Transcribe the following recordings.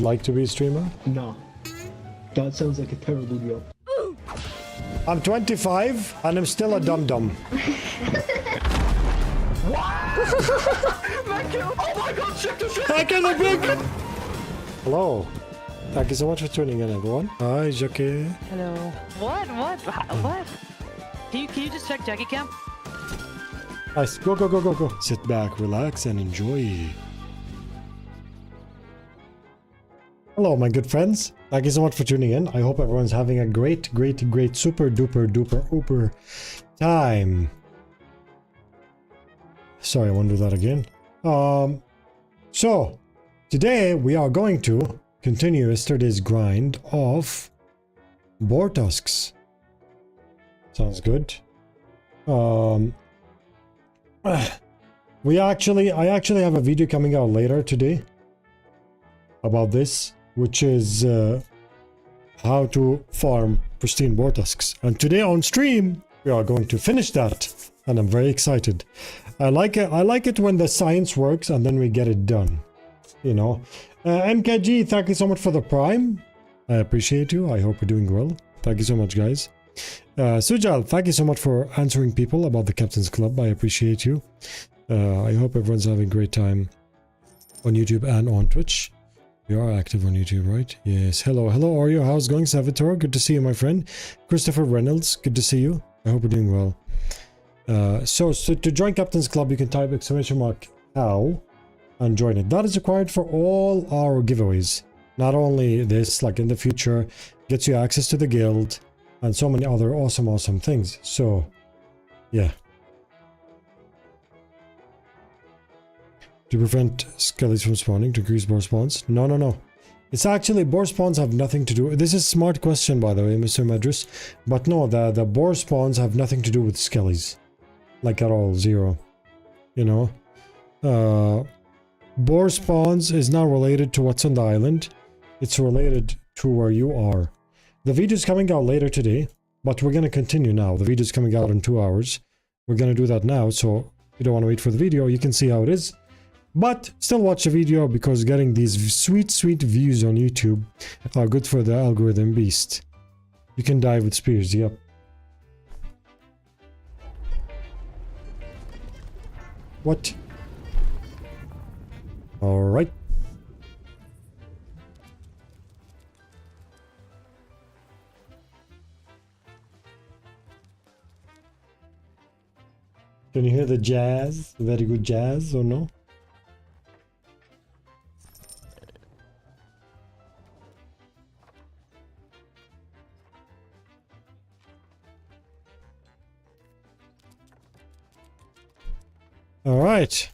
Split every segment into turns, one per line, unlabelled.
like to be a streamer?
Nah. That sounds like a terrible job.
I'm 25 and I'm still a dum-dum.
Oh my god, check the shit!
I can big. Hello. Thank you so much for tuning in, everyone. Hi, Jackie.
Hello. What? Can you just check Jackie Cam?
Nice. Go. Sit back, relax, and enjoy. Hello, my good friends. Thank you so much for tuning in. I hope everyone's having a great, super duper time. Sorry, I won't do that again. So, today we are going to continue yesterday's grind of boar tusks. Sounds good. I actually have a video coming out later today about this, which is how to farm pristine boar tusks. And today on stream, we are going to finish that, and I'm very excited. I like it when the science works and then we get it done. You know. MKG, thank you so much for the prime. I appreciate you. I hope you're doing well. Thank you so much, guys. Sujal, thank you so much for answering people about the Captain's Club. I appreciate you. I hope everyone's having a great time on YouTube and on Twitch. You are active on YouTube, right? Yes. Hello, Oreo. How's it going, Salvatore? Good to see you, my friend. Christopher Reynolds, good to see you. I hope you're doing well. So to join Captain's Club, you can type !how and join it. That is required for all our giveaways. Not only this, like in the future, gets you access to the guild and so many other awesome things. So, yeah. To prevent skellies from spawning, to increase boar spawns? No. It's actually, boar spawns have nothing to do... This is a smart question, by the way, Mr. Medris. But no, the boar spawns have nothing to do with skellies. Like at all, zero. You know? Boar spawns is not related to what's on the island. It's related to where you are. The video's coming out later today, but we're going to continue now. The video's coming out in 2 hours. We're going to do that now, so if you don't want to wait for the video, you can see how it is. But still watch the video because getting these sweet views on YouTube are good for the algorithm beast. You can die with spears, yep. What? Alright. Can you hear the jazz? Very good jazz, or no? Alright.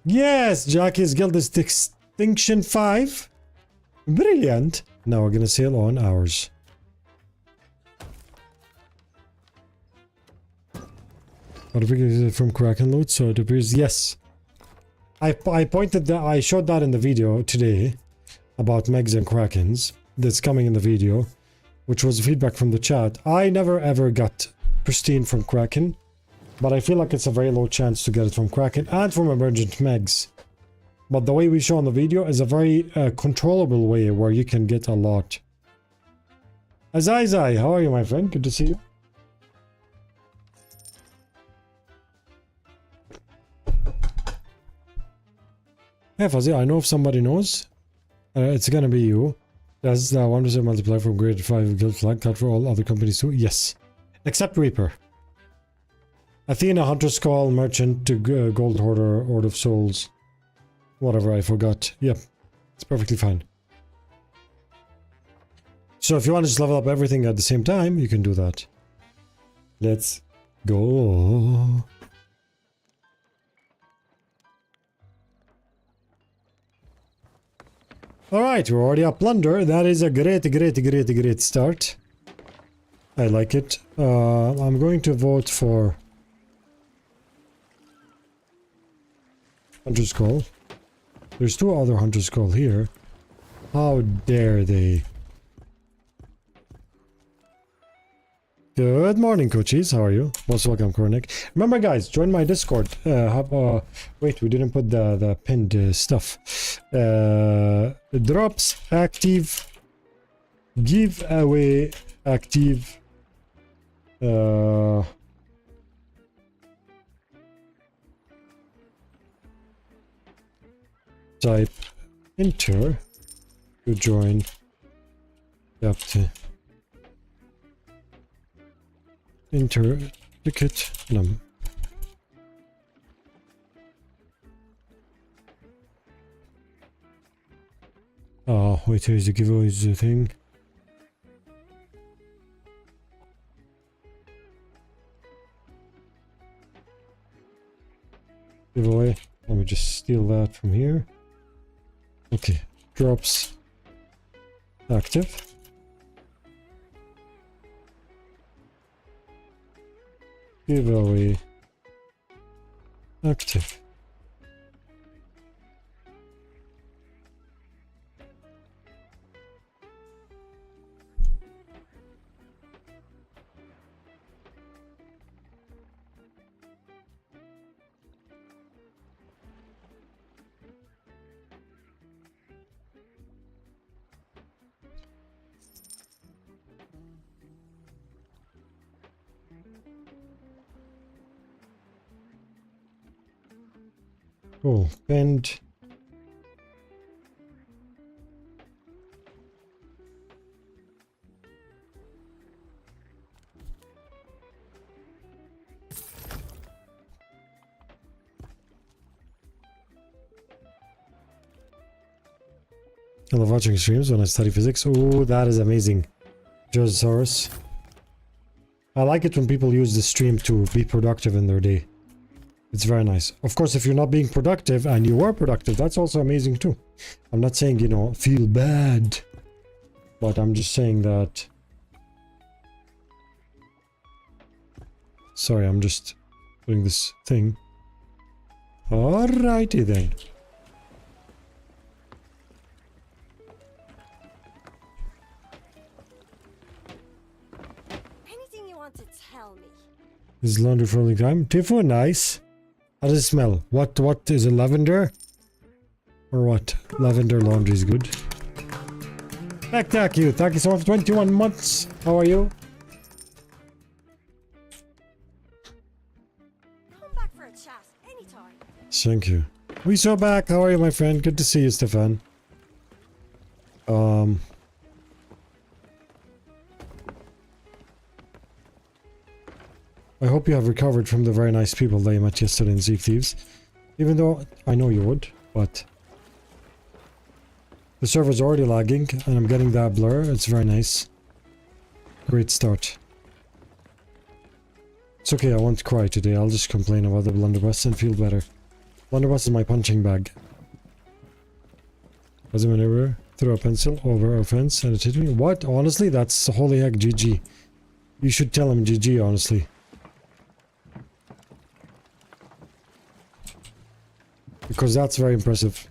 Yes, Jackie's Guild is Distinction 5. Brilliant. Now we're gonna sail on ours. From Kraken loot, so it appears yes. I pointed that, I showed that in the video today about Megs and Krakens. That's coming in the video, which was feedback from the chat. I never ever got pristine from Kraken, but I feel like it's a very low chance to get it from Kraken and from emergent Megs. But the way we show in the video is a very controllable way where you can get a lot. Azai, how are you, my friend? Good to see you. Hey Fuzzy, I know if somebody knows, it's gonna be you. Does the 1% multiplier from grade 5 guild flag cut for all other companies too? Yes. Except Reaper. Athena, Hunter's Call, Merchant, Gold Hoarder, Hoard of Souls. Whatever, I forgot. Yep. It's perfectly fine. So if you want to just level up everything at the same time, you can do that. Let's go. Alright, we're already at plunder. That is a great start. I like it. I'm going to vote for Hunter's Call. There's 2 other Hunter's Call here. How dare they? Good morning, coaches. How are you? Most welcome, Kornick. Remember, guys, join my Discord. Wait, we didn't put the pinned stuff. Drops active, giveaway active. Type enter to join. Enter ticket num. Oh, wait, here's the giveaways thing. Giveaway. Let me just steal that from here. Okay, drops active. Giveaway active. Oh, and I love watching streams when I study physics. Oh, that is amazing. Josaurus. I like it when people use the stream to be productive in their day. It's very nice. Of course, if you're not being productive and you are productive, that's also amazing too. I'm not saying, you know, feel bad. But I'm just saying that... Sorry, I'm just doing this thing. Alrighty then.
Anything you want to tell me?
This is laundry for a long time. Tifu, nice. How does it smell? What is it, lavender? Or what? Lavender laundry is good. Thank you. Thank you so much for 21 months. How are you?
Come back for a chat anytime.
Thank you. We saw back. How are you, my friend? Good to see you, Stefan. I hope you have recovered from the very nice people that you met yesterday in Sea of Thieves. Even though I know you would, but... The server's already lagging, and I'm getting that blur. It's very nice. Great start. It's okay, I won't cry today. I'll just complain about the blunderbuss and feel better. Blunderbuss is my punching bag. Was a maneuver, threw a pencil over our fence and it hit me. What? Honestly, that's holy heck GG. You should tell him GG, honestly. Because that's very impressive.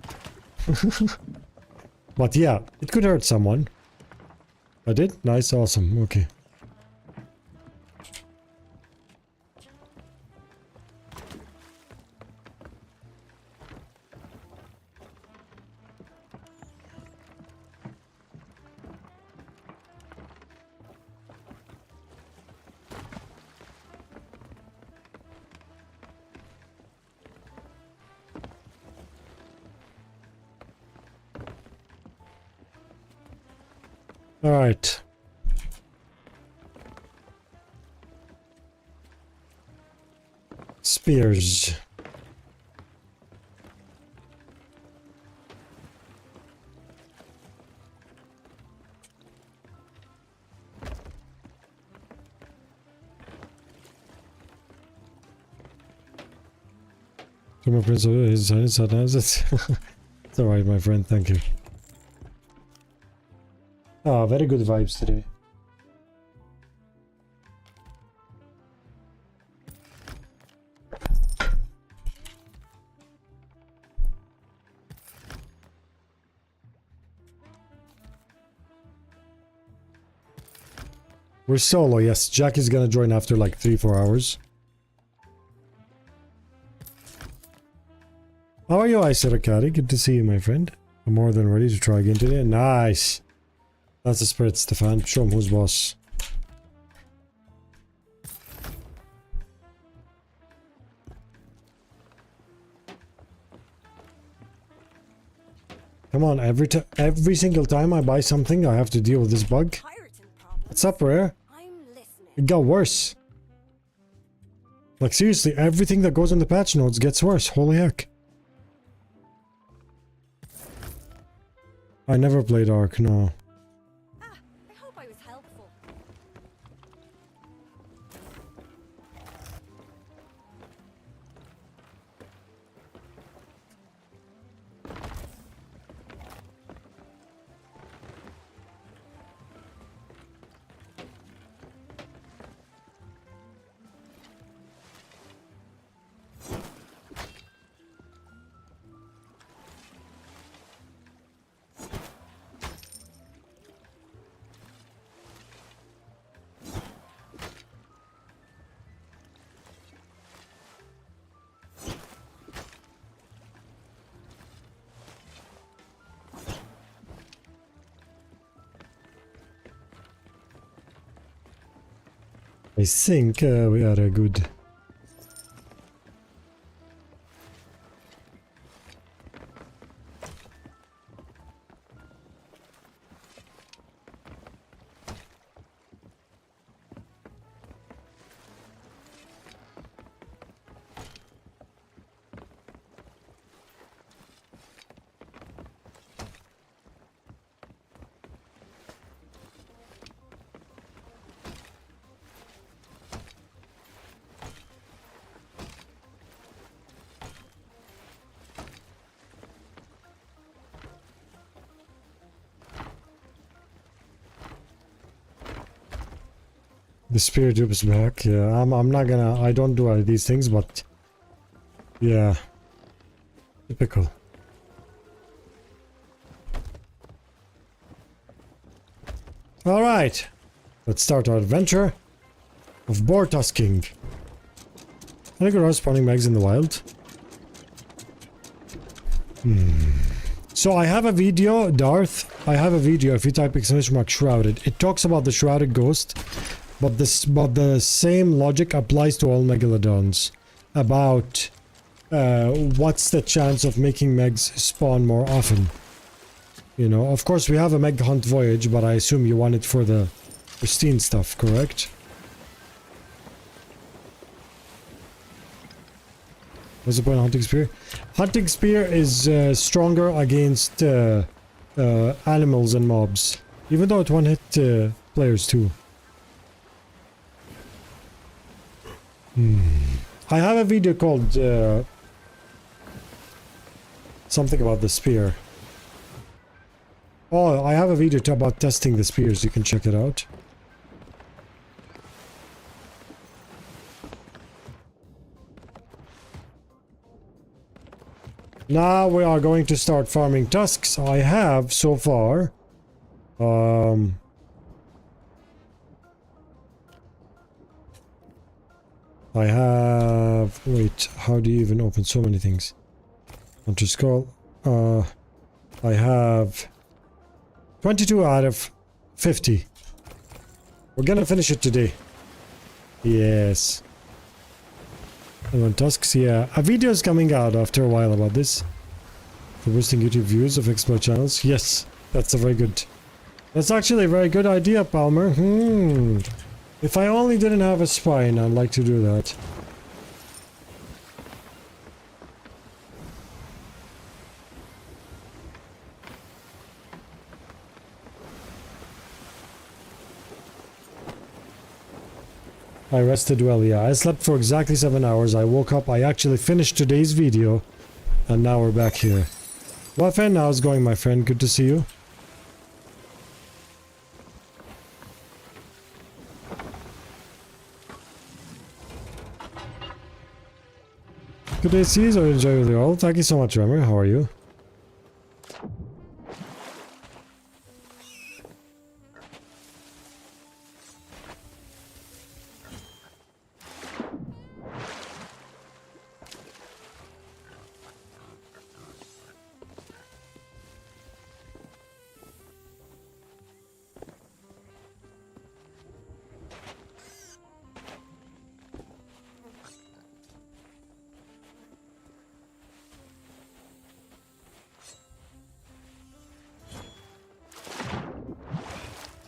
But yeah, it could hurt someone. I did? Nice, awesome, okay. All right. Spears. Prince of his it's alright, my friend, thank you. Ah, very good vibes today. We're solo, yes. Jack is gonna join after like 3-4 hours. How are you, Iserakari? Good to see you, my friend. I'm more than ready to try again today. Nice! That's the spirit, Stefan. Show him who's boss. Come on, every single time I buy something, I have to deal with this bug.
Pirating problems.
What's up, Rare?
I'm listening.
It got worse. Like, seriously, everything that goes in the patch notes gets worse. Holy heck. I never played Ark, no.
I hope I was helpful.
I think we are good. The spirit tube is back. Yeah, I'm not gonna. I don't do these things, but yeah, typical. All right, let's start our adventure of boar tusking. I think we're spawning megs in the wild. So I have a video, Darth. I have a video. If you type !_ shrouded, it talks about the shrouded ghost. But the same logic applies to all megalodons about what's the chance of making megs spawn more often. You know, of course we have a meg hunt voyage, but I assume you want it for the pristine stuff, correct? What's the point of hunting spear? Hunting spear is stronger against animals and mobs, even though it one-hit players too. I have a video called something about the spear. Oh, I have a video about testing the spears. You can check it out. Now we are going to start farming tusks. I have so far I have... Wait, how do you even open so many things? Hunter Skull. I have 22 out of 50. We're gonna finish it today. Yes. And on tusks, yeah. A video is coming out after a while about this. For boosting YouTube views of exploit channels. Yes, that's a very good... That's actually a very good idea, Palmer. If I only didn't have a spine, I'd like to do that. I rested well, yeah. I slept for exactly 7 hours. I woke up, I actually finished today's video, and now we're back here. Well, friend, how's it going, my friend? Good to see you. Good day, seas, or enjoy with you all. Thank you so much, Remmer. How are you?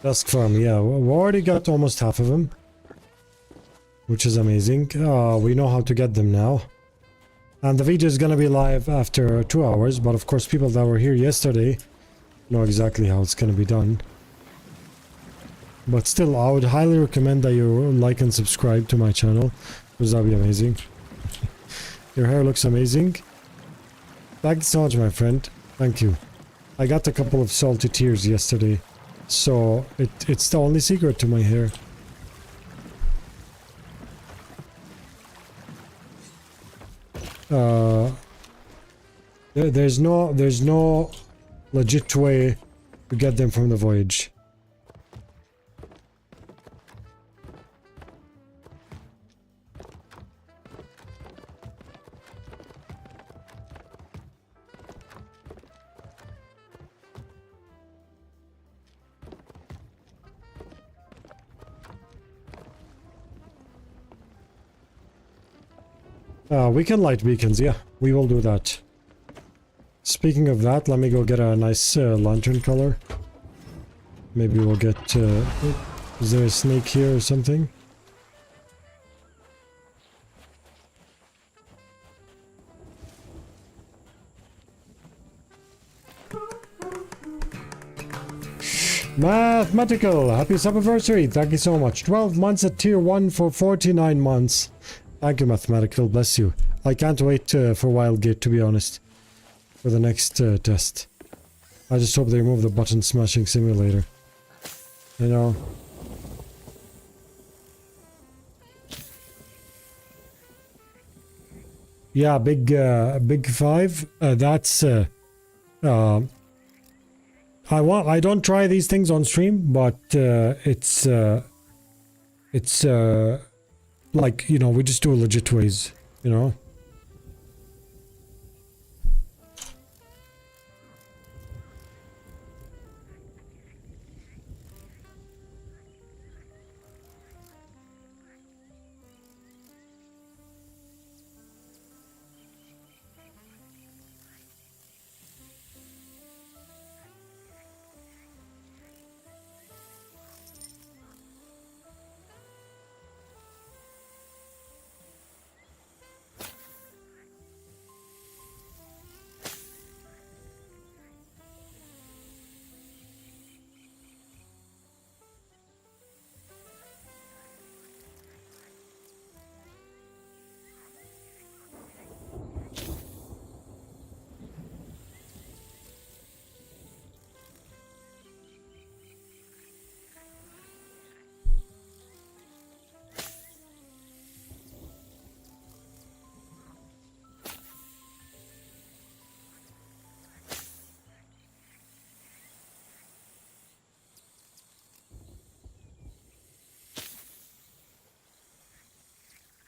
Dusk Farm, yeah. We already got almost half of them. Which is amazing. We know how to get them now. And the video is gonna be live after 2 hours, but of course people that were here yesterday know exactly how it's gonna be done. But still, I would highly recommend that you like and subscribe to my channel, because that'd be amazing. Your hair looks amazing. Thank you so much, my friend. Thank you. I got a couple of salty tears yesterday, so it's the only secret to my hair. There's no legit way to get them from the voyage. We can light beacons, yeah. We will do that. Speaking of that, let me go get a nice lantern color. Maybe we'll get... is there a snake here or something? Mathematical! Happy anniversary! Thank you so much. 12 months at tier 1 for 49 months. Thank you, Mathematical. Bless you. I can't wait for Wildgate, to be honest. For the next test. I just hope they remove the button smashing simulator. You know. Yeah, big 5. That's I don't try these things on stream, but it's like, you know, we just do it legit ways, you know.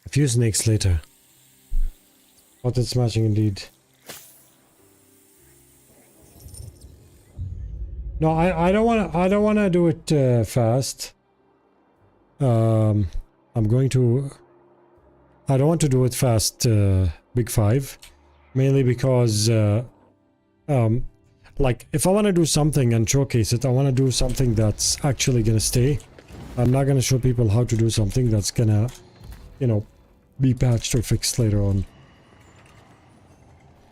A few snakes later. Button smashing indeed. No, I don't wanna do it fast. I'm going to... I don't want to do it fast, Big 5. Mainly because, like, if I want to do something and showcase it, I want to do something that's actually gonna stay. I'm not gonna show people how to do something that's gonna, you know, be patched or fixed later on.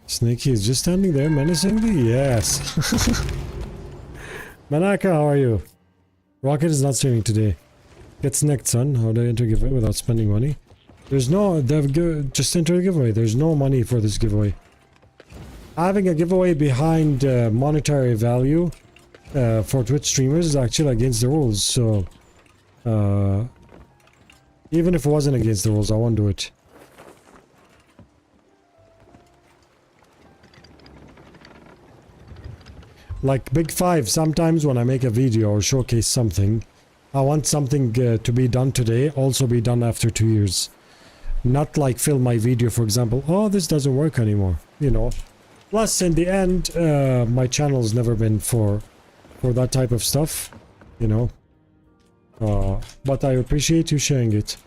Snakey is just standing there menacingly? Yes. Manaka, how are you? Rocket is not streaming today. Get snacked, son. How do I enter giveaway without spending money? There's no... just enter the giveaway. There's no money for this giveaway. Having a giveaway behind monetary value for Twitch streamers is actually against the rules, so... even if it wasn't against the rules, I won't do it. Like Big 5, sometimes when I make a video or showcase something, I want something to be done today, also be done after 2 years. Not like film my video, for example, oh, this doesn't work anymore, you know. Plus, in the end, my channel's never been for that type of stuff, you know. But I appreciate you sharing it.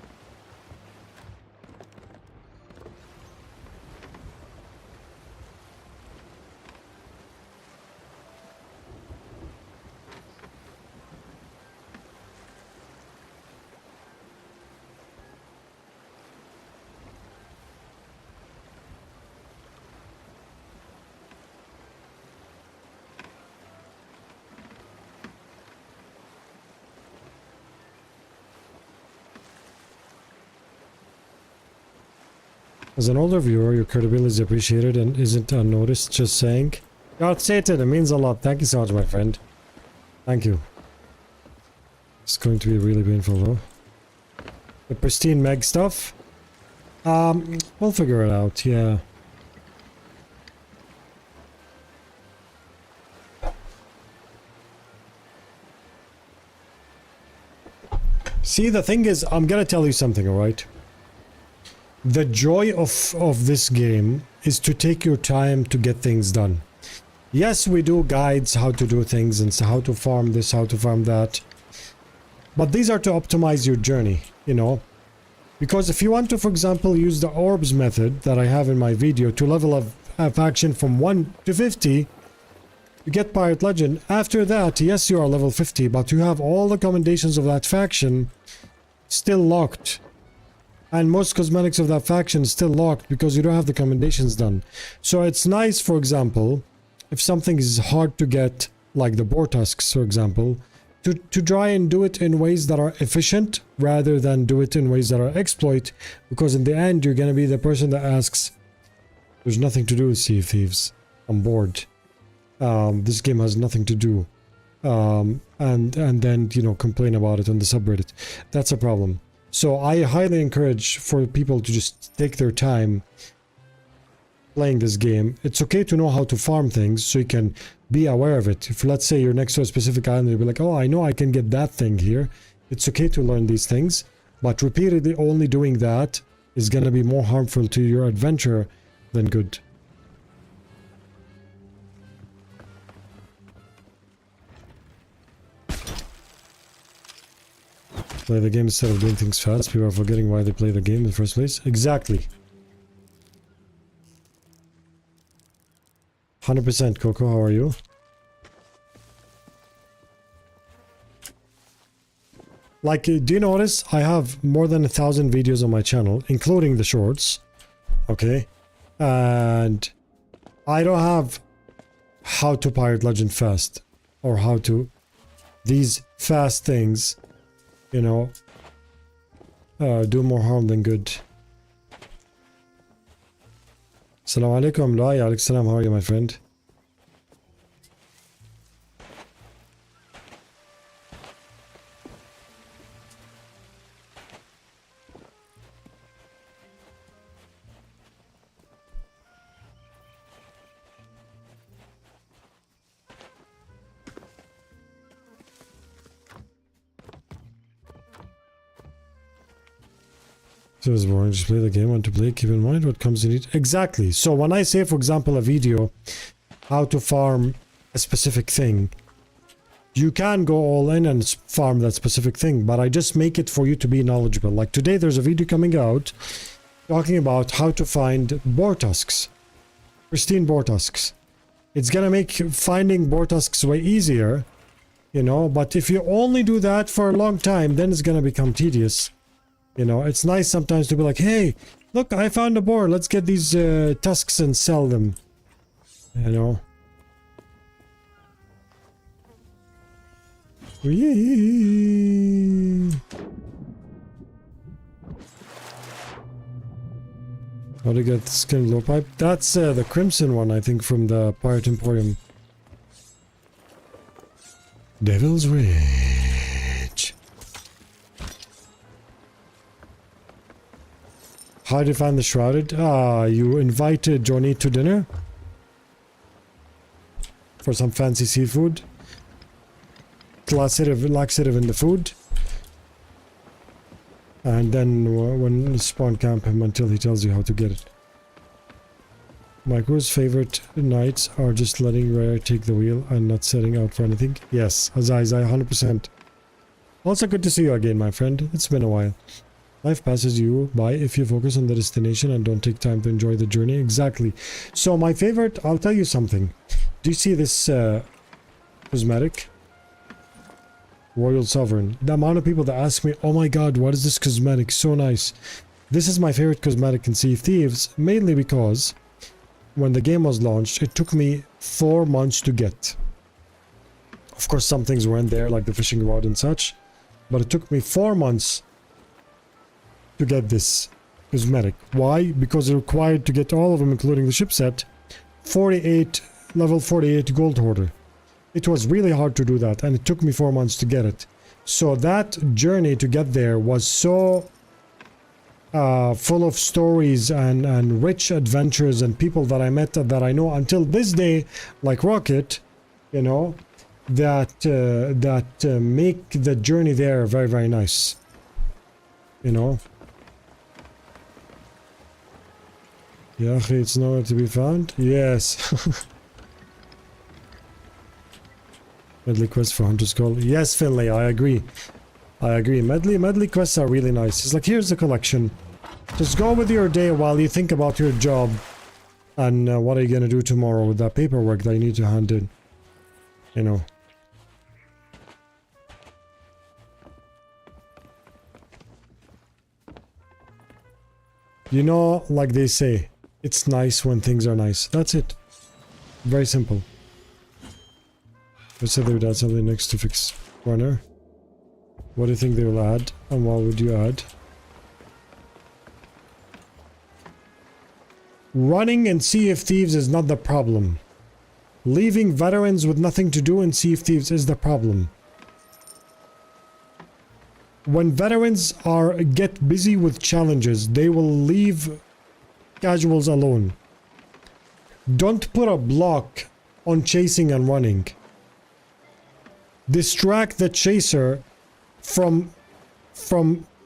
As an older viewer, your credibility is appreciated and isn't unnoticed, just saying. God Satan, it means a lot. Thank you so much, my friend. Thank you. It's going to be really painful, though. The pristine Meg stuff? We'll figure it out, yeah. See, the thing is, I'm gonna tell you something, alright? The joy of this game is to take your time to get things done. Yes, we do guides how to do things and how to farm this, how to farm that. But these are to optimize your journey, you know? Because if you want to, for example, use the orbs method that I have in my video to level up a faction from 1 to 50, you get Pirate Legend. After that, yes, you are level 50, but you have all the commendations of that faction still locked. And most cosmetics of that faction is still locked because you don't have the commendations done. So it's nice, for example, if something is hard to get, like the boar tusks, for example, to try and do it in ways that are efficient rather than do it in ways that are exploit, because in the end you're going to be the person that asks, there's nothing to do with Sea of Thieves. I'm bored. This game has nothing to do. And then, you know, complain about it on the subreddit. That's a problem. So I highly encourage for people to just take their time playing this game. It's okay to know how to farm things so you can be aware of it. If let's say you're next to a specific island, you'll be like, oh, I know I can get that thing here. It's okay to learn these things, but repeatedly only doing that is going to be more harmful to your adventure than good. Play the game instead of doing things fast. People are forgetting why they play the game in the first place. Exactly. 100% Coco, how are you? Like, do you notice I have more than 1,000 videos on my channel, including the shorts, okay? And I don't have how to Pirate Legend fast, or how to these fast things, you know, do more harm than good. Assalamu alaikum, la alaikum salam, how are you, my friend? So it's boring, just play the game, want to play, keep in mind what comes in it. Exactly. So when I say, for example, a video, how to farm a specific thing, you can go all in and farm that specific thing, but I just make it for you to be knowledgeable. Like today, there's a video coming out talking about how to find boar tusks, pristine boar tusks. It's gonna make finding boar tusks way easier, you know, but if you only do that for a long time, then it's gonna become tedious. You know, it's nice sometimes to be like, hey, look, I found a boar. Let's get these tusks and sell them. You know. Whee! How to get the skin glow pipe? That's the crimson one, I think, from the Pirate Emporium. Devil's Rage. How did you find the Shrouded? You invited Johnny to dinner? For some fancy seafood? Laxative in the food? And then when you spawn camp him until he tells you how to get it. My crew's favorite nights are just letting Rare take the wheel and not setting out for anything. Yes, Azai, 100%. Also good to see you again, my friend. It's been a while. Life passes you by if you focus on the destination and don't take time to enjoy the journey. Exactly. So my favorite, I'll tell you something. Do you see this cosmetic? Royal Sovereign. The amount of people that ask me, oh my god, what is this cosmetic? So nice. This is my favorite cosmetic in Sea of Thieves, mainly because when the game was launched, it took me 4 months to get. Of course, some things weren't there, like the fishing rod and such, but it took me 4 months to get this. cosmetic. Why? Because it required to get all of them, including the ship set, 48, level 48 gold hoarder. It was really hard to do that, and it took me 4 months to get it. So that journey to get there was so full of stories and rich adventures and people that I met that I know until this day, like Rocket, you know, that make the journey there very, very nice. You know? Yeah, it's nowhere to be found? Yes. Medley quest for Hunter's Call. Yes, Finlay, I agree. I agree. Medley quests are really nice. It's like, here's the collection. Just go with your day while you think about your job. And what are you going to do tomorrow with that paperwork that you need to hand in. You know. You know, like they say, it's nice when things are nice. That's it. Very simple. They said they would add something next to fix corner. What do you think they will add? And what would you add? Running in Sea of Thieves is not the problem. Leaving veterans with nothing to do in Sea of Thieves is the problem. When veterans get busy with challenges, they will leave casuals alone. Don't put a block on chasing and running. Distract the chaser from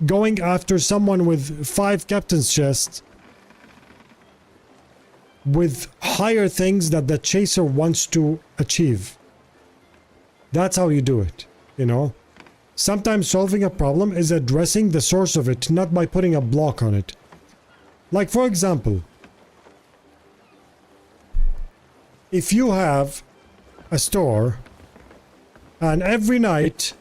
going after someone with 5 captain's chests with higher things that the chaser wants to achieve. That's how you do it, you know? Sometimes solving a problem is addressing the source of it, not by putting a block on it. Like, for example, if you have a store and every night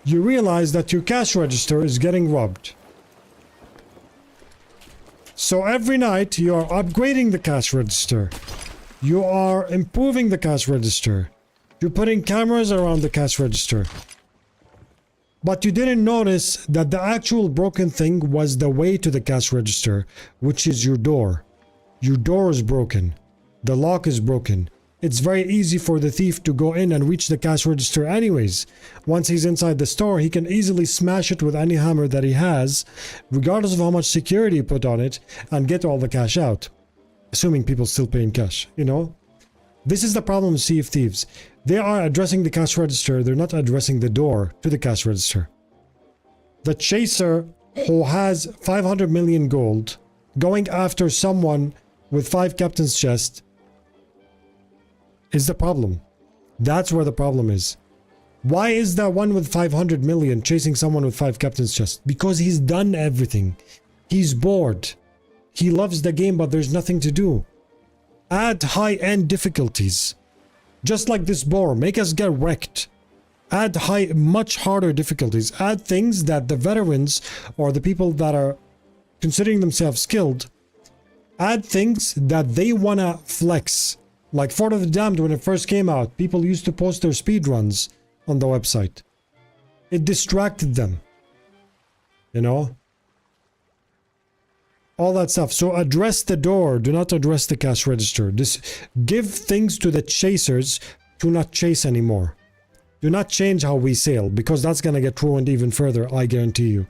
you realize that your cash register is getting robbed. So every night you are upgrading the cash register. You are improving the cash register. You're putting cameras around the cash register. But you didn't notice that the actual broken thing was the way to the cash register, which is your door. Your door is broken. The lock is broken. It's very easy for the thief to go in and reach the cash register anyways. Once he's inside the store, he can easily smash it with any hammer that he has, regardless of how much security you put on it, and get all the cash out. Assuming people still pay in cash, you know? This is the problem with Sea of Thieves. They are addressing the cash register, they're not addressing the door to the cash register. The chaser who has 500 million gold, going after someone with 5 captain's chests, is the problem. That's where the problem is. Why is that one with 500 million chasing someone with 5 captain's chests? Because he's done everything. He's bored. He loves the game, but there's nothing to do. Add high-end difficulties. Just like this boar, make us get wrecked. Add much harder difficulties. Add things that the veterans or the people that are considering themselves skilled, add things that they wanna flex. Like Fort of the Damned, when it first came out, people used to post their speedruns on the website. It distracted them. You know? All that stuff. So address the door, do not address the cash register. Give things to the chasers to not chase anymore. Do not change how we sail, because that's gonna get ruined even further, I guarantee you.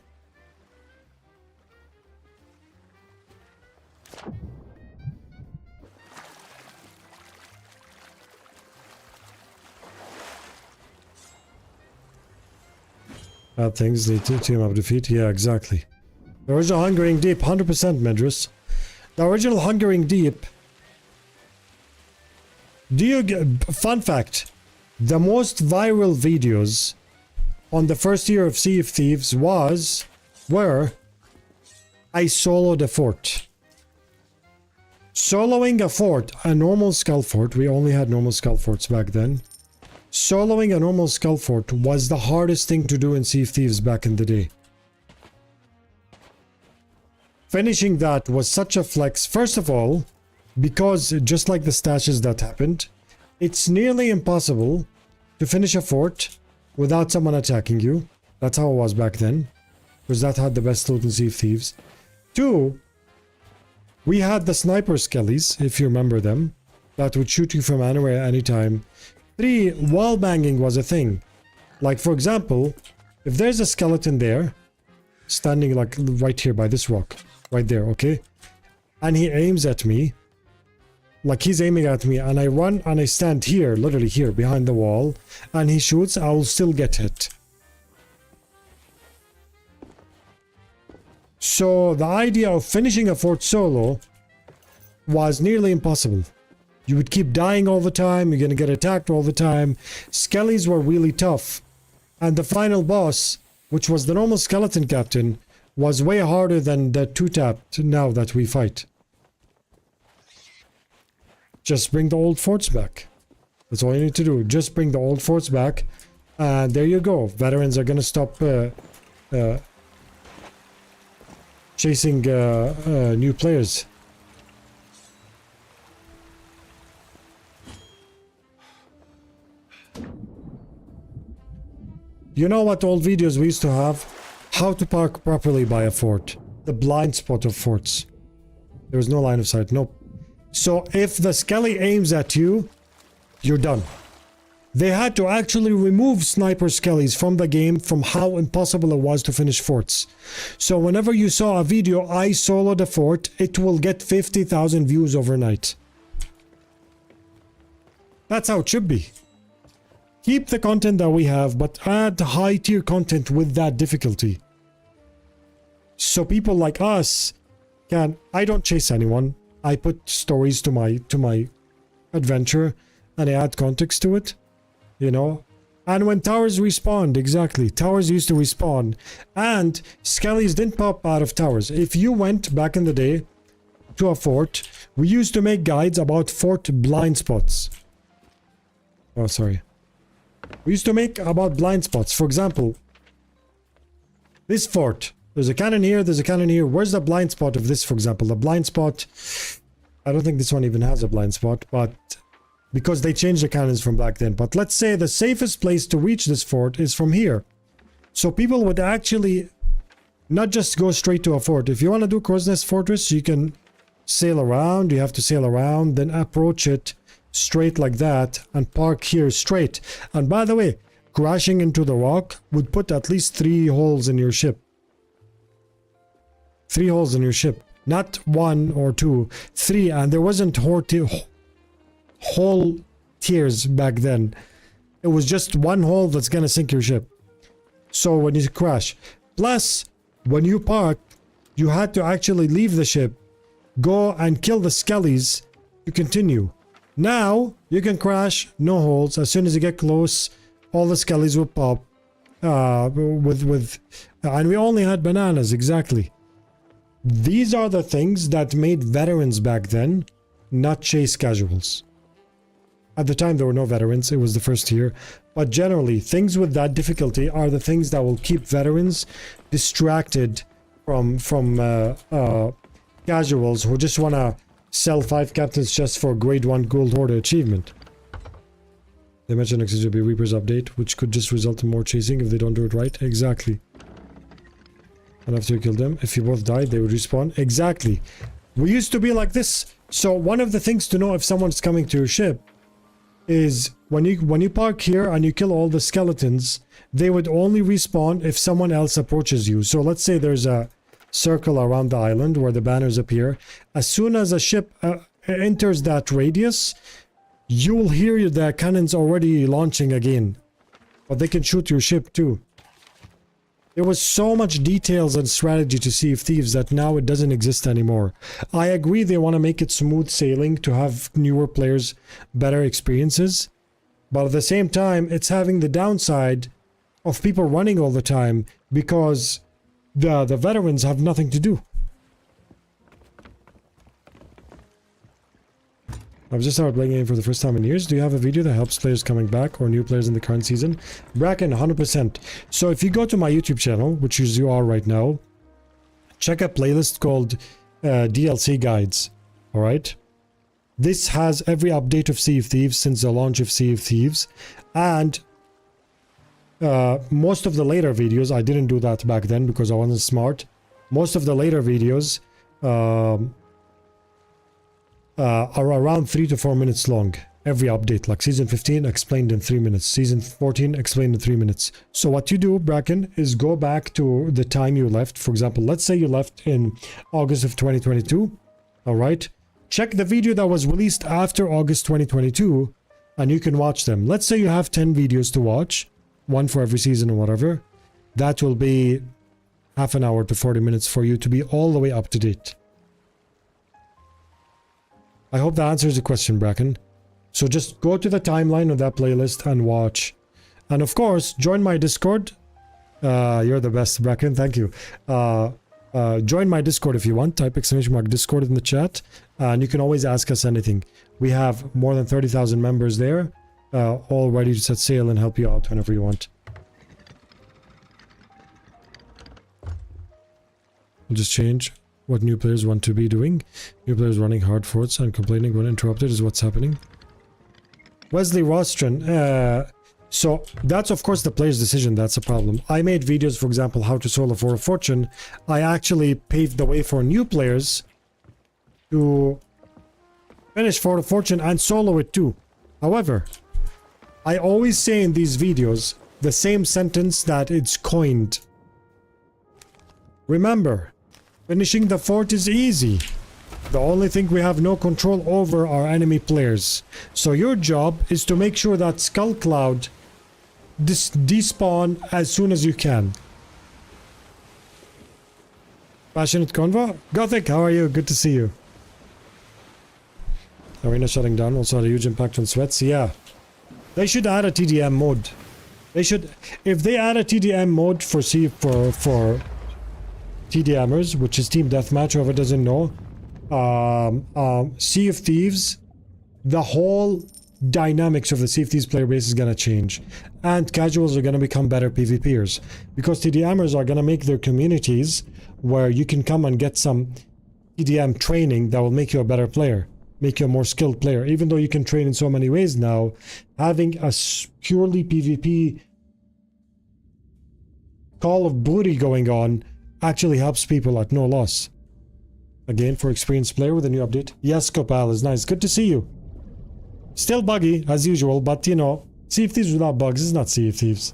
Bad things lead to team up defeat. Yeah, exactly. The original Hungering Deep, 100% Medrus. The original Hungering Deep. Fun fact. The most viral videos on the first year of Sea of Thieves were I soloed a fort. Soloing a fort, a normal skull fort, we only had normal skull forts back then. Soloing a normal skull fort was the hardest thing to do in Sea of Thieves back in the day. Finishing that was such a flex, first of all, because just like the stashes that happened, it's nearly impossible to finish a fort without someone attacking you. That's how it was back then, because that had the best loot in Sea of Thieves. 2, we had the sniper skellies, if you remember them, that would shoot you from anywhere, anytime. 3, wall banging was a thing. Like, for example, if there's a skeleton there, standing like right here by this rock, right there, okay? And he aims at me, like he's aiming at me, and I run and I stand here, literally here, behind the wall, and he shoots, I will still get hit. So the idea of finishing a fort solo was nearly impossible. You would keep dying all the time, you're gonna get attacked all the time. Skellies were really tough. And the final boss, which was the normal skeleton captain, was way harder than the 2-tap now that we fight. Just bring the old forts back. That's all you need to do. Just bring the old forts back. And there you go. Veterans are gonna stop chasing new players. You know what old videos we used to have? How to park properly by a fort. The blind spot of forts. There was no line of sight. Nope. So if the skelly aims at you, you're done. They had to actually remove sniper skellies from the game from how impossible it was to finish forts. So whenever you saw a video, I soloed a fort, it will get 50,000 views overnight. That's how it should be. Keep the content that we have, but add high tier content with that difficulty. So people like us can... I don't chase anyone. I put stories to my adventure and I add context to it. You know? And when towers respawned, exactly. Towers used to respawn. And skellies didn't pop out of towers. If you went back in the day to a fort, we used to make guides about fort blind spots. Oh, sorry. We used to make about blind spots. For example, this fort. There's a cannon here, there's a cannon here. Where's the blind spot of this, for example? The blind spot... I don't think this one even has a blind spot, but... because they changed the cannons from back then. But let's say the safest place to reach this fort is from here. So people would actually not just go straight to a fort. If you want to do Crow's Nest Fortress, you can sail around. You have to sail around, then approach it straight like that and park here straight. And by the way, crashing into the rock would put at least 3 holes in your ship. 3 holes in your ship. Not 1 or 2, 3. And there wasn't hole tiers back then. It was just 1 hole that's gonna sink your ship. So when you crash. Plus, when you park, you had to actually leave the ship, go and kill the skellies to continue. Now, you can crash, no holes. As soon as you get close, all the skellies will pop. And we only had bananas, exactly. These are the things that made veterans back then not chase casuals. At the time, there were no veterans. It was the first year. But generally, things with that difficulty are the things that will keep veterans distracted from casuals who just want to sell 5 captains just for grade 1 gold hoarder achievement. They mentioned next will be Reaper's update, which could just result in more chasing if they don't do it right. Exactly. And after you kill them, if you both died, they would respawn. Exactly. We used to be like this. So one of the things to know if someone's coming to your ship is when you park here and you kill all the skeletons, they would only respawn if someone else approaches you. So let's say there's a circle around the island where the banners appear. As soon as a ship enters that radius, you will hear the cannons already launching again. But they can shoot your ship too. There was so much details and strategy to Sea of Thieves that now it doesn't exist anymore. I agree they want to make it smooth sailing to have newer players better experiences. But at the same time, it's having the downside of people running all the time because the veterans have nothing to do. I've just started playing the game for the first time in years. Do you have a video that helps players coming back or new players in the current season? Bracken, 100%. So if you go to my YouTube channel, which is you are right now, check a playlist called DLC Guides. Alright? This has every update of Sea of Thieves since the launch of Sea of Thieves. And most of the later videos, I didn't do that back then because I wasn't smart. Most of the later videos are around 3 to 4 minutes long. Every update, like season 15 explained in 3 minutes, season 14 explained in 3 minutes. So what you do, Bracken, is go back to the time you left. For example, let's say you left in August of 2022. All right. Check the video that was released after August 2022 and you can watch them. Let's say you have 10 videos to watch, one for every season or whatever. That will be half an hour to 40 minutes for you to be all the way up to date. I hope that answers the question, Bracken. So just go to the timeline of that playlist and watch. And of course, join my Discord. You're the best, Bracken. Thank you. Join my Discord if you want. Type !Discord in the chat. And you can always ask us anything. We have more than 30,000 members there. All ready to set sail and help you out whenever you want. We'll just change what new players want to be doing. New players running hard forts and complaining when interrupted is what's happening. Wesley Rostron, so that's of course the player's decision. That's a problem. I made videos, for example, how to solo for a fortune. I actually paved the way for new players to finish for a fortune and solo it too. However, I always say in these videos the same sentence that it's coined. Remember, finishing the fort is easy. The only thing we have no control over are enemy players. So your job is to make sure that Skull Cloud despawn as soon as you can. Passionate Convo? Gothic, how are you? Good to see you. Arena shutting down also had a huge impact on sweats. Yeah. They should add a TDM mode. They should, if they add a TDM mode for TDMers, which is Team Deathmatch, whoever doesn't know, Sea of Thieves, the whole dynamics of the Sea of Thieves player base is gonna change, and casuals are gonna become better PvPers because TDMers are gonna make their communities where you can come and get some TDM training that will make you a better player, make you a more skilled player. Even though you can train in so many ways now, having a purely PvP call of booty going on actually helps people at no loss. Again, for experienced player with a new update. Yes, Kopal is nice. Good to see you. Still buggy, as usual, but you know, Sea of Thieves without bugs is not Sea of Thieves.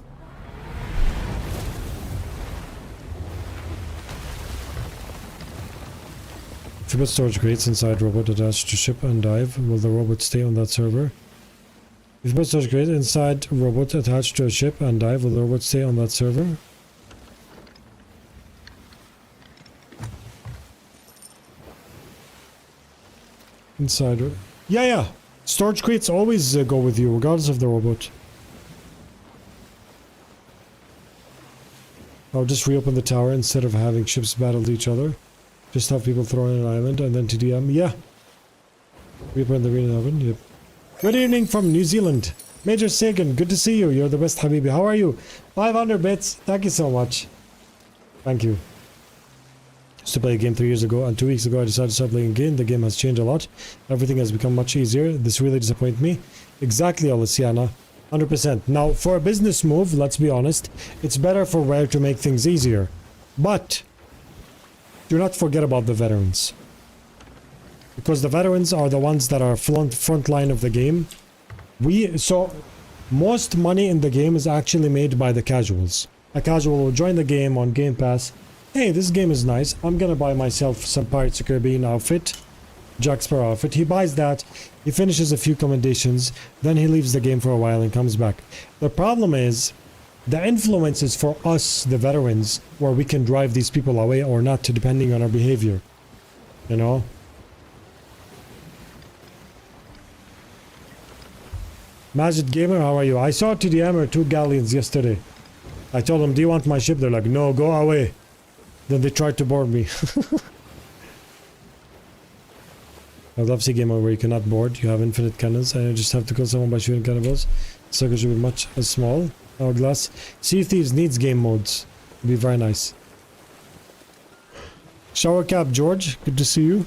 If you put storage crates inside robot attached to ship and dive, will the robot stay on that server? If you put storage crates inside robot attached to a ship and dive, will the robot stay on that server? Inside. Yeah. Storage crates always go with you, regardless of the robot. I'll just reopen the tower instead of having ships battle each other. Just have people throw in an island and then TDM. Yeah. Reopen the arena oven. Yep. Good evening from New Zealand. Major Sagan, good to see you. You're the best, Habibi. How are you? 500 bits. Thank you so much. Thank you. Used to play a game 3 years ago, and 2 weeks ago I decided to start playing again. The game has changed a lot. Everything has become much easier. This really disappointed me. Exactly, Alessiana. 100%. Now, for a business move, let's be honest, it's better for Rare to make things easier. But do not forget about the veterans. Because the veterans are the ones that are front line of the game. So, most money in the game is actually made by the casuals. A casual will join the game on Game Pass. Hey, this game is nice. I'm gonna buy myself some Pirates of the Caribbean outfit. Jack Sparrow outfit. He buys that. He finishes a few commendations. Then he leaves the game for a while and comes back. The problem is, the influence is for us, the veterans, where we can drive these people away or not, depending on our behavior. You know? Majid Gamer, how are you? I saw TDM 2 galleons yesterday. I told them, do you want my ship? They're like, no, go away. Then they tried to board me. I'd love to see a game where you cannot board. You have infinite cannons and you just have to kill someone by shooting cannonballs. Circle should be much as small. Hourglass. Sea of Thieves needs game modes. It'd be very nice. Shower Cap George, good to see you.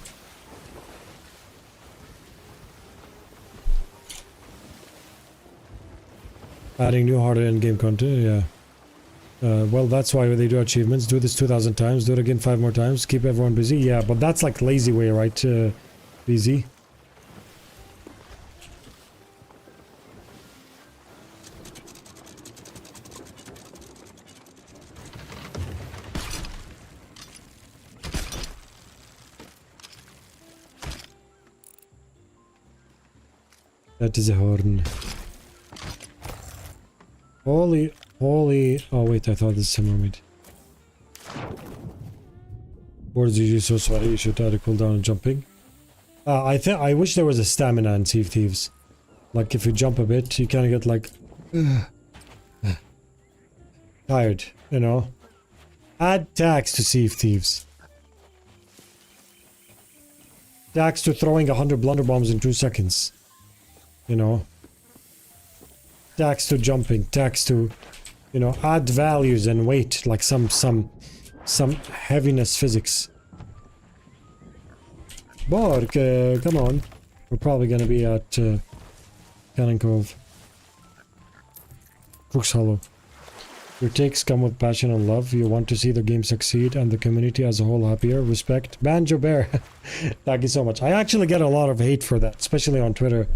Adding new harder in-game content, yeah. Well, that's why they do achievements. Do this 2,000 times. Do it again 5 more times. Keep everyone busy. Yeah, but that's like lazy way, right? Busy. That is a horn. Holy. Oh wait, I thought this is a mermaid. Board is usually so sweaty, you should try to cool down on jumping. I wish there was a stamina in Sea of Thieves. Like if you jump a bit, you kind of get like... tired, you know? Add tax to Sea of Thieves. Tax to throwing 100 blunderbombs in 2 seconds. You know? Tax to jumping, tax to... You know, add values and weight, like some heaviness physics. Boar, come on. We're probably gonna be at Cannon Cove. Crooks Hollow. Your takes come with passion and love. You want to see the game succeed and the community as a whole happier. Respect. Banjo Bear. Thank you so much. I actually get a lot of hate for that, especially on Twitter.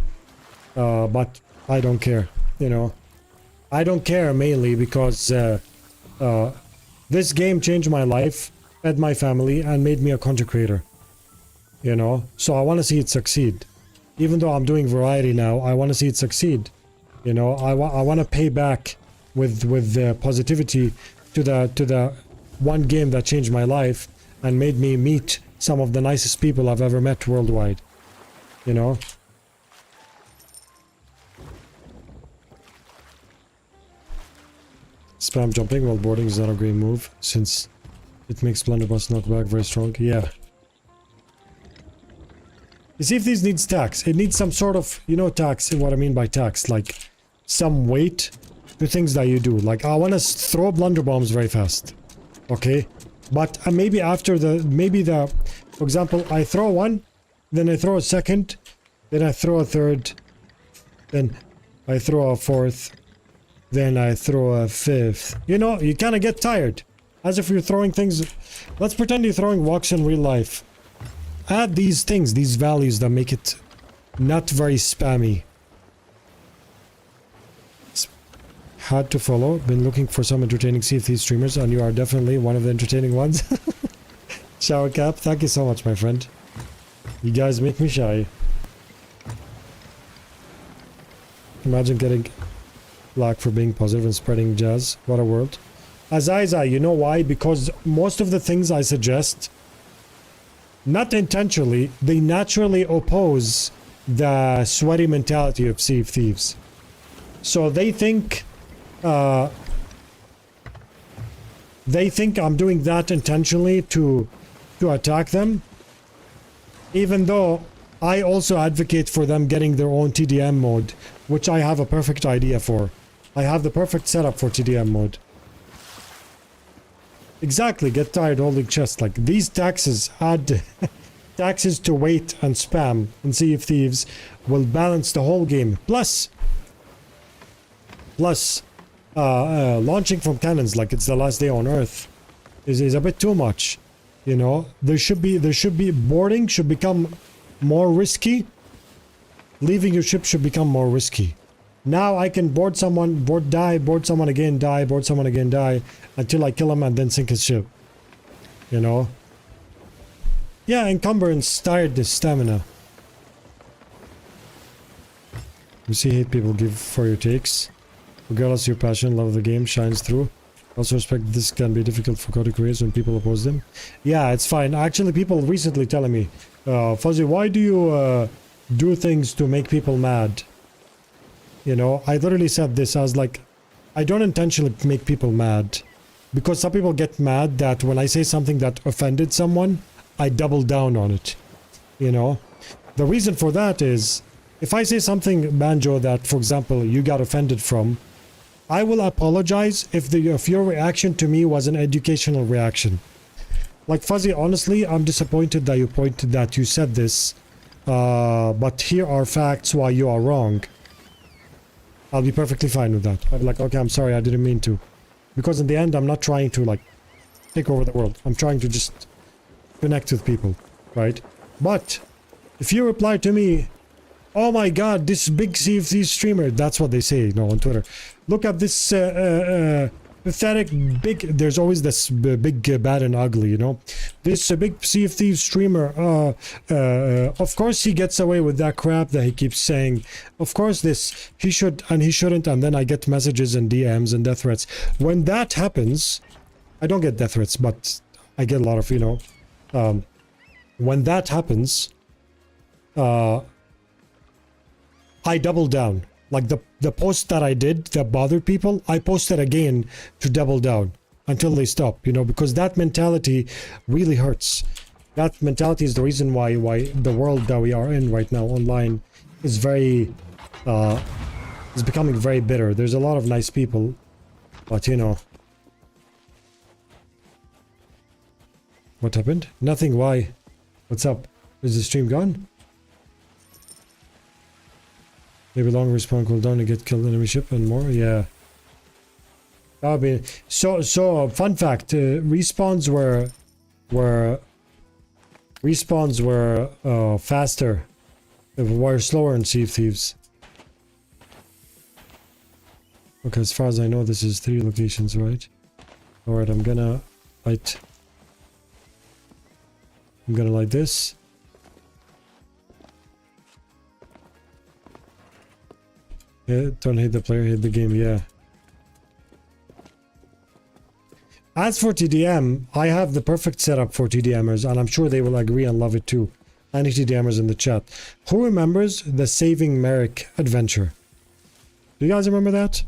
But I don't care, you know. I don't care mainly because this game changed my life, fed my family, and made me a content creator. You know? So I want to see it succeed. Even though I'm doing variety now, I want to see it succeed. You know? I want to pay back with positivity to the one game that changed my life and made me meet some of the nicest people I've ever met worldwide. You know? Spam jumping while boarding is not a great move, since it makes blunderbuss knockback very strong. Yeah. You see if this needs tax. It needs some sort of, you know, tax, what I mean by tax, like some weight to things that you do. Like, I want to throw blunderbombs very fast. Okay? But maybe after for example, I throw one, then I throw a second, then I throw a third, then I throw a fourth, then I throw a fifth. You know, you kind of get tired. As if you're throwing things... Let's pretend you're throwing walks in real life. Add these things, these values that make it not very spammy. Hard to follow. Been looking for some entertaining Sea of Thieves streamers, and you are definitely one of the entertaining ones. Shower Cap, thank you so much, my friend. You guys make me shy. Imagine getting... Black for being positive and spreading jazz. What a world. Azaiza, you know why? Because most of the things I suggest, not intentionally, they naturally oppose the sweaty mentality of Sea of Thieves. So they think I'm doing that intentionally to attack them, even though I also advocate for them getting their own TDM mode, which I have a perfect idea for. I have the perfect setup for TDM mode. Exactly, get tired holding chest. Like, these taxes add taxes to weight and spam in Sea of Thieves will balance the whole game. Plus launching from cannons like it's the last day on Earth is a bit too much. You know, there should be boarding should become more risky. Leaving your ship should become more risky. Now I can board someone, die, board someone again, die, board someone again, die, until I kill him and then sink his ship. You know? Yeah, encumbrance tired the stamina. You see hate people give for your takes. Regardless of your passion, love of the game shines through. Also respect this can be difficult for content creators when people oppose them. Yeah, it's fine. Actually, people recently telling me, Fuzzy, why do you do things to make people mad? You know, I literally said this. I was like, I don't intentionally make people mad. Because some people get mad that when I say something that offended someone, I double down on it. You know? The reason for that is, if I say something, Banjo, that, for example, you got offended from, I will apologize if your reaction to me was an educational reaction. Like, Fuzzy, honestly, I'm disappointed that you said this, but here are facts why you are wrong. I'll be perfectly fine with that. I'll be like, okay, I'm sorry, I didn't mean to. Because in the end, I'm not trying to like take over the world. I'm trying to just connect with people, right? But if you reply to me, oh my god, this big Sea of Thieves streamer, that's what they say, you know, on Twitter. Look at this pathetic big, there's always this big bad and ugly, you know. This big Sea of Thieves streamer, of course he gets away with that crap that he keeps saying. Of course this, he should and he shouldn't, and then I get messages and DMs and death threats. When that happens, I don't get death threats, but I get a lot of, you know, when that happens, I double down. Like the post that I did that bothered people, I posted again to double down until they stop, you know, because that mentality really hurts. That mentality is the reason why the world that we are in right now online is very is becoming very bitter. There's a lot of nice people, but you know. What happened? Nothing. Why? What's up? Is the stream gone? Maybe longer respawn cooldown to get killed enemy ship and more. Yeah. I mean, so fun fact: respawns were faster. They were slower in Sea of Thieves. Okay, as far as I know, this is 3 locations, right? All right, I'm gonna light this. Yeah, don't hate the player, hate the game, yeah. As for TDM, I have the perfect setup for TDMers, and I'm sure they will agree and love it too. Any TDMers in the chat. Who remembers the Saving Merrick adventure? Do you guys remember that?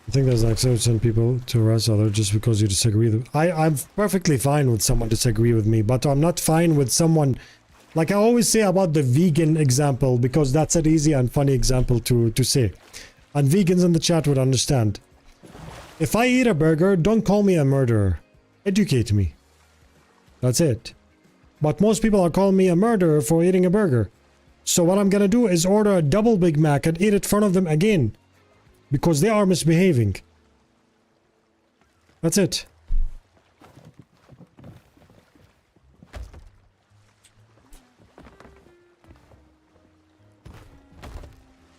I think there's like certain people to harass others just because you disagree with them. I'm perfectly fine with someone disagree with me, but I'm not fine with someone, like I always say about the vegan example, because that's an easy and funny example to say. And vegans in the chat would understand. If I eat a burger, don't call me a murderer. Educate me. That's it. But most people are calling me a murderer for eating a burger. So what I'm gonna do is order a double Big Mac and eat it in front of them again. Because they are misbehaving. That's it.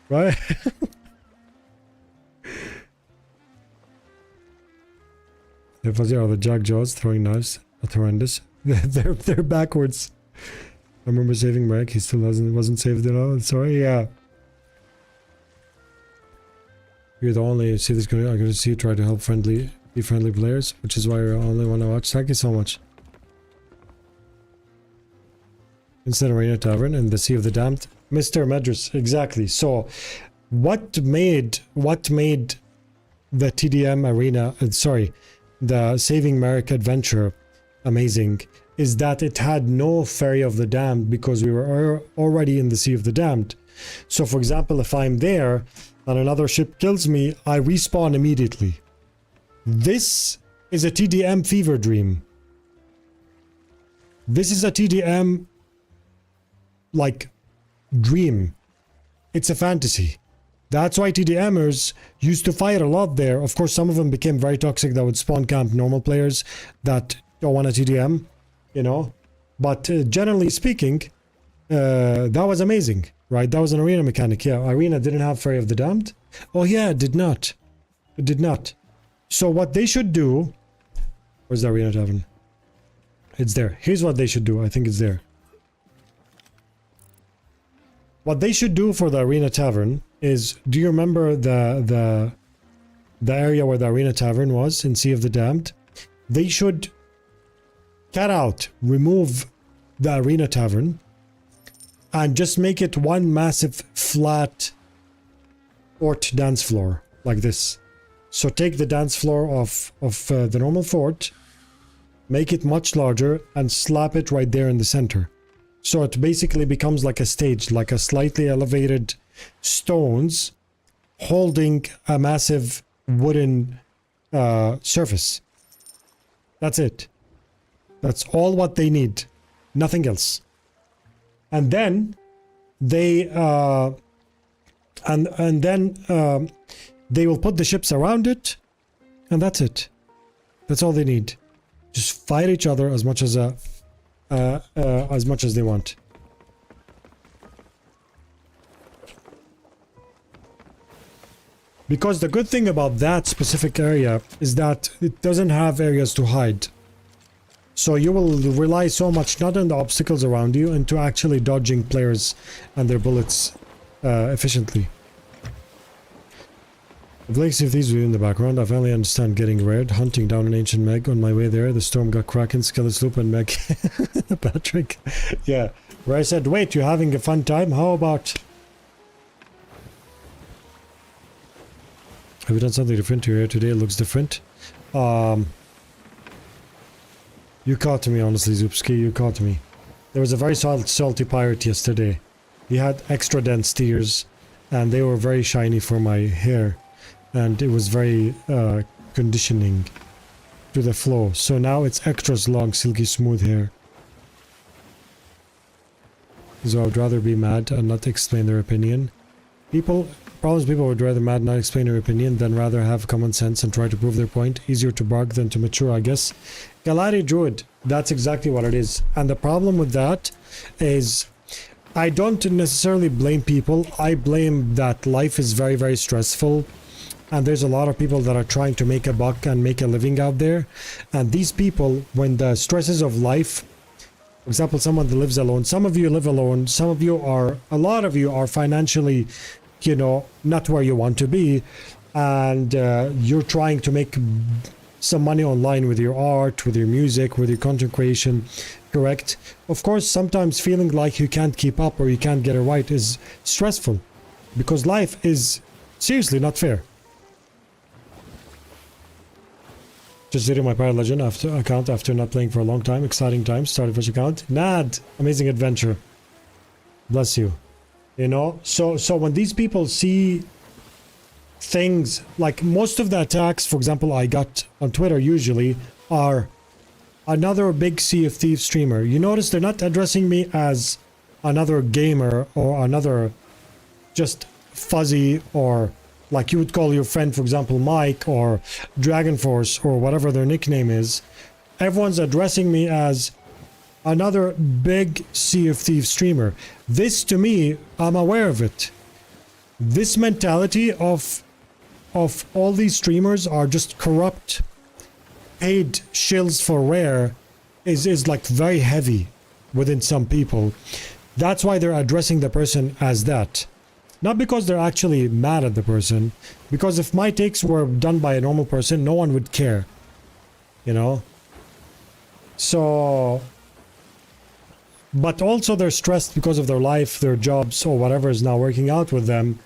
Right? If I the jackjaws throwing knives at horrendous. they're backwards. I remember saving Mike, he still wasn't saved at all. Sorry, yeah. You're the only see this I'm gonna see you try to help be friendly players, which is why I only want to watch. Thank you so much. Instead Arena Tavern and the Sea of the Damned. Mr. Medris, exactly. So what made the TDM Arena the Saving Merrick adventure amazing is that it had no Ferry of the Damned because we were already in the Sea of the Damned. So for example, if I'm there and another ship kills me, I respawn immediately. This is a TDM fever dream. This is a TDM like dream. It's a fantasy. That's why TDMers used to fight a lot there. Of course, some of them became very toxic that would spawn camp normal players that don't want a TDM, you know. But generally speaking, that was amazing. Right, that was an arena mechanic, yeah. Arena didn't have Ferry of the Damned? Oh yeah, it did not. It did not. So what they should do... Where's the Arena Tavern? It's there. Here's what they should do. I think it's there. What they should do for the Arena Tavern is... Do you remember the area where the Arena Tavern was in Sea of the Damned? They should cut out, remove the Arena Tavern, and just make it one massive flat fort dance floor like this. So take the dance floor of the normal fort, make it much larger, and slap it right there in the center. So it basically becomes like a stage, like a slightly elevated stones holding a massive wooden surface. That's it. That's all what they need. Nothing else. And then they and then they will put the ships around it, and that's it. That's all they need. Just fight each other as much as they want. Because the good thing about that specific area is that it doesn't have areas to hide. So you will rely so much not on the obstacles around you and to actually dodging players and their bullets efficiently. The Blake CFTs were in the background. I finally understand getting rared. Hunting down an ancient Meg. On my way there, the storm got Kraken, Skeleton Loop, and Meg. Patrick. Yeah. Where I said, wait, you're having a fun time? How about... Have you done something different to your hair today? It looks different. You caught me, honestly, Zupski. You caught me. There was a very salty pirate yesterday. He had extra dense tears, and they were very shiny for my hair. And it was very conditioning to the flow. So now it's extra long, silky, smooth hair. So I would rather be mad and not explain their opinion. People would rather mad and not explain their opinion than rather have common sense and try to prove their point. Easier to bark than to mature, I guess. Galari Druid, that's exactly what it is. And the problem with that is I don't necessarily blame people. I blame that life is very, very stressful. And there's a lot of people that are trying to make a buck and make a living out there. And these people, when the stresses of life, for example, someone that lives alone, some of you live alone, a lot of you are financially, you know, not where you want to be. And you're trying to make some money online with your art, with your music, with your content creation, correct? Of course, sometimes feeling like you can't keep up or you can't get it right is stressful. Because life is seriously not fair. Just deleted my Pirate Legend account after not playing for a long time. Exciting times. Started fresh account. Nad! Amazing adventure. Bless you. You know? So when these people see things, like most of the attacks, for example, I got on Twitter usually, are another big Sea of Thieves streamer. You notice they're not addressing me as another gamer or another just fuzzy or... like you would call your friend, for example, Mike or Dragon Force or whatever their nickname is. Everyone's addressing me as another big Sea of Thieves streamer. This, to me, I'm aware of it. This mentality of all these streamers are just corrupt, paid shills for rare is like very heavy within some people. That's why they're addressing the person as that. Not because they're actually mad at the person, because if my takes were done by a normal person, no one would care. You know? So... but also they're stressed because of their life, their jobs, or whatever is now working out with them.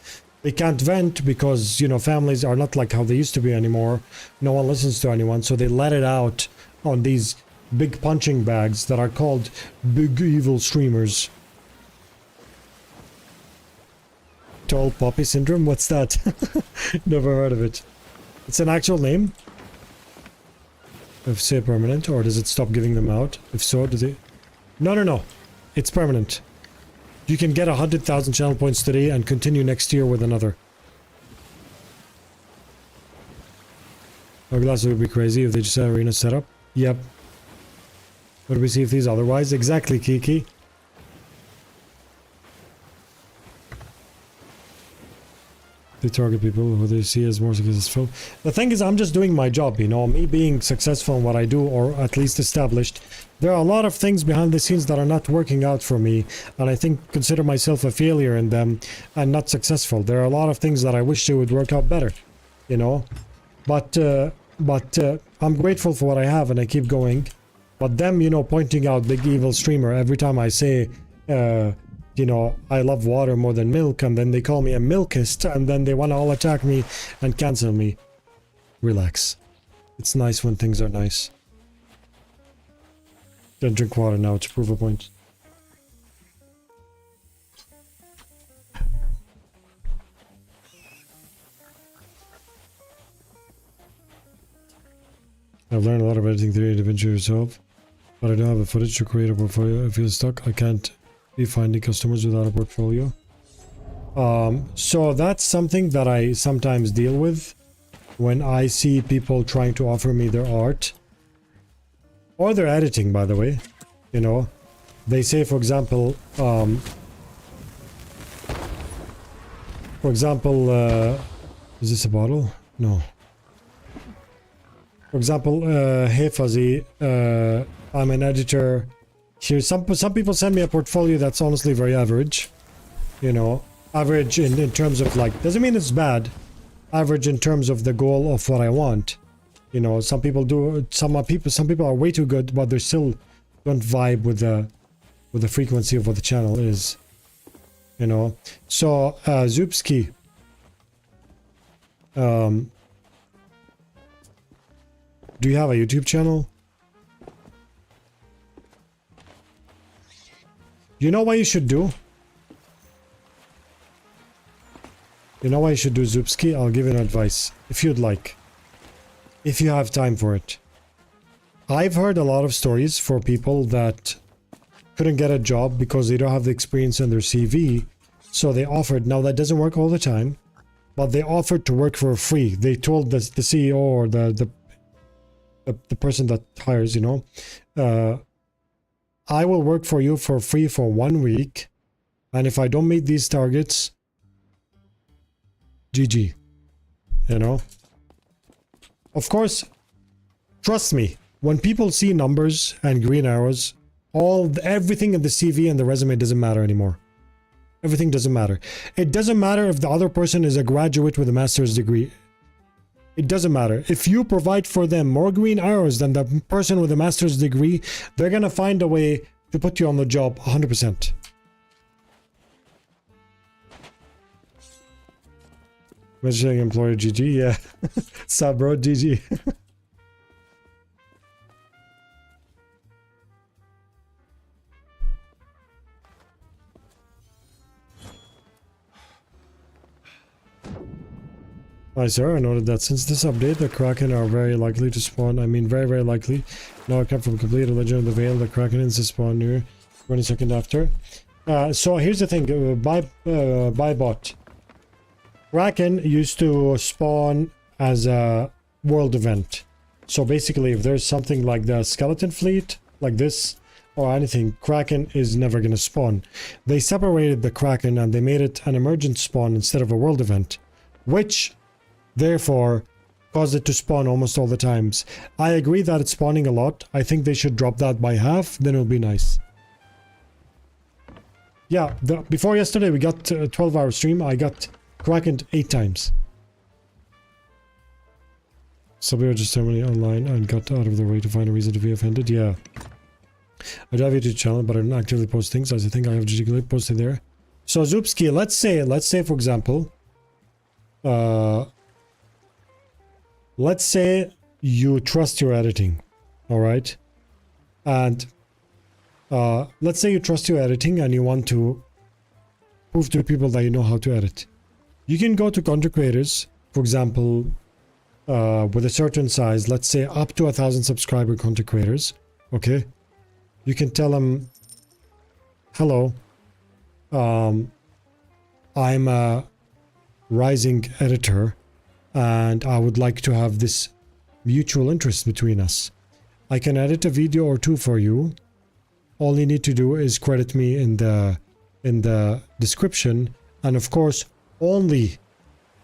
They can't vent because, you know, families are not like how they used to be anymore. No one listens to anyone, so they let it out on these big punching bags that are called big evil streamers. Tall Poppy Syndrome? What's that? Never heard of it. It's an actual name? If say permanent, or does it stop giving them out? If so, does it... No. It's permanent. You can get 100,000 channel points today and continue next year with another. Our glasses would be crazy if they just had arena setup. Yep. Would we see if these otherwise? Exactly, Kiki. They target people who they see as more successful. The thing is, I'm just doing my job, you know, me being successful in what I do, or at least established. There are a lot of things behind the scenes that are not working out for me, and I think consider myself a failure in them and not successful. There are a lot of things that I wish they would work out better, you know. But I'm grateful for what I have, and I keep going. But them, you know, pointing out big evil streamer every time I say, you know, I love water more than milk, and then they call me a milkist, and then they want to all attack me and cancel me. Relax. It's nice when things are nice. Don't drink water now to prove a point. I've learned a lot of editing today to venture yourself, but I don't have the footage to create a portfolio. I feel stuck. I can't be finding customers without a portfolio. So that's something that I sometimes deal with when I see people trying to offer me their art or their editing, by the way. You know, they say, for example, is this a bottle? No. For example, hey Fuzzy, I'm an editor. Here, some people send me a portfolio that's honestly very average. You know, average in terms of like, doesn't mean it's bad. Average in terms of the goal of what I want. You know, some people do, some people are way too good, but they still don't vibe with the frequency of what the channel is. You know, so Zupski. Do you have a YouTube channel? You know what you should do? You know what you should do, Zupski? I'll give you an advice, if you'd like. If you have time for it. I've heard a lot of stories for people that couldn't get a job because they don't have the experience in their CV. So they offered, now that doesn't work all the time, but they offered to work for free. They told the CEO or the person that hires, you know, I will work for you for free for 1 week, and if I don't meet these targets, GG. You know? Of course, trust me, when people see numbers and green arrows, everything in the CV and the resume doesn't matter anymore. Everything doesn't matter. It doesn't matter if the other person is a graduate with a master's degree. It doesn't matter. If you provide for them more green arrows than the person with a master's degree, they're gonna find a way to put you on the job 100%. Messaging employer GG, yeah. Sup bro, GG. Hi sir, I noted that since this update, the Kraken are very likely to spawn. I mean, very, very likely. Now I come from complete Legend of the Veil. The Kraken is to spawn near 20 seconds after. So here's the thing. By bot. Kraken used to spawn as a world event. So basically, if there's something like the skeleton fleet, like this, or anything, Kraken is never going to spawn. They separated the Kraken and they made it an emergent spawn instead of a world event, which therefore caused it to spawn almost all the times. I agree that it's spawning a lot. I think they should drop that by half, then it'll be nice. Yeah, before yesterday we got a 12-hour stream. I got Kraken 8 times. So we were just terminally online and got out of their way to find a reason to be offended. Yeah. I do have a YouTube channel, but I don't actively post things, as I think I have GG posted there. So Zupski, let's say for example, let's say you trust your editing, all right? And let's say you trust your editing and you want to prove to people that you know how to edit. You can go to content creators, for example, with a certain size, let's say up to 1,000 subscriber content creators, okay? You can tell them, hello, I'm a rising editor, and I would like to have this mutual interest between us. I can edit a video or two for you. All you need to do is credit me in the description, and of course, only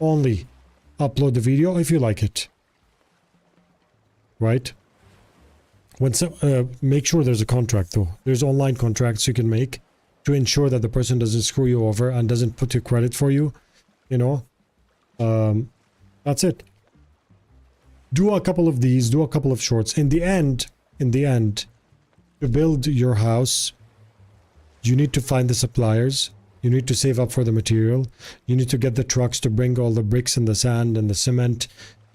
upload the video if you like it. Right? Make sure there's a contract though. There's online contracts you can make to ensure that the person doesn't screw you over and doesn't put your credit for you. You know? That's it. Do a couple of these, do a couple of shorts. In the end, to build your house, you need to find the suppliers. You need to save up for the material. You need to get the trucks to bring all the bricks and the sand and the cement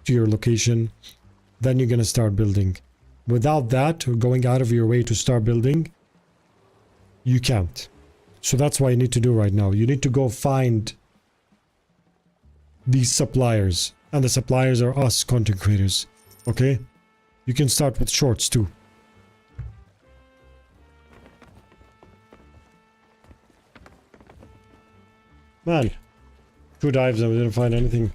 to your location. Then you're going to start building. Without that, going out of your way to start building, you can't. So that's what you need to do right now. You need to go find these suppliers. And the suppliers are us, content creators. Okay? You can start with shorts too. Man, 2 dives and we didn't find anything.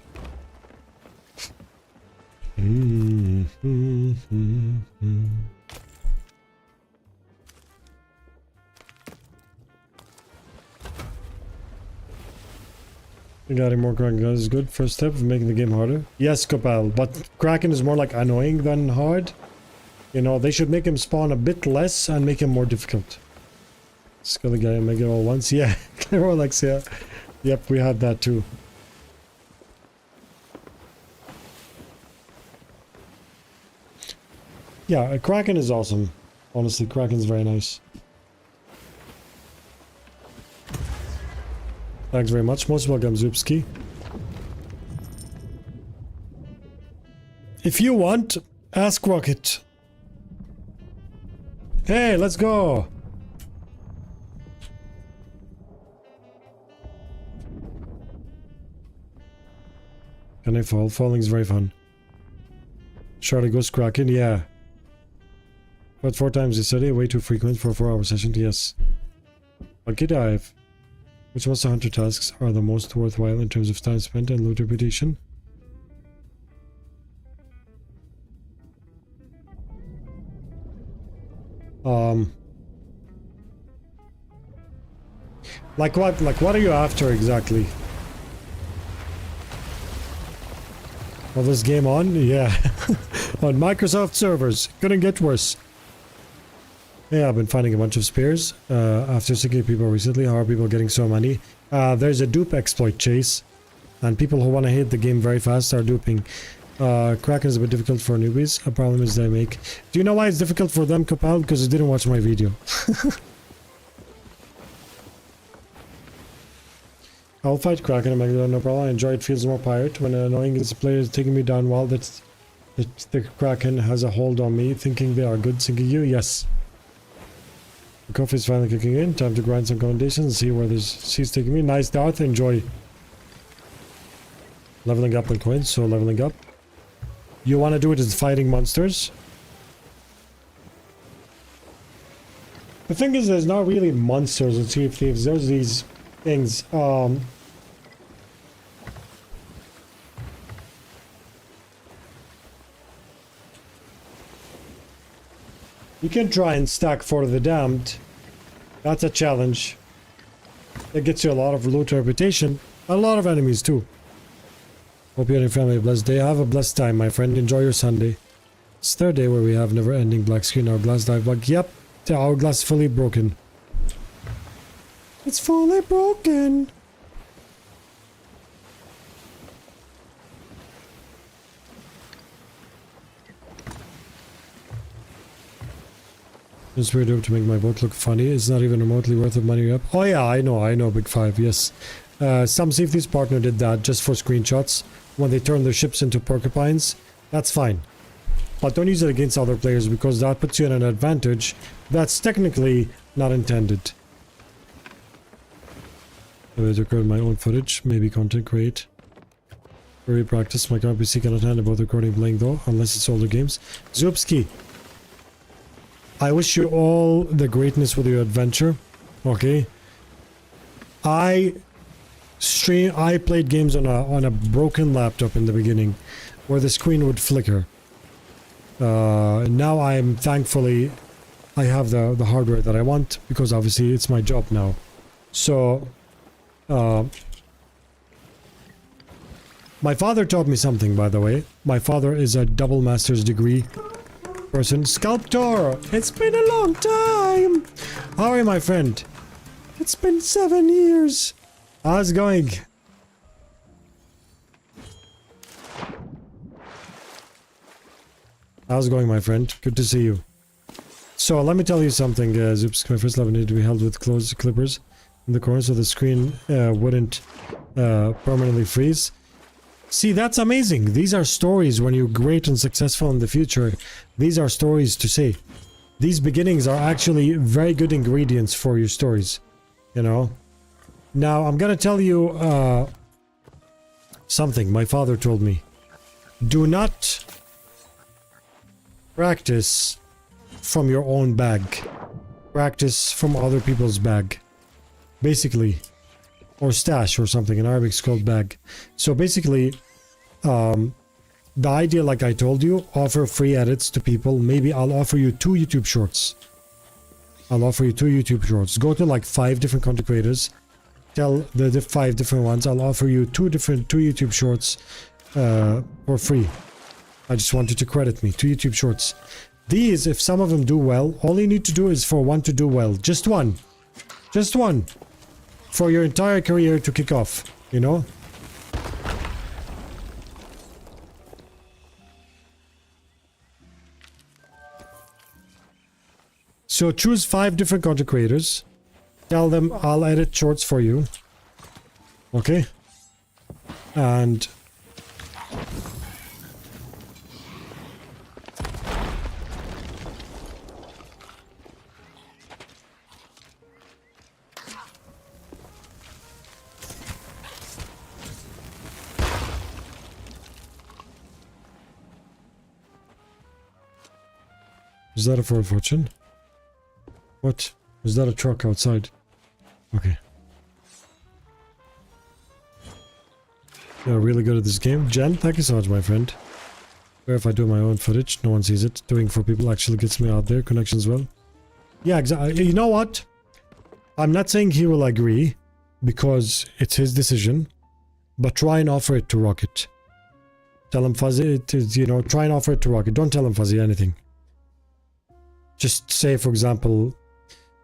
You got any more Kraken guns is good. First step of making the game harder. Yes, Kopal, but Kraken is more like annoying than hard. You know, they should make him spawn a bit less and make him more difficult. Scully guy and make it all once. Yeah, Alex, yeah. Yep, we had that too. Yeah, Kraken is awesome. Honestly, Kraken's very nice. Thanks very much. Most welcome, Zupski. If you want, ask Rocket. Hey, let's go. Can I fall? Falling is very fun. Charlie goes Kraken, yeah. But 4 times a study, way too frequent for a 4-hour session, yes. Lucky dive. Which monster hunter tasks are the most worthwhile in terms of time spent and loot reputation? Like what? Like what are you after exactly? Well, this game on? Yeah. On Microsoft servers. Couldn't get worse. Yeah, I've been finding a bunch of spares after sinking people recently. How are people getting so many? There's a dupe exploit chase, and people who want to hit the game very fast are duping. Kraken is a bit difficult for newbies. A problem is they make... Do you know why it's difficult for them, Kopal? Because you didn't watch my video. I'll fight Kraken and Megalodon, no problem. I enjoy it, feels more pirate. When annoying is the player is taking me down while the Kraken has a hold on me, thinking they are good, sinking you. Yes. The coffee is finally kicking in. Time to grind some commendations and see where this sea's taking me. Nice, Darth. Enjoy. Leveling up in coins, so leveling up. You want to do it as fighting monsters? The thing is, there's not really monsters in Sea of Thieves. There's these things. You can try and stack for the damned. That's a challenge. That gets you a lot of loot reputation. A lot of enemies too. Hope you and your family have a blessed day. Have a blessed time, my friend. Enjoy your Sunday. It's third day where we have never-ending black screen. Our glass dive bug. Yep. The hourglass is fully broken. It's fully broken. It's weird to make my boat look funny. It's not even remotely worth the money up. Oh yeah, I know, Big Five, yes. Some Sea of Thieves partner did that just for screenshots. When they turn their ships into porcupines. That's fine. But don't use it against other players because that puts you in an advantage that's technically not intended. I will record my own footage, maybe content create. Very practice, my current PC cannot handle both recording and playing though, unless it's older games. Zupski, I wish you all the greatness with your adventure. Okay. I played games on a broken laptop in the beginning, where the screen would flicker. Now I'm thankfully I have the hardware that I want because obviously it's my job now. So my father taught me something, by the way. My father is a double master's degree person. Sculptor! It's been a long time! How are you, my friend? It's been 7 years. How's it going? How's it going, my friend? Good to see you. So, let me tell you something, Zoops. My first level needed to be held with closed clippers in the corner so the screen wouldn't permanently freeze. See, that's amazing. These are stories when you're great and successful in the future. These are stories to say. These beginnings are actually very good ingredients for your stories. You know? Now, I'm gonna tell you something my father told me. Do not practice from your own bag. Practice from other people's bag. Basically. Or stash or something. In Arabic it's called bag. So basically, the idea, like I told you, offer free edits to people. Maybe I'll offer you 2 YouTube shorts. I'll offer you 2 YouTube shorts. Go to like 5 different content creators. Tell the 5 different ones. I'll offer you 2 YouTube shorts for free. I just want you to credit me. 2 YouTube shorts. These, if some of them do well, all you need to do is for one to do well. Just one. Just one. For your entire career to kick off. You know? So choose 5 different content creators. Tell them I'll edit shorts for you. Okay? And is that a for a fortune? What? Is that a truck outside? Okay. You're really good at this game. Jen, thank you so much, my friend. Where if I do my own footage, no one sees it. Doing for people actually gets me out there. Connections well. Yeah, exactly. You know what? I'm not saying he will agree, because it's his decision. But try and offer it to Rocket. Tell him Fuzzy, you know, try and offer it to Rocket. Don't tell him Fuzzy anything. Just say, for example,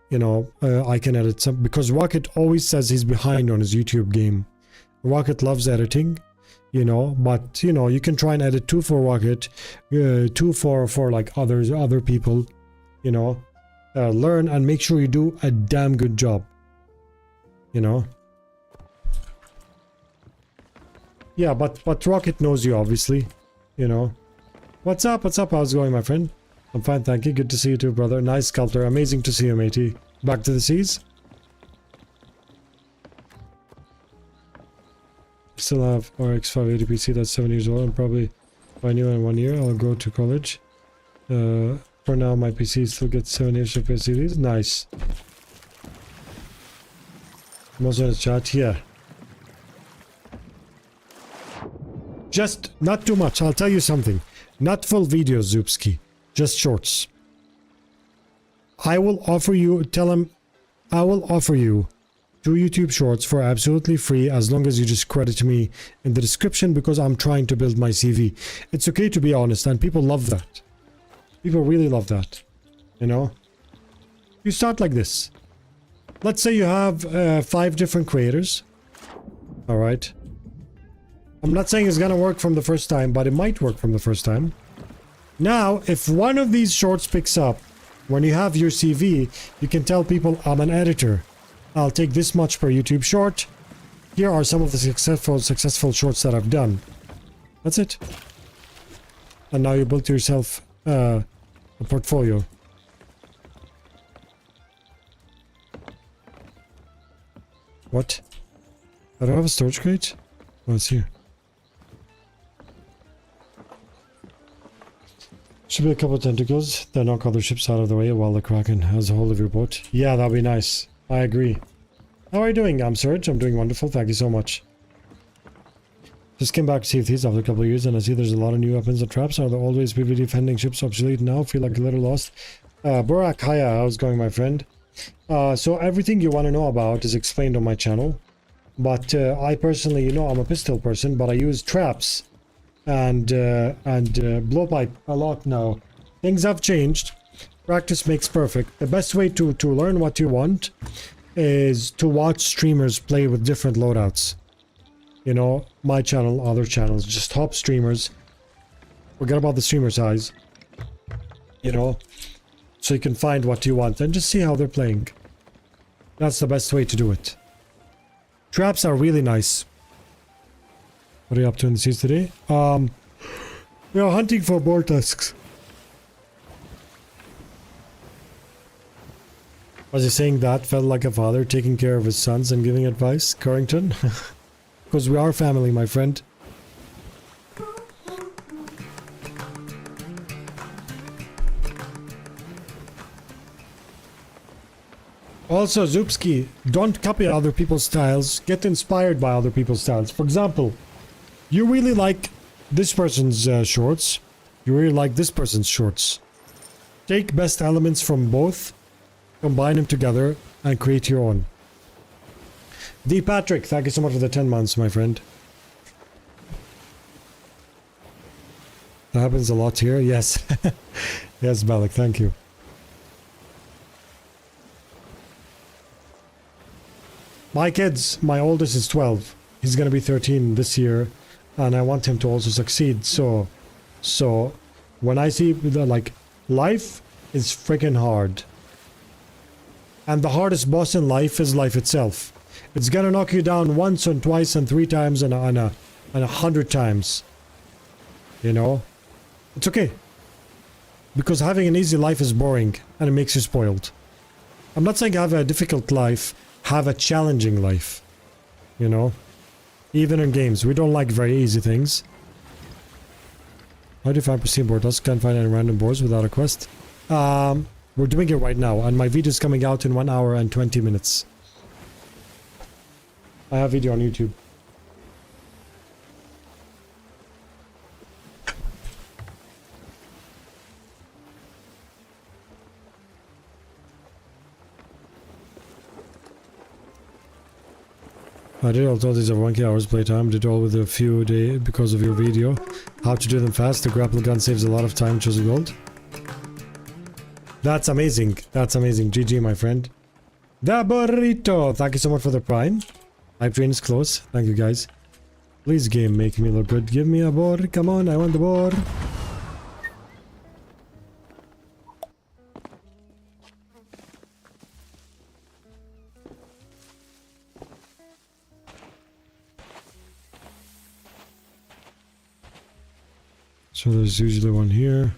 you know, I can edit some, because Rocket always says he's behind on his YouTube game. Rocket loves editing, you know, but you know, you can try and edit 2 for Rocket, 2 for like other people, you know. Learn and make sure you do a damn good job, you know. Yeah, but Rocket knows you, obviously, you know. What's up? What's up? How's it going, my friend? I'm fine, thank you. Good to see you too, brother. Nice sculptor. Amazing to see you, matey. Back to the seas. Still have RX 580 PC that's 7 years old, and probably if I knew in 1 year I'll go to college. For now my PC still gets 7 years of series. Nice. I'm also in the chat. Yeah. Just not too much. I'll tell you something. Not full videos, Zupski. Just shorts. I will offer you, tell him, I will offer you 2 YouTube shorts for absolutely free as long as you just credit me in the description, because I'm trying to build my CV. It's okay to be honest, and people love that. People really love that. You know? You start like this. Let's say you have 5 different creators. Alright. I'm not saying it's gonna work from the first time, but it might work from the first time. Now, if one of these shorts picks up, when you have your CV, you can tell people, I'm an editor. I'll take this much per YouTube short. Here are some of the successful shorts that I've done. That's it. And now you built yourself a portfolio. What? I don't have a storage crate? Oh, it's here. Should be a couple of tentacles that knock other ships out of the way while the Kraken has a hold of your boat. Yeah, that'd be nice. I agree. How are you doing? I'm Serge. I'm doing wonderful. Thank you so much. Just came back to see these after a couple of years, and I see there's a lot of new weapons and traps. Are there always PvP defending ships obsolete now? Feel like a little lost. Borak, hiya. How's it going, my friend? So everything you want to know about is explained on my channel. But I personally, you know, I'm a pistol person, but I use traps and blowpipe a lot now. Things have changed. Practice makes perfect. The best way to learn what you want is to watch streamers play with different loadouts. You know, my channel, other channels, just top streamers. Forget about the streamer size. You know, so you can find what you want and just see how they're playing. That's the best way to do it. Traps are really nice. What are you up to in the seas today? We are hunting for boar tusks. Was he saying that felt like a father taking care of his sons and giving advice, Carrington? Because we are family, my friend. Also, Zupski, don't copy other people's styles. Get inspired by other people's styles. For example, you really like this person's shorts. You really like this person's shorts. Take best elements from both, combine them together, and create your own. D. Patrick, thank you so much for the 10 months, my friend. That happens a lot here. Yes. Yes, Balak, thank you. My kids, my oldest is 12. He's gonna be 13 this year, and I want him to also succeed. So when I see the, like, life is freaking hard, and the hardest boss in life is life itself. It's gonna knock you down once and twice and 3 times and 100 times. You know, it's okay, because having an easy life is boring and it makes you spoiled. I'm not saying have a difficult life. Have a challenging life, you know. Even in games, we don't like very easy things. How do you find pristine board? I can't find any random boards without a quest. We're doing it right now, and my video is coming out in 1 hour and 20 minutes. I have video on YouTube. I did all these over 1k hours playtime, did all with a few days because of your video. How to do them fast, the grapple gun saves a lot of time, chosen gold. That's amazing, that's amazing. GG, my friend. The burrito, thank you so much for the prime. Hype train is close, thank you guys. Please game, make me look good, give me a boar, come on, I want the boar. So there's usually one here.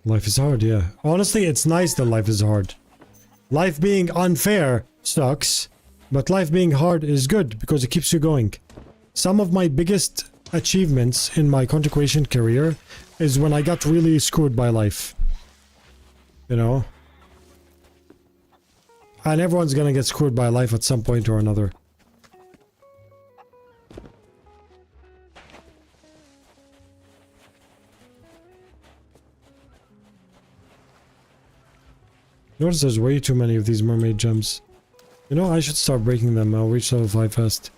Life is hard, yeah. Honestly, it's nice that life is hard. Life being unfair sucks, but life being hard is good because it keeps you going. Some of my biggest achievements in my content creation career is when I got really screwed by life. You know? And everyone's gonna get screwed by life at some point or another. Notice there's way too many of these mermaid gems. You know, I should start breaking them. I'll reach level 5 fast.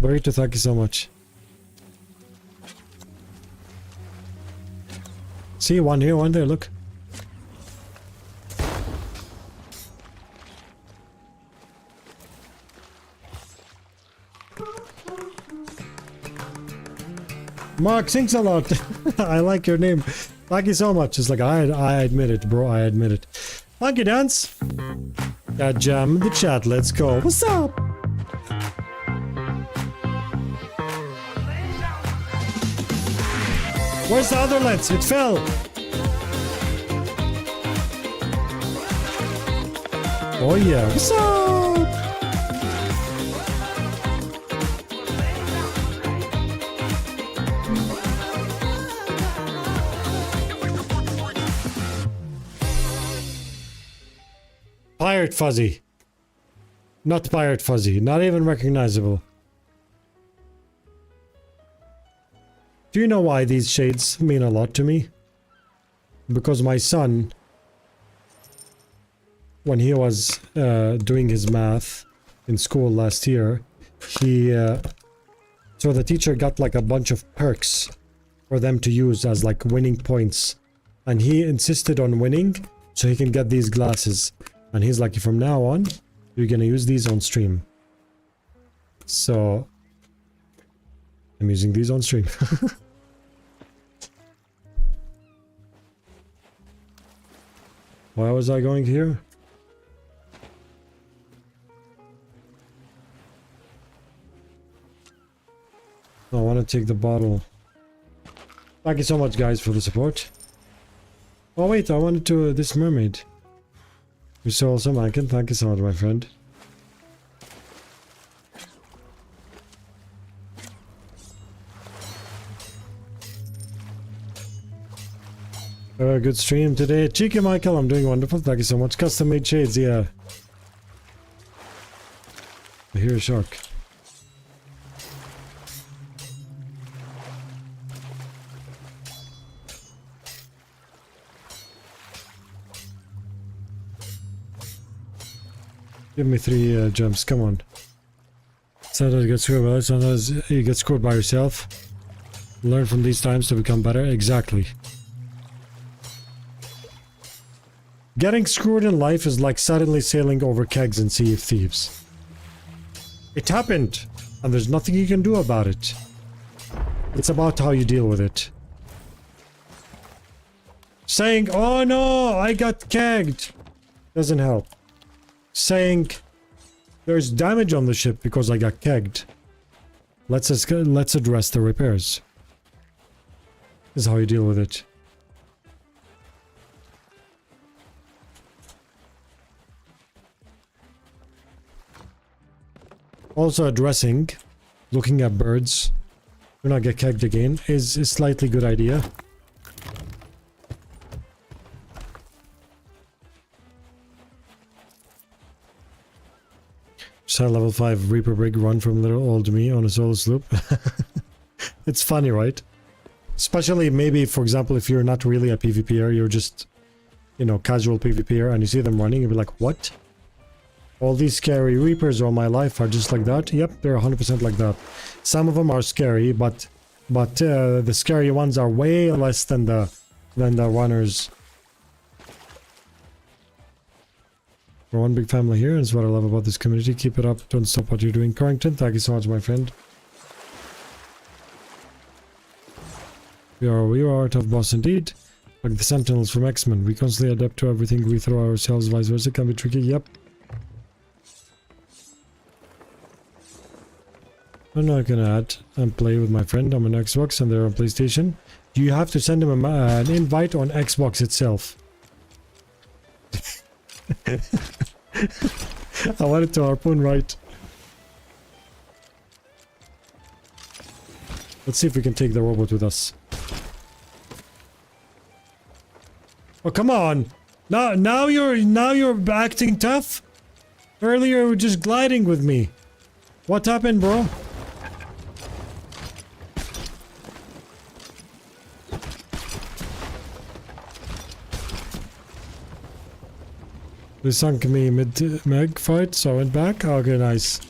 Burrito, thank you so much. See, one here, one there, look. Mark, thanks a lot. I like your name. Thank you so much. It's like, I admit it, bro. I admit it. Thank you, Dance. Got jam in the chat. Let's go. What's up? Where's the other lens? It fell. Oh, yeah. What's up? Pirate Fuzzy. Not Pirate Fuzzy. Not even recognizable. Do you know why these shades mean a lot to me? Because my son, when he was doing his math in school last year, he so the teacher got like a bunch of perks for them to use as like winning points, and he insisted on winning so he can get these glasses. And he's like, from now on, you're gonna use these on stream. So I'm using these on stream. Why was I going here? I want to take the bottle. Thank you so much, guys, for the support. Oh wait, I wanted to this mermaid. You saw also Mankin. Thank you so much, my friend. Good stream today. Cheeky Michael, I'm doing wonderful. Thank you so much. Custom made shades, yeah. I hear a shark. Give me 3 jumps, come on. Sometimes you get screwed by others, sometimes you get screwed by yourself. Learn from these times to become better. Exactly. Getting screwed in life is like suddenly sailing over kegs in Sea of Thieves. It happened, and there's nothing you can do about it. It's about how you deal with it. Saying, oh no, I got kegged, doesn't help. Saying, there's damage on the ship because I got kegged. Let's address the repairs. This is how you deal with it. Also addressing, looking at birds, do not get kegged again, is a slightly good idea. Just had level 5 Reaper Brig run from little old me on a solo sloop. It's funny, right? Especially maybe, for example, if you're not really a PvPer, you're just, you know, casual PvPer, and you see them running, you'll be like, what? All these scary Reapers all my life are just like that? Yep, they're 100% like that. Some of them are scary, but the scary ones are way less than the runners. We're one big family here, is what I love about this community. Keep it up, don't stop what you're doing. Carrington, thank you so much, my friend. We are a tough boss indeed. Like the Sentinels from X-Men. We constantly adapt to everything we throw ourselves, vice versa. Can be tricky, yep. I'm not gonna add and play with my friend. I'm on Xbox and they're on PlayStation. You have to send him an invite on Xbox itself. I wanted to harpoon right. Let's see if we can take the robot with us. Oh, come on! Now you're acting tough? Earlier you were just gliding with me. What happened, bro? They sunk me mid-meg fight, so I went back. Okay, nice.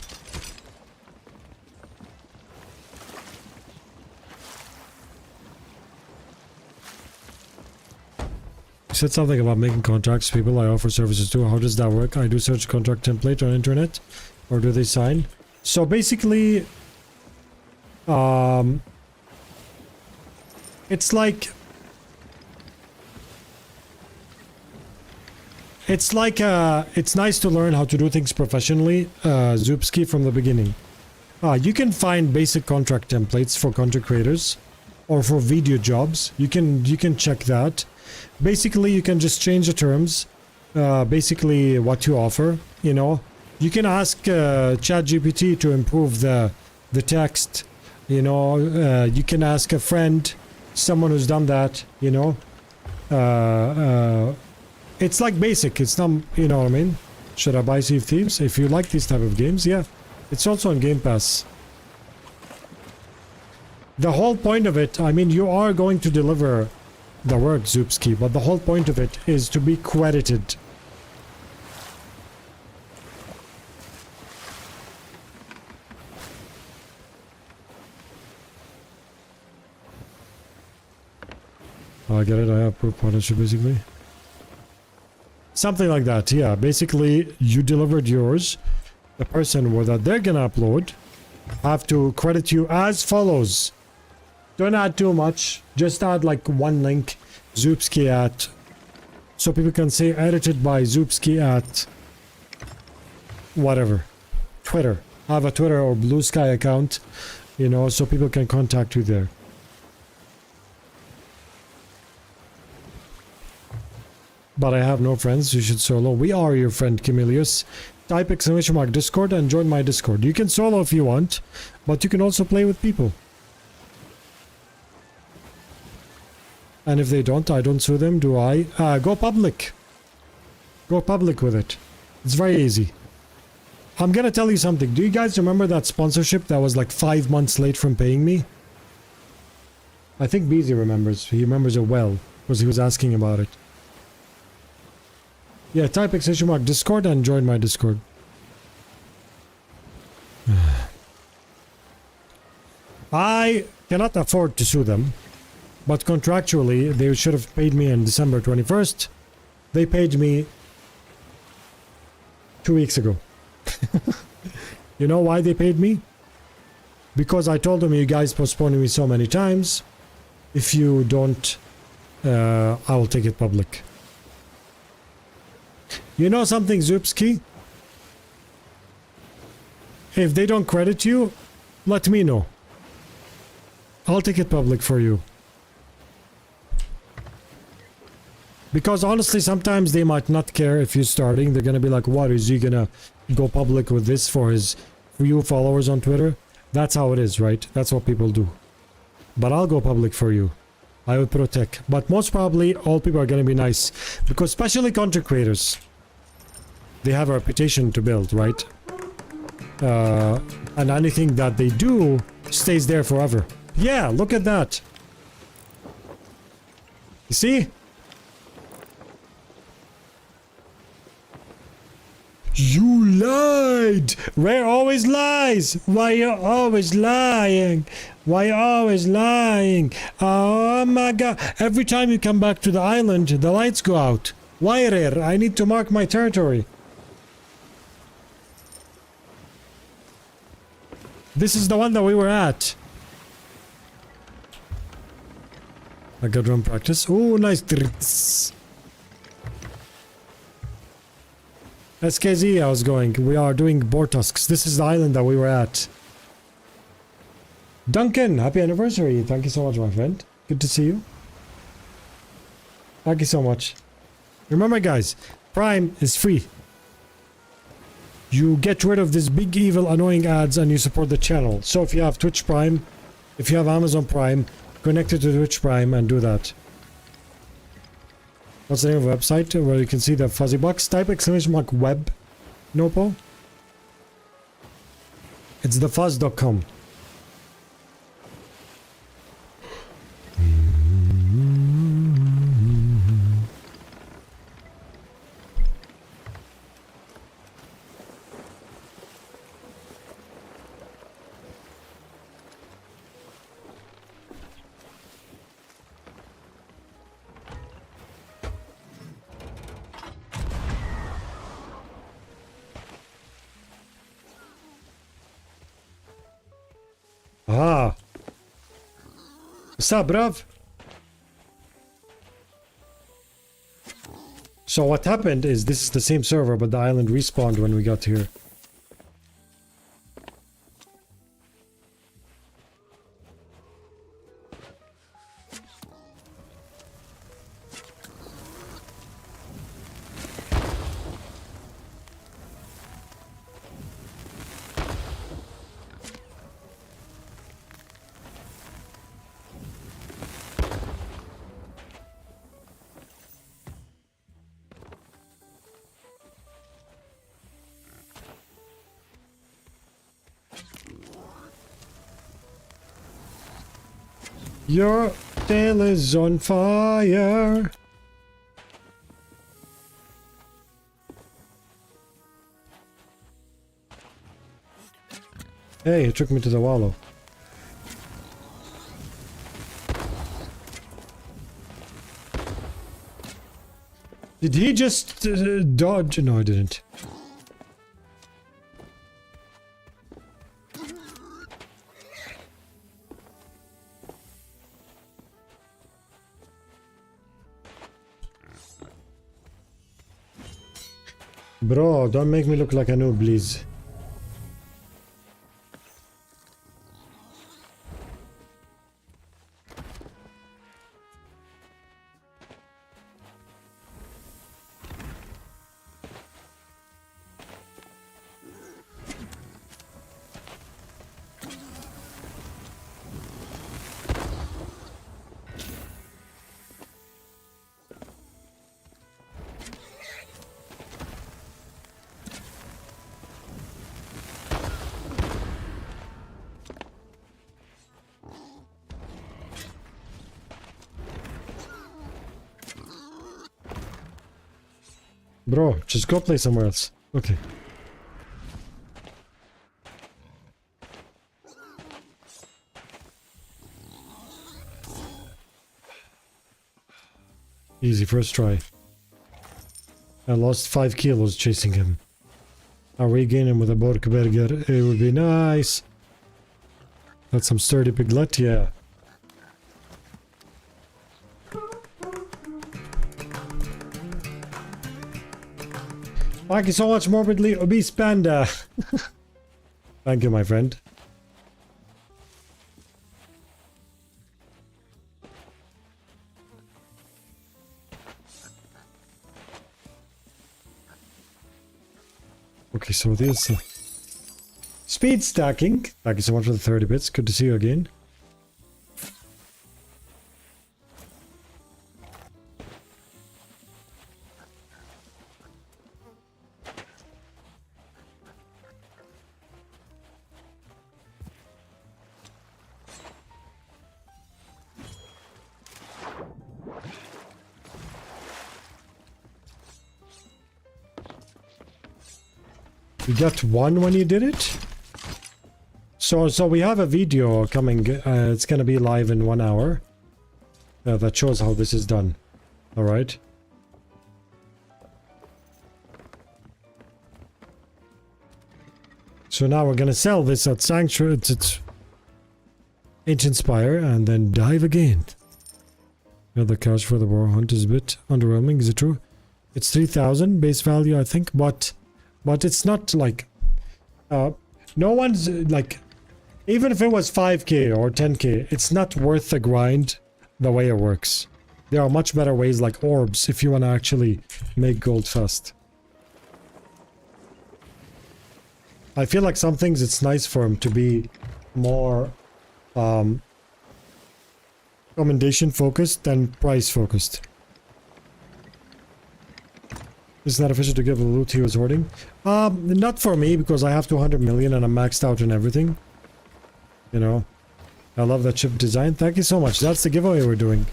You said something about making contracts with people I offer services to. How does that work? I do search contract template on internet, or do they sign? So basically, it's like... It's nice to learn how to do things professionally, Zoopski, from the beginning. You can find basic contract templates for content creators or for video jobs. You can check that. Basically, you can just change the terms, basically what you offer, you know. You can ask ChatGPT to improve the text, you know. You can ask a friend, someone who's done that, you know. It's like basic, it's not, you know what I mean? Should I buy Sea of Thieves? If you like these type of games, yeah. It's also on Game Pass. The whole point of it, I mean, you are going to deliver the work, Zoopski, but the whole point of it is to be credited. I get it, I have proof partnership basically. Something like that, yeah. Basically, you delivered yours. The person that they're gonna upload have to credit you as follows. Don't add too much. Just add like one link. Zoopski at... So people can say edited by Zoopski at... whatever. Twitter. Have a Twitter or Blue Sky account. You know, so people can contact you there. But I have no friends, you should solo. We are your friend, Camilius. Type ! Discord and join my Discord. You can solo if you want, but you can also play with people. And if they don't, I don't sue them, do I? Go public. Go public with it. It's very easy. I'm gonna tell you something. Do you guys remember that sponsorship that was like 5 months late from paying me? I think Beezy remembers. He remembers it well, because he was asking about it. Yeah, type ! Discord and join my Discord. I cannot afford to sue them, but contractually they should have paid me on December 21st. They paid me 2 weeks ago. You know why they paid me? Because I told them, you guys postponing me so many times. If you don't, I will take it public. You know something, Zupski? If they don't credit you, let me know. I'll take it public for you. Because honestly, sometimes they might not care if you're starting. They're gonna be like, what, is he gonna go public with this for his few followers on Twitter? That's how it is, right? That's what people do. But I'll go public for you. I will protect. But most probably, all people are gonna be nice. Because especially content creators, they have a reputation to build, right? And anything that they do stays there forever. Yeah, look at that. You see? You lied! Rare always lies! Why you always lying? Why you always lying? Oh my god. Every time you come back to the island, the lights go out. Why, Rare? I need to mark my territory. This is the one that we were at. I got run practice. Oh, nice. SKZ, I was going. We are doing boar tusks. This is the island that we were at. Duncan, happy anniversary. Thank you so much, my friend. Good to see you. Thank you so much. Remember, guys, Prime is free. You get rid of this big, evil, annoying ads and you support the channel. So if you have Twitch Prime, if you have Amazon Prime, connect it to Twitch Prime and do that. What's the name of the website where you can see the fuzzy box? Type !web. Nopo. It's thefuzz.com. Ah. What's up, bruv? So what happened is this is the same server, but the island respawned when we got here. Your tail is on fire. Hey, it took me to the wallow. Did he just dodge? No, I didn't. Bro, don't make me look like a noob, please. Bro, just go play somewhere else. Okay. Easy first try. I lost 5 kilos chasing him. I'll regain him with a Borkberger. It would be nice. That's some sturdy piglet, yeah. Thank you so much, morbidly obese panda. Thank you, my friend. Okay, so this speed stacking. Thank you so much for the 30 bits. Good to see you again. You got 1 when you did it? So we have a video coming. It's gonna be live in 1 hour. That shows how this is done. Alright. So now we're gonna sell this at Sanctuary. It's Ancient Spire and then dive again. The cash for the Boar hunt is a bit underwhelming, is it true? It's 3,000 base value, I think, but it's not like no one's like, even if it was 5k or 10k, it's not worth the grind the way it works. There are much better ways like orbs if you want to actually make gold fast. I feel like some things it's nice for him to be more commendation focused than price focused. Is that official to give the loot he was hoarding? Not for me, because I have 200 million and I'm maxed out on everything. You know. I love that ship design. Thank you so much. That's the giveaway we're doing.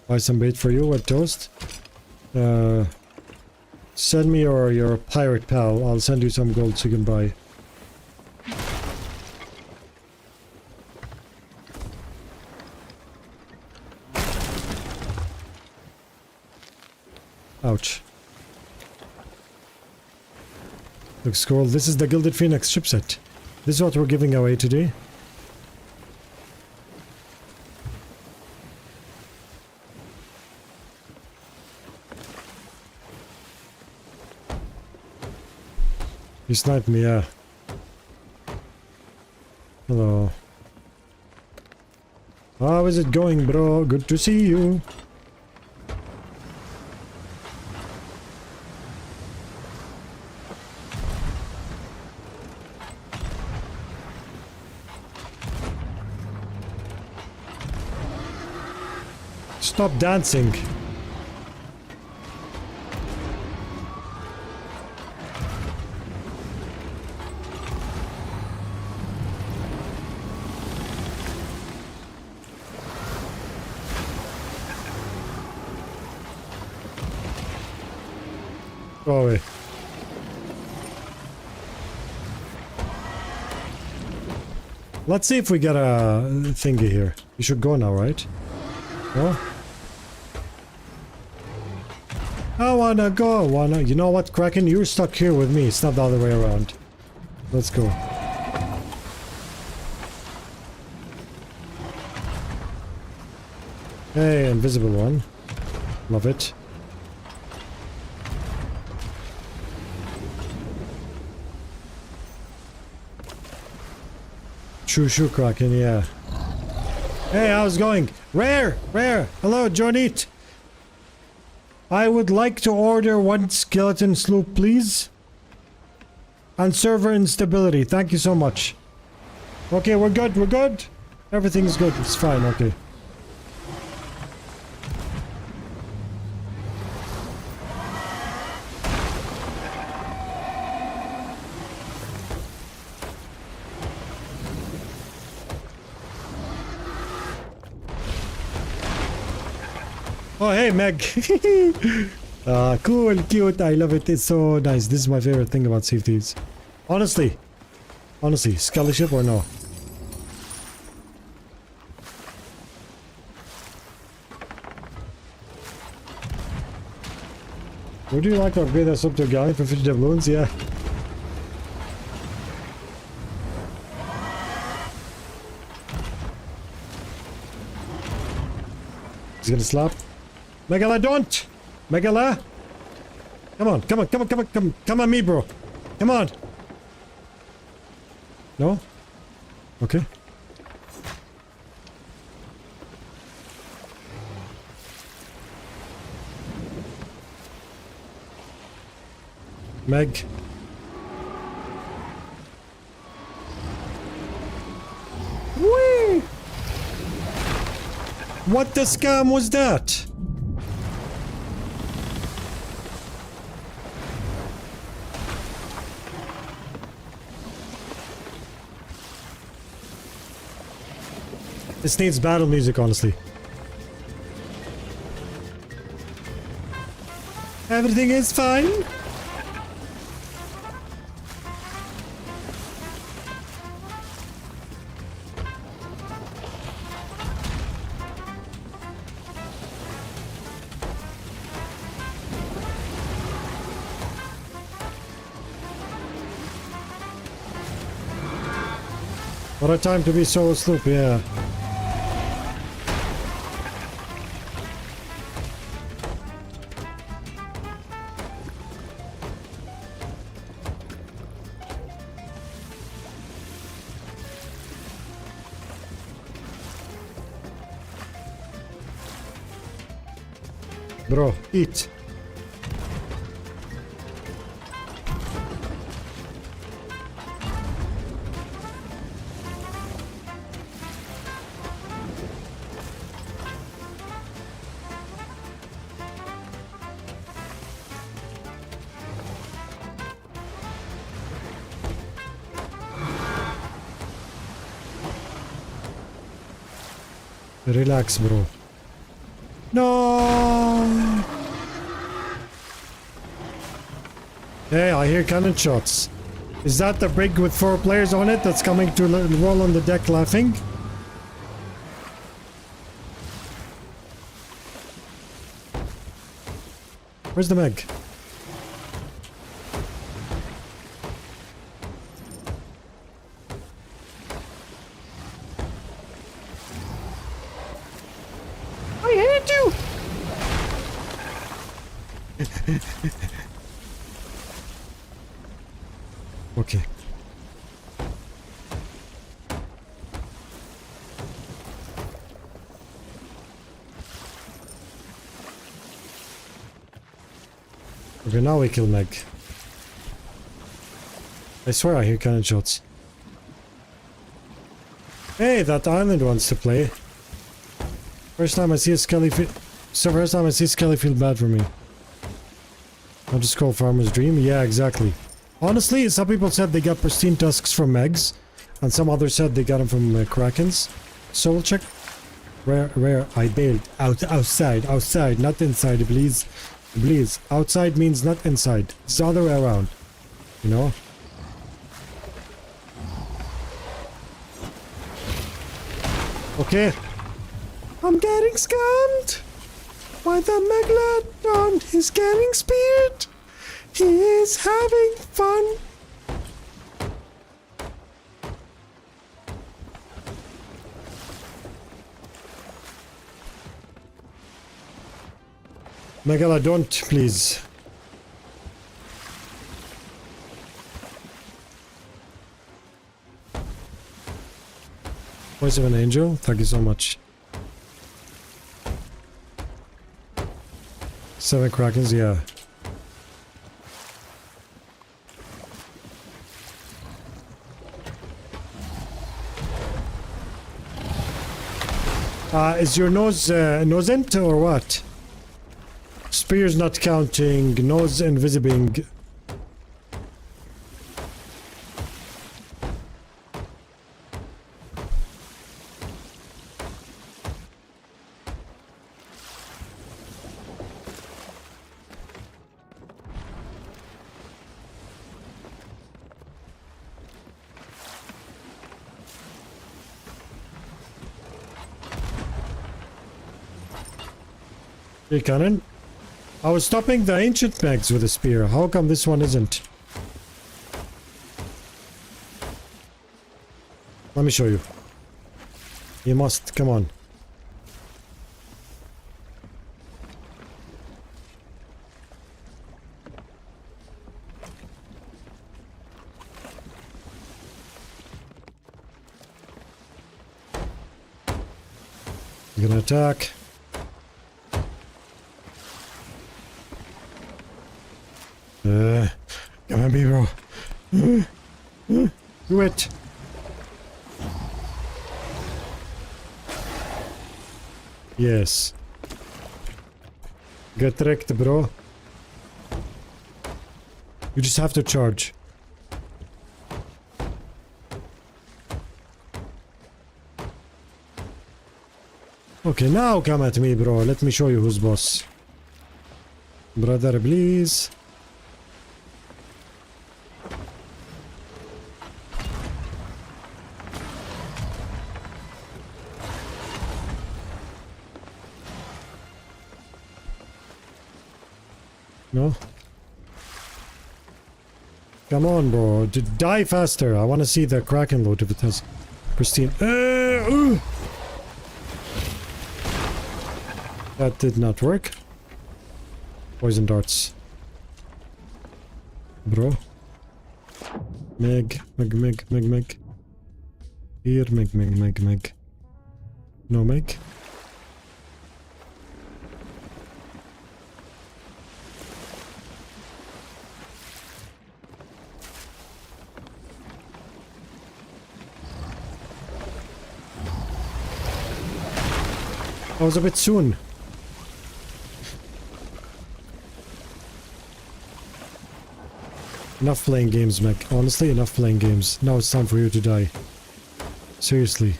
Buy some bait for you at Toast. Send me your pirate pal. I'll send you some gold so you can buy. Ouch. Look, scroll. This is the Gilded Phoenix chipset. This is what we're giving away today. You sniped me, yeah. Hello. How is it going, bro? Good to see you. Stop dancing. Go away. Let's see if we get a thingy here. You should go now, right? No? I wanna go, You know what, Kraken? You're stuck here with me. It's not the other way around. Let's go. Hey, invisible one. Love it. Shoo, Kraken, yeah. Hey, how's it going? Rare! Hello, Jonit! I would like to order 1 skeleton sloop, please. And server instability. Thank you so much. Okay, we're good. Everything's good. It's fine, okay. Oh, hey, Meg. Cool, cute. I love it. It's so nice. This is my favorite thing about Sea of Thieves. Honestly. Honestly, Skelly ship or no? Would you like to upgrade us up to a galleon for 50 doubloons? Yeah. He's gonna slap. Megalodon! Megala! Come on, come on, come on, come on, come on me, bro. Come on. No? Okay. Meg. Whee! What the scam was that? This needs battle music, honestly. Everything is fine. What a time to be solo sloop, yeah. Bro, eat. Relax, bro. No! Hey, I hear cannon shots. Is that the brig with 4 players on it that's coming to roll on the deck laughing? Where's the Meg? I hate you! Okay. Okay, now we kill Meg. I swear I hear cannon shots. Hey, that island wants to play. First time I see a Skelly first time I see Skelly feel bad for me. I'll just call Farmer's Dream. Yeah, exactly. Honestly, some people said they got pristine tusks from Megs, and some others said they got them from Krakens. Soul check. Rare. I bailed. Outside, not inside, please. Please. Outside means not inside. It's the other way around. You know? Okay. I'm getting scammed by the Megalodon. He's getting speared. He is having fun. Megalodon, please. Voice of an angel, thank you so much. 7 Krakens, yeah. Is your nose nosent or what? Spear's not counting, nose invisibing. Hey, cannon. I was stopping the ancient mags with a spear. How come this one isn't? Let me show you. You must. Come on. You're gonna attack. Come on, B, bro. Do it. Yes. Get wrecked, bro. You just have to charge. Okay, now come at me, bro. Let me show you who's boss. Brother, please. No? Come on, bro. Die faster. I want to see the Kraken loot if it has pristine. That did not work. Poison darts. Bro. Meg. Here, Meg. No Meg. I was a bit soon. Enough playing games, Meg. Honestly, enough playing games. Now it's time for you to die. Seriously.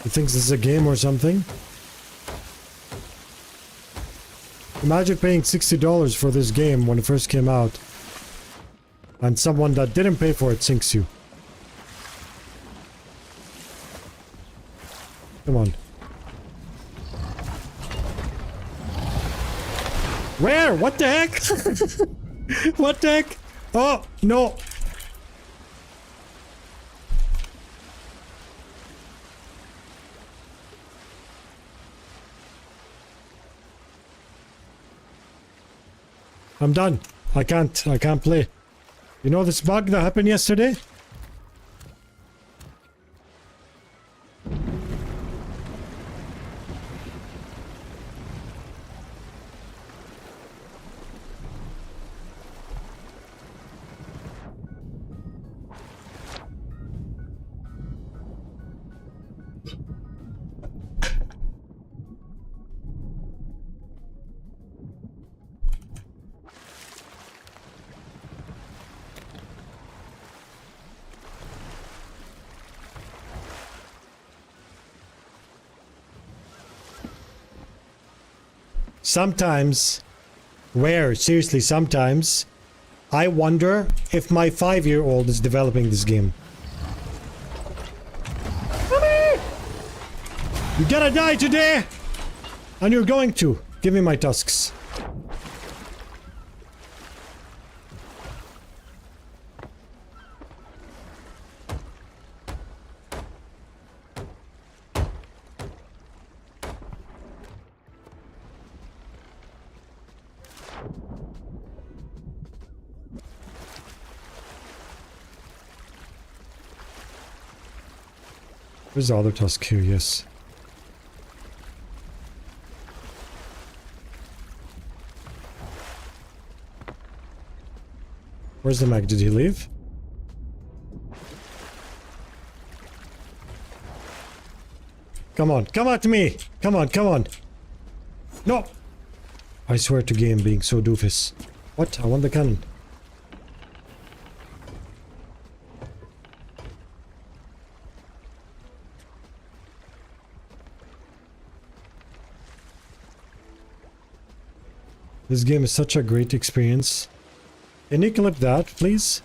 He thinks this is a game or something? Imagine paying $60 for this game when it first came out. And someone that didn't pay for it sinks you. Come on. Where? What the heck? What the heck? Oh, no. I'm done. I can't play. You know this bug that happened yesterday? Sometimes, seriously, sometimes, I wonder if my 5-year-old is developing this game. Mommy! You gotta die today! And you're going to. Give me my tusks. Where's the other tusk here? Yes. Where's the mag? Did he leave? Come on, come at me! Come on! No! I swear to game being so doofus. What? I want the cannon. This game is such a great experience. Can you clip that, please?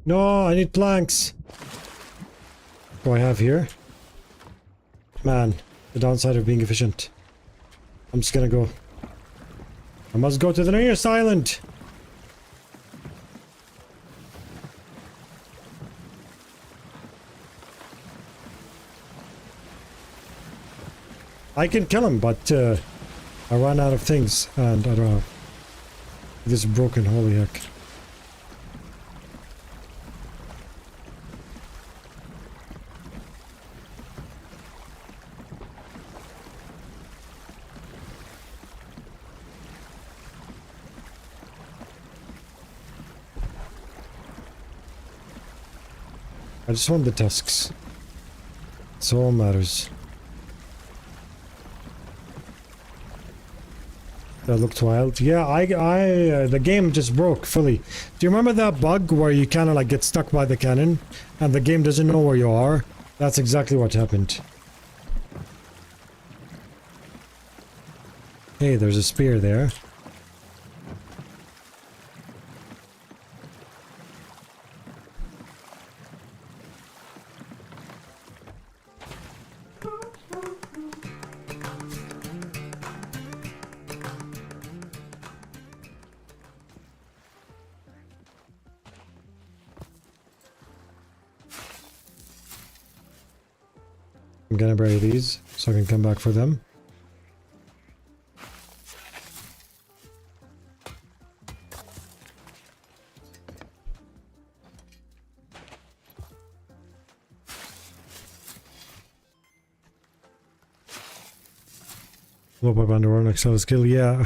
No, I need planks. What do I have here? Man, the downside of being efficient. I'm just gonna go. I must go to the nearest island. I can kill him, but I ran out of things, and I don't know. This is broken, holy heck. I just want the tusks. That's all matters. That looked wild. Yeah, the game just broke fully. Do you remember that bug where you kind of like get stuck by the cannon and the game doesn't know where you are? That's exactly what happened. Hey, there's a spear there. I'm gonna bury these so I can come back for them. Low up underwater next level skill, yeah.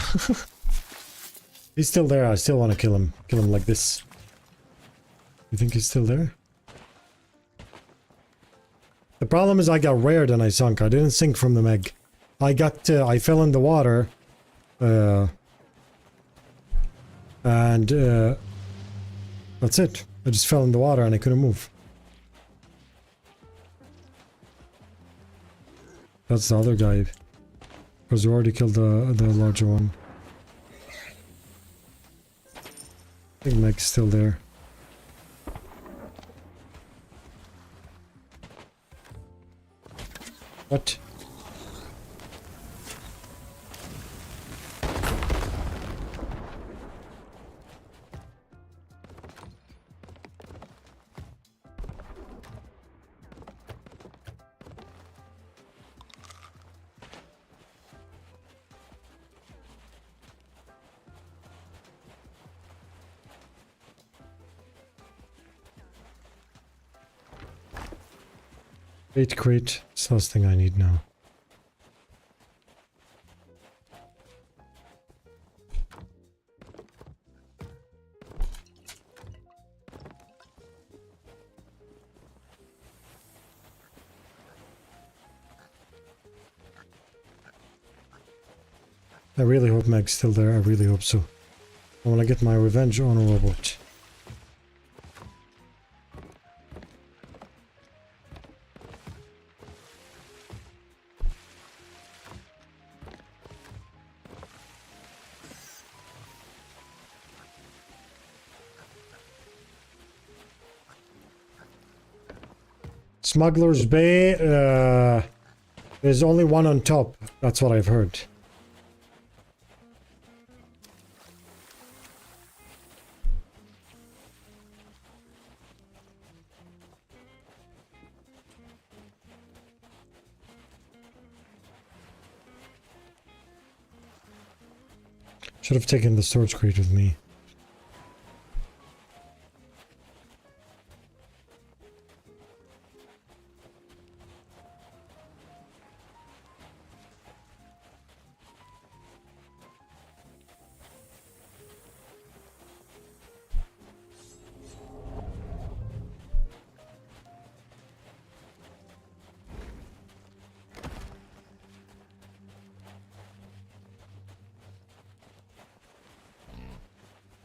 He's still there, I still want to kill him. Kill him like this. You think he's still there? The problem is I got rared and I sunk. I didn't sink from the Meg. I fell in the water. And that's it. I just fell in the water and I couldn't move. That's the other guy. Because we already killed the larger one. I think Meg's still there. What? Bait crate. It's the last thing I need now. I really hope Meg's still there. I really hope so. I want to get my revenge on a robot. Smuggler's Bay, there's only one on top. That's what I've heard. Should have taken the storage crate with me.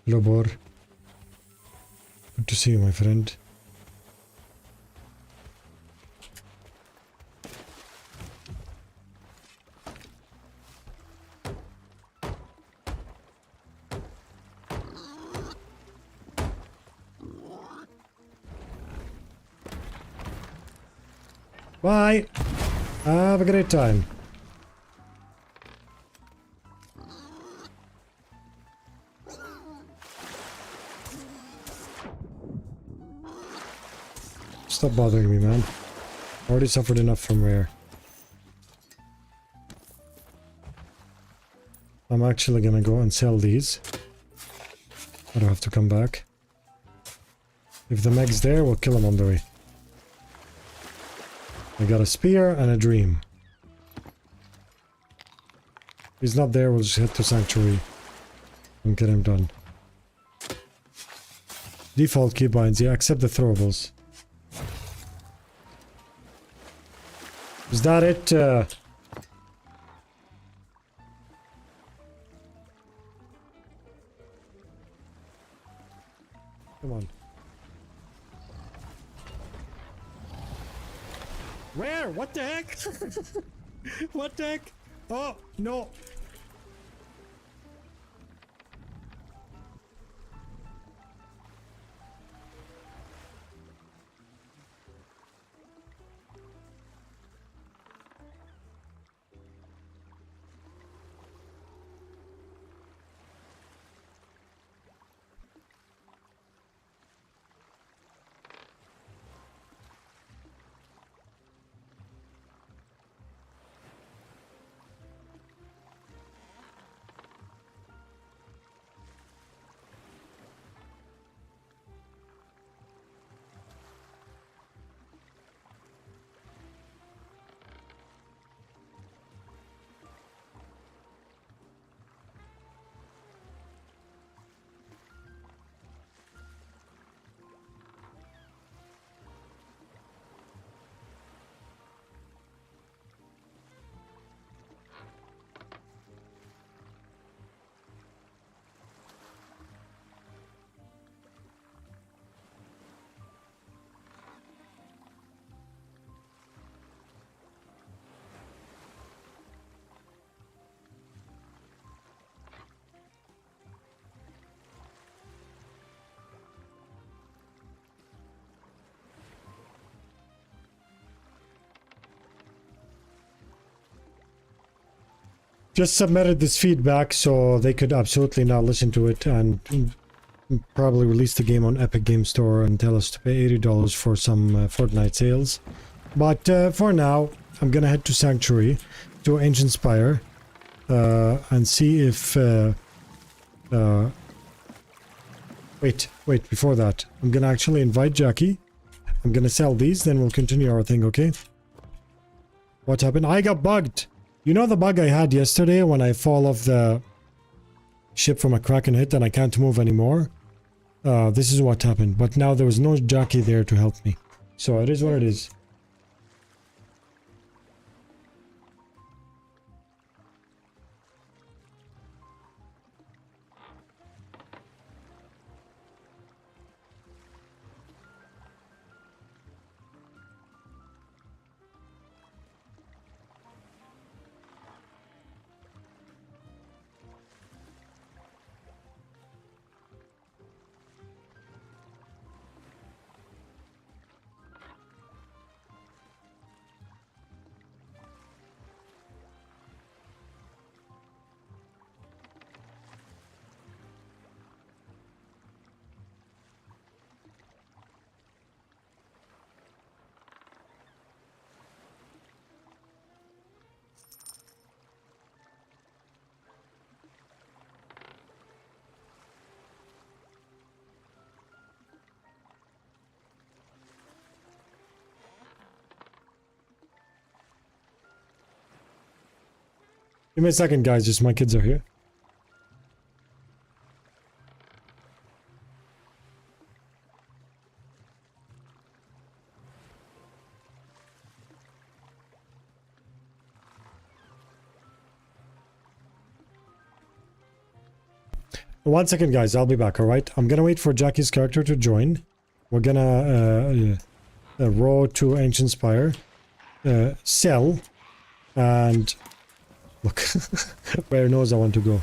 Hello, Boar. Good to see you, my friend. Bye. Have a great time. Stop bothering me, man. Already suffered enough from rare. I'm actually gonna go and sell these. I don't have to come back. If the Meg's there, we'll kill him on the way. I got a spear and a dream. If he's not there, we'll just head to Sanctuary and get him done. Default keybinds, yeah, accept the throwables. Is that it? Come on. Where? What the heck? What the heck? Oh, no. Just submitted this feedback so they could absolutely not listen to it and probably release the game on Epic Game Store and tell us to pay $80 for some Fortnite sales. But for now, I'm gonna head to Sanctuary, to Ancient Spire, and see if... Wait, before that, I'm gonna actually invite Jackie. I'm gonna sell these, then we'll continue our thing, okay? What happened? I got bugged! You know the bug I had yesterday when I fall off the ship from a Kraken hit and I can't move anymore? This is what happened, but now there was no Jackie there to help me. So it is what it is. Give me a second, guys, just my kids are here. One second, guys, I'll be back, alright? I'm gonna wait for Jackie's character to join. We're gonna row to Ancient Spire, sell, and... Look, where knows I want to go.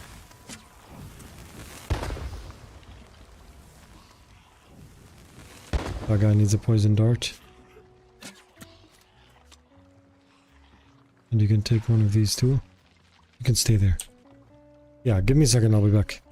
That guy needs a poison dart. And you can take one of these too. You can stay there. Yeah, give me a second, I'll be back.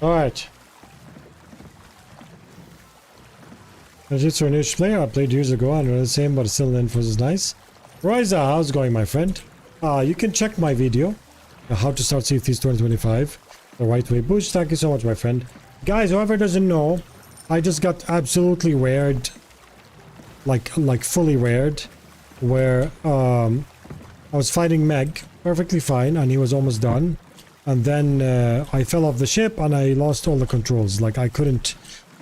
Alright. Jiu-Jitsu new player I played years ago. I know the same, but still the info is nice. Royza, how's it going, my friend? You can check my video, how to start CFTs 2025, the right way. Bush, thank you so much, my friend. Guys, whoever doesn't know, I just got absolutely rared, like fully rared, where I was fighting Meg perfectly fine, and he was almost done. And then I fell off the ship and I lost all the controls. Like I couldn't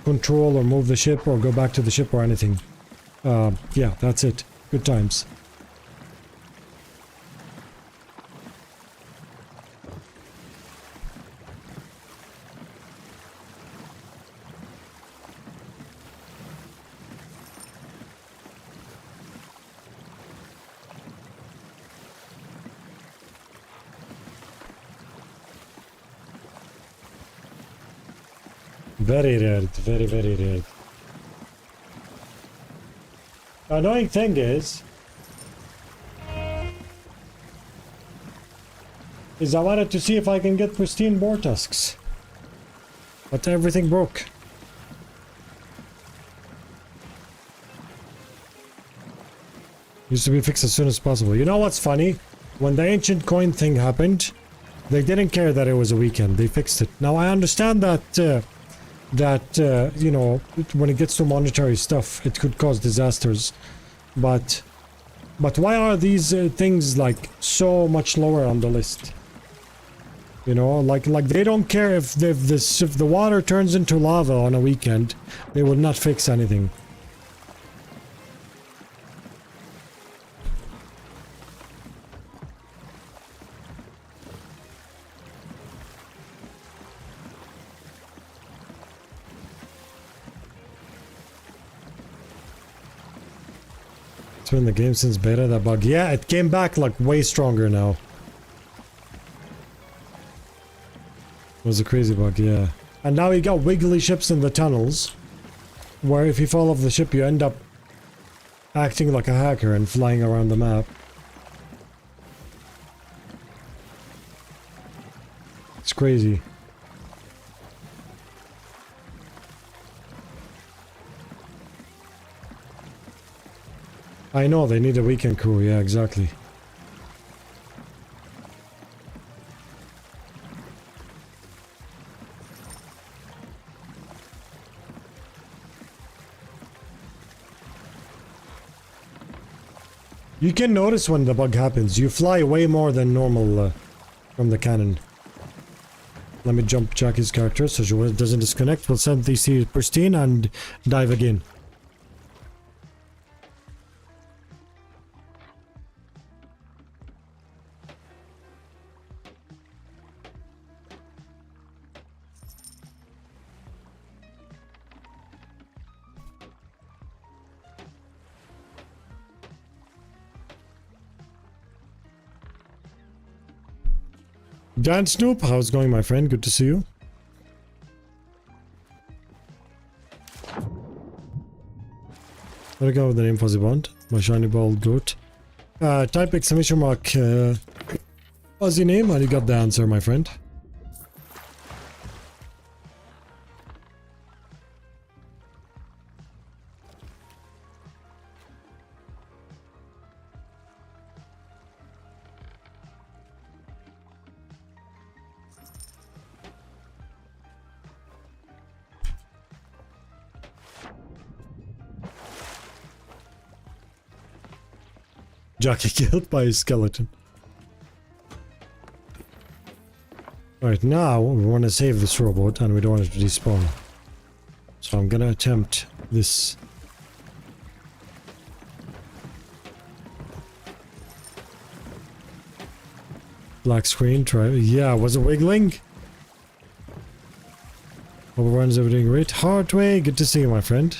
control or move the ship or go back to the ship or anything. Yeah, that's it. Good times. Very rare, very, very rare. The annoying thing is I wanted to see if I can get pristine boar tusks, but everything broke. Needs to be fixed as soon as possible. You know what's funny? When the ancient coin thing happened, They didn't care that it was a weekend. They fixed it. Now I understand that you know, when it gets to monetary stuff, it could cause disasters. But why are these things like so much lower on the list? You know, like they don't care if the water turns into lava on a weekend. They will not fix anything. It's been in the game since beta, that bug. Yeah, it came back like way stronger now. It was a crazy bug, yeah. And now you got wiggly ships in the tunnels, where if you fall off the ship you end up acting like a hacker and flying around the map. It's crazy. I know, they need a weekend crew, yeah, exactly. You can notice when the bug happens. You fly way more than normal from the cannon. Let me jump Jackie's character so she doesn't disconnect. We'll send DC pristine and dive again. Dan Snoop, how's it going, my friend? Good to see you. Let me go with the name Fuzzy Bond, my shiny bald goat. Type exclamation mark Fuzzy name and you got the answer, my friend. Jackie killed by a skeleton. Right, now we want to save this robot and we don't want it to despawn. So I'm gonna attempt this. Black screen, try. Yeah, was it wiggling? Overruns everything great. Heartway, good to see you, my friend.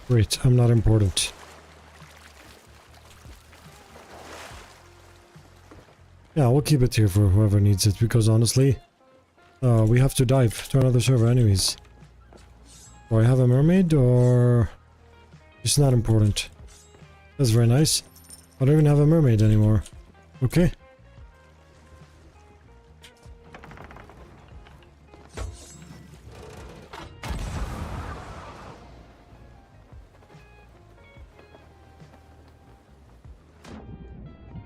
Great, I'm not important. Yeah, we'll keep it here for whoever needs it, because honestly, we have to dive to another server anyways. Do I have a mermaid, or... It's not important. That's very nice. I don't even have a mermaid anymore. Okay.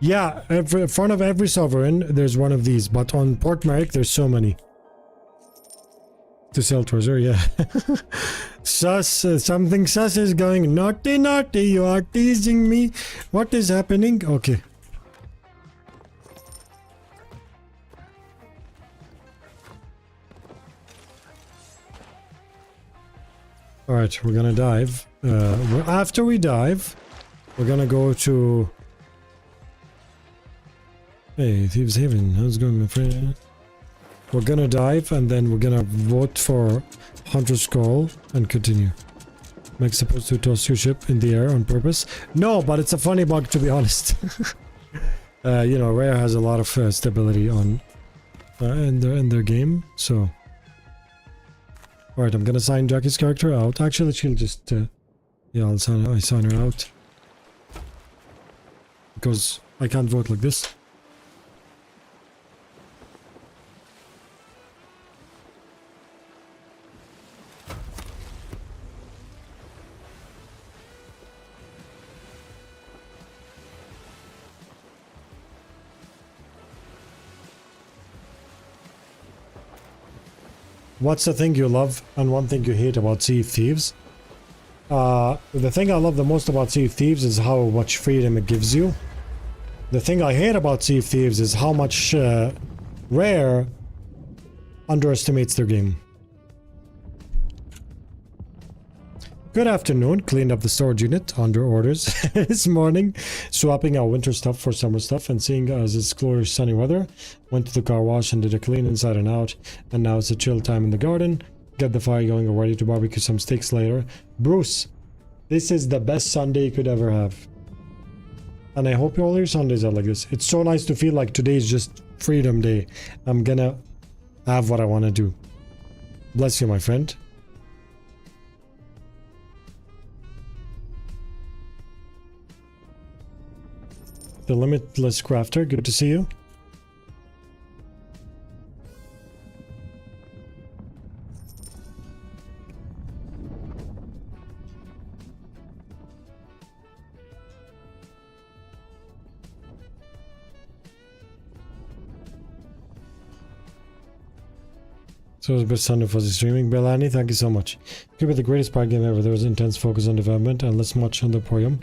Yeah, in front of every sovereign, there's one of these, but on Port Merrick, there's so many. To sell treasure, yeah. Sus, something sus is going, naughty, naughty, you are teasing me. What is happening? Okay. Alright, we're gonna dive. After we dive, we're gonna go to... Hey, Thieves Haven, how's it going, my friend? We're gonna dive and then we're gonna vote for Hunter's Call and continue. Mike's supposed to toss your ship in the air on purpose. No, but it's a funny bug, to be honest. You know, Rare has a lot of stability on in their game, so... Alright, I'm gonna sign Jackie's character out. Actually, she'll just... yeah, I sign her out. because I can't vote like this. What's the thing you love and one thing you hate about Sea of Thieves? The thing I love the most about Sea of Thieves is how much freedom it gives you. The thing I hate about Sea of Thieves is how much Rare underestimates their game. Good afternoon. Cleaned up the storage unit under orders this morning, swapping out winter stuff for summer stuff, and seeing as it's glorious sunny weather, went to the car wash and did a clean inside and out, and now it's a chill time in the garden. Get the fire going and ready to barbecue some steaks later. Bruce, this is the best Sunday you could ever have. And I hope all your Sundays are like this. It's so nice to feel like today is just freedom day. I'm gonna have what I want to do. Bless you, my friend. The Limitless Crafter, good to see you. So it was best Sunday fuzzy streaming. Belani, thank you so much. Could be the greatest party game ever. There was intense focus on development and less much on the podium.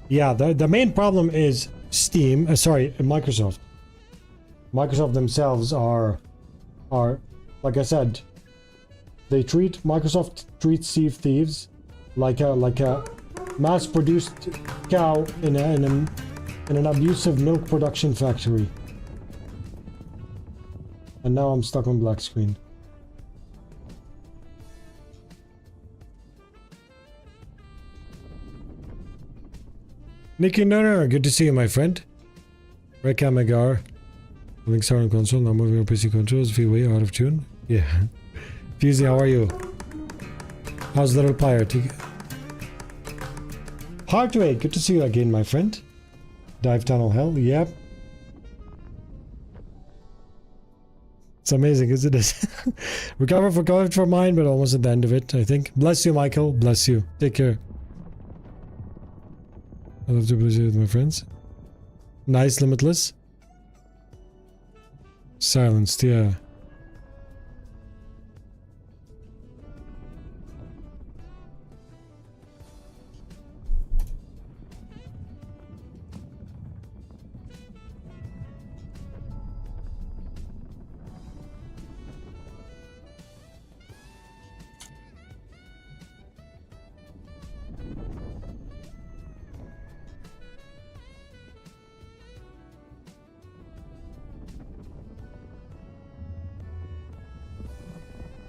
Yeah, the main problem is Steam, Microsoft. Microsoft themselves are like I said, Microsoft treats Sea of Thieves like a mass-produced cow in an abusive milk production factory. And now I'm stuck on black screen. Nikki Nunner, good to see you, my friend. Reka Megar. Link start on console, now moving on PC controls, V-Way out of tune. Yeah. Fusey, how are you? How's Little Pirate? Heartway, good to see you again, my friend. Dive Tunnel Hell, yep. It's amazing, isn't it? recovered from mine, but almost at the end of it, I think. Bless you, Michael. Bless you. Take care. I love to play with my friends. Nice, Limitless. Silenced, yeah.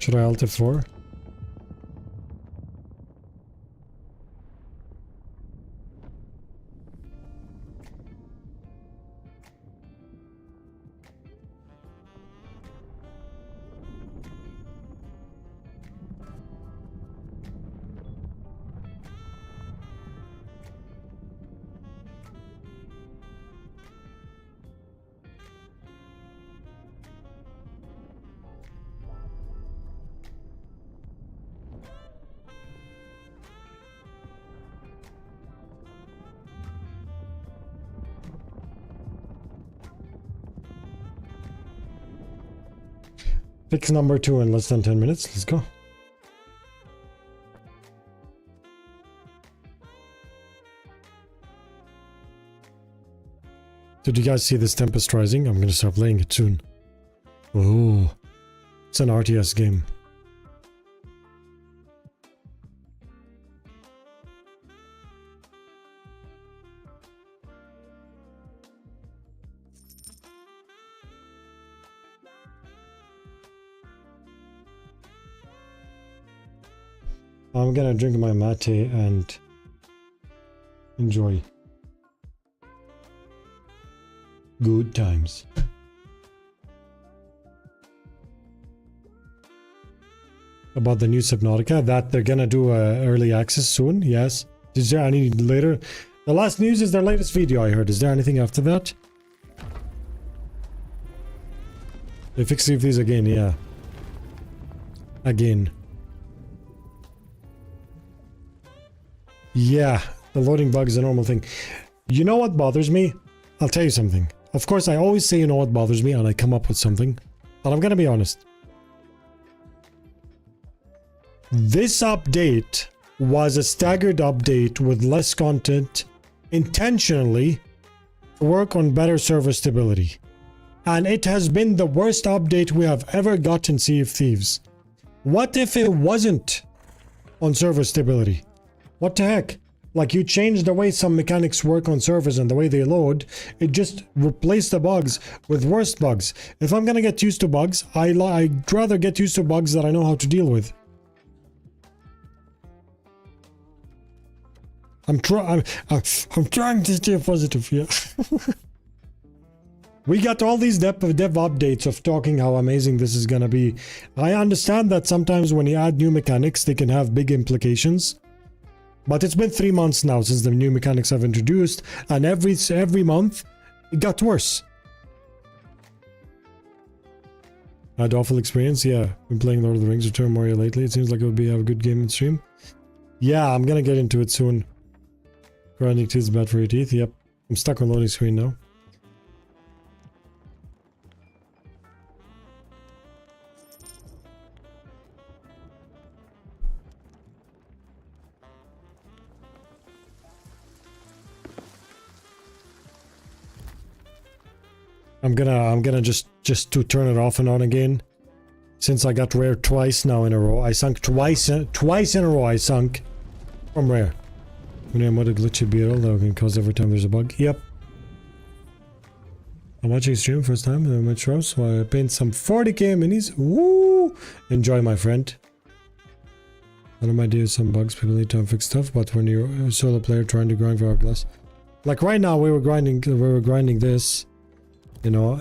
Should I alt F4? Fix number 2 in less than 10 minutes. Let's go. Did you guys see this Tempest Rising? I'm gonna start playing it soon. Oh, it's an RTS game. I'm gonna drink my mate and enjoy. Good times. About the new Subnautica, that they're gonna do early access soon, yes. Is there any later? The last news is their latest video, I heard. Is there anything after that? They fixed these again, yeah. Again. Yeah, the loading bug is a normal thing. You know what bothers me? I'll tell you something. Of course, I always say you know what bothers me and I come up with something. But I'm gonna be honest. This update was a staggered update with less content intentionally to work on better server stability. And it has been the worst update we have ever gotten in Sea of Thieves. What if it wasn't on server stability? What the heck? Like, you change the way some mechanics work on servers and the way they load, it just replaced the bugs with worse bugs. If I'm gonna get used to bugs, I'd rather get used to bugs that I know how to deal with. I'm trying to stay positive, yeah. We got all these dev updates of talking how amazing this is gonna be. I understand that sometimes when you add new mechanics, they can have big implications. But it's been 3 months now since the new mechanics have introduced, and every month, it got worse. Had awful experience, yeah. Been playing Lord of the Rings Return Mario lately. It seems like it would be a good game in stream. Yeah, I'm gonna get into it soon. Grinding teeth is bad for your teeth, yep. I'm stuck on loading screen now. I'm gonna just to turn it off and on again. Since I got rare twice now in a row. I sunk twice in a row I sunk from rare. When I mod a glitchy beetle that can cause every time there's a bug. Yep. I'm watching stream first time in my show, so I paint some 40k minis. Woo! Enjoy, my friend. One of my ideas, some bugs, people need to fix stuff, but when you're a solo player trying to grind for hourglass. Like right now we were grinding this. You know,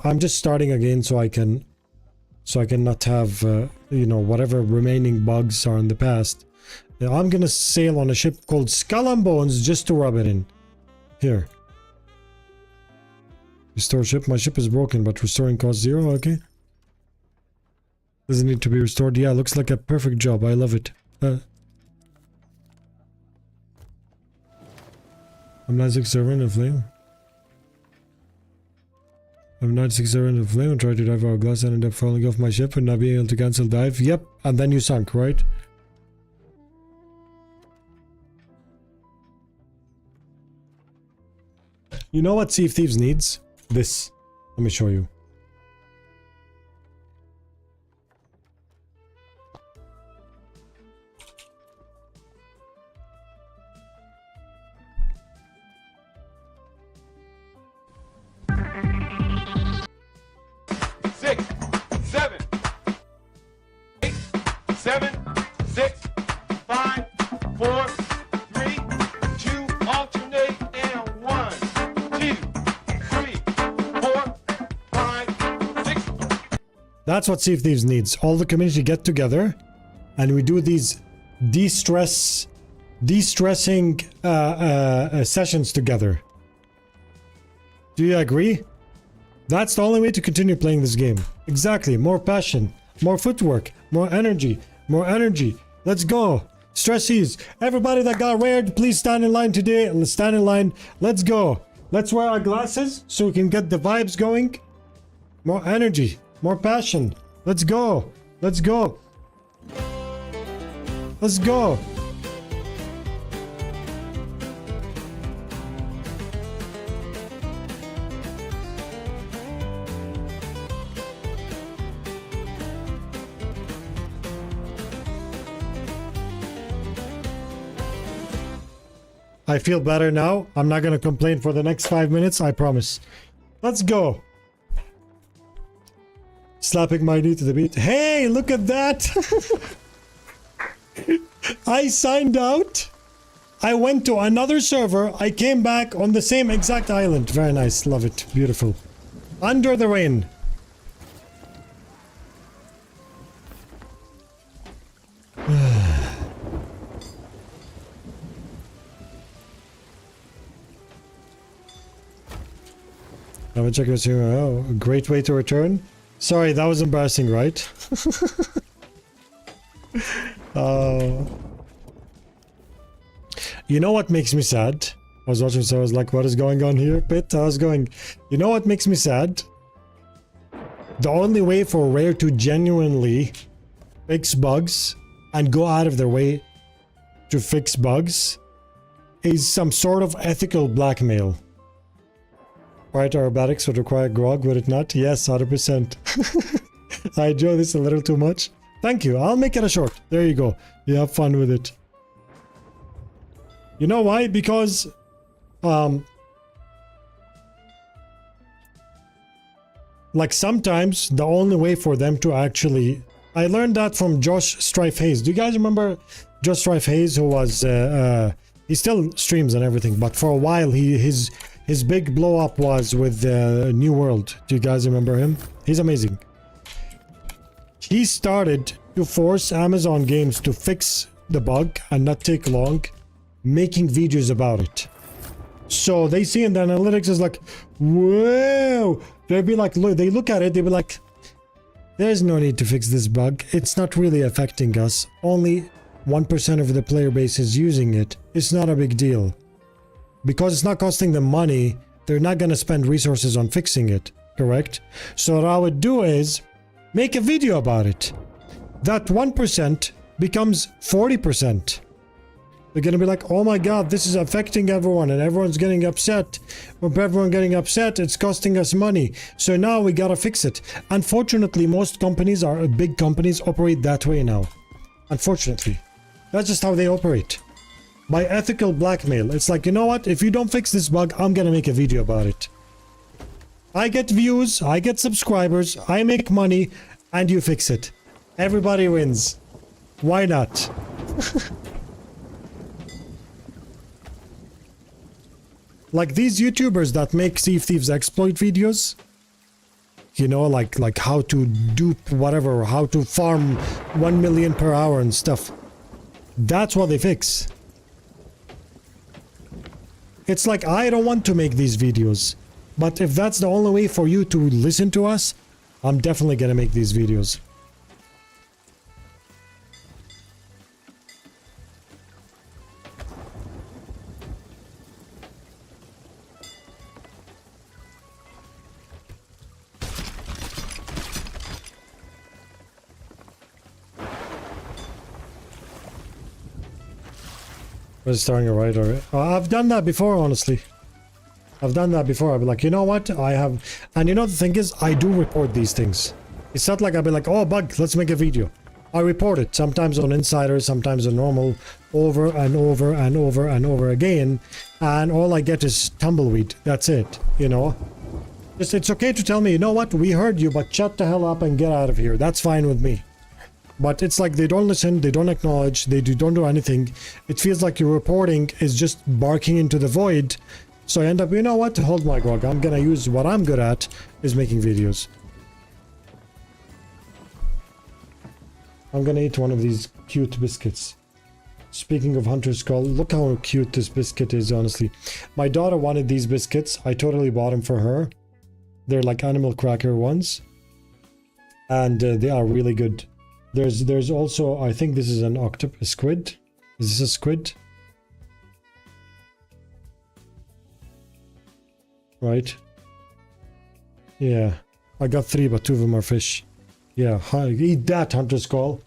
I'm just starting again so I can not have you know, whatever remaining bugs are in the past. I'm gonna sail on a ship called Skull and Bones just to rub it in. Here. Restore ship. My ship is broken, but restoring costs 0. Okay. Doesn't need to be restored. Yeah, looks like a perfect job. I love it. I'm not 6-7 in flame. I'm not 6-7 in flame and tried to dive out of glass and ended up falling off my ship and not being able to cancel dive. Yep, and then you sunk, right? You know what Sea of Thieves needs? This. Let me show you. That's what Sea of Thieves needs. All the community get together and we do these de-stressing sessions together. Do you agree? That's the only way to continue playing this game. Exactly. More passion, more footwork, more energy, more energy. Let's go. Stressies. Everybody that got rared, please stand in line today. Let's stand in line. Let's go. Let's wear our glasses so we can get the vibes going. More energy. More passion. Let's go. Let's go. Let's go. I feel better now. I'm not gonna complain for the next 5 minutes, I promise. Let's go. Slapping my knee to the beat. Hey, look at that! I signed out. I went to another server. I came back on the same exact island. Very nice. Love it. Beautiful. Under the rain. I'm checking this here. Oh, a great way to return. Sorry, that was embarrassing, right? You know what makes me sad? I was watching, so I was like, what is going on here? But I was going, you know what makes me sad? The only way for Rare to genuinely fix bugs and go out of their way to fix bugs is some sort of ethical blackmail. Right, aerobatics would require grog, would it not? Yes, 100%. I enjoy this a little too much. Thank you. I'll make it a short. There you go. You have fun with it. You know why? Because like sometimes the only way for them to actually, I learned that from Josh Strife Hayes. Do you guys remember Josh Strife Hayes, who was he still streams and everything, but for a while his big blow up was with New World. Do you guys remember him? He's amazing. He started to force Amazon Games to fix the bug and not take long, making videos about it. So they see in the analytics is like, whoa, they'd be like, look, they look at it, they'd be like, there's no need to fix this bug. It's not really affecting us. Only 1% of the player base is using it. It's not a big deal. Because it's not costing them money, they're not going to spend resources on fixing it, correct? So what I would do is make a video about it. That 1% becomes 40%. They're going to be like, oh my god, this is affecting everyone and everyone's getting upset. With everyone getting upset, it's costing us money. So now we got to fix it. Unfortunately, most companies big companies operate that way now. Unfortunately. That's just how they operate. By ethical blackmail. It's like, you know what? If you don't fix this bug, I'm going to make a video about it. I get views, I get subscribers, I make money, and you fix it. Everybody wins. Why not? Like these YouTubers that make Sea of Thieves exploit videos, you know, like how to dupe whatever, how to farm 1 million per hour and stuff. That's what they fix. It's like, I don't want to make these videos, but if that's the only way for you to listen to us, I'm definitely gonna make these videos. We're starting a right already. I've done that before, honestly. I've done that before. I'll be like, you know what? I have... And you know, the thing is, I do report these things. It's not like I'll be like, oh, bug, let's make a video. I report it. Sometimes on Insider, sometimes on normal. Over and over and over and over again. And all I get is tumbleweed. That's it, you know? It's okay to tell me, you know what? We heard you, but shut the hell up and get out of here. That's fine with me. But it's like they don't listen, they don't acknowledge, they don't do anything. It feels like your reporting is just barking into the void. So I end up, you know what, hold my grog. I'm gonna use what I'm good at, is making videos. I'm gonna eat one of these cute biscuits. Speaking of Hunter's Skull, look how cute this biscuit is, honestly. My daughter wanted these biscuits. I totally bought them for her. They're like animal cracker ones. And they are really good. There's also, I think this is an octopus squid. Is this a squid? Right? Yeah. I got 3, but 2 of them are fish. Yeah, eat that, Hunter's Skull.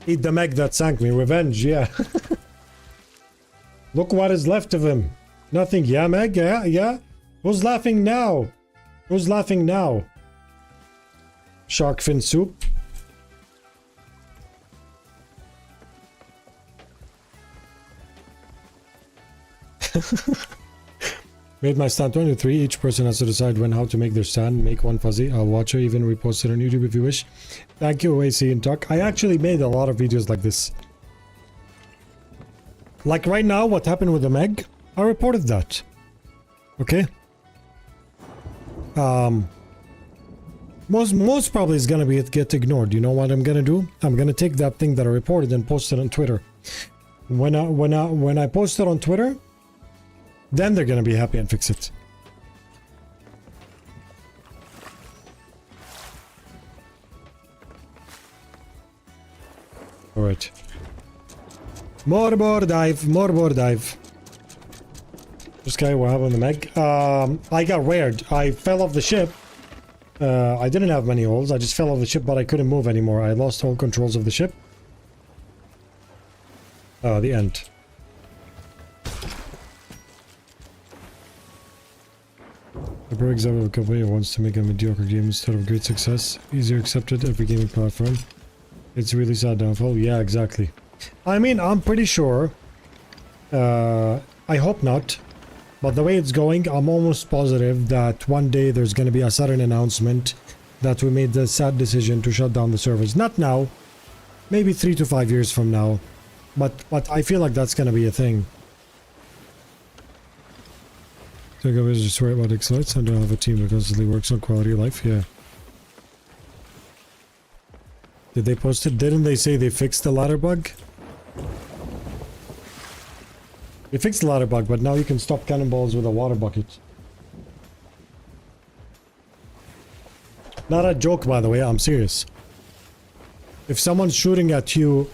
Eat the Meg that sank me. Revenge, yeah. Look what is left of him. Nothing. Yeah, Meg? Yeah, yeah. Who's laughing now? Who's laughing now? Shark fin soup. Made my stand 23. Each person has to decide when how to make their stand. Make one fuzzy. I'll watch her, even repost it on YouTube if you wish. Thank you, AC and Tuck. I actually made a lot of videos like this. Like right now, what happened with the Meg? I reported that. Okay. Most probably is gonna get ignored. You know what I'm gonna do? I'm gonna take that thing that I reported and post it on Twitter. When I post it on Twitter, then they're gonna be happy and fix it. All right. More boar dive. More boar dive. This guy will have on the Meg. I got rared. I fell off the ship. I didn't have many holes. I just fell off the ship, but I couldn't move anymore. I lost all controls of the ship. The end. A perfect example of a company who wants to make a mediocre game instead of great success. Easier accepted every gaming platform. It's a really sad downfall. Yeah, exactly. I mean, I'm pretty sure. I hope not. But the way it's going, I'm almost positive that one day there's going to be a sudden announcement that we made the sad decision to shut down the servers. Not now. Maybe 3 to 5 years from now. But I feel like that's going to be a thing. So I was just worried about X-Lights. I don't have a team that constantly works on quality of life. Yeah. Did they post it? Didn't they say they fixed the ladder bug? They fixed the ladder bug, but now you can stop cannonballs with a water bucket. Not a joke, by the way. I'm serious. If someone's shooting at you...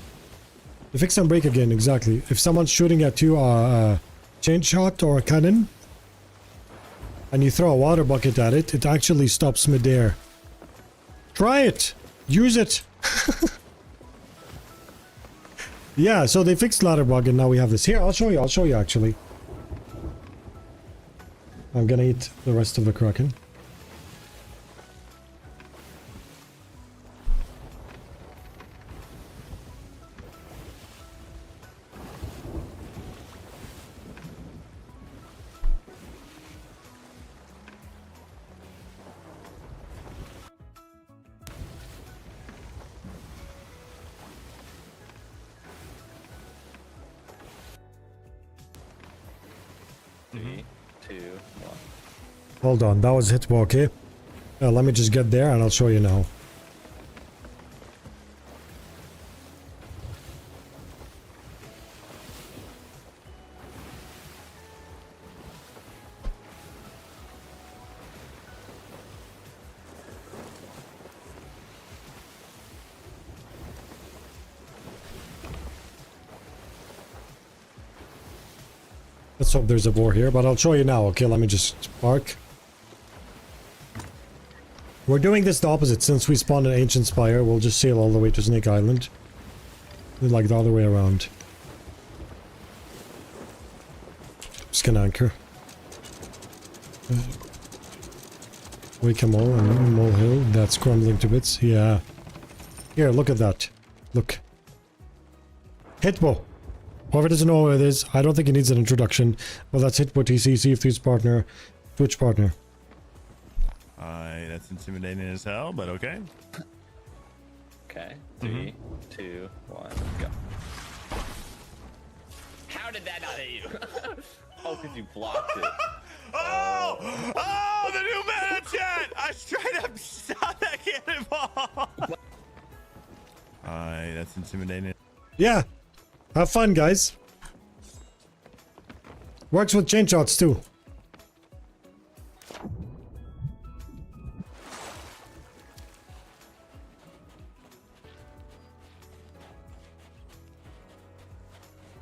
They fix and break again, exactly. If someone's shooting at you a chain shot or a cannon, and you throw a water bucket at it, it actually stops midair. Try it! Use it! Yeah, so they fixed ladder bug and now we have this. Here, I'll show you actually. I'm gonna eat the rest of the Kraken.
Three, two, one.
Hold on, that was hitbo, okay? Let me just get there and I'll show you now. Let's hope there's a boar here, but I'll show you now, okay? Let me just park. We're doing this the opposite. Since we spawned an ancient spire, we'll just sail all the way to Snake Island. Like the other way around. Just gonna anchor. Wake 'em all and Mole Hill. That's crumbling to bits. Yeah. Here, look at that. Look. Hitbo. Whoever doesn't know who it is, I don't think it needs an introduction. Well, that's Hitbo TC, CF3's partner, Twitch partner.
That's intimidating as hell, but okay.
Okay. Three, two, one, go. How did that not hit you? Oh, because you blocked it.
Oh, the new meta chat! I straight up shot that cannonball. That's intimidating.
Yeah. Have fun, guys. Works with chain shots, too.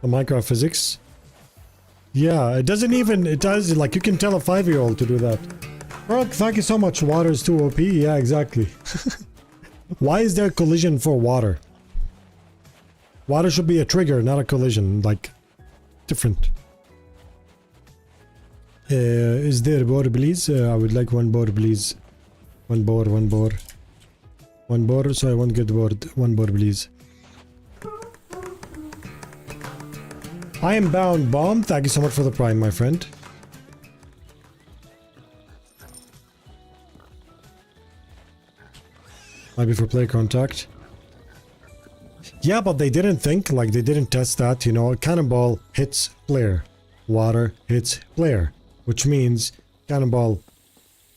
The Minecraft physics. Yeah, it doesn't even... It does... Like, you can tell a 5-year-old to do that. Bro, thank you so much. Water is too OP. Yeah, exactly. Why is there collision for water? Water should be a trigger, not a collision. Like, different. Is there a boar, please? I would like one boar, please. One boar, one boar. One boar, so I won't get bored. One boar, please. I am bound, Bomb. Thank you so much for the prime, my friend. Might be for player contact. Yeah, but they didn't think, like they didn't test that, you know, a cannonball hits player, water hits player, which means cannonball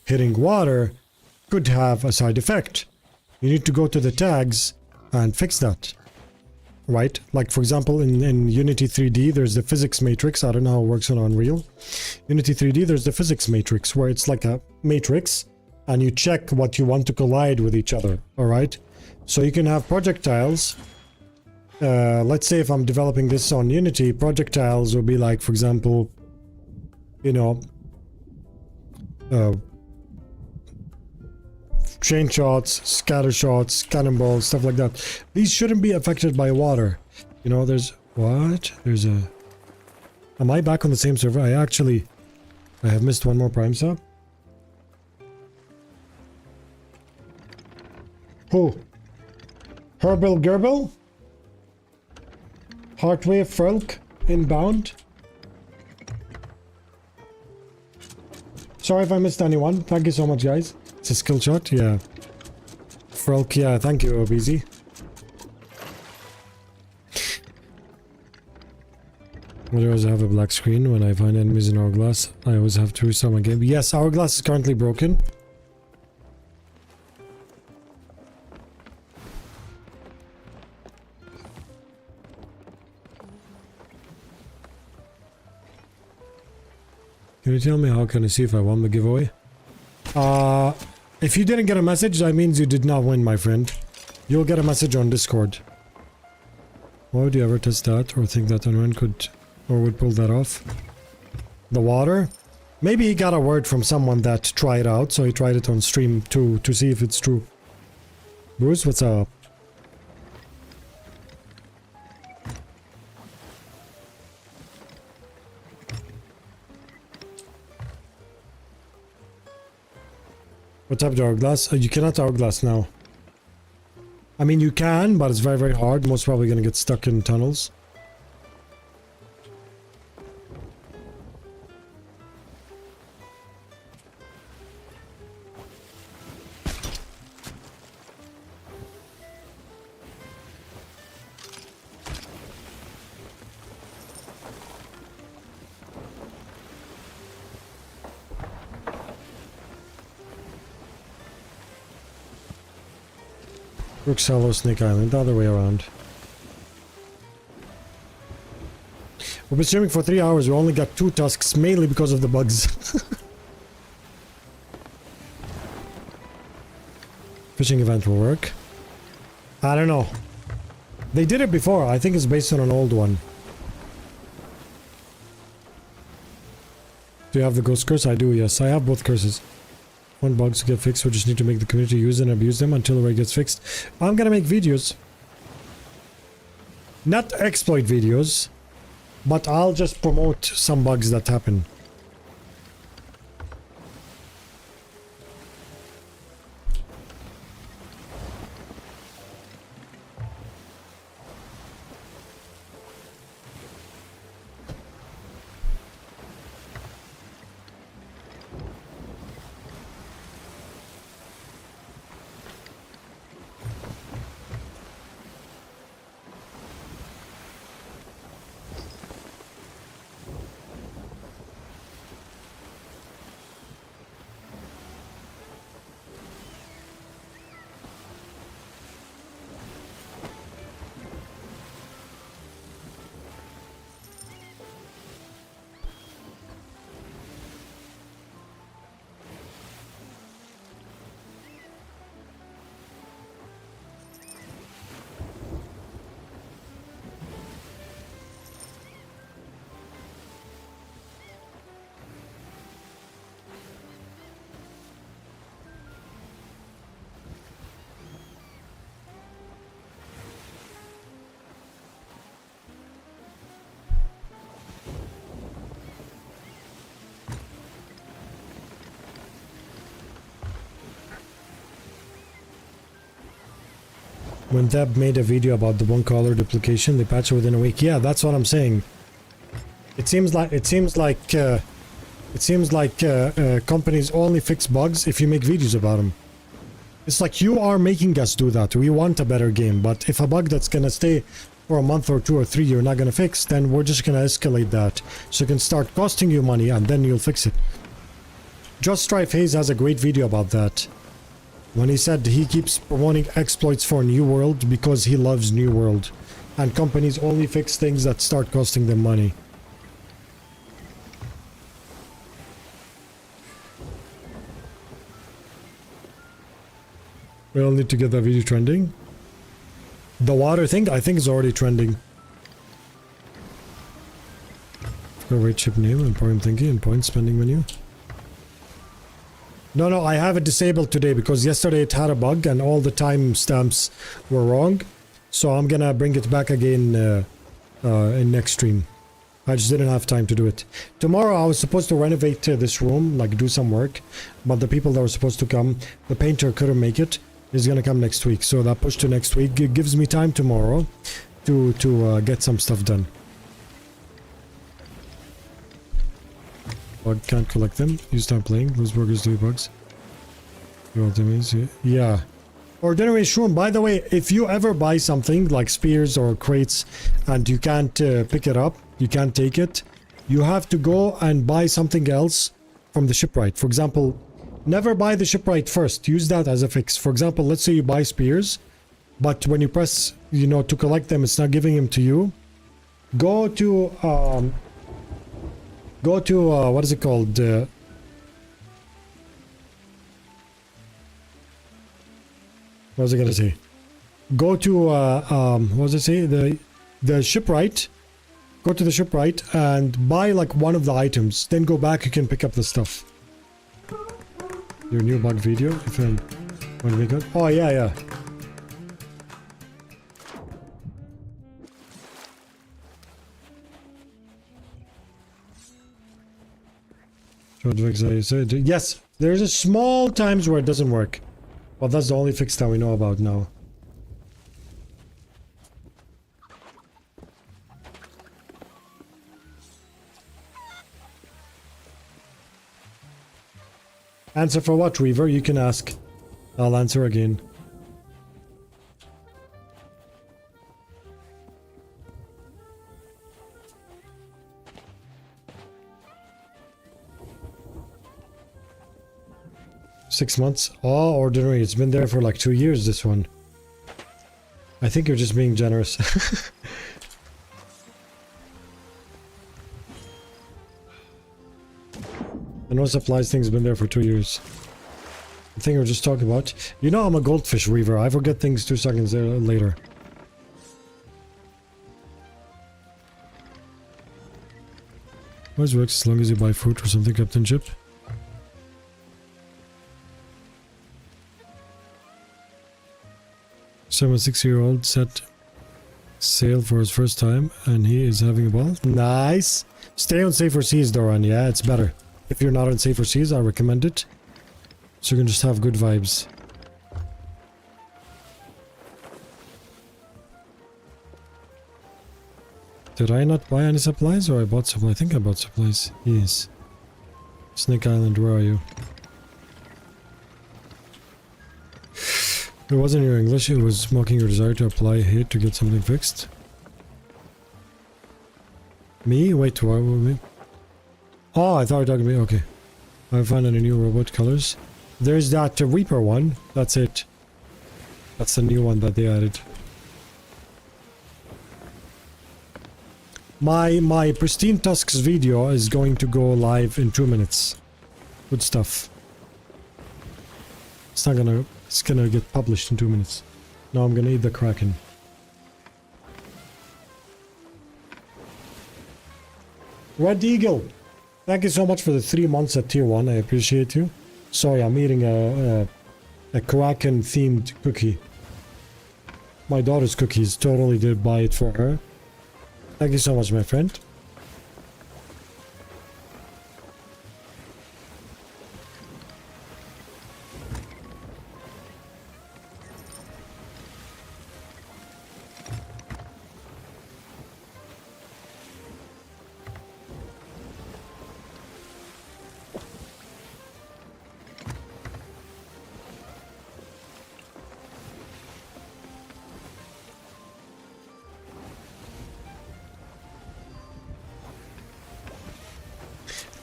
hitting water could have a side effect. You need to go to the tags and fix that, right? Like for example, in Unity 3D, there's the physics matrix. I don't know how it works on Unreal. Unity 3D, there's the physics matrix where it's like a matrix and you check what you want to collide with each other, all right? So you can have projectiles. Let's say if I'm developing this on Unity, projectiles will be like, for example, you know, chain shots, scatter shots, cannonballs, stuff like that. These shouldn't be affected by water. You know, there's... What? There's a... Am I back on the same server? I have missed one more Prime sub. Who? Herbil Gerbil? Heartwave Frelk? Inbound? Sorry if I missed anyone. Thank you so much, guys. It's a skill shot, yeah. Frelk, yeah, thank you, OBZ. Why do I always have a black screen when I find enemies in Hourglass? I always have to restart my game. Yes, Hourglass is currently broken. Can you tell me how can I see if I won the giveaway? If you didn't get a message, that means you did not win, my friend. You'll get a message on Discord. Why would you ever test that or think that anyone could or would pull that off? The water? Maybe he got a word from someone that tried out, so he tried it on stream too to see if it's true. Bruce, what's up? What type of hourglass? You cannot hourglass now. I mean, you can, but it's very, very hard. Most probably gonna get stuck in tunnels. Brooks Hollow, Snake Island, the other way around. We've been streaming for 3 hours, we only got 2 tasks, mainly because of the bugs. Fishing event will work. I don't know. They did it before, I think it's based on an old one. Do you have the ghost curse? I do, yes. I have both curses. When bugs get fixed, we just need to make the community use and abuse them until it gets fixed. I'm gonna make videos. Not exploit videos, but I'll just promote some bugs that happen. When Deb made a video about the one color duplication, they patched it within a week. Yeah, that's what I'm saying. It seems like companies only fix bugs if you make videos about them. It's like you are making us do that. We want a better game, but if a bug that's gonna stay for a month or 2 or 3 you're not gonna fix, then we're just gonna escalate that. So it can start costing you money and then you'll fix it. Just Strife Hayes has a great video about that. When he said he keeps promoting exploits for New World because he loves New World. And companies only fix things that start costing them money. We all need to get that video trending. The water thing, I think, is already trending. Go rate ship name, important thinking, and point spending menu. No, I have it disabled today because yesterday it had a bug and all the timestamps were wrong. So I'm gonna bring it back again in next stream. I just didn't have time to do it. Tomorrow I was supposed to renovate this room, like do some work. But the people that were supposed to come, the painter couldn't make it. He's gonna come next week. So that pushed to next week. It gives me time tomorrow to get some stuff done. Bug can't collect them. You start playing. Those burgers do bugs. You know what that means? Yeah. Ordinary shroom. By the way, if you ever buy something like spears or crates and you can't pick it up, you can't take it, you have to go and buy something else from the shipwright. For example, never buy the shipwright first. Use that as a fix. For example, let's say you buy spears, but when you press, you know, to collect them, it's not giving them to you. Go to what is it called? What was I gonna say? Go to what was it say? The shipwright. Go to the shipwright and buy like one of the items. Then go back. You can pick up the stuff. Your new bug video. If I want to make it. Oh yeah. Yes, there's a small times where it doesn't work. Well, that's the only fix that we know about now. Answer for what, Reaver? You can ask. I'll answer again. Six months? Oh, ordinary. It's been there for like 2 years, this one. I think you're just being generous. The no supplies thing's been there for 2 years. The thing we're just talking about. You know I'm a goldfish reaver. I forget things 2 seconds later. Always works as long as you buy fruit or something, Captain Chip. So a 6-year-old set sail for his first time and he is having a ball. Nice. Stay on safer seas, Doran. Yeah, it's better. If you're not on safer seas, I recommend it. So you can just have good vibes. Did I not buy any supplies or I bought supplies? I think I bought supplies. Yes. Snake Island, where are you? It wasn't your English, it was mocking your desire to apply hate to get something fixed. Me? Wait, what? Me? Oh, I thought you were talking to me. Okay. I found any new robot colors. There's that Reaper one. That's it. That's the new one that they added. My Pristine Tusks video is going to go live in 2 minutes. Good stuff. It's gonna get published in 2 minutes. Now I'm gonna eat the Kraken. Red Eagle! Thank you so much for the 3 months at tier 1, I appreciate you. Sorry, I'm eating a Kraken themed cookie. My daughter's cookies, totally did buy it for her. Thank you so much, my friend.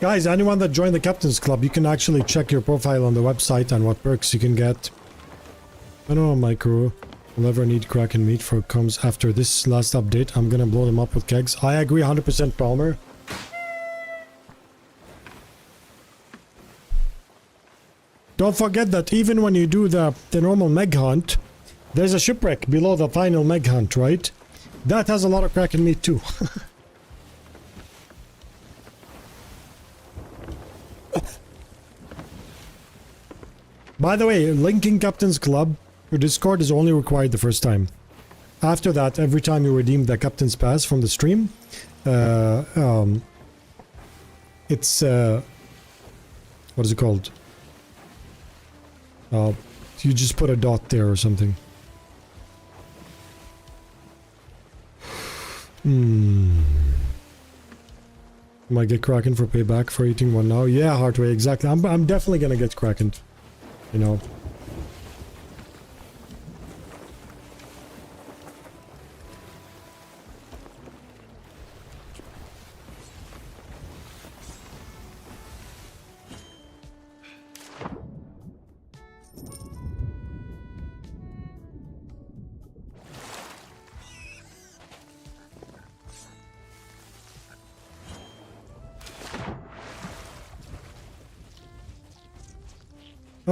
Guys, anyone that joined the Captain's Club, you can actually check your profile on the website and what perks you can get. I don't know, my crew will ever need Kraken meat for it comes after this last update. I'm gonna blow them up with kegs. I agree 100%, Palmer. Don't forget that even when you do the normal Meg hunt, there's a shipwreck below the final Meg hunt, right? That has a lot of Kraken meat too. By the way, linking Captain's Club, your Discord is only required the first time. After that, every time you redeem the Captain's Pass from the stream, it's, what is it called? You just put a dot there or something. Might get Kraken for payback for eating one now. Yeah, Heartway, exactly. I'm definitely gonna get Kraken. You know.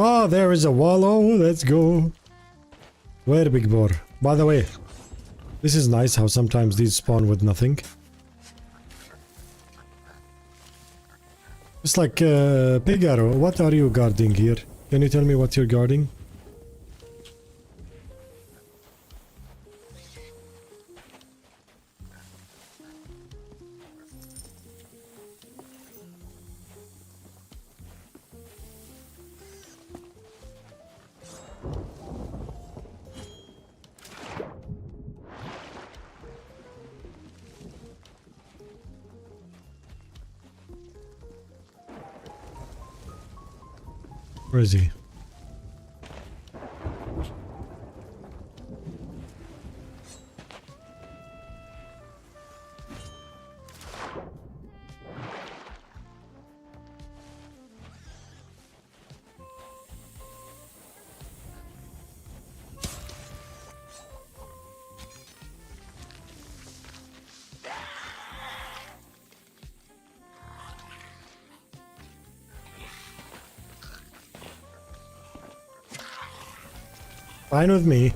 Oh, there is a wallow. Let's go. Where, big boar? By the way, this is nice how sometimes these spawn with nothing. It's like, Pig Arrow, what are you guarding here? Can you tell me what you're guarding? Where is he? Fine with me.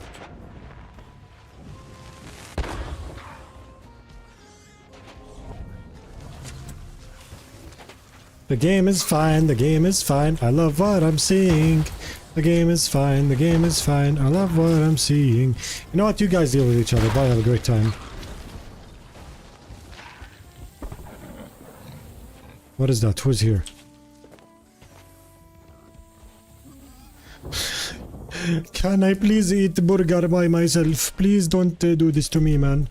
The game is fine, the game is fine. I love what I'm seeing. The game is fine, the game is fine. I love what I'm seeing. You know what? You guys deal with each other. Bye, have a great time. What is that? Who's here? Can I please eat burger by myself? Please don't do this to me, man.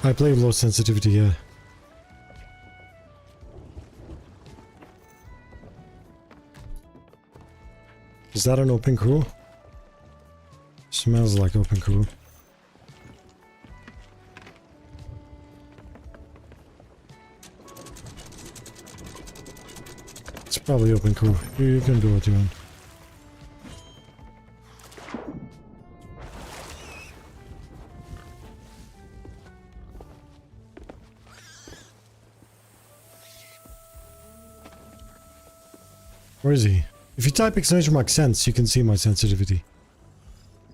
I play low sensitivity, yeah. Is that an open crew? Smells like open crew. It's probably open crew. You can do what you want. Where is he? If you type exclamation mark sense, you can see my sensitivity.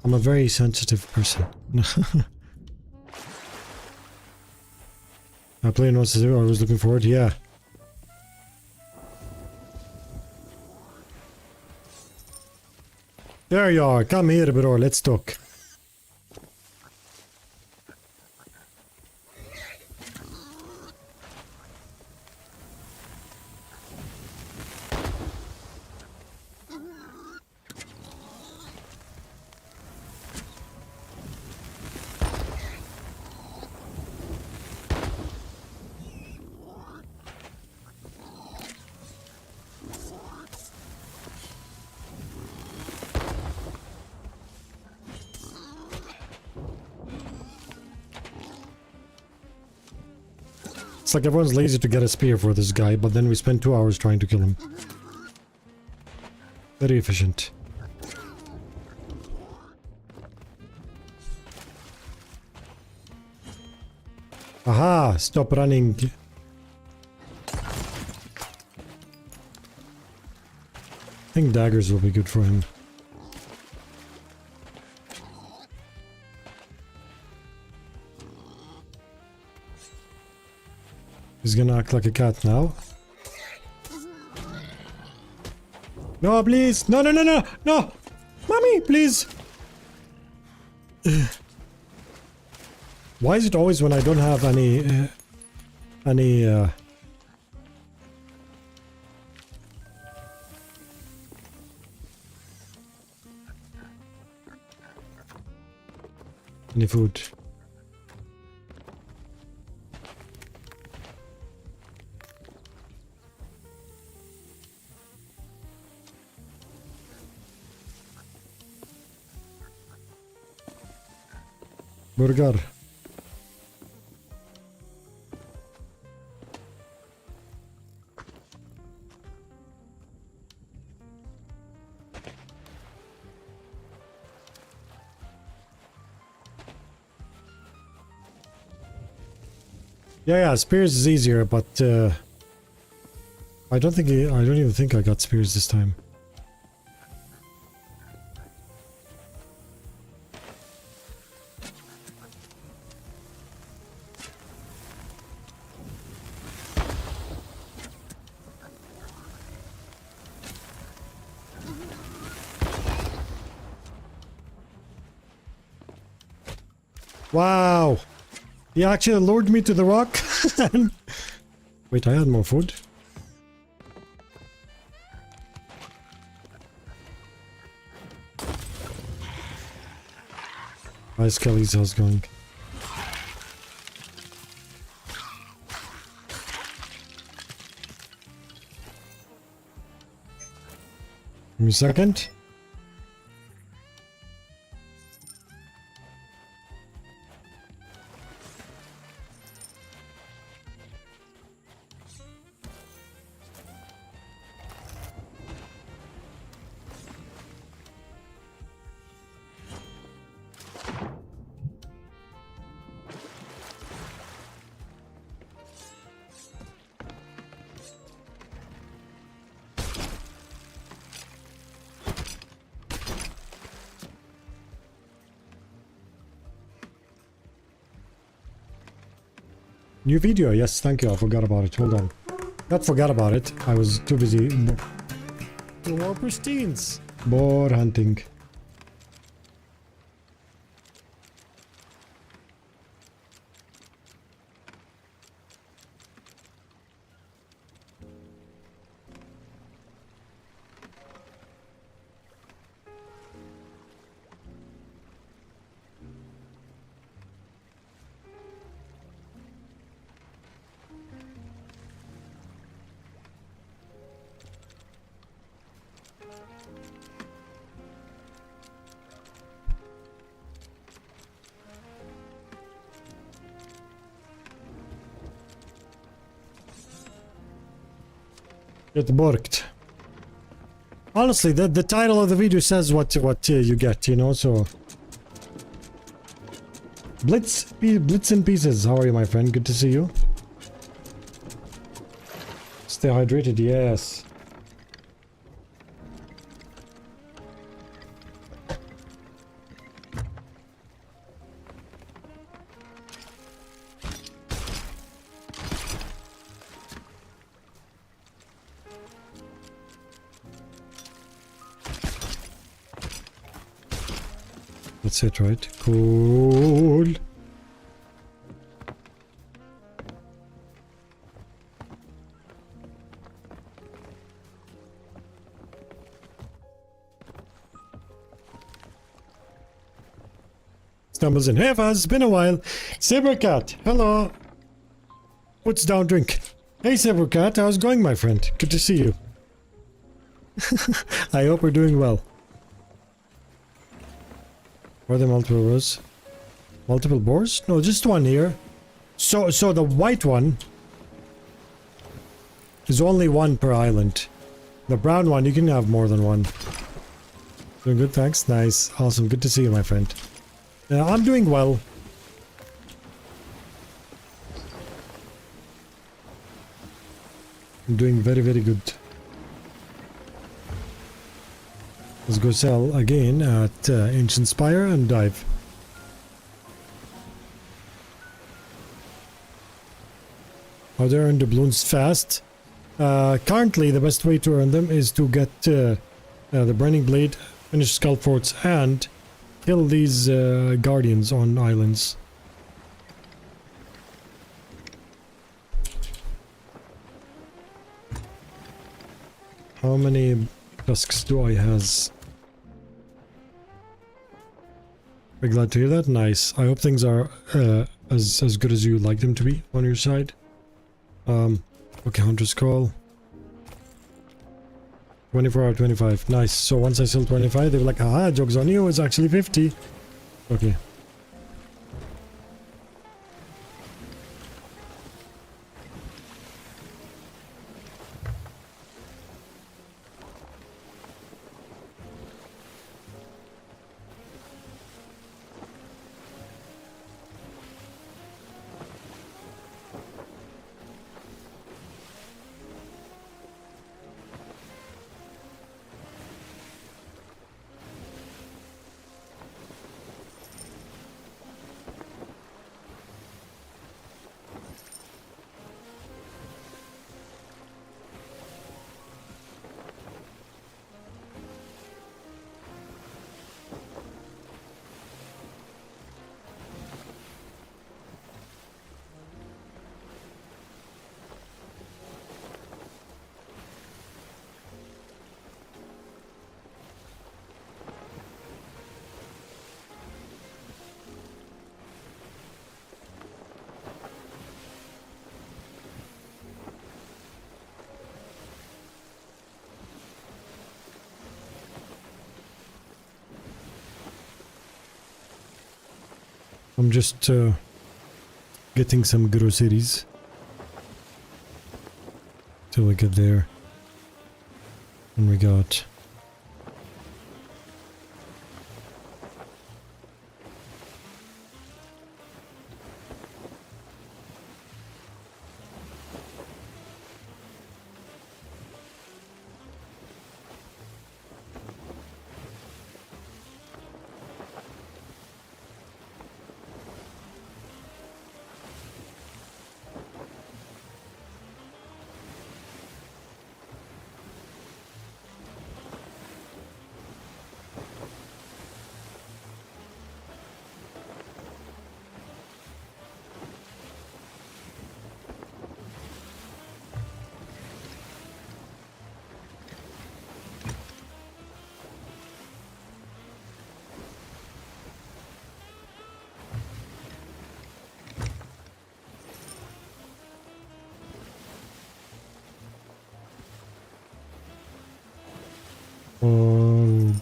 I'm a very sensitive person. I play no sensitivity. I was looking forward. Yeah. There you are. Come here, bro. Let's talk. It's like everyone's lazy to get a spear for this guy, but then we spend 2 hours trying to kill him. Very efficient. Aha! Stop running. I think daggers will be good for him. He's gonna act like a cat now. No, please! No, no, no, no! No! Mommy, please! Why is it always when I don't have any food? Burger. Yeah, spears is easier, but I don't even think I got spears this time. Wow! He actually lured me to the rock. Wait, I had more food. Hi, Skelly's, how's it going? Give me a second. New video, yes, thank you. I forgot about it. Hold on. Not forgot about it. I was too busy. More pristines. Boar hunting. Get borked. Honestly, the title of the video says what you get, you know, so... Blitz in pieces. How are you, my friend? Good to see you. Stay hydrated, yes. That's it, right? Cool. Stumbles in. Hey, Fuzz, been a while. Sabercat, hello. Puts down drink. Hey, Sabercat, how's it going, my friend? Good to see you. I hope we're doing well. Are there multiple rows? Multiple boars? No, just one here. So the white one There's only one per island. The brown one, you can have more than one. Doing good, thanks. Nice. Awesome. Good to see you, my friend. I'm doing well. I'm doing very, very good. Let's go sell again at Ancient Spire and dive. How to earn doubloons fast? Currently, the best way to earn them is to get the Burning Blade, finish Skull Forts, and kill these guardians on islands. How many tusks do I has? Very glad to hear that. Nice. I hope things are as good as you would like them to be on your side. Okay, Hunter's Call. 24 out of 25. Nice. So once I sell 25, they were like, haha, joke's on you, it's actually 50. Okay. I'm just getting some groceries till we get there. And we got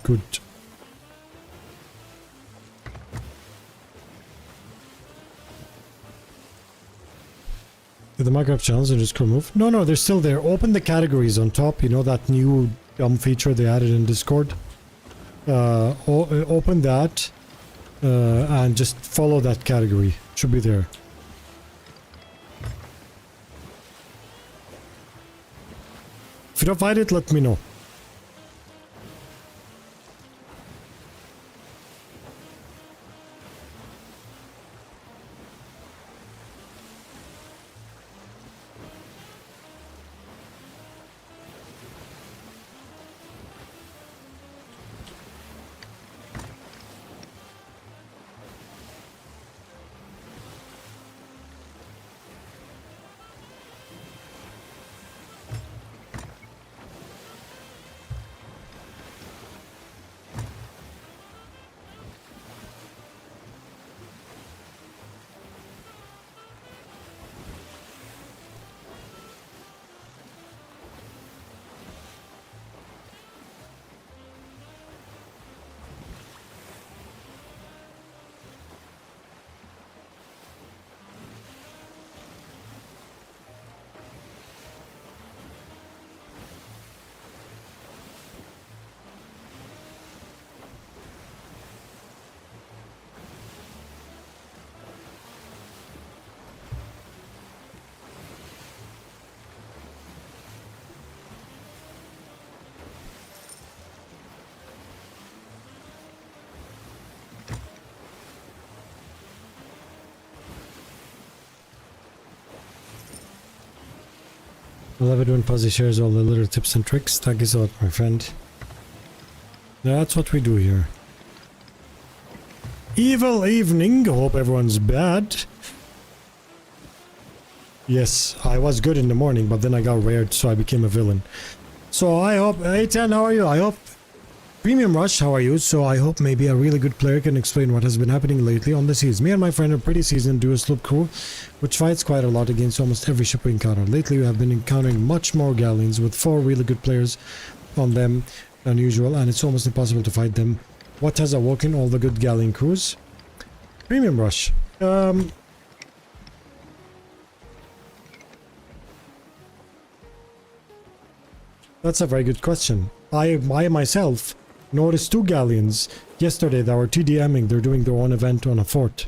good. Did the Minecraft challenge and just remove? No, they're still there. Open the categories on top. You know that new dumb feature they added in Discord? Open that and just follow that category. Should be there. If you don't find it, let me know. I love it when Puzzy shares all the little tips and tricks. Thank you so much, my friend. That's what we do here. Evil evening. Hope everyone's bad. Yes, I was good in the morning, but then I got rared, so I became a villain. So I hope... Hey, 10, how are you? I hope... Premium Rush, how are you? So I hope maybe a really good player can explain what has been happening lately on the seas. Me and my friend are pretty seasoned dual sloop crew, which fights quite a lot against almost every ship we encounter. Lately we have been encountering much more galleons with 4 really good players on them than usual, and it's almost impossible to fight them. What has awoken all the good galleon crews? Premium Rush. That's a very good question. I myself noticed 2 galleons yesterday that were TDMing. They're doing their own event on a fort.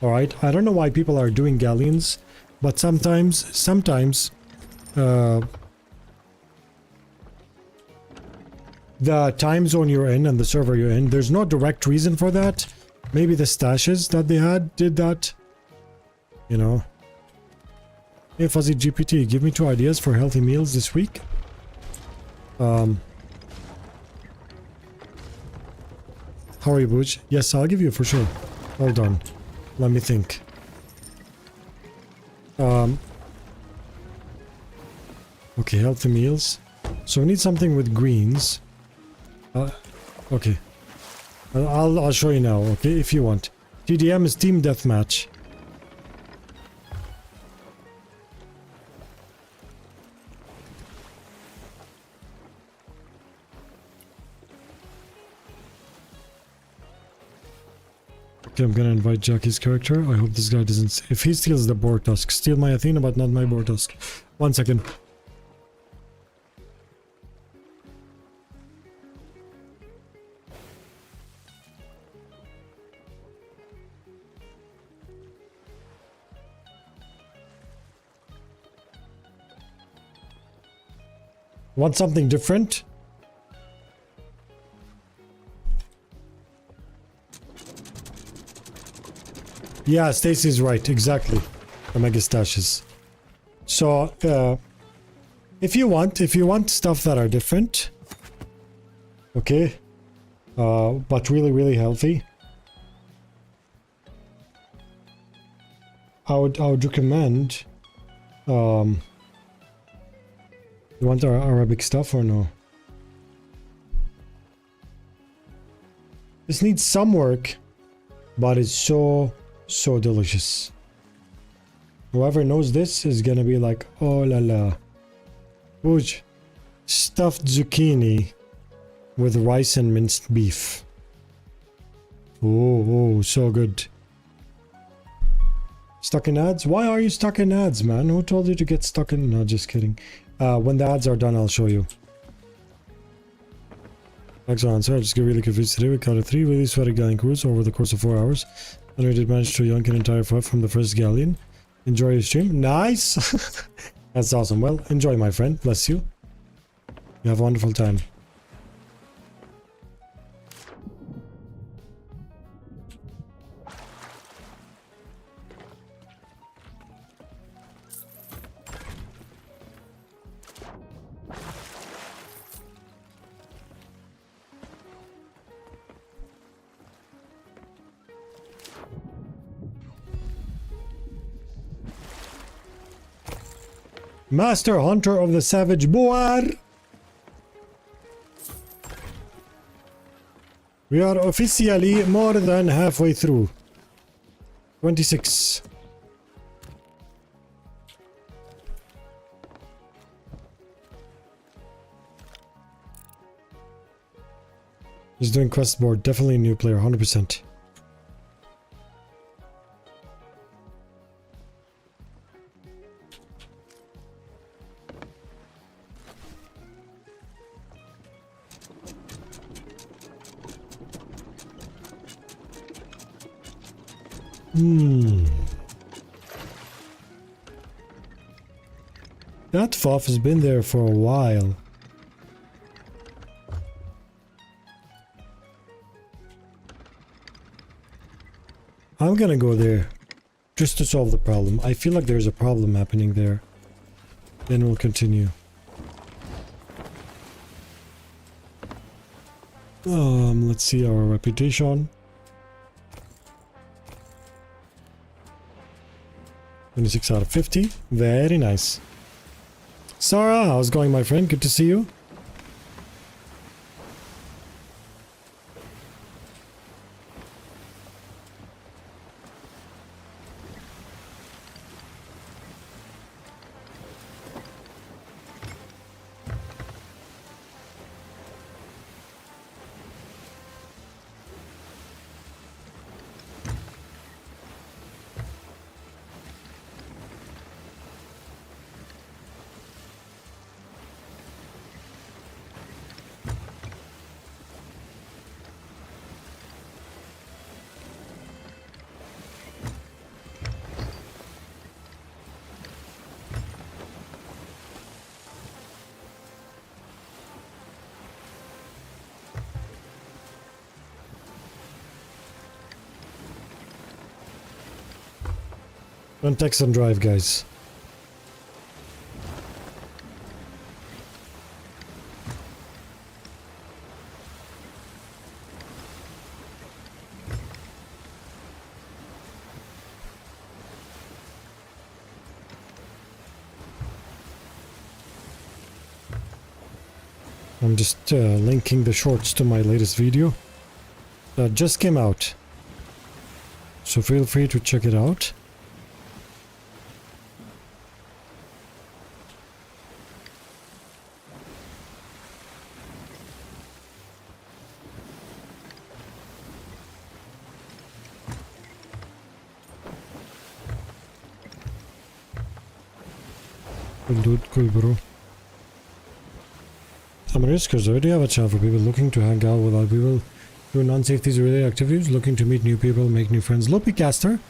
Alright, I don't know why people are doing galleons, but sometimes, the time zone you're in and the server you're in, there's no direct reason for that. Maybe the stashes that they had did that. You know. Hey Fuzzy GPT, give me 2 ideas for healthy meals this week. How are you, Booch? Yes, I'll give you for sure. Hold on. Let me think. Okay, healthy meals. So we need something with greens. Okay. I'll show you now, okay, if you want. TDM is Team Deathmatch. Okay, I'm gonna invite Jackie's character. I hope this guy doesn't... If he steals the boar tusk, steal my Athena, but not my boar tusk. 1 second. Want something different? Yeah, Stacy's right, exactly. The mega stashes. So, if you want stuff that are different, okay, but really healthy, I would recommend. You want our Arabic stuff or no? This needs some work, but it's so delicious. Whoever knows this is gonna be like, oh la la. Ooh, stuffed zucchini with rice and minced beef. Oh, so good. Stuck in ads? Why are you stuck in ads, man? Who told you to get stuck in? No, just kidding. When the ads are done, I'll show you. Excellent answer. I just get really confused today. We caught 3 really sweaty galleon crews over the course of 4 hours. And we did manage to yoink an entire foot from the first galleon. Enjoy your stream. Nice! That's awesome. Well, enjoy, my friend. Bless you. You have a wonderful time. Master Hunter of the Savage Boar. We are officially more than halfway through. 26. He's doing quest board. Definitely a new player. 100%. That FOF has been there for a while. I'm gonna go there just to solve the problem. I feel like there's a problem happening there. Then we'll continue. Let's see our reputation. 26 out of 50. Very nice. Sarah, how's it going, my friend? Good to see you. Don't text and drive, guys. I'm just linking the shorts to my latest video that just came out. So feel free to check it out. Cool dude, cool bro. I'm a risker, so do you have a channel for people looking to hang out with other people, do non-safety related activities, looking to meet new people, make new friends? Lopicaster.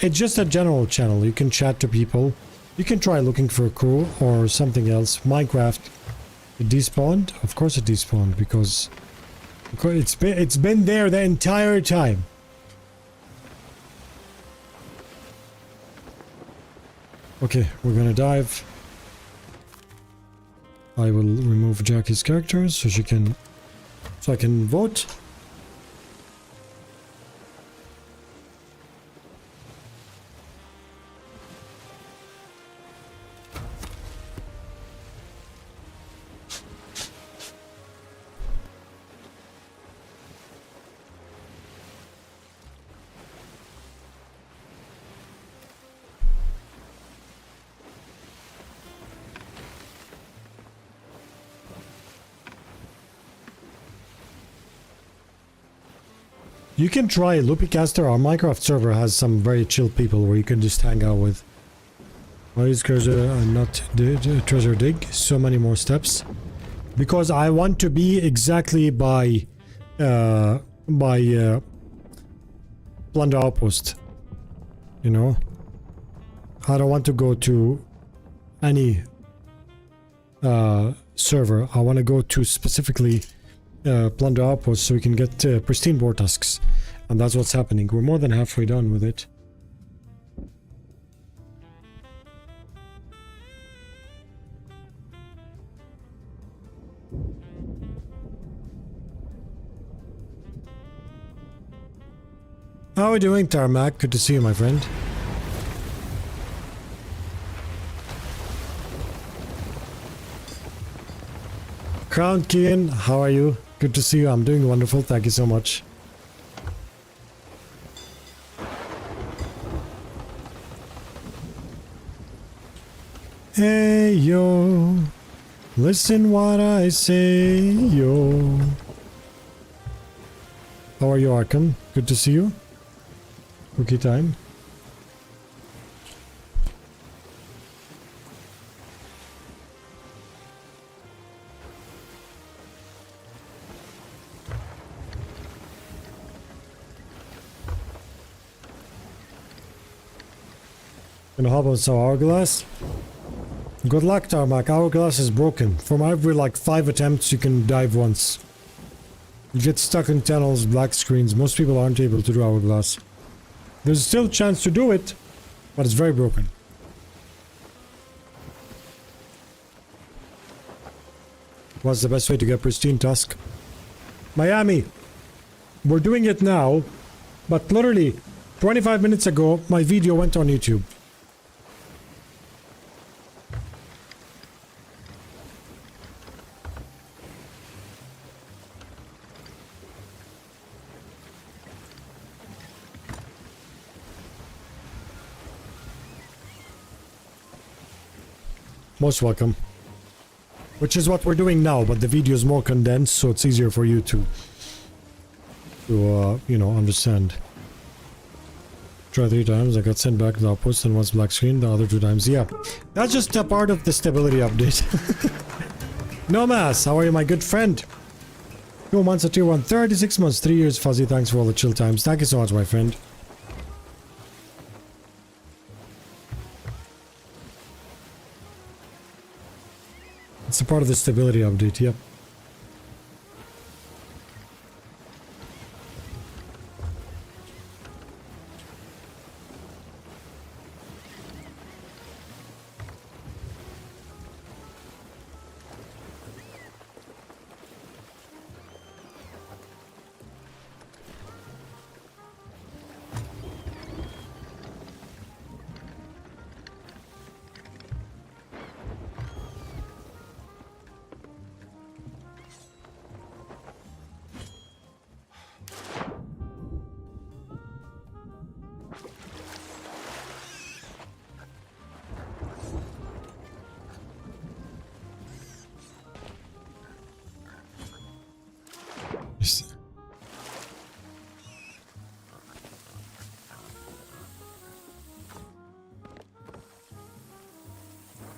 It's just a general channel. You can chat to people. You can try looking for a crew or something else. Minecraft. It despawned? Of course it despawned because it's been there the entire time. Okay, we're gonna dive. I will remove Jackie's character so I can vote. You can try Lopicaster. Our Minecraft server has some very chill people where you can just hang out with. Why is treasure not treasure dig? So many more steps. Because I want to be exactly by Plunder Outpost. You know? I don't want to go to any server. I want to go to specifically Plunder Outpost so we can get pristine boar tusks. And that's what's happening. We're more than halfway done with it. How are we doing, Tarmac? Good to see you, my friend. Crown Kian, how are you? Good to see you. I'm doing wonderful. Thank you so much. Hey, yo. Listen what I say, yo. How are you, Arkham? Good to see you. Cookie time. Gonna hop on some hourglass. Good luck, Tarmac. Hourglass is broken. From every like 5 attempts you can dive once. You get stuck in tunnels, black screens. Most people aren't able to do hourglass. There's still a chance to do it, but it's very broken. What's the best way to get pristine tusk? Miami. We're doing it now, but literally 25 minutes ago, my video went on YouTube. Most welcome. Which is what we're doing now, but the video is more condensed, so it's easier for you to you know, understand. Try 3 times, I got sent back to the outpost and once black screen, the other 2 times. Yeah, that's just a part of the stability update. Nomas, how are you, my good friend? 2 months at tier 1, 36 months, 3 years, Fuzzy, thanks for all the chill times. Thank you so much, my friend. It's a part of the stability update, yep.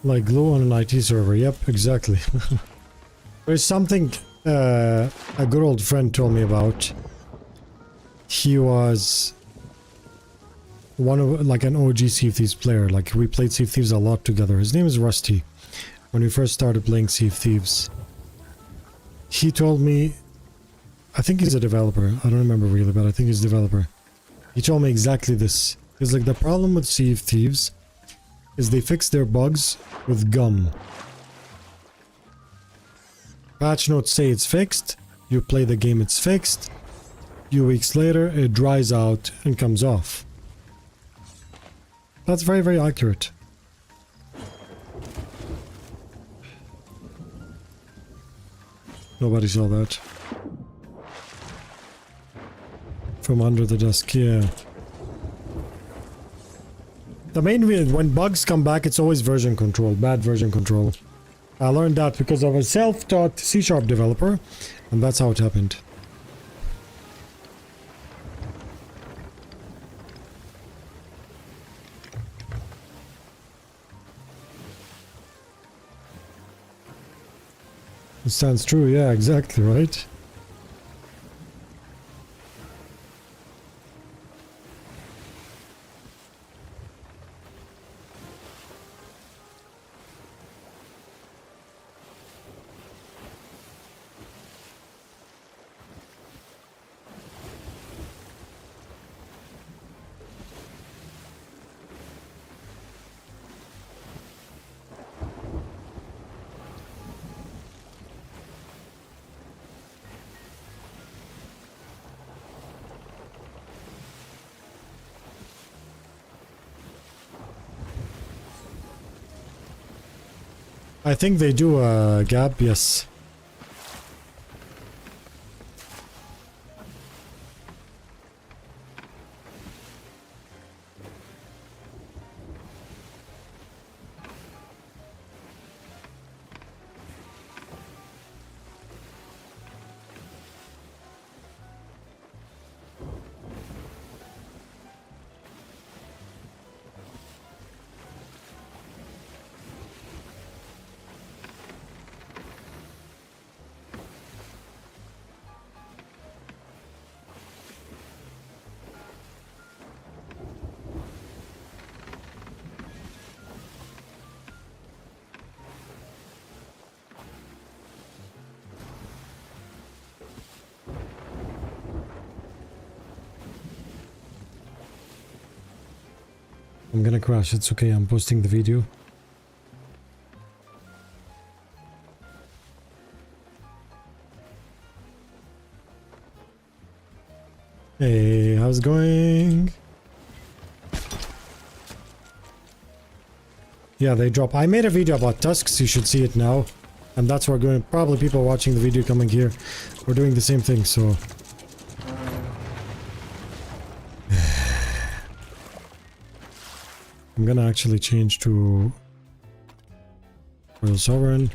Like glue on an IT server, yep, exactly. There's something a good old friend told me about. He was one of, like, an OG Sea of Thieves player. Like, we played Sea of Thieves a lot together. His name is Rusty. When we first started playing Sea of Thieves, he told me, I think he's a developer. I don't remember really, but I think he's a developer. He told me exactly this. He's like, the problem with Sea of Thieves is they fix their bugs with gum. Patch notes say it's fixed, you play the game, it's fixed, a few weeks later it dries out and comes off. That's very, very accurate. Nobody saw that. From under the desk, yeah. The main reason, when bugs come back, it's always version control, bad version control. I learned that because I was a self-taught C# developer, and that's how it happened. It stands true, yeah, exactly, right? I think they do a gap, yes. I'm gonna crash, it's okay, I'm posting the video. how's it going? Yeah, they drop. I made a video about tusks. You should see it now. And that's where we're going. Probably people watching the video coming here. We're doing the same thing, so... I'm gonna actually change to... Royal Sovereign.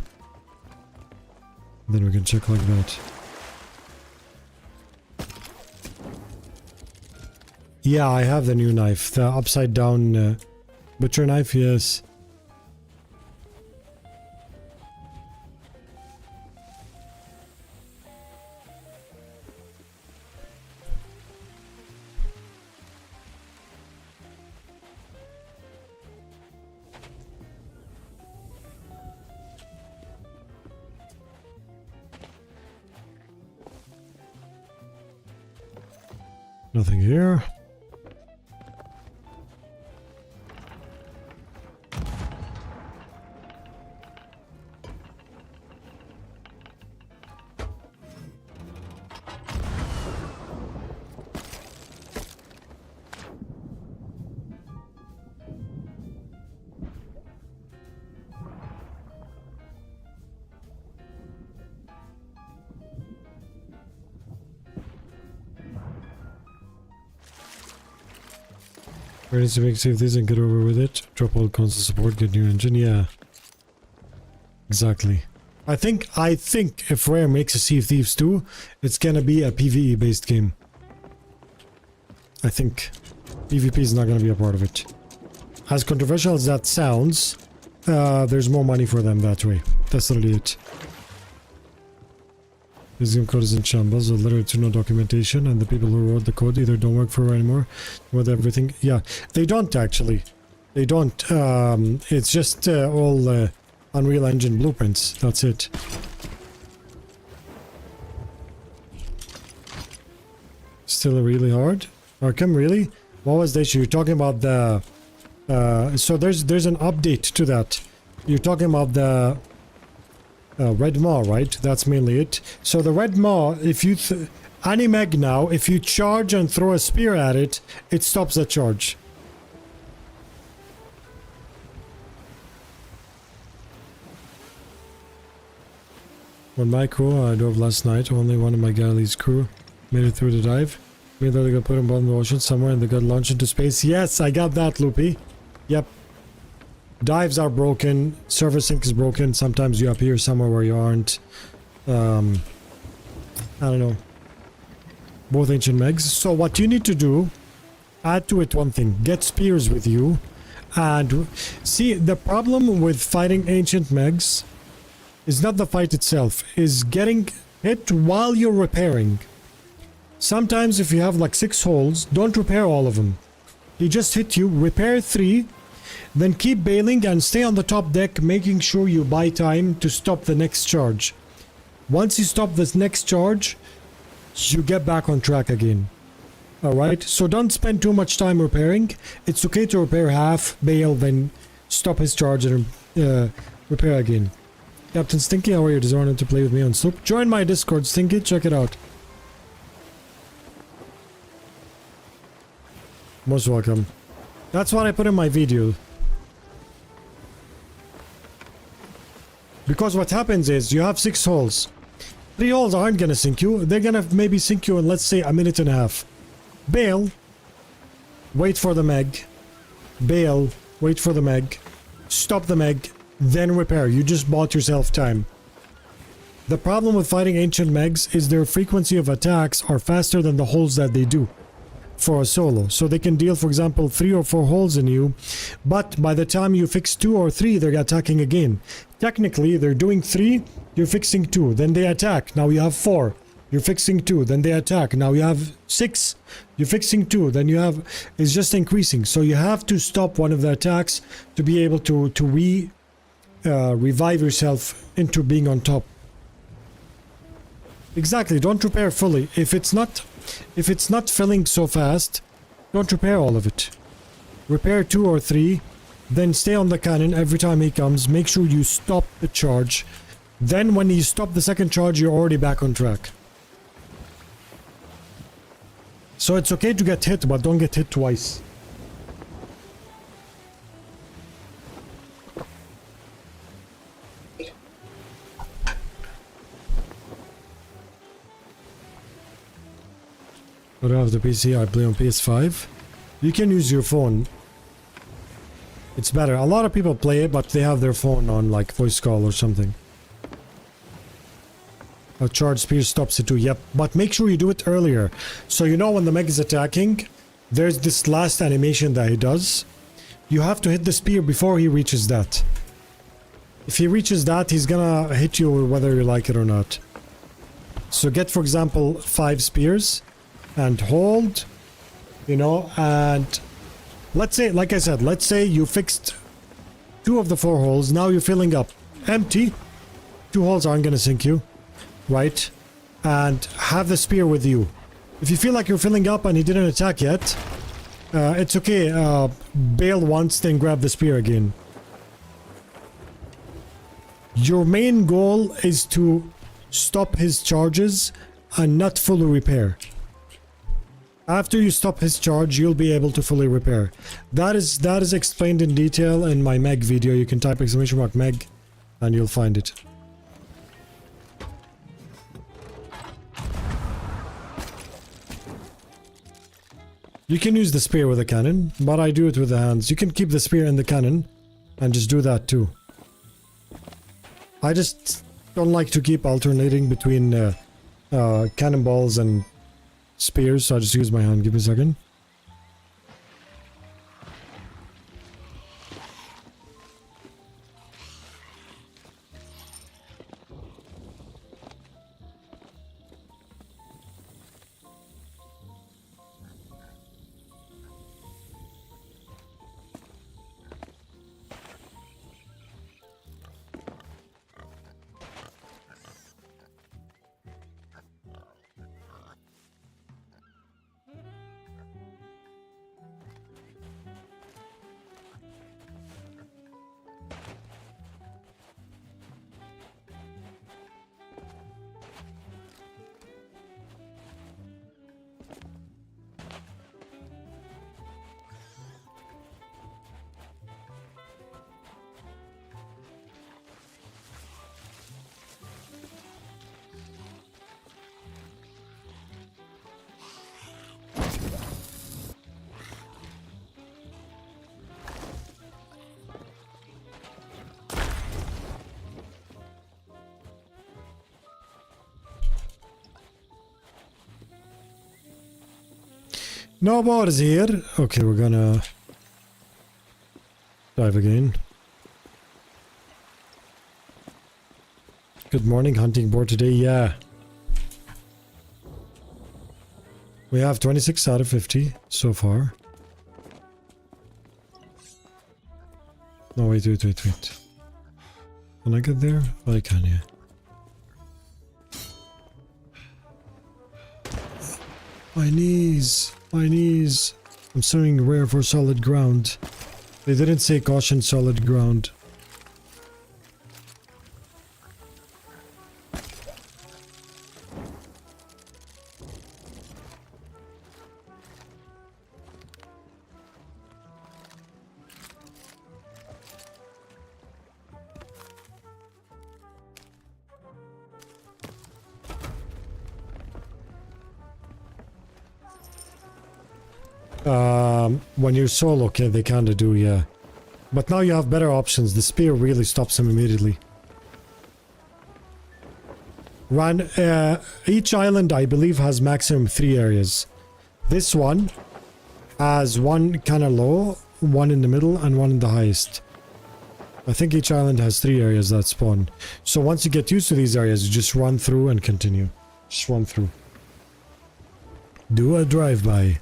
Then we can check like that. Yeah, I have the new knife. The upside down butcher knife, yes. Nothing here. Ready to make save these and get over with it. Drop all console support, get new engine. Yeah. Exactly. I think if Rare makes a Sea of Thieves 2, it's gonna be a PvE based game. I think. PvP is not gonna be a part of it. As controversial as that sounds, there's more money for them that way. That's literally it. This game code is in shambles, with literally no documentation, and the people who wrote the code either don't work for Rare anymore, with everything. Yeah, they don't actually. They don't. It's just all Unreal Engine blueprints. That's it. Still really hard. Arkham, really? What was the issue? You're talking about the... so there's an update to that. You're talking about the... Red Maw, right? That's mainly it. So the Red Maw, if you... any meg now, if you charge and throw a spear at it, it stops the charge. On my crew, I drove last night. Only one of my galley's crew made it through the dive. We literally got put in bottom of the ocean somewhere and they got launched into space. Yes, I got that, Loopy. Yep. Dives are broken. Server sync is broken. Sometimes you appear somewhere where you aren't. I don't know. Both ancient megs. So what you need to do, add to it one thing. Get spears with you. And see, the problem with fighting ancient megs is not the fight itself, is getting hit while you're repairing. Sometimes if you have like 6 holes, don't repair all of them. He just hit you, repair 3, then keep bailing and stay on the top deck, making sure you buy time to stop the next charge. Once you stop this next charge, you get back on track again. Alright, so don't spend too much time repairing. It's okay to repair half, bail, then stop his charge and repair again. Captain Stinky, how are you? Desiring to play with me on Sloop? Join my Discord, Stinky, check it out. Most welcome. That's what I put in my video. Because what happens is, you have 6 holes. 3 holes aren't gonna sink you. They're gonna maybe sink you in, let's say, a minute and a half. Bail. Wait for the meg. Bail. Wait for the meg. Stop the meg. Then repair. You just bought yourself time. The problem with fighting ancient megs is their frequency of attacks are faster than the holes that they do for a solo. So they can deal, for example, 3 or 4 holes in you, but by the time you fix 2 or 3, they're attacking again. Technically, they're doing 3, you're fixing 2, then they attack. Now you have 4. You're fixing 2, then they attack. Now you have 6. You're fixing 2, then you have... It's just increasing. So you have to stop one of the attacks to be able to revive yourself into being on top. Exactly, don't repair fully. If it's not filling so fast, don't repair all of it. Repair 2 or 3, then stay on the cannon every time he comes. Make sure you stop the charge. Then when you stop the second charge, you're already back on track. So it's okay to get hit, but don't get hit twice. I don't have the PC, I play on PS5. You can use your phone. It's better. A lot of people play it, but they have their phone on like voice call or something. A charge spear stops it too, yep. But make sure you do it earlier. So you know when the Meg is attacking, there's this last animation that he does. You have to hit the spear before he reaches that. If he reaches that, he's gonna hit you whether you like it or not. So get, for example, 5 spears. And hold, you know, and let's say, like I said, let's say you fixed 2 of the 4 holes. Now you're filling up empty. 2 holes aren't going to sink you, right? And have the spear with you. If you feel like you're filling up and he didn't attack yet, it's okay. Bail once, then grab the spear again. Your main goal is to stop his charges and not fully repair. After you stop his charge, you'll be able to fully repair. That is explained in detail in my Meg video. You can type !Meg and you'll find it. You can use the spear with a cannon, but I do it with the hands. You can keep the spear in the cannon and just do that too. I just don't like to keep alternating between cannonballs and spears, so I just use my hand. Give me a second. No Boar is here. Okay, we're gonna dive again. Good morning, hunting board today. Yeah. We have 26 out of 50 so far. No, wait. Can I get there? Oh, I can, yeah. My knees. I'm swimming rare for solid ground. They didn't say caution solid ground. When you're solo, okay, they kinda do, yeah. But now you have better options. The spear really stops him immediately. Each island, I believe, has maximum 3 areas. This one has one kinda low, one in the middle, and one in the highest. I think each island has 3 areas that spawn. So once you get used to these areas, you just run through and continue. Just run through. Do a drive-by.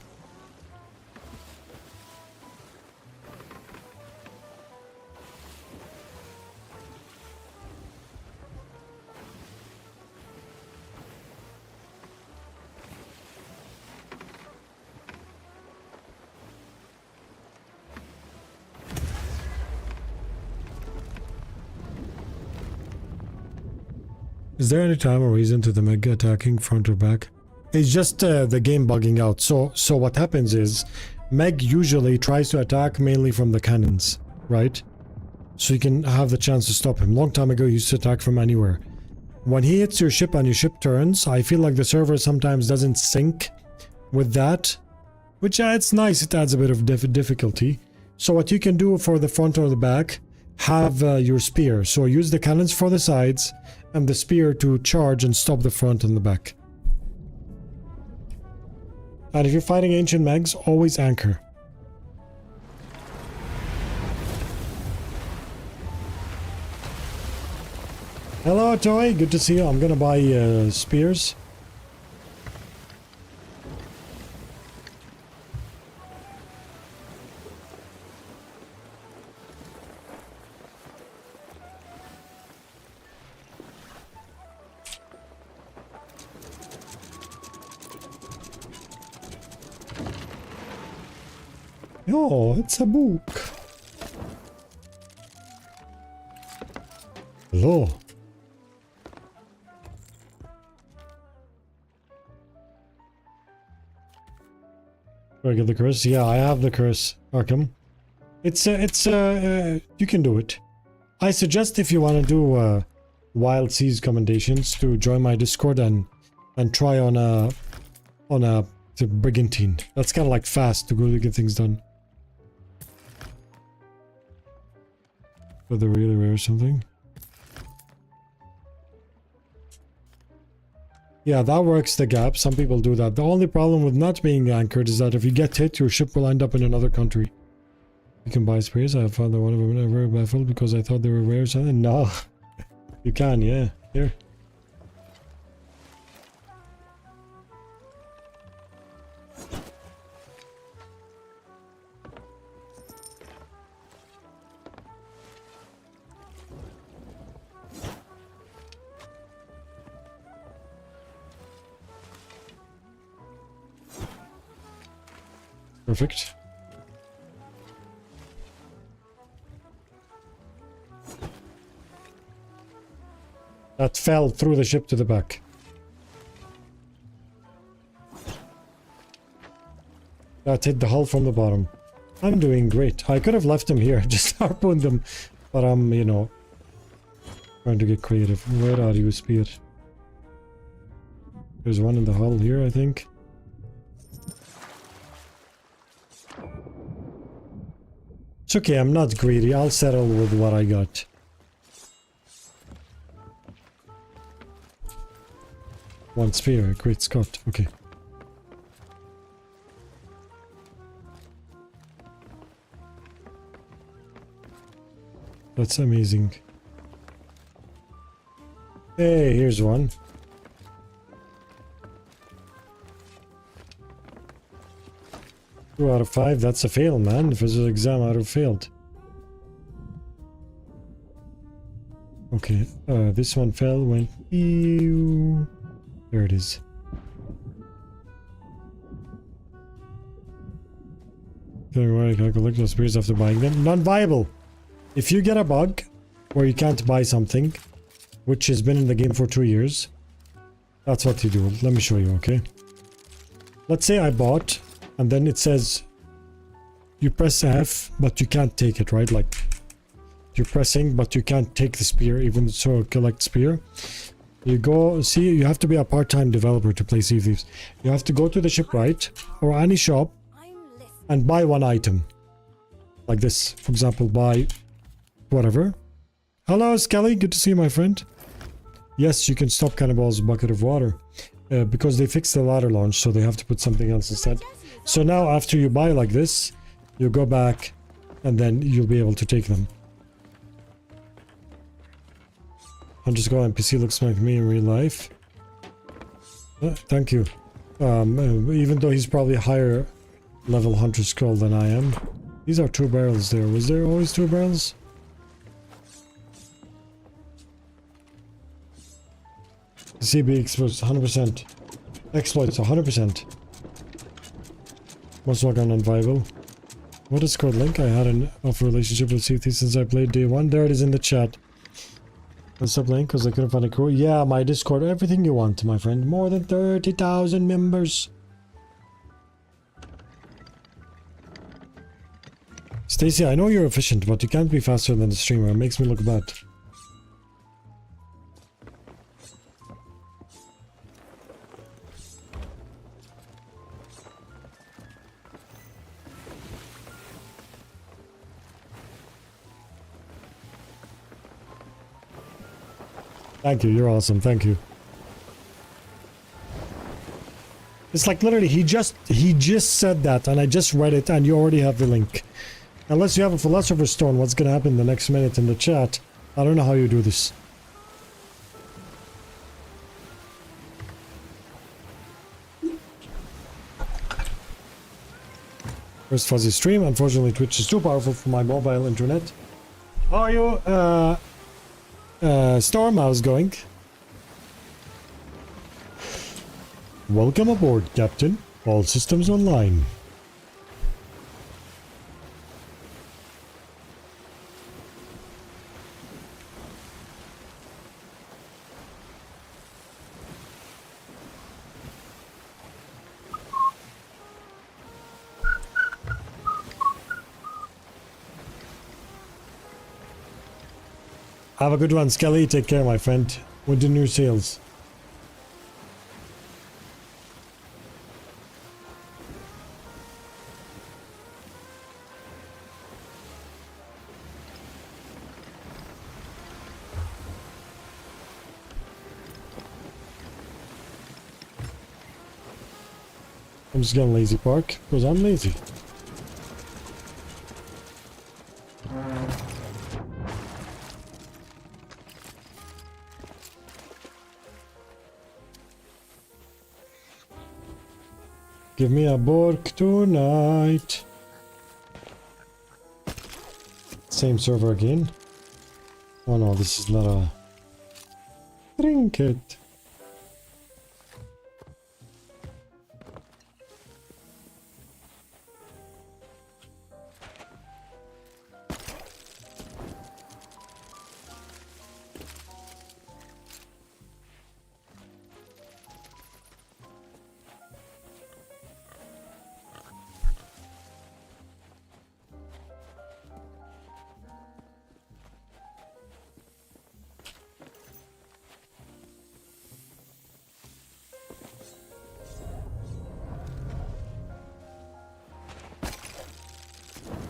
Is there any time or reason to the Mega attacking front or back? It's just the game bugging out. So what happens is, Meg usually tries to attack mainly from the cannons, right? So you can have the chance to stop him. Long time ago, he used to attack from anywhere. When he hits your ship and your ship turns, I feel like the server sometimes doesn't sync with that, which it's nice. It adds a bit of difficulty. So what you can do for the front or the back, have your spear. So use the cannons for the sides and the spear to charge and stop the front and the back. And if you're fighting ancient Megs, always anchor. Hello, Toy. Good to see you. I'm gonna buy spears. Oh, it's a book. Hello. Do I get the curse? Yeah, I have the curse, Arkham. You can do it. I suggest if you want to do Wild Seas commendations to join my Discord and try on a brigantine. That's kind of like fast to go to get things done. But they're really rare or something. Yeah, that works the gap. Some people do that. The only problem with not being anchored is that if you get hit, your ship will end up in another country. You can buy sprays. I found that one of them very baffled because I thought they were rare or something. No. You can, yeah. Here. Perfect. That fell through the ship to the back. That hit the hull from the bottom. I'm doing great. I could have left them here, just harpooned them. But I'm, you know, trying to get creative. Where are you, Spear? There's one in the hull here, I think. It's okay, I'm not greedy. I'll settle with what I got. One spear, great Scott. Okay. That's amazing. Hey, here's one. Two out of 5, that's a fail, man. The physics exam out of failed. Okay, this one fell, went ew. There it is. I can collect those spears after buying them. Non-viable! If you get a bug where you can't buy something, which has been in the game for 2 years, that's what you do. Let me show you, okay? Let's say I bought, and then it says you press F, but you can't take it, right? Like, you're pressing, but you can't take the spear, even so collect spear. You go, see, you have to be a part-time developer to play Sea of Thieves. You have to go to the shipwright, or any shop, and buy one item. Like this, for example, buy whatever. Hello, Skelly, good to see you, my friend. Yes, you can stop cannibals with a bucket of water. Because they fixed the ladder launch, so they have to put something else instead. So now, after you buy like this, you go back, and then you'll be able to take them. I'm just going, NPC looks like me in real life. Thank you. Even though he's probably a higher level hunter scroll than I am. These are 2 barrels there. Was there always 2 barrels? CB exposed 100%. Exploits 100%. Most welcome on Viable. What is called link? I had an off relationship with Sea of Thieves since I played day 1. There it is in the chat. Let's stop playing because I couldn't find a crew. Yeah, my Discord, everything you want, my friend. More than 30,000 members. Stacy, I know you're efficient, but you can't be faster than the streamer. It makes me look bad. Thank you, you're awesome, thank you. It's like literally he just said that and I just read it and you already have the link. Unless you have a philosopher's stone, what's gonna happen the next minute in the chat? I don't know how you do this. First fuzzy stream, unfortunately Twitch is too powerful for my mobile internet. How are you? Storm, how's it going? Welcome aboard, Captain. All systems online. Have a good one, Skelly. Take care, my friend. With the new sales. I'm just getting lazy park because I'm lazy. Give me a Bork tonight. Same server again. Oh no, this is not a trinket.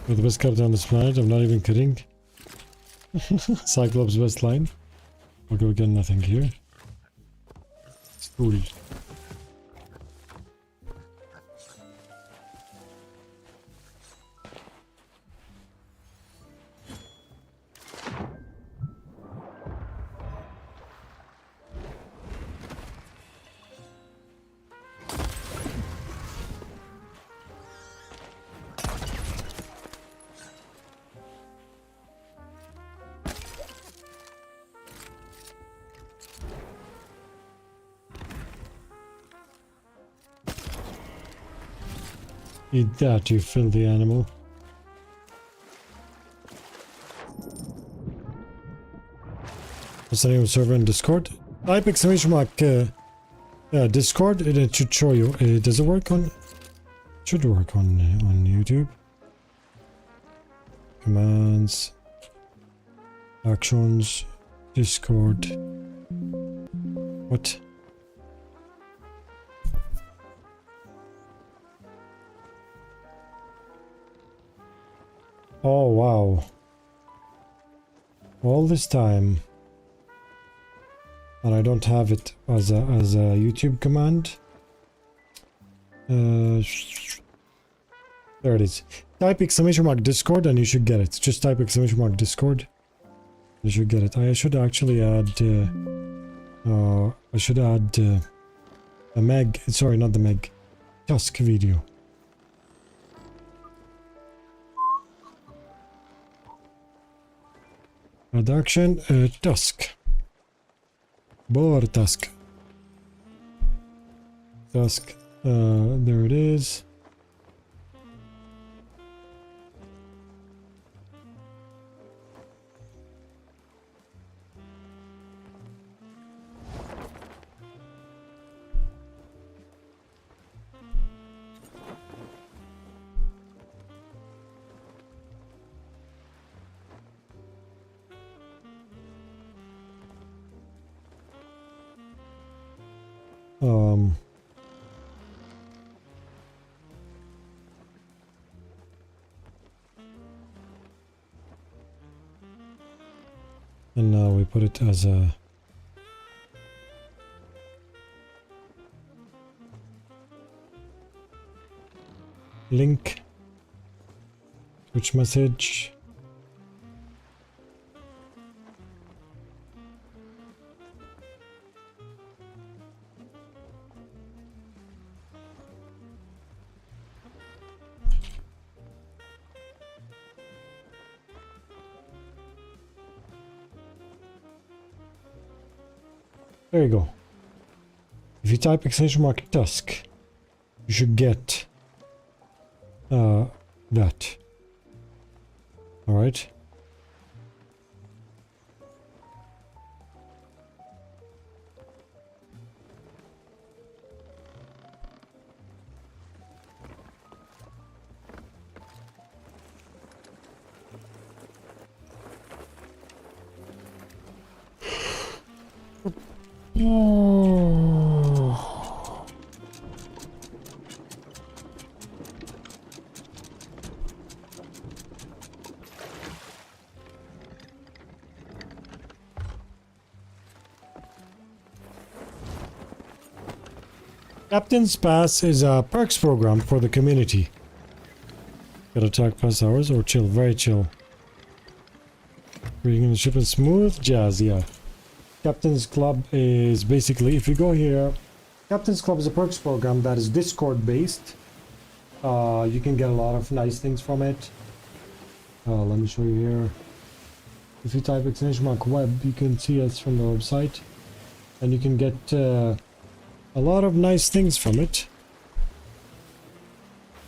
We're the best captain on this planet, I'm not even kidding. Cyclops best line. I'll go again, nothing here. Stool. Eat that, you filthy animal. What's the name of the server in Discord? Type exclamation mark Discord and it should show you. Does it work on? It should work on YouTube. Commands, actions, Discord. What? Oh wow. All this time. And I don't have it as a YouTube command. There it is. Type exclamation mark Discord and you should get it. Just type exclamation mark Discord. You should get it. I should actually add a Meg, sorry, not the Meg, Tusk video. Production, Tusk. Boar Tusk. Tusk, there it is. Um, and now we put it as a link, switch message. There you go. If you type !tusk, you should get that. Alright. Captain's Pass is a perks program for the community. Get attack pass hours or chill, very chill. Reading the ship is smooth jazz, yeah. Captain's Club is basically, if you go here, Captain's Club is a perks program that is Discord based. You can get a lot of nice things from it. Let me show you here. If you type !web, you can see us from the website. And you can get a lot of nice things from it.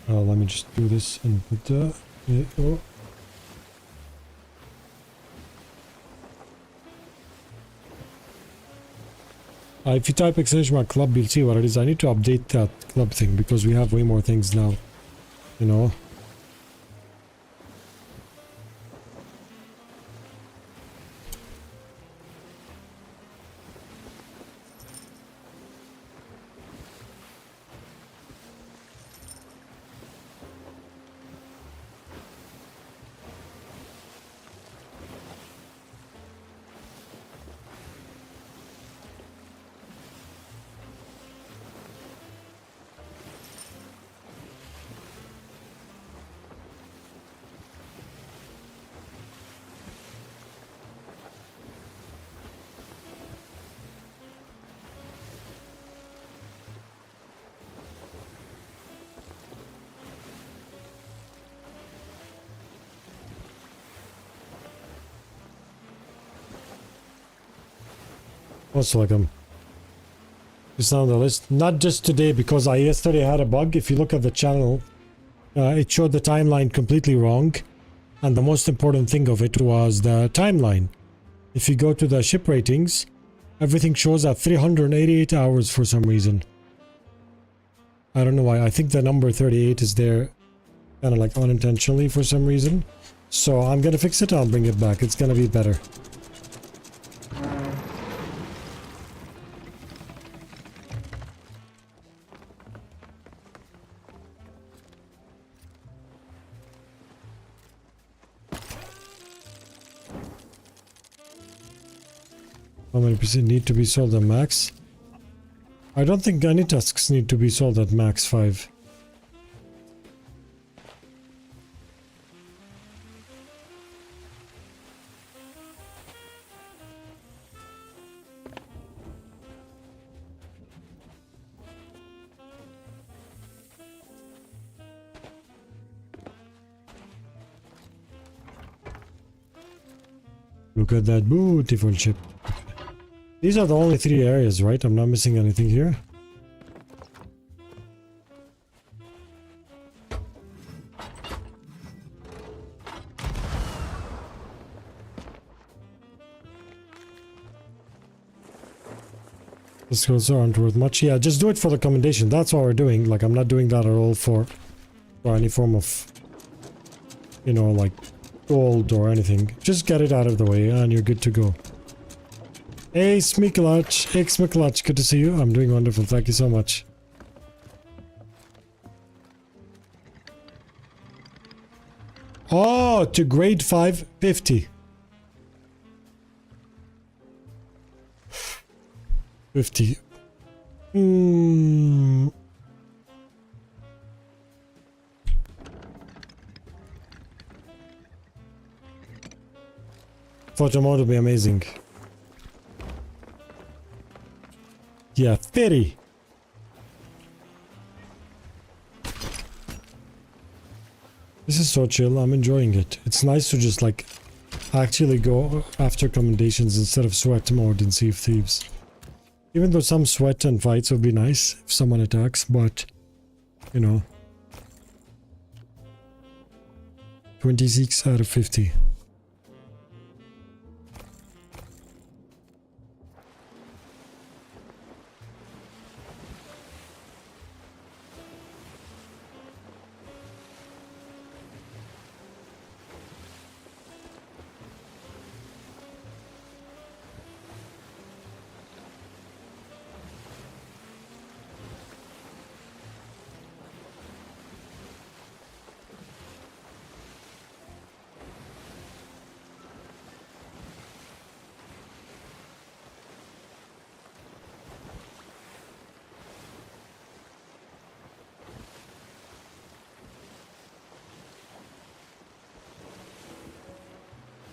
Let me just do this and put the... oh. If you type !club, you'll see what it is. I need to update that club thing because we have way more things now. You know? Also, like it's on the list. Not just today, because I yesterday had a bug. If you look at the channel, it showed the timeline completely wrong, and the most important thing of it was the timeline. If you go to the ship ratings, everything shows at 388 hours for some reason. I don't know why. I think the number 38 is there, kind of like unintentionally for some reason. So I'm gonna fix it. I'll bring it back. It's gonna be better. How many percent need to be sold at max? I don't think any tusks need to be sold at max 5. Look at that beautiful ship. These are the only 3 areas, right? I'm not missing anything here. The skills aren't worth much. Yeah, just do it for the commendation. That's what we're doing. Like, I'm not doing that at all for any form of, you know, like gold or anything. Just get it out of the way and you're good to go. Hey, Smiklach. Hey, Smiklach. Good to see you. I'm doing wonderful. Thank you so much. Oh, to grade 5, 50. 50. Photo mode would be amazing. Yeah, 50. This is so chill. I'm enjoying it. It's nice to just like actually go after commendations instead of sweat mode in Sea of Thieves. Even though some sweat and fights would be nice if someone attacks, but you know. 26 out of 50.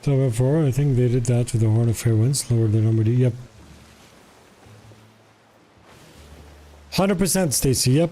Level 4, I think they did that with the Horn of Fair Winds, lowered the number. Yep. 100% Stacy, yep.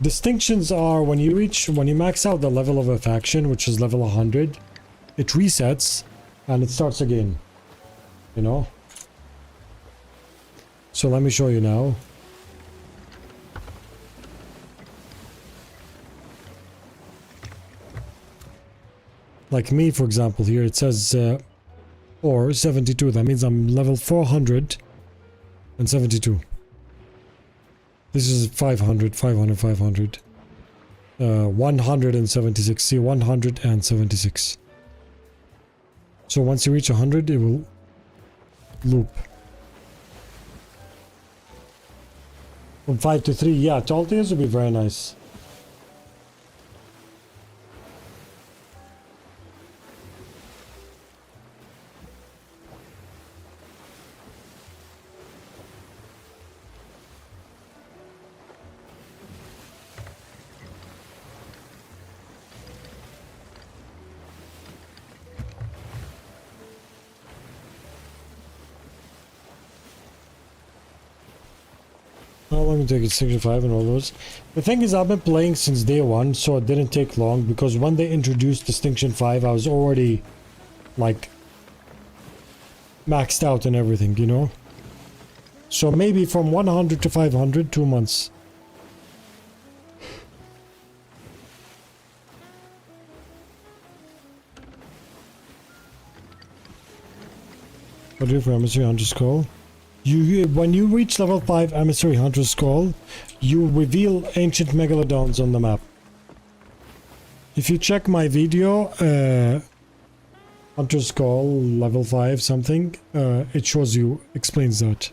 Distinctions are when you max out the level of a faction, which is level 100, it resets and it starts again. You know? So let me show you now. Like me, for example, here it says or 72. That means I'm level 472. This is 500, 500, 500. 176. See, 176. So once you reach 100, it will loop. From 5 to 3. Yeah, tall tales would be very nice. How long did it take? 65 and all those. The thing is, I've been playing since day one, so it didn't take long because when they introduced Distinction 5, I was already like maxed out and everything, you know? So maybe from 100 to 500, 2 months. What do you for Emissary Hunter's Call? When you reach level 5 Emissary Hunter's Call, you reveal ancient Megalodons on the map. If you check my video, Hunter's Call, level 5 something, it shows you, explains that.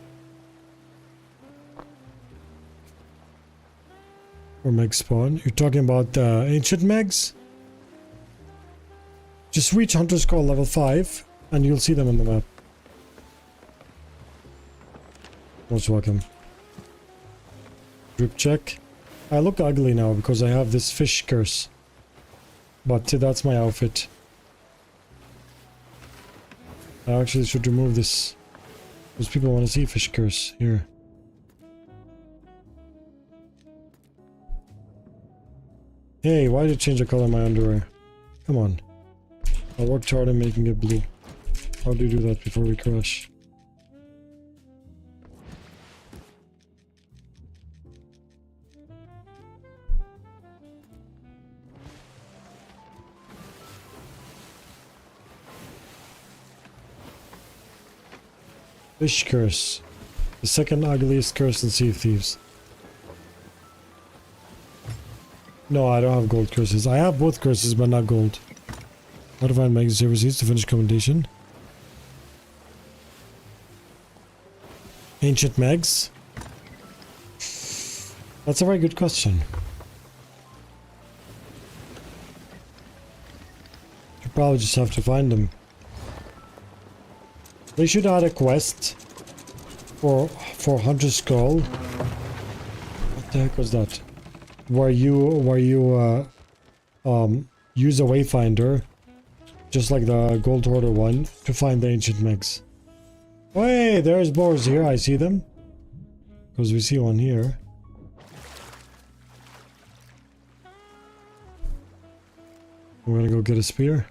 Or Meg spawn. You're talking about ancient Megs? Just reach Hunter's Call level 5 and you'll see them on the map. Most welcome. Drip check. I look ugly now because I have this fish curse. But that's my outfit. I actually should remove this. Because people want to see fish curse. Here. Hey, why did you change the color of my underwear? Come on. I worked hard on making it blue. How do you do that before we crash? Fish curse. The second ugliest curse in Sea of Thieves. No, I don't have gold curses. I have both curses, but not gold. How to find Megs overseas to finish commendation? Ancient Megs? That's a very good question. You probably just have to find them. They should add a quest for Hunter's Skull. What the heck was that? Where you use a wayfinder, just like the Gold Hoarder one, to find the ancient Megs. Oh, hey, there's boars here. I see them. Because we see one here. We're gonna go get a spear.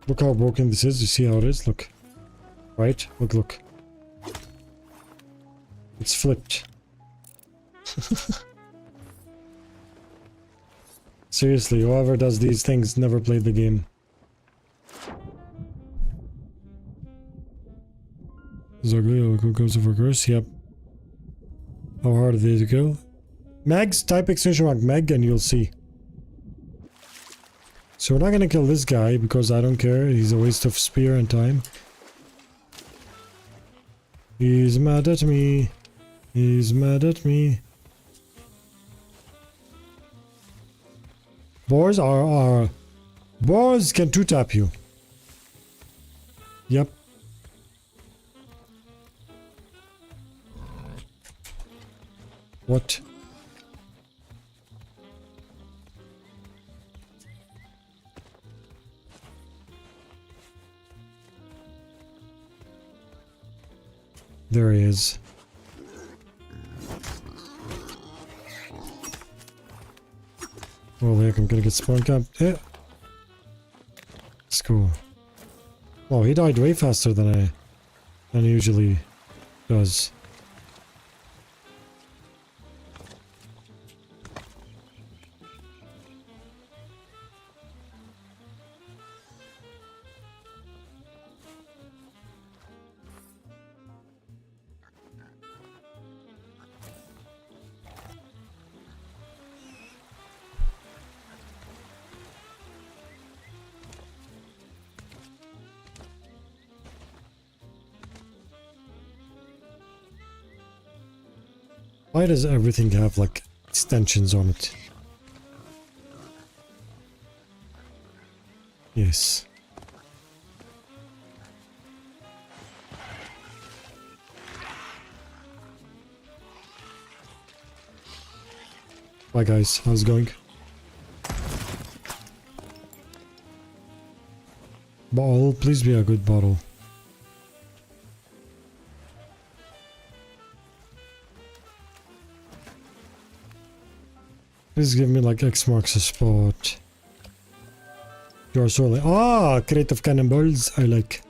Look how broken this is. You see how it is? Look. Right? Look. It's flipped. Seriously, whoever does these things never played the game. Zogly goes over curse. Yep. How hard are they to kill? Megs, type exclamation mark Meg and you'll see. So we're not gonna kill this guy because I don't care. He's a waste of spear and time. He's mad at me. He's mad at me. Boars are boars can two-tap you. Yep. What? There he is. Holy heck, I'm gonna get spawn camped. Yeah. It's cool. Oh, he died way faster than he usually does. Why does everything have like extensions on it? Yes. Bye guys, how's it going? Bottle, please be a good bottle. Please give me like X marks a spot. You're sorely. Ah, crate of cannonballs. I like.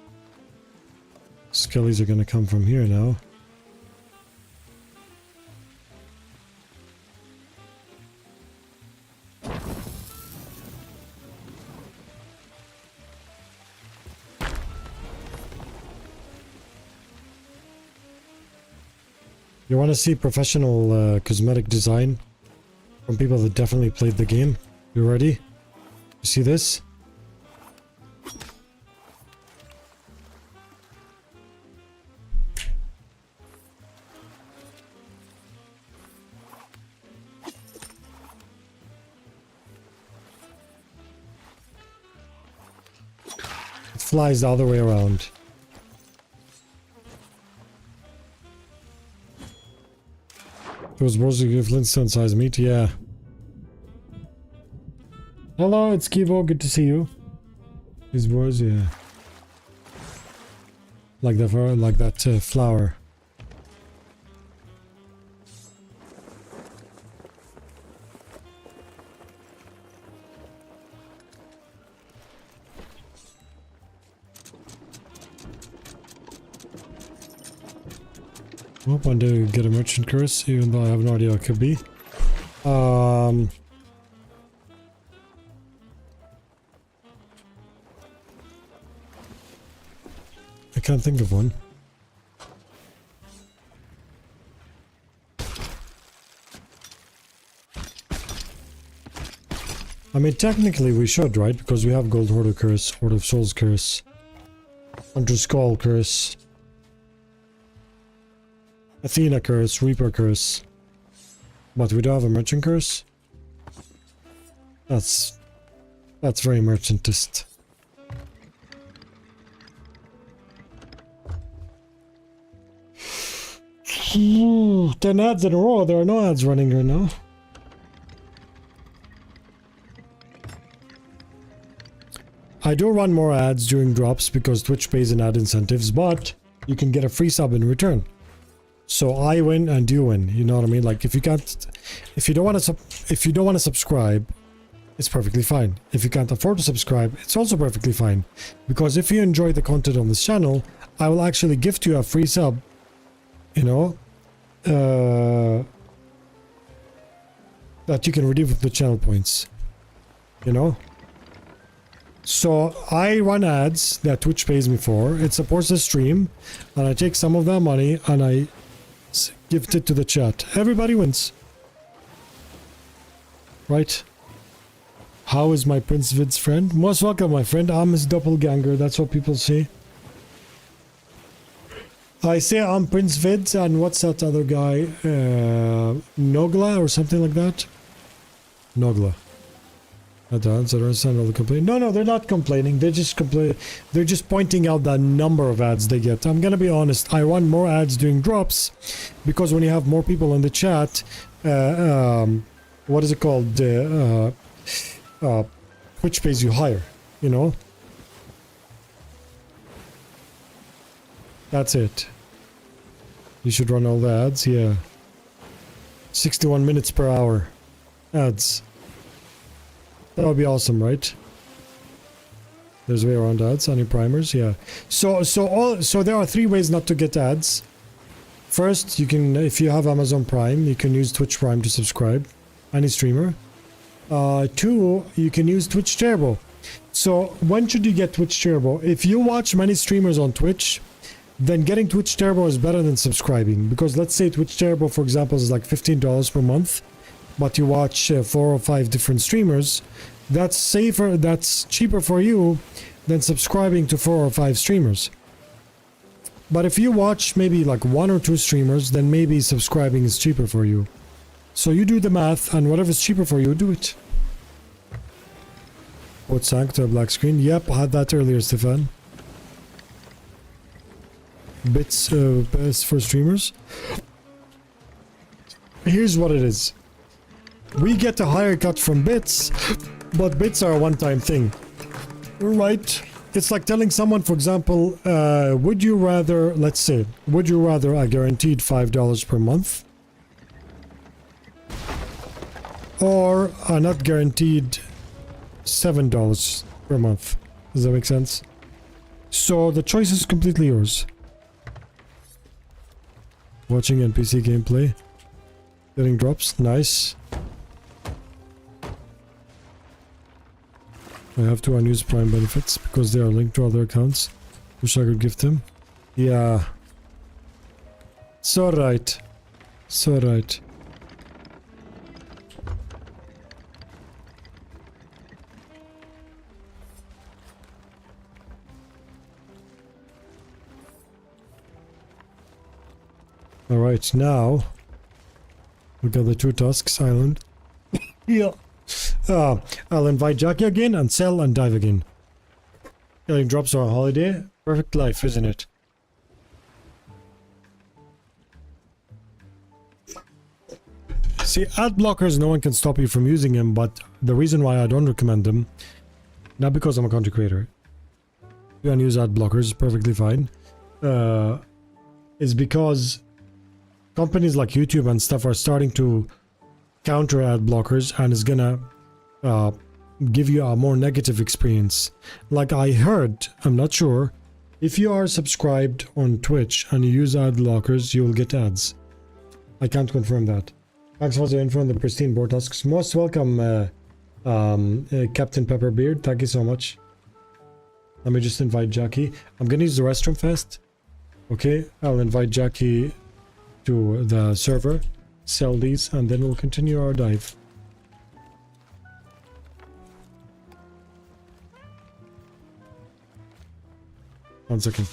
Skellies are gonna come from here now. You want to see professional cosmetic design? From people that definitely played the game. You ready? You see this? It flies the other way around. Those boars give Flintstone size meat, yeah. Hello, it's Kivo, good to see you. These boars, yeah. Like that flower. Hope one day we get a merchant curse, even though I have no idea what it could be. I can't think of one. I mean, technically we should, right? Because we have Gold Hoarder Curse, Horde of Souls Curse, Hunter Skull Curse, Athena Curse, Reaper Curse. But we don't have a Merchant Curse? That's very merchantist. Ooh, 10 ads in a row. There are no ads running right now. I do run more ads during drops because Twitch pays in ad incentives, but you can get a free sub in return. So I win and you win. You know what I mean? Like if you don't want to subscribe, it's perfectly fine. If you can't afford to subscribe, it's also perfectly fine. Because if you enjoy the content on this channel, I will actually gift you a free sub. You know, that you can redeem with the channel points. You know? So I run ads that Twitch pays me for. It supports the stream, and I take some of that money and I gift it to the chat. Everybody wins. Right? How is my Prince Vid's friend? Most welcome, my friend. I'm his doppelganger. That's what people say. I say I'm Prince Vid, and what's that other guy? Nogla or something like that? Nogla. I don't understand all the complaining. No, they're not complaining. They're just They're just pointing out the number of ads they get. I'm gonna be honest. I run more ads during drops because when you have more people in the chat, what is it called? Twitch pays you higher. You know. That's it. You should run all the ads. Yeah. 61 minutes per hour. Ads. That would be awesome, right? There's a way around ads. Any primers? Yeah. So there are 3 ways not to get ads. First, you can, if you have Amazon Prime, you can use Twitch Prime to subscribe. Any streamer. 2, you can use Twitch Turbo. So when should you get Twitch Turbo? If you watch many streamers on Twitch, then getting Twitch Turbo is better than subscribing. Because let's say Twitch Turbo, for example, is like $15 per month. But you watch 4 or 5 different streamers, that's safer, that's cheaper for you than subscribing to 4 or 5 streamers. But if you watch maybe like 1 or 2 streamers, then maybe subscribing is cheaper for you. So you do the math, and whatever's cheaper for you, do it. What sank to a black screen? Yep, I had that earlier, Stefan. Bits best for streamers. Here's what it is. We get a higher cut from bits, but bits are a one-time thing. Right? It's like telling someone, for example, would you rather, let's say, would you rather a guaranteed $5 per month? Or a not guaranteed $7 per month? Does that make sense? So the choice is completely yours. Watching NPC gameplay. Getting drops. Nice. I have 2 unused Prime benefits because they are linked to other accounts. Wish I could gift them. Yeah. So right. So right. Alright, now we got the 2 Tusks Island. Yeah. I'll invite Jackie again and sell and dive again. Getting drops on a holiday. Perfect life, isn't it? See, ad blockers, no one can stop you from using them, but the reason why I don't recommend them, not because I'm a content creator, you can use ad blockers, perfectly fine, is because companies like YouTube and stuff are starting to counter ad blockers, and is gonna give you a more negative experience. Like I heard, I'm not sure, If you are subscribed on Twitch and you use ad blockers, you will get ads. I can't confirm that. Thanks for the info on the pristine boar tusks. Most welcome, Captain Pepperbeard. Thank you so much. Let me just invite Jackie. I'm gonna use the restroom fast. Okay, I'll invite Jackie to the server, sell these, and then we'll continue our dive. One second.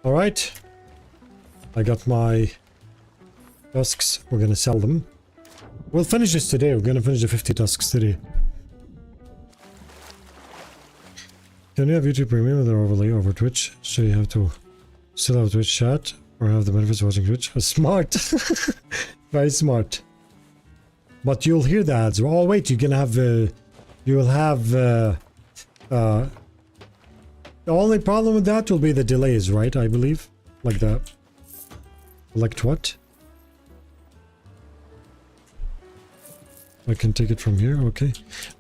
All right, I got my tusks. We're gonna sell them. We'll finish this today. We're gonna finish the 50 tusks today. Can you have YouTube Premium with an overlay over Twitch? So you have to still have Twitch chat or have the benefits of watching Twitch? Smart. Very smart. But you'll hear the ads. Oh wait, you're gonna have you will have the only problem with that will be the delays, right? I believe. Like that. Like what? I can take it from here, okay.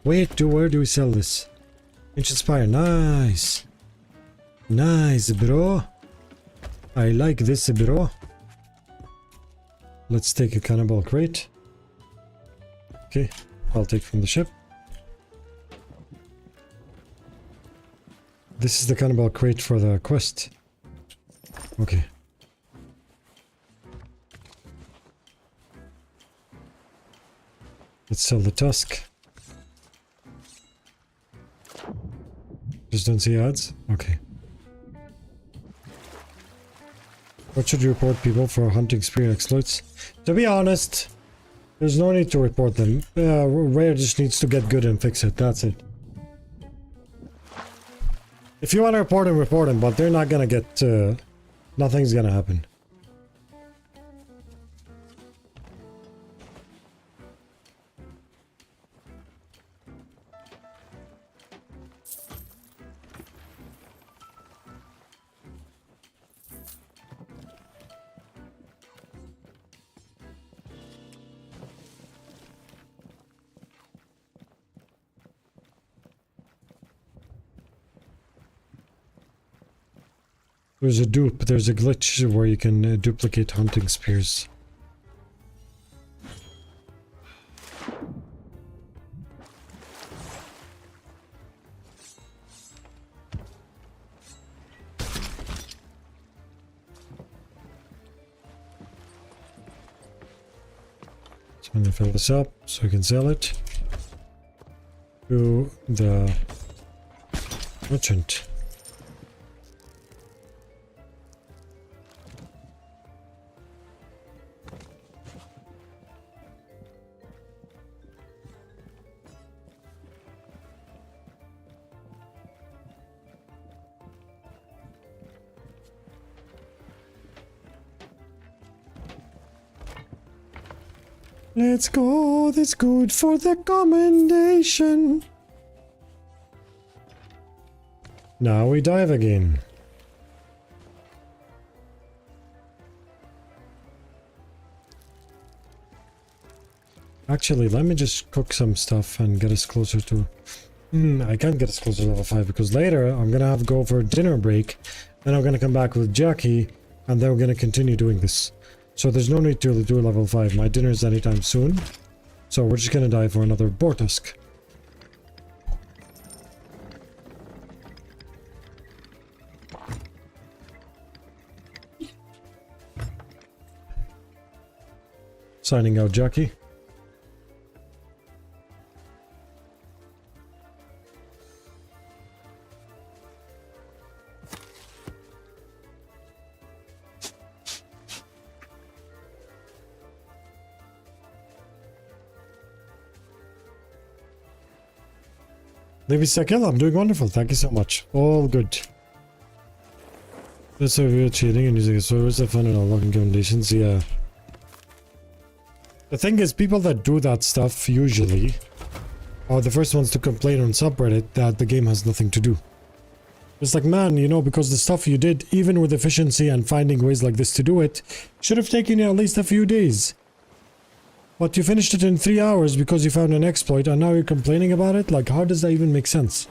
Wait, where do we sell this? Ancient Spire, nice. Nice, bro. I like this, bro. Let's take a cannibal crate. Okay, I'll take from the ship. This is the cannibal crate for the quest. Okay. Let's sell the tusk. Just don't see ads? Okay. What should you report people for hunting spree exploits? To be honest, there's no need to report them. Rare just needs to get good and fix it, that's it. If you want to report them, but they're not gonna get... nothing's gonna happen. There's a dupe, there's a glitch where you can duplicate hunting spears. So I'm gonna fill this up so we can sell it to the merchant. Let's go, that's good for the commendation. Now we dive again. Actually, let me just cook some stuff and get us closer to... I can't get us closer to level 5 because later I'm gonna have to go for a dinner break. Then I'm gonna come back with Jackie and then we're gonna continue doing this. So there's no need to do level 5. My dinner is anytime soon. So we're just gonna dive for another boar tusk. Signing out, Jackie. Maybe Sakil, I'm doing wonderful. Thank you so much. All good. That's so weird cheating and using a service of fun and unlocking recommendations. Yeah. The thing is, people that do that stuff usually are the first ones to complain on subreddit that the game has nothing to do. It's like, man, you know, because the stuff you did, even with efficiency and finding ways like this to do it, should have taken you at least a few days. But you finished it in 3 hours because you found an exploit and now you're complaining about it? Like, how does that even make sense?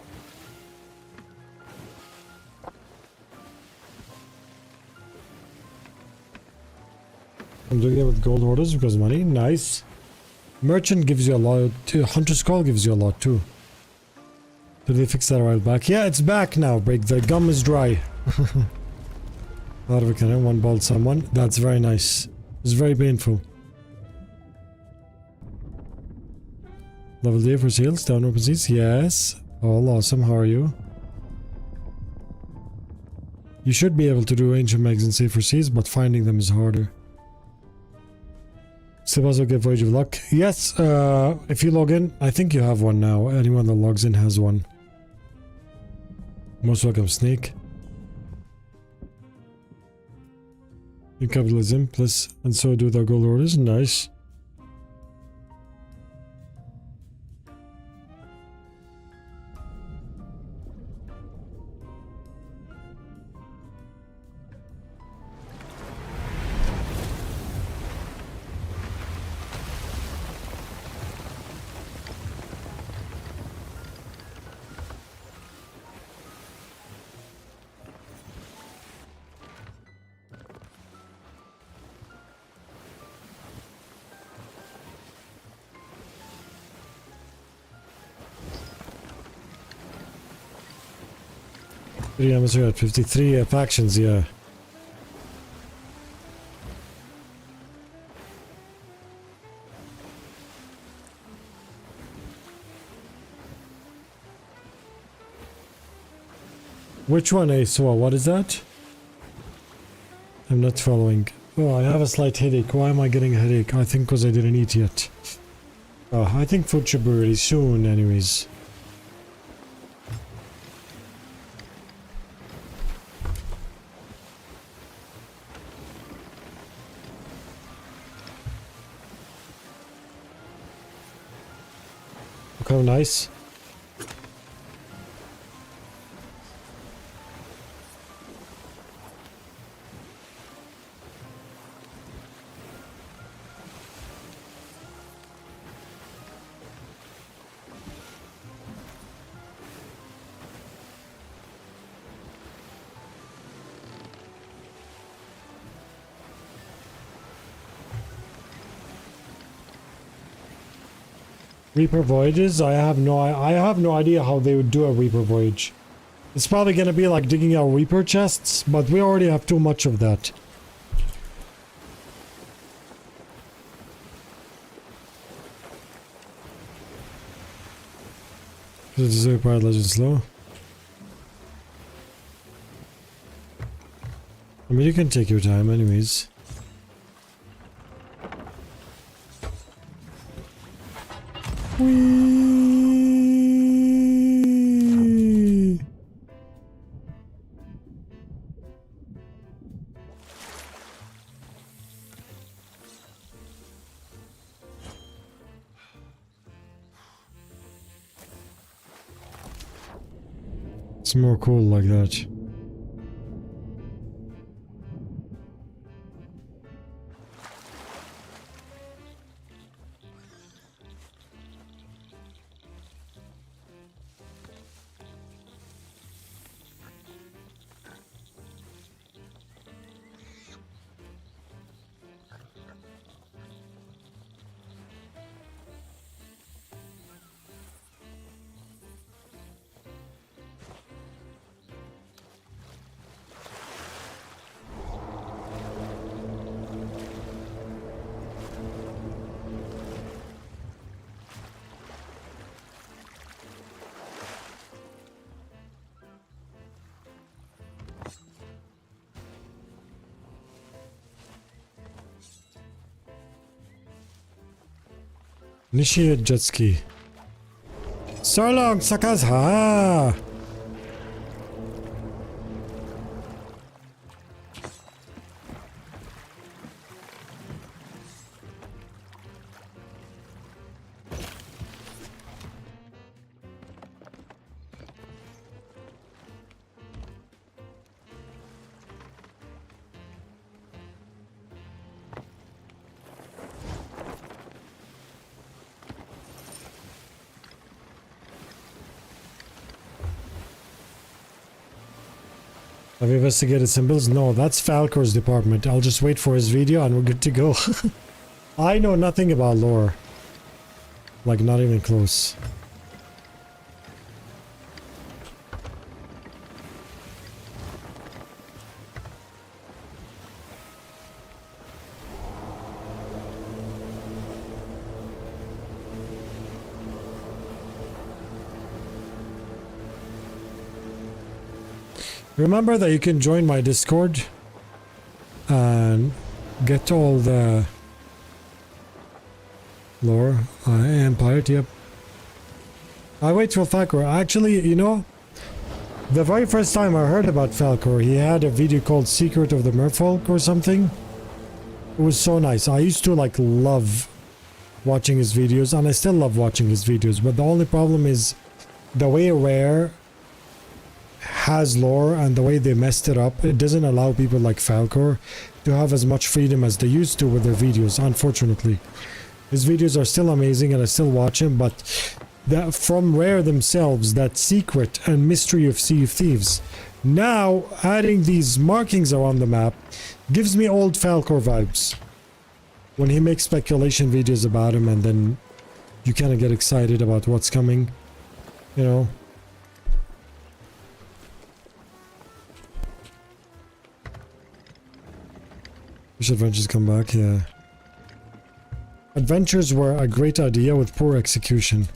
I'm doing it with gold orders because money. Nice. Merchant gives you a lot. Hunter's Call gives you a lot too. Did they fix that a while back? Yeah, it's back now, Break. The gum is dry. Out of a cannon, one balled someone. That's very nice. It's very painful. Level D for seals, down open seas. Yes. All awesome. How are you? You should be able to do ancient megs and safer seas, but finding them is harder. Still also get Voyage of Luck. Yes, if you log in, I think you have one now. Anyone that logs in has one. Most welcome, Snake. In capitalism, plus, and so do the gold orders. Nice. 3 atmosphere at 53 factions, yeah. Which one, Ace? What is that? I'm not following. Oh, I have a slight headache. Why am I getting a headache? I think because I didn't eat yet. Oh, I think food should be ready soon anyways. Look how nice. Reaper voyages? I have no idea how they would do a Reaper voyage. It's probably gonna be like digging out Reaper chests, but we already have too much of that. This is a pirate legend slow. I mean, you can take your time anyways. Whee! It's more cool like that. Initiate jet ski. So long, suckers! Ha! Have you investigated symbols? No, that's Falcor's department. I'll just wait for his video and we're good to go. I know nothing about lore. Like, not even close. Remember that you can join my Discord and get all the lore. Empire, yep. I wait for Falcor. Actually, you know, the very first time I heard about Falcor, he had a video called Secret of the Merfolk or something. It was so nice. I used to like love watching his videos, and I still love watching his videos, but the only problem is the way Rare has lore and the way they messed it up. It doesn't allow people like Falcor to have as much freedom as they used to with their videos, unfortunately. His videos are still amazing and I still watch him, but that from Rare themselves, that secret and mystery of Sea of Thieves, now adding these markings around the map gives me old Falcor vibes. When he makes speculation videos about him and then you kind of get excited about what's coming, you know. Wish adventures come back, yeah. Adventures were a great idea with poor execution.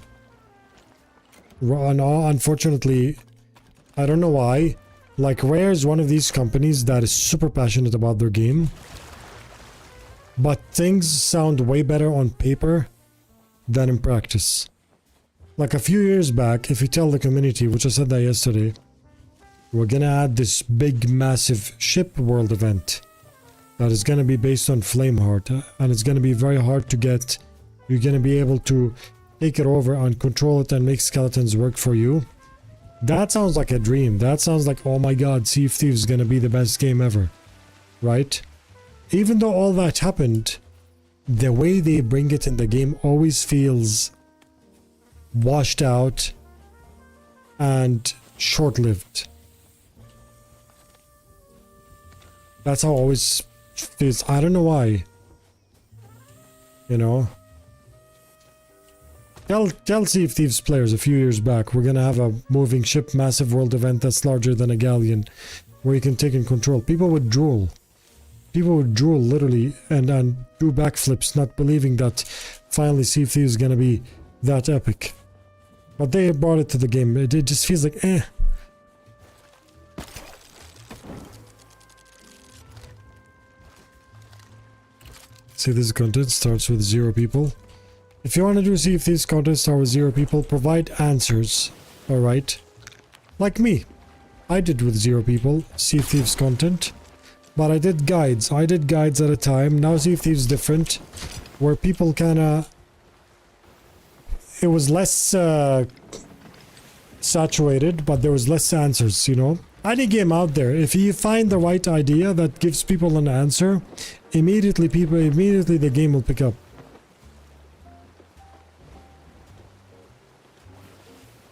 Unfortunately, I don't know why. Like, Rare is one of these companies that is super passionate about their game. But things sound way better on paper than in practice. Like a few years back, if you tell the community, which I said that yesterday, we're gonna add this big, massive ship world event that is gonna be based on Flameheart, and it's gonna be very hard to get. You're gonna be able to take it over and control it and make skeletons work for you. That sounds like a dream. That sounds like, oh my god, Sea of Thieves is gonna be the best game ever. Right? Even though all that happened, the way they bring it in the game always feels washed out and short-lived. That's how it always feels. I don't know why. You know? Tell Sea of Thieves players a few years back, we're gonna have a moving ship massive world event that's larger than a galleon, where you can take in control. People would drool. People would drool literally and do backflips, not believing that finally Sea of Thieves is gonna be that epic. But they brought it to the game. It just feels like eh. See, this content starts with 0 people. If you want to do Sea of Thieves content start with 0 people, provide answers. Alright? Like me. I did with 0 people, Sea of Thieves content. But I did guides. I did guides at a time. Now Sea of Thieves is different. Where people kinda... It was less saturated, but there was less answers, you know? Any game out there, if you find the right idea that gives people an answer, immediately the game will pick up.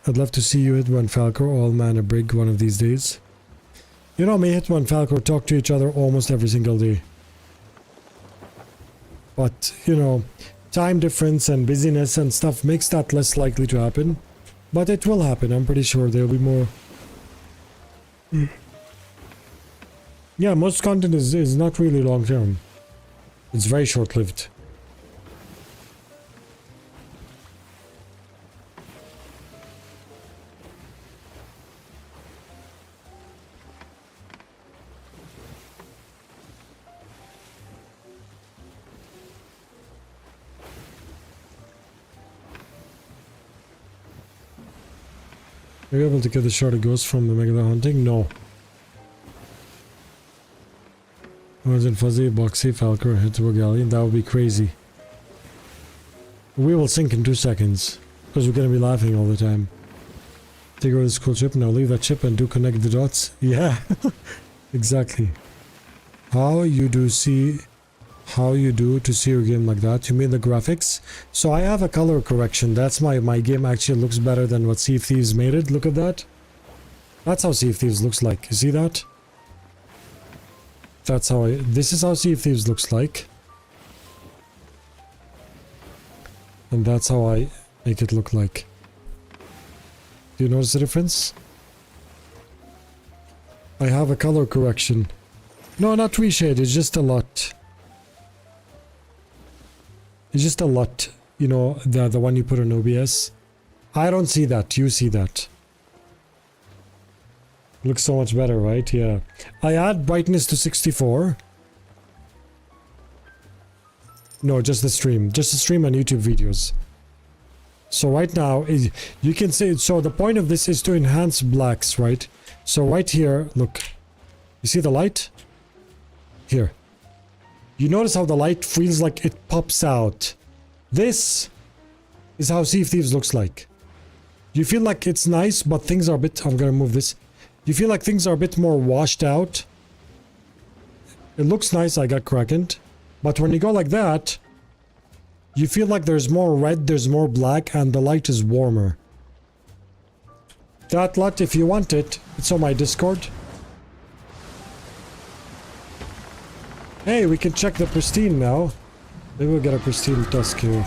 I'd love to see you hit one Falcor, all man a brig one of these days. You know me, Hitman Falcor talk to each other almost every single day. But, you know, time difference and busyness and stuff makes that less likely to happen. But it will happen, I'm pretty sure there'll be more. Yeah, most content is not really long term. It's very short lived. Are you able to get the shot of ghosts from the Megalodon hunting? No. Imagine Fuzzy, Boxy, Falcor, hit to a galleon. That would be crazy. We will sink in 2 seconds. Because we're going to be laughing all the time. Take over this cool ship. Now leave that ship and do connect the dots. Yeah. Exactly. How you do to see your game like that? You mean the graphics? So I have a color correction. That's my game actually looks better than what Sea of Thieves made it. Look at that. That's how Sea of Thieves looks like. You see that? That's how this is how Sea of Thieves looks like. And that's how I make it look like. Do you notice the difference? I have a color correction. No, not reshade, it's just a lot. It's just a lot, you know, the one you put on OBS. I don't see that, you see that. Looks so much better, right? Yeah. I add brightness to 64. No, just the stream. Just the stream and YouTube videos. So right now, you can see, so the point of this is to enhance blacks, right? So right here, look. You see the light? Here. You notice how the light feels like it pops out. This is how Sea of Thieves looks like. You feel like it's nice, but things are a bit... I'm gonna move this. You feel like things are a bit more washed out. It looks nice, I got crackened. But when you go like that, you feel like there's more red, there's more black, and the light is warmer. That LUT, if you want it, it's on my Discord. Hey, we can check the pristine now. Maybe we'll get a pristine tusk here.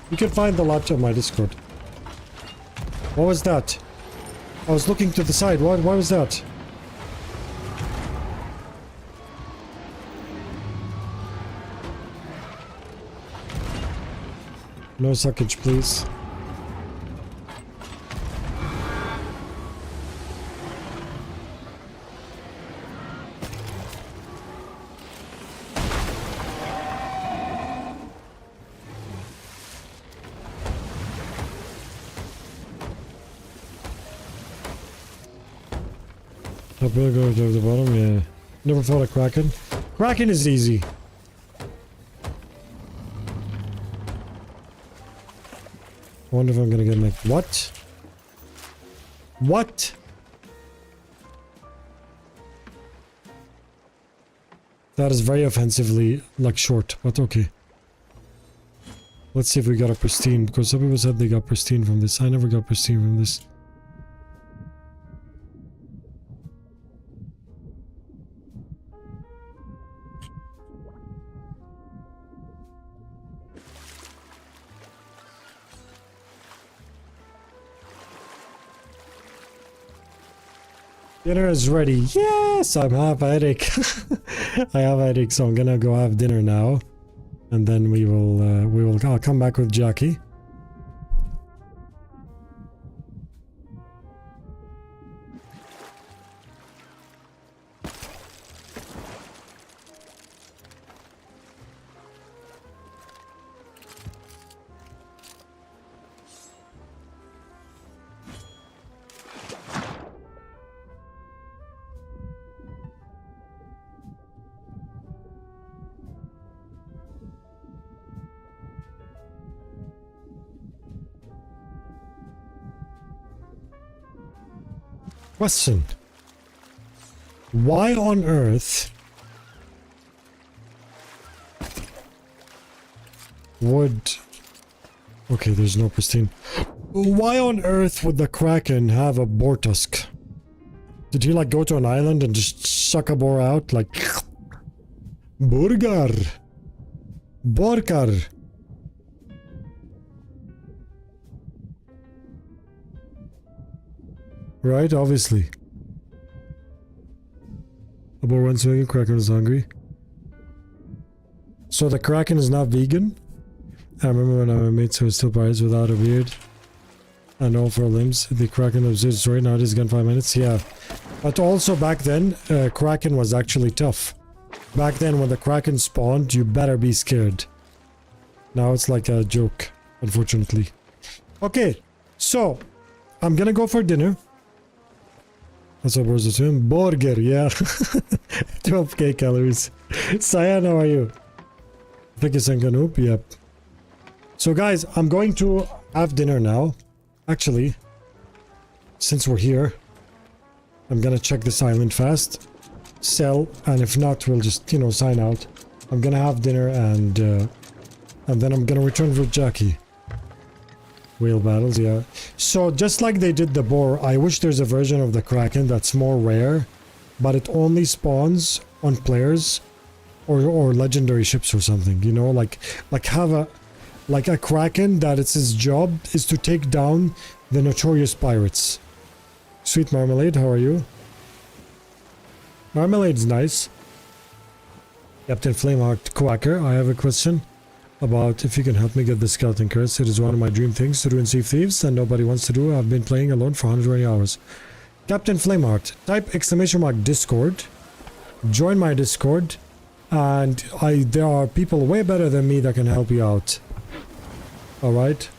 You can find the LUT on my Discord. What was that? I was looking to the side. What was that? No suckage, please. Top will go to the bottom, yeah. Never fought a Kraken. Kraken is easy. I wonder if I'm gonna get like what? What? That is very offensively like short, but okay. Let's see if we got a pristine, because some people said they got pristine from this. I never got pristine from this. Dinner is ready. Yes, I'm half a headache. I have a headache, so I'm gonna go have dinner now, and then I'll come back with Jackie. Question. Why on earth would... Okay, there's no pristine. Why on earth would the Kraken have a boar tusk? Did he like go to an island and just suck a boar out? Like... Burger! Borkar! Right, obviously. A boar went swinging, Kraken is hungry. So the Kraken is not vegan? I remember when our mates were still pirates without a beard and all 4 limbs. The Kraken observes right now, it's gone 5 minutes. Yeah. But also back then, Kraken was actually tough. Back then when the Kraken spawned, you better be scared. Now it's like a joke, unfortunately. Okay, so I'm gonna go for dinner. What's up, Rosa Twin? Burger, yeah. 12k calories. Cyan, how are you? I think it's Nkanoop, yep. So guys, I'm going to have dinner now. Actually, since we're here, I'm gonna check this island fast. Sell, and if not, we'll just, you know, sign out. I'm gonna have dinner and then I'm gonna return for Jackie. Whale battles, yeah. So just like they did the boar, I wish there's a version of the Kraken that's more rare, but it only spawns on players or legendary ships or something, you know, like have a Kraken that it's his job is to take down the notorious pirates. Sweet Marmalade, how are you? Marmalade's nice. Captain Flameheart Quacker, I have a question about if you can help me get the skeleton curse. It is one of my dream things to do in Sea of Thieves and nobody wants to do. I've been playing alone for 120 hours. Captain Flameheart, type ! Discord, join my Discord, and there are people way better than me that can help you out. Alright?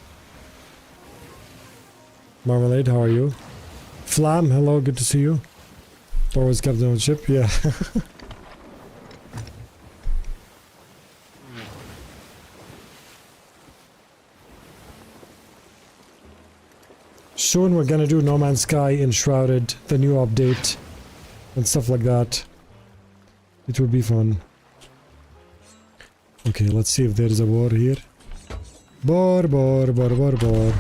Marmalade, how are you? Flam, hello, good to see you. Always captain on ship, yeah. Soon we're gonna do No Man's Sky Enshrouded, the new update, and stuff like that. It will be fun. Okay, let's see if there's a boar here. Boar, boar, boar, boar, boar.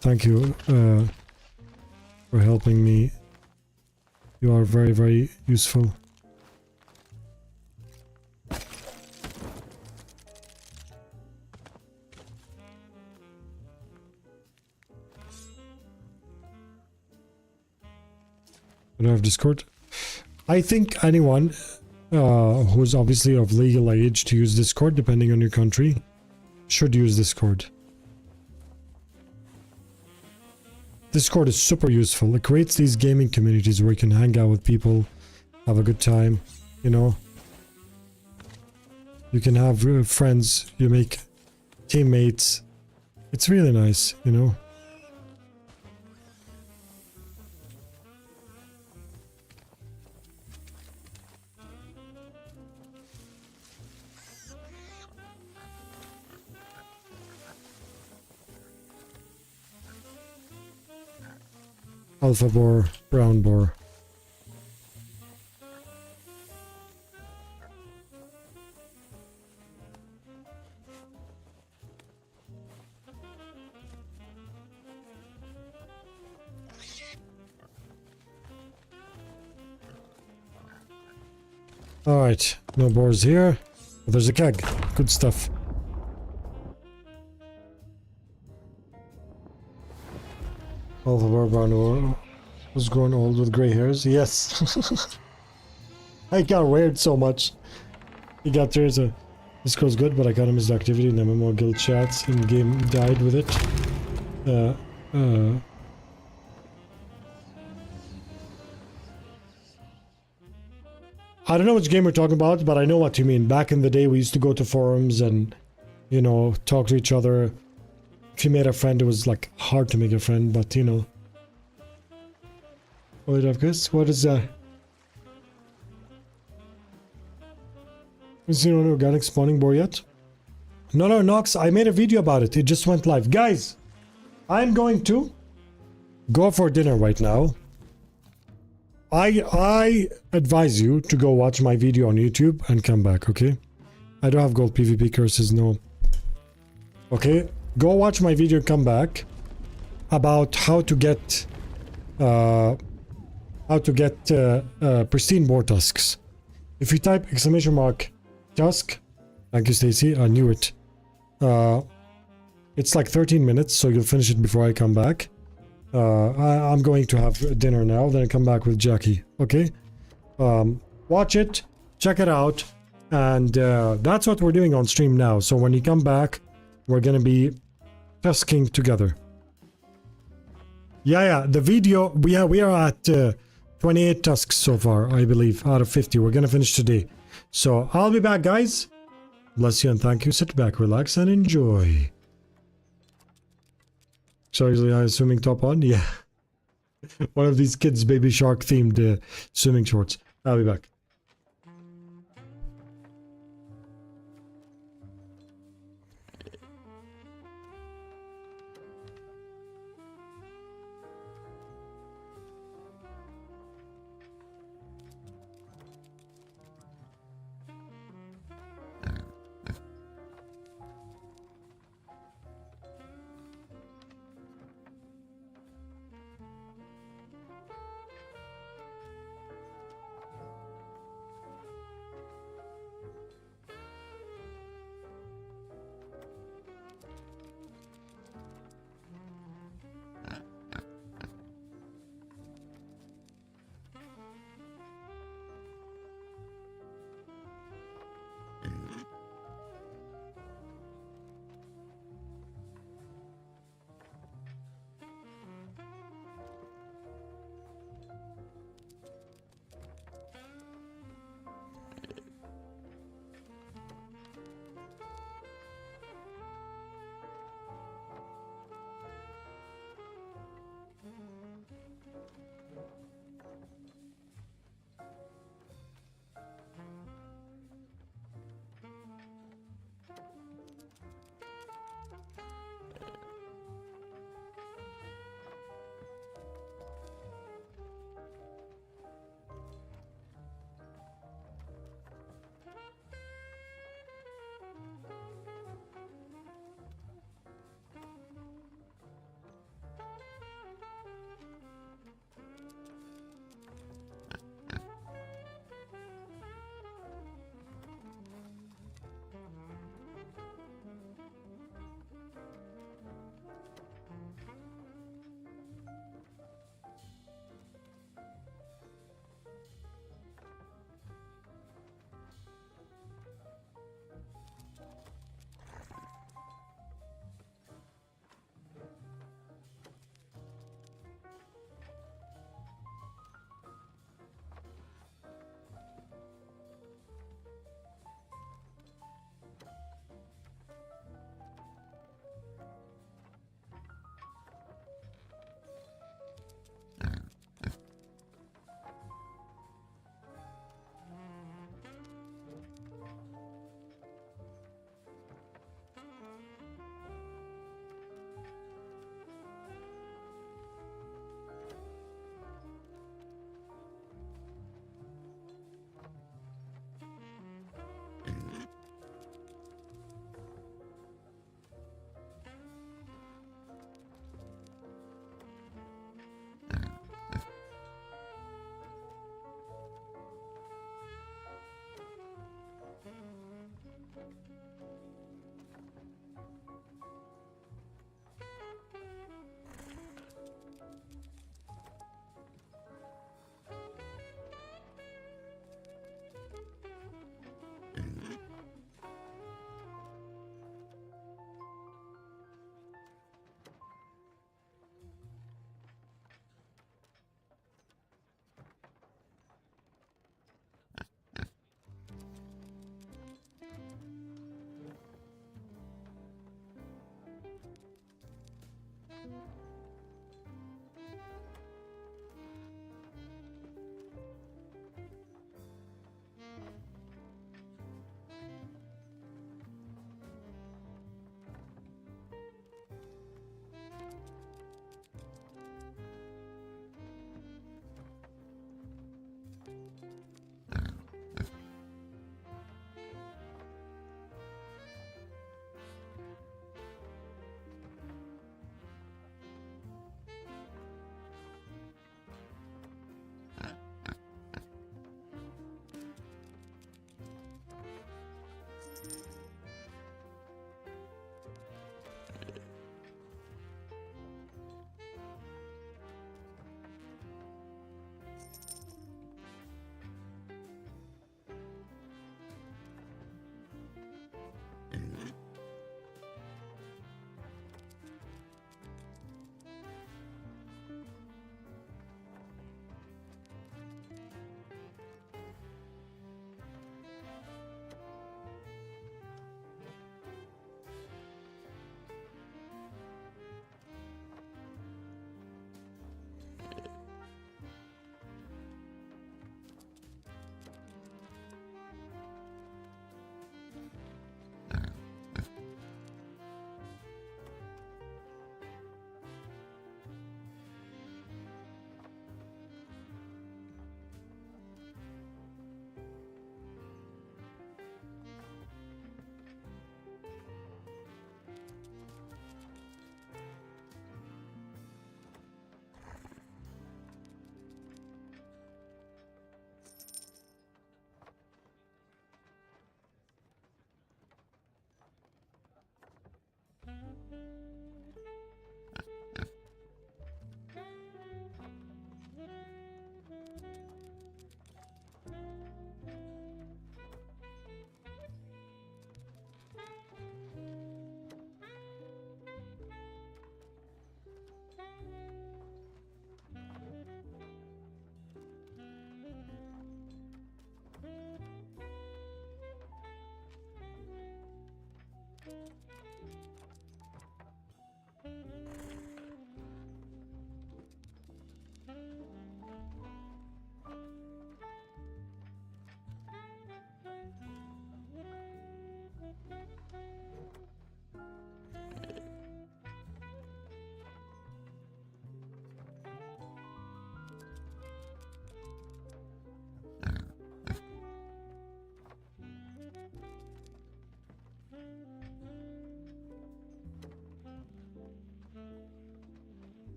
Thank you for helping me. You are very, very useful. I don't have Discord. I think anyone who's obviously of legal age to use Discord, depending on your country, should use Discord. Discord is super useful. It creates these gaming communities where you can hang out with people, have a good time, you know. You can have friends, you make teammates. It's really nice, you know. Alpha boar, brown boar. Alright, no boars here. But there's a keg. Good stuff. Alpha boar, brown boar was grown old with gray hairs. Yes. I got weird so much. He got there as a... This goes good, but I got him his activity in the MMO guild chats. In-game died with it. I don't know which game we're talking about, but I know what you mean. Back in the day, we used to go to forums and, you know, talk to each other. If you made a friend, it was, like, hard to make a friend, but, you know. Wait, of course, what is that? Is there an organic spawning boar yet? No, Nox, I made a video about it. It just went live. Guys, I'm going to go for dinner right now. I advise you to go watch my video on YouTube and come back, okay? I don't have gold PvP curses, no. Okay, go watch my video and come back about how to get pristine boar tusks. If you type !tusk, thank you Stacy, I knew it. It's like 13 minutes, so you'll finish it before I come back. I'm going to have dinner now, then I come back with Jackie, okay? Watch it, check it out, and that's what we're doing on stream now. So when you come back, we're gonna be tusking together. Yeah, the video, we are at 28 tusks so far, I believe, out of 50. We're gonna finish today. So I'll be back, guys. Bless you and thank you. Sit back, relax, and enjoy. Seriously, I'm swimming top on? Yeah. One of these kids' baby shark themed swimming shorts. I'll be back.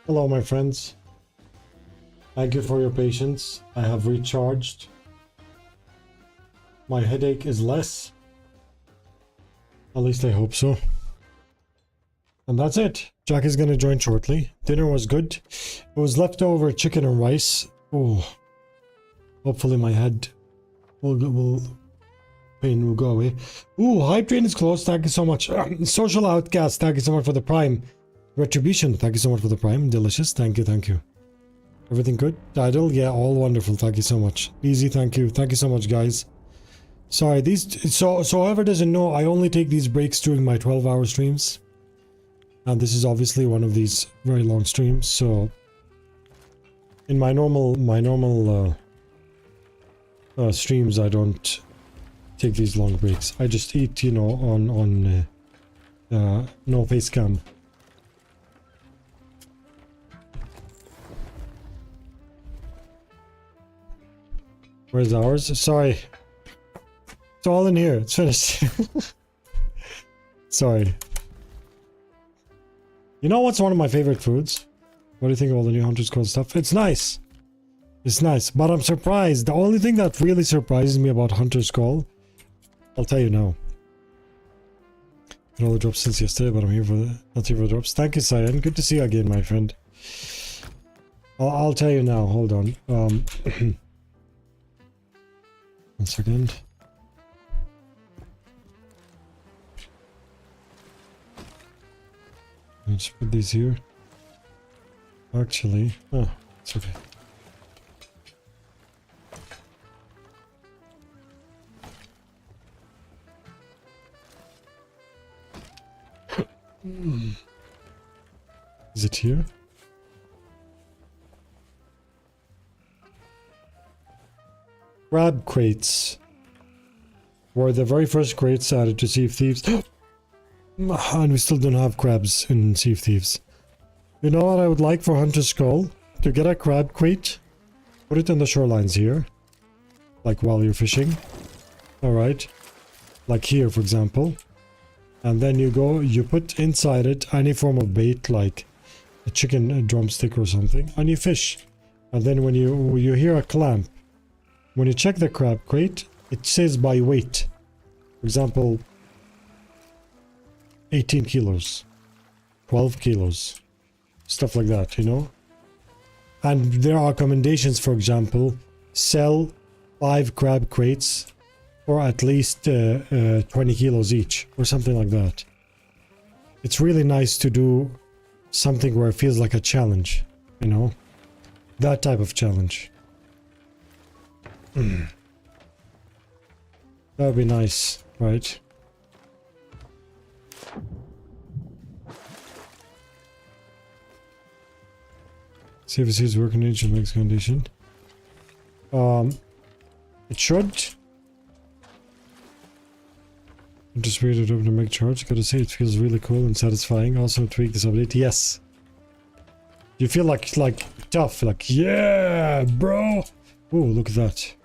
Hello, my friends. Thank you for your patience. I have recharged. My headache is less. At least I hope so. And that's it. Jack is gonna join shortly. Dinner was good. It was leftover chicken and rice. Oh, hopefully my head pain will go away. Ooh, Hype Train is closed. Thank you so much. Social Outcast, thank you so much for the Prime. Retribution, thank you so much for the Prime. Delicious, thank you, thank you. Everything good? Tidal, yeah, all wonderful. Thank you so much. Easy, thank you. Thank you so much, guys. Sorry, so whoever doesn't know, I only take these breaks during my 12-hour streams. And this is obviously one of these very long streams, so in my normal streams I don't take these long breaks. I just eat, you know, on no face cam. Where's ours? Sorry. It's all in here. It's finished. Sorry. You know what's one of my favorite foods? What do you think of all the new Hunter's Call stuff? It's nice. It's nice, but I'm surprised. The only thing that really surprises me about Hunter's Call, I'll tell you now. Been all the drops since yesterday, but I'm here for not here for the drops. Thank you, Cyan. Good to see you again, my friend. I'll tell you now. Hold on. 1 second. Let's put these here. Actually, oh, it's okay. Is it here? Crab crates were the very first crates added to Sea of Thieves. And we still don't have crabs in Sea of Thieves. You know what I would like for Hunter's Call? To get a crab crate, put it on the shorelines here. Like while you're fishing. Alright. Like here, for example. And then you put inside it any form of bait, like a chicken drumstick or something, and you fish. And then when you hear a clamp, when you check the crab crate, it says by weight. For example, 18 kilos, 12 kilos, stuff like that, you know? And there are recommendations, for example, sell 5 crab crates for at least 20 kilos each, or something like that. It's really nice to do something where it feels like a challenge, you know? That type of challenge. That would be nice, right? See if it says working age and max condition. It should. I'm just waited over to make charge. Gotta say, it feels really cool and satisfying. Also, tweak this update. Yes. You feel like tough, like yeah, bro. Oh, look at that.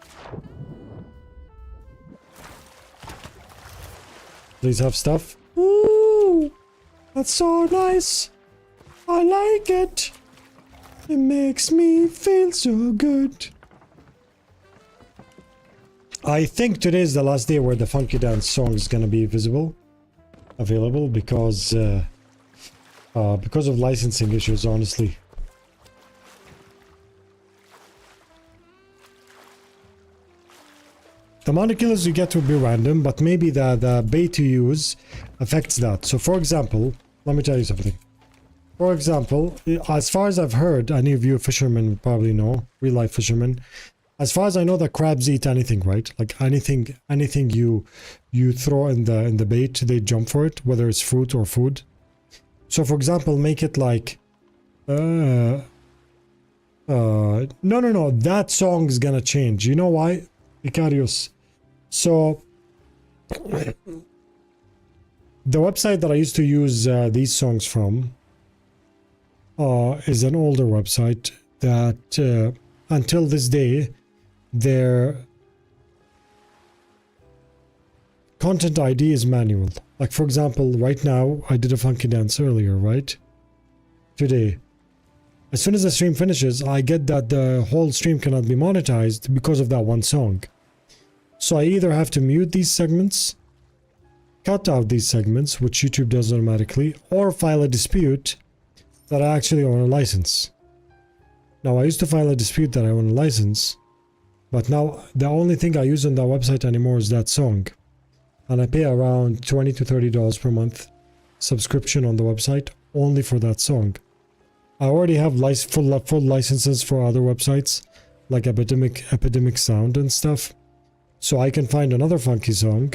Please have stuff. Ooh, that's so nice. I like it. It makes me feel so good. I think today is the last day where the Funky Dance song is gonna be available, because of licensing issues, honestly. The amount of kills you get will be random, but maybe the bait you use affects that. So for example, let me tell you something. For example, as far as I've heard, any of you fishermen probably know, real life fishermen, as far as I know, the crabs eat anything, right? Like anything you throw in the bait, they jump for it, whether it's fruit or food. So for example, make it like no, that song is gonna change. You know why? Icarius. So the website that I used to use these songs from is an older website that until this day their content ID is manual. Like for example, right now I did a funky dance earlier, right? Today. As soon as the stream finishes, I get that the whole stream cannot be monetized because of that one song. So I either have to mute these segments, cut out these segments, which YouTube does automatically, or file a dispute that I actually own a license. Now I used to file a dispute that I own a license, but now the only thing I use on that website anymore is that song. And I pay around $20 to $30 per month subscription on the website only for that song. I already have full licenses for other websites like Epidemic Sound and stuff. So I can find another funky song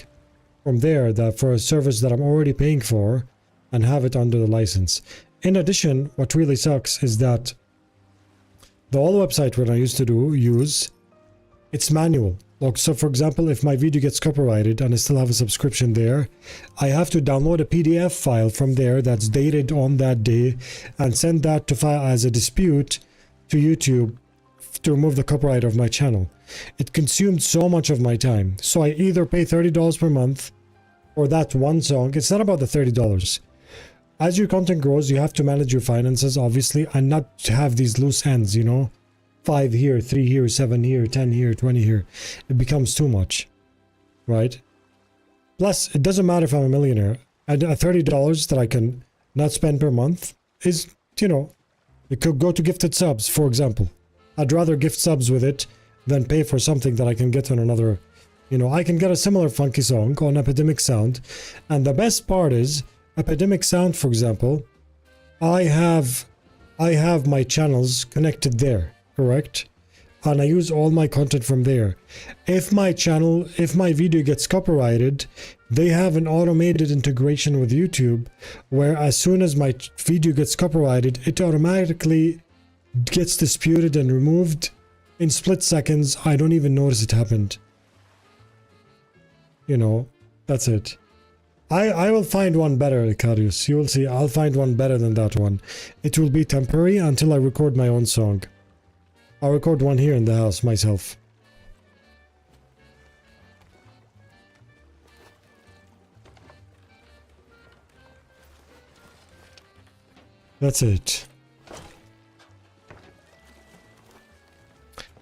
from there that for a service that I'm already paying for and have it under the license. In addition, what really sucks is that the old website that I used to use, it's manual. Like, so for example, if my video gets copyrighted and I still have a subscription there, I have to download a PDF file from there that's dated on that day and send that to file as a dispute to YouTube to remove the copyright of my channel. It consumed so much of my time. So I either pay $30 per month for that one song. It's not about the $30. As your content grows, you have to manage your finances, obviously, and not have these loose ends, you know? 5 here, 3 here, 7 here, 10 here, 20 here. It becomes too much, right? Plus, it doesn't matter if I'm a millionaire. And $30 that I can not spend per month is, you know, it could go to gifted subs, for example. I'd rather gift subs with it than pay for something that I can get on another, you know, I can get a similar funky song on Epidemic Sound. And the best part is, Epidemic Sound, for example, I have my channels connected there, correct? And I use all my content from there. If my video gets copyrighted, they have an automated integration with YouTube where as soon as my video gets copyrighted, it automatically gets disputed and removed in split seconds. I don't even notice it happened. You know, that's it. I will find one better, Icarius. You will see, I'll find one better than that one. It will be temporary until I record my own song. I'll record one here in the house myself. That's it.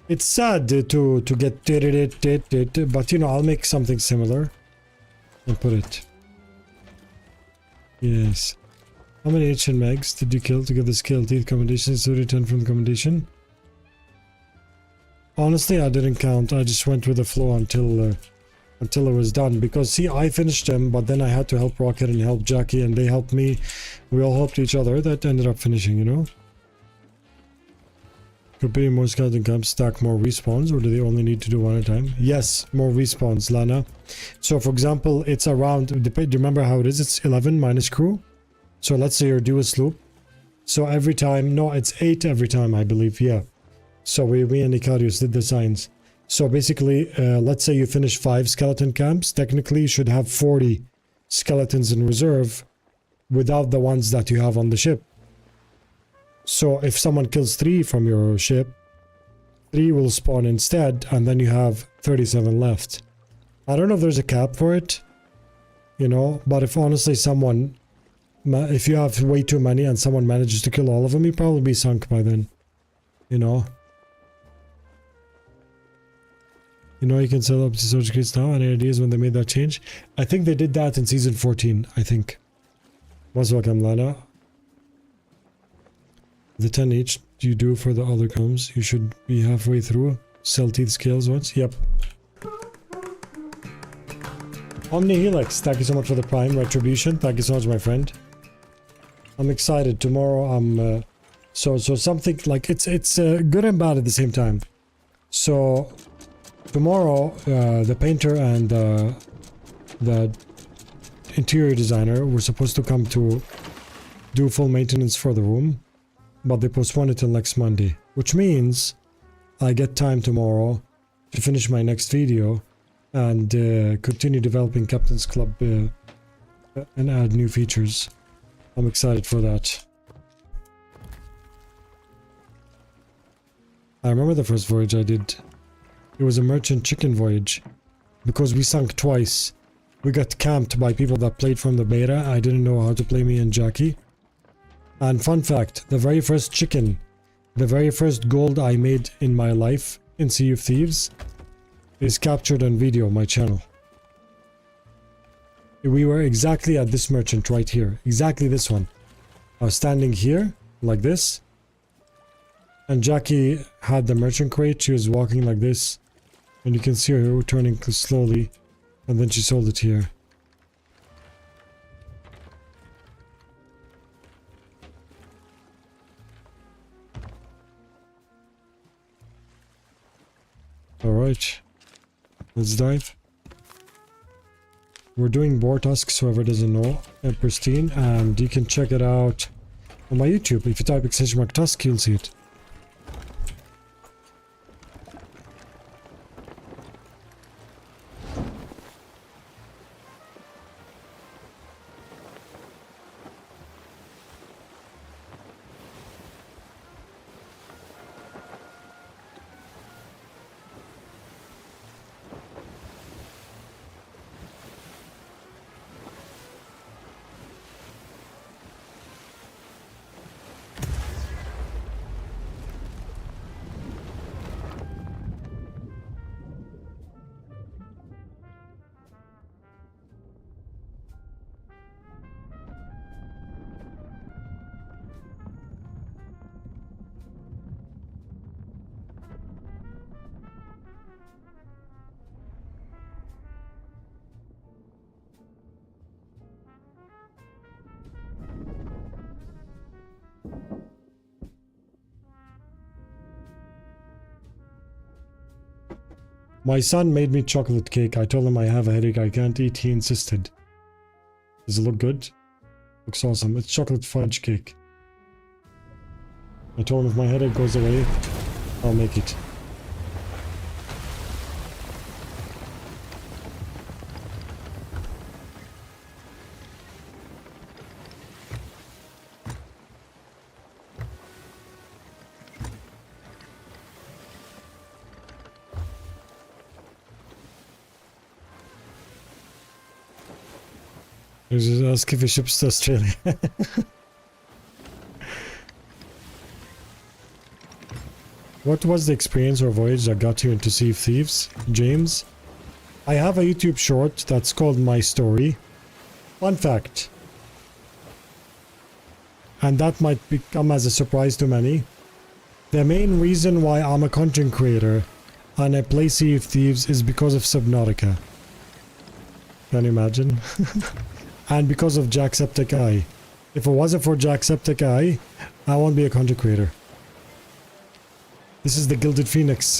It's sad to get but you know, I'll make something similar and put it. Yes. How many ancient megs did you kill to get the scale teeth commendation? So return from the commendation. Honestly, I didn't count. I just went with the flow until it was done. Because see, I finished them, but then I had to help Rocket and help Jackie, and they helped me. We all helped each other. That ended up finishing, you know. Could be more skeleton camps stack more respawns, or do they only need to do one at a time? Yes, more respawns, Lana. So for example, it's around, do you remember how it is? It's 11 minus crew. So let's say you're due a sloop. So every time, no, it's 8 every time, I believe, yeah. So me and Icarius did the signs. So basically, let's say you finish 5 skeleton camps. Technically, you should have 40 skeletons in reserve without the ones that you have on the ship. So if someone kills 3 from your ship, 3 will spawn instead, and then you have 37 left. I don't know if there's a cap for it, you know, but if honestly someone, if you have way too many and someone manages to kill all of them, you'll probably be sunk by then, you know. You know, you can set up the search kits now. Any ideas when they made that change? I think they did that in season 14, I think. Most welcome, Lana. The 10 each you do for the other combs, you should be halfway through. Sell teeth scales once. Yep. Omni Helix, thank you so much for the Prime Retribution. Thank you so much, my friend. I'm excited. Tomorrow I'm so something like it's good and bad at the same time. So tomorrow the painter and the interior designer were supposed to come to do full maintenance for the room, but they postponed it till next Monday, which means I get time tomorrow to finish my next video and continue developing Captain's Club and add new features. I'm excited for that. I remember the first voyage I did. It was a merchant chicken voyage. Because we sunk twice. We got camped by people that played from the beta. I didn't know how to play, me and Jackie. And fun fact, the very first chicken, the very first gold I made in my life in Sea of Thieves is captured on video on my channel. We were exactly at this merchant right here. Exactly this one. I was standing here, like this. And Jackie had the merchant crate. She was walking like this. And you can see her turning slowly. And then she sold it here. Alright. Let's dive. We're doing boar tusks, whoever doesn't know, and pristine, and you can check it out on my YouTube. If you type !tusk, you'll see it. My son made me chocolate cake. I told him I have a headache, I can't eat. He insisted. Does it look good? Looks awesome. It's chocolate fudge cake. I told him if my headache goes away, I'll make it. Just ask if he ships to Australia. What was the experience or voyage that got you into Sea of Thieves, James? I have a YouTube short that's called My Story. Fun fact. And that might come as a surprise to many. The main reason why I'm a content creator and I play Sea of Thieves is because of Subnautica. Can you imagine? And because of Jacksepticeye. If it wasn't for Jacksepticeye, I won't be a content creator. This is the Gilded Phoenix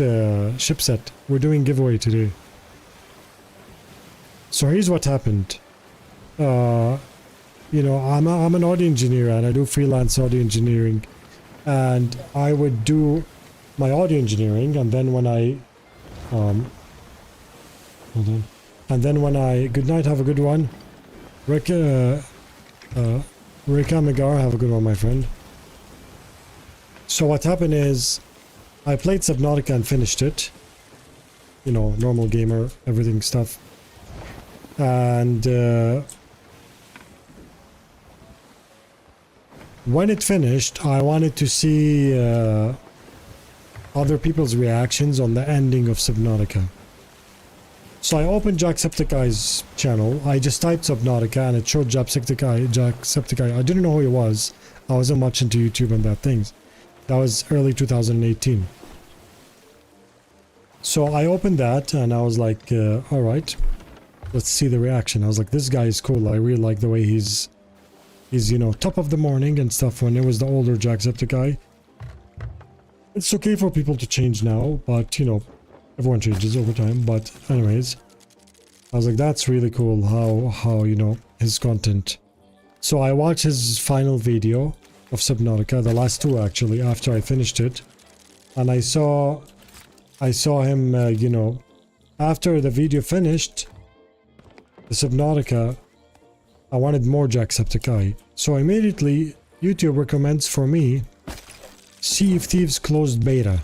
ship set. We're doing giveaway today. So here's what happened. You know, I'm an audio engineer and I do freelance audio engineering. And I would do my audio engineering, and then when I hold on. And then when I good night, have a good one. Rika Megar, have a good one, my friend. So what happened is I played Subnautica and finished it. You know, normal gamer, everything stuff. And when it finished, I wanted to see other people's reactions on the ending of Subnautica. So I opened Jacksepticeye's channel. I just typed Subnautica and it showed Jacksepticeye. I didn't know who he was. I wasn't much into YouTube and that things. That was early 2018. So I opened that and I was like, alright, let's see the reaction. I was like, this guy is cool. I really like the way he's, you know, top of the morning and stuff when it was the older Jacksepticeye. It's okay for people to change now, but, you know, everyone changes over time. But anyways, I was like, that's really cool how, you know, his content. So I watched his final video of Subnautica, the last two actually, after I finished it. And I saw him, you know, after the video finished, the Subnautica, I wanted more Jacksepticeye. So immediately, YouTube recommends for me Sea of Thieves closed beta.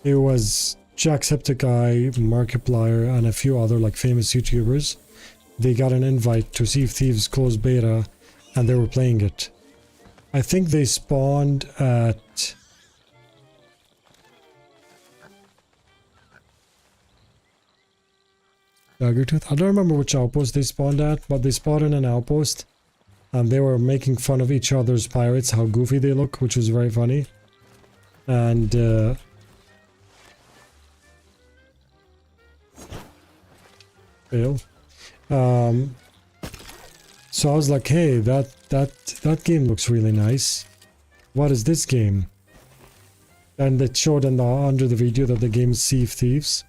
It was Jacksepticeye, Markiplier, and a few other like famous YouTubers. They got an invite to Sea of Thieves closed beta, and they were playing it. I think they spawned at Daggertooth. I don't remember which outpost they spawned at, but they spawned in an outpost. And they were making fun of each other's pirates, how goofy they look, which was very funny. And fail. So I was like, hey, that game looks really nice. What is this game? And it showed under the video that the game is Sea of Thieves.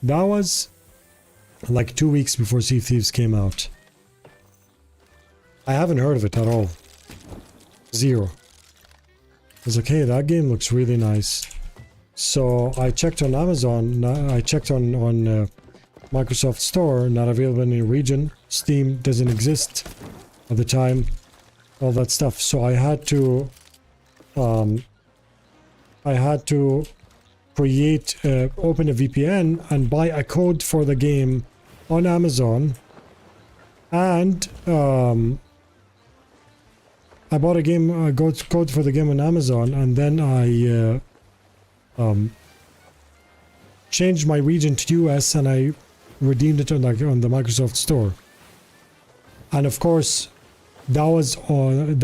That was like 2 weeks before Sea of Thieves came out. I haven't heard of it at all. Zero. I was like, hey, that game looks really nice. So I checked on Amazon, I checked on Microsoft Store, not available in any region. Steam doesn't exist at the time. All that stuff. So I had to create, open a VPN and buy a code for the game on Amazon. And I bought a game code for the game on Amazon, and then I changed my region to US, and I redeemed it on the Microsoft Store. And of course, that was on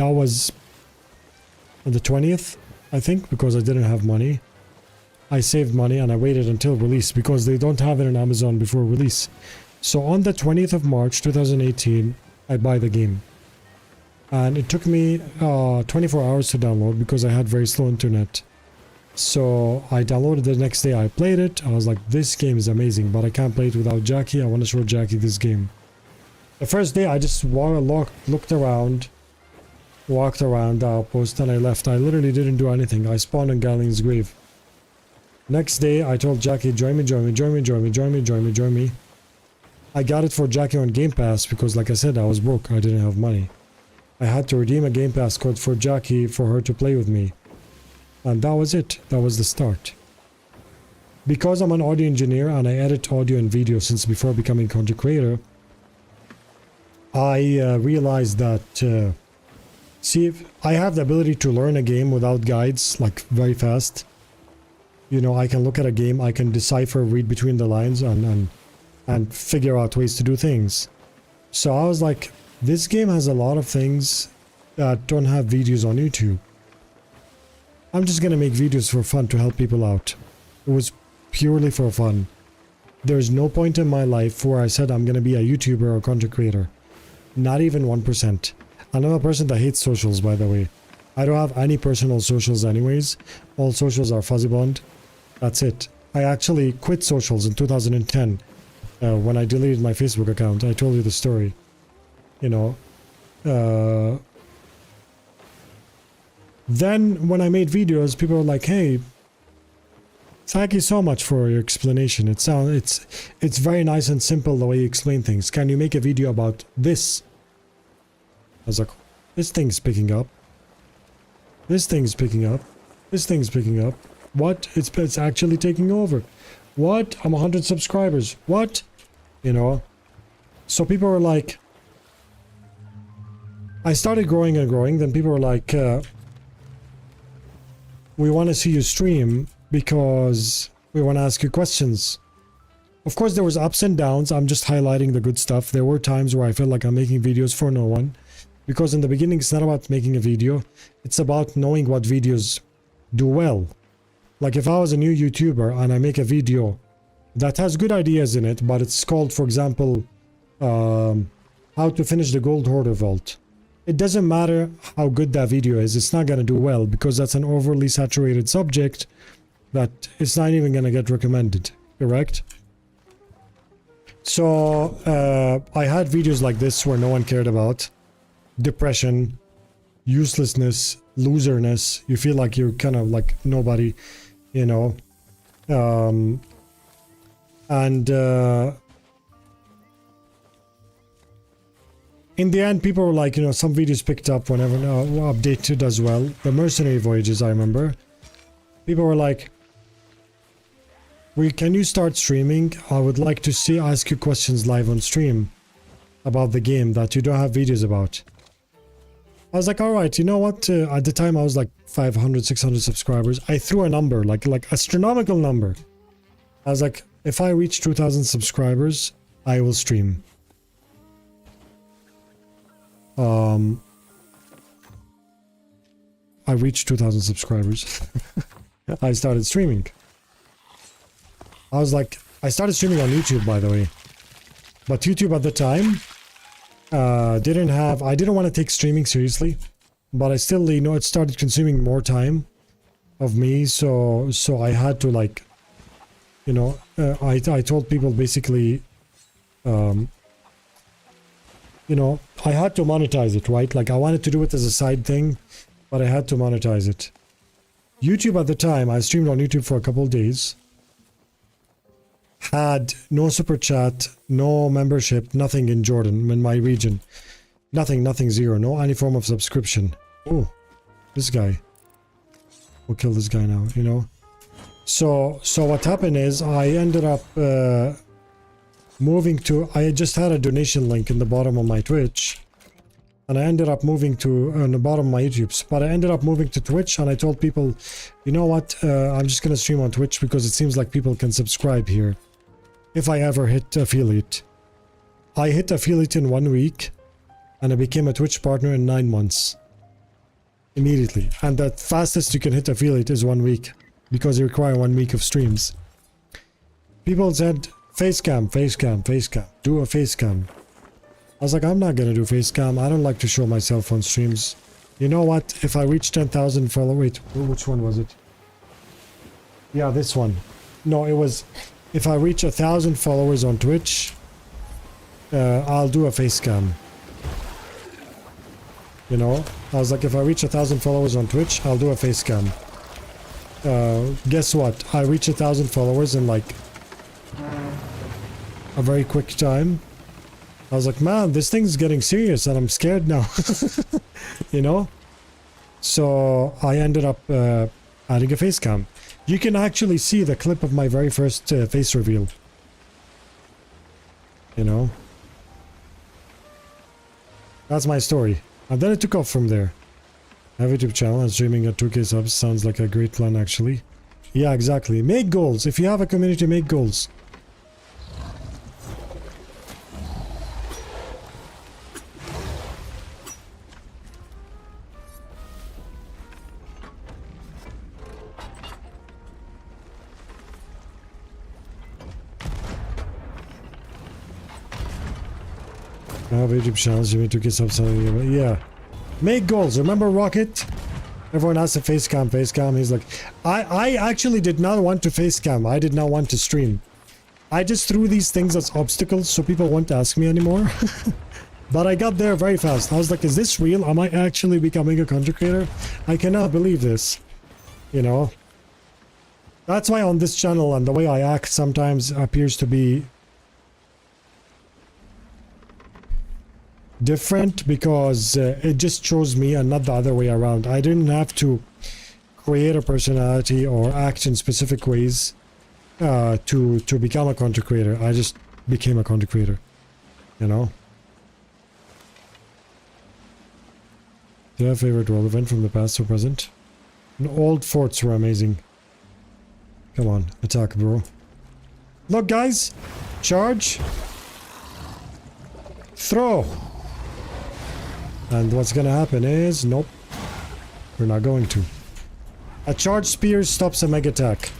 the 20th, I think, because I didn't have money. I saved money and I waited until release because they don't have it on Amazon before release. So on the 20th of March 2018, I buy the game. And it took me 24 hours to download because I had very slow internet. So I downloaded the next day. I played it. I was like, this game is amazing, but I can't play it without Jackie. I want to show Jackie this game. The first day I just looked around, walked around the outpost, and I left. I literally didn't do anything. I spawned on Galleon's grave. Next day I told Jackie, join me. I got it for Jackie on Game Pass because, like I said, I was broke. I didn't have money. I had to redeem a Game Pass code for Jackie for her to play with me. And that was it. That was the start. Because I'm an audio engineer and I edit audio and video since before becoming content creator, I realized that See, if I have the ability to learn a game without guides, like very fast. You know, I can look at a game, I can decipher, read between the lines, and figure out ways to do things. So I was like, this game has a lot of things that don't have videos on YouTube. I'm just gonna make videos for fun to help people out. It was purely for fun. There's no point in my life where I said I'm gonna be a YouTuber or content creator. Not even 1%. And I'm a person that hates socials, by the way. I don't have any personal socials anyways. All socials are fuzzy bond. That's it. I actually quit socials in 2010 when I deleted my Facebook account. I told you the story. You know. Then when I made videos, people were like, hey, thank you so much for your explanation. It's very nice and simple the way you explain things. Can you make a video about this? I was like, this thing's picking up. This thing's picking up. This thing's picking up. What? It's actually taking over. What? I'm 100 subscribers. What? You know? So people were like... I started growing and growing. Then people were like... we want to see you stream because we want to ask you questions. Of course, there was ups and downs. I'm just highlighting the good stuff. There were times where I felt like I'm making videos for no one. Because in the beginning, it's not about making a video. It's about knowing what videos do well. Like if I was a new YouTuber and I make a video that has good ideas in it, but it's called, for example, how to finish the gold hoarder vault. It doesn't matter how good that video is. It's not going to do well because that's an overly saturated subject that it's not even going to get recommended. Correct? So I had videos like this where no one cared about. Depression, uselessness, loserness. You feel like you're kind of like nobody, you know. In the end, people were like, you know, some videos picked up whenever update does well. The mercenary voyages, I remember. People were like, can you start streaming? I would like to ask you questions live on stream about the game that you don't have videos about. I was like, all right, you know what? At the time, I was like 500, 600 subscribers. I threw a number, like astronomical number. I was like, if I reach 2,000 subscribers, I will stream. I reached 2,000 subscribers. I started streaming. I was like, I started streaming on YouTube, by the way. But YouTube at the time, I didn't want to take streaming seriously, but I still, you know, it started consuming more time of me, so I had to, like, you know, I told people basically, you know, I had to monetize it, right? Like, I wanted to do it as a side thing, but I had to monetize it. YouTube at the time, I streamed on YouTube for a couple of days, had no super chat, no membership, nothing in Jordan, in my region. Nothing, zero, no any form of subscription. Oh, this guy. We'll kill this guy now, you know. So what happened is I ended up moving to, I just had a donation link in the bottom of my Twitch. And I ended up moving to, on the bottom of my YouTube's, but I ended up moving to Twitch and I told people, you know what, I'm just going to stream on Twitch because it seems like people can subscribe here. If I ever hit affiliate. I hit affiliate in 1 week and I became a Twitch partner in 9 months. Immediately. And the fastest you can hit affiliate is 1 week because you require 1 week of streams. People said, facecam, do a facecam. I was like, I'm not gonna do facecam. I don't like to show myself on streams. You know what? If I reach 10,000 followers... Wait, which one was it? Yeah, this one. No, it was... If I reach 1,000 followers on Twitch, I'll do a facecam. You know? I was like, if I reach 1,000 followers on Twitch, I'll do a facecam. Guess what? I reached 1,000 followers in like... a very quick time. I was like, man, this thing's getting serious and I'm scared now. You know? So I ended up adding a face cam. You can actually see the clip of my very first face reveal. You know? That's my story. And then it took off from there. I have a YouTube channel and streaming at 2K subs sounds like a great plan actually. Yeah, exactly. Make goals. If you have a community, make goals. I have YouTube channels, you need to get something. Yeah. Make goals. Remember Rocket? Everyone has to face cam. He's like, I actually did not want to face cam. I did not want to stream. I just threw these things as obstacles so people won't ask me anymore. But I got there very fast. I was like, is this real? Am I actually becoming a content creator? I cannot believe this. You know? That's why on this channel and the way I act sometimes appears to be different, because it just shows me and not the other way around. I didn't have to create a personality or act in specific ways to become a content creator. I just became a content creator, you know. Do you have a favorite world event from the past or present? And old forts were amazing. Come on, attack, bro. Look, guys, charge, throw. And what's gonna happen is, nope, we're not going to. A charged spear stops a mega attack.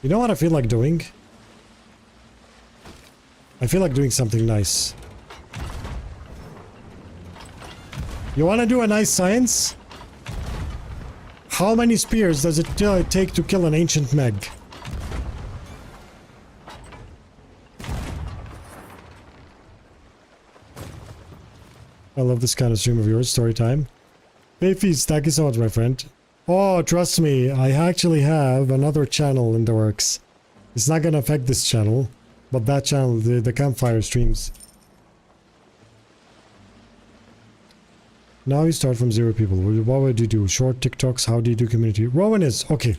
You know what I feel like doing? I feel like doing something nice. You want to do a nice science? How many spears does it take to kill an ancient Meg? I love this kind of stream of yours, story time. Bayfeast, thank you so much, my friend. Oh, trust me, I actually have another channel in the works. It's not gonna affect this channel, but that channel, the campfire streams. Now you start from 0 people. What would you do? Short TikToks? How do you do community? Rowan is okay.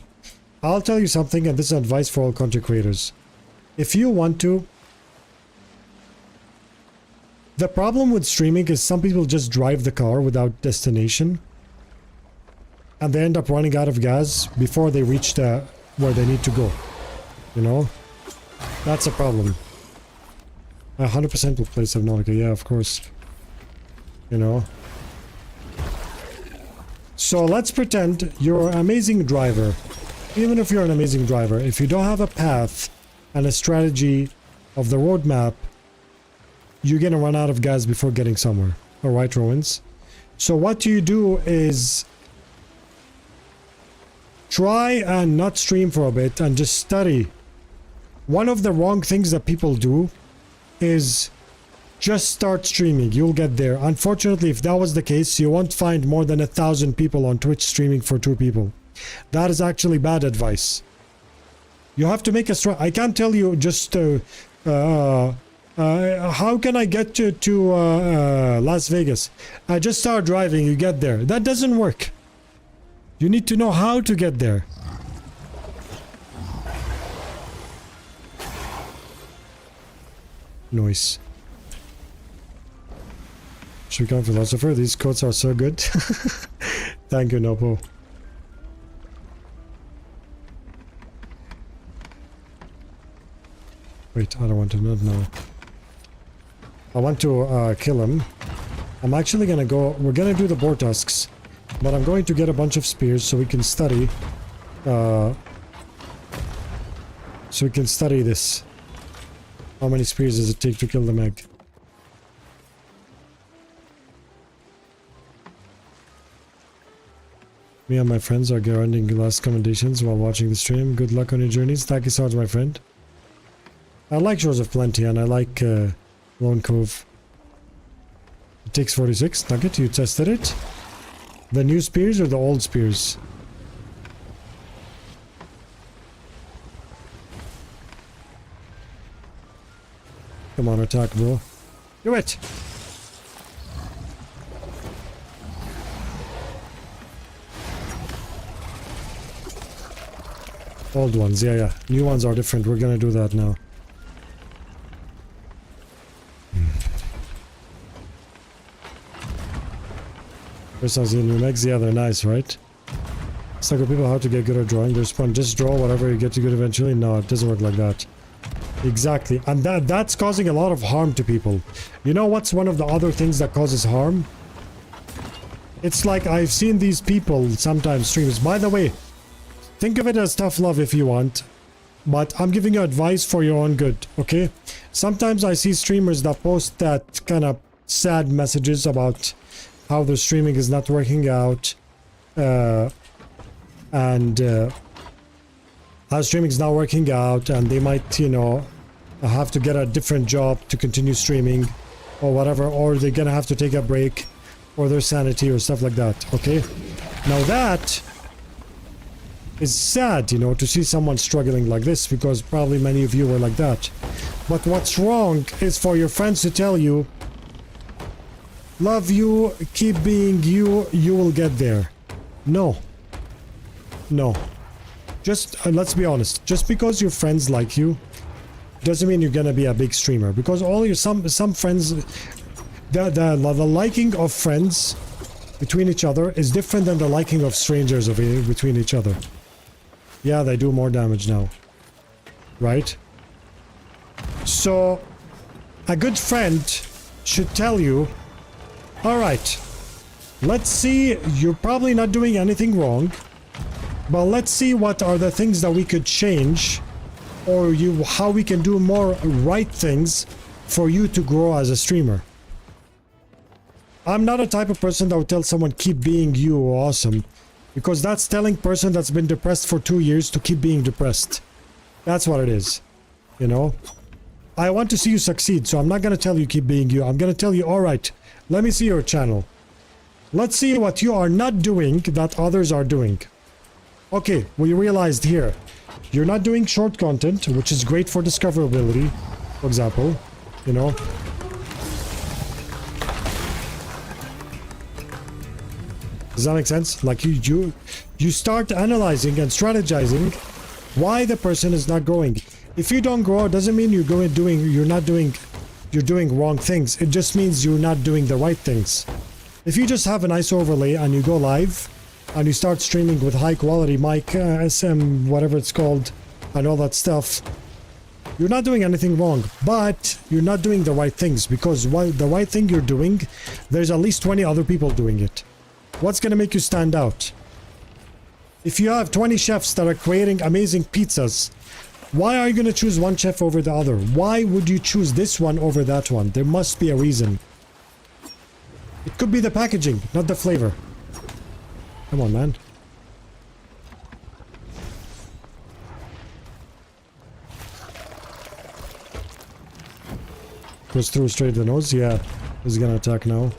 I'll tell you something, and this is advice for all content creators. If you want to, the problem with streaming is some people just drive the car without destination, and they end up running out of gas before they reach where they need to go. You know, that's a problem. 100% will play Subnautica. Yeah, of course. You know. So let's pretend you're an amazing driver. Even if you're an amazing driver, if you don't have a path and a strategy of the roadmap, you're gonna run out of gas before getting somewhere. Alright, Rowans? So what you do is try and not stream for a bit and just study. One of the wrong things that people do is just start streaming. You'll get there. Unfortunately, if that was the case, you won't find more than 1,000 people on Twitch streaming for 2 people. That is actually bad advice. You have to make a I can't tell you just how can I get to Las Vegas? Just start driving, you get there. That doesn't work. You need to know how to get there. Noise. Should become a philosopher. These quotes are so good. Thank you, Nopo. Wait, I don't want to not know. I want to kill him. I'm actually gonna go. We're gonna do the boar tusks, but I'm going to get a bunch of spears so we can study. So we can study this. How many spears does it take to kill the Meg? Me and my friends are guaranteeing last commendations while watching the stream. Good luck on your journeys. Thank you so much, my friend. I like Shores of Plenty and I like Lone Cove. It takes 46. Nugget, you tested it? The new spears or the old spears? Come on, attack, bro. Do it! Old ones, yeah, yeah. New ones are different. We're gonna do that now. First time seeing new megs, yeah, they're nice, right? It's like with people how to get good at drawing. There's fun. Just draw whatever you get to good eventually. No, it doesn't work like that. Exactly. And that's causing a lot of harm to people. You know what's one of the other things that causes harm? It's like I've seen these people sometimes streams. By the way, think of it as tough love if you want. But I'm giving you advice for your own good, okay? Sometimes I see streamers that post that kind of sad messages about how their streaming is not working out. And how streaming is not working out, and they might, you know, have to get a different job to continue streaming or whatever, or they're gonna have to take a break or their sanity or stuff like that, okay? Now that is sad, you know, to see someone struggling like this, because probably many of you were like that. But what's wrong is for your friends to tell you, love you, keep being you, you will get there. No. No. Just, let's be honest, just because your friends like you, doesn't mean you're gonna be a big streamer. Because all your, some friends, the liking of friends between each other is different than the liking of strangers between each other. Yeah, they do more damage now. Right? So, a good friend should tell you, alright, let's see, you're probably not doing anything wrong, but let's see what are the things that we could change, or how we can do more right things for you to grow as a streamer. I'm not a type of person that would tell someone keep being you awesome, because that's telling person that's been depressed for 2 years to keep being depressed. That's what it is, you know? I want to see you succeed, so I'm not gonna tell you keep being you. I'm gonna tell you, alright, let me see your channel. Let's see what you are not doing that others are doing. Okay, we realized here, you're not doing short content, which is great for discoverability, for example, you know. Does that make sense? Like you start analyzing and strategizing why the person is not growing. If you don't grow, it doesn't mean you're doing wrong things. It just means you're not doing the right things. If you just have a nice overlay and you go live and you start streaming with high quality mic, SM, whatever it's called, and all that stuff, you're not doing anything wrong, but you're not doing the right things, because while the right thing you're doing, there's at least 20 other people doing it. What's gonna make you stand out? If you have 20 chefs that are creating amazing pizzas, why are you gonna choose one chef over the other? Why would you choose this one over that one? There must be a reason. It could be the packaging, not the flavor. Come on, man. Goes through straight to the nose? Yeah. He's gonna attack now.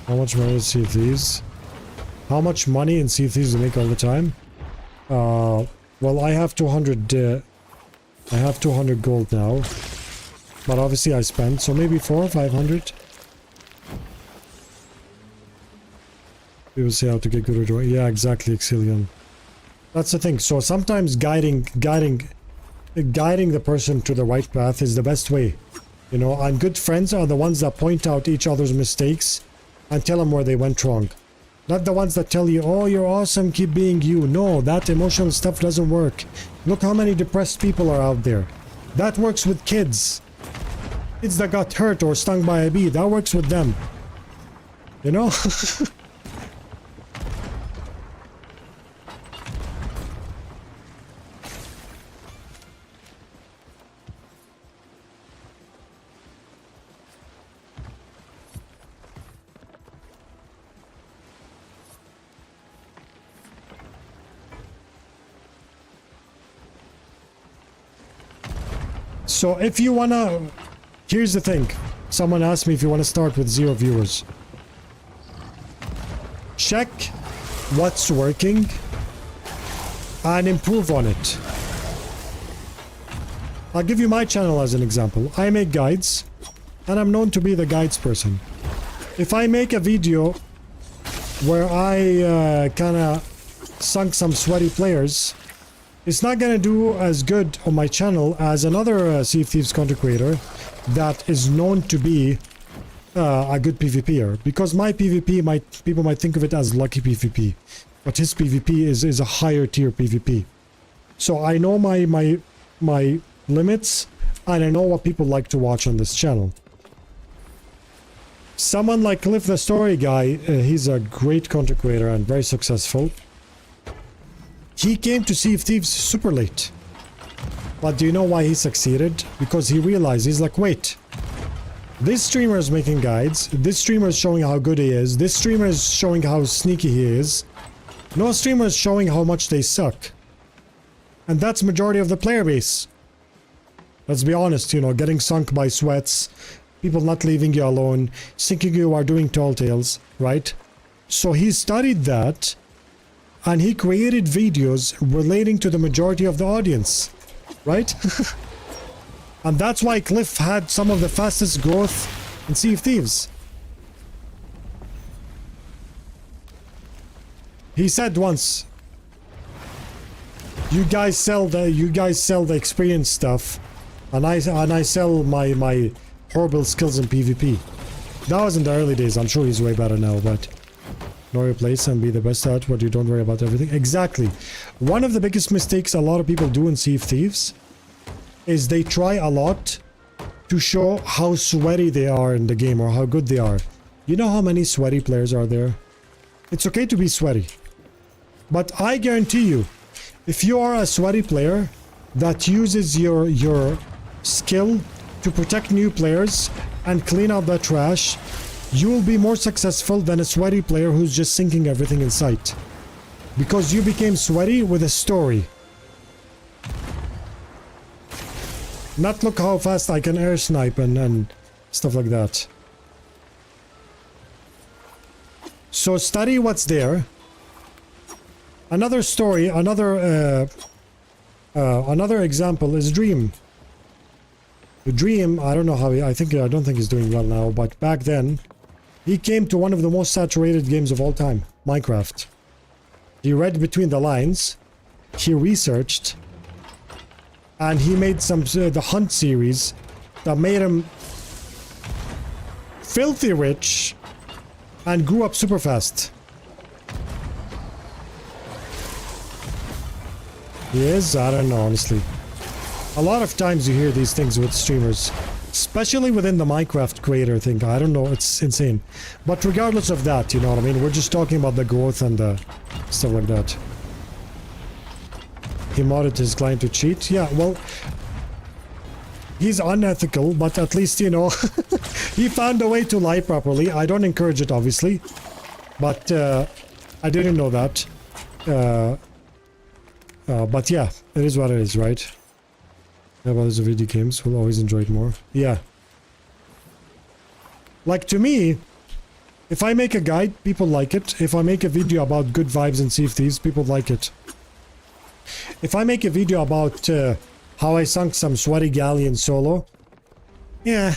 How much money is Sea of Thieves? How much money in Sea of Thieves do you make all the time? Well, I have 200, I have 200 gold now. But obviously I spent, so maybe 400 or 500? People say how to get good at drawing. Yeah, exactly, Exilion. That's the thing. So sometimes guiding the person to the right path is the best way. You know, and good friends are the ones that point out each other's mistakes and tell them where they went wrong. Not the ones that tell you, oh, you're awesome, keep being you. No, that emotional stuff doesn't work. Look how many depressed people are out there. That works with kids. Kids that got hurt or stung by a bee, that works with them. You know? So if you wanna, here's the thing. Someone asked me if you want to start with 0 viewers. Check what's working and improve on it. I'll give you my channel as an example. I make guides and I'm known to be the guides person. If I make a video where I kind of sunk some sweaty players, it's not gonna do as good on my channel as another Sea of Thieves content creator that is known to be a good PvPer. Because my PvP, people might think of it as lucky PvP, but his PvP is a higher tier PvP. So I know my limits, and I know what people like to watch on this channel. Someone like Cliff the Story Guy, he's a great content creator and very successful. He came to Sea of Thieves super late. But do you know why he succeeded? Because he realized, he's like, wait, this streamer is making guides, this streamer is showing how good he is, this streamer is showing how sneaky he is, no streamer is showing how much they suck. And that's majority of the player base. Let's be honest, you know, getting sunk by sweats, people not leaving you alone, thinking you are doing tall tales, right? So he studied that, and he created videos relating to the majority of the audience, right? And that's why Cliff had some of the fastest growth in Sea of Thieves. He said once, you guys sell the experience stuff, and I sell my horrible skills in PvP. That was in the early days. I'm sure he's way better now, but know your place and be the best at what you don't worry about everything. Exactly. One of the biggest mistakes a lot of people do in Sea of Thieves is they try a lot to show how sweaty they are in the game or how good they are. You know how many sweaty players are there? It's okay to be sweaty. But I guarantee you, if you are a sweaty player that uses your skill to protect new players and clean out the trash, you will be more successful than a sweaty player who's just sinking everything in sight. Because you became sweaty with a story. Not look how fast I can air snipe and stuff like that. So study what's there. Another story, another example is Dream. Dream, I don't know how I don't think he's doing well now, but back then he came to one of the most saturated games of all time, Minecraft. He read between the lines, he researched, and he made the Hunt series that made him filthy rich and grew up super fast. He is? I don't know, honestly. A lot of times you hear these things with streamers, especially within the Minecraft creator thing. I don't know, it's insane. But regardless of that, you know what I mean? We're just talking about the growth and the stuff like that. He modded his client to cheat? Yeah, well, he's unethical, but at least, you know, he found a way to lie properly. I don't encourage it, obviously, but I didn't know that. But yeah, it is what it is, right? Yeah, well, there's video games. We'll always enjoy it more. Yeah. Like, to me, if I make a guide, people like it. If I make a video about good vibes in Sea of Thieves, people like it. If I make a video about how I sunk some sweaty galleon solo, yeah,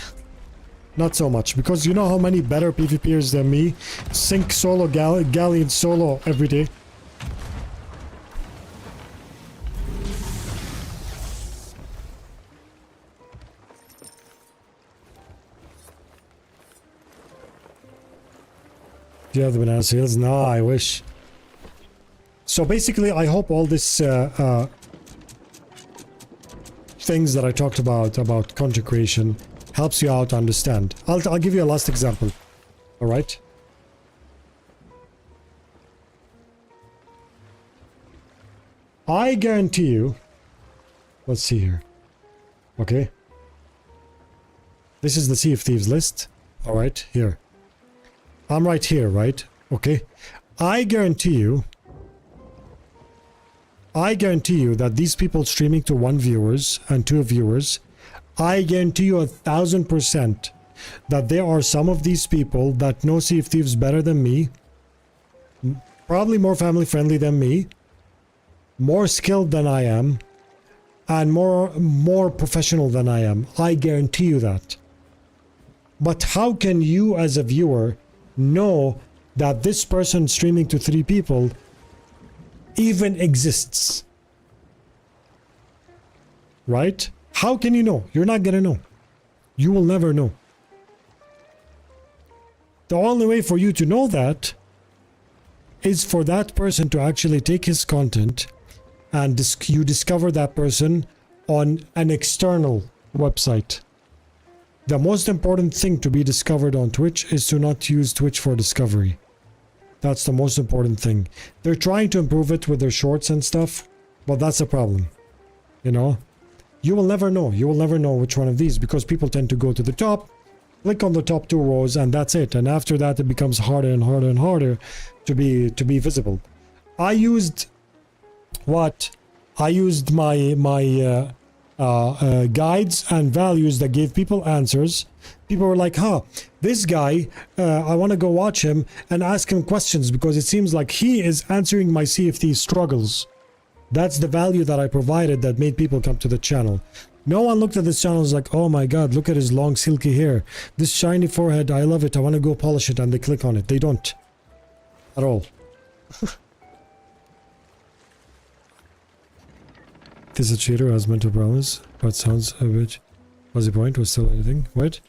not so much. Because you know how many better PvPers than me sink solo galleon solo every day? Do you have the banana seals? No, I wish. So basically, I hope all this things that I talked about content creation helps you out to understand. I'll give you a last example. All right. I guarantee you. Let's see here. Okay. This is the Sea of Thieves list. All right, here. I'm right here, right? Okay. I guarantee you that these people streaming to 1 viewers and 2 viewers I guarantee you 1,000% that there are some of these people that know Sea of Thieves better than me, probably more family friendly than me, more skilled than I am, and more professional than I am. I guarantee you that. But how can you as a viewer know that this person streaming to 3 people even exists? Right? How can you know? You're not gonna know. You will never know. The only way for you to know that is for that person to actually take his content and you discover that person on an external website. The most important thing to be discovered on Twitch is to not use Twitch for discovery. That's the most important thing. They're trying to improve it with their shorts and stuff, but that's a problem. You know? You will never know. You will never know which one of these, because people tend to go to the top, click on the top 2 rows, and that's it. And after that, it becomes harder and harder and harder to be visible. I used what? I used my guides and values that gave people answers. People were like, huh, this guy, I want to go watch him and ask him questions because it seems like he is answering my CFT struggles. That's the value that I provided that made people come to the channel. No one looked at this channel and was like, oh my god, look at his long silky hair. This shiny forehead, I love it, I want to go polish it, and they click on it. They don't. At all. This is a cheater who has mental problems, but sounds a bit... What's the point? Was still anything? What?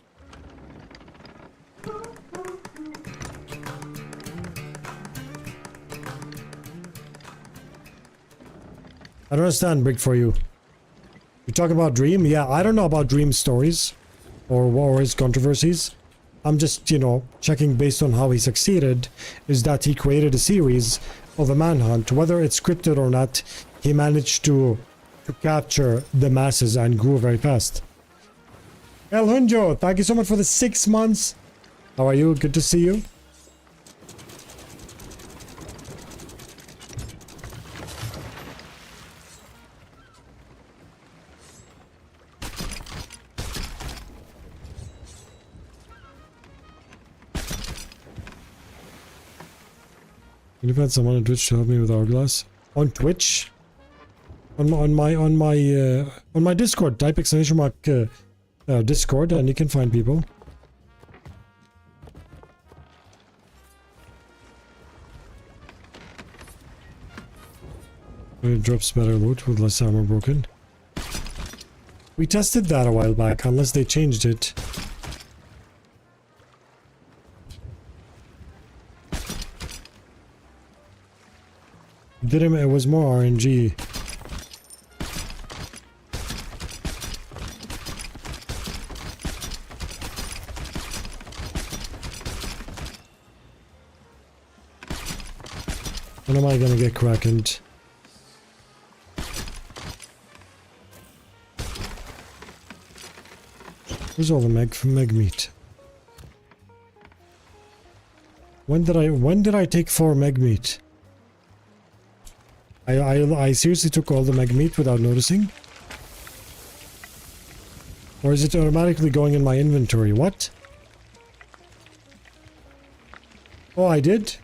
I don't understand, Brick, for you. You talk about Dream? Yeah, I don't know about Dream stories or his controversies. I'm just, you know, checking based on how he succeeded, is that he created a series of a manhunt. Whether it's scripted or not, he managed to capture the masses and grew very fast. El Hunjo, thank you so much for the 6 months. How are you? Good to see you. Can you find someone on Twitch to help me with Hourglass? On Twitch? On my Discord, type exclamation mark Discord, and you can find people. It drops better loot with less armor broken. We tested that a while back, unless they changed it. It was more RNG. When am I gonna get crackened? Where's all the meg meat? When did I take 4 meg meat? I seriously took all the meg meat without noticing? Or is it automatically going in my inventory? What? Oh, I did?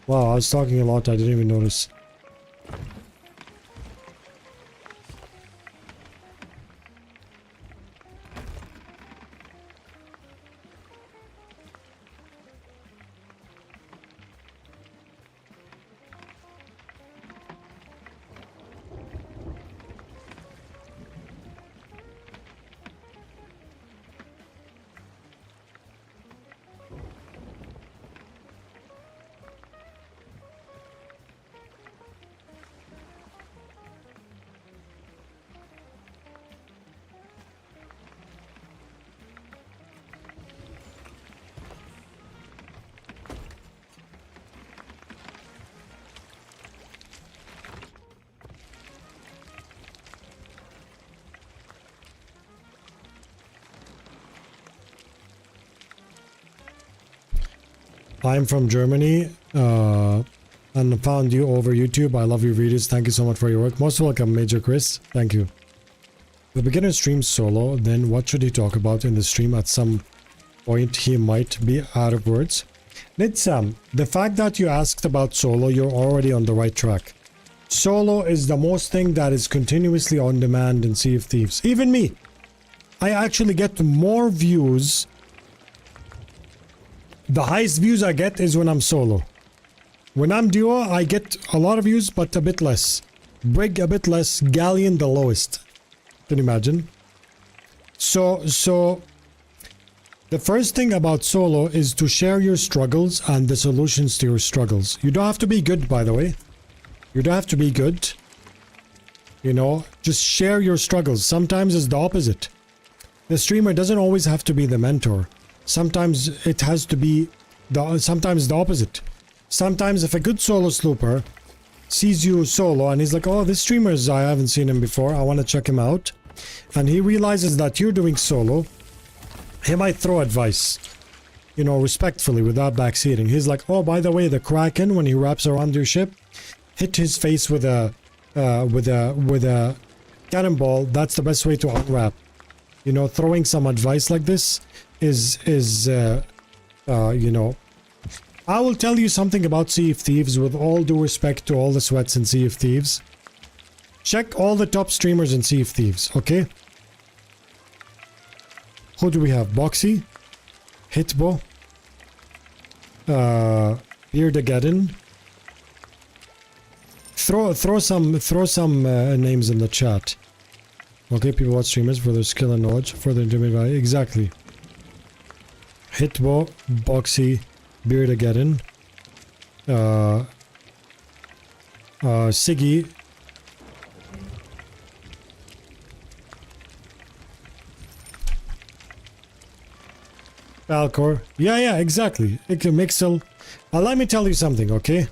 Wow, I was talking a lot, I didn't even notice. I'm from Germany and found you over YouTube. I love your videos. Thank you so much for your work. Most welcome, Major Chris. Thank you. The beginner streams solo, then what should he talk about in the stream? At some point he might be out of words. Nitsam, the fact that you asked about solo, you're already on the right track. Solo is the most thing that is continuously on demand in Sea of Thieves. Even me. I actually get more views. The highest views I get is when I'm solo. When I'm duo, I get a lot of views, but a bit less. Brig a bit less, Galleon the lowest. Can you imagine? So the first thing about solo is to share your struggles and the solutions to your struggles. You don't have to be good, by the way. You don't have to be good. You know, just share your struggles. Sometimes it's the opposite. The streamer doesn't always have to be the mentor. Sometimes it has to be sometimes the opposite. Sometimes if a good solo slooper sees you solo and he's like, oh, this streamer is, I haven't seen him before, I want to check him out. And he realizes that you're doing solo, he might throw advice, you know, respectfully without backseating. He's like, oh, by the way, the Kraken, when he wraps around your ship, hit his face with a cannonball. That's the best way to unwrap. You know, throwing some advice like this is you know, I will tell you something about Sea of Thieves with all due respect to all the sweats in Sea of Thieves. Check all the top streamers in Sea of Thieves, okay? Who do we have? Boxy, Hitbo, Beardageddon. Throw some names in the chat. Okay, people watch streamers for their skill and knowledge, for their intimate value. Exactly. Hitbo, Boxy, Beardageddon, Siggy, Falcor. Yeah, exactly. Mixel. Let me tell you something, okay?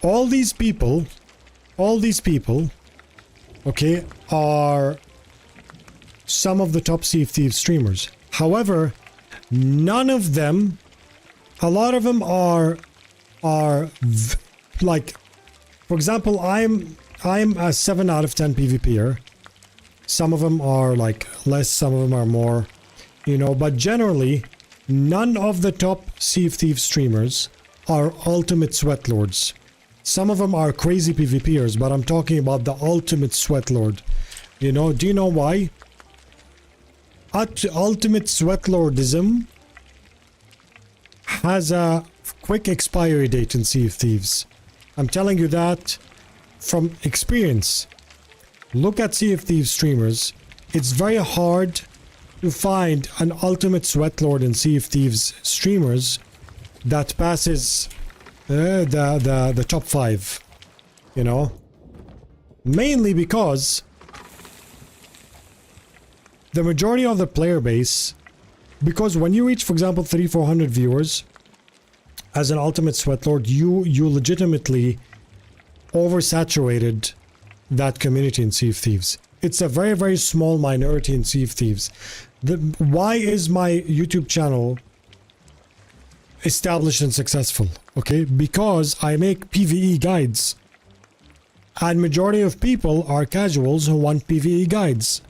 All these people, okay, are some of the top Sea of Thieves streamers. However, none of them, a lot of them are like, for example, I'm a 7 out of 10 PvPer. Some of them are like less, some of them are more, you know, but generally, none of the top Sea of Thieves streamers are ultimate sweat lords. Some of them are crazy PvPers, but I'm talking about the ultimate sweat lord. You know, do you know why? Ultimate sweat lordism has a quick expiry date in Sea of Thieves. I'm telling you that from experience. Look at Sea of Thieves streamers. It's very hard to find an ultimate sweat lord in Sea of Thieves streamers that passes the top 5, you know, mainly because the majority of the player base, because when you reach, for example, 300-400 viewers as an ultimate sweat lord, you legitimately oversaturated that community in Sea of Thieves. It's a very, very small minority in Sea of Thieves. Why is my YouTube channel established and successful? Okay, because I make PvE guides, and majority of people are casuals who want PvE guides.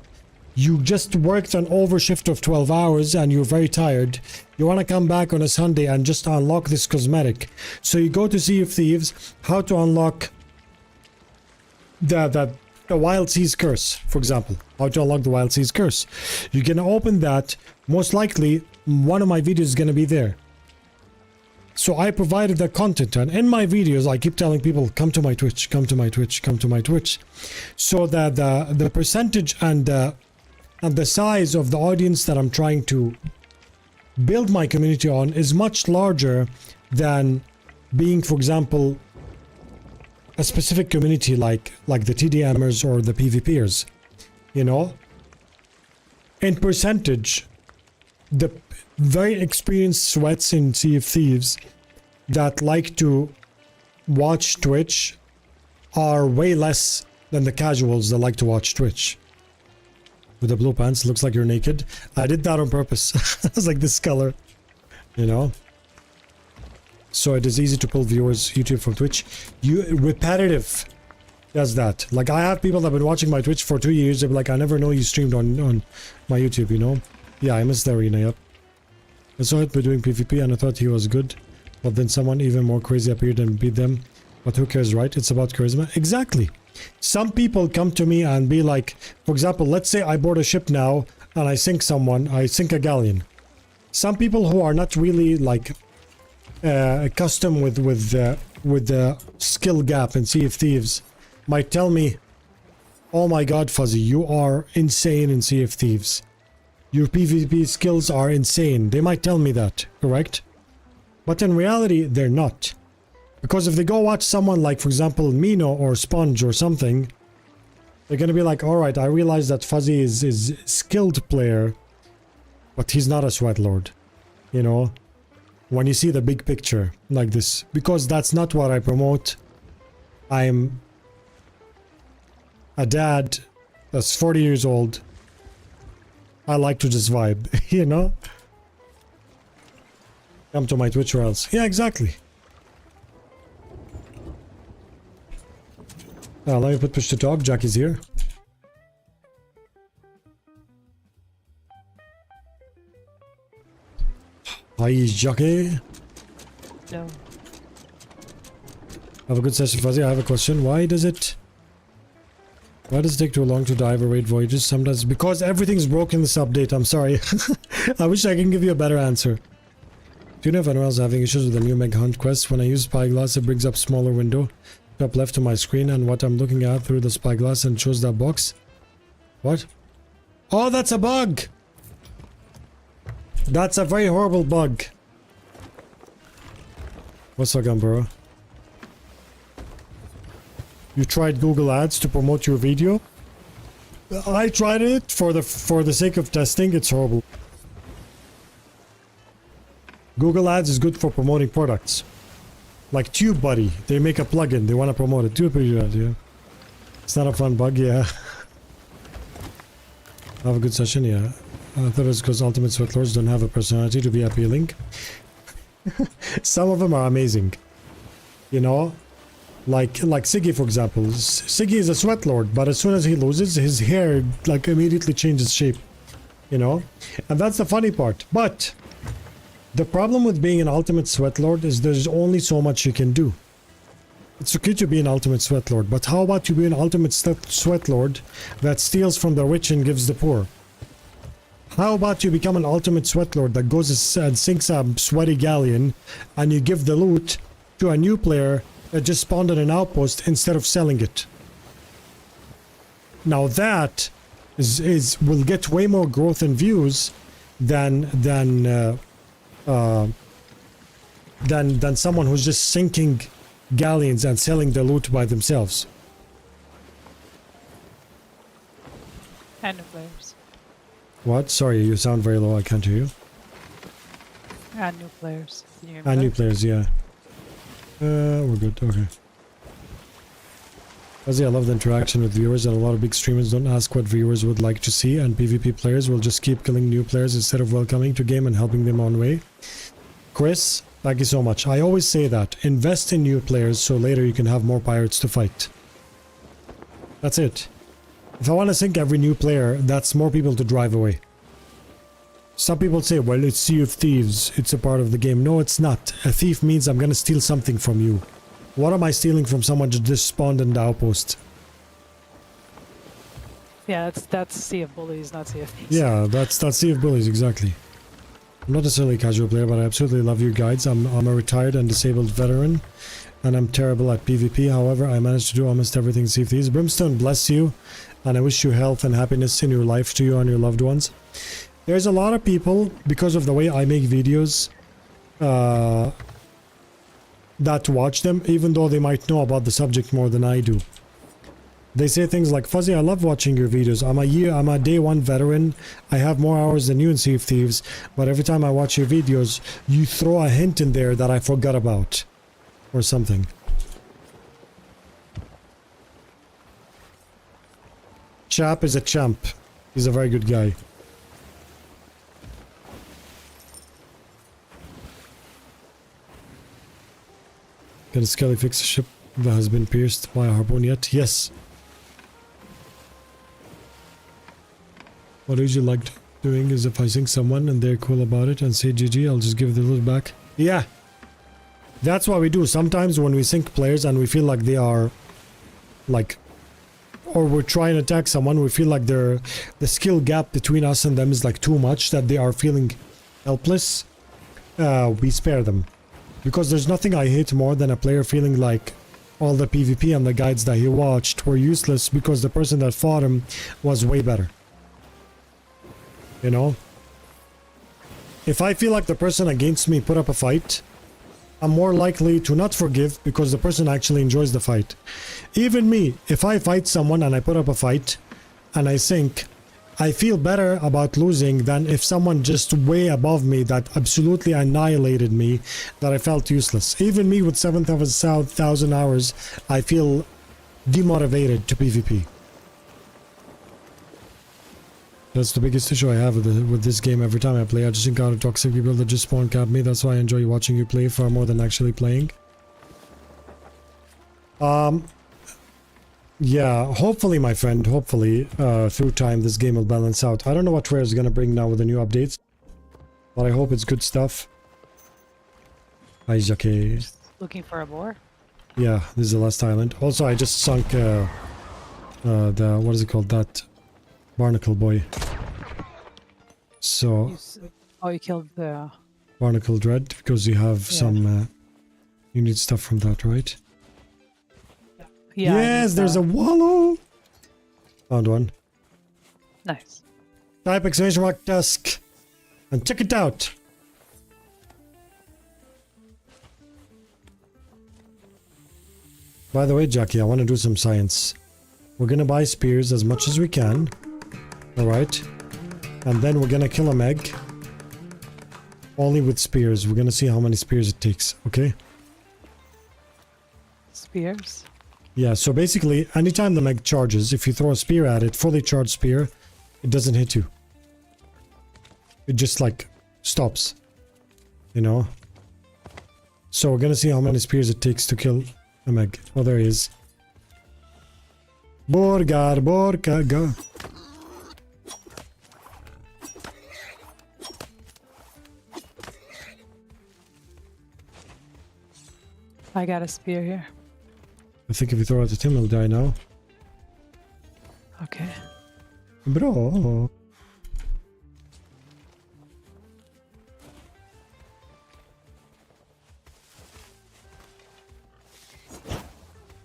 You just worked an overshift of 12 hours and you're very tired. You want to come back on a Sunday and just unlock this cosmetic. So you go to Sea of Thieves, how to unlock the Wild Seas Curse, for example. How to unlock the Wild Seas Curse. You're going to open that. Most likely, one of my videos is going to be there. So I provided the content, and in my videos I keep telling people, come to my Twitch, come to my Twitch, come to my Twitch. So that the percentage and the size of the audience that I'm trying to build my community on is much larger than being, for example, a specific community like the TDMers or the PvPers. You know, in percentage, the very experienced sweats in Sea of Thieves that like to watch Twitch are way less than the casuals that like to watch Twitch. With the blue pants, looks like you're naked. I did that on purpose. It's like this color, you know. So it is easy to pull viewers YouTube from Twitch. Repetitive does that. Like, I have people that have been watching my Twitch for 2 years. They're like, I never know you streamed on my YouTube, you know? Yeah, I missed the arena, yep. I saw it by doing PvP and I thought he was good. But then someone even more crazy appeared and beat them. But who cares, right? It's about charisma. Exactly. Some people come to me and be like, for example, let's say I board a ship now and I sink someone, I sink a galleon. Some people who are not really like accustomed with the skill gap in Sea of Thieves might tell me, oh my god, Fuzzy, you are insane in Sea of Thieves. Your PvP skills are insane. They might tell me that, correct? But in reality, they're not. Because if they go watch someone like, for example, Mino or Sponge or something, they're gonna be like, alright, I realize that Fuzzy is skilled player, but he's not a sweat lord. You know? When you see the big picture like this. Because that's not what I promote. I'm a dad that's 40 years old. I like to just vibe, you know? Come to my Twitch or else. Yeah, exactly. Let me put push to talk. Jackie's here. Hi, Jackie.
No.
Have a good session, Fuzzy. I have a question. Why does it take too long to dive or raid voyages? Sometimes because everything's broken in this update. I'm sorry. I wish I can give you a better answer. Do you know if anyone else is having issues with the new Meg Hunt quest? When I use spyglass, it brings up smaller window top left to my screen and what I'm looking at through the spyglass and shows that box. What? Oh, that's a bug! That's a very horrible bug. What's up, bro? You tried Google Ads to promote your video? I tried it for the sake of testing. It's horrible. Google Ads is good for promoting products. Like TubeBuddy, they make a plugin, they want to promote it. TubeBuddy, yeah. It's not a fun bug, yeah. Have a good session, yeah. I thought it was because Ultimate Sweatlords don't have a personality to be appealing. Some of them are amazing. You know? Like Siggy, for example. Siggy is a Sweatlord, but as soon as he loses, his hair like immediately changes shape. You know? And that's the funny part. But the problem with being an Ultimate Sweatlord is there's only so much you can do. It's okay to be an Ultimate Sweatlord, but how about you be an Ultimate Sweatlord that steals from the rich and gives the poor? How about you become an Ultimate Sweatlord that goes and sinks a sweaty galleon and you give the loot to a new player that just spawned in an outpost instead of selling it? Now that will get way more growth and views than someone who's just sinking galleons and selling the loot by themselves.
And new players.
What? Sorry, you sound very low. I can't hear you.
And new players. Can you hear me
And new
better?
players, yeah. We're good. Okay. Fuzzy, I love the interaction with viewers, and a lot of big streamers don't ask what viewers would like to see, and PvP players will just keep killing new players instead of welcoming to game and helping them on way. Chris, thank you so much. I always say that. Invest in new players so later you can have more pirates to fight. That's it. If I want to sink every new player, that's more people to drive away. Some people say, well, it's Sea of Thieves. It's a part of the game. No, it's not. A thief means I'm going to steal something from you. What am I stealing from someone that just spawned in the outpost?
Yeah, that's Sea of Bullies, not Sea of Thieves.
Yeah, that's Sea of Bullies, exactly. I'm not necessarily a casual player, but I absolutely love your guides. I'm a retired and disabled veteran, and I'm terrible at PvP. However, I managed to do almost everything Sea of Thieves. Brimstone, bless you, and I wish you health and happiness in your life to you and your loved ones. There's a lot of people, because of the way I make videos, that watch them, even though they might know about the subject more than I do. They say things like, Fuzzy, I love watching your videos. I'm a day one veteran. I have more hours than you in Sea of Thieves, but every time I watch your videos, you throw a hint in there that I forgot about. Or something. Chap is a champ. He's a very good guy. Can a Skelly fix a ship that has been pierced by a harpoon yet? Yes. What I usually like doing is if I sink someone and they're cool about it and say GG, I'll just give the loot back. Yeah. That's what we do. Sometimes when we sink players and we feel like they are like, or we're trying to attack someone, we feel like the skill gap between us and them is like too much, that they are feeling helpless. We spare them. Because there's nothing I hate more than a player feeling like all the PvP and the guides that he watched were useless because the person that fought him was way better. You know? If I feel like the person against me put up a fight, I'm more likely to not forgive because the person actually enjoys the fight. Even me, if I fight someone and I put up a fight and I sink, I feel better about losing than if someone just way above me that absolutely annihilated me, that I felt useless. Even me with 7,000 hours, I feel demotivated to PvP. That's the biggest issue I have with this game. Every time I play, I just encounter toxic people that just spawn cap me. That's why I enjoy watching you play far more than actually playing. Yeah, hopefully, my friend, hopefully, through time, this game will balance out. I don't know what Rare is going to bring now with the new updates, but I hope it's good stuff. Hi, Jackie.
Looking for a boar?
Yeah, this is the last island. Also, I just sunk, the, what is it called? That barnacle boy. So,
Oh, you killed the...
barnacle dread, because you have some, you need stuff from that, right?
Yeah,
Yes, there's a wallow! Found one.
Nice.
Type exclamation mark tusk. And check it out! By the way, Jackie, I want to do some science. We're gonna buy spears as much as we can. Alright? And then we're gonna kill a meg. Only with spears. We're gonna see how many spears it takes, okay?
Spears?
Yeah, so basically, anytime the meg charges, if you throw a spear at it, fully charged spear, it doesn't hit you. It just, like, stops. You know? So we're gonna see how many spears it takes to kill a meg. Oh, there he is. Borgar, Borgar.
I got a spear here.
I think if you throw it at him, he'll die now.
Okay.
Bro.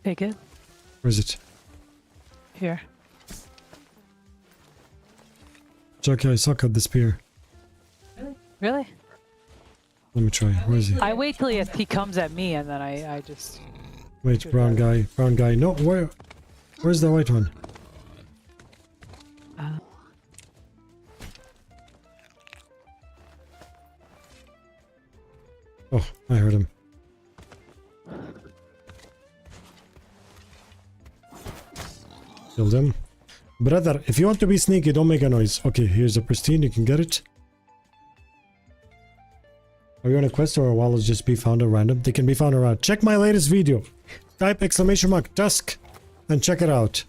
Take it.
Where is it?
Here.
Jackie, I suck at the spear.
Really?
Let me try. Where is he?
I wait till he comes at me and then I just...
Wait, brown guy. Brown guy. No, where's the white one? Oh, I heard him. Killed him. Brother, if you want to be sneaky, don't make a noise. Okay, here's a pristine. You can get it. Are you on a quest or wallows just be found at random? They can be found around. Check my latest video. Type exclamation mark tusk and check it out.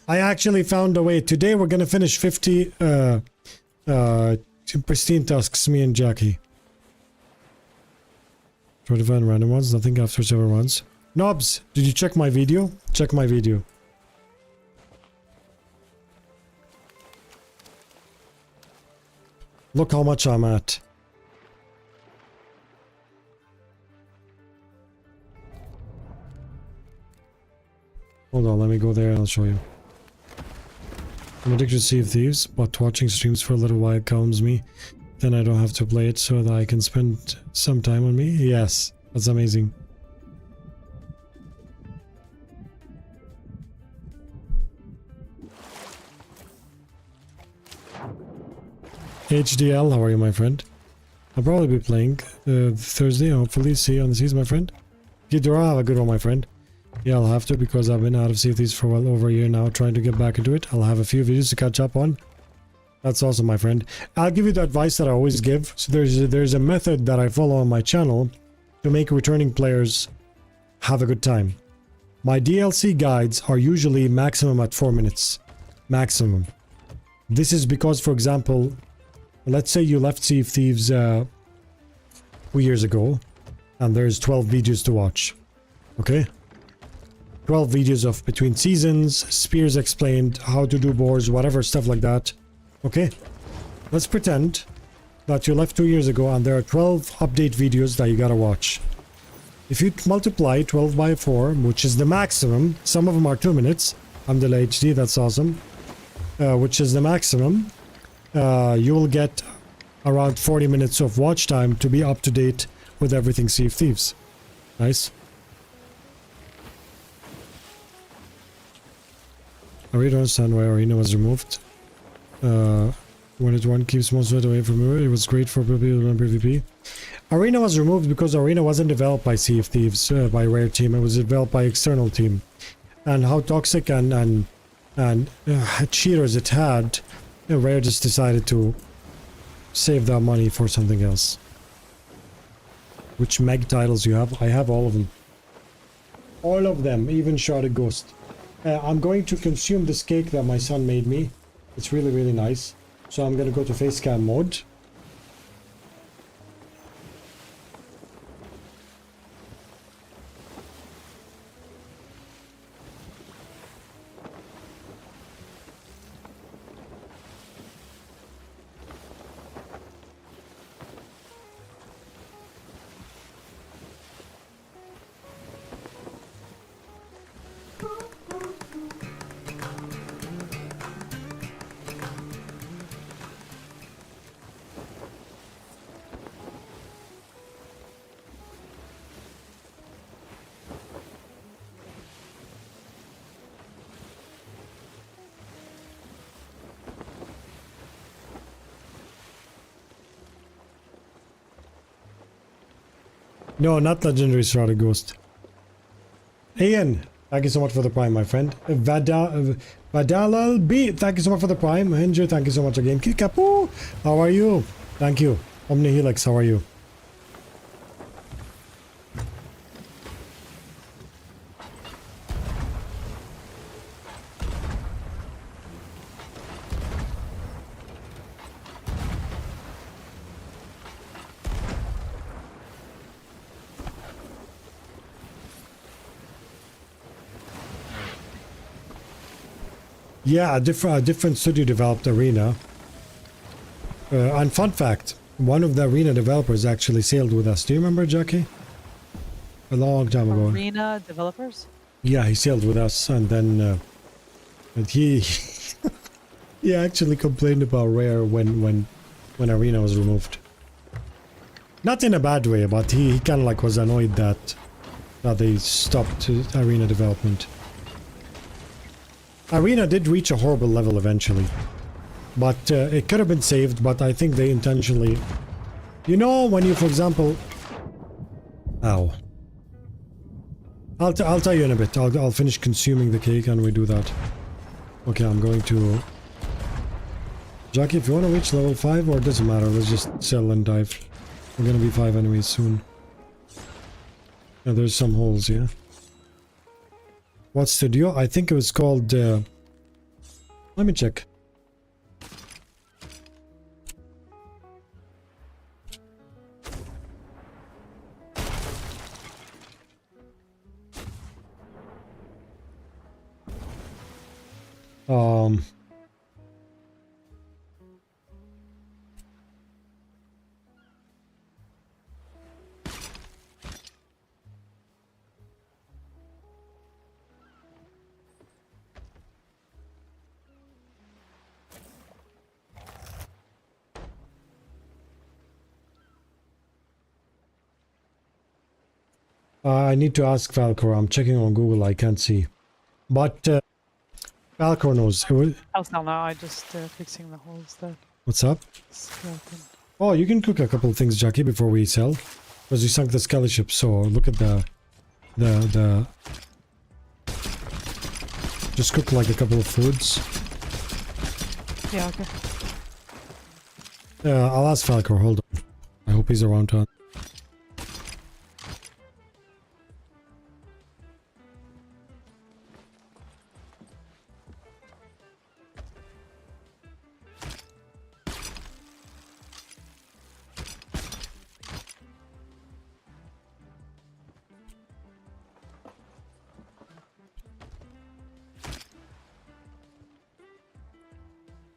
I actually found a way. Today we're gonna finish 50 pristine tusks, me and Jackie. Try to find random ones, nothing after 7 runs. Knobs, did you check my video? Check my video. Look how much I'm at. Hold on, let me go there and I'll show you. I'm addicted to Sea of Thieves, but watching streams for a little while calms me. Then I don't have to play it so that I can spend some time on me. Yes, that's amazing. HDL, how are you, my friend? I'll probably be playing Thursday, hopefully. See you on the seas, my friend. Ghidorah, have a good one, my friend. Yeah, I'll have to because I've been out of Sea of Thieves for well over a year now, trying to get back into it. I'll have a few videos to catch up on. That's awesome, my friend. I'll give you the advice that I always give. So there's a method that I follow on my channel to make returning players have a good time. My DLC guides are usually maximum at 4 minutes. Maximum. This is because, for example, let's say you left Sea of Thieves 2 years ago, and there's 12 videos to watch. Okay? 12 videos of between seasons, spears explained, how to do boars, whatever, stuff like that. Okay? Let's pretend that you left 2 years ago and there are 12 update videos that you gotta watch. If you multiply 12 by 4, which is the maximum, some of them are 2 minutes. Alhamdulillah HD, that's awesome. Which is the maximum. You will get around 40 minutes of watch time to be up to date with everything Sea of Thieves. Nice. I really don't understand why Arena was removed. When it one keeps most of it away from it, it was great for PvP and PvP. Arena was removed because Arena wasn't developed by Sea of Thieves, by Rare Team. It was developed by external team. And how toxic and cheaters it had, Rare just decided to save that money for something else. Which Meg titles you have? I have all of them. All of them, even Sharded Ghost. I'm going to consume this cake that my son made me. It's really, really nice. So I'm going to go to facecam mode. No, not Legendary Shrouded Ghost. Ian, thank you so much for the Prime, my friend. Vadalal B, thank you so much for the Prime. Hinju, thank you so much again. Kikapu, how are you? Thank you. Omni Helix, how are you? Yeah, a different studio developed Arena. And fun fact, one of the Arena developers actually sailed with us. Do you remember, Jackie? A long time ago.
Arena developers?
Yeah, he sailed with us, and then and he he actually complained about Rare when Arena was removed. Not in a bad way, but he kind of like was annoyed that they stopped Arena development. Arena did reach a horrible level eventually, but it could have been saved, but I think they intentionally... You know, when you, for example... Ow. I'll tell you in a bit. I'll finish consuming the cake and we do that. Okay, I'm going to... Jackie, if you want to reach level 5, or it doesn't matter, let's just sell and dive. We're gonna be 5 enemies soon. Yeah, there's some holes, yeah. What studio? I think it was called... let me check. I need to ask Falcor. I'm checking on Google. I can't see. But Falcor knows.
I'll tell now. I just fixing the holes there.
What's up?
Skeleton.
Oh, you can cook a couple of things, Jackie, before we sell. Because you sunk the skelly ship, so look at the... Just cook like a couple of foods.
Yeah, okay.
I'll ask Falcor. Hold on. I hope he's around to...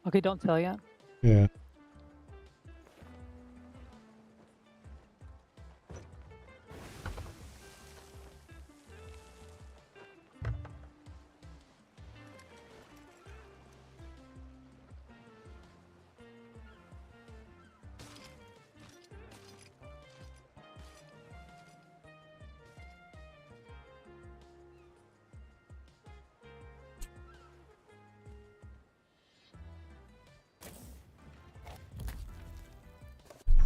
Okay, don't tell yet.
Yeah.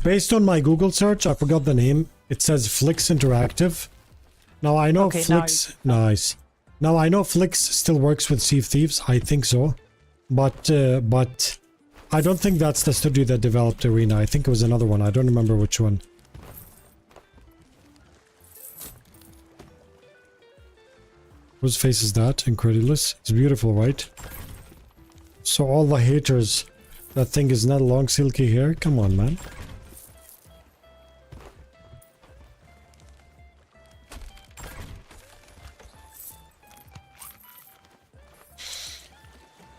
Based on my Google search, I forgot the name. It says Flix Interactive. Now I know
Okay, now
Flix. Nice. Now I know Flix still works with Sea of Thieves. I think so, but I don't think that's the studio that developed Arena. I think it was another one. I don't remember which one. Whose face is that? Incredulous. It's beautiful, right? So all the haters that think is not long silky hair. Come on, man.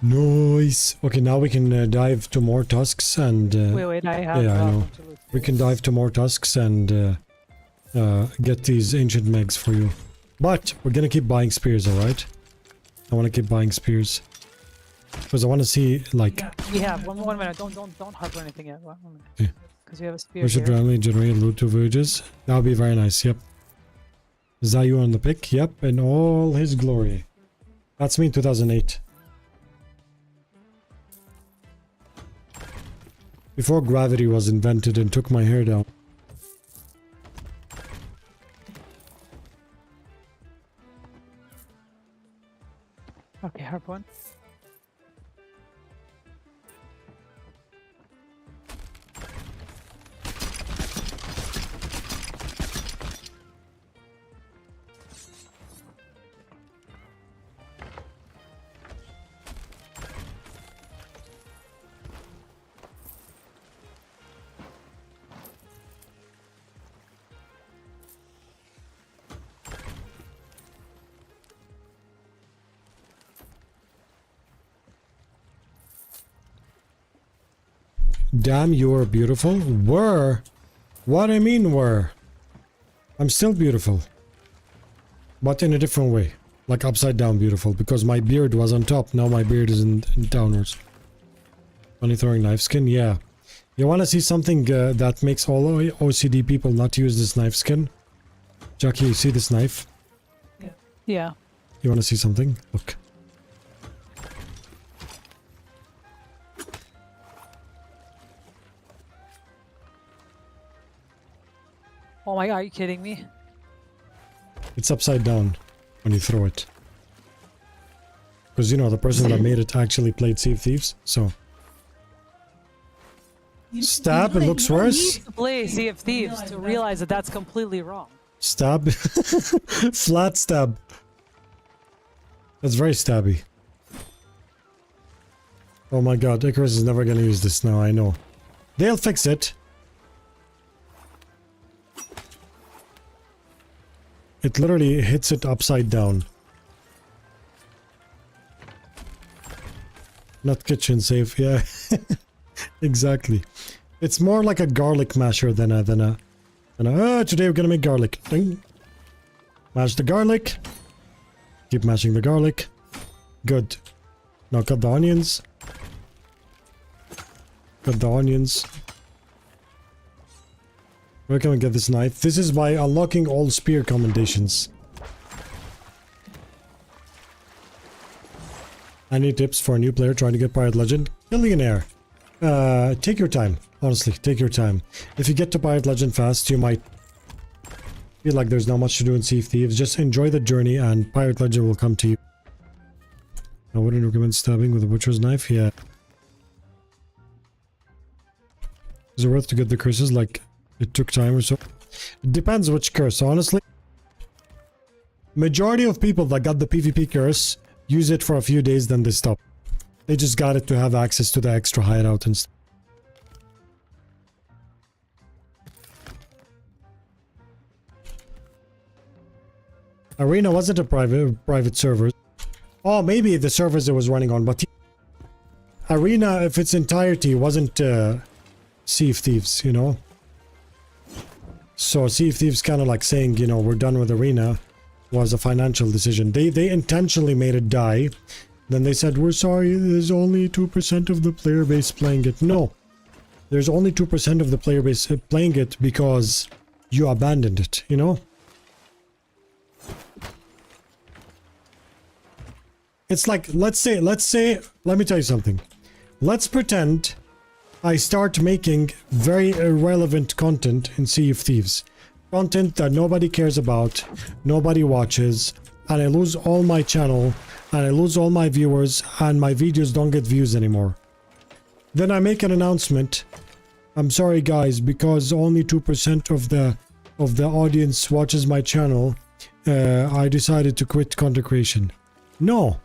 Nice. Okay, now we can dive to more tusks and...
Wait, I have...
yeah, I know. We can dive to more tusks and get these ancient megs for you. But we're gonna keep buying spears, alright? I want to keep buying spears. Because I want to see, like...
We have... One minute. Don't hug or anything yet. 1 minute.
Okay.
Because we have a spear
We should
here.
randomly generate loot to voyages. That would be very nice, yep. Is that you on the pick? Yep, in all his glory. That's me in 2008. Before gravity was invented and took my hair down.
Okay, harpoon.
Damn, you are beautiful. Were? What I mean were? I'm still beautiful. But in a different way. Like upside down beautiful. Because my beard was on top. Now my beard is in downwards. Funny throwing knife skin? Yeah. You want to see something that makes all OCD people not use this knife skin? Jackie, you see this knife?
Yeah.
You want to see something? Look.
Oh my god, are you kidding me?
It's upside down when you throw it. Because, you know, the person that made it actually played Sea of Thieves, so... Stab, it looks worse.
To play Sea of Thieves to realize that that's completely wrong.
Stab. Flat stab. That's very stabby. Oh my god, Icarus is never gonna use this now, I know. They'll fix it. It literally hits it upside down. Not kitchen safe, yeah. Exactly. It's more like a garlic masher than a today we're gonna make garlic. Ding. Mash the garlic. Keep mashing the garlic. Good. Now cut the onions. Cut the onions. Where can we get this knife? This is by unlocking all spear commendations. Any tips for a new player trying to get Pirate Legend? Billionaire. Take your time. Honestly, take your time. If you get to Pirate Legend fast, you might feel like there's not much to do in Sea of Thieves. Just enjoy the journey and Pirate Legend will come to you. I wouldn't recommend stabbing with a butcher's knife. Yeah. Is it worth to get the curses? Like, it took time or so? It depends which curse, honestly. Majority of people that got the PvP curse use it for a few days, then they stop. They just got it to have access to the extra hideout and stuff. Arena wasn't a private server. Oh, maybe the servers it was running on, but Arena, if its entirety wasn't Sea of Thieves, you know? So Sea of Thieves kind of like saying, you know, we're done with Arena was a financial decision. They intentionally made it die. Then they said, we're sorry, there's only 2% of the player base playing it. No. There's only 2% of the player base playing it because you abandoned it, you know? It's like, let's say, let me tell you something. Let's pretend I start making very irrelevant content in Sea of Thieves. Content that nobody cares about, nobody watches, and I lose all my channel, and I lose all my viewers, and my videos don't get views anymore. Then I make an announcement. I'm sorry guys, because only 2% of the audience watches my channel, I decided to quit content creation. No.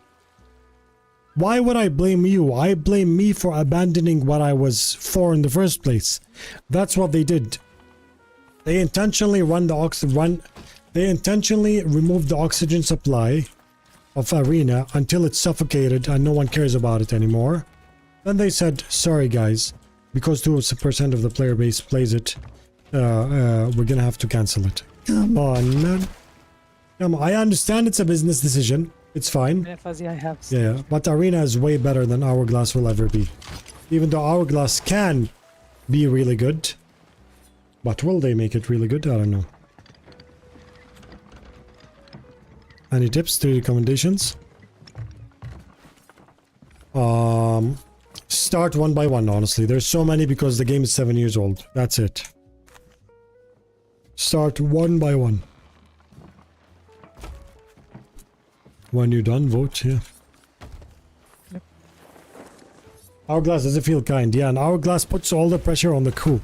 Why would I blame you? I blame me for abandoning what I was for in the first place. That's what they did. They intentionally they intentionally removed the oxygen supply of Arena until it's suffocated and no one cares about it anymore. Then they said, sorry guys, because 2% of the player base plays it, we're gonna have to cancel it. Come on, man. Come on. I understand it's a business decision. It's fine.
Yeah, Fuzzy, I have.
Yeah, but Arena is way better than Hourglass will ever be. Even though Hourglass can be really good. But will they make it really good? I don't know. Any tips, 3 recommendations? Start one by one, honestly. There's so many because the game is 7 years old. That's it. Start one by one. When you're done, vote, yeah.
Yep.
Hourglass doesn't feel kind, yeah, and Hourglass puts all the pressure on the crew.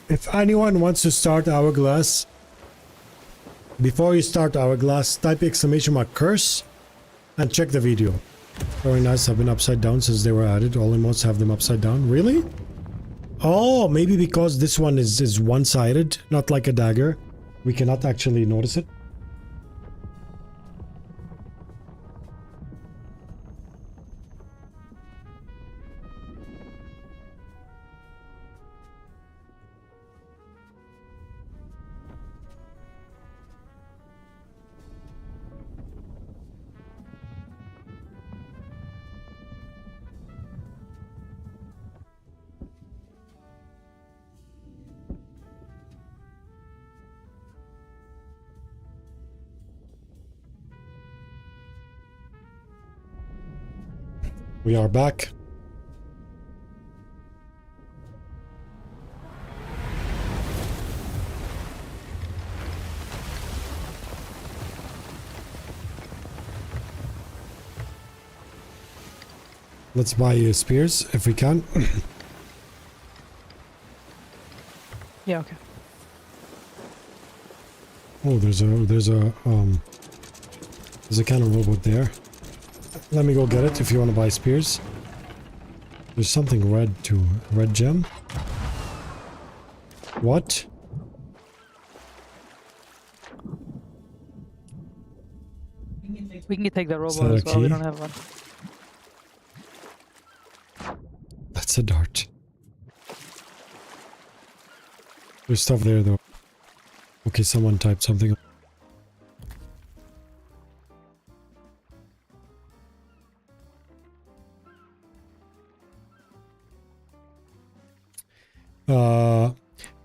If anyone wants to start Hourglass, before you start Hourglass, type exclamation mark curse and check the video. Very nice, have been upside down since they were added. All emotes have them upside down. Really? Oh, maybe because this one is one-sided, not like a dagger. We cannot actually notice it. We are back. Let's buy spears if we can.
Yeah, okay.
Oh, there's a cannon robot there. Let me go get it if you want to buy spears. There's something red too. Red gem? What?
We can take the robot
that
as
a
well. We
key?
don't have one.
That's a dart. There's stuff there though. Okay, someone typed something.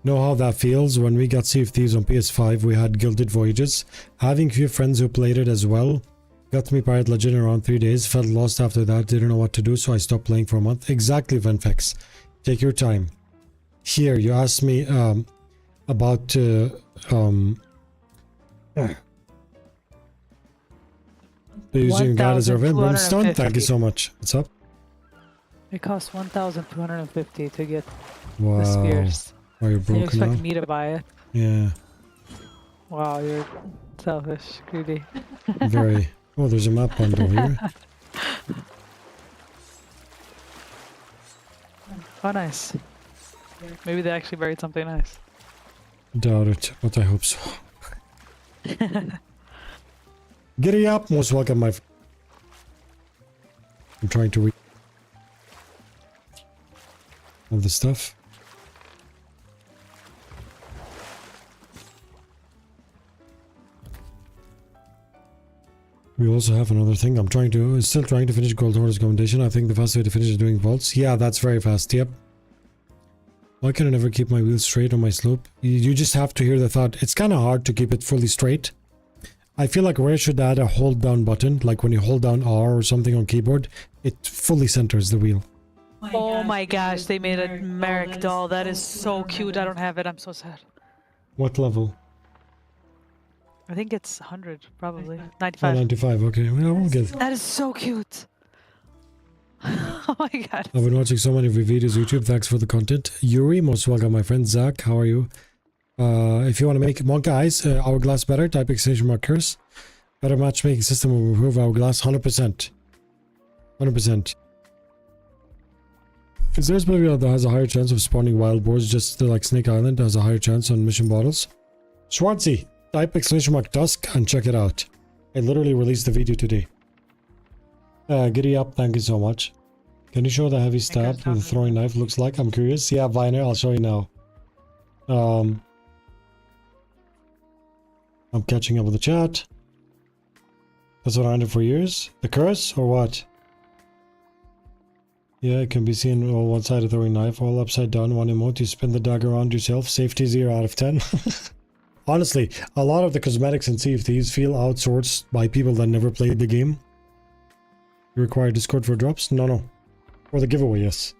Know how that feels? When we got Sea of Thieves on PS5, we had Gilded Voyages. Having a few friends who played it as well got me Pirate Legend in around 3 days. Felt lost after that, didn't know what to do, so I stopped playing for a month. Exactly, Venfex. Take your time. Here, you asked me about using God as a Brimstone. Thank you so much. What's up?
It costs 1,250 to get
Wow.
the spears.
Are you
And you
broken
expect
now?
me to buy it?
Yeah.
Wow, you're selfish, greedy.
Very. Oh, there's a map bundle here.
Oh, nice. Maybe they actually buried something nice.
Doubt it, but I hope so. Giddy up, most welcome, my. I'm trying to read all the stuff. We also have another thing. I'm still trying to finish Gold Hoarder's Commendation. I think the fast way to finish is doing vaults. Yeah, that's very fast. Yep. Why can I never keep my wheels straight on my slope? You just have to hear the thought. It's kind of hard to keep it fully straight. I feel like Rare should add a hold down button, like when you hold down R or something on keyboard, it fully centers the wheel.
Oh my gosh, they made a Merrick doll. That is so cute. I don't have it. I'm so sad.
What level?
I think it's 100, probably.
Oh,
95.
95, okay. Well, we'll get it.
That is so cute. Oh my god.
I've been watching so many of your videos on YouTube. Thanks for the content. Yuri, most welcome, my friend. Zach, how are you? If you want to make more guys, Hourglass better, type exclamation mark curse. Better matchmaking system will improve Hourglass 100%. 100%. Is there a spell that has a higher chance of spawning wild boars just like Snake Island has a higher chance on mission bottles? Schwartzy, type exclamation mark dusk and check it out. I literally released the video today. Giddy up, thank you so much. Can you show the heavy stab with the throwing knife looks like? I'm curious. Yeah, Viner, I'll show you now. I'm catching up with the chat. That's what I ended for years. The curse or what? Yeah, it can be seen on one side of the throwing knife, all upside down, one emote. You spin the dagger around yourself. Safety 0 out of 10. Honestly, a lot of the cosmetics in Sea of Thieves feel outsourced by people that never played the game. You require Discord for drops? No. For the giveaway, yes.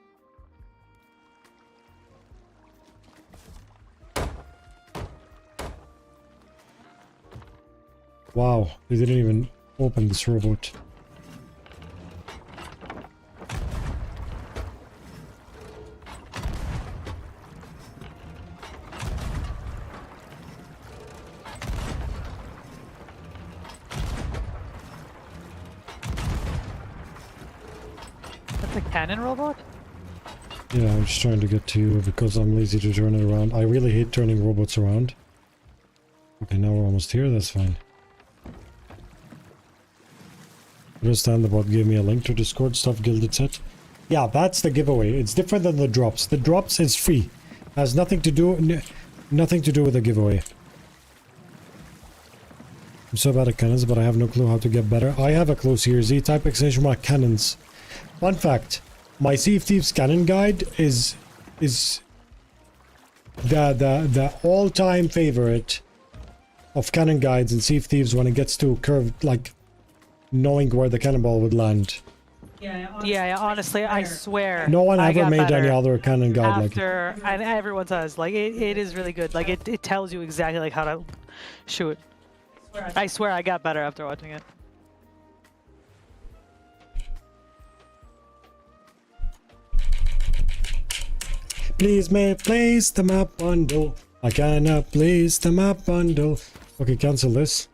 Wow, they didn't even open this robot.
That's a cannon robot?
Yeah, I'm just trying to get to you because I'm lazy to turn it around. I really hate turning robots around. Okay, now we're almost here, that's fine. Understand the bot gave me a link to Discord stuff gilded set. Yeah, that's the giveaway. It's different than the drops. The drops is free. Has nothing to do with the giveaway. I'm so bad at cannons, but I have no clue how to get better. I have a clue here. Z type exclamation mark cannons. Fun fact, my Sea of Thieves cannon guide is the all-time favorite of cannon guides in Sea of Thieves when it gets to curved, like knowing where the cannonball would land.
Yeah, honestly, I swear.
No one
I
ever
got
made any
better
other cannon guide like it.
after, and everyone does. Like, it is really good. Like, it tells you exactly like how to shoot. I swear I got better after watching it.
Please may place the map bundle. I cannot place the map bundle. Okay, cancel this.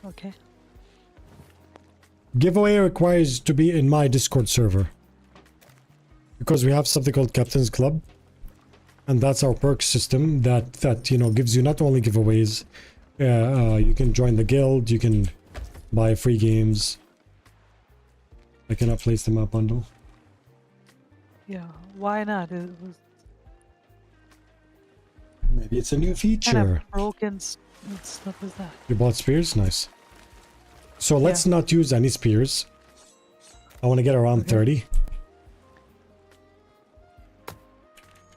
Okay.
Giveaway requires to be in my Discord server. Because we have something called Captain's Club. And that's our perk system that you know, gives you not only giveaways. You can join the guild, you can buy free games. I cannot place the map bundle.
Yeah, why not? It was
Maybe it's a new
kind
feature.
of broken. What was that?
You bought spears? Nice. So let's not use any spears. I want to get around 30.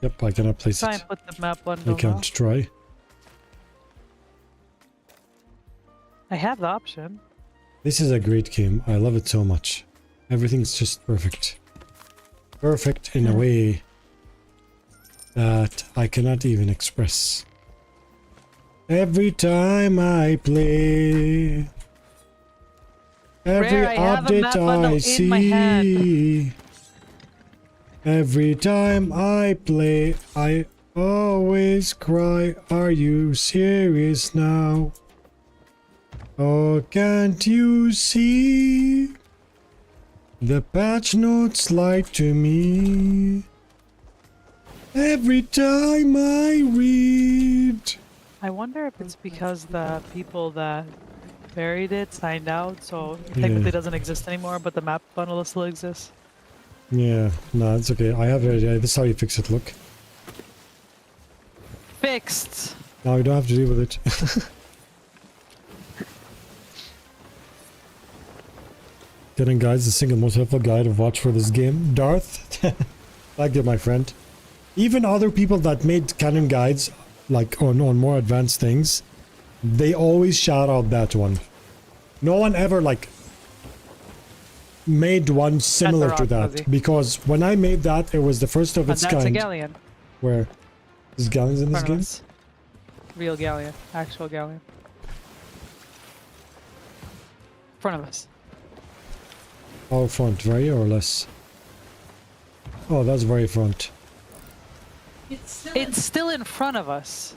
Yep, I cannot place
Try
it.
and put the map bundle.
I can't try.
I have the option.
This is a great game. I love it so much. Everything's just perfect. Perfect in a way that I cannot even express. Every time I play, every
Rare, I have a map
update
bundle
I
in my hand.
see, every time I play, always cry. Are you serious now? Oh, can't you see? The patch notes lie to me. Every time I read.
I wonder if it's because the people that buried it signed out, so it technically doesn't exist anymore, but the map bundle still exists.
Yeah, no, it's okay. I have it. This is how you fix it. Look.
Fixed!
Now you don't have to deal with it. Getting guys, the single most helpful guide to watch for this game. Darth, like you, my friend. Even other people that made canon guides, like on more advanced things, they always shout out that one. No one ever like made one similar to that,
Fuzzy.
because when I made that, it was the first of
And
its
that's a
kind.
galleon.
Where is galleons in this
Front of
game?
us. Real galleon. Actual galleon. Front of us.
How front, very or less? Oh, that's very front.
It's still in front of us.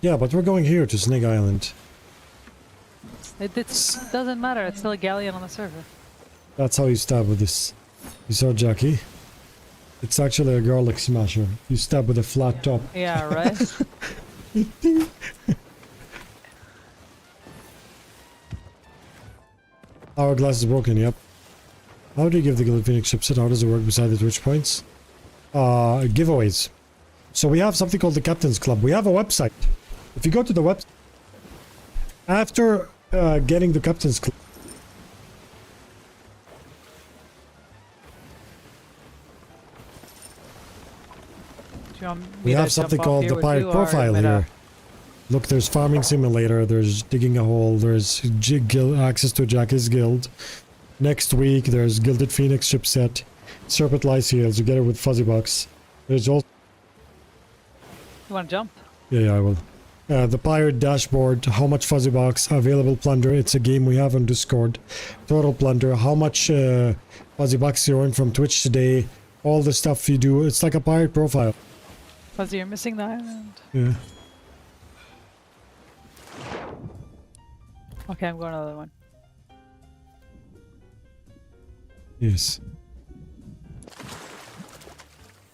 Yeah, but we're going here to Snake Island.
It doesn't matter. It's still a galleon on the server.
That's how you stab with this. You saw Jackie? It's actually a garlic smasher. You stab with a flat top.
Yeah, right?
Hourglass is broken, yep. How do you give the Guild Phoenix chipset? How does it work beside the Twitch points? Giveaways. So we have something called the Captain's Club. We have a website. If you go to the website, after getting the Captain's Club,
Do you want
we
me to
have something
jump off
called
here
the
with
Pirate
you, or
Profile
you want me
here.
to-
Look, there's Farming Simulator, there's Digging a Hole, there's access to Jackie's Guild. Next week, there's Gilded Phoenix chipset, Serpent Lice Heals, you get it with Fuzzy Box. There's also...
You want to jump?
Yeah, I will. The Pirate Dashboard, how much Fuzzy Box, available plunder, it's a game we have on Discord. Total plunder, how much Fuzzy Box you earned from Twitch today, all the stuff you do, it's like a pirate profile.
Fuzzy, you're missing the island.
Yeah.
Okay, I'm going to the other one.
Yes.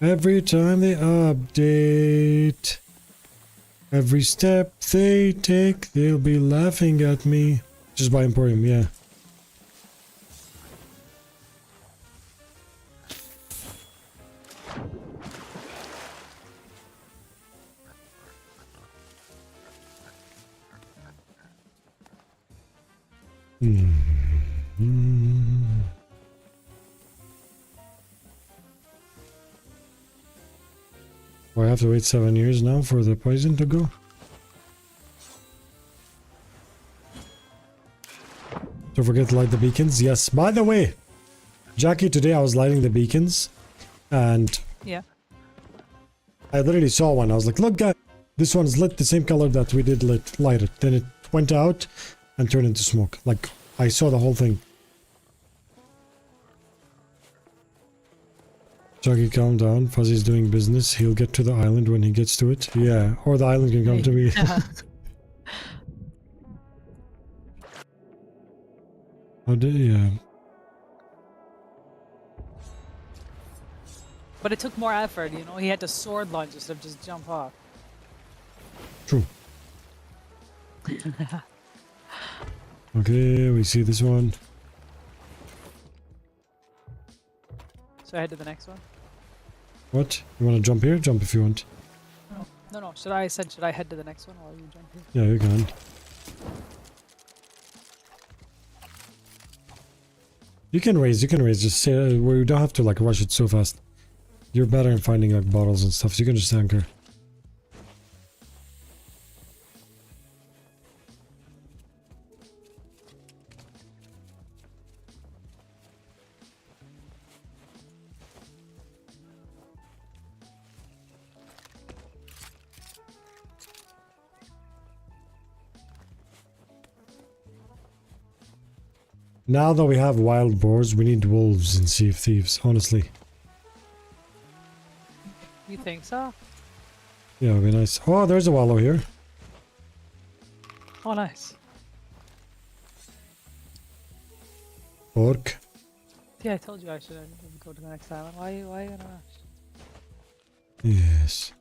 Every time they update, every step they take, they'll be laughing at me. Just by Emporium, yeah. Well, I have to wait 7 years now for the poison to go. Don't forget to light the beacons. Yes, by the way, Jackie, today I was lighting the beacons and
Yeah.
I literally saw one. I was like, look guys, this one's lit the same color that we did light it. Then it went out and turned into smoke. Like, I saw the whole thing. Jackie, calm down. Fuzzy's doing business. He'll get to the island when he gets to it. Yeah, or the island can come to me. How did yeah.
But it took more effort, you know? He had to sword launch instead of just jump off.
True. Okay, we see this one.
So I head to the next one?
What? You want to jump here? Jump if you want.
No. Should I head to the next one while you jump here?
Yeah, you can. You can raise. Just say we don't have to like rush it so fast. You're better in finding like bottles and stuff, so you can just anchor. Now that we have wild boars, we need wolves and Sea of Thieves, honestly.
You think so?
Yeah, it'd be nice. Oh, there's a wallow here.
Oh, nice.
Pork.
Yeah, I told you I should go to the next island. Why you in a rush?
Yes.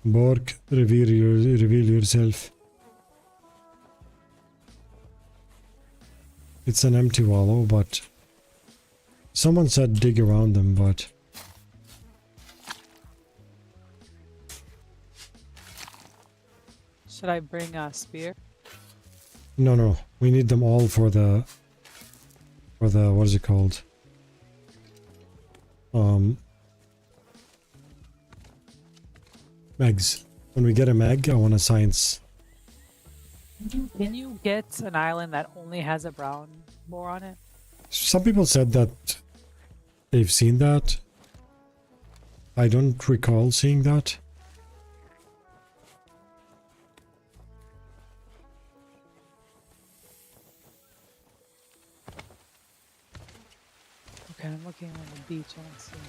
Bork, reveal yourself. It's an empty wallow, but someone said dig around them, but
Should I bring a spear?
no, we need them all for the what is it called? Megs. When we get a meg, I want a science.
Can you get an island that only has a brown boar on it?
Some people said that they've seen that. I don't recall seeing that.
Okay, I'm looking on the beach. I don't see it.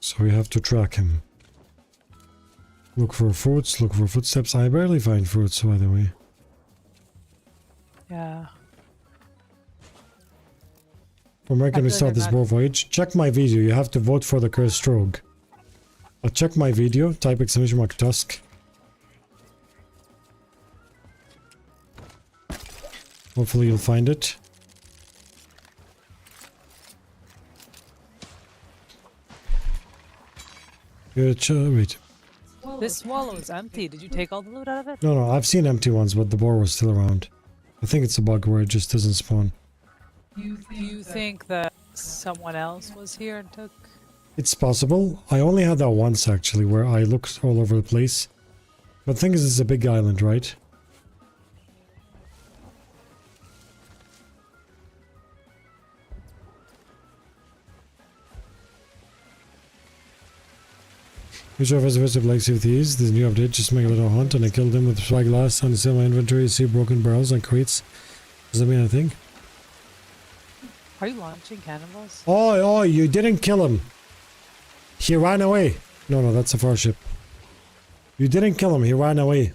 So we have to track him. Look for fruits, look for footsteps. I barely find fruits, by the way.
Yeah.
From where can
I
we
feel like
start
they're
this
not-
boar voyage? Check my video. You have to vote for the cursed rogue. Check my video. Type exclamation mark Tusk. Hopefully you'll find it. Wait.
This wallow is empty. Did you take all the loot out of it?
No, I've seen empty ones, but the boar was still around. I think it's a bug where it just doesn't spawn.
Do you think that someone else was here and took?
It's possible. I only had that once, actually, where I looked all over the place. But the thing is, it's a big island, right? Which of us visited Lake Sea of Thieves? This new update, just Megalodon hunt, and I killed him with spyglass on the my inventory. See broken barrels and crates. Does that mean anything?
Are you launching cannonballs?
Oh, you didn't kill him. He ran away. No, that's a far ship. You didn't kill him, he ran away.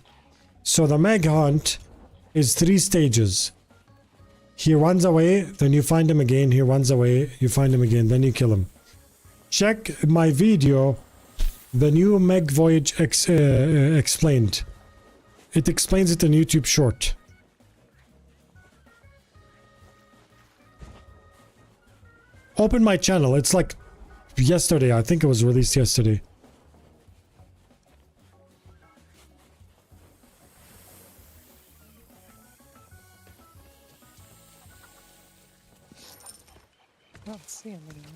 So the Meg hunt is 3 stages. He runs away, then you find him again, he runs away, you find him again, then you kill him. Check my video, the new Meg voyage explained. It explains it in YouTube short. Open my channel, it's like yesterday, I think it was released yesterday.
I don't see him anymore.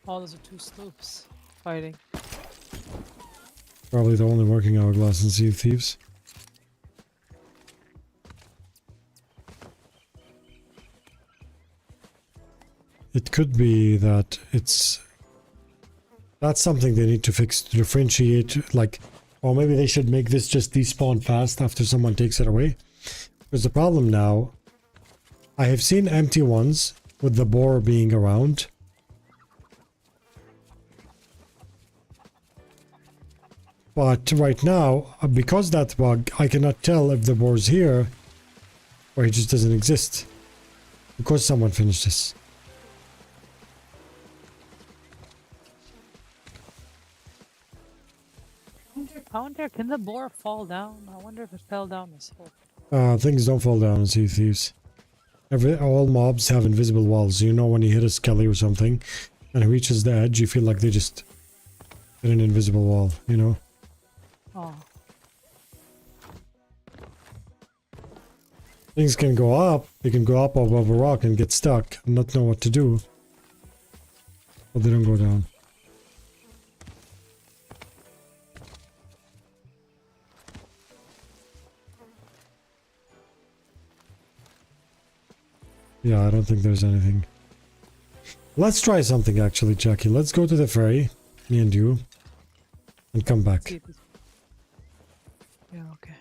Oh, those are 2 sloops fighting.
Probably the only working hourglass in Sea of Thieves. It could be that that's something they need to fix to differentiate, like, or maybe they should make this just despawn fast after someone takes it away. Because the problem now, I have seen empty ones with the boar being around. But right now, because that bug, I cannot tell if the boar's here or he just doesn't exist. Because someone finished this.
I wonder, can the boar fall down? I wonder if it fell down this hole.
Things don't fall down in Sea of Thieves. All mobs have invisible walls. You know when you hit a skelly or something and it reaches the edge, you feel like they just hit an invisible wall, you know?
Oh.
Things can go up. They can go up above a rock and get stuck and not know what to do. But they don't go down. Yeah, I don't think there's anything. Let's try something actually, Jackie. Let's go to the ferry, me and you, and come back.
See if this- Yeah, okay.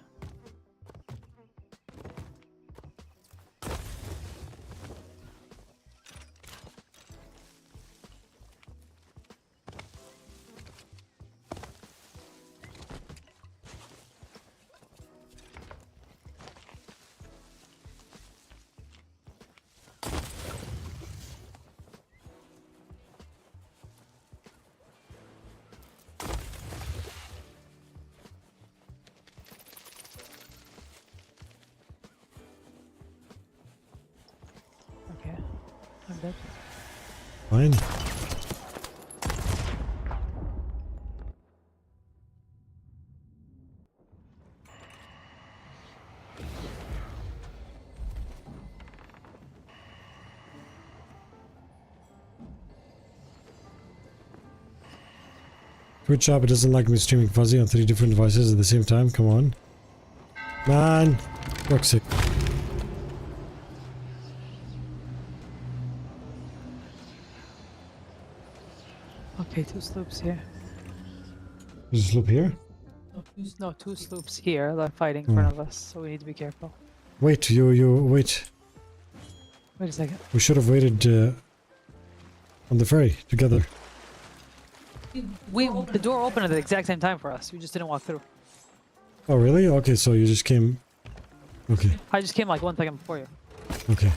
Okay. I'm dead.
Fine. Good job, it doesn't like me streaming fuzzy on 3 different devices at the same time. Come on. Man. Toxic.
Okay, 2 sloops here.
There's a slope here?
No, 2 sloops here that are fighting in front of us, so we need to be careful.
Wait, wait.
Wait a second.
We should have waited on the ferry together.
The door opened at the exact same time for us. We just didn't walk through.
Oh, really? Okay, so you just came... Okay,
I just came like 1 second before you.
okay.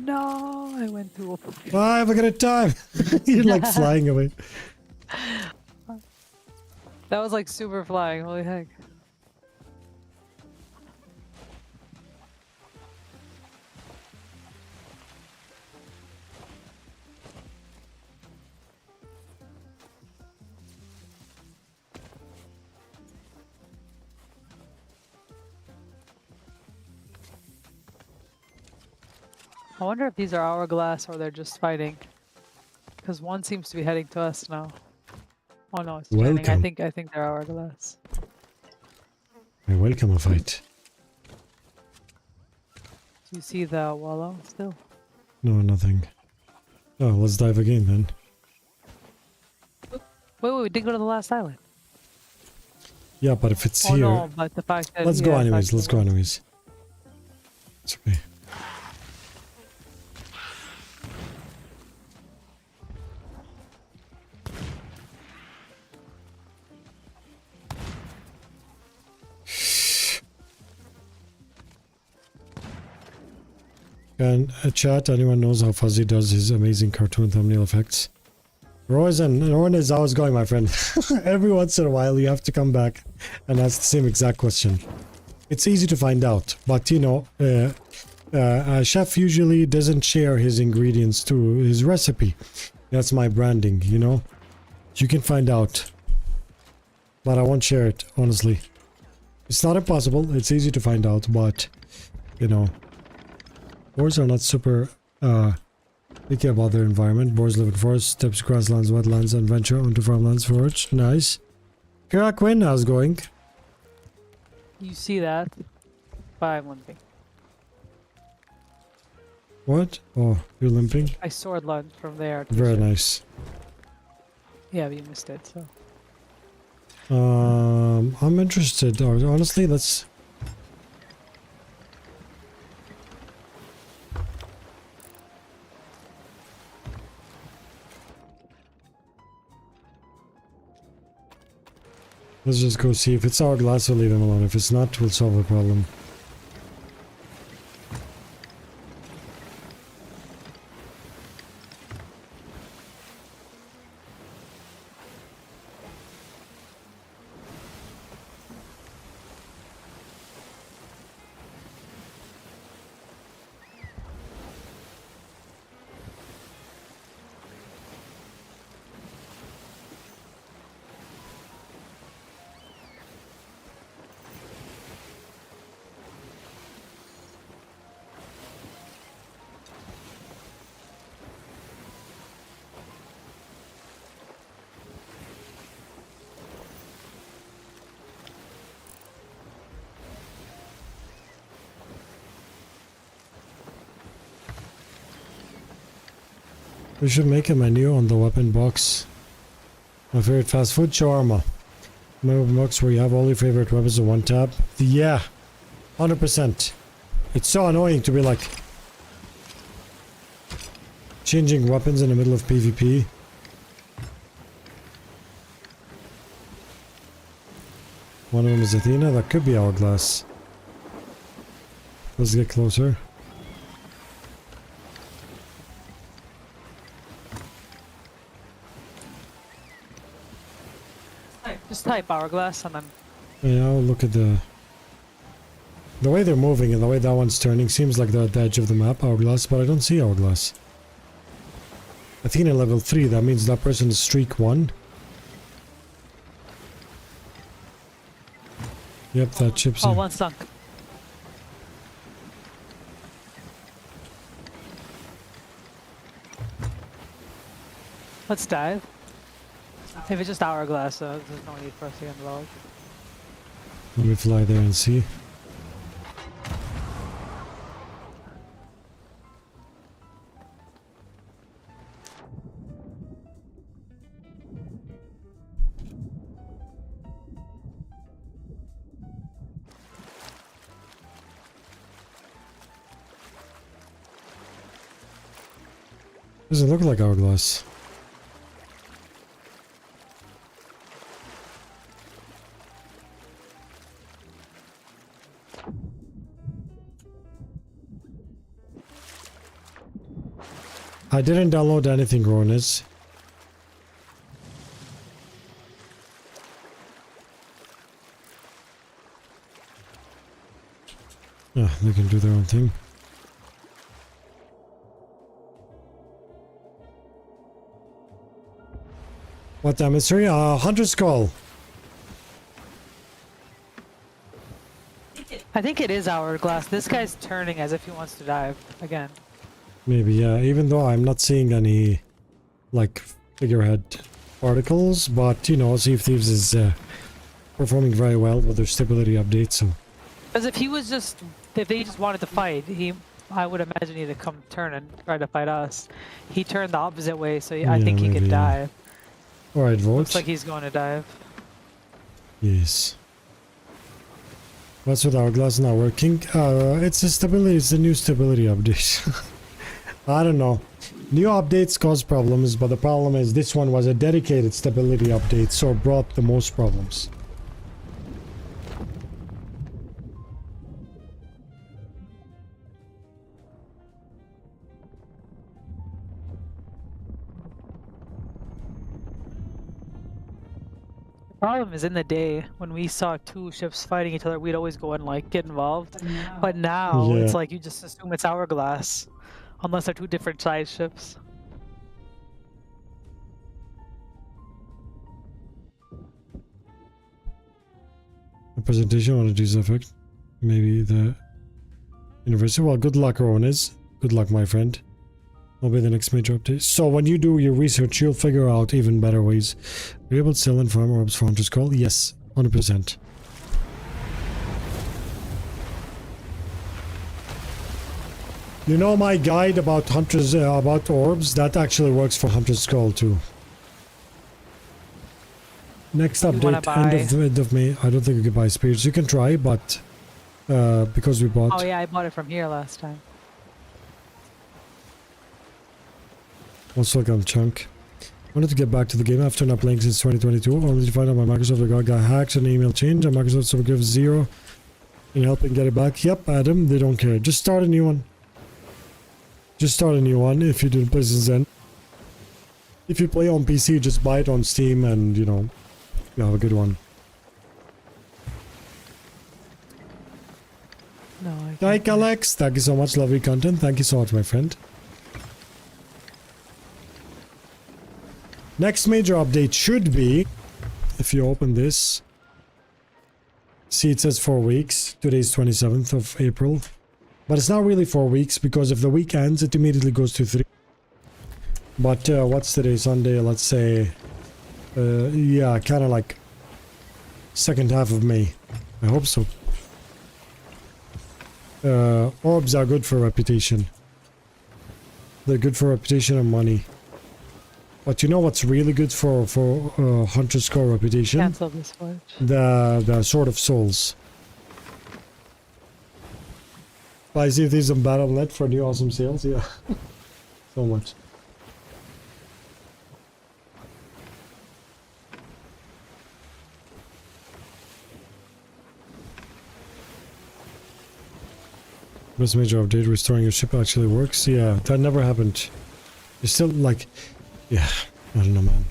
No, I went through.
Bye, have a good time! You're like flying away.
That was like super flying. Holy heck. I wonder if these are hourglass or they're just fighting. Because one seems to be heading to us now. Oh no, it's turning.
Welcome.
I think they're hourglass.
I welcome a fight.
Do you see the wallow still?
No, nothing. Oh, let's dive again then.
Wait, we did go to the last island.
Yeah, but if it's
Oh
here...
no, but the fact that
Let's go
yeah,
anyways,
the
let's
fact
go
that-
anyways. It's okay. Can chat, anyone knows how Fuzzy does his amazing cartoon thumbnail effects? Rowan is always going, my friend. Every once in a while you have to come back and ask the same exact question. It's easy to find out, but you know, a chef usually doesn't share his ingredients to his recipe. That's my branding, you know? You can find out. But I won't share it, honestly. It's not impossible, it's easy to find out, but, you know... Boars are not super picky about their environment. Boars live in forests, steppes, grasslands, wetlands, and venture onto farmlands forage. Nice. Kira Quinn, how's it going?
You see that? By one thing.
What? Oh, you're limping?
I sword lunge from there. To
Very
the-
nice.
Yeah, but you missed it, so.
I'm interested. Or honestly, let's... Let's just go see. If it's hourglass, we'll leave him alone. If it's not, we'll solve the problem. We should make a menu on the weapon box. My favorite fast food, shawarma. Move box where you have all your favorite weapons in one tab. Yeah, 100%. It's so annoying to be like changing weapons in the middle of PvP. One of them is Athena. That could be Hourglass. Let's get closer.
Just type Hourglass and then...
Yeah, I'll look at the way they're moving and the way that one's turning seems like they're at the edge of the map, Hourglass, but I don't see Hourglass. Athena level 3, that means that person is streak 1. Yep, that chip's
Oh,
in.
one sunk. Let's dive. If it's just Hourglass, there's no need for us to get involved.
Let me fly there and see. Doesn't look like Hourglass. I didn't download anything, Ronis. Yeah, they can do their own thing. What the mystery? Hunter's Call.
I think it is Hourglass. This guy's turning as if he wants to dive again.
Maybe, yeah. Even though I'm not seeing any, like, figurehead particles, but, you know, Sea of Thieves is performing very well with their stability update, so...
Because if he was just... If they just wanted to fight, I would imagine he'd come turn and try to fight us. He turned the opposite way, so I think he
maybe,
could
yeah.
dive.
Alright, vote.
Looks like he's going to dive.
Yes. What's with Hourglass not working? It's the stability, it's the new stability update. I don't know. New updates cause problems, but the problem is this one was a dedicated stability update, so it brought the most problems.
The problem is in the day when we saw two ships fighting each other, we'd always go and like get involved. But now
Yeah.
it's like you just assume it's Hourglass, unless they're two different size ships.
A presentation on a G's effect. Maybe the university. Well, good luck, Ronis. Good luck, my friend. Will be the next major update. So when you do your research, you'll figure out even better ways. Are you able to sell and farm orbs for Hunter's Call? Yes, 100%. You know my guide about hunters, about orbs? That actually works for Hunter's Call too. Next update, end of May. I don't think you can buy spirits. You can try, but because we bought...
Oh yeah, I bought it from here last time.
Also got chunk. Wanted to get back to the game after not playing since 2022, only to find out my Microsoft account got hacked and email change, and Microsoft so gives 0 in helping get it back. Yep, Adam, they don't care. Just start a new one. Just start a new one if you didn't play since then. If you play on PC, just buy it on Steam and, you know, you have a good one.
No, I can't.
Like Alex, thank you so much, lovely content. Thank you so much, my friend. Next major update should be, if you open this, see it says 4 weeks. Today's 27th of April. But it's not really 4 weeks, because if the week ends, it immediately goes to 3. But what's today? Sunday, let's say, yeah, kind of like second half of May. I hope so. Orbs are good for reputation. They're good for reputation and money. But you know what's really good for Hunter Score reputation?
Cancel this voyage.
The Sword of Souls. I see if there's some Battle.net for new awesome sales. Yeah, so much. This major update, restoring your ship actually works. Yeah, that never happened. It's still like, yeah, I don't know, man.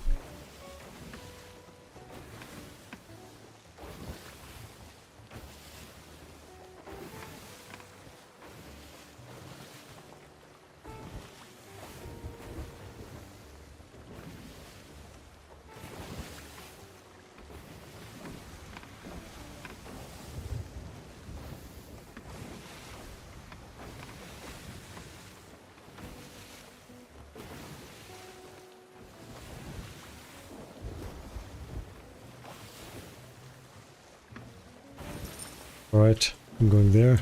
Alright, I'm going there.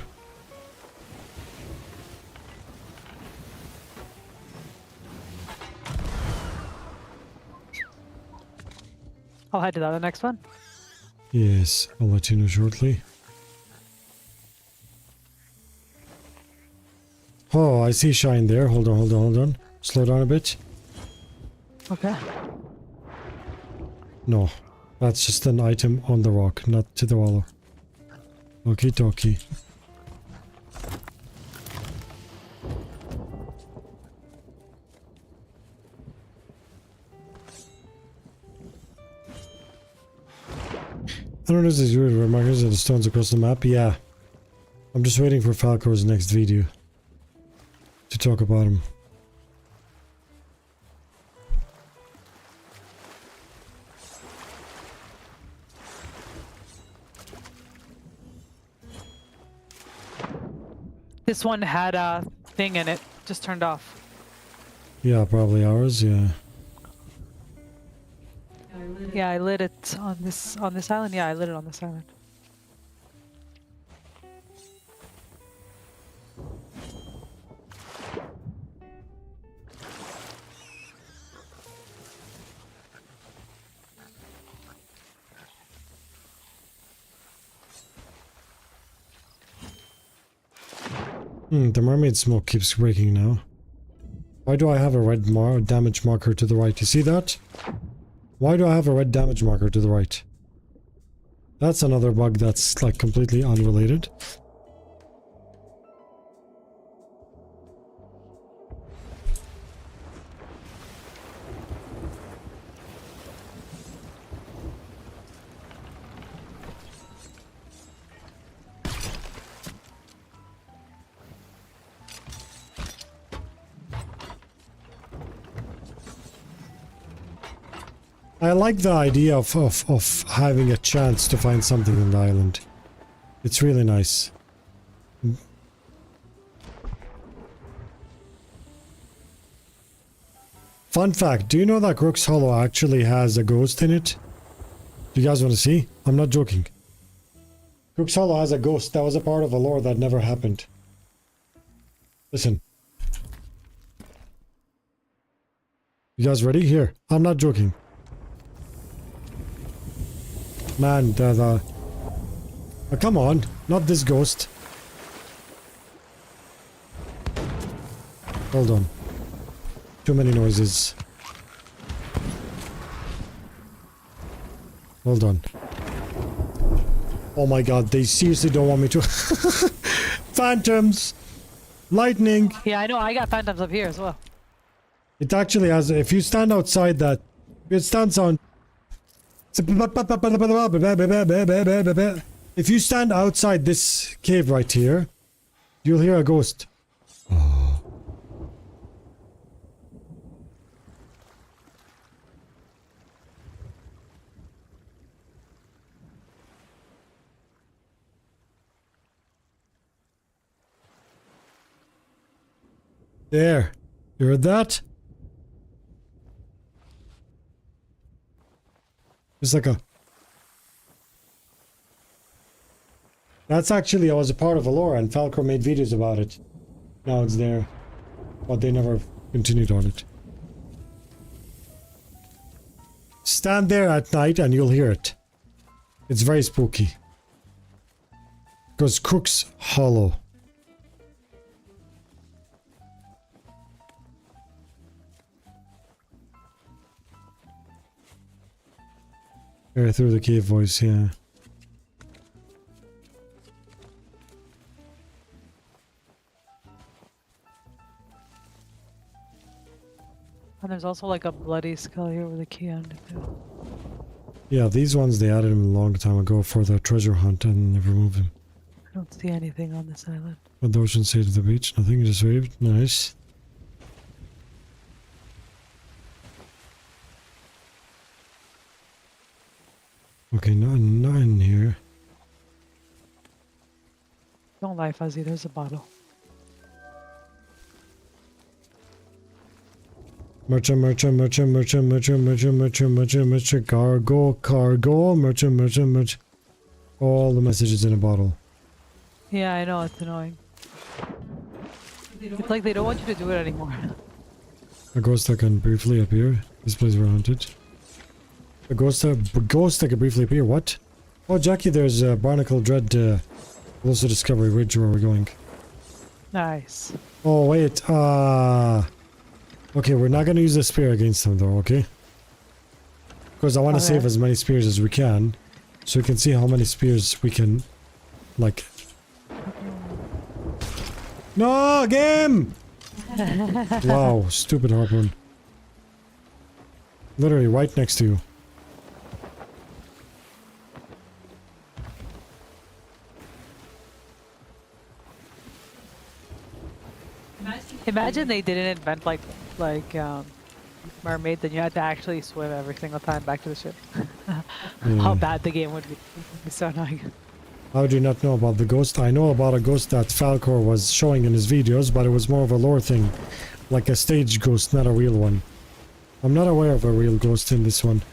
I'll head to the next one.
Yes, I'll let you know shortly. Oh, I see shine there. Hold on, hold on, hold on. Slow down a bit.
Okay.
No, that's just an item on the rock, not to the wall. Okie dokie. I don't know if there's weird markers and the stones across the map. Yeah. I'm just waiting for Falcor's next video to talk about him.
This one had a thing in it, just turned off.
Yeah, probably ours, yeah.
Yeah, I lit it on this island. Yeah, I lit it on this island.
The mermaid smoke keeps breaking now. Why do I have a red damage marker to the right? You see that? Why do I have a red damage marker to the right? That's another bug that's like completely unrelated. I like the idea of having a chance to find something on the island. It's really nice. Fun fact, do you know that Crook's Hollow actually has a ghost in it? Do you guys want to see? I'm not joking. Crook's Hollow has a ghost that was a part of a lore that never happened. Listen. You guys ready? Here. I'm not joking. Man, oh, come on, not this ghost. Hold on. Too many noises. Hold on. Oh my god, they seriously don't want me to... Phantoms! Lightning!
Yeah, I know. I got phantoms up here as well.
It actually has... If you stand outside that... It stands on... If you stand outside this cave right here, you'll hear a ghost. Oh. There. You heard that? It's like a... That's actually, I was a part of a lore and Falcor made videos about it. Now it's there. But they never continued on it. Stand there at night and you'll hear it. It's very spooky. Because Crook's Hollow. Air through the cave voice, yeah.
And there's also like a bloody skull here with a key on it too.
Yeah, these ones they added them a long time ago for the treasure hunt and never removed them.
I don't see anything on this island.
From the ocean side to the beach, nothing, just waved. Nice. Okay, not in here.
Don't lie, Fuzzy, there's a bottle.
Merchant, cargo, merchant. All the messages in a bottle.
Yeah, I know, it's annoying. It's like they don't want you to do it anymore.
A ghost that can briefly appear. This place were haunted. A ghost that can briefly appear. What? Oh, Jackie, there's Barnacle Dread. Close to Discovery Ridge where we're going.
Nice.
Oh, wait. Okay, we're not going to use the spear against them, though, okay? Because I want to save as many spears as we can. So we can see how many spears we can, like... No, game! Wow, stupid harpoon. Literally right next to you.
Imagine they didn't invent like mermaid, then you had to actually swim every single time back to the ship. How bad the game would be. It'd be so annoying.
How do you not know about the ghost? I know about a ghost that Falcor was showing in his videos, but it was more of a lore thing. Like a stage ghost, not a real one. I'm not aware of a real ghost in this one.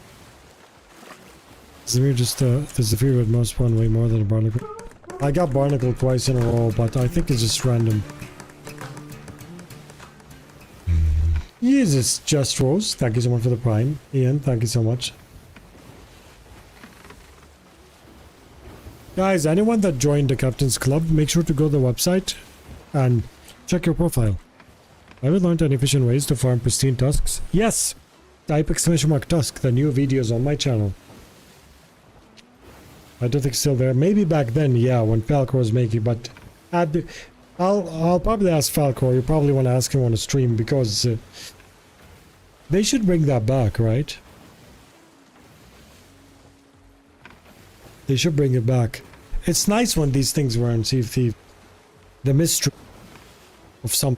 Zamir just, there's a fear with most spawn way more than a barnacle. I got barnacle twice in a row, but I think it's just random. Jesus, Just Rose, thank you so much for the prime. Ian, thank you so much. Guys, anyone that joined the Captain's Club, make sure to go to the website and check your profile. Have you learned any efficient ways to farm pristine tusks? Yes! Type !tusk, the new videos on my channel. I don't think it's still there. Maybe back then, yeah, when Falcor was making, but at the, I'll probably ask Falcor. You probably want to ask him on a stream because they should bring that back, right? They should bring it back. It's nice when these things were on Sea of Thieves. The mystery of some.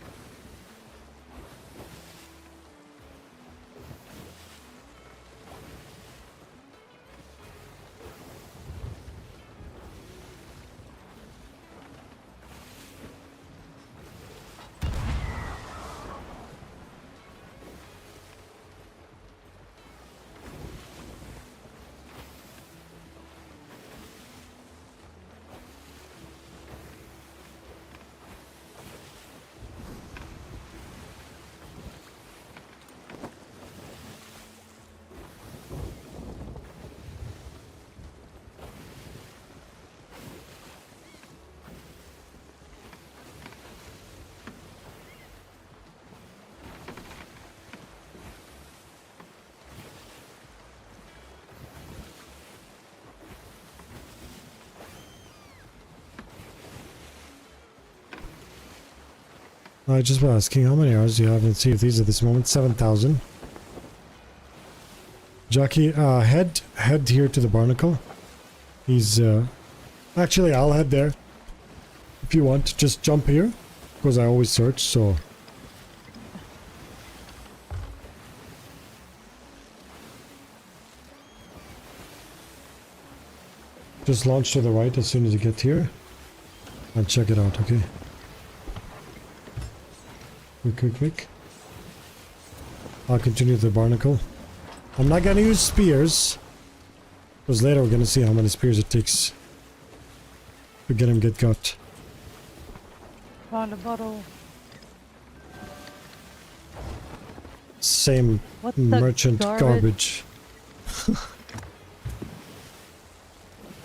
I just was asking, how many hours do you have in Sea of Thieves at this moment? 7,000. Jackie, head here to the barnacle. He's, actually, I'll head there. If you want, just jump here. Because I always search, so... Just launch to the right as soon as you get here. And check it out, okay? Quick. I'll continue the barnacle. I'm not gonna use spears. Because later we're gonna see how many spears it takes to get him got.
Found a bottle.
Same
What the
merchant garbage.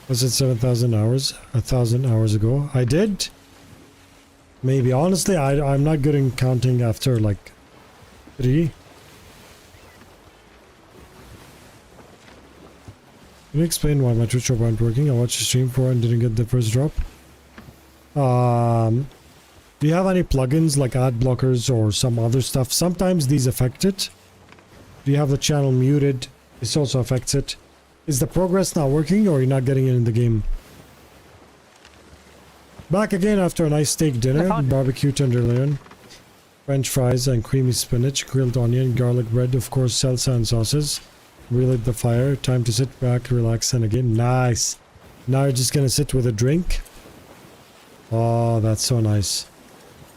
Was it 7,000 hours? 1,000 hours ago? I did? Maybe. Honestly, I'm not good in counting after like 3. Can you explain why my Twitch shop aren't working? I watched the stream for and didn't get the first drop. Do you have any plugins like ad blockers or some other stuff? Sometimes these affect it. Do you have the channel muted? This also affects it. Is the progress not working or you're not getting it in the game? Back again after a nice steak dinner, barbecue tenderloin, French fries and creamy spinach, grilled onion, garlic bread, of course salsa and sauces. Relit the fire. Time to sit back, relax, and again. Nice. Now you're just gonna sit with a drink. Oh, that's so nice.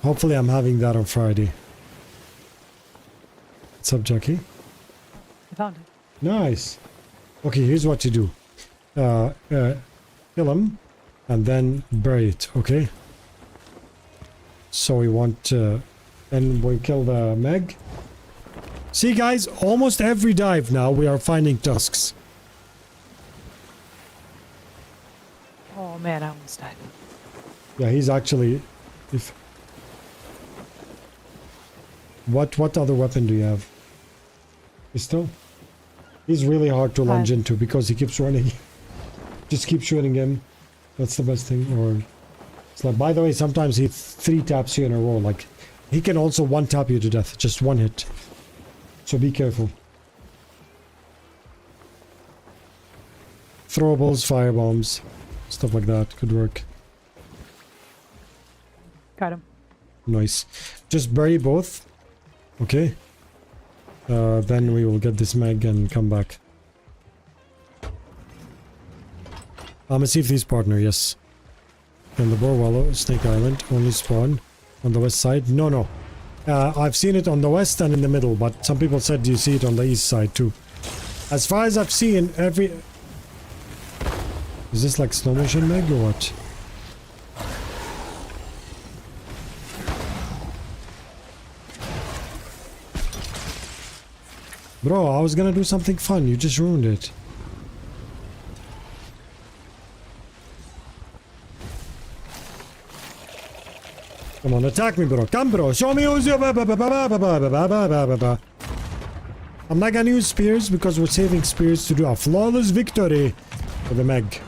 Hopefully I'm having that on Friday. What's up, Jackie?
I found it.
Nice. Okay, here's what you do. Kill him, and then bury it, okay? So we want, and we kill the Meg. See guys, almost every dive now we are finding tusks.
Oh man, I almost died.
Yeah, he's actually... What other weapon do you have? Pistol? He's really hard to lunge into because he keeps running. Just keep shooting him. That's the best thing. Or it's like, by the way, sometimes he 3 taps you in a row. Like, he can also 1 tap you to death. Just 1 hit. So be careful. Throwables, firebombs, stuff like that could work.
Got him.
Nice. Just bury both. Okay. Then we will get this Meg and come back. I'm gonna see if these partner, yes. And the Boar Wallow, Snake Island, only spawn on the west side. No. I've seen it on the west and in the middle, but some people said you see it on the east side too. As far as I've seen, every... Is this like slow motion Meg or what? Bro, I was gonna do something fun, you just ruined it. Come on, attack me, bro. Come, bro. Show me who's your... I'm not gonna use spears because we're saving spears to do a flawless victory for the Meg.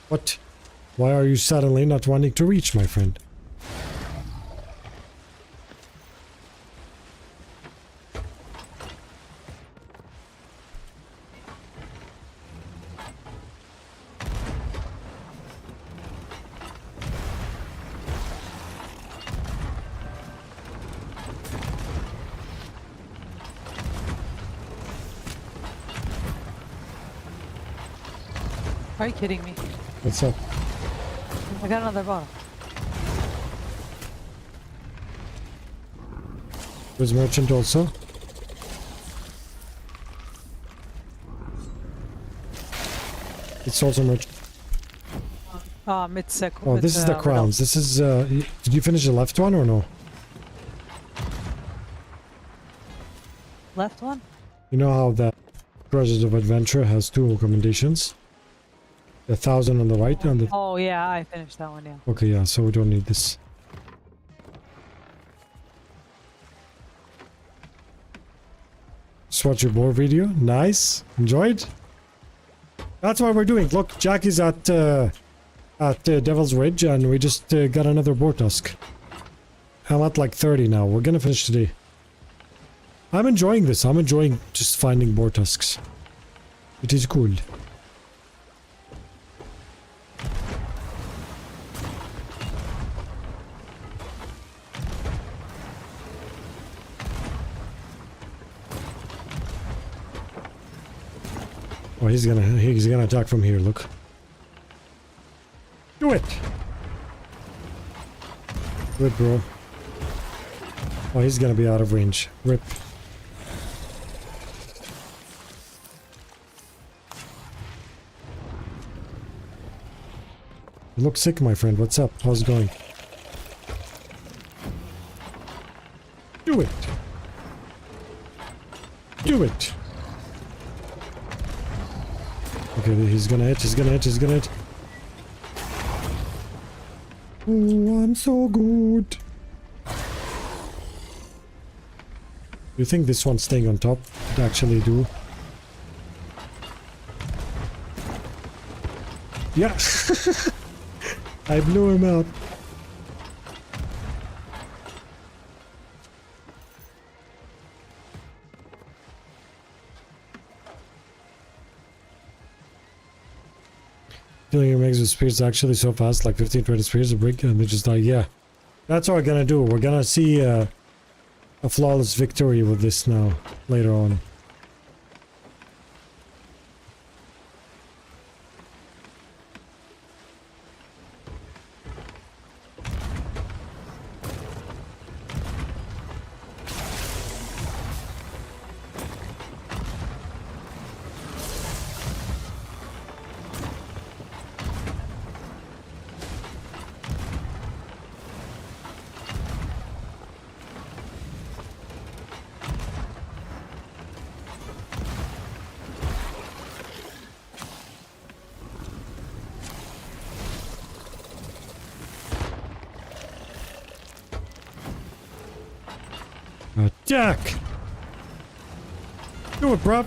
What? Why are you suddenly not wanting to reach, my friend?
Are you kidding me?
What's up?
I got another bottle.
There's merchant also. It's also merchant.
It's
Oh, this is the crowns. This is, did you finish the left one or no?
Left one?
You know how the Treasures of Adventure has 2 recommendations? The 1,000 on the right and the...
Oh yeah, I finished that one, yeah.
Okay, yeah, so we don't need this. Just watch your Boar video. Nice. Enjoyed? That's what we're doing. Look, Jackie's at Devil's Ridge and we just got another boar tusk. I'm at like 30 now. We're gonna finish today. I'm enjoying this. I'm enjoying just finding boar tusks. It is cool. Oh, he's gonna attack from here, look. Do it! Do it, bro. Oh, he's gonna be out of range. Rip. You look sick, my friend. What's up? How's it going? Do it! Do it! Okay, he's gonna hit, he's gonna hit, he's gonna hit. Oh, I'm so good. Do you think this one's staying on top? It actually do. Yeah! I blew him out. Killing your megs with spears actually so fast, like 15-20 spears a break, and they just die. Yeah, that's what we're gonna do. We're gonna see a flawless victory with this now, later on. Attack! Do it, bro!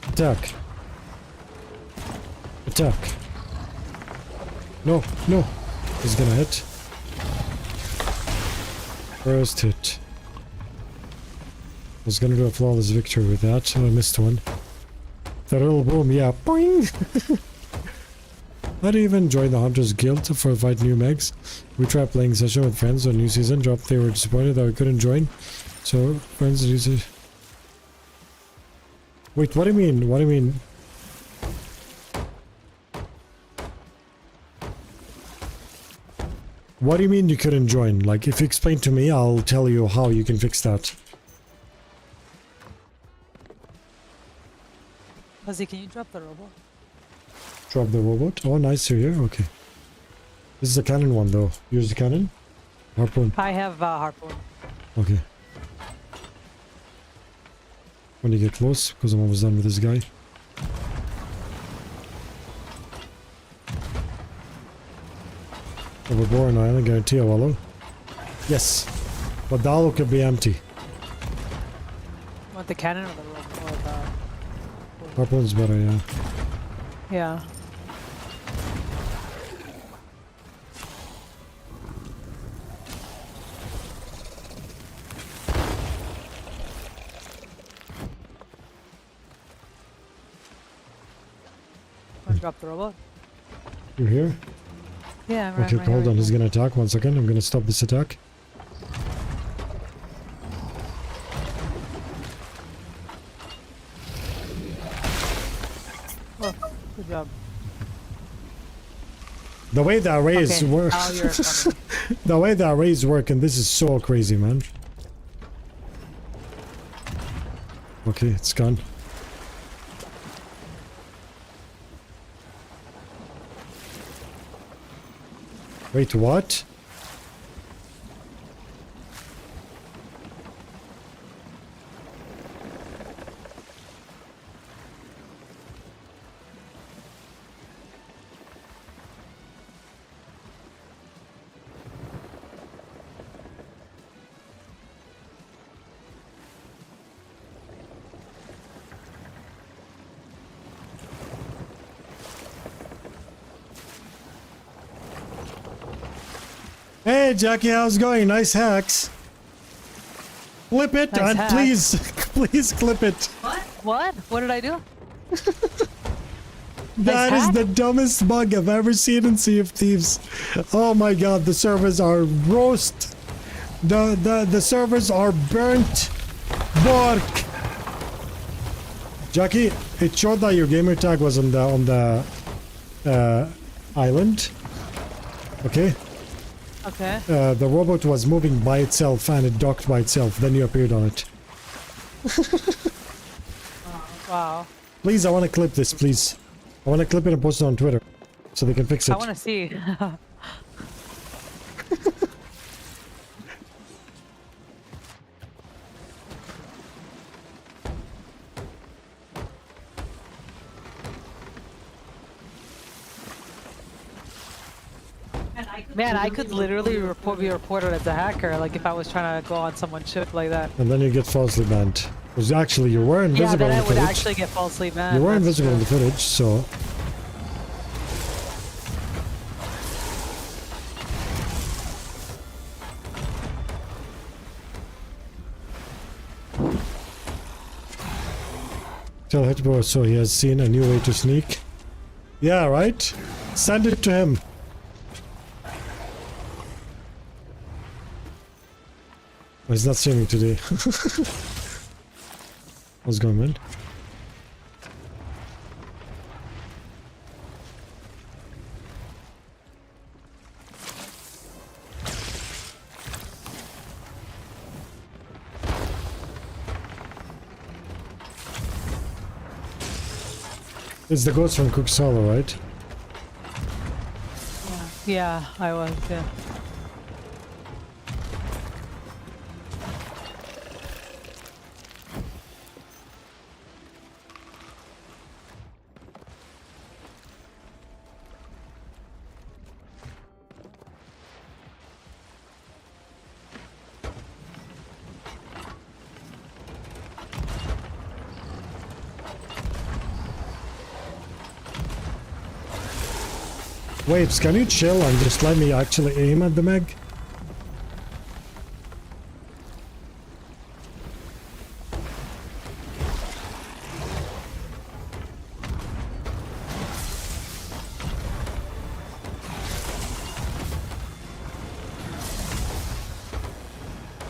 Attack. Attack. No, no. He's gonna hit. First hit. I was gonna do a flawless victory with that, so I missed one. The little boom, yeah. Boing! I do even join the Hunters Guild for fight new megs. We tried playing session with friends on new season, dropped they were disappointed that we couldn't join. So friends use it. Wait, what do you mean? What do you mean? What do you mean you couldn't join? Like, if you explain to me, I'll tell you how you can fix that.
Fuzzy, can you drop the robot?
Drop the robot. Oh, nice, you're here. Okay. This is a cannon one, though. Use the cannon. Harpoon.
I have harpoon.
Okay. When you get close, because I'm almost done with this guy. Over Boar and Island, guarantee a wallow. Yes. But the hollow could be empty.
Want the cannon or the robot? Or the...
Harpoon's better, yeah.
Yeah. Want to drop the robot?
You're here?
Yeah, I'm
Okay,
right
hold
here.
on. He's gonna attack. 1 second. I'm gonna stop this attack.
Oh, good job.
The way the arrays
Okay,
work.
now you're coming.
The way the arrays work, and this is so crazy, man. Okay, it's gone. Wait, what? Hey, Jackie, how's it going? Nice hacks. Clip it
Nice
and
hack.
please, please clip it.
What? What did I do?
That is
hack?
the dumbest bug I've ever seen in Sea of Thieves. Oh my god, the servers are roast. The servers are burnt. Bark. Jackie, it showed that your gamer tag was on the island. Okay.
Okay.
The robot was moving by itself and it docked by itself. Then you appeared on it.
Wow.
Please, I want to clip this, please. I want to clip it and post it on Twitter so they can fix it.
I want to see. Man, I could literally be reported as a hacker, like if I was trying to go on someone's ship like that.
And then you get falsely banned. Because actually you were
Yeah,
invisible
then
in
I
the
would
footage.
actually get falsely banned.
You were
that's
invisible in
true.
the footage, so... Tell Hitbo so he has seen a new way to sneak. Yeah, right? Send it to him. Oh, he's not streaming today. What's going on, man? It's the ghost from Cook's Hollow, right?
Yeah, I was, yeah.
Waves, can you chill and just let me actually aim at the Meg?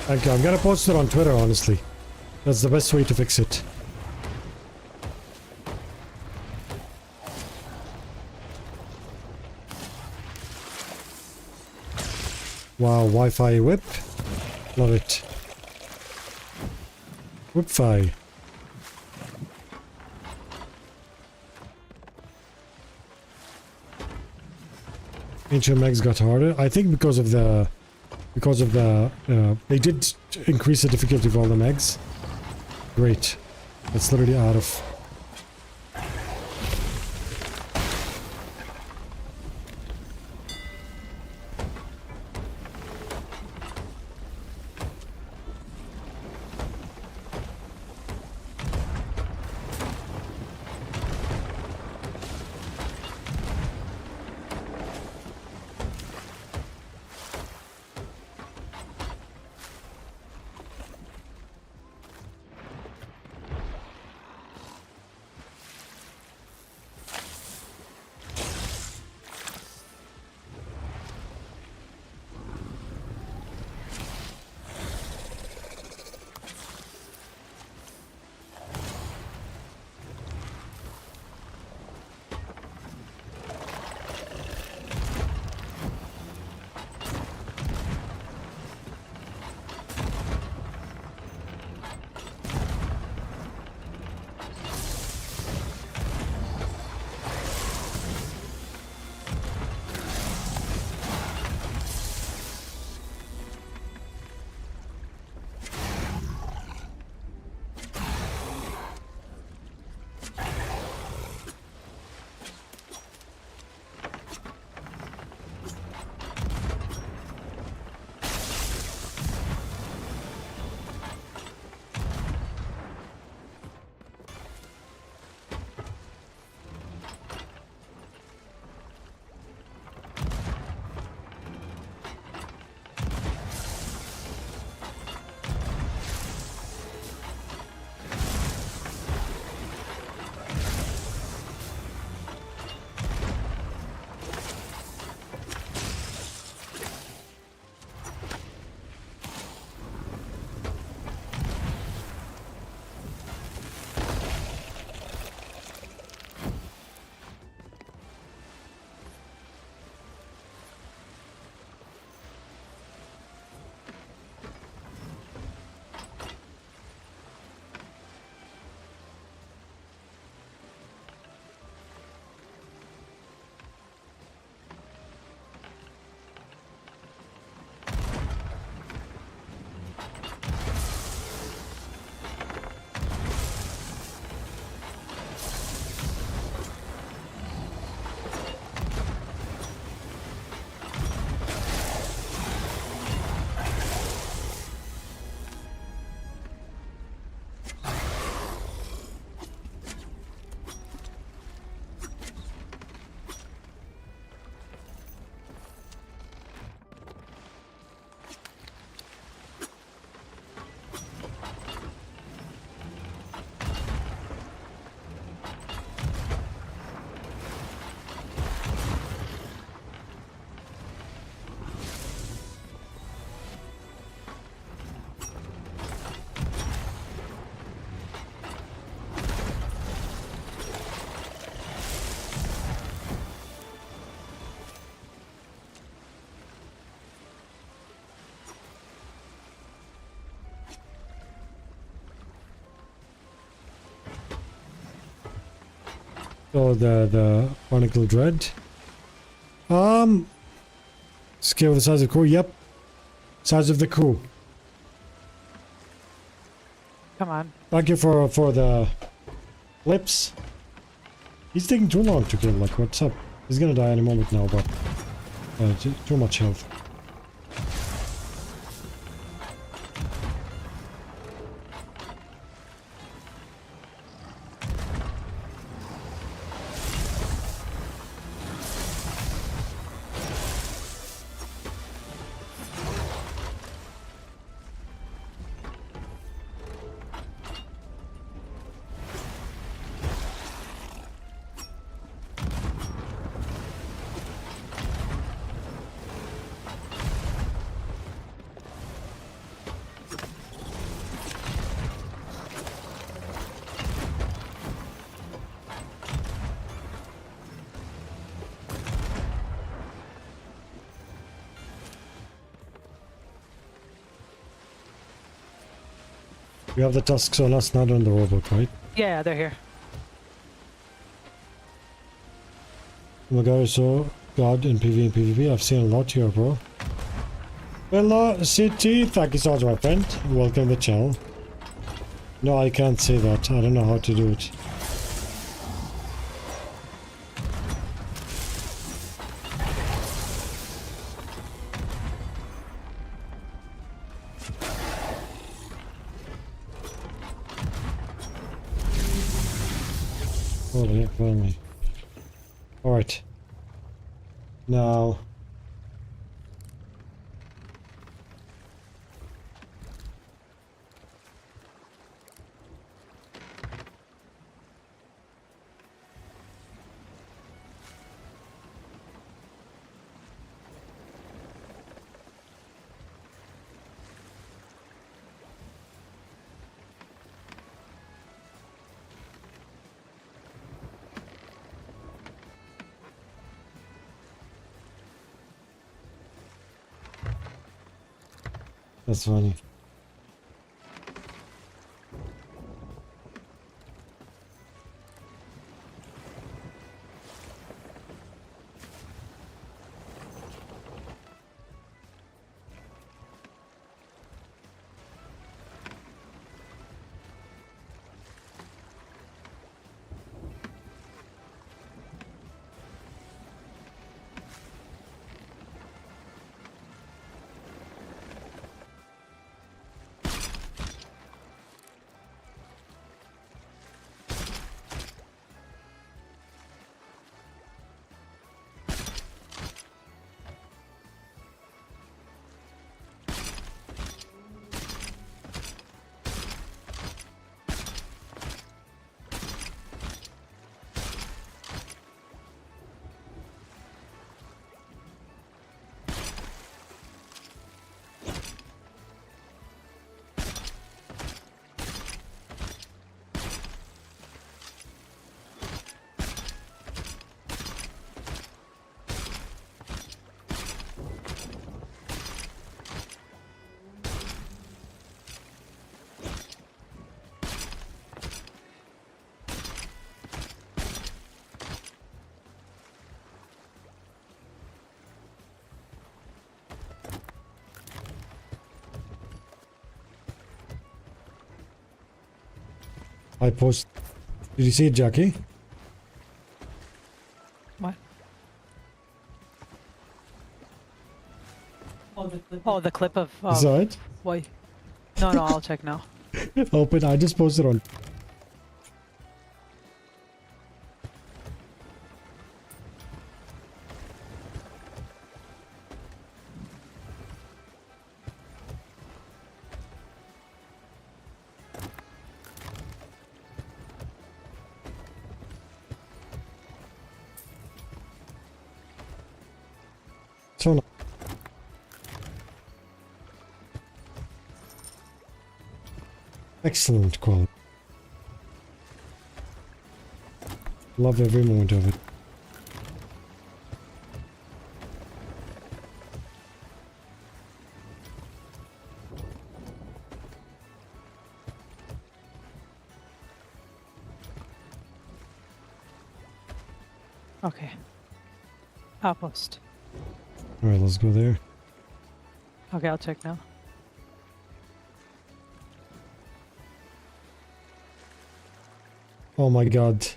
Okay, I'm gonna post it on Twitter, honestly. That's the best way to fix it. Wow, Wi-Fi whip. Love it. Whip-fi. Ancient Megs got harder. I think because of the they did increase the difficulty of all the Megs. Great. That's literally out of... So the barnacle dread. Scale the size of the crew. Yep. Size of the crew.
Come on.
Thank you for the lips. He's taking too long to kill. Like, what's up? He's gonna die any moment now, but too much health. We have the tusks on us, not on the robot, right?
Yeah, they're here.
Oh my god, so God in PV and PvP. I've seen a lot here, bro. Hello, City. Thank you so much, my friend. Welcome to the channel. No, I can't say that. I don't know how to do it. Holy heck, finally. Alright. Now... That's funny. I post... Did you see it, Jackie?
What? Oh, the clip of...
Is that it?
Why? No, I'll check now.
Open, I just posted on... So nice. Excellent quality. Love every moment of it.
Okay. Outpost.
Alright, let's go there.
Okay, I'll check now.
Oh my god.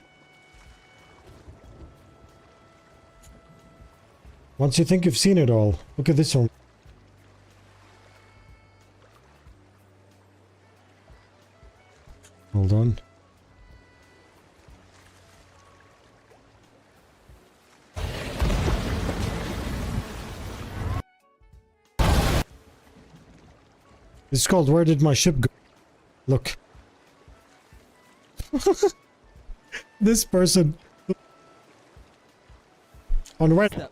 Once you think you've seen it all, look at this one. Hold on. It's called Where Did My Ship Go? Look. This person on Reddit.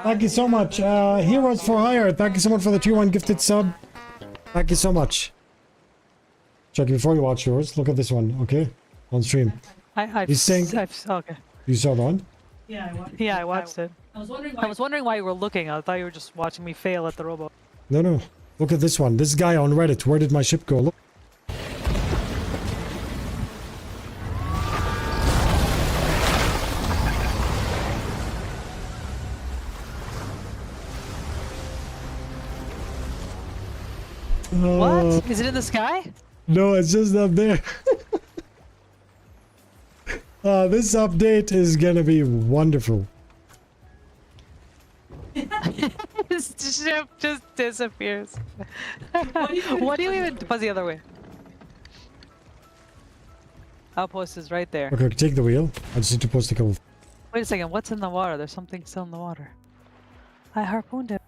Thank you so much. Heroes for Hire. Thank you so much for the tier 1 gifted sub. Thank you so much. Check before you watch yours. Look at this one, okay? On stream. He's saying-
Okay.
You saw that one?
Yeah, I watched it. I was wondering why you were looking. I thought you were just watching me fail at the robot.
No, no. Look at this one. This guy on Reddit. Where did my ship go? Look.
What? Is it in the sky?
No, it's just up there. This update is gonna be wonderful.
This ship just disappears. What do you even... Buzz the other way. Outpost is right there.
Okay, take the wheel. I just need to post a couple.
Wait a second, what's in the water? There's something still in the water. I harpooned it.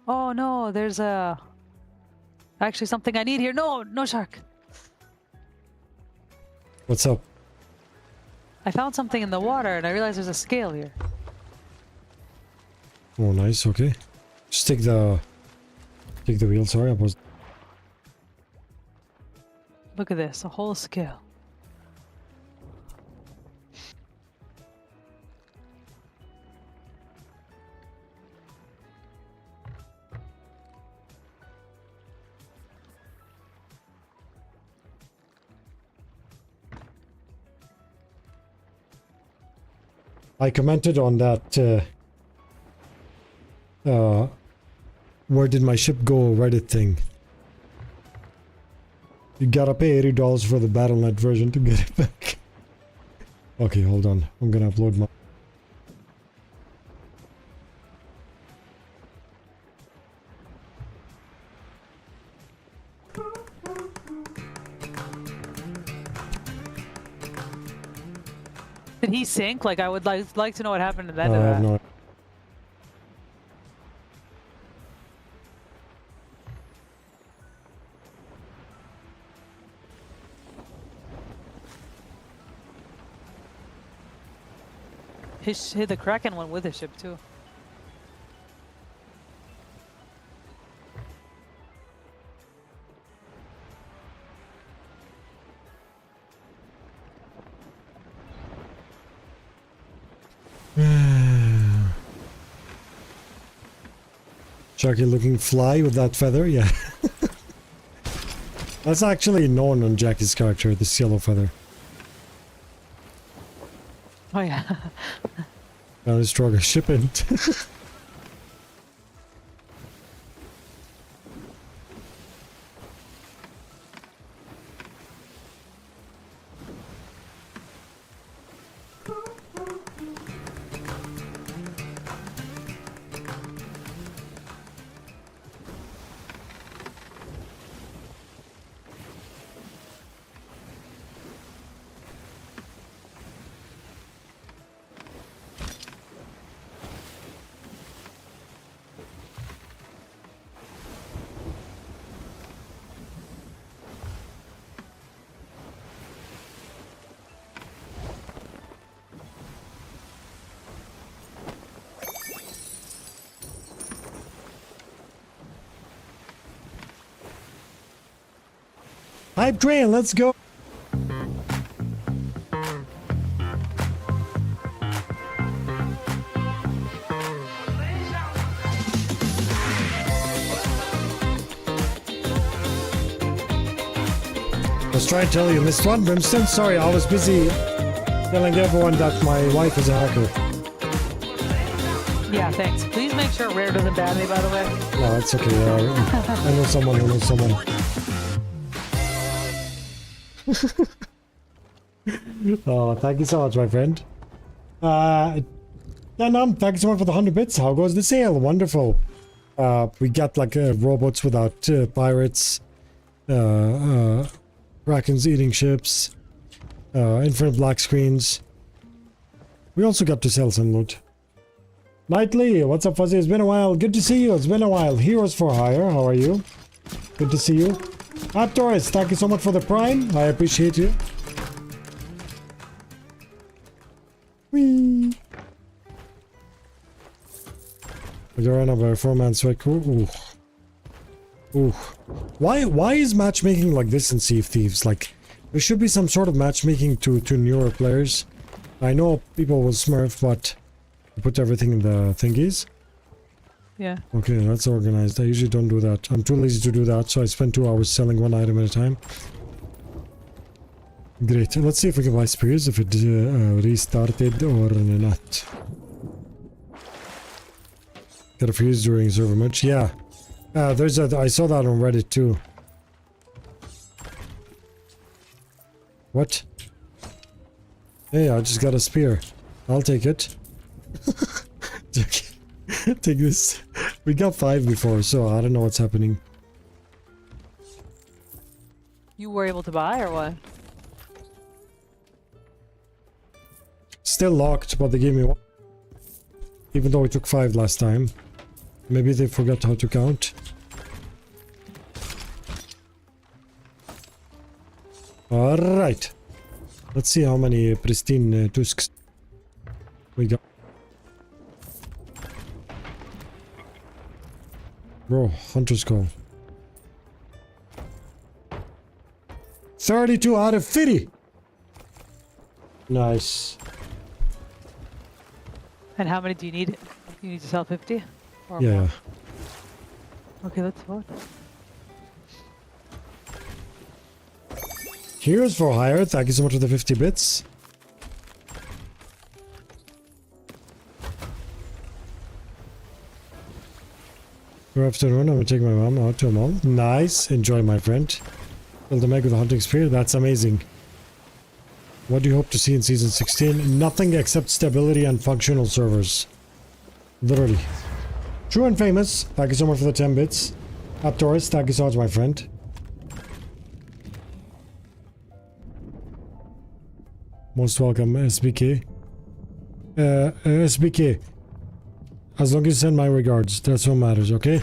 Oh no, there's actually something I need here. No, no shark.
What's up?
I found something in the water and I realized there's a scale here.
Oh, nice. Okay. Just take the wheel. Sorry, I was.
Look at this, a whole scale.
I commented on that. Where did my ship go? Reddit thing. You gotta pay $80 for the BattleNet version to get it back. Okay, hold on. I'm gonna upload my.
Did he sink? Like, I would like to know what happened to that.
I have no.
The Kraken went with his ship too.
Chucky looking fly with that feather, yeah. That's actually known on Jackie's character, this yellow feather.
Oh yeah.
Now it's stronger shipping. Hype train, let's go. was trying to tell you, missed one, Brimstone. Sorry, I was busy telling everyone that my wife is a hacker.
Yeah, thanks. Please make sure Rare doesn't ban me, by the way.
No, it's okay. I know someone who knows someone. Oh, thank you so much, my friend. Thank you so much for the 100 bits. How goes the sale? Wonderful. We got like robots without pirates, Krakens eating ships, infinite black screens. We also got to sell some loot. Nightly, what's up, Fuzzy? It's been a while. Good to see you. It's been a while. Heroes for Hire, how are you? Good to see you. Taurus, thank you so much for the prime. I appreciate you. Whee! We're on a 4-man sweat. Ooh. Ooh. Why is matchmaking like this in Sea of Thieves? Like, there should be some sort of matchmaking to newer players. I know people will smurf, but put everything in the thingies.
Yeah.
Okay, that's organized. I usually don't do that. I'm too lazy to do that, so I spend 2 hours selling one item at a time. Great. Let's see if we can buy spears, if it restarted or not. Got a fuse during server match. Yeah. I saw that on Reddit too. What? Hey, I just got a spear. I'll take it. Take this. We got 5 before, so I don't know what's happening.
You were able to buy or what?
Still locked, but they gave me 1. Even though we took 5 last time. Maybe they forgot how to count. Alright. Let's see how many pristine tusks we got. Bro, Hunter's Call. 32 out of 50! Nice.
And how many do you need? You need to sell 50? Or
Yeah.
more? Okay, let's vote.
Heroes for Hire, thank you so much for the 50 bits. Good afternoon, I'm gonna take my mom out to a mall. Nice, enjoy my friend. Build a meg with a hunting spear, that's amazing. What do you hope to see in Season 16? Nothing except stability and functional servers. Literally. True and famous, thank you so much for the 10 bits. Taurus, thank you so much, my friend. Most welcome, SBK. SBK. As long as you send my regards, that's what matters, okay?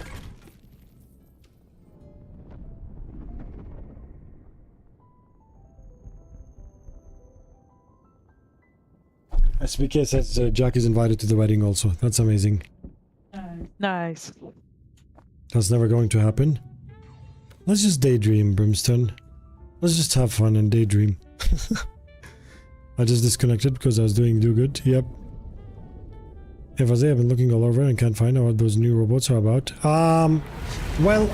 SBK says Jack is invited to the wedding also. That's amazing.
Nice.
That's never going to happen. Let's just daydream, Brimstone. Let's just have fun and daydream. I just disconnected because I was doing do good. Yep. Hey, I've been looking all over and can't find out what those new robots are about. Well,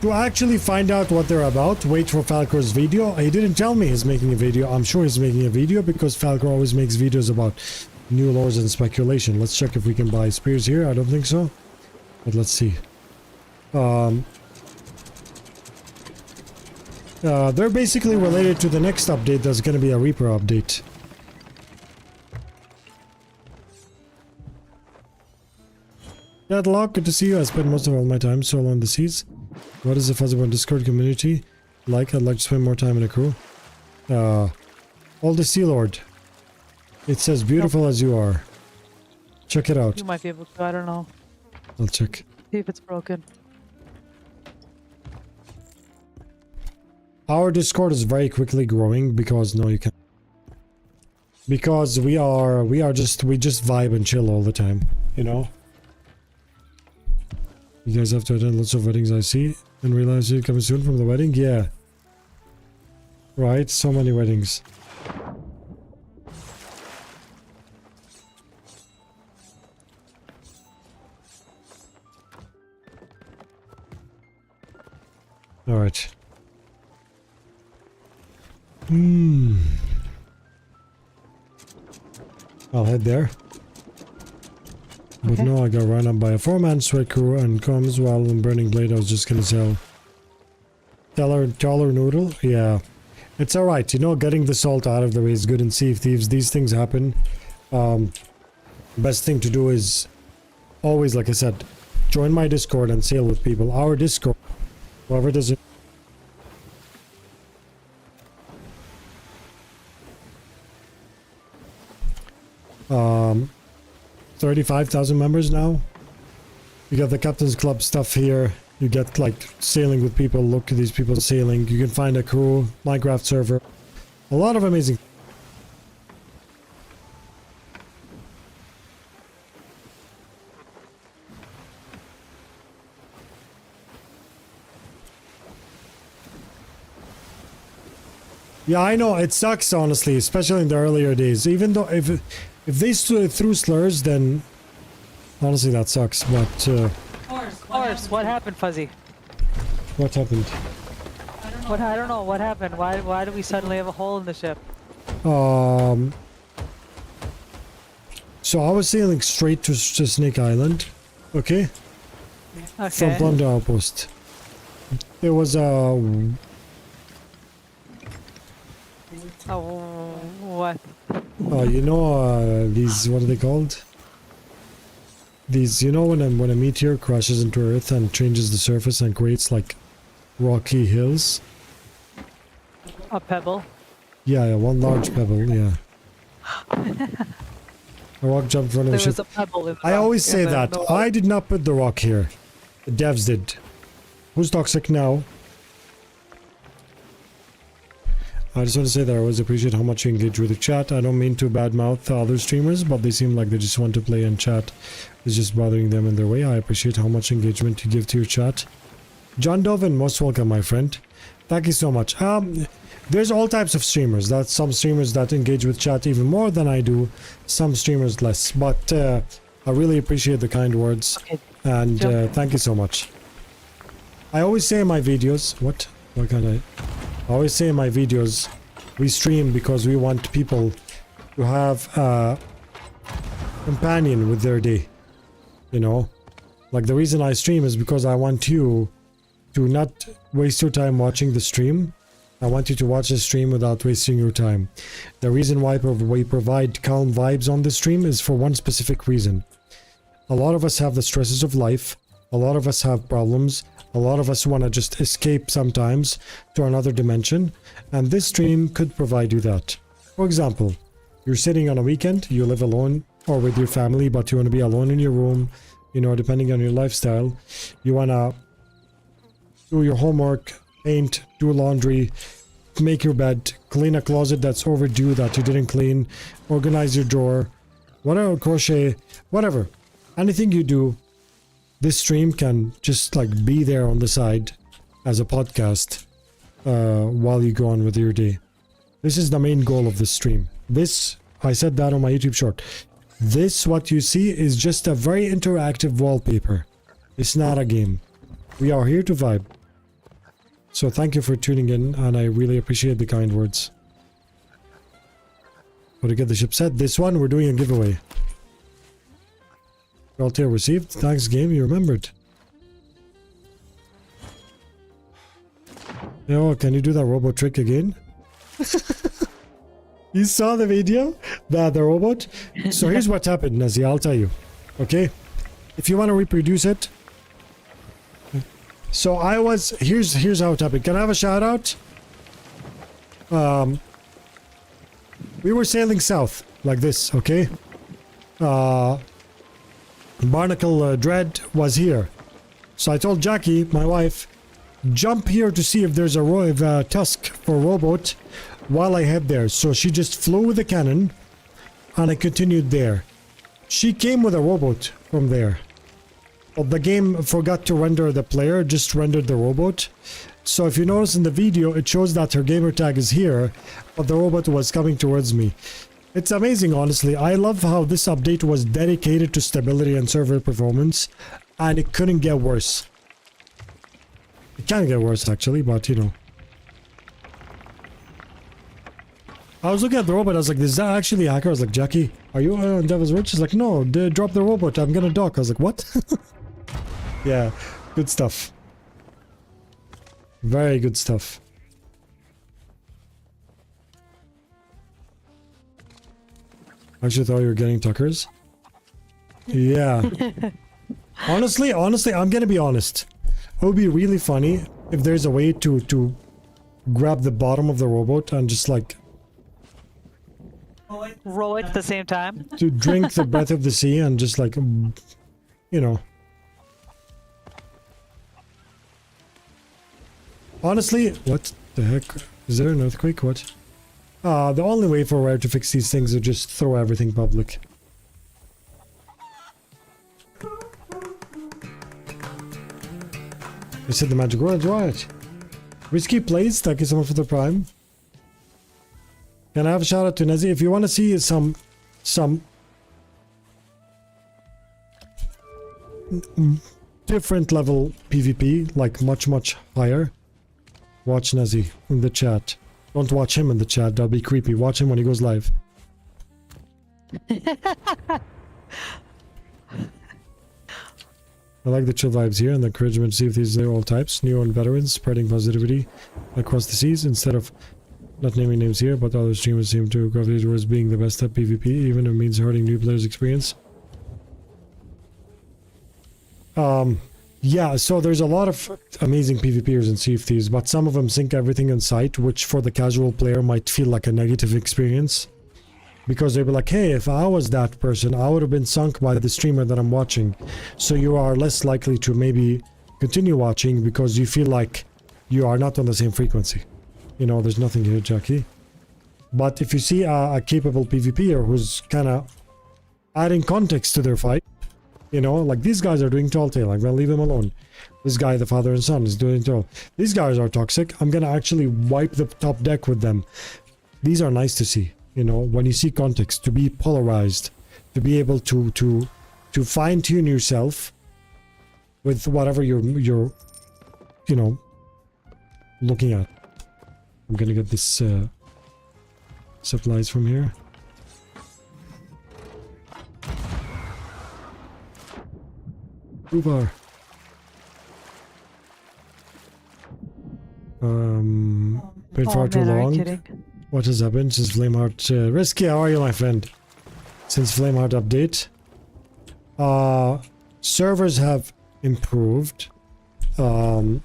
to actually find out what they're about, wait for Falcor's video. He didn't tell me he's making a video. I'm sure he's making a video because Falcor always makes videos about new lores and speculation. Let's check if we can buy spears here. I don't think so. But let's see. They're basically related to the next update that's going to be a Reaper update. Deadlock, good to see you. I spent most of all my time solo on the seas. What is the Fuzzybone Discord community like? I'd like to spend more time in a crew. All the Sea Lord. It says beautiful as you are. Check it out.
You might be able to, I don't know.
I'll check.
See if it's broken.
Our Discord is very quickly growing because no, you can't. Because we just vibe and chill all the time, you know. You guys have to attend lots of weddings, I see, and realize you're coming soon from the wedding. Yeah. Right, so many weddings. All right. I'll head there. But
Okay.
no, I got run up by a 4-man sweat crew and comes while in Burning Blade. I was just gonna sell. Taller noodle? Yeah. It's alright, you know, getting the salt out of the way is good in Sea of Thieves. These things happen. Best thing to do is always, like I said, join my Discord and sail with people. Our Discord, whoever does it. 35,000 members now. You got the Captain's Club stuff here. You get like sailing with people. Look at these people sailing. You can find a crew, Minecraft server. A lot of amazing. Yeah, I know it sucks honestly, especially in the earlier days. Even though if they threw slurs, then honestly that sucks. But
Horse, what happened, Fuzzy?
what happened?
What I don't know. What happened? Why do we suddenly have a hole in the ship?
So I was sailing straight to Snake Island, okay, from
Okay.
Plunder Outpost. There was a
Oh, what?
you know, these, what are they called? These, you know, when a meteor crashes into Earth and changes the surface and creates like rocky hills.
A pebble?
Yeah, one large pebble. Yeah. A rock jumped in front of
There
the
was
ship.
a pebble in the
I always
in
say
the-
that.
the-
I did not put the rock here. The devs did. Who's toxic now? I just want to say that I always appreciate how much you engage with the chat. I don't mean to badmouth other streamers, but they seem like they just want to play and chat is just bothering them in their way. I appreciate how much engagement you give to your chat. John Dovin, most welcome, my friend. Thank you so much. There's all types of streamers. That's some streamers that engage with chat even more than I do. Some streamers less. But I really appreciate the kind words.
Okay,
And
jump.
thank you so much. I always say in my videos... What? Why can't I always say in my videos, we stream because we want people to have a companion with their day. You know? Like the reason I stream is because I want you to not waste your time watching the stream. I want you to watch the stream without wasting your time. The reason why we provide calm vibes on the stream is for one specific reason. A lot of us have the stresses of life. A lot of us have problems. A lot of us want to just escape sometimes to another dimension. And this stream could provide you that. For example, you're sitting on a weekend, you live alone or with your family, but you want to be alone in your room, you know, depending on your lifestyle. You want to do your homework, paint, do laundry, make your bed, clean a closet that's overdue that you didn't clean, organize your drawer, whatever, crochet, whatever. Anything you do, this stream can just like be there on the side as a podcast while you go on with your day. This is the main goal of this stream. This, I said that on my YouTube short. This, what you see, is just a very interactive wallpaper. It's not a game. We are here to vibe. So thank you for tuning in, and I really appreciate the kind words. So to get the ship set, this one we're doing a giveaway. Altair received. Thanks, game. You remembered. Oh, can you do that robot trick again? You saw the video? The robot? So here's what happened, Nazi. I'll tell you. Okay? If you want to reproduce it. So I was... Here's how it happened. Can I have a shout out? We were sailing south. Like this, okay? Barnacle Dread was here. So I told Jackie, my wife, jump here to see if there's a tusk for a rowboat while I head there. So she just flew with the cannon and I continued there. She came with a rowboat from there. But the game forgot to render the player, just rendered the rowboat. So if you notice in the video, it shows that her gamer tag is here, but the robot was coming towards me. It's amazing, honestly. I love how this update was dedicated to stability and server performance, and it couldn't get worse. It can get worse, actually, but you know. I was looking at the robot, I was like, is that actually a hacker? I was like, Jackie, are you on Devil's Road? She's like, no, they dropped the robot, I'm gonna dock. I was like, what? Yeah, good stuff. Very good stuff. I actually thought you were getting Tuckers. Yeah. honestly, I'm gonna be honest. It would be really funny if there's a way to grab the bottom of the robot and just like
Roll it at the same time.
to drink the breath of the sea and just like, you know. Honestly, what the heck? Is there an earthquake? What? The only way for Rare to fix these things is just throw everything public. I said the magic words, right? Risky plays, thank you so much for the prime. Can I have a shout out to Nezzy? If you want to see some different level PvP, like much higher, watch Nezzy in the chat. Don't watch him in the chat, that'll be creepy. Watch him when he goes live. I like the chill vibes here and the encouragement to see if these are all types. New and veterans spreading positivity across the seas instead of not naming names here, but other streamers seem to gravitate towards being the best at PvP, even if it means hurting new players' experience. Yeah, so there's a lot of amazing PvPers in Sea of Thieves, but some of them sink everything in sight, which for the casual player might feel like a negative experience. Because they'll be like, hey, if I was that person, I would have been sunk by the streamer that I'm watching. So you are less likely to maybe continue watching because you feel like you are not on the same frequency. You know, there's nothing here, Jackie. But if you see a capable PvPer who's kind of adding context to their fight, you know, like these guys are doing tall tale, I'm gonna leave them alone. This guy, the father and son, is doing tall. These guys are toxic, I'm gonna actually wipe the top deck with them. These are nice to see, you know, when you see context, to be polarized, to be able to fine-tune yourself with whatever you're you know, looking at. I'm gonna get this supplies from here. Boar. Been far too
man, are you
long.
kidding?
What has happened since Flameheart? Risky, how are you, my friend? Since Flameheart update, servers have improved. The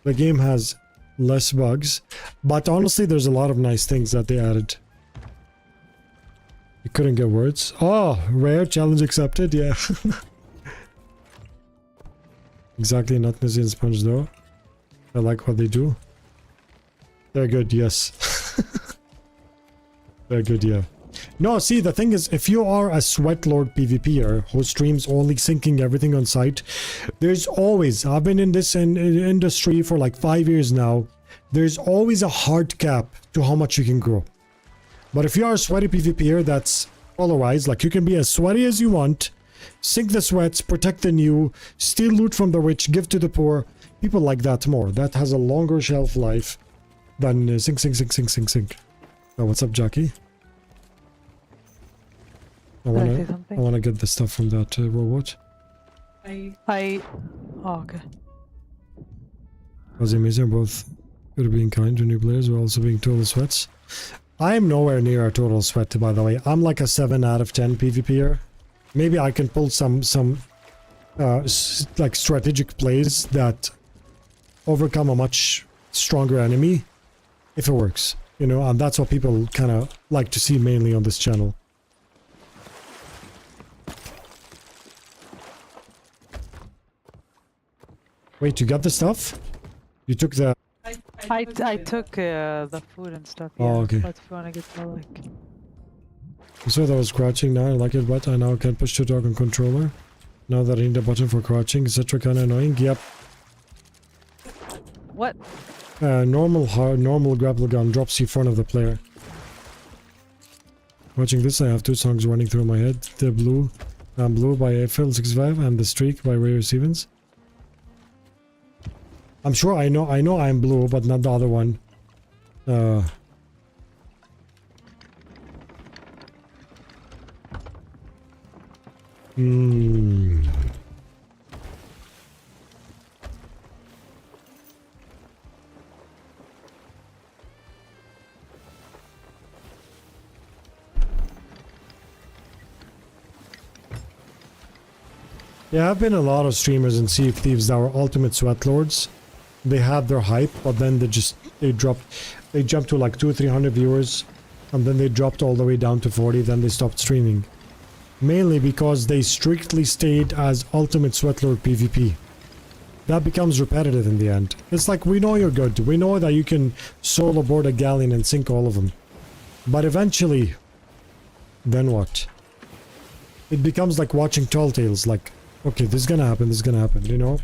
game has less bugs, but honestly, there's a lot of nice things that they added. You couldn't get words. Oh, rare challenge accepted. Yeah. Exactly, not Missy and Sponge though. I like what they do. They're good, yes. They're good, yeah. No, see, the thing is, if you are a Sweatlord PvPer who streams only syncing everything on site, there's always, I've been in this industry for like 5 years now, there's always a hard cap to how much you can grow. But if you are a sweaty PvPer that's polarized, like you can be as sweaty as you want, sink the sweats, protect the new, steal loot from the rich, give to the poor. People like that more. That has a longer shelf life than sink. Oh, what's up, Jackie? I wanna get the stuff from that robot.
Oh, okay.
Was amazing. Both good at being kind to new players while also being total sweats. I am nowhere near a total sweat, by the way. I'm like a 7 out of 10 PvPer. Maybe I can pull some like strategic plays that overcome a much stronger enemy if it works, you know, and that's what people kind of like to see mainly on this channel. Wait, you got the stuff? You took the...
I took the food and stuff. Yeah,
Oh, okay.
but if you want to get the like.
So that was crouching now, I like it, but I now can push to talk on controller. Now that I need a button for crouching, etc. Kinda annoying. Yep.
What?
Normal grapple gun drops you in front of the player. Watching this, I have two songs running through my head. The Blue, I'm Blue by Phil65 and The Streak by Ray Stevens. I'm sure I know I'm Blue, but not the other one. Hmm. There have been a lot of streamers in Sea of Thieves that were ultimate sweat lords. They had their hype, but then they jumped to like 200-300 viewers, and then they dropped all the way down to 40, then they stopped streaming. Mainly because they strictly stayed as ultimate sweat lord PvP. That becomes repetitive in the end. It's like, we know you're good, we know that you can solo board a galleon and sink all of them. But eventually, then what? It becomes like watching Tall Tales, like, okay, this is gonna happen, you know?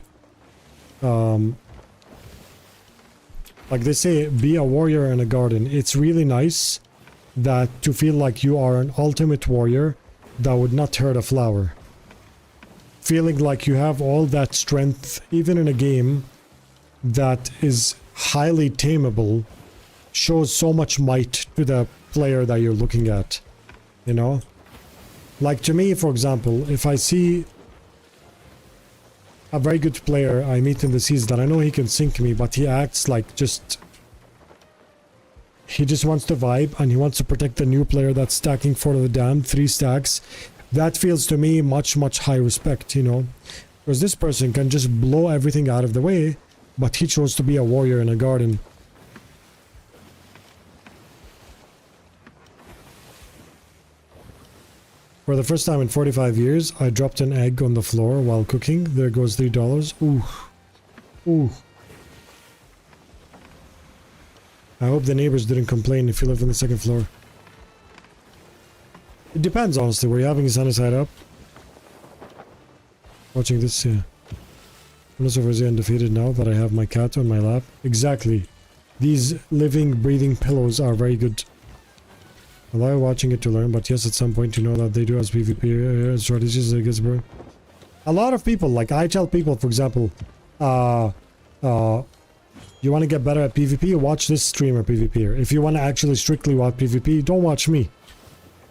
Like they say, be a warrior in a garden. It's really nice that to feel like you are an ultimate warrior that would not hurt a flower. Feeling like you have all that strength, even in a game that is highly tameable, shows so much might to the player that you're looking at, you know? Like to me, for example, if I see a very good player I meet in the seas that I know he can sink me, but he acts like he just wants to vibe and he wants to protect the new player that's stacking for the dam, 3 stacks. That feels to me much high respect, you know? Because this person can just blow everything out of the way, but he chose to be a warrior in a garden. For the first time in 45 years, I dropped an egg on the floor while cooking. There goes $3. Ooh. Ooh. I hope the neighbors didn't complain if you live on the second floor. It depends, honestly. Were you having his sunny side up? Watching this, yeah. I'm so busy undefeated now that I have my cat on my lap. Exactly. These living, breathing pillows are very good. I like watching it to learn, but yes, at some point you know that they do as PvP strategies, I guess, bro. A lot of people, like I tell people, for example, you want to get better at PvP, watch this streamer PvPer. If you want to actually strictly watch PvP, don't watch me.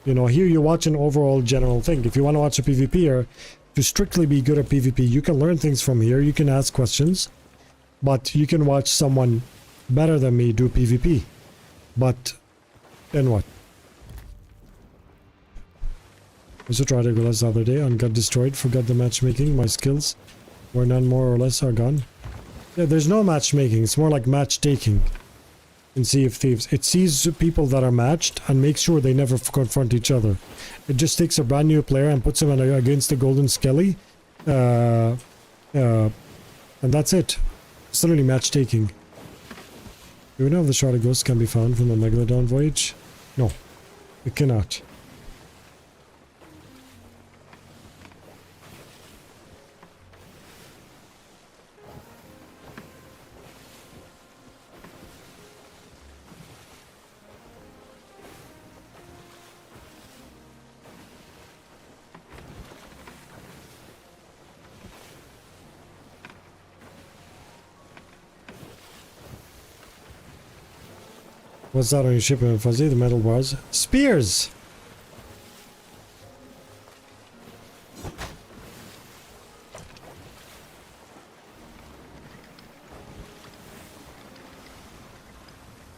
You know, here you watch an overall general thing. If you want to watch a PvPer to strictly be good at PvP, you can learn things from here, you can ask questions, but you can watch someone better than me do PvP. But then what? I also tried to go less the other day and got destroyed, forgot the matchmaking, my skills were none more or less are gone. Yeah, there's no matchmaking, it's more like match taking in Sea of Thieves. It sees people that are matched and makes sure they never confront each other. It just takes a brand new player and puts him against the Golden Skelly, and that's it. It's literally match taking. Do we know if the Shard of Ghosts can be found from the Megalodon voyage? No, it cannot. What's that on your ship, Fuzzy? The metal bars? Spears!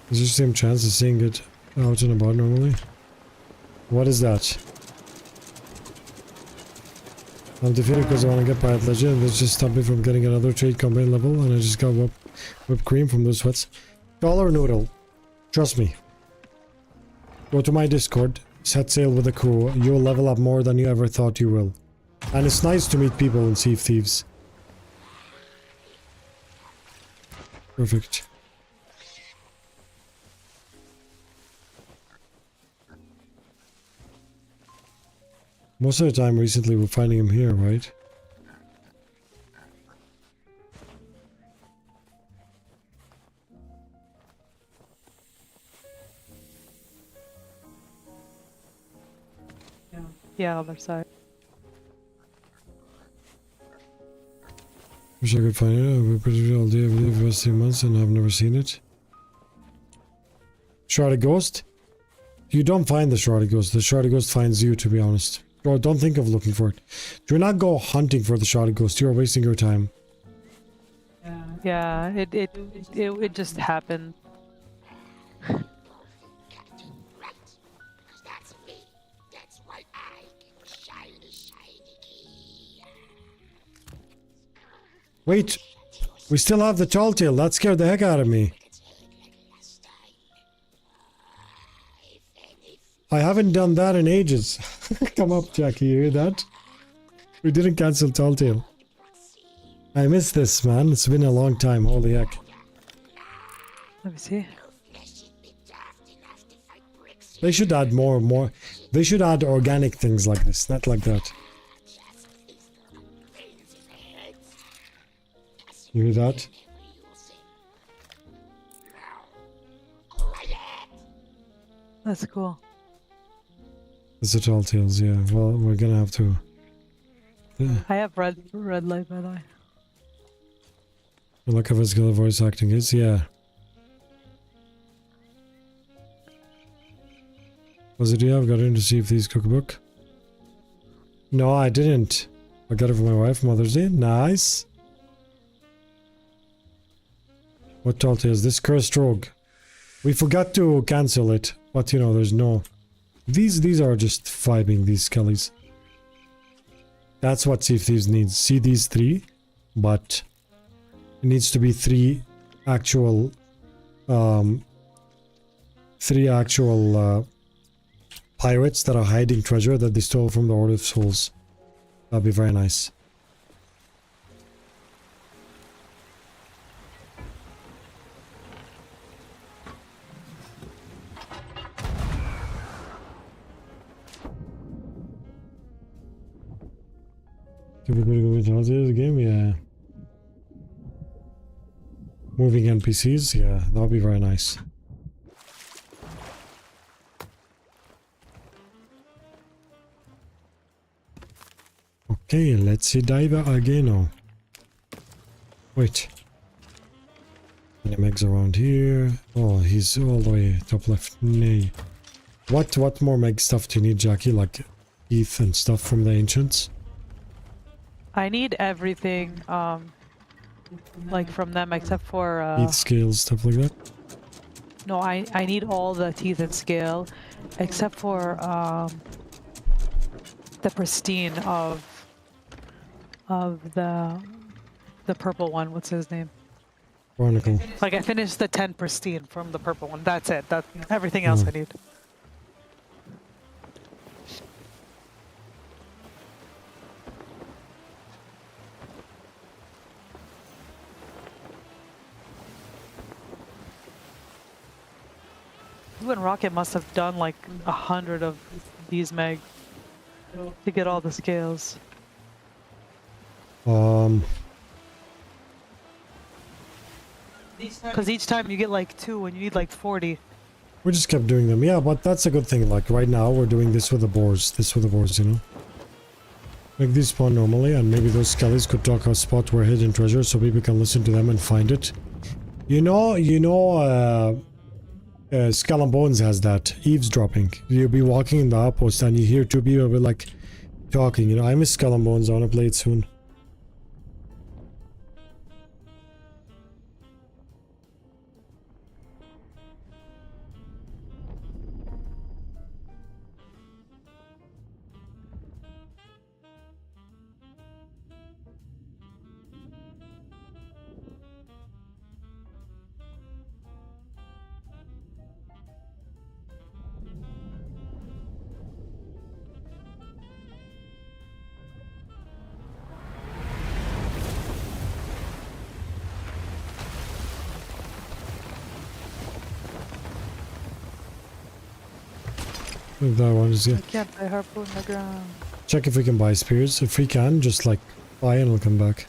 Is there the same chance of seeing it out and about normally? What is that? I'm defeated because I want to get Pirate Legend. This just stopped me from getting another trade campaign level, and I just got whipped cream from those sweats. Dollar Noodle. Trust me. Go to my Discord, set sail with the crew, you'll level up more than you ever thought you will. And it's nice to meet people in Sea of Thieves. Perfect. Most of the time recently we're finding him here, right?
Yeah, other side.
Wish I could find it. I've been pretty all day, I believe, the last 3 months, and I've never seen it. Shrouded Ghost? You don't find the Shrouded Ghost. The Shrouded Ghost finds you, to be honest. Or don't think of looking for it. Do not go hunting for the shrouded ghost. You are wasting your time.
Yeah, it just happened.
Wait, we still have the tall tale. That scared the heck out of me. I haven't done that in ages. Come up, Jackie. You hear that? We didn't cancel tall tale. I miss this, man. It's been a long time. Holy heck.
Let me see.
They should add more. They should add organic things like this, not like that. You hear that?
That's cool.
It's the tall tales, yeah. Well, we're gonna have to...
I have red light, by the way.
Look how physical voice acting is, yeah. Was it you? I've got in to see if these cookbook. No, I didn't. I got it for my wife, Mother's Day. Nice. What tall tale is this? Cursed Rogue. We forgot to cancel it, but you know, there's no... These are just vibing, these skellies. That's what Sea of Thieves needs. See these 3, but it needs to be 3 actual... 3 actual pirates that are hiding treasure that they stole from the Order of Souls. That'd be very nice. Can we go to the game? Yeah. Moving NPCs? Yeah, that'll be very nice. Okay, let's see diver again now. Wait. Any megs around here? Oh, he's all the way top left. Nay. What more meg stuff do you need, Jackie? Like teeth and stuff from the ancients?
I need everything, like from them except for,
Teeth, scales, stuff like that?
No, I need all the teeth and scale, except for, the pristine of the purple one. What's his name?
Barnacle.
Like, I finished the 10 pristine from the purple one. That's it. That's everything else I need. You and Rocket must have done like 100 of these meg to get all the scales. Because each time you get like 2 and you need like 40.
We just kept doing them. Yeah, but that's a good thing. Like right now we're doing this with the boars. This with the boars, you know? Make these spawn normally, and maybe those skellies could talk a spot where hidden treasure so people can listen to them and find it. Skull and Bones has that eavesdropping. You'll be walking in the outpost and you hear 2 people be like talking, you know. I miss Skull and Bones. I want to play it soon. That one is, yeah.
I can't buy harpoon the ground.
Check if we can buy spears. If we can, just like buy and we'll come back.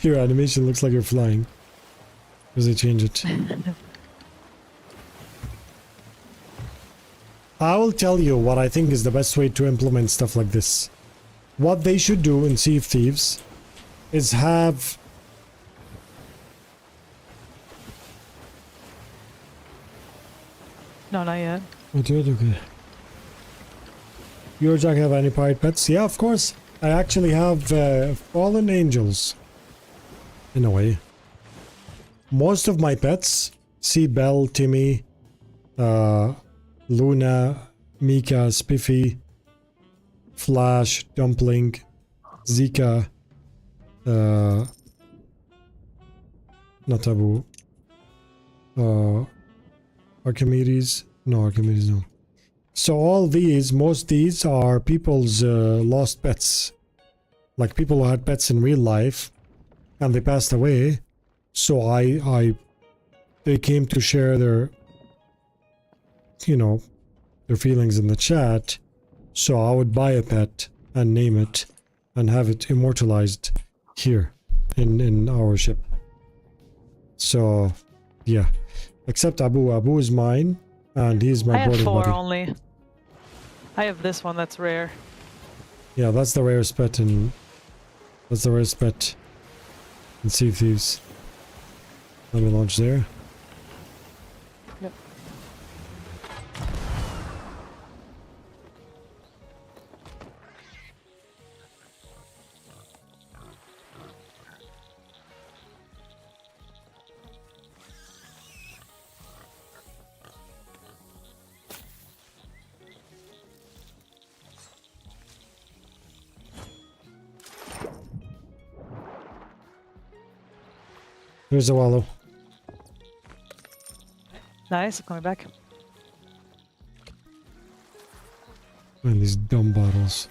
Your animation looks like you're flying. Because they change it. I will tell you what I think is the best way to implement stuff like this. What they should do in Sea of Thieves is have
No, not yet.
Oh, dude, okay. You or Jack have any pirate pets? Yeah, of course. I actually have fallen angels. In a way. Most of my pets, see Belle, Timmy, Luna, Mika, Spiffy, Flash, Dumpling, Zika, not Taboo, Archimedes, no, Archimedes, no. So all these, most these are people's lost pets. Like people who had pets in real life and they passed away. So they came to share their, you know, their feelings in the chat. So I would buy a pet and name it and have it immortalized here in our ship. So, yeah. Except Abu. Abu is mine and he's
I
my
have
boarding
4
buddy.
only. I have this one that's rare.
Yeah, that's the rarest pet in... That's the rarest pet in Sea of Thieves. Let me launch there.
Yep.
Here's the wallow.
Nice, coming back.
And these dumb bottles.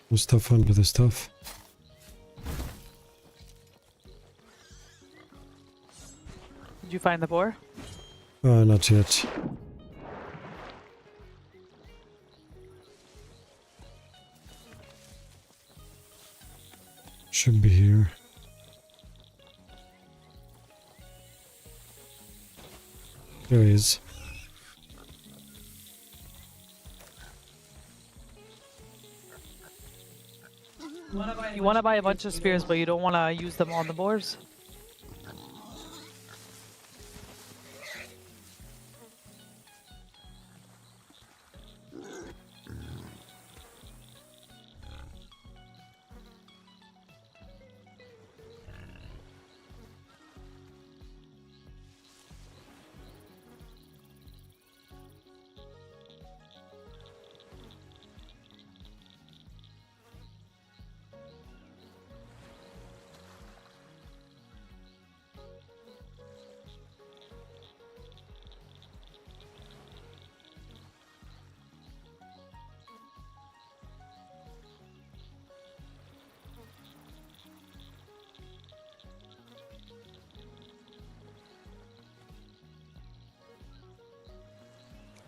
There's stuff under the stuff.
Did you find the boar?
Not yet. Should be here. There he is.
You want to buy a bunch of spears, but you don't want to use them on the boars?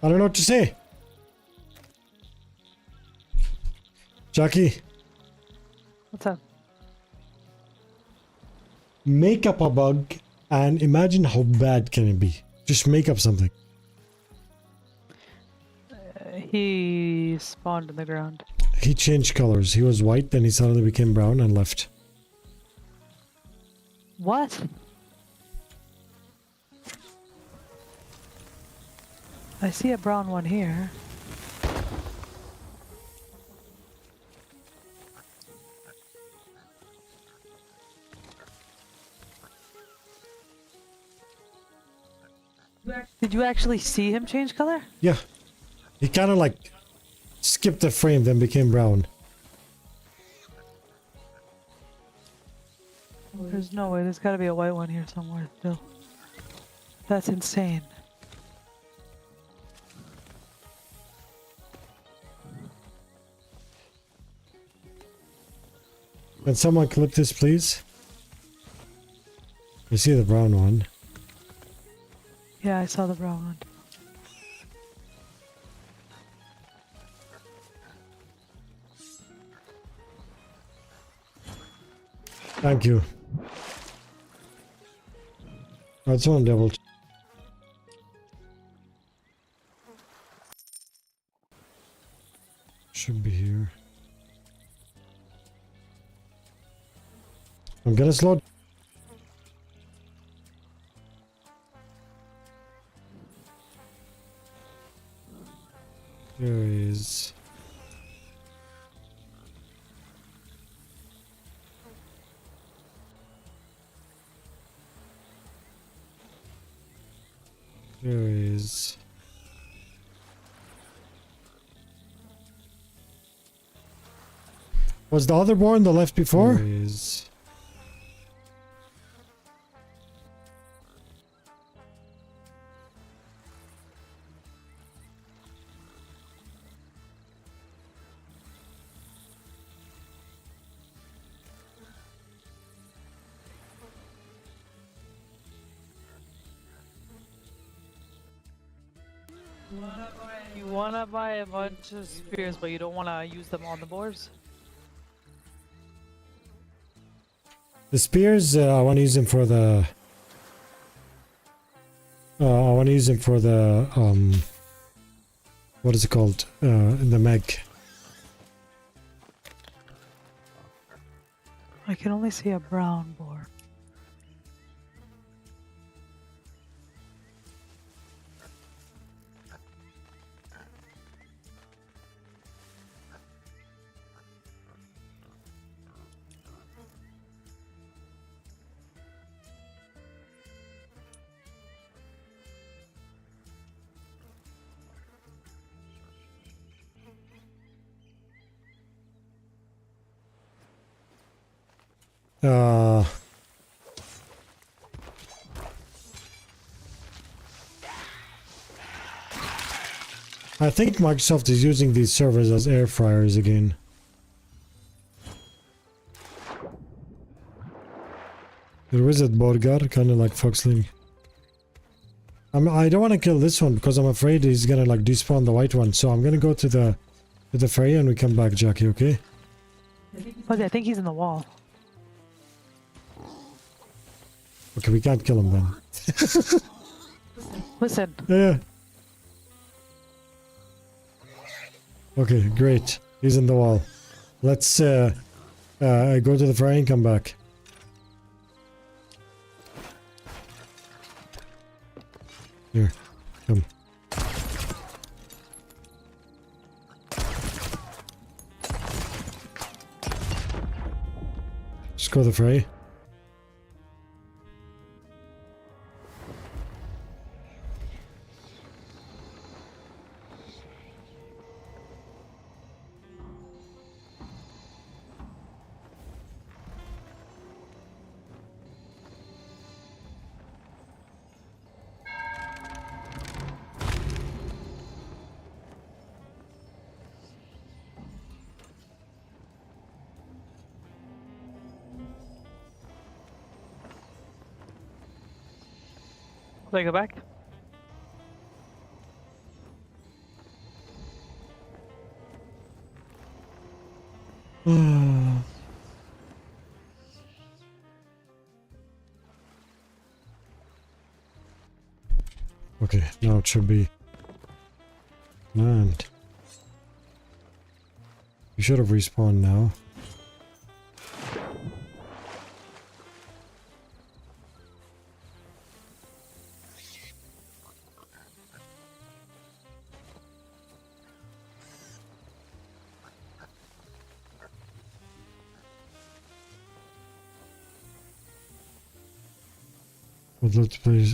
I don't know what to say. Jackie,
What's up?
make up a bug and imagine how bad can it be. Just make up something.
He spawned in the ground.
He changed colors. He was white, then he suddenly became brown and left.
What? I see a brown one here. Did you actually see him change color?
Yeah. He kind of like skipped a frame, then became brown.
There's no way. There's got to be a white one here somewhere still. That's insane.
Can someone clip this, please? You see the brown one.
Yeah, I saw the brown one.
Thank you. That's one devil. Should be here. I'm gonna slow. There he is. There he is. Was the other boar on the left before? There he is.
You wanna buy a bunch of spears, but you don't wanna use them on the boars?
The spears, I want to use them for the... I want to use them for the, what is it called? The Meg.
I can only see a brown boar.
I think Microsoft is using these servers as air fryers again. The wizard Borgar, kind of like Foxling. I don't want to kill this one because I'm afraid he's gonna like despawn the white one. So I'm gonna go to the ferry and we come back, Jackie. Okay?
But I think he's in the wall.
Okay, we can't kill him then.
Listen.
Yeah. Okay, great. He's in the wall. Let's go to the ferry and come back. Here, come. Just go to the ferry.
Should I go back?
Okay, now it should be land. You should have respawned now.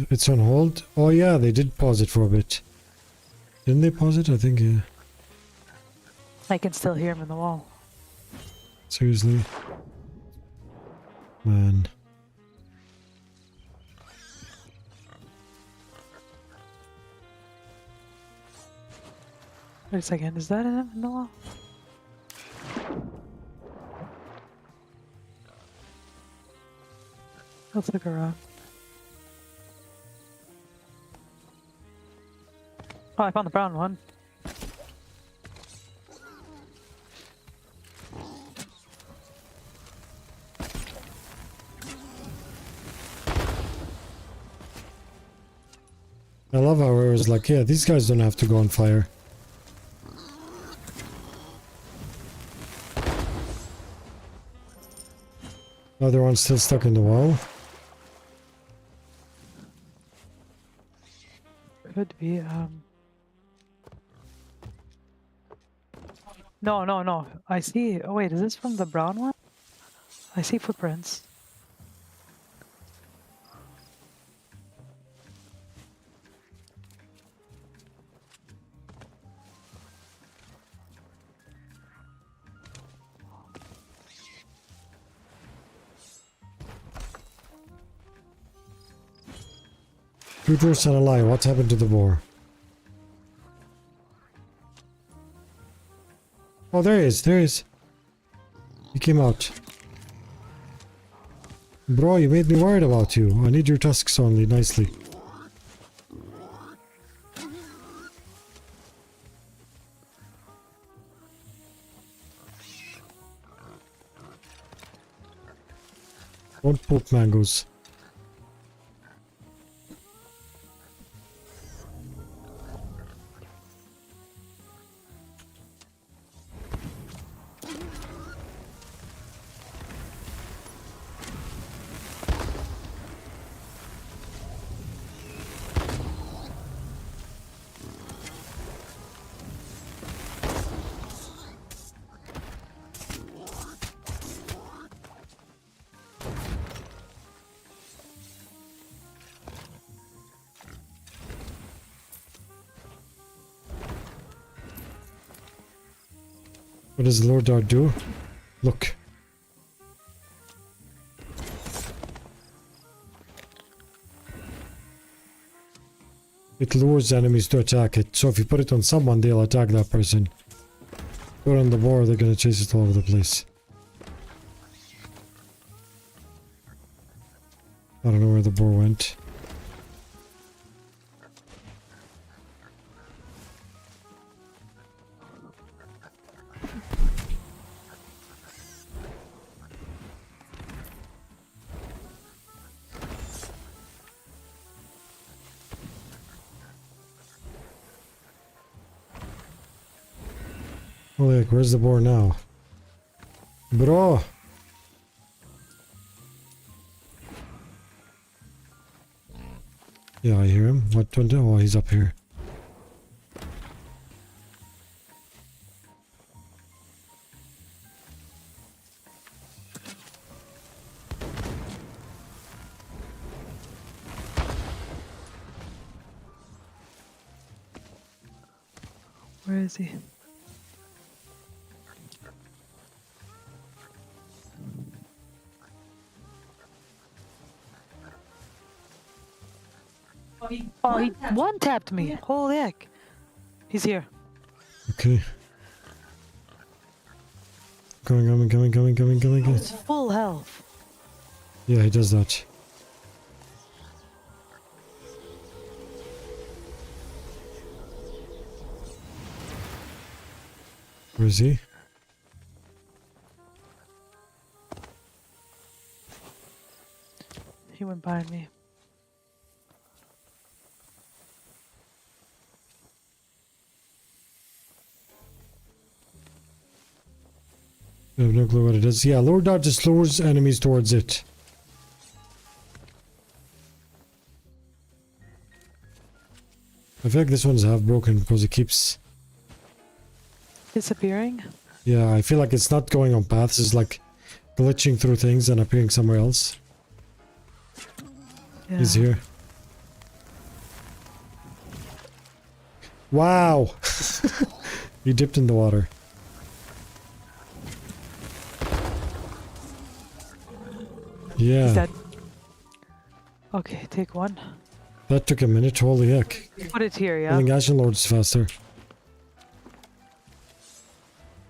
It's on hold. Oh yeah, they did pause it for a bit. Didn't they pause it? I think, yeah.
I can still hear him in the wall.
Seriously? Man.
Wait a second, is that him in the wall? Let's look around. Oh, I found the brown one.
I love how it was like, yeah, these guys don't have to go on fire. Other one's still stuck in the wall.
Could be, No, no, no. I see. Oh, wait, is this from the brown one? I see footprints.
Two truths and a lie. What happened to the boar? Oh, there he is. There he is. He came out. Bro, you made me worried about you. I need your tusks only, nicely. Don't poke mangoes. What does Lord Dart do? Look. It lures enemies to attack it, so if you put it on someone, they'll attack that person. Put it on the boar, they're gonna chase it all over the place. I don't know where the boar went. Holy heck, where's the boar now? Bro! Yeah, I hear him. What do I do? Oh, he's up here.
Where is he? Oh, he one-tapped me. Holy heck. He's here.
Okay. Coming.
He's full health.
Yeah, he does that. Where is he?
He went by me.
I have no clue what it is. Yeah, Lord Dart just lures enemies towards it. I feel like this one's half broken because it keeps...
Disappearing?
Yeah, I feel like it's not going on paths. It's like glitching through things and appearing somewhere else.
Yeah.
He's here. Wow! He dipped in the water. Yeah.
He's dead. Okay, take one.
That took a minute. Holy heck.
Put it here, yeah?
Killing Ashen Lords faster.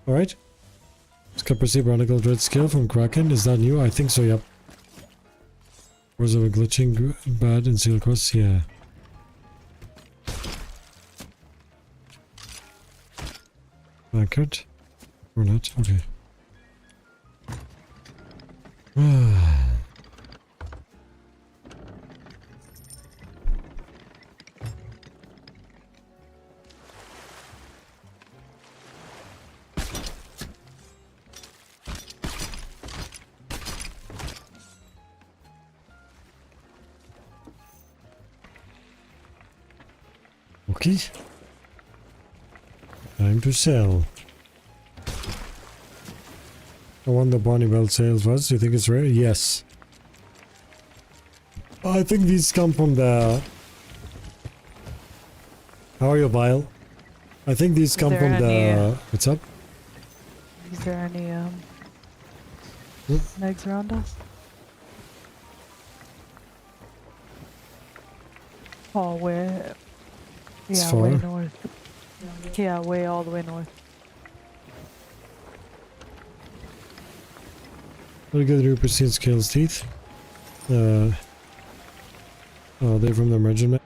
Alright. Skip receive Radical Dread skill from Kraken. Is that new? I think so, yep. Was it a glitching bad in Seal Cross? Yeah. Blanket? Or not? Okay. Okay. Time to sell. The one the Bonnie Bell sales was. Do you think it's rare? Yes. I think these come from the... How are you, Vile? I think these come
there
from the...
any,
What's up?
Is there any eggs around us? Oh, where?
It's
Yeah, way
far.
north. Yeah, way all the way north.
Very good new pristine scales teeth. Oh, they're from the emergent map.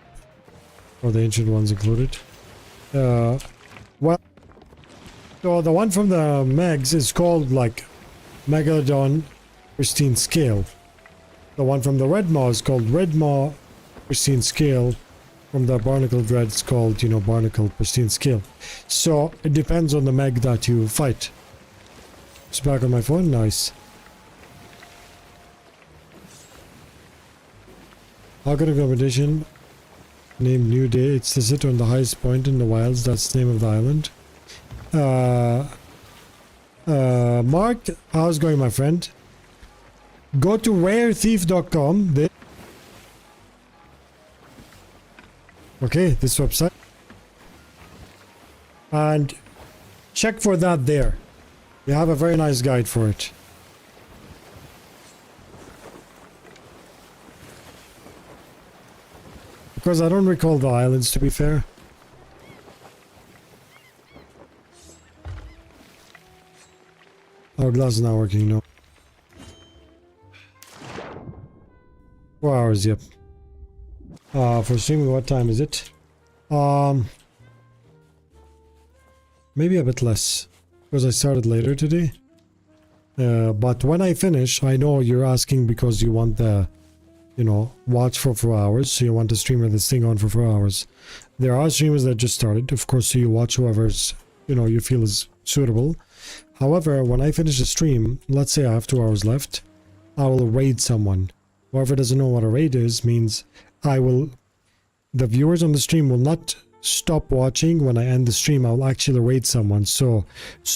Or the ancient ones included. Well, so the one from the Megs is called like Megalodon pristine scale. The one from the Red Maw is called Red Maw pristine scale. From the Barnacle Dread it's called, you know, Barnacle pristine scale. So it depends on the Meg that you fight. It's back on my phone, nice. How could a competition named New Day? It's to sit on the highest point in the wilds. That's the name of the island. Mark, how's it going, my friend? Go to rarethief.com. Okay, this website. And check for that there. They have a very nice guide for it. Because I don't recall the islands, to be fair. Our glass is not working, no. 4 hours, yep. For streaming, what time is it? Maybe a bit less. Because I started later today. But when I finish, I know you're asking because you want the... You know, watch for 4 hours, so you want to streamer this thing on for 4 hours. There are streamers that just started, of course, so you watch whoever's, you know, you feel is suitable. However, when I finish the stream, let's say I have 2 hours left, I will raid someone. Whoever doesn't know what a raid is, means the viewers on the stream will not stop watching when I end the stream. I'll actually raid someone, so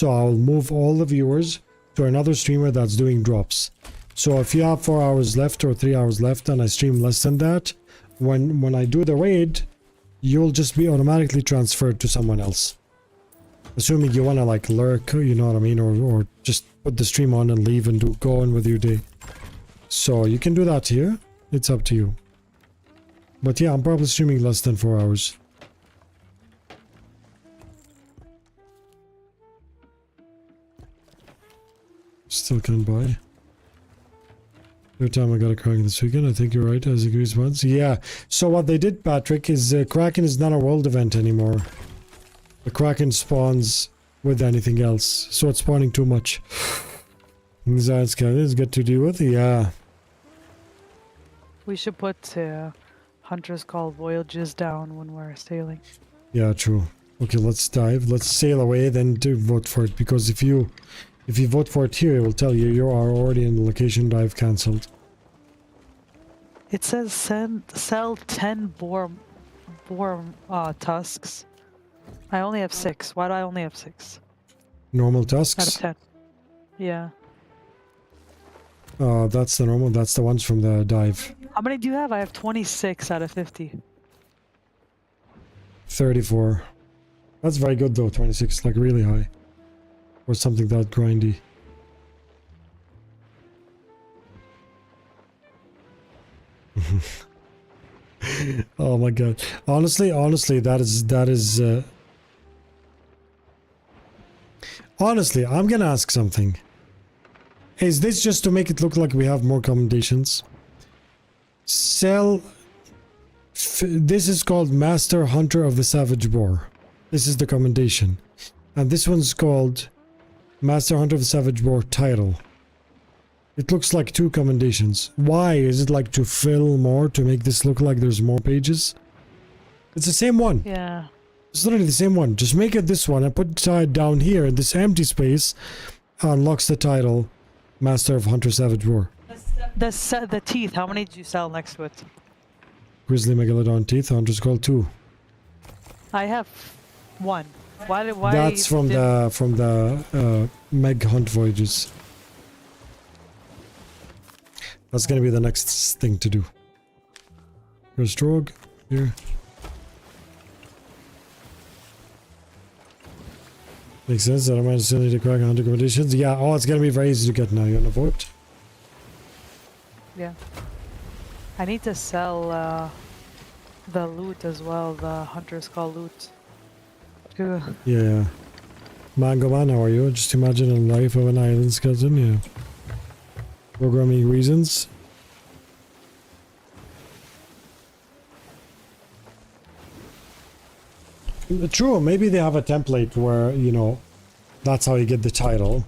I'll move all the viewers to another streamer that's doing drops. So if you have 4 hours left or 3 hours left and I stream less than that, when I do the raid, you'll just be automatically transferred to someone else. Assuming you want to like lurk, you know what I mean, or just put the stream on and leave and go on with your day. So you can do that here. It's up to you. But yeah, I'm probably streaming less than 4 hours. Still can't buy. Every time I got a Kraken this weekend, I think you're right, as agrees once. Yeah, so what they did, Patrick, is Kraken is not a world event anymore. The Kraken spawns with anything else, so it's spawning too much. Anxiety is good to deal with, yeah.
We should put Hunter's Call voyages down when we're sailing.
Yeah, true. Okay, let's dive. Let's sail away, then do vote for it, because if you vote for it here, it will tell you you are already in the location, dive cancelled.
It says sell 10 boar tusks. I only have 6. Why do I only have 6?
Normal
Out of
tusks?
10. Yeah.
That's the normal, that's the ones from the dive.
How many do you have? I have 26 out of 50.
34. That's very good though, 26, like really high. Or something that grindy. Oh my god. Honestly, that is honestly, I'm gonna ask something. Is this just to make it look like we have more commendations? This is called Master Hunter of the Savage Boar. This is the commendation. And this one's called Master Hunter of the Savage Boar title. It looks like 2 commendations. Why? Is it like to fill more, to make this look like there's more pages? It's the same one.
Yeah.
It's literally the same one. Just make it this one and put it down here in this empty space. Unlocks the title Master of Hunter Savage Boar.
The teeth, how many did you sell next to it?
Grizzly Megalodon teeth, Hunter's Call 2.
I have one. Why
That's from
did-
the Meg Hunt voyages. That's gonna be the next thing to do. Here's Drog. Here. Makes sense. I might still need to crack 100 conditions. Yeah, oh, it's gonna be very easy to get now. You wanna vote?
Yeah. I need to sell the loot as well, the Hunter's Call loot. Ugh.
Yeah. Mango Man, how are you? Just imagine a life of an island skeleton, yeah. Programming reasons. True, maybe they have a template where, you know, that's how you get the title.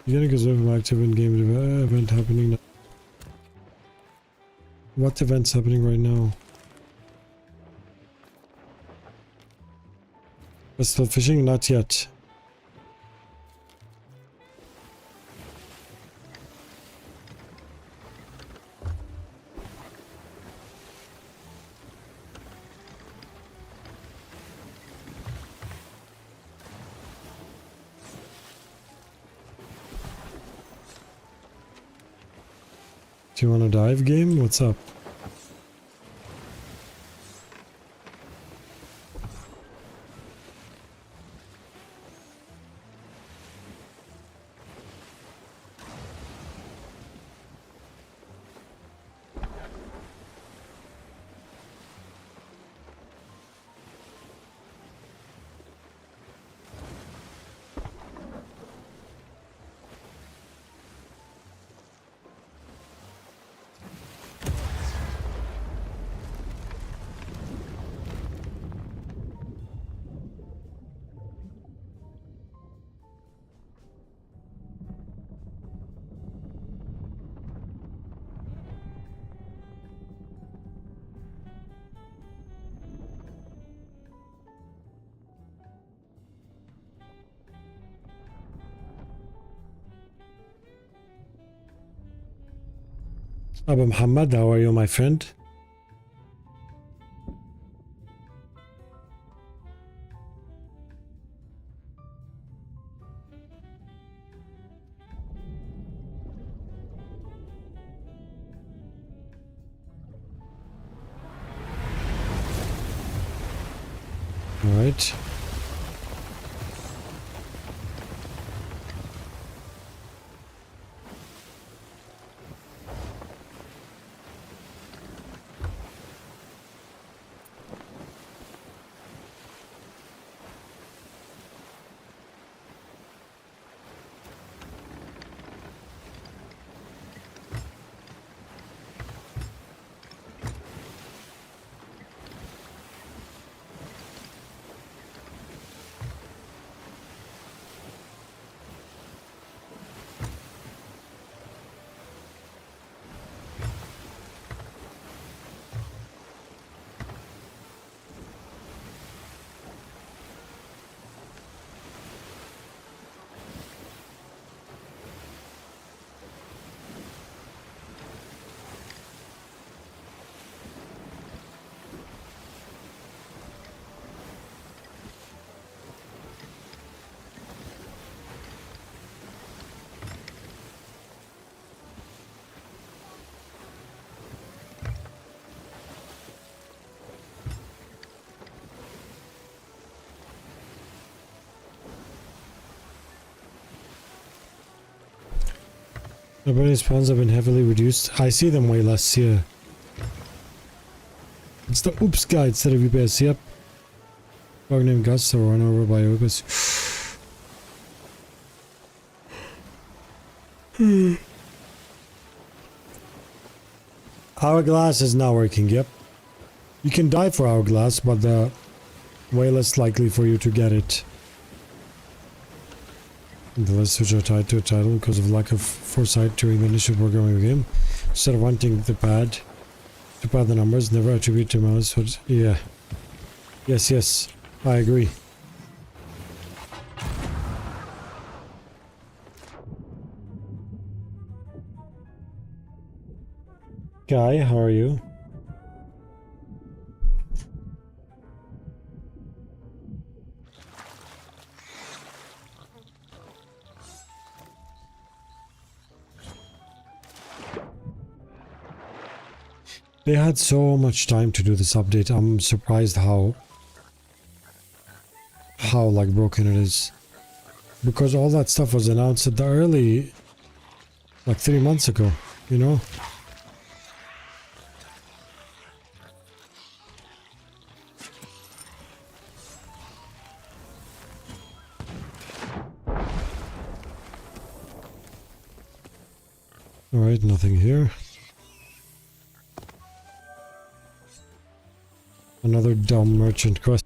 You're getting because of active in-game event happening now. What event's happening right now? We're still fishing? Not yet. Do you want to dive game? What's up? Abu Muhammad, how are you, my friend? All right. Ability spawns have been heavily reduced. I see them way less here. It's the oops guy instead of UPS. Yep. Dog named Gus or run over by oops. Hourglass is not working. Yep. You can die for Hourglass, but way less likely for you to get it. The lists which are tied to a title because of lack of foresight during the initial programming of the game. Instead of wanting the pad to pad the numbers, never attribute to malice. Yeah. Yes, I agree. Guy, how are you? They had so much time to do this update. I'm surprised how like broken it is. Because all that stuff was announced at the early, like 3 months ago, you know? Alright, nothing here. Another dumb merchant quest.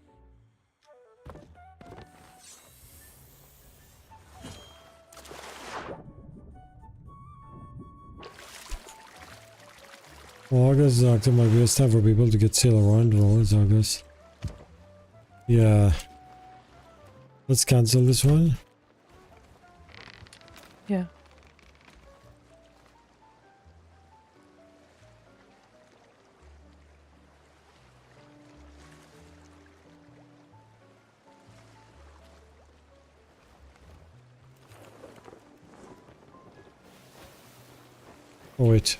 Well, August is active might be a time for people to get sail around. Well, it's August. Yeah. Let's cancel this one.
Yeah.
Oh wait,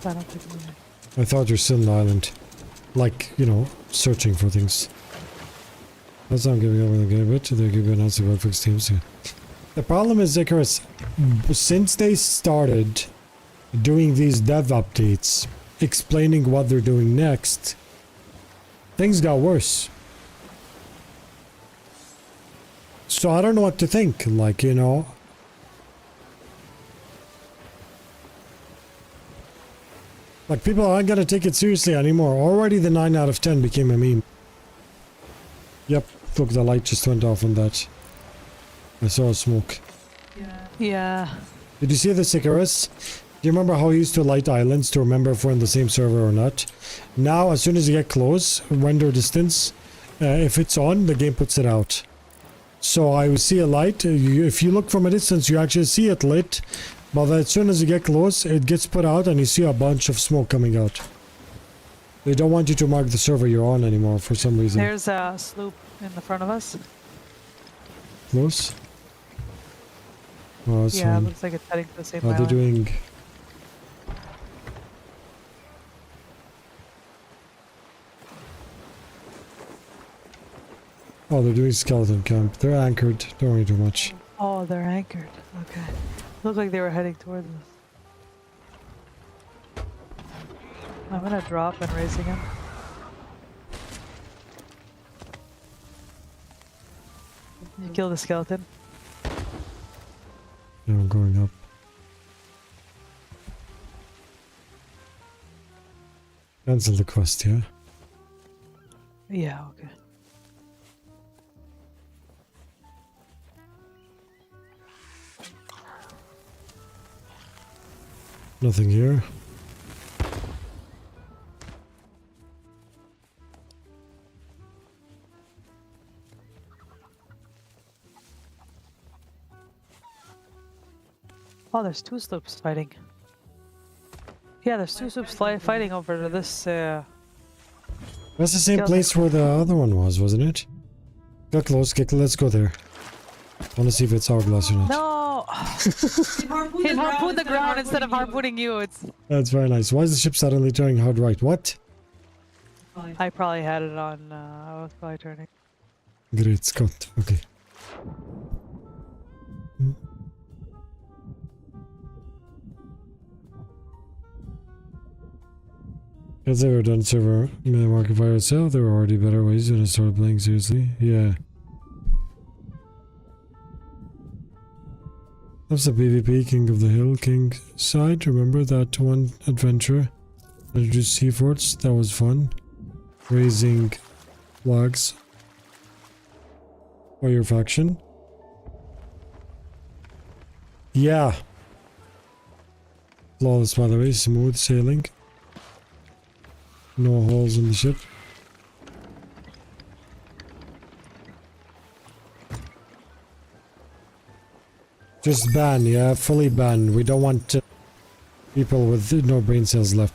I don't think we-
I thought you're still in the island. Like, you know, searching for things. That's not giving over the game, but they're giving us a bug fix teams. The problem is, Icarus, since they started doing these dev updates, explaining what they're doing next, things got worse. So I don't know what to think, like, you know. Like, people aren't gonna take it seriously anymore. Already the 9 out of 10 became a meme. Yep, look, the light just went off on that. I saw smoke.
Yeah.
Did you see this, Icarus? Do you remember how you used to light islands to remember if we're in the same server or not? Now, as soon as you get close, render distance, if it's on, the game puts it out. So I will see a light. If you look from a distance, you actually see it lit. But as soon as you get close, it gets put out and you see a bunch of smoke coming out. They don't want you to mark the server you're on anymore for some reason.
There's a sloop in the front of us.
Close? Oh, that's
Yeah, it
fine.
looks like it's heading to the same
Are they
island.
doing... Oh, they're doing skeleton camp. They're anchored. Don't worry too much.
Oh, they're anchored. Okay. Looked like they were heading towards us. I'm gonna drop and raising him. You kill the skeleton.
Yeah, I'm going up. Cancel the quest, yeah?
Yeah, okay.
Nothing here.
Oh, there's two sloops fighting. Yeah, there's two sloops fighting over to this,
That's the same
Skeleton.
place where the other one was, wasn't it? Get close, let's go there. Wanna see if it's hourglass or not.
No! It harpooned the ground instead of harpooning you. It's.
That's very nice. Why is the ship suddenly turning hard right? What?
I probably had it on. I was probably turning.
Great Scott. Okay. Has ever done server market by yourself? There were already better ways when I started playing seriously. Yeah. That's the PvP King of the Hill King side. Remember that one adventure? Introduced sea forts. That was fun. Raising flags for your faction. Yeah. Flawless, by the way. Smooth sailing. No holes in the ship. Just ban, yeah, fully ban. We don't want People with no brain cells left.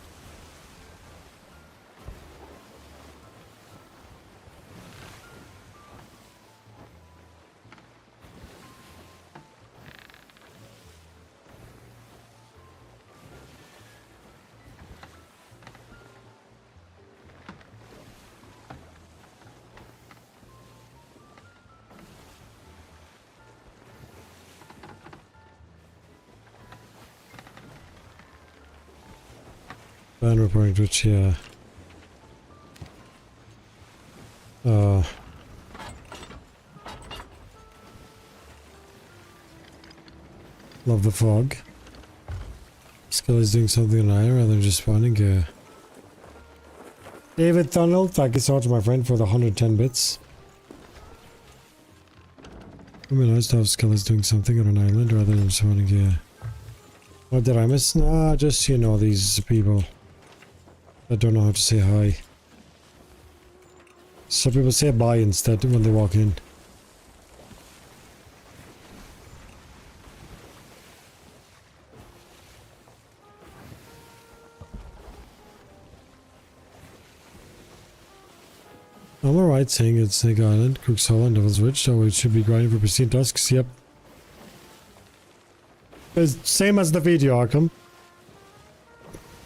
Ban reporting Twitch, yeah. Love the fog. Skill is doing something on I rather than just spawning. David Tunnel, thank you so much, my friend, for the 110 bits. I mean, nice to have Skill is doing something on an island rather than spawning. What did I miss? Nah, just, you know, these people that don't know how to say hi. Some people say bye instead when they walk in. I'm alright saying it's Snake Island, Crook's Hollow, and Devil's Ridge, so it should be grinding for pristine tusks, yep. It's same as the video, Arkham.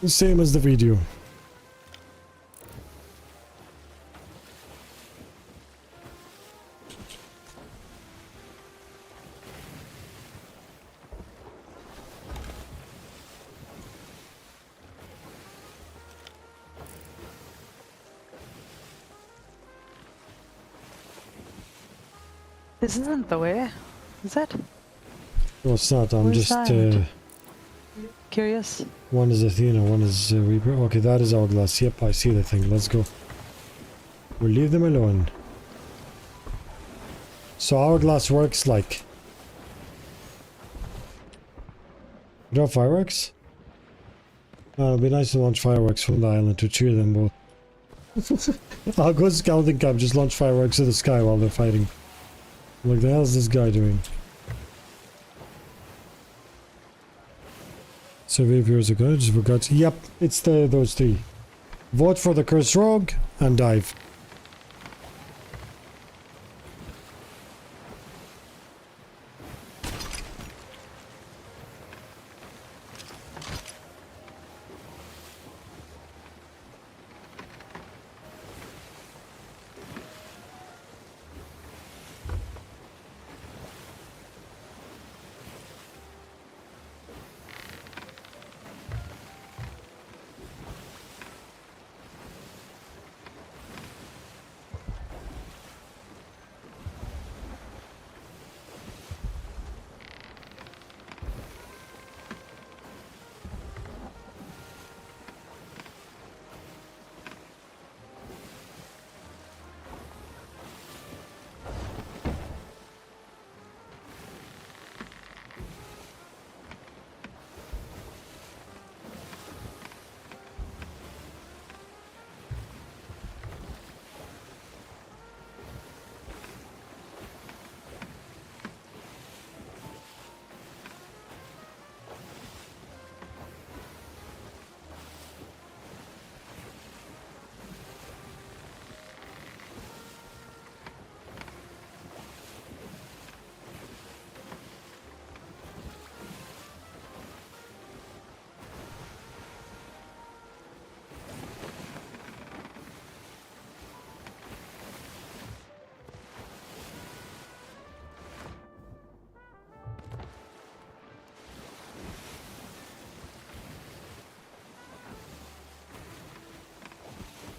Same as the video.
This isn't the way, is it?
No, it's not. I'm
Where's
just,
that? Curious.
one is Athena, one is Reaper. Okay, that is Hourglass. Yep, I see the thing. Let's go. We'll leave them alone. So Hourglass works like... You know fireworks? It'd be nice to launch fireworks from the island to cheer them both. I'll go scouting camp, just launch fireworks to the sky while they're fighting. What the hell is this guy doing? Survey viewers ago, I just forgot. Yep, it's those three. Vote for the cursed rogue and dive.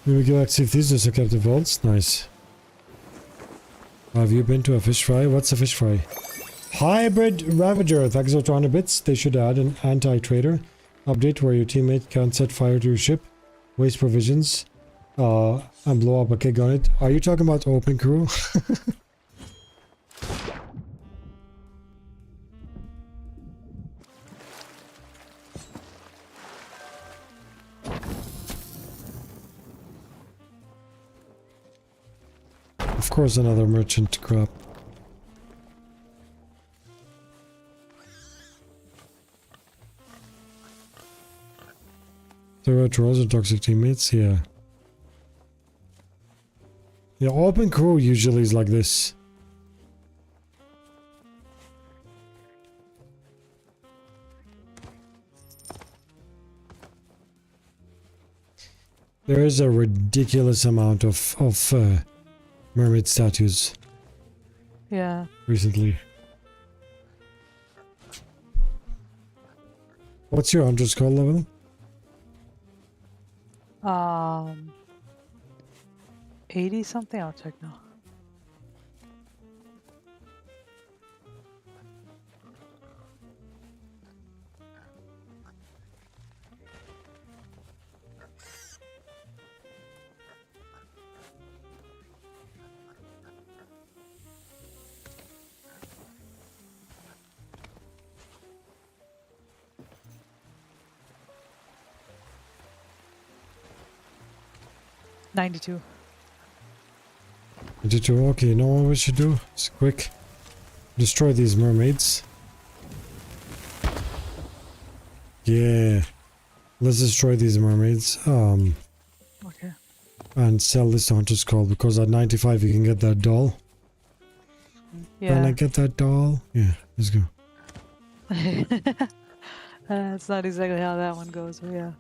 Here we go, let's see if these are captive vaults. Nice. Have you been to a fish fry? What's a fish fry? Hybrid Ravager, thanks for 200 bits. They should add an anti-trader update where your teammate can set fire to your ship, waste provisions, and blow up a keg on it. Are you talking about Open Crew? Of course, another merchant crap. There are trolls and toxic teammates, yeah. Yeah, open crew usually is like this. There is a ridiculous amount of mermaid statues
Yeah.
recently. What's your underscore level?
80 something. I'll check now. $92.
Okay, you know what we should do? It's quick. Destroy these mermaids. Yeah. Let's destroy these mermaids.
Okay.
And sell this to Hunter's Call because at 95 you can get that doll. Can I
Yeah.
get that doll? Yeah, let's go.
That's not exactly how that one goes, but yeah.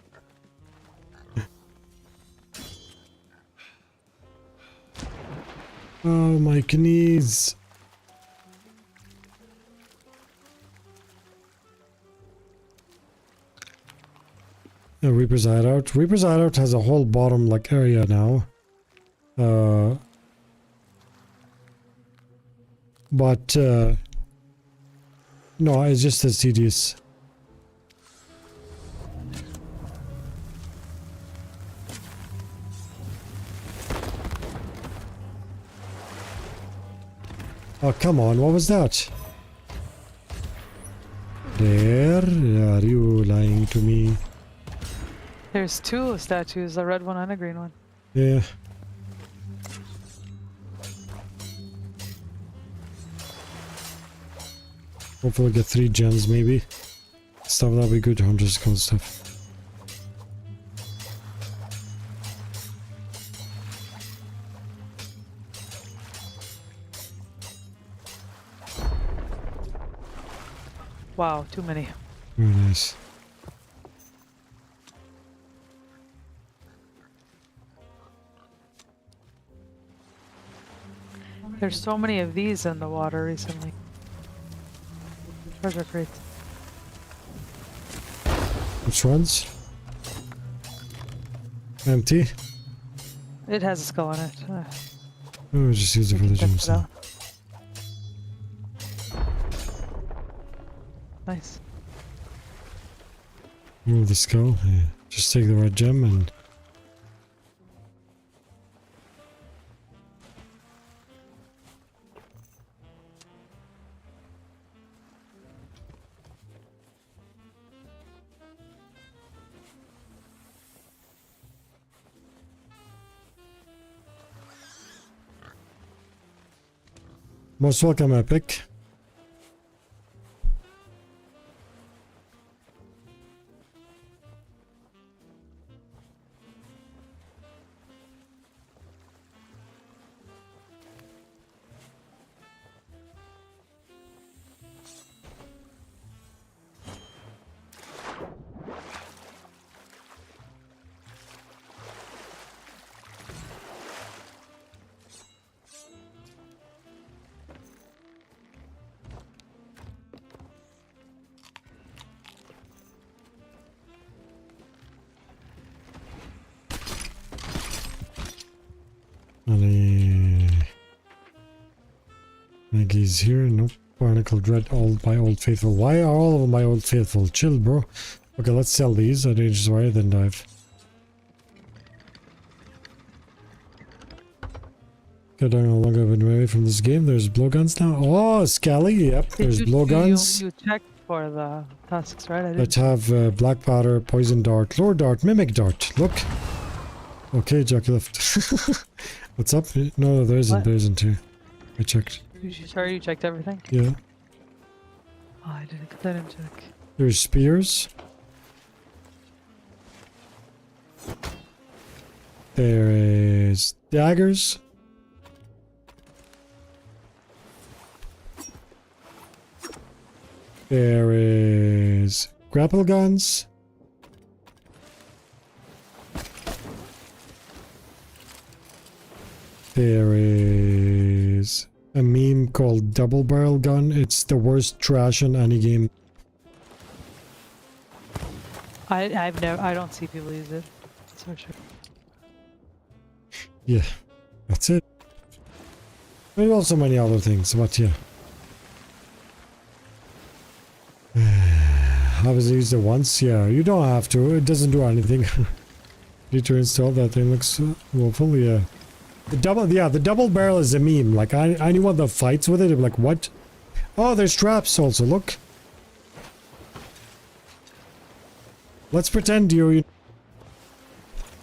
Oh, my knees. Yeah, Reaper's Hideout. Reaper's Hideout has a whole bottom like area now. But no, it's just as tedious. Oh, come on, what was that? There, are you lying to me?
There's two statues, a red one and a green one.
Yeah. Hopefully get 3 gems maybe. Stuff that'll be good, Hunter's Call stuff.
Wow, too many.
Very nice.
There's so many of these in the water recently. Treasure crates.
Which ones? Empty?
It has a skull in it.
Oh, just use it for the
Check
gems
it
now.
out. Nice.
Move the skull. Yeah. Just take the red gem and... Most welcome, Epic. Maggie's here. Nope. Barnacle Dread, all by Old Faithful. Why are all of them by Old Faithful? Chill, bro. Okay, let's sell these. I just wire, then dive. God, I no longer been away from this game. There's blowguns now. Oh, Scally. Yep, there's blowguns.
You checked for the tusks, right? I didn't.
Let's have black powder, poison dart, lure dart, mimic dart. Look. Okay, Jack left. What's up? No, there isn't.
What?
There isn't here. I checked.
You sure you checked everything?
Yeah.
Oh, I didn't check.
There's spears. There is daggers. There is grapple guns. There is a meme called double barrel gun. It's the worst trash in any game.
I don't see people use it. That's for sure.
Yeah, that's it. There's also many other things, but yeah. Have I used it once? Yeah, you don't have to. It doesn't do anything. Need to install that thing. Looks woeful. Yeah. The double barrel is a meme. Like anyone that fights with it, I'm like, what? Oh, there's traps also. Look. Let's pretend you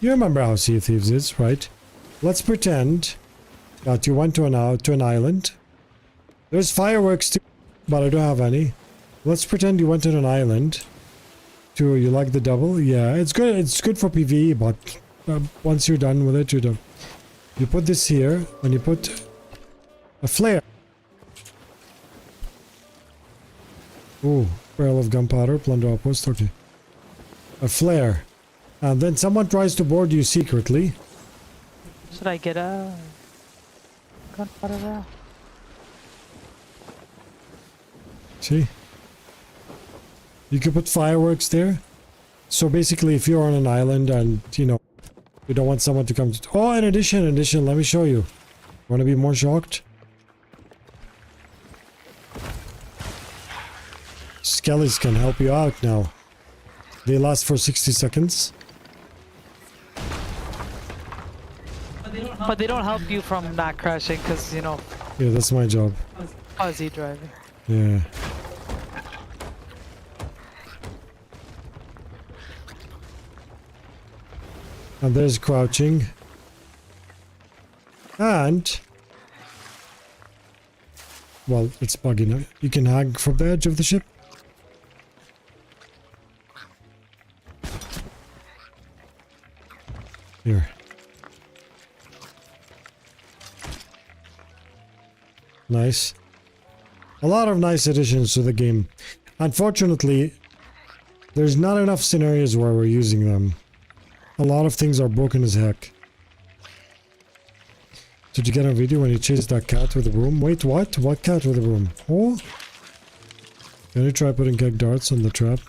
remember how Sea of Thieves is, right? Let's pretend that you went to an island. There's fireworks too, but I don't have any. Let's pretend you went to an island. You like the double? Yeah, it's good. It's good for PvE, but once you're done with it, you're done. You put this here, and you put a flare. Ooh, barrel of gunpowder, plunder outpost. Okay. A flare. And then someone tries to board you secretly.
Should I get a gunpowder barrel?
See? You could put fireworks there. So basically, if you're on an island and, you know, you don't want someone to come to... Oh, in addition, let me show you. Want to be more shocked? Skellies can help you out now. They last for 60 seconds.
But they don't help you from not crashing because, you know,
Yeah, that's my job.
fuzzy driving.
Yeah. And there's crouching. And... well, it's buggy now. You can hang from the edge of the ship. Here. Nice. A lot of nice additions to the game. Unfortunately, there's not enough scenarios where we're using them. A lot of things are broken as heck. Did you get a video when you chased that cat with a broom? Wait, what? What cat with a broom? Oh? Can you try putting keg darts on the trap?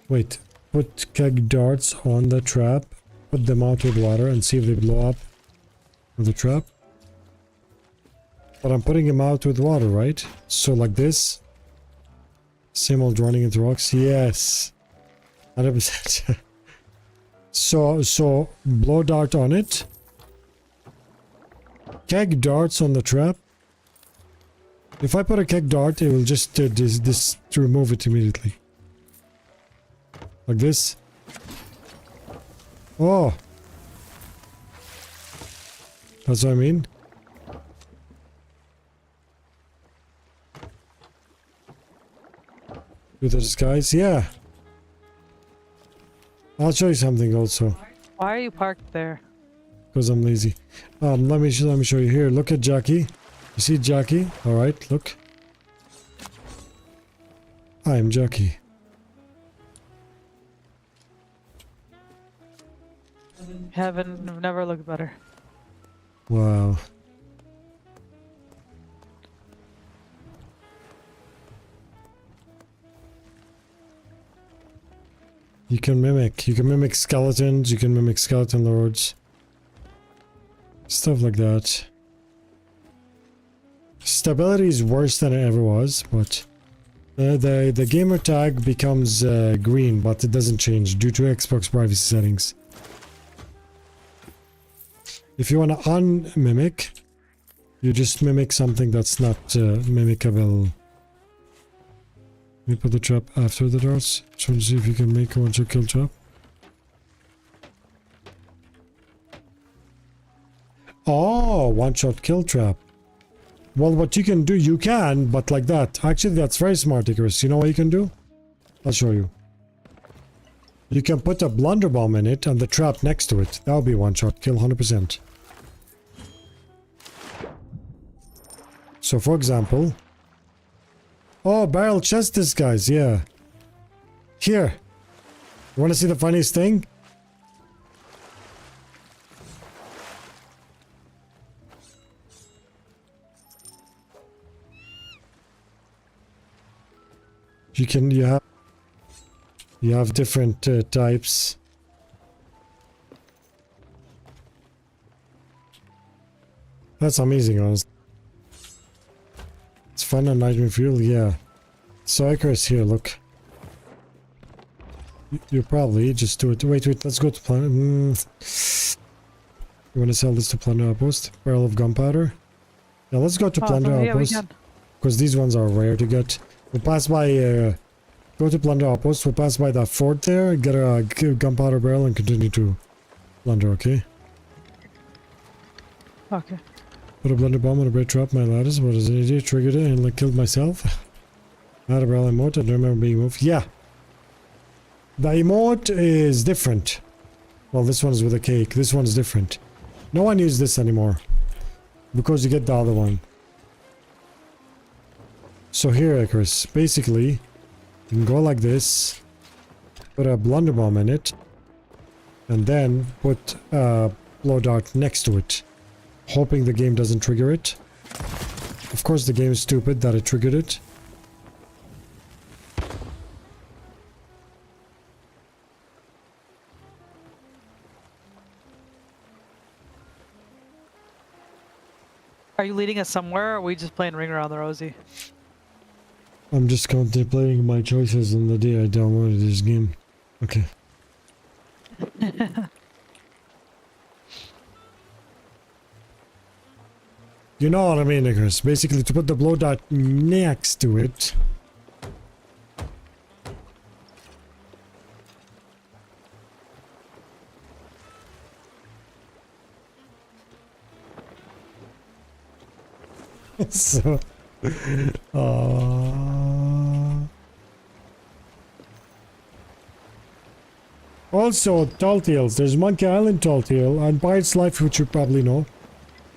Wait, put keg darts on the trap, put them out with water and see if they blow up with the trap. But I'm putting them out with water, right? So like this. Same old running into rocks. Yes. 100%. So blow dart on it. Keg darts on the trap. If I put a keg dart, it will just remove it immediately. Like this. Oh. That's what I mean. Do this, guys. Yeah. I'll show you something also.
Why are you parked there?
Because I'm lazy. Let me show you here. Look at Jackie. You see Jackie? All right. Look. I'm Jackie.
Haven't never looked better.
Wow. You can mimic skeletons, you can mimic skeleton lords. Stuff like that. Stability is worse than it ever was, but the gamer tag becomes green, but it doesn't change due to Xbox privacy settings. If you want to unmimic, you just mimic something that's not mimicable. Let me put the trap after the darts. Trying to see if you can make a one-shot kill trap. Oh, one-shot kill trap. Well, what you can do, you can, but like that. Actually, that's very smart, Icarus. You know what you can do? I'll show you. You can put a blunderbomb in it and the trap next to it. That'll be one shot kill 100%. So for example... Oh, barrel chest this guys, yeah. Here. You wanna see the funniest thing? You have different types. That's amazing, honestly. It's fun on Nightmare Fuel, yeah. So Icarus here, look. You probably just do it. Wait, let's go to Planet. You want to sell this to Plunder Outpost? Barrel of gunpowder? Yeah, let's go to Plunder Outpost. Because these ones are rare to get. We'll pass by, go to Plunder Outpost, we'll pass by that fort there, get a gunpowder barrel and continue to plunder, okay?
Okay.
Put a blunder bomb on a bread trap, my lattice. What is an idiot? Triggered it and killed myself. I had a barrel emote, I don't remember being moved. Yeah. The emote is different. Well, this one is with a cake. This one's different. No one uses this anymore. Because you get the other one. So here, Icarus, basically, you can go like this, put a blunder bomb in it, and then put a blow dart next to it, hoping the game doesn't trigger it. Of course, the game is stupid that it triggered it.
Are you leading us somewhere, or are we just playing Ring Around the Rosie?
I'm just contemplating my choices on the day I downloaded this game. Okay. You know what I mean, Icarus. Basically, to put the blow dart next to it. So... Also, tall tails. There's Monkey Island tall tail and Pirate's Life, which you probably know.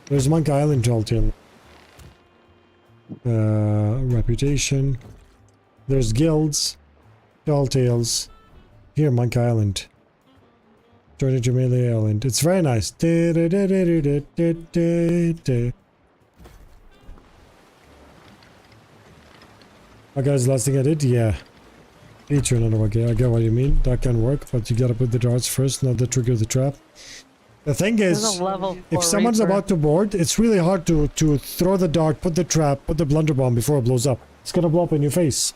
There's Monkey Island tall tail. Reputation. There's guilds, tall tails. Here, Monkey Island. Turn into Melee Island. It's very nice. Oh, guys, last thing I did, yeah. Feature another one. Okay, I get what you mean. That can work, but you gotta put the darts first, not to trigger the trap. The thing is, if someone's about to board, it's really hard to throw the dart, put the trap, put the blunderbomb before it blows up. It's gonna blow up in your face.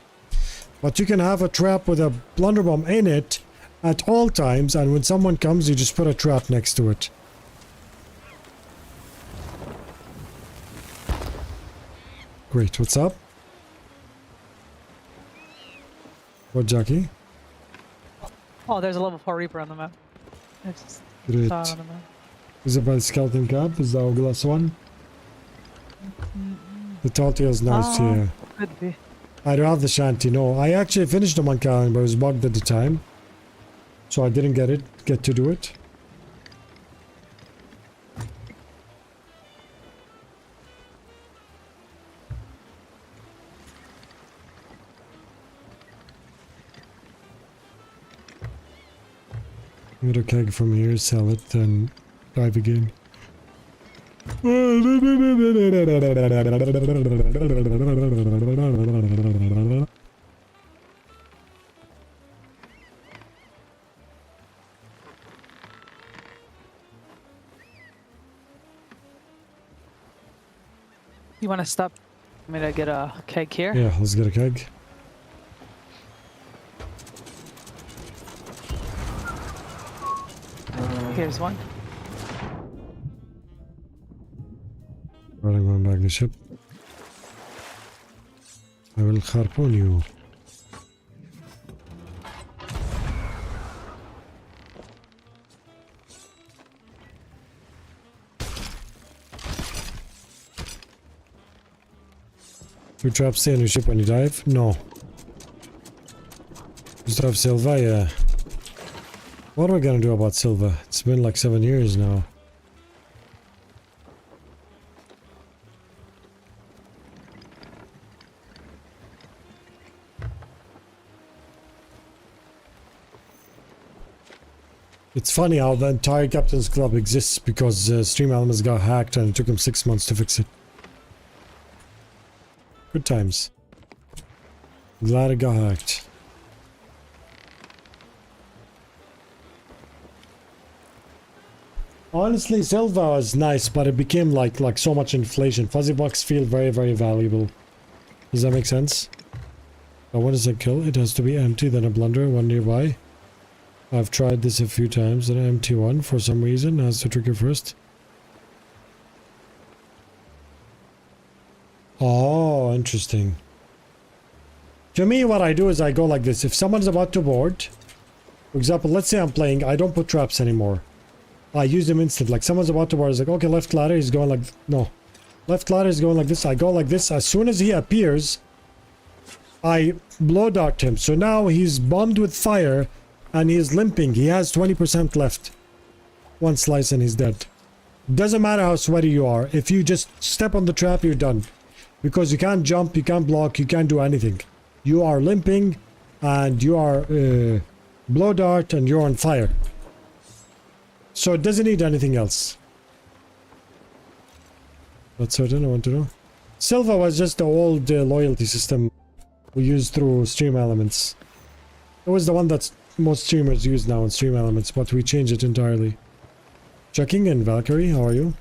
But you can have a trap with a blunderbomb in it at all times, and when someone comes, you just put a trap next to it. Great, what's up? What, Jackie?
Oh, there's a level 4 Reaper on the map. I just
Great.
saw it on the map.
Is it by the skeleton cap? Is that a glass one? The tall tail's nice, yeah.
Could be.
I don't have the shanty, no. I actually finished the Monkey Island, but it was bugged at the time. So I didn't get to do it. Get a keg from here, sell it, and dive again.
You want to stop? I'm gonna get a keg here.
Yeah, let's get a keg.
Here's one.
Right, I'm going back the ship. I will harpoon you. Do traps stay on your ship when you dive? No. Just have Silva, yeah. What are we gonna do about Silva? It's been like 7 years now. It's funny how the entire Captain's Club exists because Stream Elements got hacked and it took him 6 months to fix it. Good times. Glad it got hacked. Honestly, Silva was nice, but it became like so much inflation. Fuzzy bucks feel very, very valuable. Does that make sense? But what does it kill? It has to be empty, then a blunder, one nearby. I've tried this a few times, an empty one for some reason has to trigger first. Oh, interesting. To me, what I do is I go like this. If someone's about to board, for example, let's say I'm playing, I don't put traps anymore. I use them instant. Like someone's about to board, it's like, okay, left ladder, he's going like, no. Left ladder is going like this. I go like this. As soon as he appears, I blow dart him. So now he's bombed with fire and he's limping. He has 20% left. One slice and he's dead. Doesn't matter how sweaty you are. If you just step on the trap, you're done. Because you can't jump, you can't block, you can't do anything. You are limping and you are blow dart and you're on fire. So it doesn't need anything else. That's certain, I want to know. Silva was just the old loyalty system we used through Stream Elements. It was the one that most streamers use now in Stream Elements, but we changed it entirely. Checking in, Valkyrie, how are you?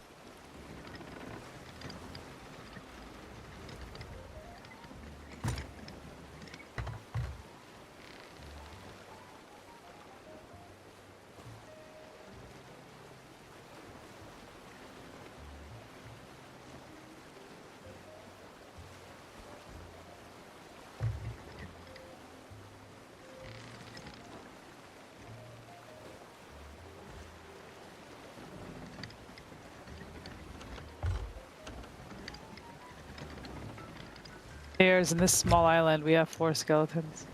There's in this small island, we have 4 skeletons.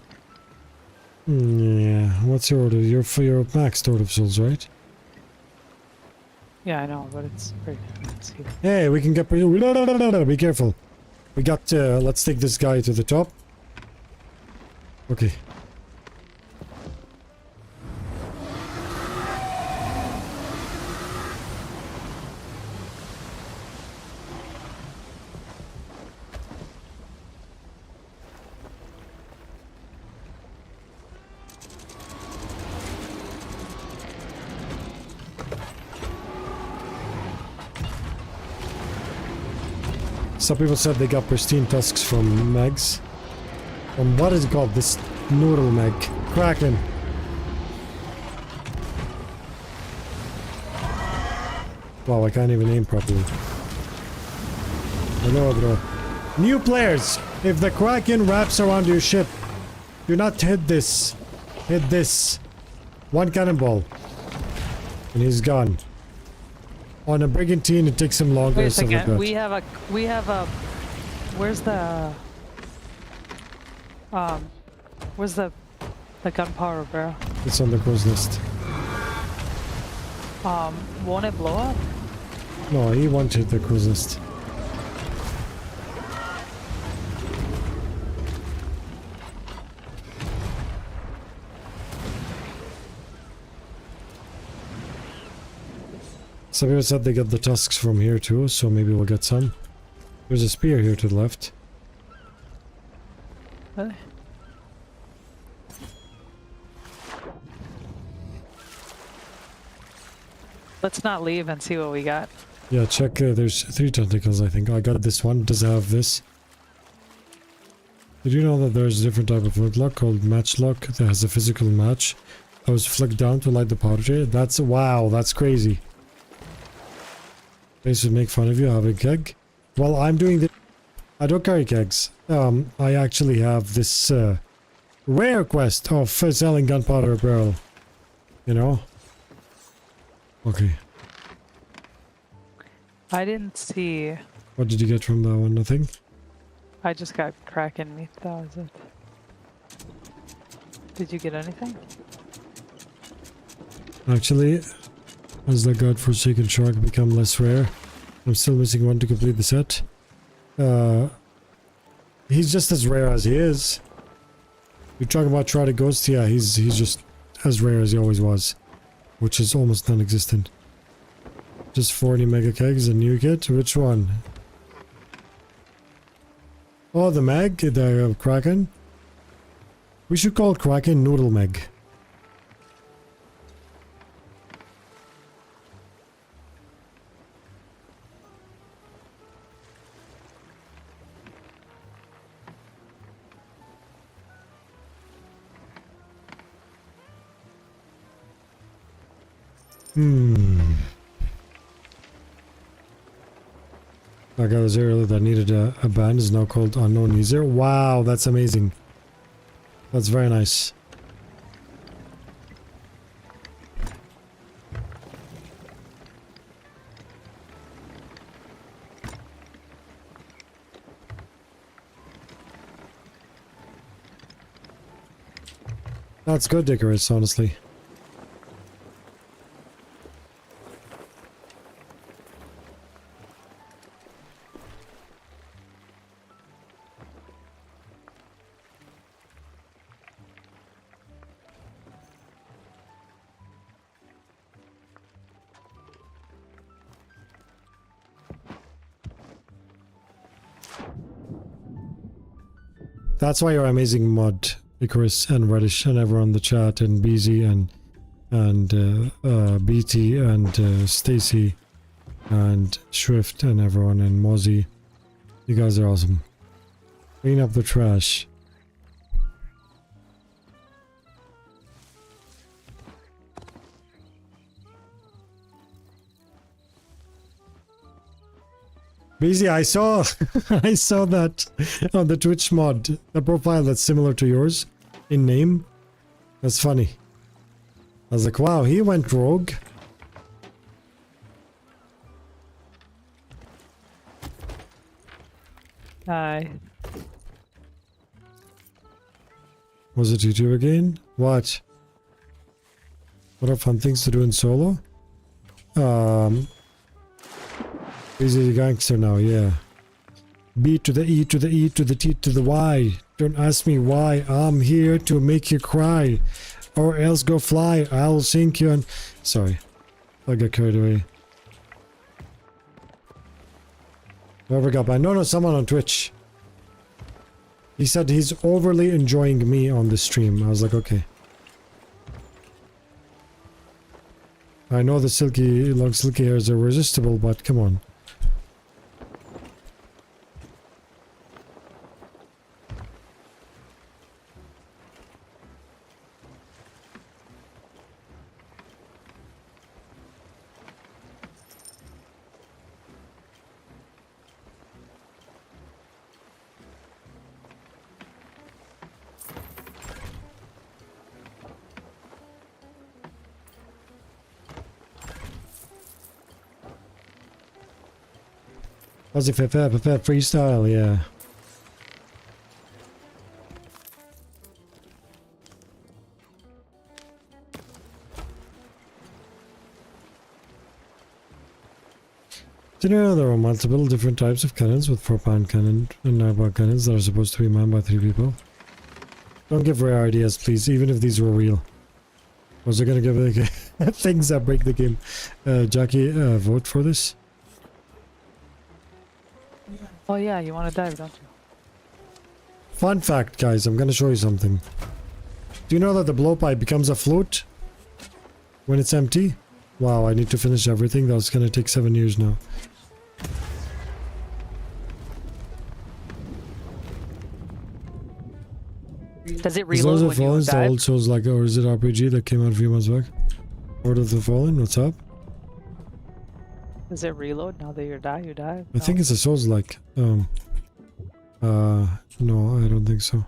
Yeah, what's your order? You're for your max Sword of Souls, right?
Yeah, I know, but it's pretty. Let's see.
Hey, we can get... Be careful. We got... let's take this guy to the top. Okay. Some people said they got pristine tusks from Megs. From what is it called? This noodle Meg. Kraken. Wow, I can't even aim properly. Hello, bro. New players! If the Kraken wraps around your ship, do not hit this. Hit this. One cannonball. And he's gone. On a brigantine, it takes him longer.
Wait a
stuff like
second.
that.
We have a. Where's the gunpowder barrel?
It's on the crow's nest.
Won't it blow up?
No, he wanted the crow's nest. Some people said they got the tusks from here too, so maybe we'll get some. There's a spear here to the left.
Really? Let's not leave and see what we got.
Yeah, check. There's 3 tentacles, I think. I got this one. Does it have this? Did you know that there's a different type of flintlock called matchlock that has a physical match that was flicked down to light the powder tray? That's... wow, that's crazy. They should make fun of you having a keg. Well, I'm doing the... I don't carry kegs. I actually have this rare quest of selling gunpowder barrel. You know? Okay.
I didn't see.
What did you get from that one? Nothing?
I just got Kraken meat. That was it. Did you get anything?
Actually, as the godforsaken shark become less rare, I'm still missing one to complete the set. He's just as rare as he is. You're talking about Trotic Ghost? Yeah, he's just as rare as he always was, which is almost non-existent. Just 40 mega kegs, a new kit? Which one? Oh, the Meg? The Kraken? We should call Kraken Noodle Meg. That guy was earlier that needed a band is now called Unknown User. Wow, that's amazing. That's very nice. That's good, Icarus, honestly. That's why you're amazing mod, Icarus and Reddish and everyone in the chat and BZ and BT and Stacy and Shrift and everyone and Mozzie. You guys are awesome. Clean up the trash. BZ, I saw I saw that on the Twitch mod, a profile that's similar to yours in name. That's funny. I was like, wow, he went rogue.
Hi.
Was it YouTube again? What? What are fun things to do in solo? Easy gangster now, yeah. B to the E to the E to the T to the Y. Don't ask me why. I'm here to make you cry. Or else go fly. I'll sink you and... Sorry. I got carried away. Whoever got by. No, someone on Twitch. He said he's overly enjoying me on the stream. I was like, okay. I know the long silky hairs are resistible, but come on. Aussie Fefe freestyle, yeah. Did you know there are multiple different types of cannons with 4-pound cannon and 9-pound cannons that are supposed to be manned by 3 people? Don't give rare ideas, please, even if these were real. Was I gonna give the things that break the game? Jackie, vote for this?
Oh yeah, you want to dive, don't you?
Fun fact, guys, I'm gonna show you something. Do you know that the blowpipe becomes a float when it's empty? Wow, I need to finish everything. That's gonna take 7 years now.
Does it
Is
reload
Lords of
when
Fallen
you
the
dive?
old Souls like, or is it RPG that came out a few months back? Lord of the Fallen, what's up?
Does it reload now that you dive?
I think it's a Souls like. No, I don't think so.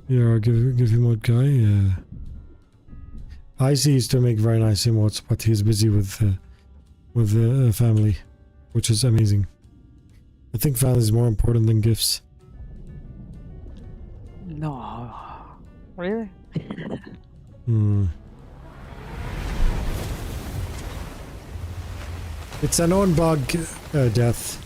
Yeah, give him a guy. Yeah. Icy used to make very nice emotes, but he's busy with the family, which is amazing. I think family is more important than gifts.
No. Really?
Hmm. It's a known bug death.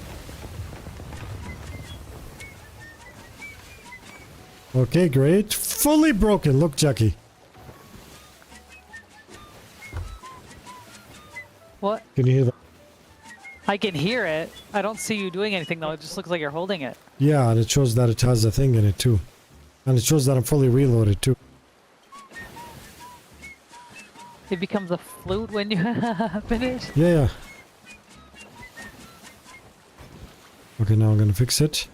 Okay, great. Fully broken. Look, Jackie.
What?
Can you hear that?
I can hear it. I don't see you doing anything though. It just looks like you're holding it.
Yeah, and it shows that it has a thing in it too. And it shows that I'm fully reloaded too.
It becomes a flute when you finish.
Yeah, yeah. Okay, now I'm gonna fix it.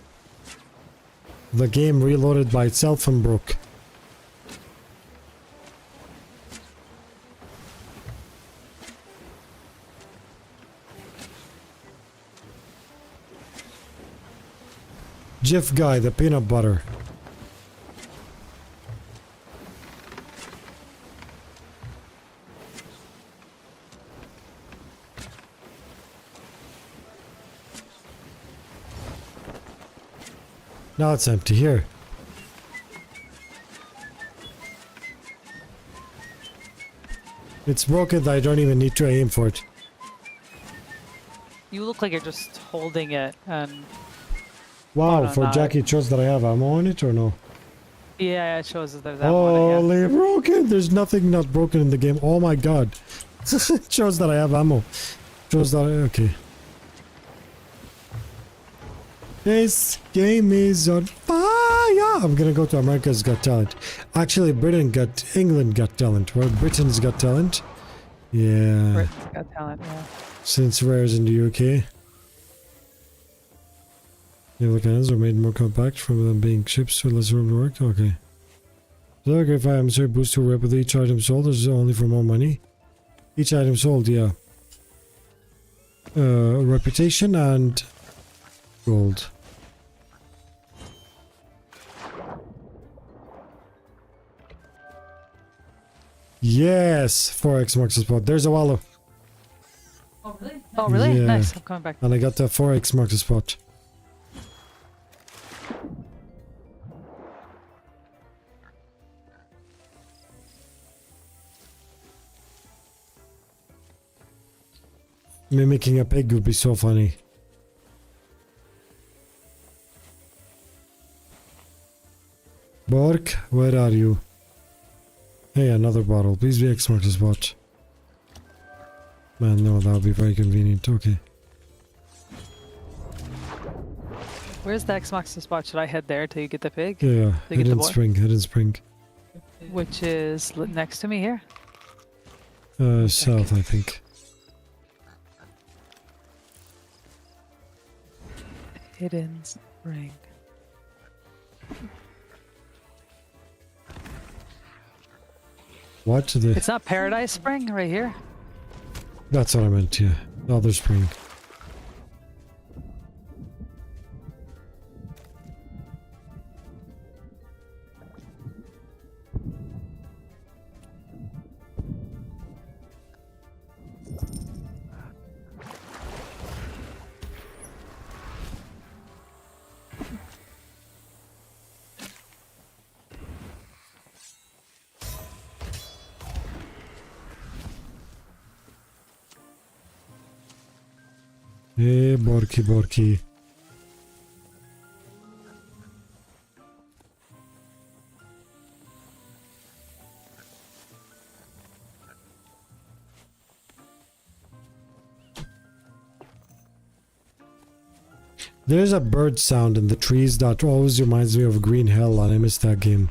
The game reloaded by itself and broke. Jif Guy, the peanut butter. Now it's empty here. It's broken that I don't even need to aim for it.
You look like you're just holding it and
Wow,
Oh, no,
for
not-
Jackie it shows that I have ammo on it or no?
yeah, it shows that there's that one.
Holy broken! There's nothing not broken in the game. Oh my god. It shows that I have ammo. Shows that okay. This game is on fire! I'm gonna go to America's Got Talent. Actually, England Got Talent. Where Britain's Got Talent? Yeah.
Britain's Got Talent, yeah.
Since Rare's in the UK. The cannons are made more compact from them being ships with less room to work. Okay. So okay, if items here boost to rep with each item sold, this is only for more money. Each item sold, yeah. Reputation and gold. Yes! 4x marks the spot. There's a wallow.
Oh, really?
Yeah.
Nice. I'm coming back.
And I got the 4x marked the spot. Mimicking a pig would be so funny. Bork, where are you? Hey, another bottle. Please be X marked the spot. Man, no, that would be very convenient. Okay.
Where's the Xbox spot? Should I head there till you get the pig?
Yeah, yeah.
They get the
Hidden
boar?
spring, hidden spring.
Which is next to me here.
South, I think.
Hidden spring.
What? The...
It's not Paradise Spring right here.
That's what I meant, yeah. The other spring. Hey, Borky, Borky. There's a bird sound in the trees that always reminds me of Green Hell, and I miss that game.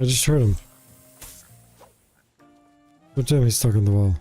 I just heard him. Don't tell me he's stuck on the wall.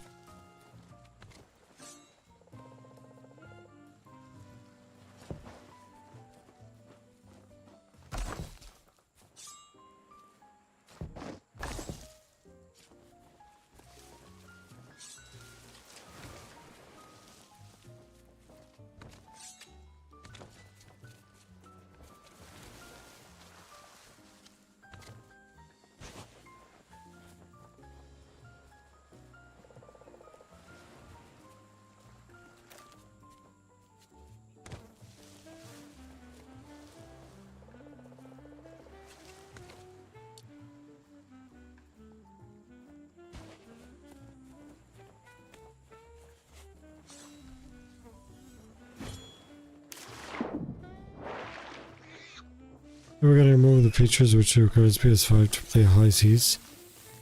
We're gonna remove the features which requires PS5 to play high seas.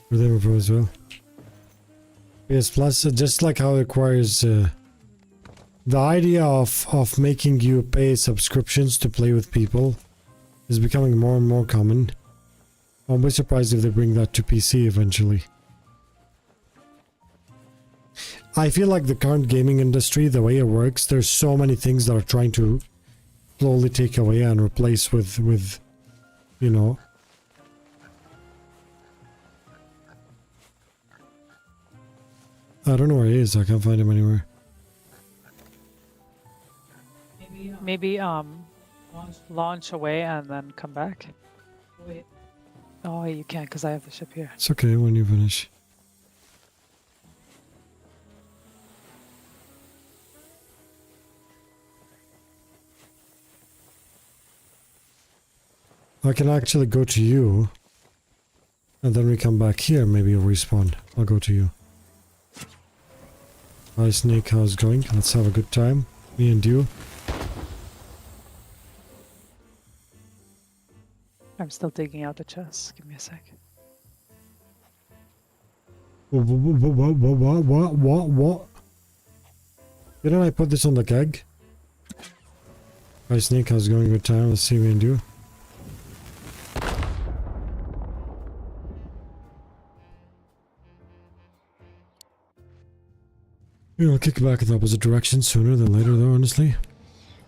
For them as well. PS Plus, just like how it requires the idea of making you pay subscriptions to play with people is becoming more and more common. I'll be surprised if they bring that to PC eventually. I feel like the current gaming industry, the way it works, there's so many things that are trying to slowly take away and replace with you know. I don't know where he is. I can't find him anywhere.
Maybe launch away and then come back. Wait. Oh, you can't because I have the ship here.
It's okay when you finish. I can actually go to you. And then we come back here. Maybe you'll respawn. I'll go to you. Hi Snake, how's it going? Let's have a good time. Me and you.
I'm still digging out the chest. Give me a sec.
What? Didn't I put this on the keg? Hi Snake, how's it going? Good time. Let's see me and you. I'll kick back in the opposite direction sooner than later though, honestly.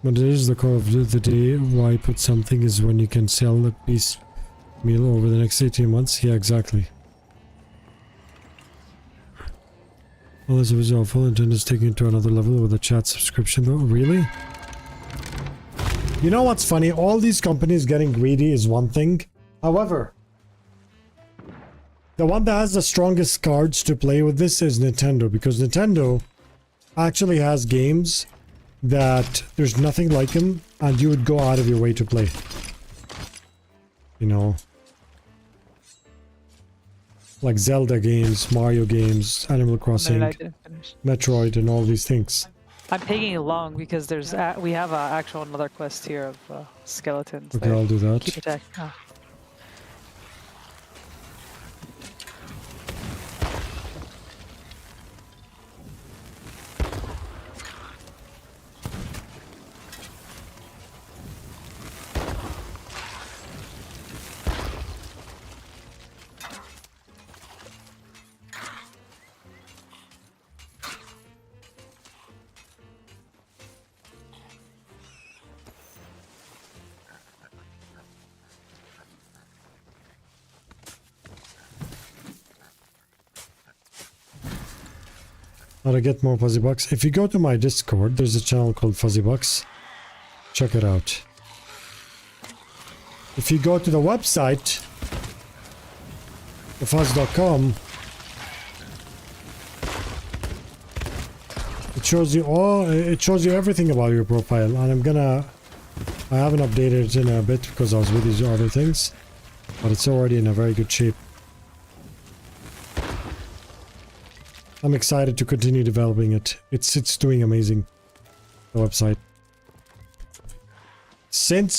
But it is the core of the day. Why I put something is when you can sell a piece meal over the next 18 months. Yeah, exactly. Well, as a result, full intent is taking it to another level with a chat subscription though. Really? You know what's funny? All these companies getting greedy is one thing. However, the one that has the strongest cards to play with this is Nintendo, because Nintendo actually has games that there's nothing like them and you would go out of your way to play. You know, like Zelda games, Mario games, Animal Crossing,
I didn't finish.
Metroid, and all these things.
I'm taking long because there's we have actual another quest here of skeletons.
Okay, I'll do that.
Keep attack. Oh.
How to get more Fuzzy Bucks? If you go to my Discord, there's a channel called Fuzzy Bucks. Check it out. If you go to the website, thefuzz.com, it shows you everything about your profile, and I haven't updated it in a bit because I was with these other things, but it's already in a very good shape. I'm excited to continue developing it. It's doing amazing. The website.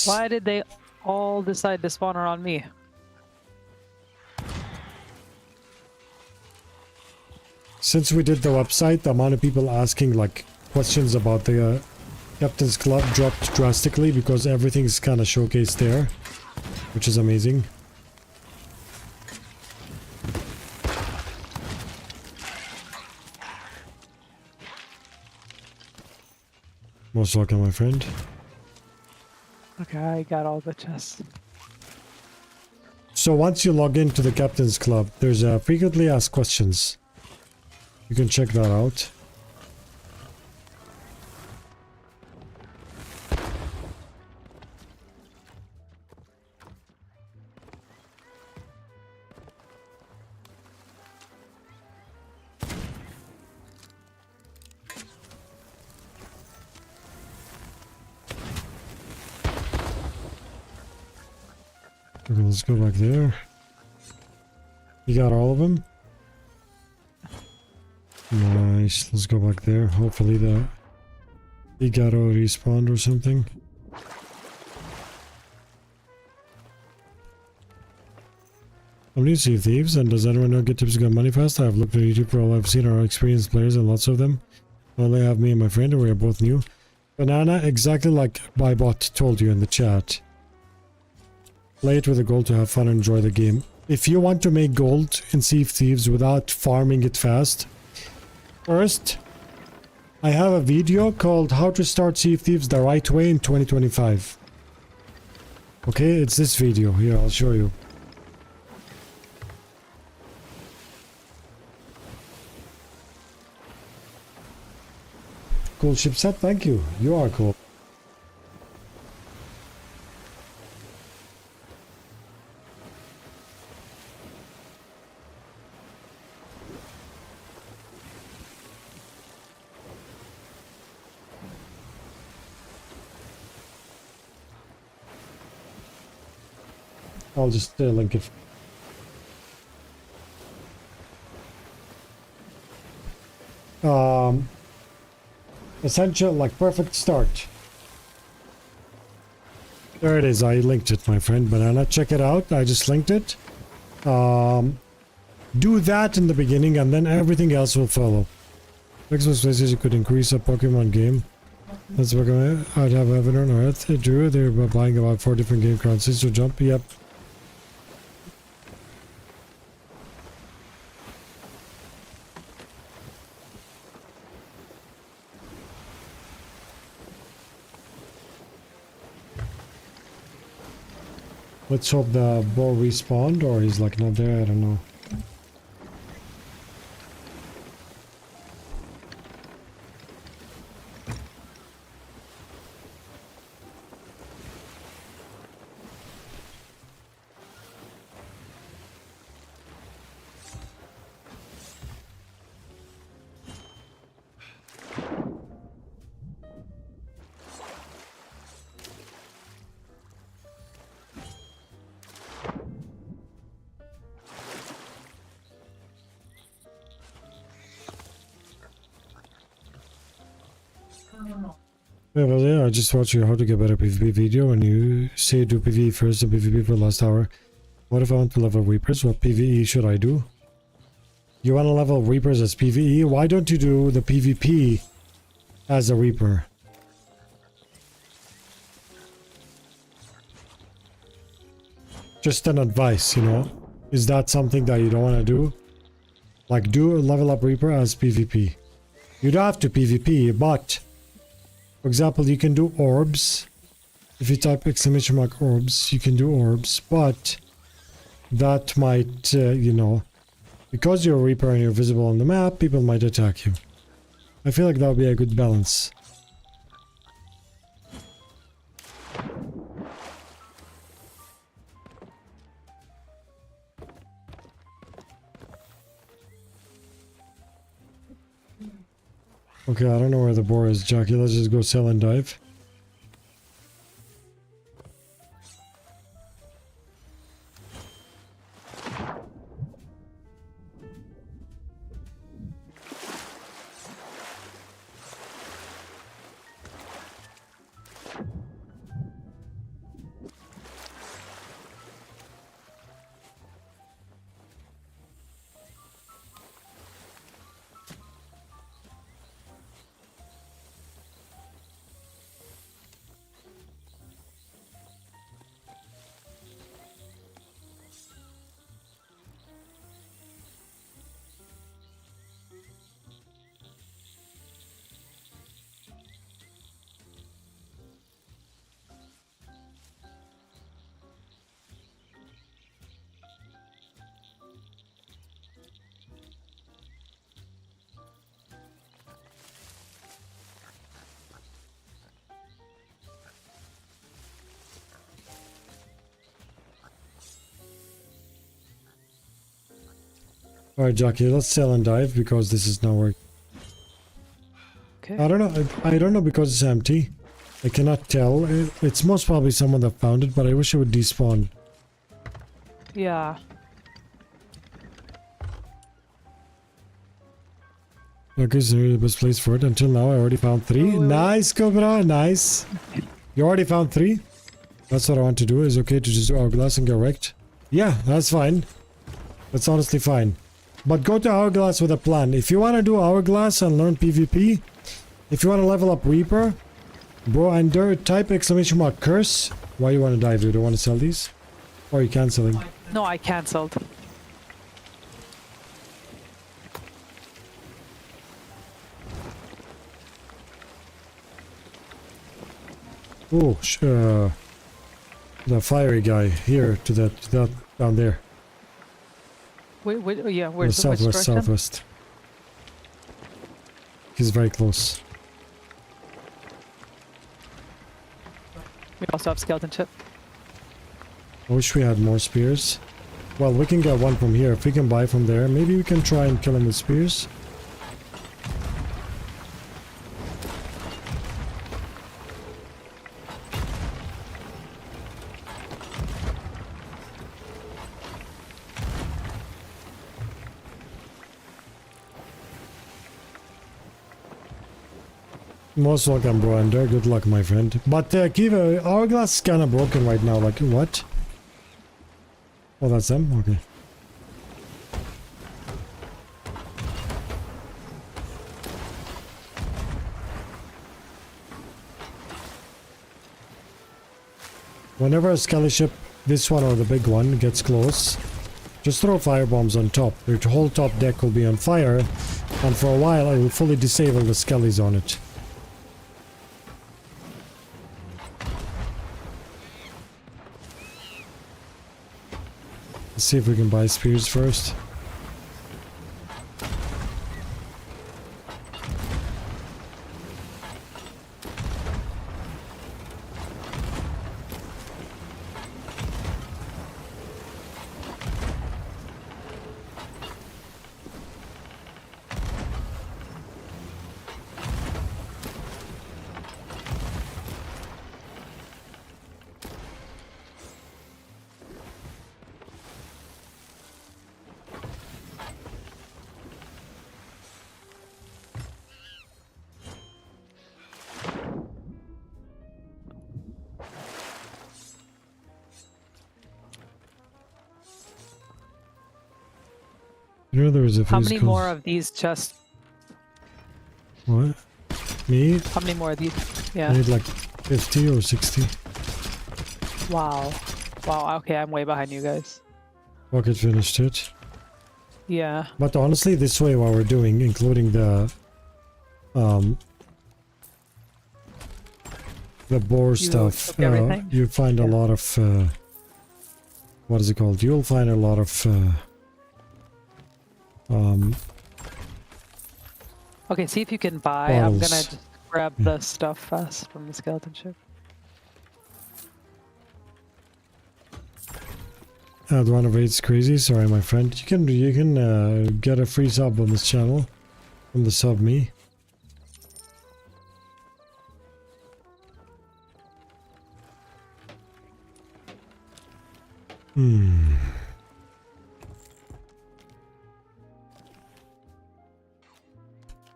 Why did they all decide to spawn around me?
Since we did the website, the amount of people asking like questions about the Captain's Club dropped drastically because everything's kind of showcased there, which is amazing. Most welcome, my friend.
Okay, I got all the chests.
So once you log into the Captain's Club, there's a frequently asked questions. You can check that out. Okay, let's go back there. You got all of them? Nice. Let's go back there. Hopefully he got all respawned or something. I'm new to Sea of Thieves, and does anyone know get tips to get money fast? I've looked at YouTube for all I've seen are experienced players and lots of them. Only have me and my friend, and we are both new. Banana, exactly like Bybot told you in the chat. Play it with a goal to have fun and enjoy the game. If you want to make gold in Sea of Thieves without farming it fast, first, I have a video called How to Start Sea of Thieves the Right Way in 2025. Okay, it's this video. Here, I'll show you. Cool ship set, thank you. You are cool. I'll just link it. Essential, like perfect start. There it is. I linked it, my friend Banana. Check it out. I just linked it. Do that in the beginning, and then everything else will follow. Next was places you could increase a Pokemon game. That's what I'd have heaven on earth. Drew, they're buying about 4 different game currencies to jump. Yep. Let's hope the Boar respawned, or he's like not there, I don't know. Yeah, well, yeah, I just watched your how to get better PvP video, and you say do PvE first and PvP for the last hour. What if I want to level Reapers? What PvE should I do? You want to level Reapers as PvE? Why don't you do the PvP as a Reaper? Just an advice, you know? Is that something that you don't want to do? Like, do a level up Reaper as PvP. You don't have to PvP, but... For example, you can do orbs. If you type exclamation mark orbs, you can do orbs, but that might, you know, because you're a Reaper and you're visible on the map, people might attack you. I feel like that would be a good balance. Okay, I don't know where the Boar is, Jackie. Let's just go sell and dive. Alright, Jackie, let's sell and dive because this is not working.
Okay.
I don't know because it's empty. I cannot tell. It's most probably someone that found it, but I wish it would despawn.
Yeah.
Okay, so the best place for it. Until now, I already found 3.
Wait.
Nice, Cobra, nice. You already found 3? That's what I want to do. Is okay to just do hourglass and get wrecked? Yeah, that's fine. That's honestly fine. But go to Hourglass with a plan. If you want to do Hourglass and learn PvP, if you want to level up Reaper, bro, and type exclamation mark curse. Why you want to dive, dude? Do you want to sell these? Or are you canceling?
No, I cancelled.
Oh, the fiery guy here to that down there.
Wait, yeah,
The
where's the which
southwest,
direction?
southwest. He's very close.
We also have skeleton chip.
I wish we had more spears. Well, we can get one from here. If we can buy from there, maybe we can try and kill him with spears. Most welcome, bro, and good luck, my friend. But Kiva, Hourglass is kind of broken right now. Like, what? Oh, that's them? Okay. Whenever a skelly ship, this one or the big one, gets close, just throw fire bombs on top. Your whole top deck will be on fire, and for a while it will fully disable the skellies on it. Let's see if we can buy spears first. You know there was a
How
phase
many
called-
more of these chests?
What? Me?
How many more of these?
I
Yeah.
need like 50 or 60.
Wow. Wow, okay, I'm way behind you guys.
Rocket finished it.
Yeah.
But honestly, this way what we're doing, including the boar stuff,
took everything?
you find a
Yeah.
lot of what is it called? You'll find a lot of
Okay, see if you can buy. I'm gonna
bottles.
just grab the stuff fast from the skeleton ship.
The one of eight's crazy. Sorry, my friend. You can get a free sub on this channel from the sub me.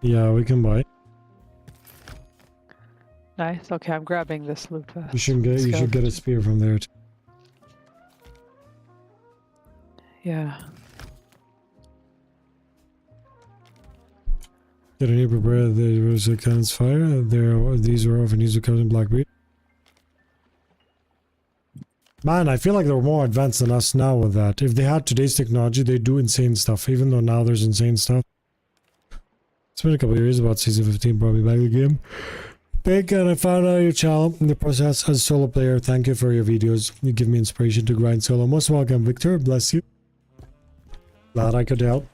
Yeah, we can buy.
Nice. Okay, I'm grabbing this loot fast.
You should get a
Skeleton.
spear from there too.
Yeah.
Did any prepare the Rosa Cannon's fire? These were often used with Cousin Blackbeard. Man, I feel like they're more advanced than us now with that. If they had today's technology, they'd do insane stuff, even though now there's insane stuff. It's been a couple of years, about season 15 brought me back to the game. Big, and I found out your channel in the process as a solo player. Thank you for your videos. You give me inspiration to grind solo. Most welcome, Victor. Bless you. Glad I could help.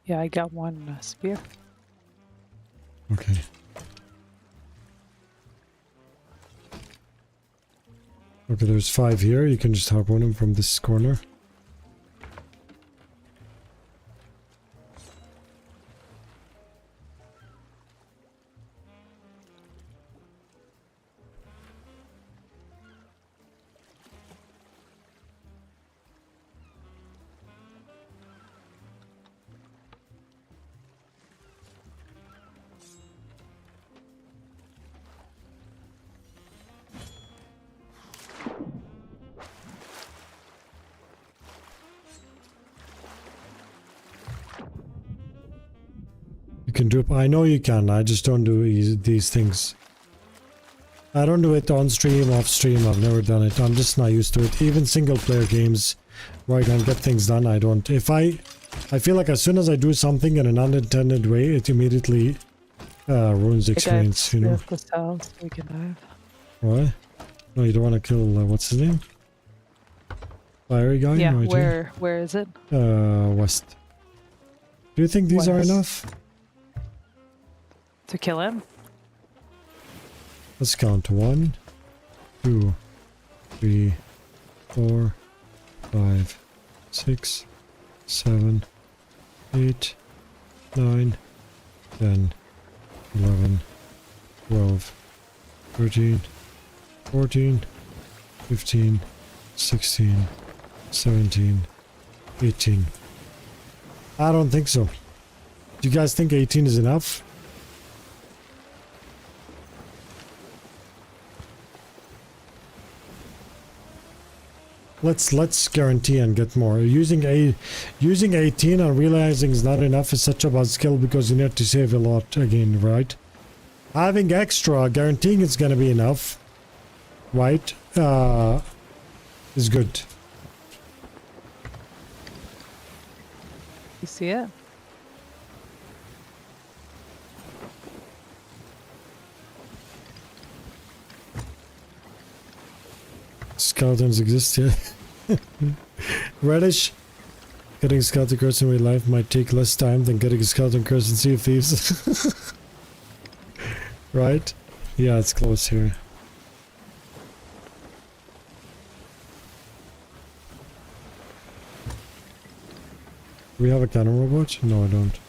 Yeah, I got one spear.
Okay. Okay, there's 5 here. You can just harpoon them from this corner. You can do it. I know you can. I just don't do these things. I don't do it on stream, off stream. I've never done it. I'm just not used to it. Even single player games where I can get things done, I don't. If I feel like as soon as I do something in an unintended way, it immediately ruins the experience, you know.
The cells we can dive.
What? No, you don't want to kill, what's his name? Fiery guy?
Yeah,
right here?
where is it?
West. Do you think these are
West.
enough?
To kill him?
Let's count. 1, 2, 3, 4, 5, 6, 7, 8, 9, 10, 11, 12, 13, 14, 15, 16, 17, 18. I don't think so. Do you guys think 18 is enough? Let's guarantee and get more. Using 18 and realizing it's not enough is such a bad skill because you need to save a lot again, right? Having extra, guaranteeing it's gonna be enough, right? Is good.
You see it?
Skeletons exist, yeah. Reddish. Getting a skeleton curse in real life might take less time than getting a skeleton curse in Sea of Thieves. Right? Yeah, it's close here. Do we have a cannon robot? No, I don't.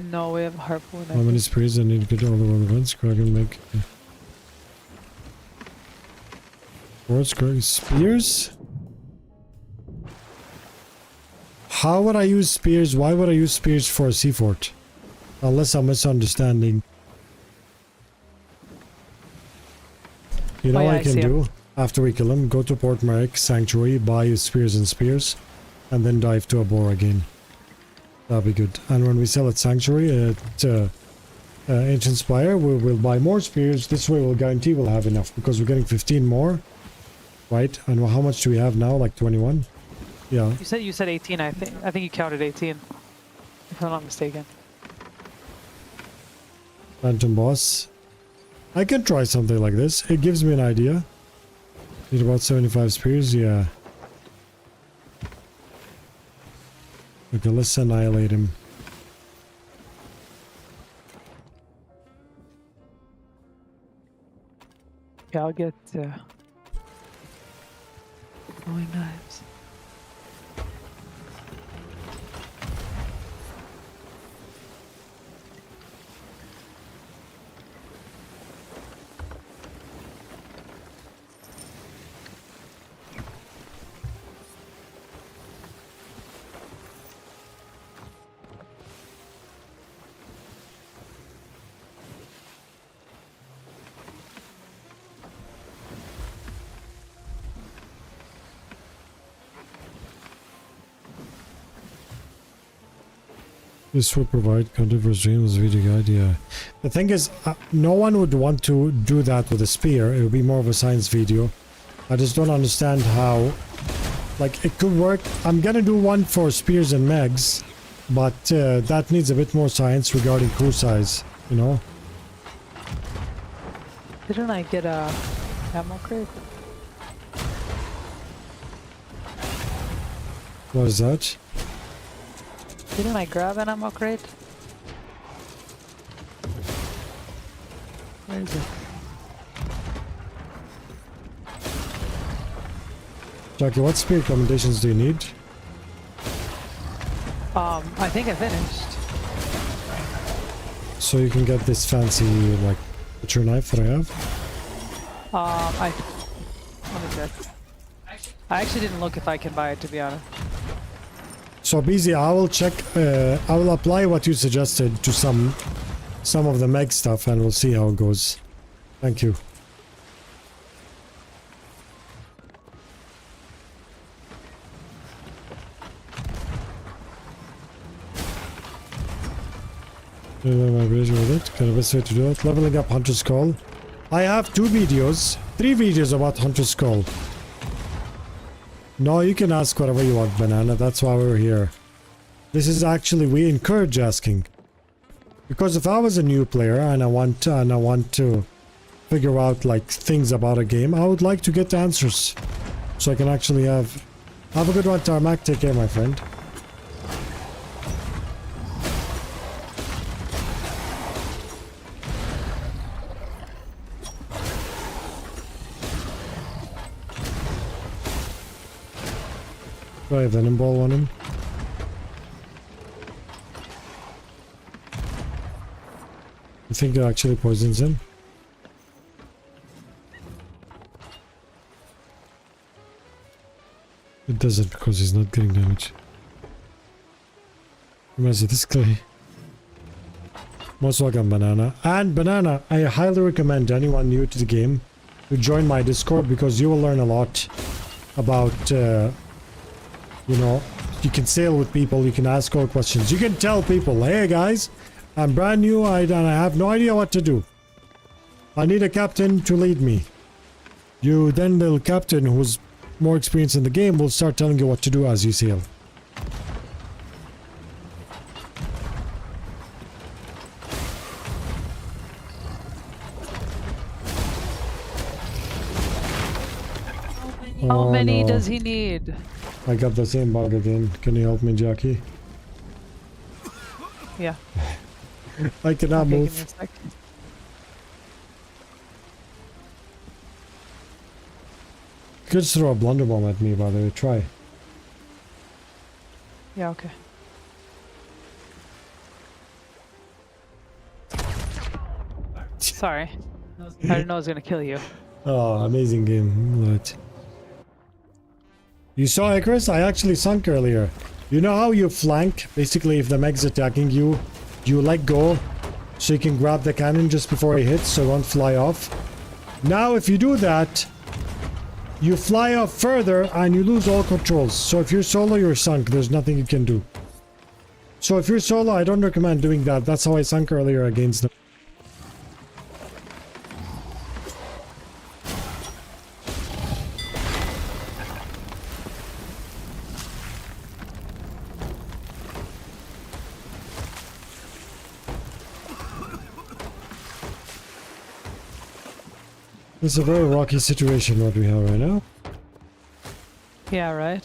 No, we have a harpoon. I
How many
think.
sprays I need to get all the world events? Kraken make. What's Kraken? Spears? How would I use spears? Why would I use spears for a sea fort? Unless I'm misunderstanding. You know
Oh, yeah,
what I
I
can
see 'em.
do? After we kill him, go to Port Marek Sanctuary, buy spears and spears, and then dive to a boar again. That'd be good. And when we sell at Sanctuary, at Ancient Spire, we'll buy more spears. This way we'll guarantee we'll have enough, because we're getting 15 more. Right? And how much do we have now? Like 21? Yeah.
You said 18. I think you counted 18. If I'm not mistaken.
Phantom Boss. I can try something like this. It gives me an idea. Need about 75 spears? Yeah. Okay, let's annihilate him.
Yeah, I'll get throwing knives.
This will provide content for streams, video guide, yeah. The thing is, no one would want to do that with a spear. It would be more of a science video. I just don't understand how... Like, it could work. I'm gonna do one for spears and megs, but that needs a bit more science regarding crew size, you know?
Didn't I get a ammo crate?
What is that?
Didn't I grab an ammo crate? Where is it?
Jackie, what spear recommendations do you need?
I think I finished.
So you can get this fancy, like, butcher knife that I have?
Let me check. I actually didn't look if I can buy it, to be honest.
So BZ, I will check, I will apply what you suggested to some of the meg stuff and we'll see how it goes. Thank you. Migration with it. Kind of best way to do it. Leveling up Hunter's Call. I have 3 videos about Hunter's Call. No, you can ask whatever you want, Banana. That's why we're here. This is actually, we encourage asking. Because if I was a new player and I want to figure out like things about a game, I would like to get the answers. So I can actually have a good one, Tarmac. Take care, my friend. Do I have Venom Ball on him? I think it actually poisons him. It doesn't because he's not getting damage. Reminds me of this guy. Most welcome, Banana. And Banana, I highly recommend anyone new to the game to join my Discord because you will learn a lot about you know, you can sail with people, you can ask all questions. You can tell people, hey guys, I'm brand new and I have no idea what to do. I need a captain to lead me. Then the captain who's more experienced in the game will start telling you what to do as you sail.
How many
no.
does he need?
I got the same bug again. Can you help me, Jackie?
Yeah.
I cannot
Okay, give me
move.
a sec.
You could just throw a blunder bomb at me, by the way. Try.
Yeah, okay. Sorry. I didn't know I was gonna kill you.
Oh, amazing game. Love it. You saw Icarus? I actually sunk earlier. You know how you flank? Basically, if the meg's attacking you, you let go so you can grab the cannon just before he hits so it won't fly off. Now, if you do that, you fly off further and you lose all controls. So if you're solo, you're sunk. There's nothing you can do. So if you're solo, I don't recommend doing that. That's how I sunk earlier against them. It's a very rocky situation what we have right now.
Yeah, right?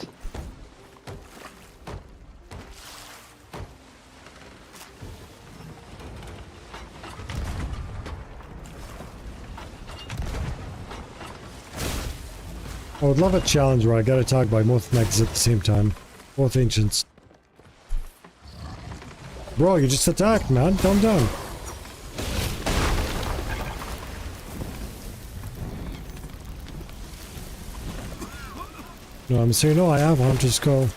I would love a challenge where I get attacked by both mechs at the same time. Both ancients. Bro, you just attacked, man. Calm down. No, I'm saying no, I have Hunter's Call.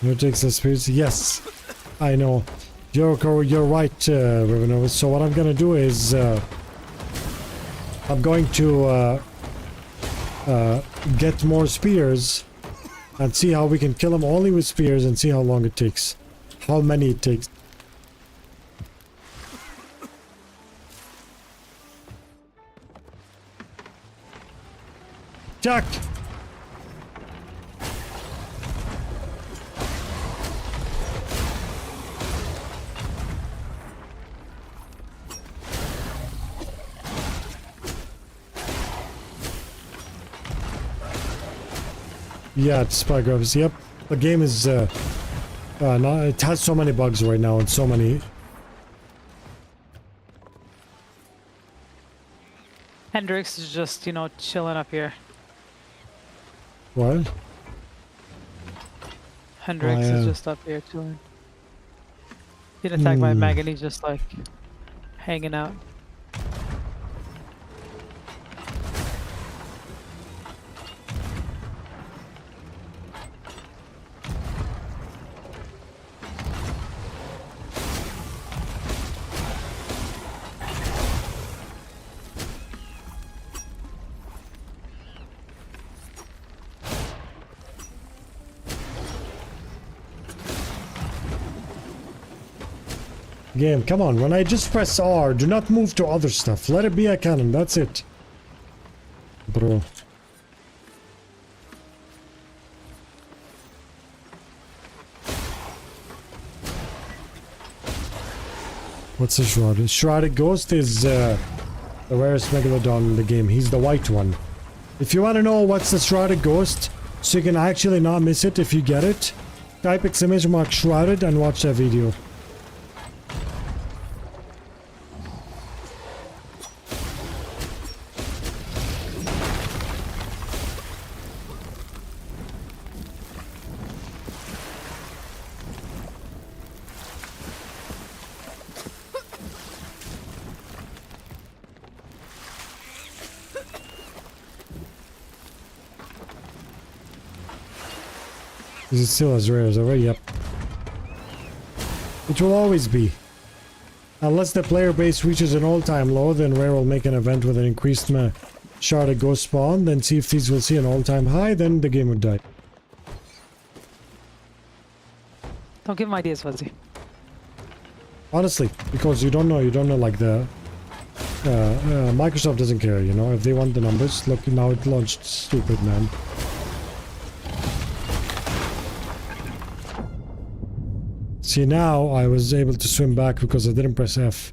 No takes the spirits. Yes, I know. You're right, Revenant. So what I'm gonna do is I'm going to get more spears and see how we can kill them only with spears and see how long it takes. How many it takes. Jack! Yeah, it's spy graphics. Yep, the game is no, it has so many bugs right now and so many.
Hendrix is just, you know, chilling up here.
What?
Hendrix
yeah.
is just up here chilling. Get attacked by a mag and he's just like hanging out.
Game, come on. When I just press R, do not move to other stuff. Let it be a cannon. That's it. Bro. What's the shrouded? Shrouded Ghost is the rarest Megalodon in the game. He's the white one. If you want to know what's the Shrouded Ghost, so you can actually not miss it if you get it, type exclamation mark shrouded and watch that video. Is it still as rare as ever? Yep. It will always be. Unless the player base reaches an all-time low, then Rare will make an event with an increased sharded ghost spawn, then see if these will see an all-time high, then the game would die.
Don't give him ideas, Fuzzy.
Honestly, because you don't know like the... Microsoft doesn't care, you know, if they want the numbers. Look, now it launched stupid, man. See, now I was able to swim back because I didn't press F.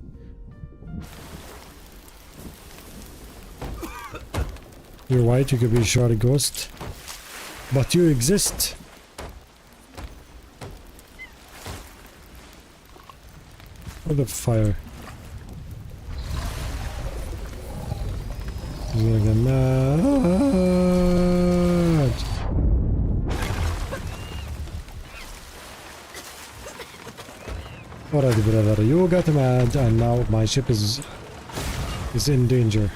You're white, you could be a shrouded ghost. But you exist. For the fire. He's gonna get mad. Alrighty, brother, you got mad, and now my ship is in danger.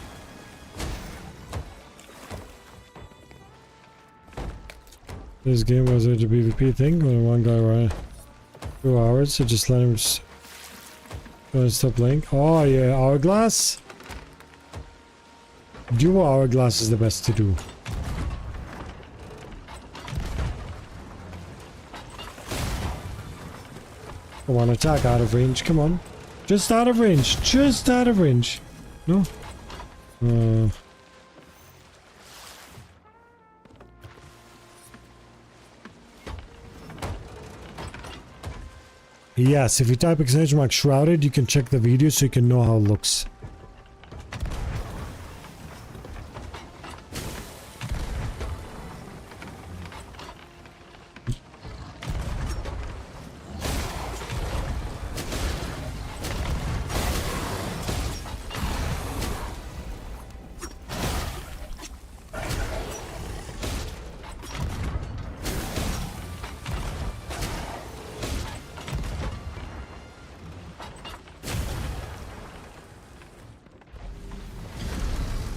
This game was a PvP thing when one guy ran 2 hours, so just let him stop playing. Oh yeah, hourglass. Duo hourglass is the best to do. Come on, attack out of range. Come on. Just out of range. Just out of range. No? Yes, if you type exclamation mark shrouded, you can check the video so you can know how it looks.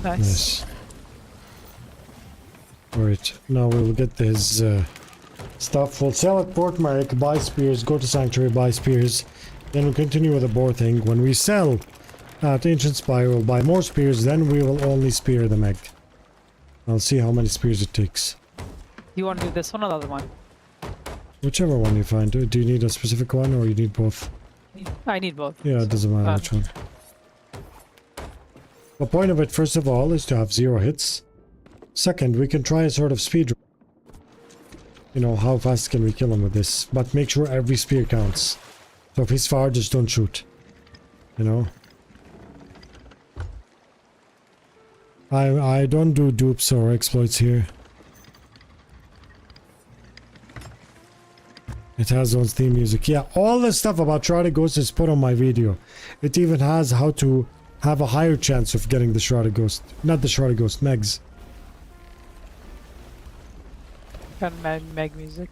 Nice.
Alright, now we'll get his stuff. We'll sell at Port Merrick, buy spears, go to Sanctuary, buy spears. Then we'll continue with the boar thing. When we sell at Ancient Spire, we'll buy more spears, then we will only spear the Meg. I'll see how many spears it takes.
You want to do this one or the other one?
Whichever one you find. Do you need a specific one or you need both?
I need both.
Yeah, it doesn't matter which one. The point of it, first of all, is to have 0 hits. Second, we can try a sort of speed. You know, how fast can we kill him with this? But make sure every spear counts. So if he's far, just don't shoot. You know? I don't do dupes or exploits here. It has its theme music. Yeah, all the stuff about Shrouded Ghost is put on my video. It even has how to have a higher chance of getting the Shrouded Ghost. Not the Shrouded Ghost, Megs.
Got Meg music.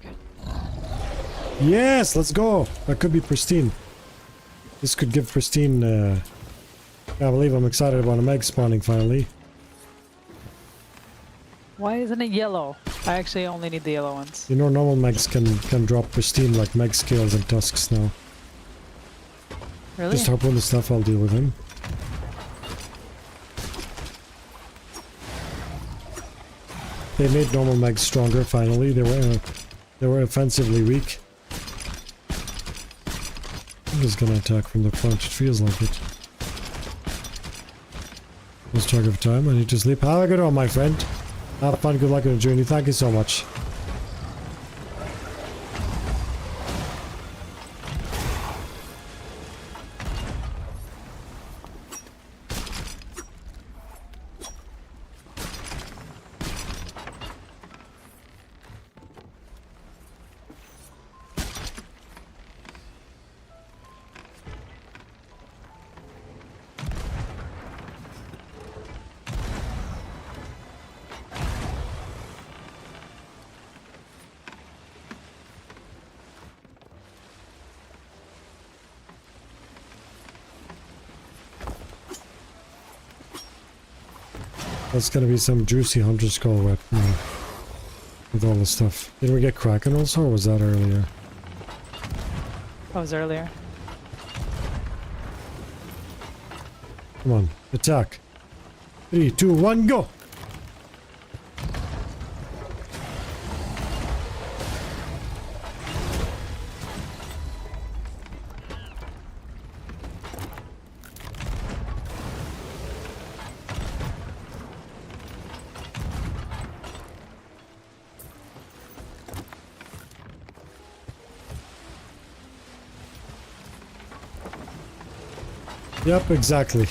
Yes, let's go. That could be pristine. This could give pristine. I believe I'm excited about a Meg spawning finally.
Why isn't it yellow? I actually only need the yellow ones.
You know, normal Megs can drop pristine like Meg scales and tusks now.
Really?
Just harpoon the stuff, I'll deal with him. They made normal Megs stronger finally. They were offensively weak. I'm just gonna attack from the front, it feels like it. Lose track of time, I need to sleep. Have a good one, my friend. Have fun, good luck on the journey. Thank you so much. That's gonna be some juicy hunter skull wrap now. With all the stuff. Did we get Kraken also, or was that earlier?
That was earlier.
Come on, attack. 3, 2, 1, go! Yep, exactly.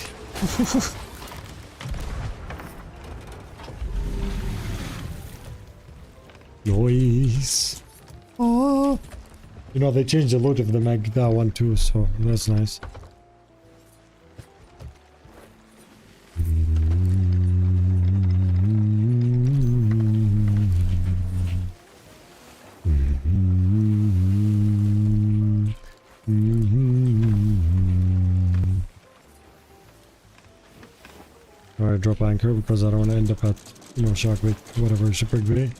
Noise. Oh. You know, they changed the load of the Meg, that one too, so that's nice. Alright, drop anchor because I don't want to end up at, you know, Sharkbait, whatever, Shipwreck Bay.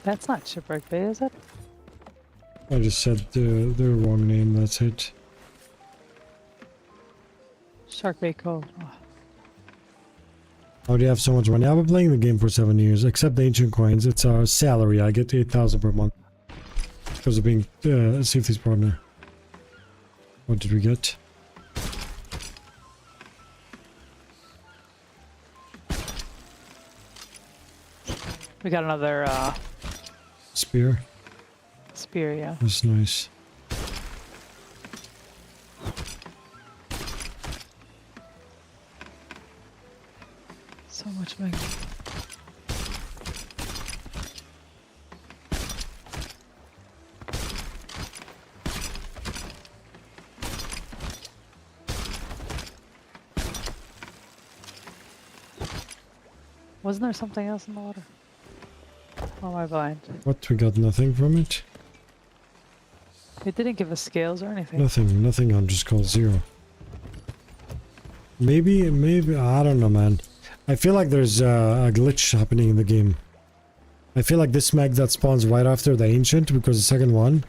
That's not Shipwreck Bay, is it?
I just said the wrong name, that's it.
Shark Bay Cove. Oh.
How do you have so much money? I've been playing the game for 7 years, except the ancient coins. It's our salary. I get 8,000 per month. Because of being a safety's partner. What did we get?
We got another
Spear.
spear, yeah.
That's nice.
So much money. Wasn't there something else in the water? Oh, am I blind?
What? We got nothing from it?
It didn't give us scales or anything.
Nothing on just called 0. Maybe, I don't know, man. I feel like there's a glitch happening in the game. I feel like this Meg that spawns right after the ancient, because the second one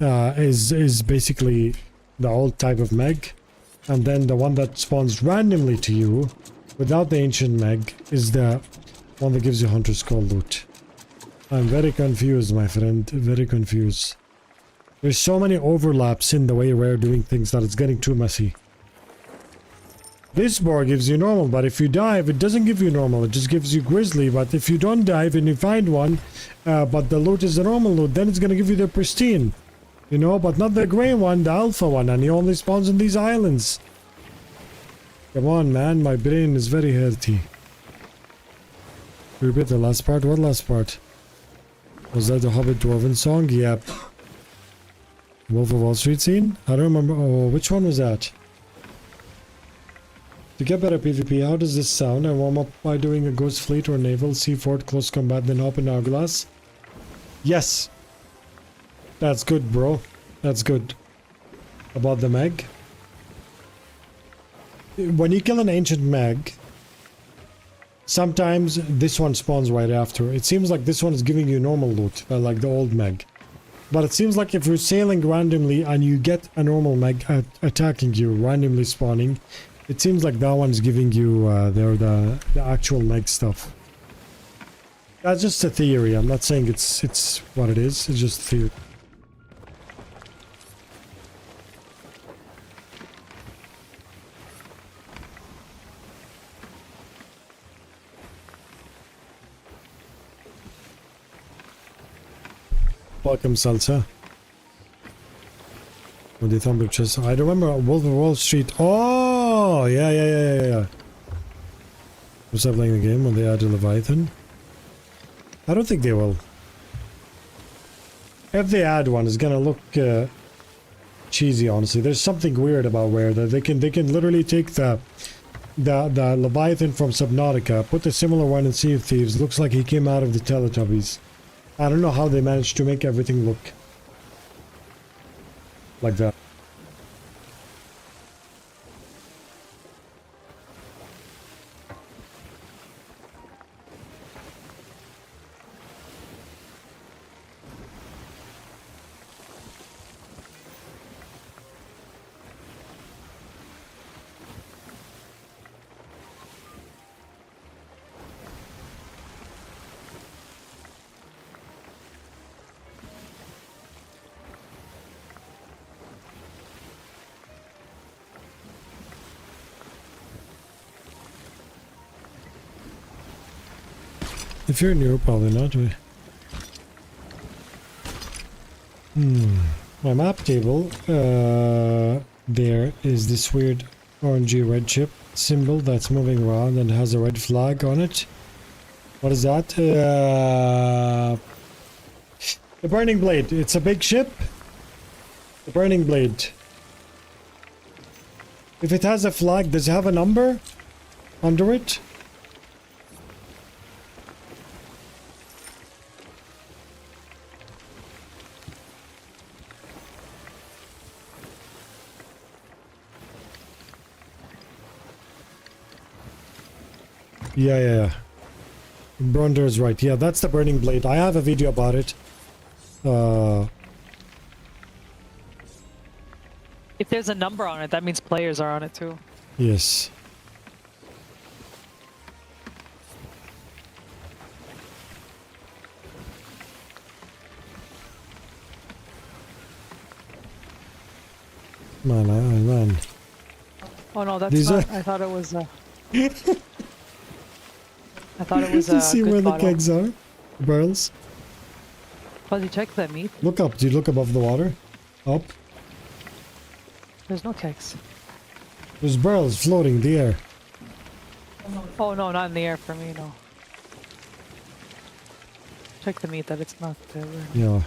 is basically the old type of Meg. And then the one that spawns randomly to you, without the ancient Meg, is the one that gives you Hunter's Call loot. I'm very confused, my friend. Very confused. There's so many overlaps in the way we're doing things that it's getting too messy. This Boar gives you normal, but if you dive, it doesn't give you normal. It just gives you grizzly. But if you don't dive and you find one, but the loot is the normal loot, then it's gonna give you the pristine. You know, but not the gray one, the alpha one, and he only spawns in these islands. Come on, man, my brain is very healthy. Repeat the last part? What last part? Was that the Hobbit Dwarven song? Yep. Wolf of Wall Street scene? I don't remember. Oh, which one was that? To get better PvP, how does this sound? I warm up by doing a Ghost Fleet or Naval, Sea Fort, Close Combat, then hop in Hourglass. Yes! That's good, bro. That's good. About the Meg. When you kill an ancient Meg, sometimes this one spawns right after. It seems like this one is giving you normal loot, like the old Meg. But it seems like if you're sailing randomly and you get a normal Meg attacking you, randomly spawning, it seems like that one's giving you the actual Meg stuff. That's just a theory. I'm not saying it's what it is. It's just a theory. Welcome, Salsa. With the thumb pictures. I remember Wolf of Wall Street. Oh, yeah. Was I playing the game when they added Leviathan? I don't think they will. If they add one, it's gonna look cheesy. Honestly, there's something weird about where they can literally take the Leviathan from Subnautica, put a similar one in Sea of Thieves. Looks like he came out of the Teletubbies. I don't know how they managed to make everything look like that. If you're new, probably not. My map table. There is this weird orangey red chip symbol that's moving around and has a red flag on it. What is that? The Burning Blade. It's a big ship. The Burning Blade. If it has a flag, does it have a number under it? Yeah. Bronder is right. Yeah, that's the Burning Blade. I have a video about it.
If there's a number on it, that means players are on it too.
Yes. Man.
Oh no, that's
These
not.
are-
I thought it was. I thought it was
Do you see
good
where the
bottle.
kegs are? Barrels?
Fuzzy, check that meat.
Look up. Do you look above the water? Up.
There's no kegs.
There's barrels floating in the air.
Oh no, not in the air for me. No. Check the meat that it's not there.
Yeah.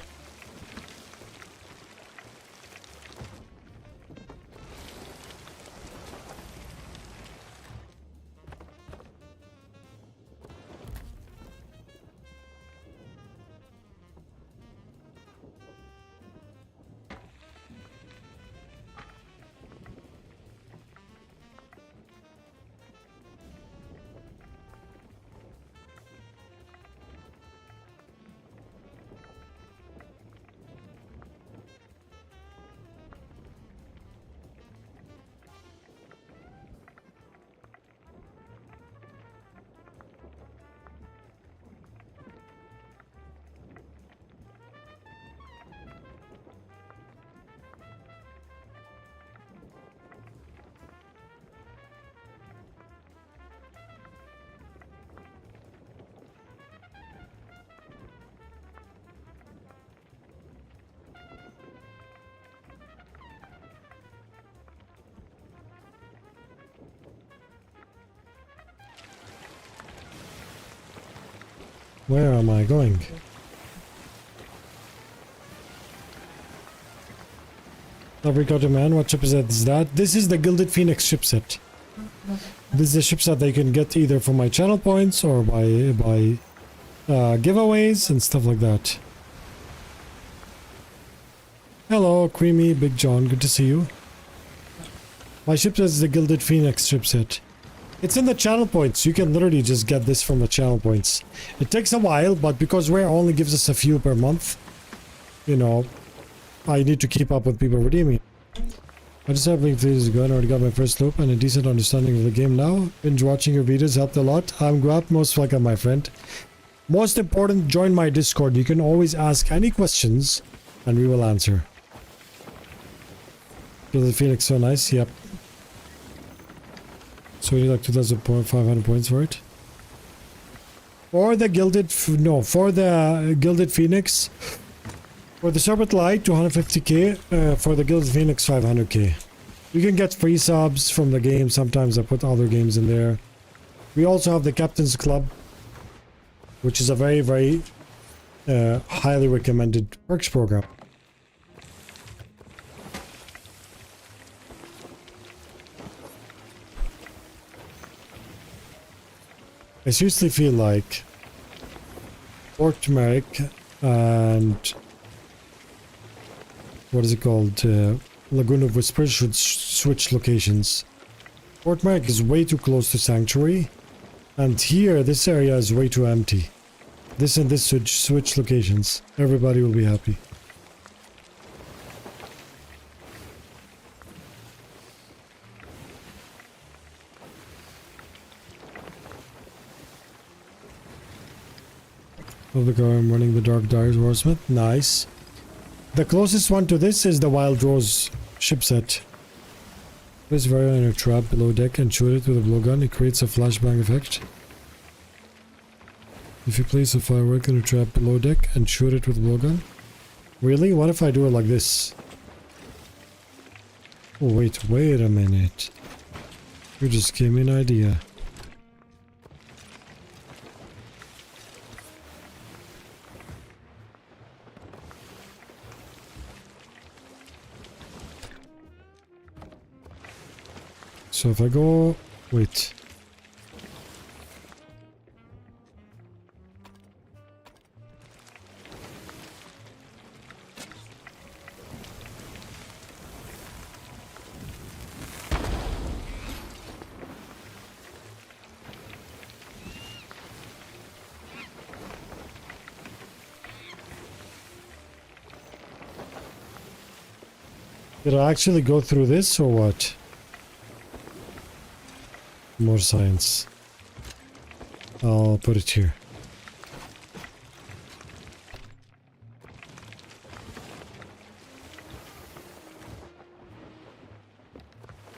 Where am I going? Fabricator man, what chipset is that? This is the Gilded Phoenix chipset. This is a chipset that you can get either from my channel points or by giveaways and stuff like that. Hello, Creamy Big John, good to see you. My chipset is the Gilded Phoenix chipset. It's in the channel points. You can literally just get this from the channel points. It takes a while, but because Rare only gives us a few per month, you know, I need to keep up with people redeeming. I just have played 3 days ago and already got my first loop and a decent understanding of the game now. Binge watching your videos helped a lot. I'm Guap, most welcome, my friend. Most important, join my Discord. You can always ask any questions and we will answer. The Phoenix so nice, yep. So you need like 2,500 points for it. For the Gilded, for the Gilded Phoenix, for the Serpent Light 250k, for the Gilded Phoenix 500k. You can get free subs from the game. Sometimes I put other games in there. We also have the Captain's Club, which is a very, very highly recommended perks program. I seriously feel like Fort Turmeric and what is it called? Lagoon of Whispers should switch locations. Fort Turmeric is way too close to Sanctuary, and here this area is way too empty. This and this should switch locations. Everybody will be happy. Public I'm running the Dark Dyers Warsmith. Nice. The closest one to this is the Wild Rose ship set. Place Vario in a trap below deck and shoot it with a blowgun. It creates a flashbang effect. If you place a firework in a trap below deck and shoot it with a blowgun. Really? What if I do it like this? Oh wait a minute. You just gave me an idea. So if I go... wait. Did I actually go through this or what? More science. I'll put it here.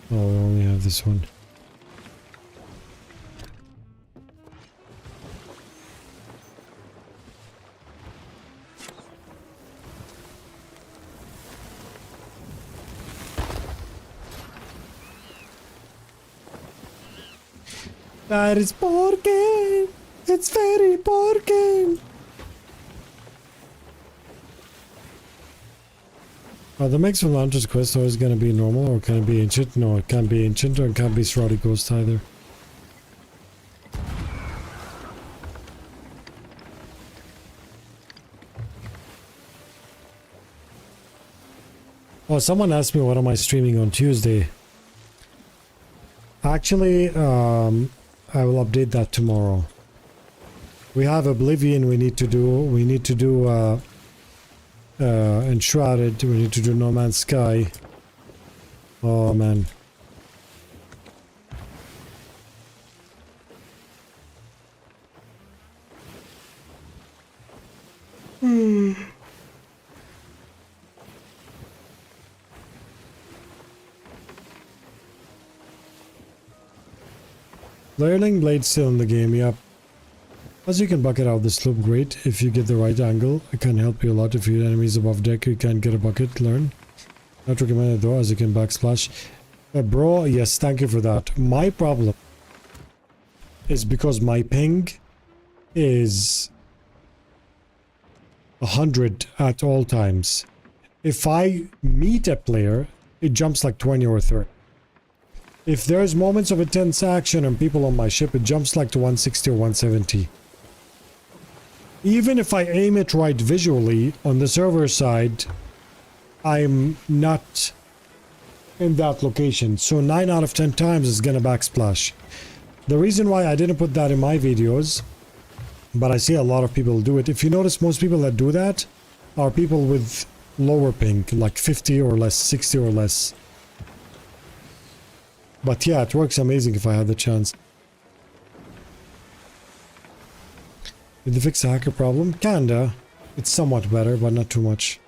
Oh, we only have this one. That is board game. It's very board game. The mix from Launcher's Quest is going to be normal or can it be ancient? No, it can't be ancient or it can't be Shrouded Ghost either. Oh, someone asked me what am I streaming on Tuesday. Actually, I will update that tomorrow. We have Oblivion we need to do. We need to do Enshrouded. We need to do No Man's Sky. Oh man. Layering Blade still in the game, yep. As you can bucket out this loop, great. If you get the right angle, it can help you a lot. If you hit enemies above deck, you can't get a bucket, learn. Not recommended though, as you can backsplash. Bro, yes, thank you for that. My problem is because my ping is 100 at all times. If I meet a player, it jumps like 20 or 30. If there's moments of intense action and people on my ship, it jumps like to 160 or 170. Even if I aim it right visually, on the server side, I'm not in that location. So 9 out of 10 times it's gonna backsplash. The reason why I didn't put that in my videos, but I see a lot of people do it. If you notice, most people that do that are people with lower ping, like 50 or less, 60 or less. But yeah, it works amazing if I had the chance. Did they fix the hacker problem? Kinda. It's somewhat better, but not too much.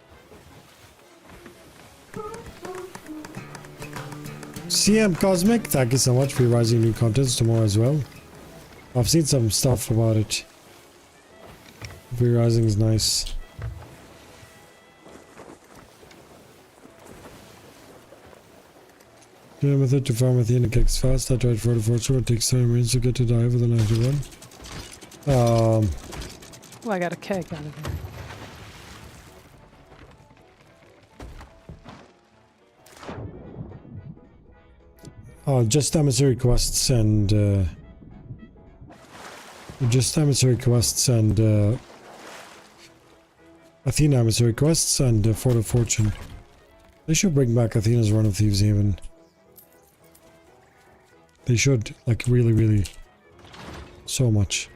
CM Cosmic, thank you so much for rising new contents tomorrow as well. I've seen some stuff about it. Rising is nice. The method to farm Athena kicks fast. I tried for the first one. It takes 30 minutes to get to dive with a 91.
Oh, I got a keg out of there.
Just emissary quests and Athena emissary quests and Fort of Fortune. They should bring back Athena's Run of Thieves Haven. They should, like, really, really, so much.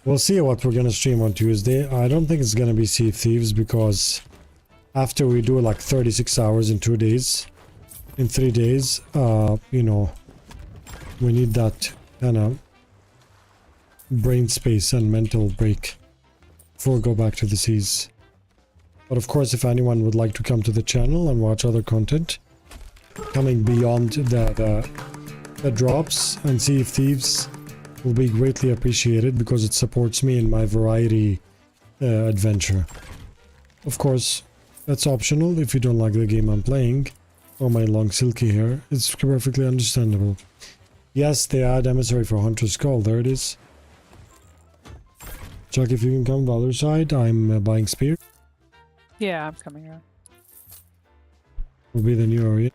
We'll see what we're gonna stream on Tuesday. I don't think it's gonna be Sea of Thieves because after we do like 36 hours in 2 days, in 3 days, you know, we need that kind of brain space and mental break before we go back to the seas. But of course, if anyone would like to come to the channel and watch other content coming beyond the drops and Sea of Thieves will be greatly appreciated because it supports me in my variety adventure. Of course, that's optional if you don't like the game I'm playing or my long silky hair. It's perfectly understandable. Yes, they add emissary for Hunter's Call. There it is. Chuck, if you can come to the other side, I'm buying spear.
Yeah, I'm coming around.
Will be the new area.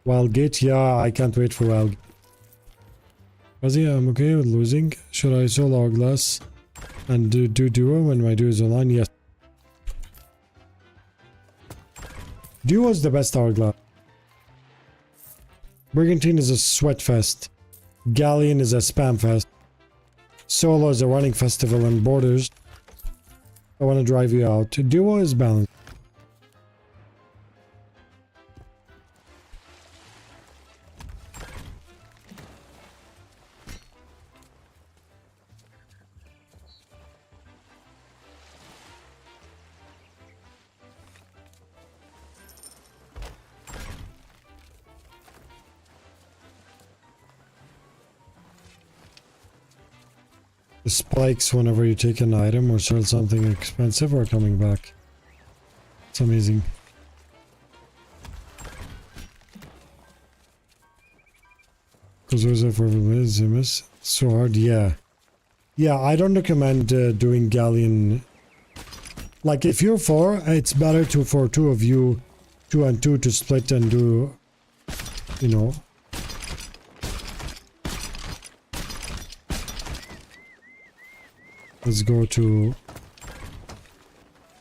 Wildgate, yeah, I can't wait for Wildgate. Fuzzy, I'm okay with losing. Should I solo Hourglass and do duo when my duo is online? Yes. Duo is the best Hourglass. Brigantine is a sweat fest. Galleon is a spam fest. Solo is a running festival and Borders. I want to drive you out. Duo is balanced. The spikes whenever you take an item or sell something expensive are coming back. It's amazing. Because there's a for Zimus. So hard, yeah. Yeah, I don't recommend doing Galleon. Like, if you're 4, it's better for 2 of you, 2 and 2 to split and do, you know. Let's go to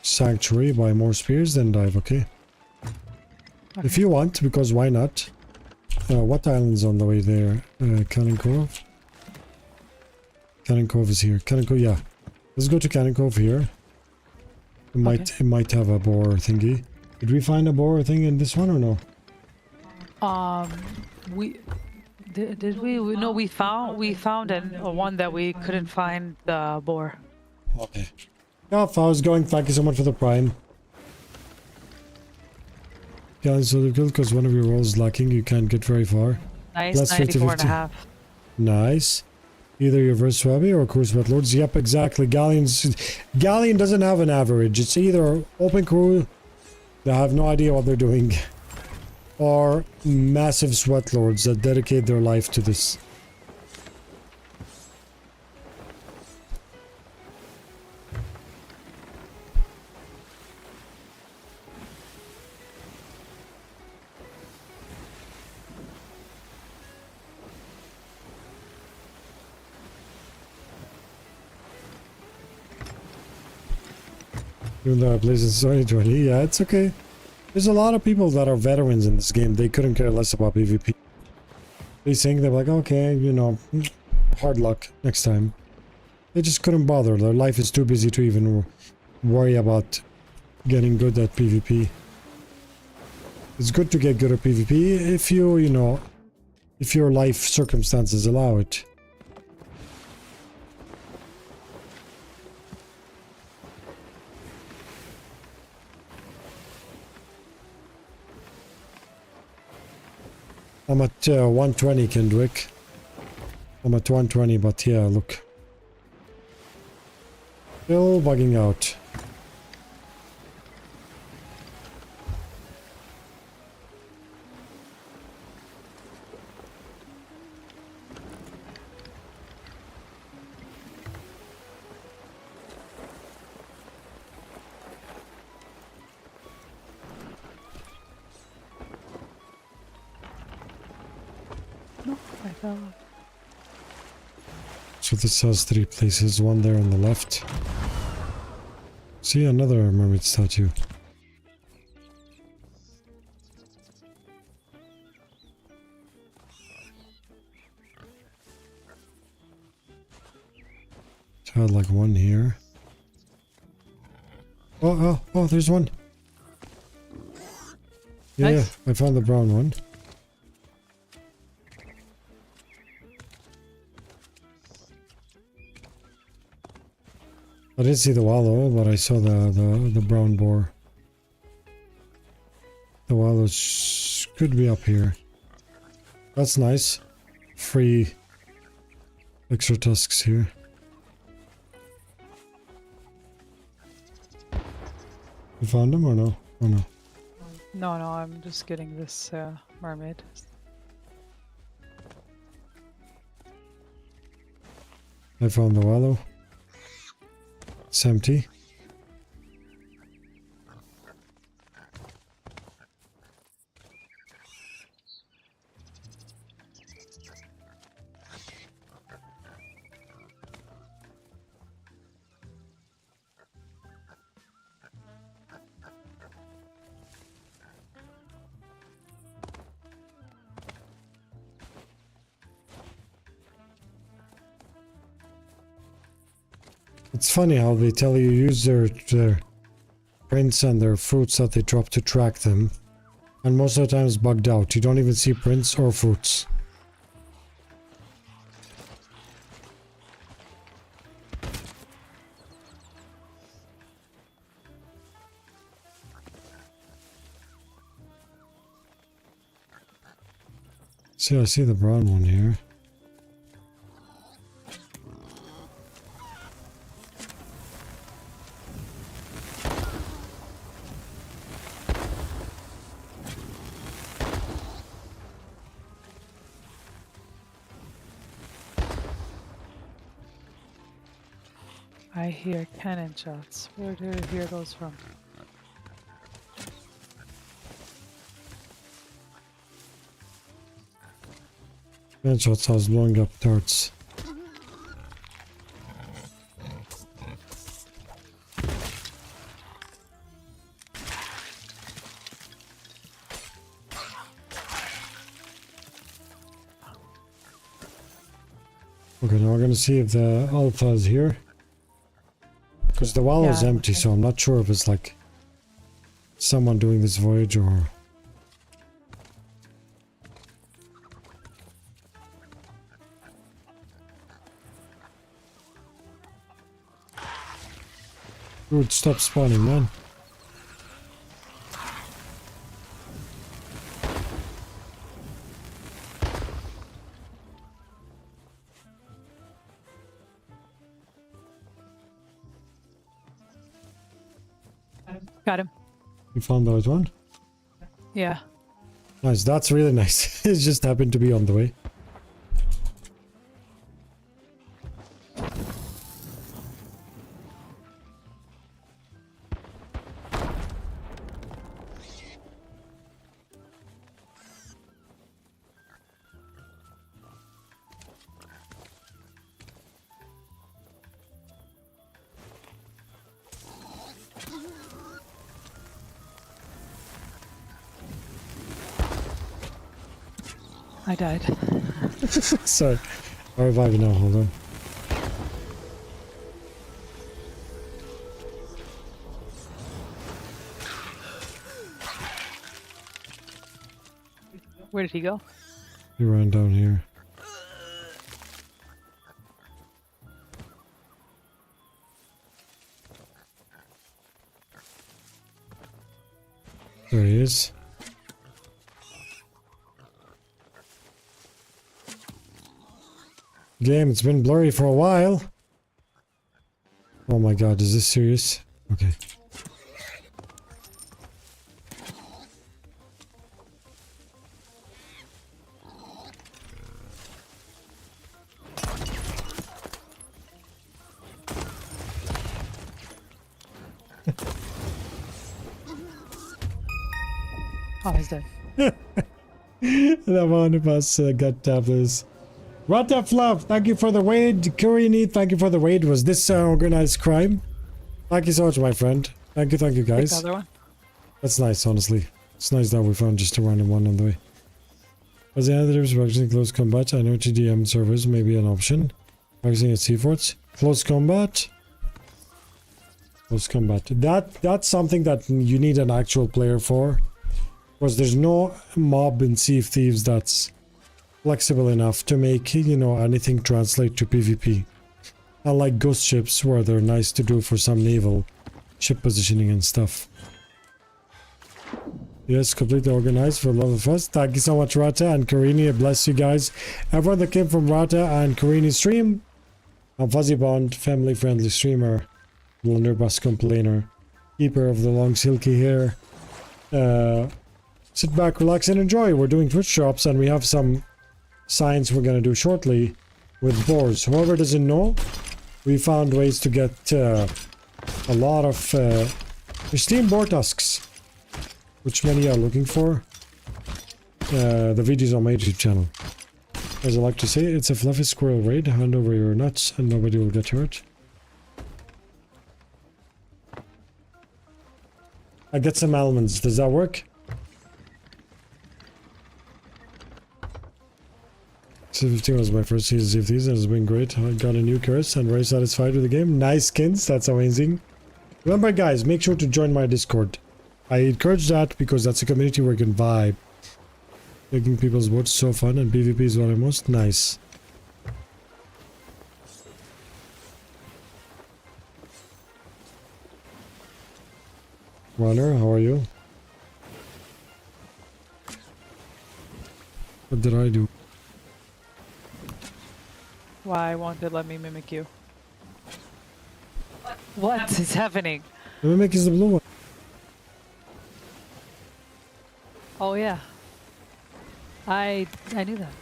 Sanctuary, buy more spears, then dive, okay? If you want, because why not? What island's on the way there? Cannon Cove? Cannon Cove is here. Cannon Cove, yeah. Let's go to Cannon Cove here. It might have a boar thingy. Did we find a boar thing in this one or no?
Did we? No, we found one that we couldn't find the boar.
Okay. Yeah, if I was going, thank you so much for the prime. Yeah, it's so good because one of your rolls is lacking, you can't get very far.
Nice,
That's
94 and a half.
Nice. Either you're verse Swabby or Crew Sweat Lords. Yep, exactly. Galleon doesn't have an average. It's either open crew that have no idea what they're doing, or massive sweat lords that dedicate their life to this. Even though I played since 2020, yeah, it's okay. There's a lot of people that are veterans in this game. They couldn't care less about PvP. They think they're like, okay, you know, hard luck next time. They just couldn't bother. Their life is too busy to even worry about getting good at PvP. It's good to get good at PvP if you know, if your life circumstances allow it. I'm at 120, Kendrick. I'm at 120, but yeah, look. Still bugging out.
No, I fell off.
So this has 3 places, one there on the left. See, another mermaid statue. So I had like one here. Oh, there's one. Yeah,
Nice.
I found the brown one. I didn't see the wallow, but I saw the brown boar. The wallow could be up here. That's nice. Free extra tusks here. You found them or no? Oh no.
No, I'm just getting this mermaid.
I found the wallow. It's empty. It's funny how they tell you use their prints and their fruits that they drop to track them. And most of the time it's bugged out. You don't even see prints or fruits. See, I see the brown one here.
I hear cannon shots. Where do you hear those from?
Gunshots, I was blowing up darts. Okay, now we're gonna see if the alpha is here. Because the wallow is
Yeah,
empty,
okay.
so I'm not sure if it's like someone doing this voyage or... Dude, stop spawning, man.
Got him.
You found the right one?
Yeah.
Nice, that's really nice. It just happened to be on the way.
I died.
Sorry. I'll revive you now, hold on.
Where did he go?
He ran down here. There he is. Game, it's been blurry for a while. Oh my god, is this serious? Okay.
Oh, he's dead.
That one of us got tablets. Rata Fluff, thank you for the raid. Kurini, thank you for the raid. Was this organized crime? Thank you so much, my friend. Thank you
Take the
guys.
other one.
That's nice, honestly. It's nice that we found just a random one on the way. As the editors practicing close combat, I know TDM servers may be an option. Practicing at Seaforts. Close combat. Close combat. That's something that you need an actual player for. Because there's no mob in Sea of Thieves that's flexible enough to make, you know, anything translate to PvP. Unlike ghost ships, where they're nice to do for some naval ship positioning and stuff. Yes, completely organized for love of us. Thank you so much, Rata and Karini. Bless you guys. Everyone that came from Rata and Karini's stream. I'm Fuzzy Bond, family-friendly streamer, blunderbuss complainer, keeper of the long silky hair. Sit back, relax, and enjoy. We're doing Twitch drops, and we have some signs we're gonna do shortly with boars. Whoever doesn't know, we found ways to get a lot of pristine boar tusks, which many are looking for. The videos on my YouTube channel. As I like to say, it's a fluffy squirrel raid. Hand over your nuts and nobody will get hurt. I get some almonds. Does that work? C15 was my first season of these and it's been great. I got a new curse and very satisfied with the game. Nice skins, that's amazing. Remember guys, make sure to join my Discord. I encourage that because that's a community where you can vibe. Making people's boats so fun and PvP is what I most nice. Runner, how are you? What did I do?
Why won't it let me mimic you? What is happening?
The mimic is the blue one.
Oh yeah. I knew that.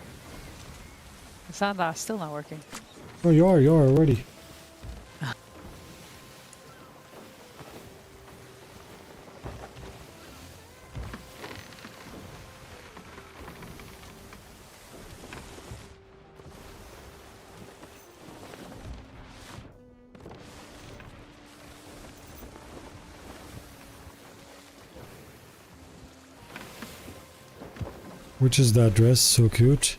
It's not still not working.
Oh, you are already. Which is that dress? So cute.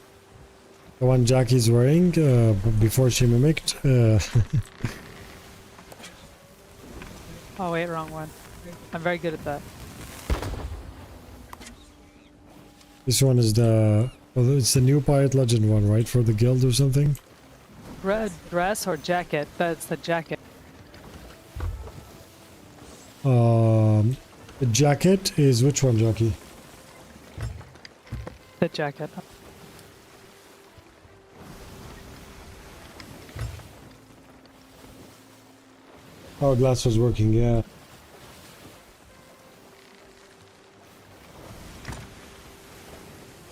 The one Jackie's wearing before she mimicked.
Oh wait, wrong one. I'm very good at that.
This one is the... Well, it's the new Pirate Legend one, right? For the guild or something?
Red dress or jacket? That's the jacket.
The jacket is which one, Jackie?
The jacket.
Hourglass was working, yeah.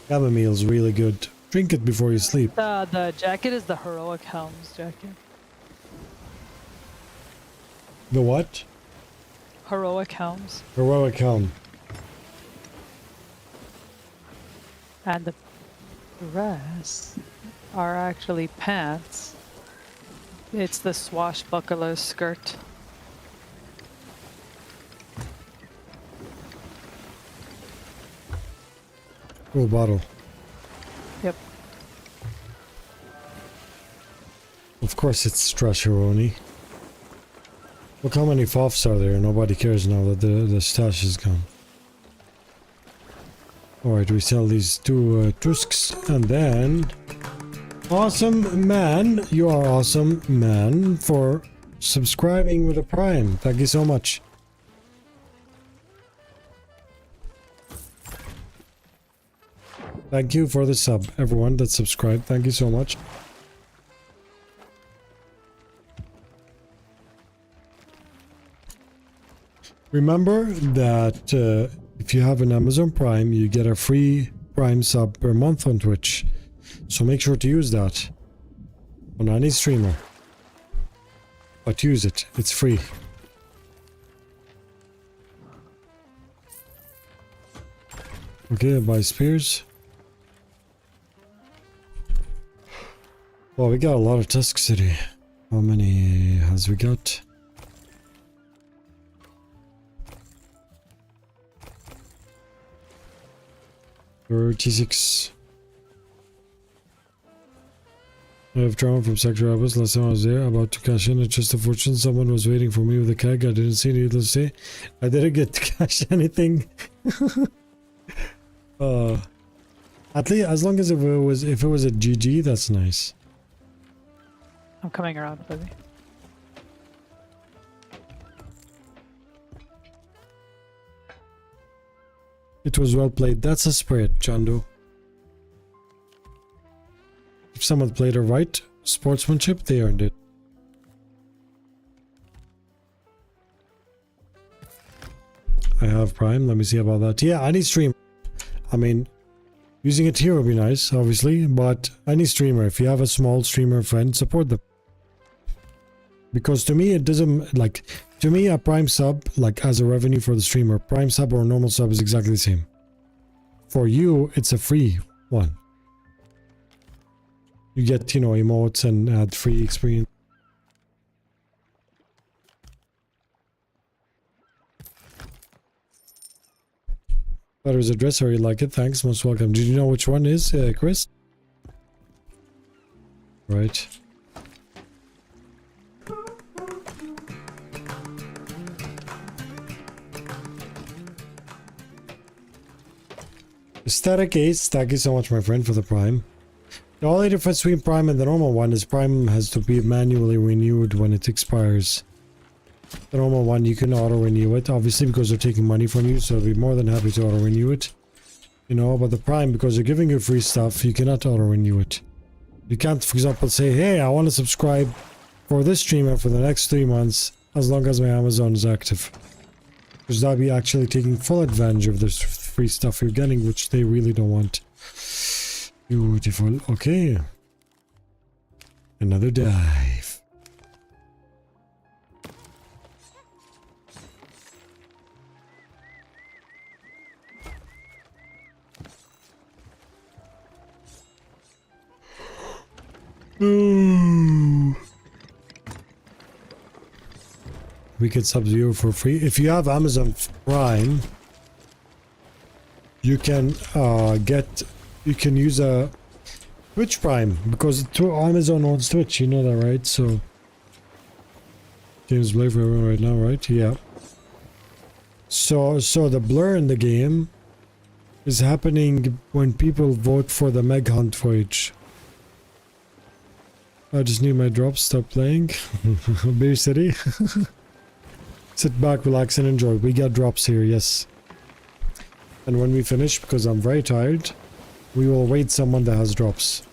Chamomile's really good. Drink it before you sleep.
The jacket is the heroic helms jacket.
The what?
Heroic helms.
Heroic helm.
And the rest are actually pants. It's the swashbuckler skirt.
Cool bottle.
Yep.
Of course it's Trasheroni. Look how many FOFs are there. Nobody cares now that the stash is gone. Alright, we sell these two tusks and then... Awesome man, you are awesome man for subscribing with a prime. Thank you so much. Thank you for the sub, everyone that subscribed. Thank you so much. Remember that if you have an Amazon Prime, you get a free Prime sub per month on Twitch. So make sure to use that on any streamer. But use it, it's free. Okay, buy spears. Well, we got a lot of tusks today. How many has we got? T6. I have trauma from sexual abuse. Last time I was there, about to cash in. It's just a fortune. Someone was waiting for me with a keg. I didn't see any. Let's say I didn't get to cash anything. At least, as long as if it was a GG, that's nice.
I'm coming around, baby.
It was well played. That's a spread, Chando. If someone played it right, sportsmanship, they earned it. I have Prime. Let me see about that. Yeah, any stream. I mean, using it here would be nice, obviously, but any streamer, if you have a small streamer friend, support them. Because to me, it doesn't, like, to me, a Prime sub, like, as a revenue for the streamer, Prime sub or normal sub is exactly the same. For you, it's a free one. You get, you know, emotes and add free experience. Butter's address, or you like it? Thanks, most welcome. Did you know which one is, Chris? Right. Aesthetic Ace, thank you so much, my friend, for the Prime. The only difference between Prime and the normal one is Prime has to be manually renewed when it expires. The normal one, you can auto-renew it, obviously, because they're taking money from you, so I'll be more than happy to auto-renew it. You know, but the Prime, because they're giving you free stuff, you cannot auto-renew it. You can't, for example, say, hey, I want to subscribe for this streamer for the next 3 months, as long as my Amazon is active. Because that'll be actually taking full advantage of this free stuff you're getting, which they really don't want. Beautiful. Okay. Another dive. Ooh. We get Sub-Zero for free. If you have Amazon Prime, you can you can use a Twitch Prime, because Amazon owns Twitch, you know that, right? So games play for everyone right now, right? Yeah. So the blur in the game is happening when people vote for the Meg Hunt voyage. I just need my drops, stop playing. Beer City. Sit back, relax, and enjoy. We got drops here, yes. And when we finish, because I'm very tired, we will raid someone that has drops.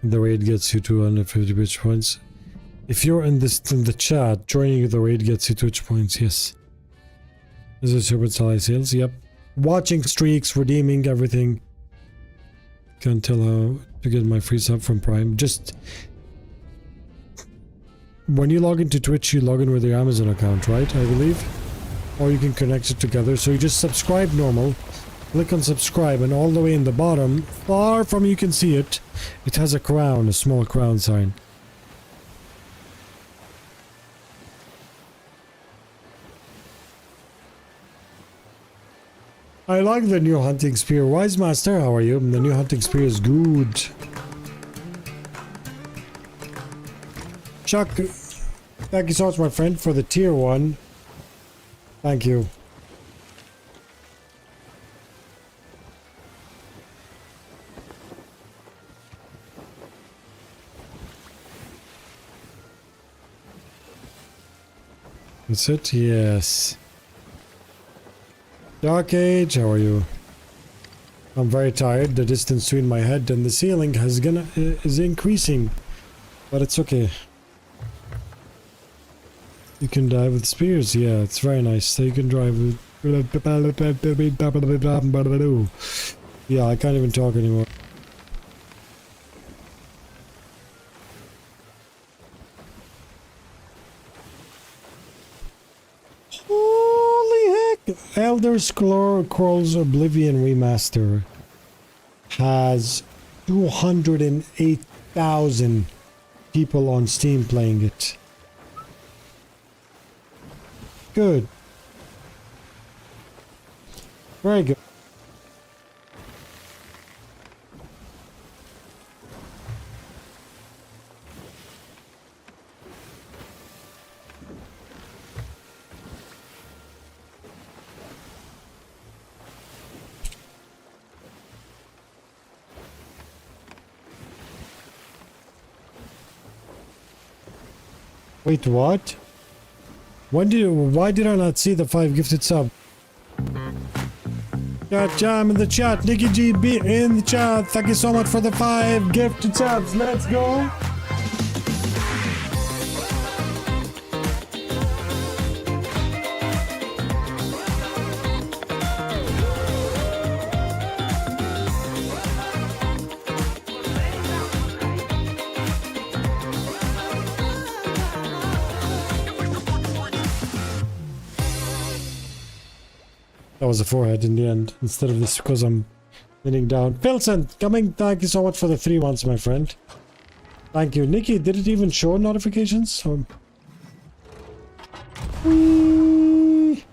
The raid gets you 250 Twitch points. If you're in the chat, joining the raid gets you Twitch points, yes. Is it Sherbert Salai sales? Yep. Watching streaks, redeeming everything. Can't tell how to get my free sub from Prime. Just when you log into Twitch, you log in with your Amazon account, right? I believe. Or you can connect it together. So you just subscribe normal, click on subscribe, and all the way in the bottom, far from you can see it, it has a crown, a small crown sign. I like the new hunting spear. Wise Master, how are you? The new hunting spear is good. Chuck, thank you so much, my friend, for the tier 1. Thank you. That's it? Yes. Dark Age, how are you? I'm very tired. The distance between my head and the ceiling is increasing. But it's okay. You can dive with spears. Yeah, it's very nice. So you can drive with... Yeah, I can't even talk anymore. Holy heck! Elder Scrolls Oblivion Remaster has 208,000 people on Steam playing it. Good. Very good. Wait, what? Why did I not see the 5 gifted sub? Got Jam in the chat, Nikki GB in the chat. Thank you so much for the 5 gifted subs. Let's go. That was a forehead in the end, instead of this, because I'm leaning down. Pilson, coming, thank you so much for the 3 months, my friend. Thank you. Nikki, did it even show notifications? Whee!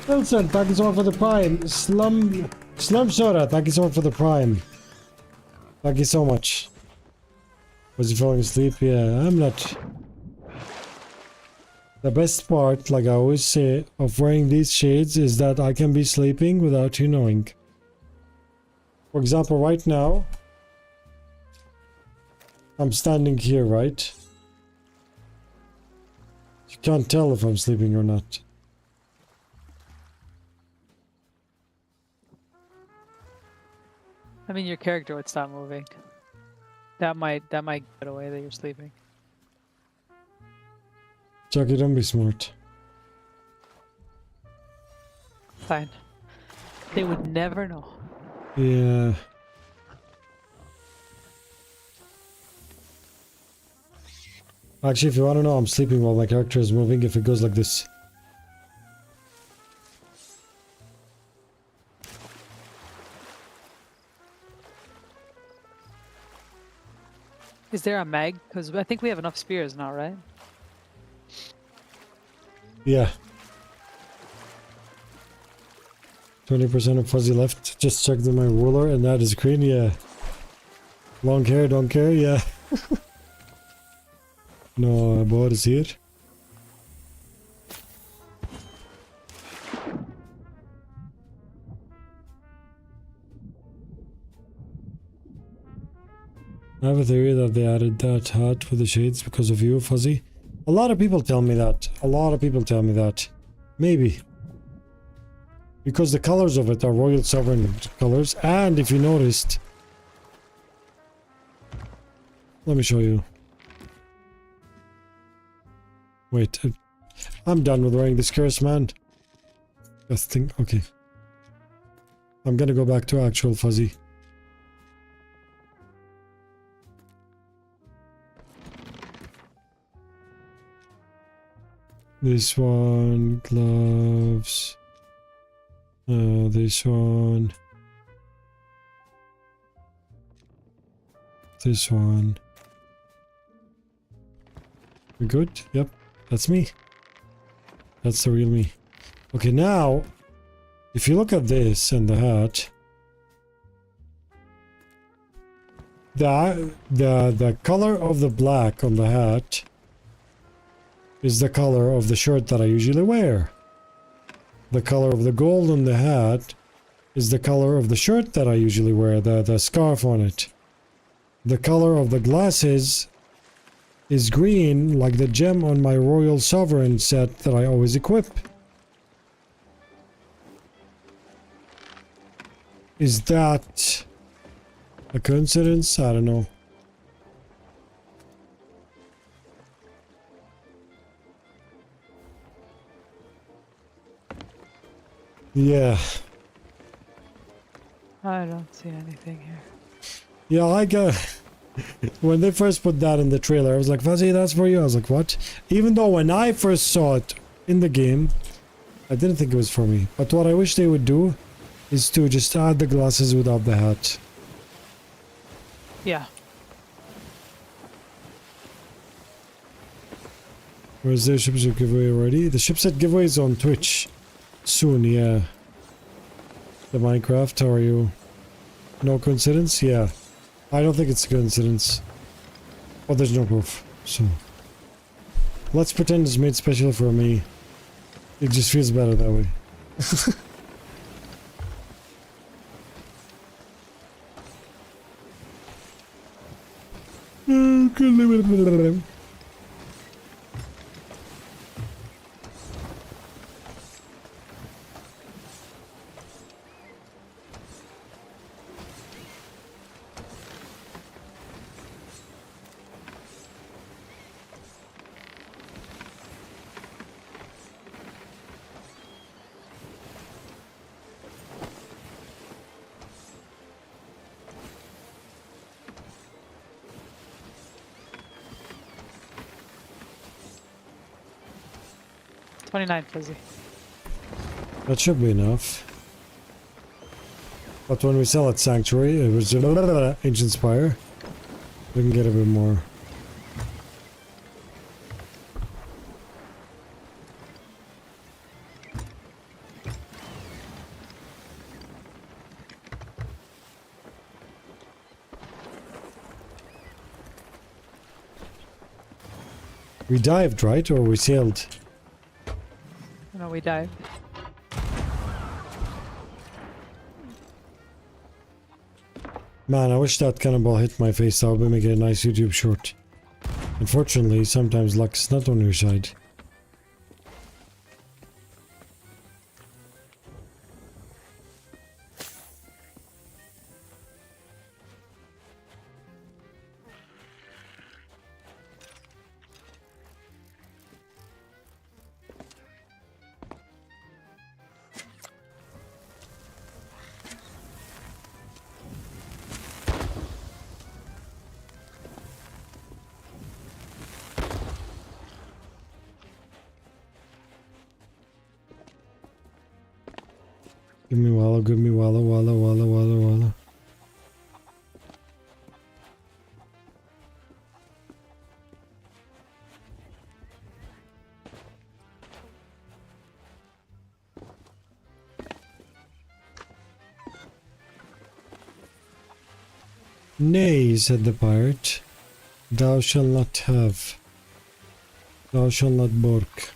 Pilson, thank you so much for the prime. Slum Soda, thank you so much for the prime. Thank you so much. Was you falling asleep? Yeah, I'm not. The best part, like I always say, of wearing these shades is that I can be sleeping without you knowing. For example, right now, I'm standing here, right? You can't tell if I'm sleeping or not.
I mean, your character would stop moving. That might get away that you're sleeping.
Chucky, don't be smart.
Fine. They would never know.
Yeah. Actually, if you want to know, I'm sleeping while my character is moving if it goes like this.
Is there a mag? Because I think we have enough spears now, right?
Yeah. 20% of fuzzy left. Just checked my ruler and that is green, yeah. Long hair, don't care, yeah. No, Boar is here. I have a theory that they added that hat with the shades because of you, Fuzzy. A lot of people tell me that. A lot of people tell me that. Maybe. Because the colors of it are Royal Sovereign colors, and if you noticed, Let me show you. Wait, I'm done with wearing this curse, man. This thing, okay. I'm gonna go back to actual fuzzy. This one, gloves. This one. This one. We good? Yep, that's me. That's the real me. Okay, now, if you look at this and the hat, the color of the black on the hat is the color of the shirt that I usually wear. The color of the gold on the hat is the color of the shirt that I usually wear, the scarf on it. The color of the glasses is green, like the gem on my Royal Sovereign set that I always equip. Is that a coincidence? I don't know. Yeah.
I don't see anything here.
Yeah, I got... When they first put that in the trailer, I was like, Fuzzy, that's for you. I was like, what? Even though when I first saw it in the game, I didn't think it was for me. But what I wish they would do is to just add the glasses without the hat.
Yeah.
Where's the shipset giveaway already? The shipset giveaway is on Twitch. Soon, yeah. The Minecraft, how are you? No coincidence? Yeah. I don't think it's a coincidence. But there's no proof, so... Let's pretend it's made special for me. It just feels better that way.
$29 fuzzy.
That should be enough. But when we sell at Sanctuary, it was Ancient Spire. We can get a bit more. We dived, right? Or we sailed?
No, we died.
Man, I wish that cannonball hit my face. That would make it a nice YouTube short. Unfortunately, sometimes luck's not on your side. Give me wallow, give me wallow, wallow, wallow, wallow, wallow. Nay, said the pirate, thou shalt not have. Thou shalt not bork.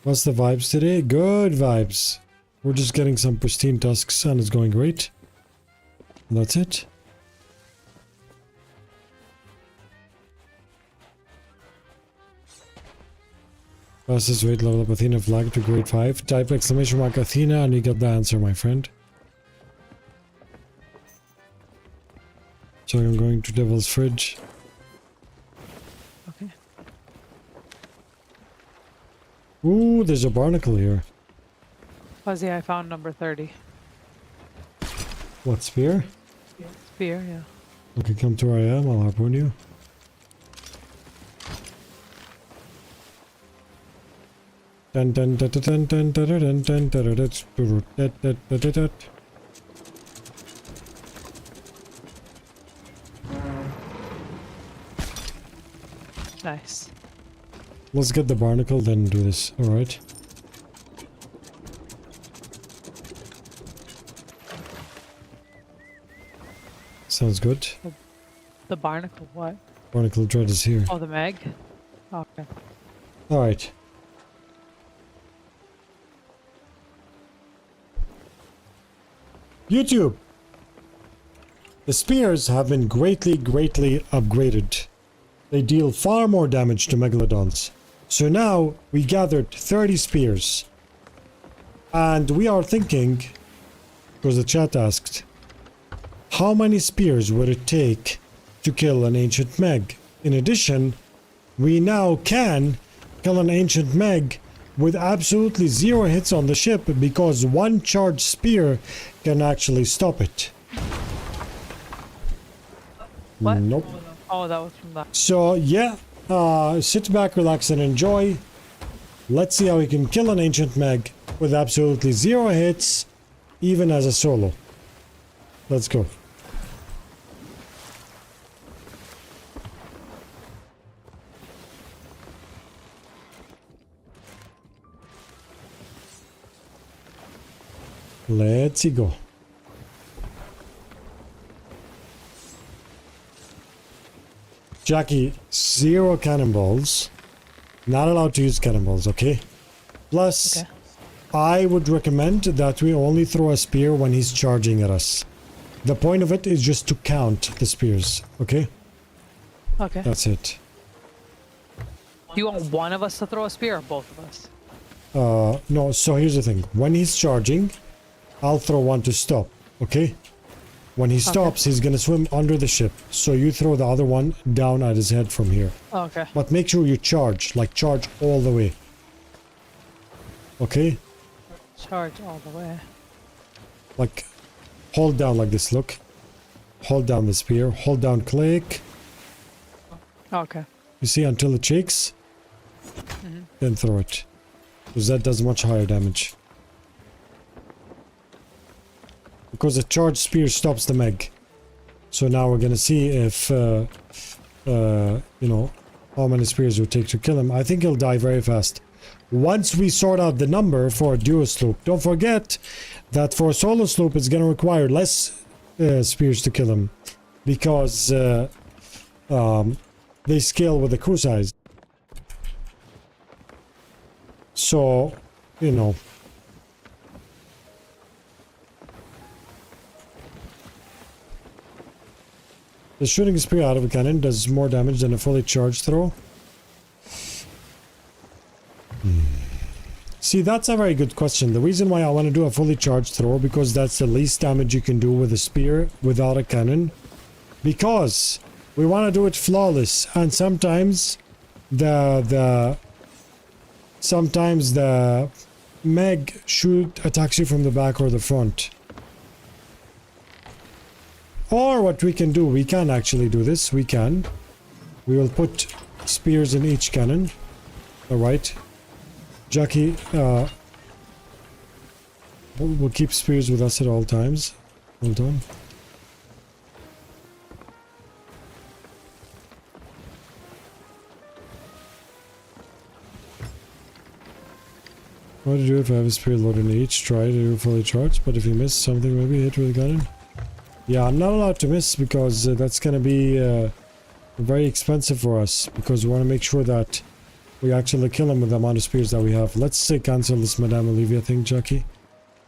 What's the vibes today? Good vibes. We're just getting some pristine tusks and it's going great. And that's it. Fastest way to level up Athena flag to grade 5. Type exclamation mark Athena and you get the answer, my friend. So I'm going to Devil's Fridge.
Okay.
Ooh, there's a barnacle here.
Fuzzy, I found number 30.
What, spear?
Spear, yeah.
Okay, come to where I am, I'll harpoon you. Dun dun dun dun dun dun dun dun dun dun dun dun dun.
Nice.
Let's get the barnacle, then do this. Alright. Sounds good.
The barnacle, what?
Barnacle dread is here.
Oh, the Meg? Okay.
Alright. YouTube! The spears have been greatly upgraded. They deal far more damage to Megalodons. So now, we gathered 30 spears. And we are thinking, because the chat asked, how many spears would it take to kill an ancient Meg? In addition, we now can kill an ancient Meg with absolutely 0 hits on the ship because one charged spear can actually stop it.
What?
Nope.
Oh, that was from that.
So yeah, sit back, relax, and enjoy. Let's see how we can kill an ancient Meg with absolutely 0 hits, even as a solo. Let's go. Let's go. Jackie, 0 cannonballs. Not allowed to use cannonballs, okay? Plus,
Okay.
I would recommend that we only throw a spear when he's charging at us. The point of it is just to count the spears, okay?
Okay.
That's it.
Do you want one of us to throw a spear or both of us?
No, so here's the thing. When he's charging, I'll throw one to stop, okay? When he stops, he's gonna swim under the ship. So you throw the other one down at his head from here.
Okay.
But make sure you charge, like charge all the way. Okay?
Charge all the way.
Like, hold down like this, look. Hold down the spear, hold down click.
Okay.
You see, until it shakes, then throw it. Because that does much higher damage. Because a charged spear stops the Meg. So now we're gonna see if, you know, how many spears it would take to kill him. I think he'll die very fast. Once we sort out the number for a duo sloop. Don't forget that for a solo sloop it's gonna require less spears to kill him. Because they scale with the crew size. So, you know. The shooting a spear out of a cannon does more damage than a fully charged throw. See, that's a very good question. The reason why I want to do a fully charged throw, because that's the least damage you can do with a spear without a cannon. Because we want to do it flawless, and sometimes the Meg attacks you from the back or the front. Or what we can do, we can actually do this, we will put spears in each cannon. Alright. Jackie, we'll keep spears with us at all times. Hold on. What to do if I have a spear loaded in each? Try to do fully charged, but if you miss something, maybe hit with a cannon. Yeah, I'm not allowed to miss because that's gonna be very expensive for us, because we want to make sure that we actually kill him with the amount of spears that we have. Let's say cancel this Madame Olivia thing, Jackie.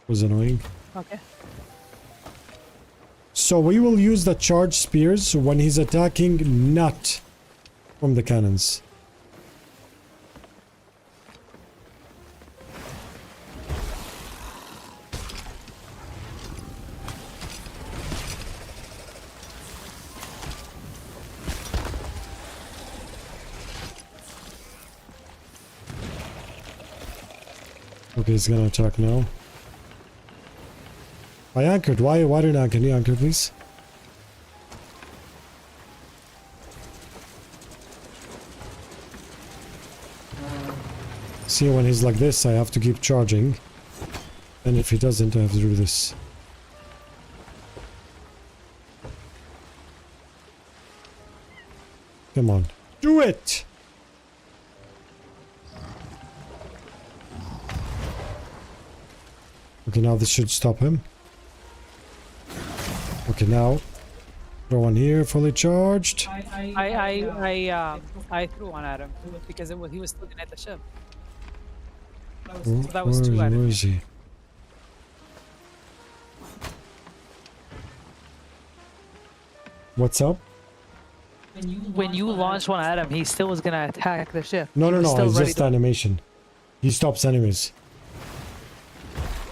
Was annoying.
Okay.
So we will use the charged spears when he's attacking, not from the cannons. Okay, he's gonna attack now. I anchored. Why didn't I? Can you anchor, please? See, when he's like this, I have to keep charging. And if he doesn't, I have to do this. Come on. Do it! Okay, now this should stop him. Okay, now throw one here, fully charged.
I threw one at him because he was looking at the ship. So that was
Where
two at him.
is he? What's up?
When you launched one at him, he still was gonna attack the ship.
No,
He
no,
was
no,
still
it's
ready
just
to-
animation. He stops enemies.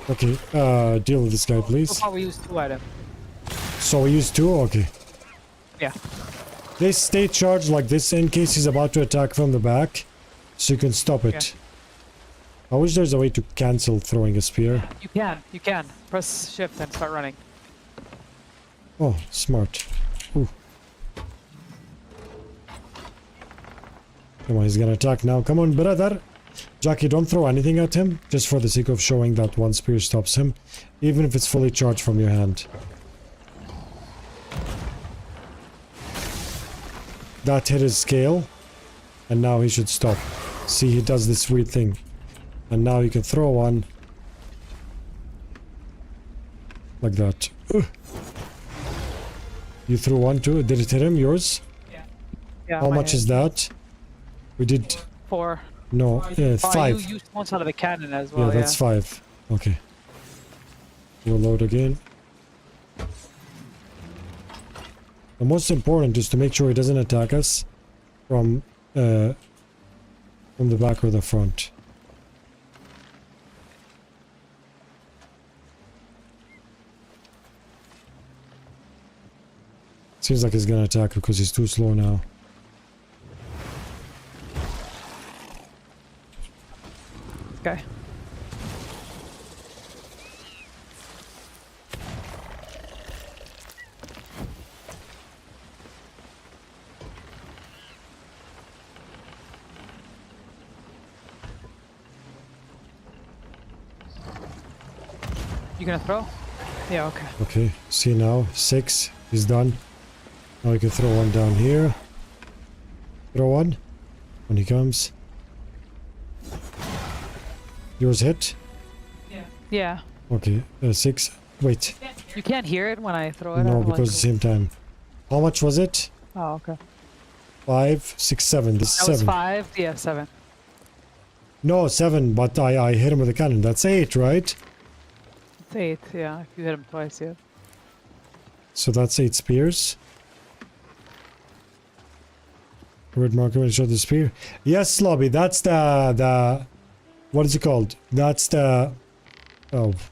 Okay, deal with this guy,
So
please.
far we used two at him.
So we use two? Okay.
Yeah.
They stay charged like this in case he's about to attack from the back, so you can stop it. I wish there's a way to cancel throwing a spear.
You can. Press shift and start running.
Oh, smart. Ooh. Come on, he's gonna attack now. Come on, brother. Jackie, don't throw anything at him, just for the sake of showing that one spear stops him, even if it's fully charged from your hand. That hit his scale, and now he should stop. See, he does this weird thing. And now you can throw one. Like that. Ugh. You threw one too? Did it hit him? Yours?
Yeah.
How
my
much
hand.
is that? We did...
4.
No,
Oh,
5.
you used once out of the cannon as well.
Yeah, that's 5. Okay. We'll load again. The most important is to make sure he doesn't attack us from the back or the front. Seems like he's gonna attack because he's too slow now.
Okay. You gonna throw? Yeah, okay.
Okay, see now, 6, he's done. Now we can throw one down here. Throw one, when he comes. Yours hit?
Yeah.
Okay, 6. Wait,
You can't hear it when I throw it.
no,
or,
because the same time. How much was it?
Oh, okay.
5, 6, 7. This is
That was
7.
5. Yeah, 7.
No, 7, but I hit him with a cannon. That's 8, right?
It's 8. Yeah, if you hit him twice, yeah.
So that's 8 spears. Red marker will show the spear. Yes, Lobby, that's the what is it called? That's the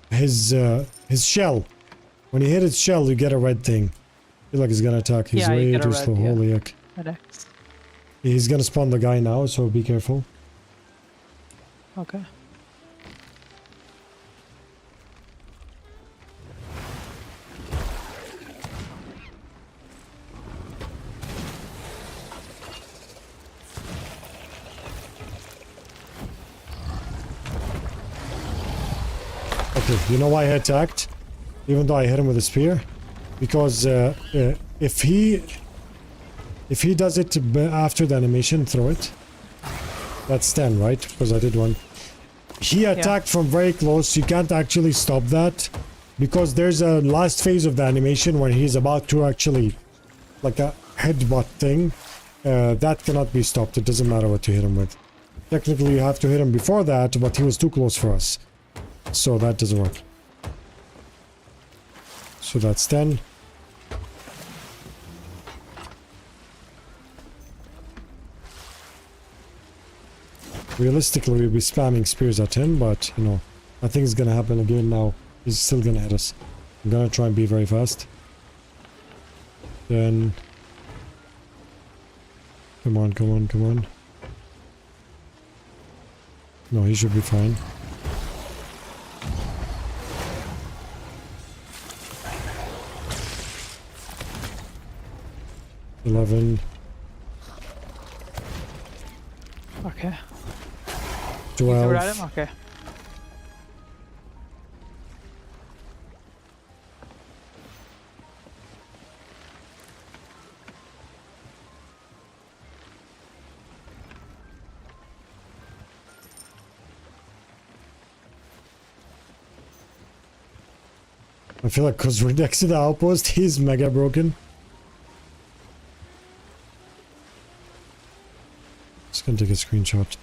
his shell. When you hit his shell, you get a red thing. I feel like he's gonna attack. He's
Yeah, you
way
get a
too
red,
slow.
yeah.
Holy heck.
The next.
He's gonna spawn the guy now, so be careful.
Okay.
Okay, you know why I attacked? Even though I hit him with a spear? Because if he does it after the animation, throw it. That's 10, right? Because I did one. He attacked from very close. You can't actually stop that. Because there's a last phase of the animation when he's about to actually... like a headbutt thing. That cannot be stopped. It doesn't matter what you hit him with. Technically, you have to hit him before that, but he was too close for us. So that doesn't work. So that's 10. Realistically, we'll be spamming spears at him, but, you know, I think it's gonna happen again now. He's still gonna hit us. I'm gonna try and be very fast. Then... Come on, come on, come on. No, he should be fine. 11,
Okay. You threw it at
12.
him? Okay.
I feel like because we're next to the outpost, he's mega broken. Just gonna take a screenshot.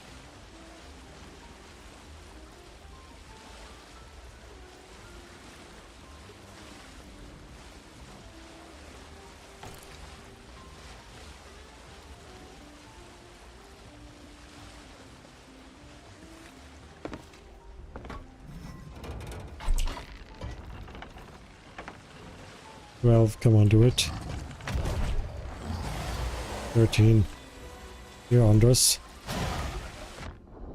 Well, come on, do it. 13. Here, Andres.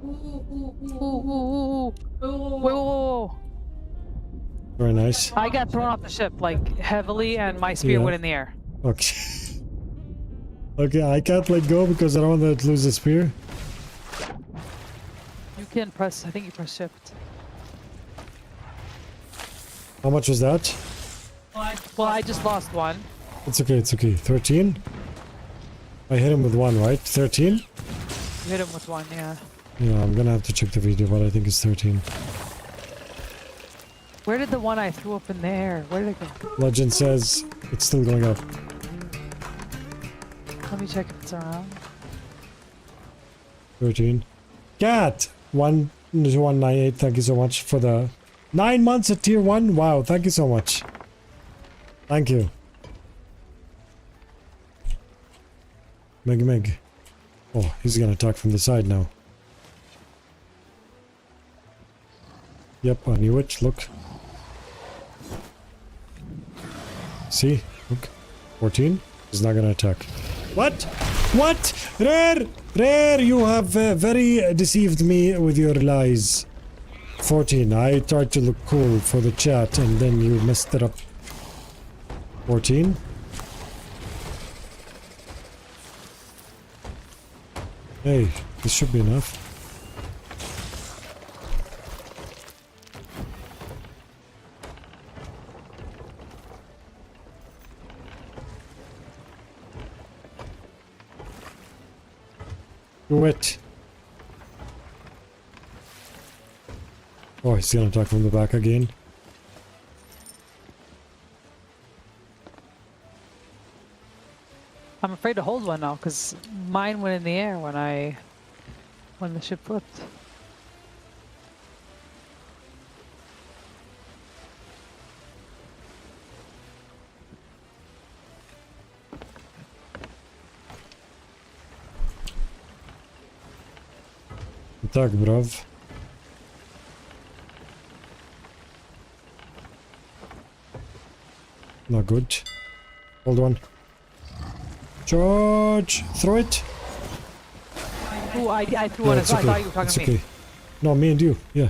Ooh, ooh, ooh, ooh. Whoa, whoa, whoa.
Very nice.
I got thrown off the ship, like, heavily, and my spear
Yeah.
went in the air.
Okay. Okay, I can't let go because I don't want to lose the spear.
You can press, I think you press shift.
How much was that?
Well, I just lost one.
It's okay, it's okay. 13? I hit him with 1, right? 13?
You hit him with one, yeah.
Yeah, I'm gonna have to check the video, but I think it's 13.
Where did the one I threw up in the air? Where did it go?
Legend says it's still going up.
Let me check if it's around.
13. Cat! 198, thank you so much for the 9 months at tier 1. Wow, thank you so much. Thank you. Meg. Oh, he's gonna attack from the side now. Yep, I knew it. Look. See? Look. 14. He's not gonna attack. What? What? Rare, you have very deceived me with your lies. 14. I tried to look cool for the chat and then you messed it up. 14. Hey, this should be enough. Do it. Oh, he's gonna attack from the back again.
I'm afraid to hold one now, because mine went in the air when the ship flipped.
Attack, bruv. Not good. Hold on. Charge! Throw it!
Ooh, I threw one as well. I thought you were talking
It's
to me.
okay. No, me and you. Yeah.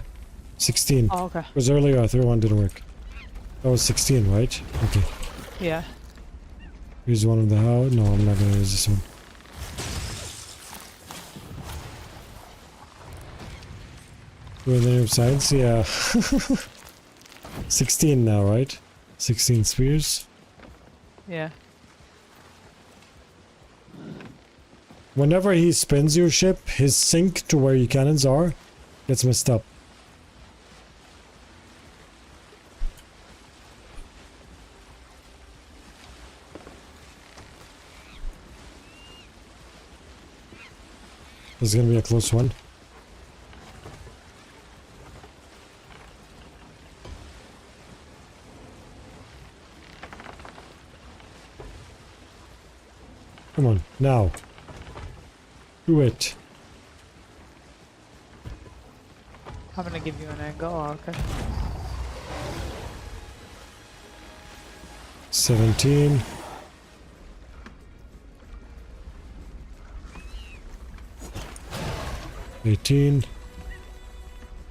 16.
Oh, okay.
Because earlier I threw one didn't work. That was 16, right? Okay.
Yeah.
Use one of the how? No, I'm not gonna use this one. Doing the new science? Yeah. 16 now, right? 16 spears.
Yeah.
Whenever he spins your ship, his sink to where your cannons are gets messed up. This is gonna be a close one. Come on, now. Do it.
I'm gonna give you an angle. Oh, okay.
17. $18.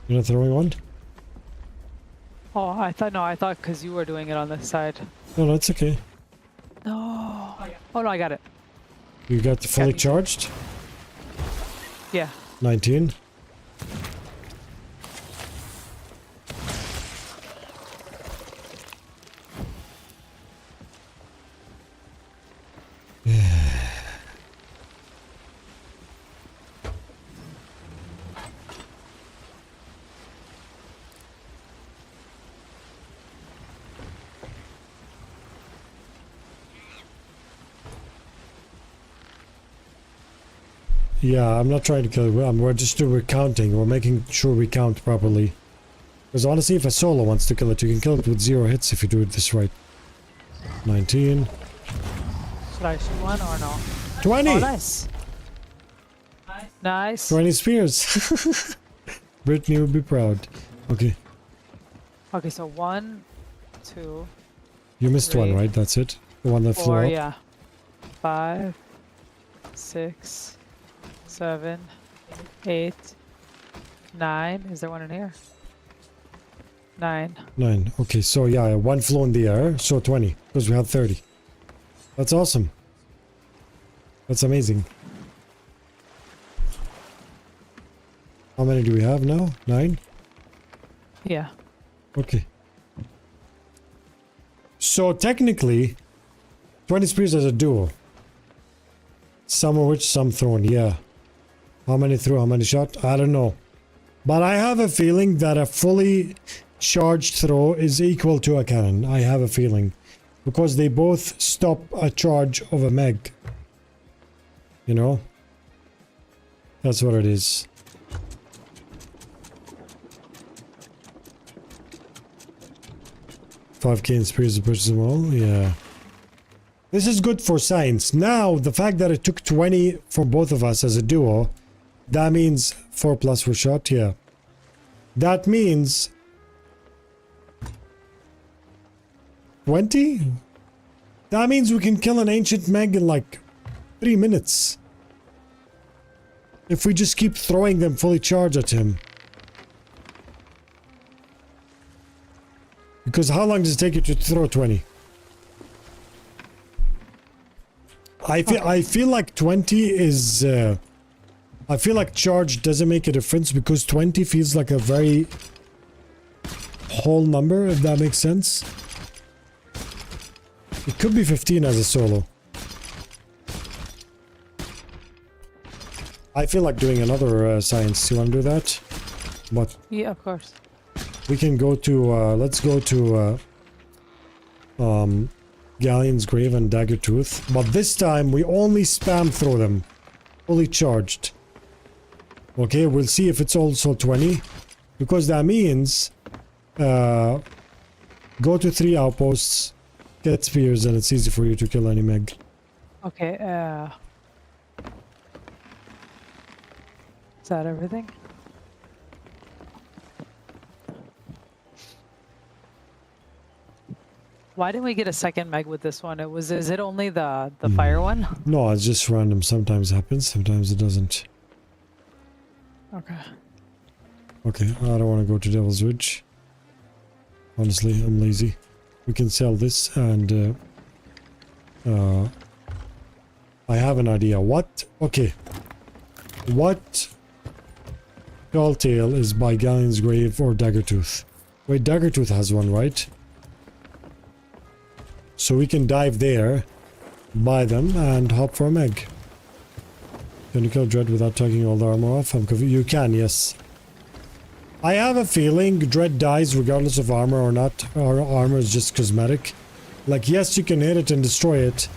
You're not throwing one?
Oh, I thought because you were doing it on this side.
No, that's okay.
No. Oh no, I got it.
You got fully
me too.
charged?
Yeah.
19. Yeah, I'm not trying to kill him. We're just doing counting. We're making sure we count properly. Because honestly, if a solo wants to kill it, you can kill it with 0 hits if you do it this right. 19.
Should I shoot one or no?
20!
Oh, nice. Nice.
20 spears. Brittany would be proud. Okay.
Okay, so 1, 2,
You missed one,
3,
right? That's it? The one that flew
4,
up?
yeah. 5, 6, 7, 8, 9. Is there one in here? 9.
9. Okay, so yeah, one flew in the air, so 20. Because we had 30. That's awesome. That's amazing. How many do we have now? 9?
Yeah.
Okay. So technically, 20 spears as a duo. Some of which, some thrown, yeah. How many threw, how many shot? I don't know. But I have a feeling that a fully charged throw is equal to a cannon. I have a feeling. Because they both stop a charge of a meg. You know? That's what it is. $5K in spears to push them all? Yeah. This is good for science. Now, the fact that it took 20 for both of us as a duo, that means 4 plus for shot, yeah. That means 20? That means we can kill an ancient meg in like 3 minutes. If we just keep throwing them fully charged at him. Because how long does it take you to throw 20? I feel like 20 is I feel like charge doesn't make a difference because 20 feels like a very whole number, if that makes sense. It could be 15 as a solo. I feel like doing another science. You want to do that? But
Yeah, of course.
we can go to let's go to Galleon's Grave and Dagger Tooth, but this time we only spam throw them fully charged. Okay, we'll see if it's also 20, because that means go to 3 outposts, get spears, and it's easy for you to kill any meg.
Okay, is that everything? Why didn't we get a second meg with this one? Is it only the fire one?
No, it's just random. Sometimes it happens, sometimes it doesn't.
Okay.
Okay, I don't want to go to Devil's Ridge. Honestly, I'm lazy. We can sell this and I have an idea. What? Okay. What Tall Tale is by Galleon's Grave or Daggertooth? Wait, Daggertooth has one, right? So we can dive there, buy them, and hop for a meg. Can you kill Dread without taking all the armor off? You can, yes. I have a feeling Dread dies regardless of armor or not. Or armor is just cosmetic. Like, yes, you can hit it and destroy it,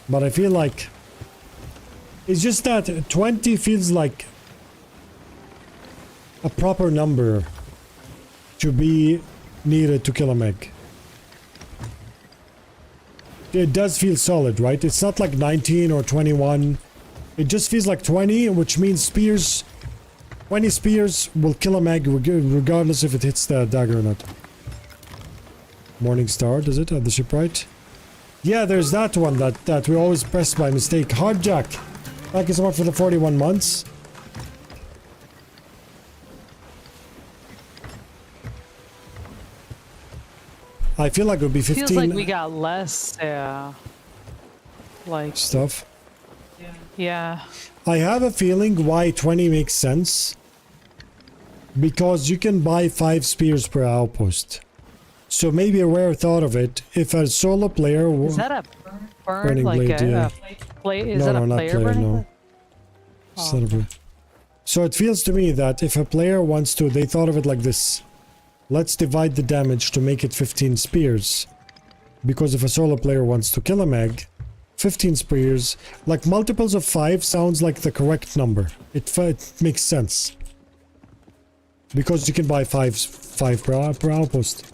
but I feel like it's just that 20 feels like a proper number to be needed to kill a meg. It does feel solid, right? It's not like 19 or 21. It just feels like 20, which means spears. 20 spears will kill a meg regardless if it hits the dagger or not. Morning Star, does it? At the shipwright? Yeah, there's that one that we always press by mistake. Hardjack! Thank you so much for the 41 months. I feel like it would be 15
Feels like we got less, like
stuff.
yeah. Yeah.
I have a feeling why 20 makes sense. Because you can buy 5 spears per outpost. So maybe a rare thought of it, if a solo player...
Is that a burn?
Burning
Like
blade, yeah.
Is that a
not
player
player,
burning?
no.
Blade?
It's
Oh,
not a blade. So it feels to me that if a player wants to, they thought of it like this. Let's divide the damage to make it 15 spears. Because if a solo player wants to kill a meg, 15 spears, like multiples of 5 sounds like the correct number. It makes sense. Because you can buy 5 per outpost.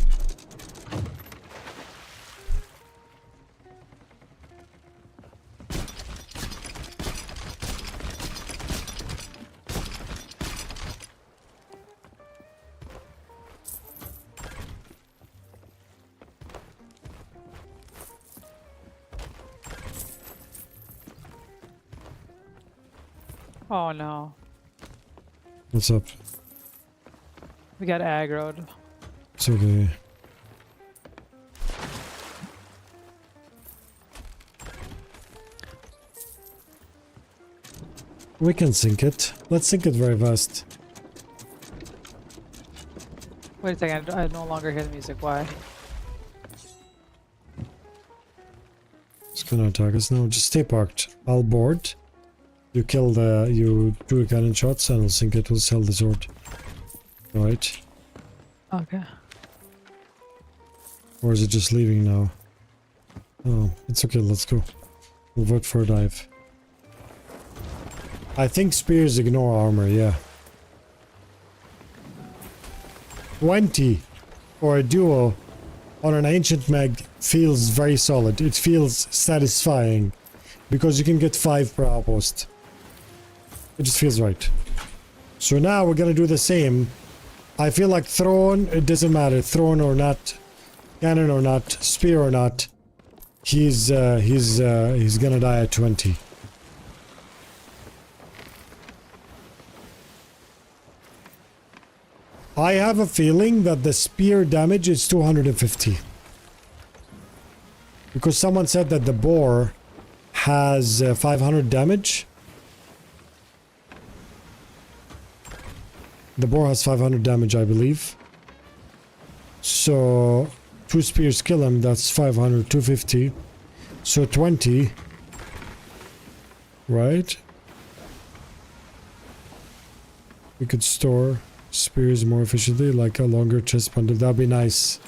oh no.
What's up?
We got aggroed.
It's okay. We can sync it. Let's sync it very fast.
Wait a second, I no longer hear the music. Why?
It's gonna attack us now. Just stay parked. I'll board. You kill the... You do a cannon shots and I'll sync it. We'll sell the sword. Alright.
Okay.
Or is it just leaving now? Oh, it's okay. Let's go. We'll vote for a dive. I think spears ignore armor, yeah. 20 or a duo on an ancient meg feels very solid. It feels satisfying because you can get 5 per outpost. It just feels right. So now we're gonna do the same. I feel like thrown, it doesn't matter, thrown or not, cannon or not, spear or not, he's gonna die at 20. I have a feeling that the spear damage is 250. Because someone said that the boar has 500 damage. The boar has 500 damage, I believe. So 2 spears kill him, that's 500, 250. So 20. Right? We could store spears more efficiently, like a longer chest bundle. That'd be nice.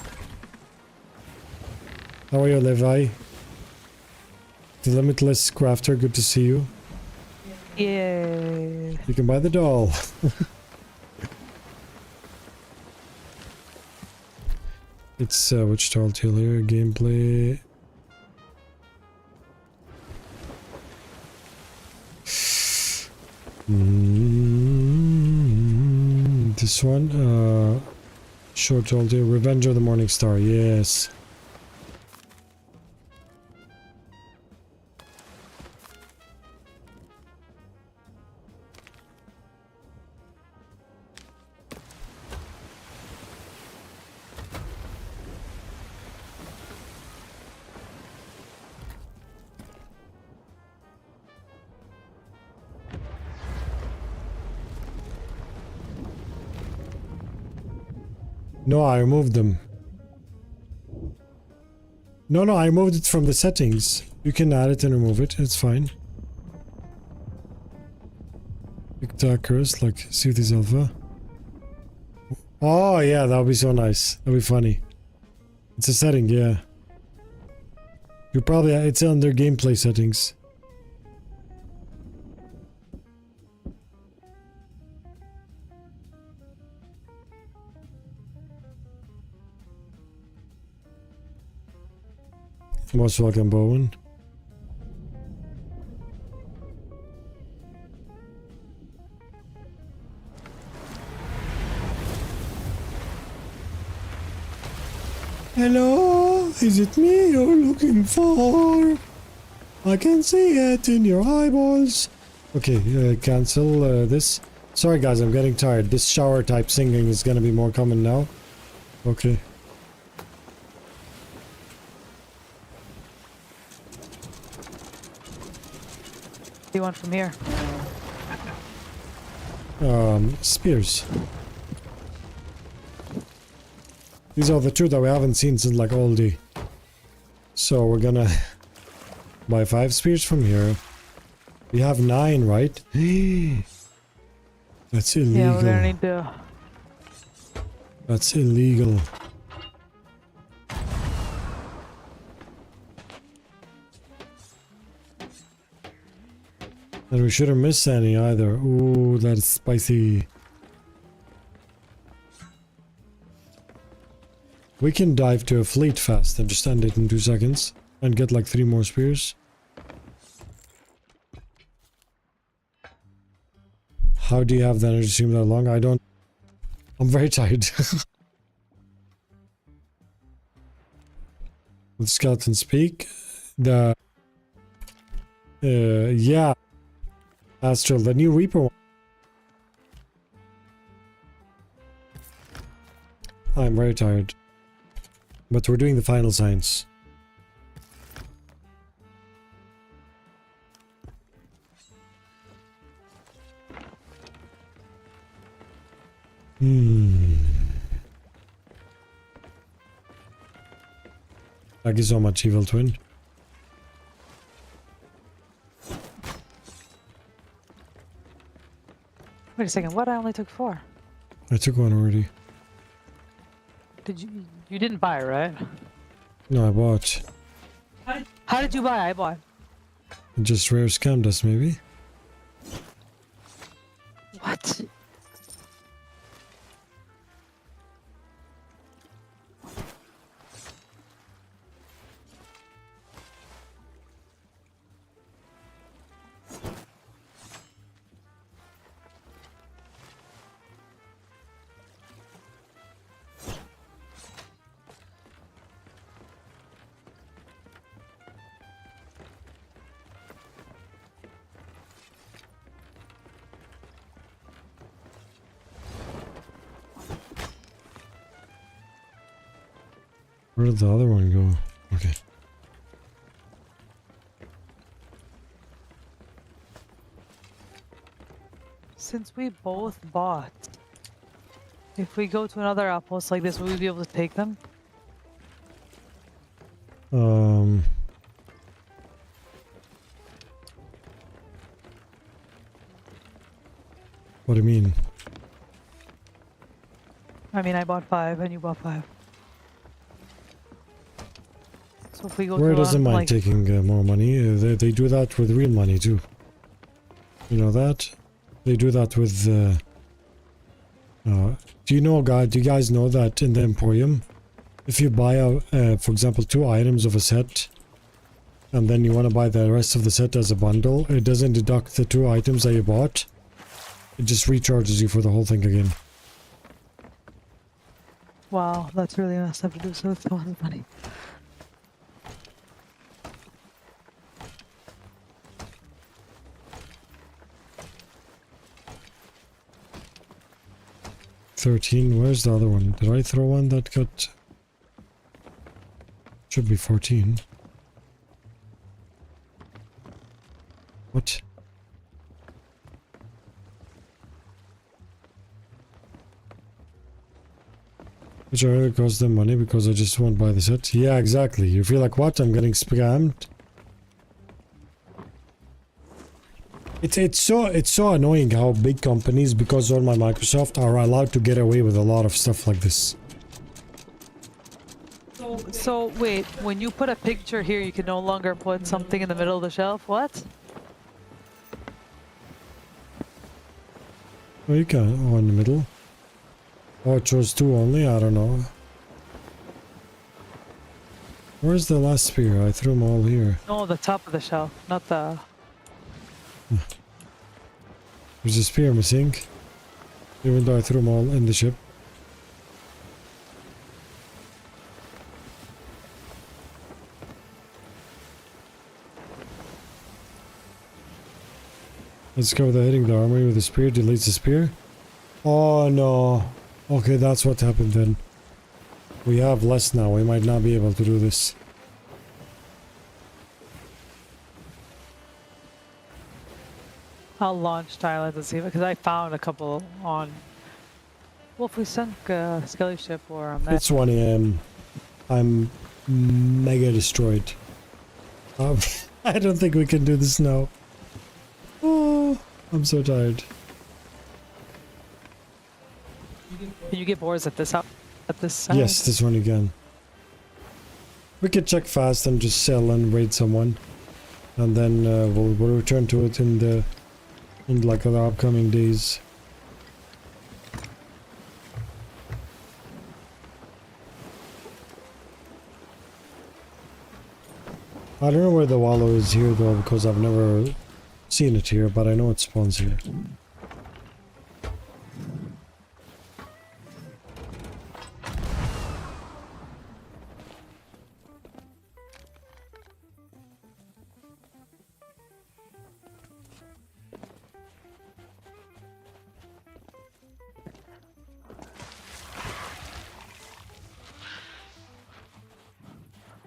How are you, Levi? The Limitless Crafter, good to see you.
Yay.
You can buy the doll. It's which doll till here? Gameplay. This one, short told you, Revenge of the Morning Star, yes. No, I removed them. No, I removed it from the settings. You can add it and remove it, it's fine. Attackers, like, see this alpha. Oh, yeah, that would be so nice. That would be funny. It's a setting, yeah. You probably, it's under gameplay settings. Most welcome, Bowen. Hello, is it me you're looking for? I can see it in your eyeballs. Okay, cancel this. Sorry guys, I'm getting tired. This shower type singing is gonna be more common now. Okay.
do you want from here?
Spears. These are the two that we haven't seen since like all day. So we're gonna buy 5 spears from here. We have 9, right? That's illegal.
Yeah, we're gonna need to.
That's illegal. And we shouldn't miss any either. Ooh, that's spicy. We can dive to a fleet fast and just end it in 2 seconds. And get like 3 more spears. How do you have the energy stream that long? I don't... I'm very tired. With skeleton speak. The... yeah. Astral, the new Reaper one. I'm very tired. But we're doing the final science. Thank you so much, Evil Twin.
Wait a second. What? I only took 4.
I took one already.
Did you? You didn't buy, right?
No, I bought.
How did you buy? I bought.
Just rare scammed us, maybe?
What?
Where did the other one go? Okay.
Since we both bought, if we go to another outpost like this, will we be able to take them?
What do you mean?
I mean, I bought 5 and you bought 5. So if we go
Where
to
doesn't mind
like,
taking more money? They do that with real money too. You know that? They do that with... do you know, guys? Do you guys know that in the Emporium, if you buy, for example, 2 items of a set, and then you want to buy the rest of the set as a bundle, it doesn't deduct the 2 items that you bought. It just recharges you for the whole thing again.
wow, that's really messed up to do so with so much money.
Where's the other one? Did I throw one that got... Should be 14. What? Which only cost them money because I just won't buy the set. Yeah, exactly. You feel like, what? I'm getting scammed? It's so annoying how big companies, because owned by Microsoft, are allowed to get away with a lot of stuff like this.
So wait, when you put a picture here, you can no longer put something in the middle of the shelf? What?
Oh, you can. Oh, in the middle. Oh, it chose 2 only? I don't know. Where's the last spear? I threw them all here.
No, the top of the shelf, not the...
There's a spear missing. Even though I threw them all in the ship. Let's go with hitting the armory with the spear. Deletes the spear. Oh no. Okay, that's what happened then. We have less now. We might not be able to do this.
I'll launch Thailand and see because I found a couple on. Well, if we sunk a skelly ship or a
It's 1 a.m. I'm mega destroyed. I don't think we can do this now. Oh, I'm so tired.
Can you get boars at this house? At this side?
Yes, this one again. We could check fast and just sell and raid someone, and then we'll return to it in like the upcoming days. I don't know where the wallow is here though, because I've never seen it here, but I know it spawns here.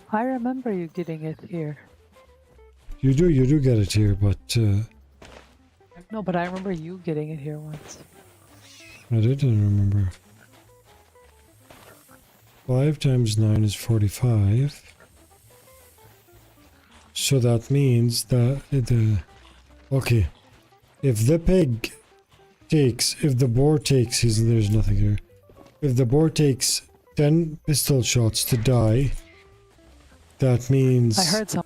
I remember you getting it here.
You do get it here, but
No, but I remember you getting it here once.
I didn't remember. 5 times 9 is 45. So that means that okay. If the pig takes, if the boar takes, there's nothing here. If the boar takes 10 pistol shots to die, that means...
I heard some.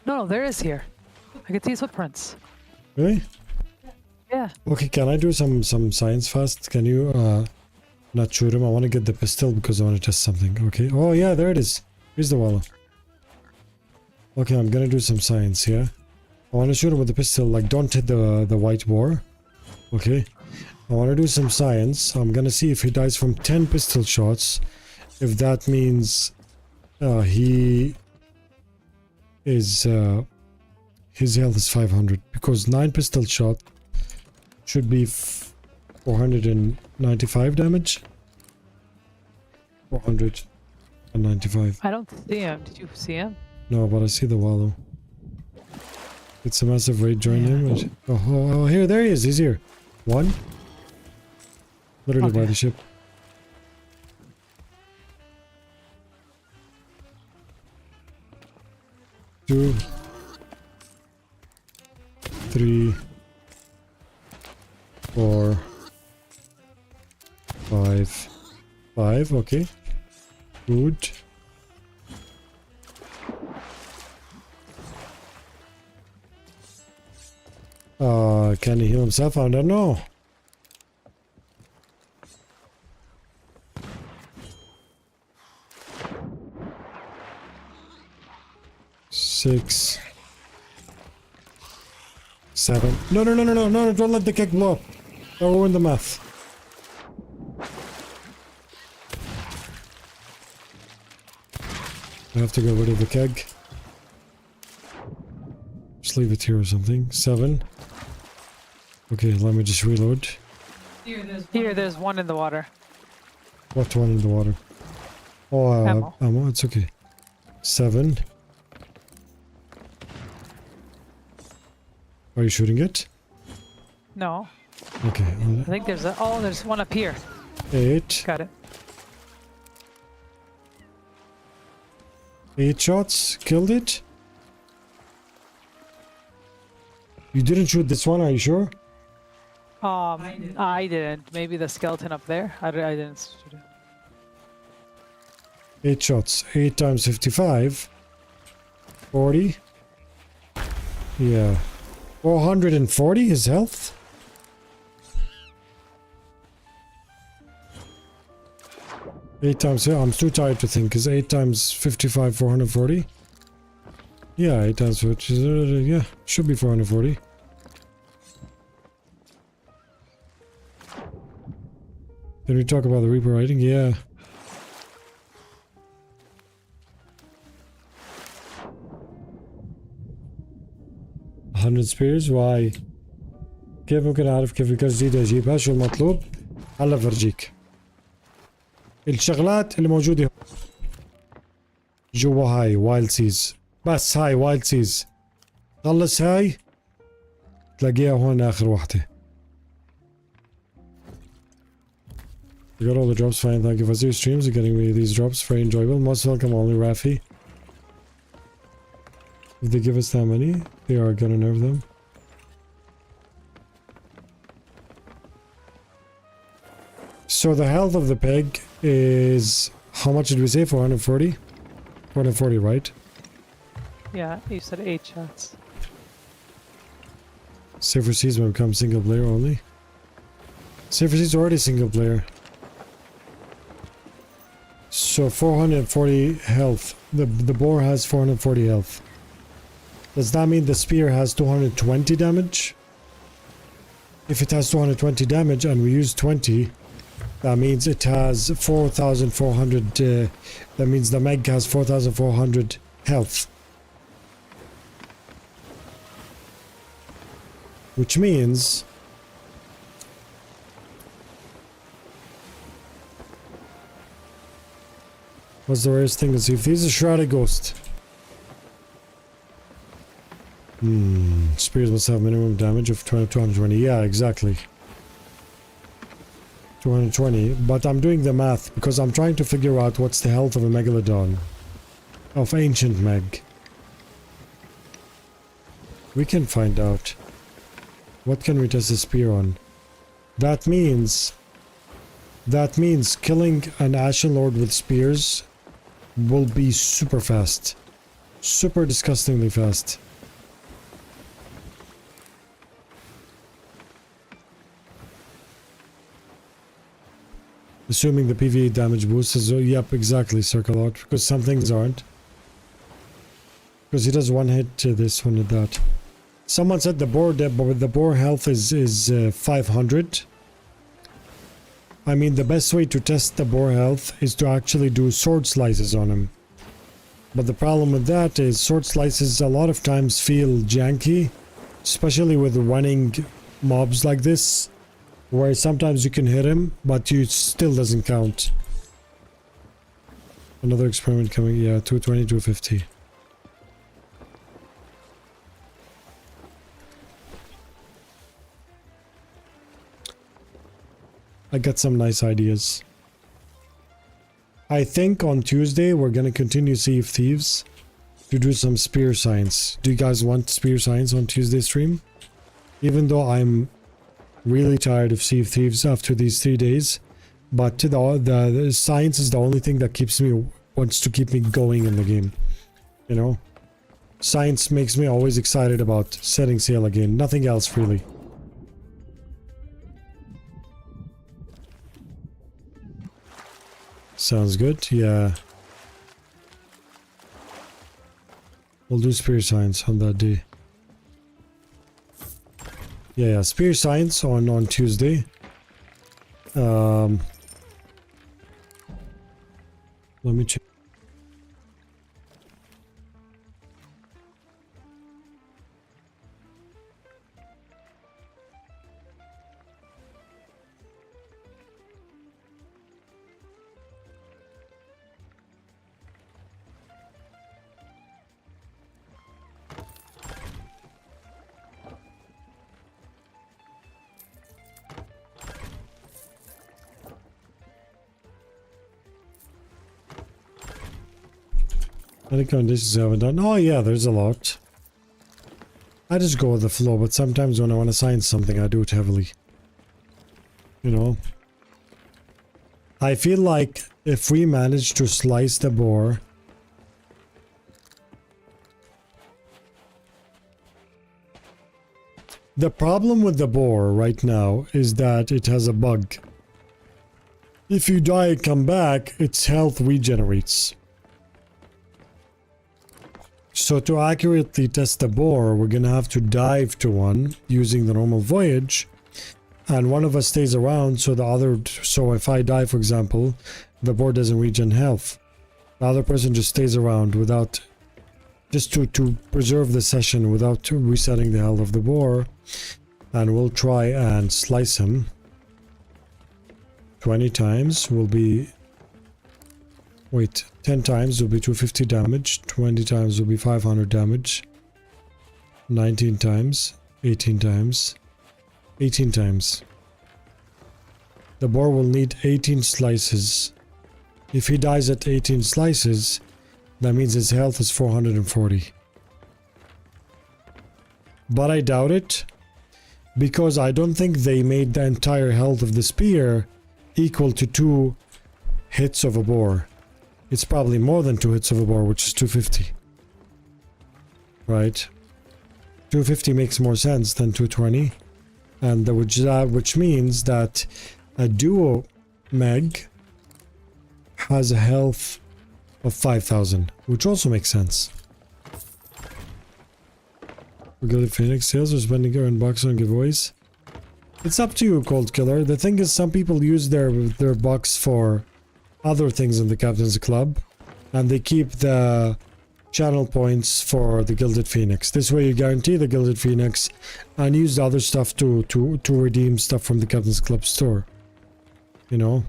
No, there is here. I can see his footprints.
Really?
Yeah.
Okay, can I do some science fast? Can you not shoot him? I want to get the pistol because I want to test something. Okay. Oh yeah, there it is. Here's the wallow. Okay, I'm gonna do some science here. I want to shoot him with the pistol. Like, don't hit the white boar. Okay. I want to do some science. I'm gonna see if he dies from 10 pistol shots. If that means he is his health is 500, because 9 pistol shot should be 495 damage. 495.
I don't see him. Did you see him?
No, but I see the wallow. It's a massive raid join him. Oh, here, there he is. He's here. 1. Literally by the ship. Two. 3. 4. 5. 5, okay. Good. Can he heal himself? I don't know. Six. 7. No, don't let the keg blow up. Don't ruin the math. I have to get rid of the keg. Just leave it here or something. 7. Okay, let me just reload.
Here, there's one in the water.
What one in the water? Oh,
Ammo.
ammo, it's okay. 7. Are you shooting it?
No.
Okay.
I think there's a... Oh, there's one up here.
8.
Got it.
8 shots. Killed it. You didn't shoot this one, are you sure?
I didn't. Maybe the skeleton up there. I didn't shoot it.
8 shots. 8 times 55. 40. Yeah. 440 his health? Eight times, yeah, I'm too tired to think. Is 8 times 55 440? Yeah, 8 times 50, yeah, should be 440. Did we talk about the Reaper riding? Yeah. $100 spears, why? كيف ممكن أعرف كيف الجديدة أجيبها؟ شو المطلوب؟ هلا فرجيك. الشغلات اللي موجودة جوا هاي وايلد سيز بس هاي وايلد سيز. خلص هاي تلاقيها هون اخر وحده. You got all the drops, fine, thank you for your streams, you're getting me these drops, very enjoyable. Most welcome, only Rafi. If they give us that many, they are gonna nerf them. So the health of the pig is, how much did we say, 440? 440, right?
Yeah, you said 8 shots.
Safer Seas will become single player only. Safer Seas already single player. So 440 health. The boar has 440 health. Does that mean the spear has 220 damage? If it has 220 damage and we use 20, that means it has 4,400. That means the Meg has 4,400 health. Which means what's the rarest thing to see? If these are Shrouded Ghost. Spears must have minimum damage of 220. Yeah, exactly. 220. But I'm doing the math because I'm trying to figure out what's the health of a Megalodon. Of Ancient Meg. We can find out. What can we test the spear on? That means killing an Ashen Lord with spears will be super fast. Super disgustingly fast. Assuming the PvE damage boost is, yep, exactly, Circle Out, because some things aren't. Because he does one hit to this, one to that. Someone said the boar health is 500. I mean, the best way to test the boar health is to actually do sword slices on him. But the problem with that is sword slices a lot of times feel janky, especially with running mobs like this, where sometimes you can hit him, but it still doesn't count. Another experiment coming, yeah, 220, 250. I got some nice ideas. I think on Tuesday we're gonna continue Sea of Thieves to do some spear science. Do you guys want spear science on Tuesday stream? Even though I'm really tired of Sea of Thieves after these 3 days, but the science is the only thing that wants to keep me going in the game. You know? Science makes me always excited about setting sail again. Nothing else really. Sounds good, yeah. We'll do spear science on that day. Yeah, spear science on Tuesday. Let me check. Any conditions I haven't done? Oh yeah, there's a lot. I just go with the flow, but sometimes when I want to science something, I do it heavily. You know? I feel like if we manage to slice the boar... The problem with the boar right now is that it has a bug. If you die and come back, its health regenerates. So to accurately test the boar, we're gonna have to dive to one using the normal voyage, and one of us stays around so so if I die, for example, the boar doesn't regen health. The other person just stays around without, just to preserve the session without resetting the health of the boar, and we'll try and slice him 20 times. Will be Wait, 10 times will be 250 damage, 20 times will be 500 damage, 19 times, 18 times, 18 times. The boar will need 18 slices. If he dies at 18 slices, that means his health is 440. But I doubt it, because I don't think they made the entire health of the spear equal to 2 hits of a boar. It's probably more than 2 hits of a boar, which is 250. Right? 250 makes more sense than 220. And which means that a duo Meg has a health of 5,000, which also makes sense. We go to Phoenix sales or spending your inbox on giveaways. It's up to you, Cold Killer. The thing is, some people use their bucks for other things in the Captain's Club, and they keep the channel points for the Gilded Phoenix. This way you guarantee the Gilded Phoenix and use the other stuff to redeem stuff from the Captain's Club store. You know?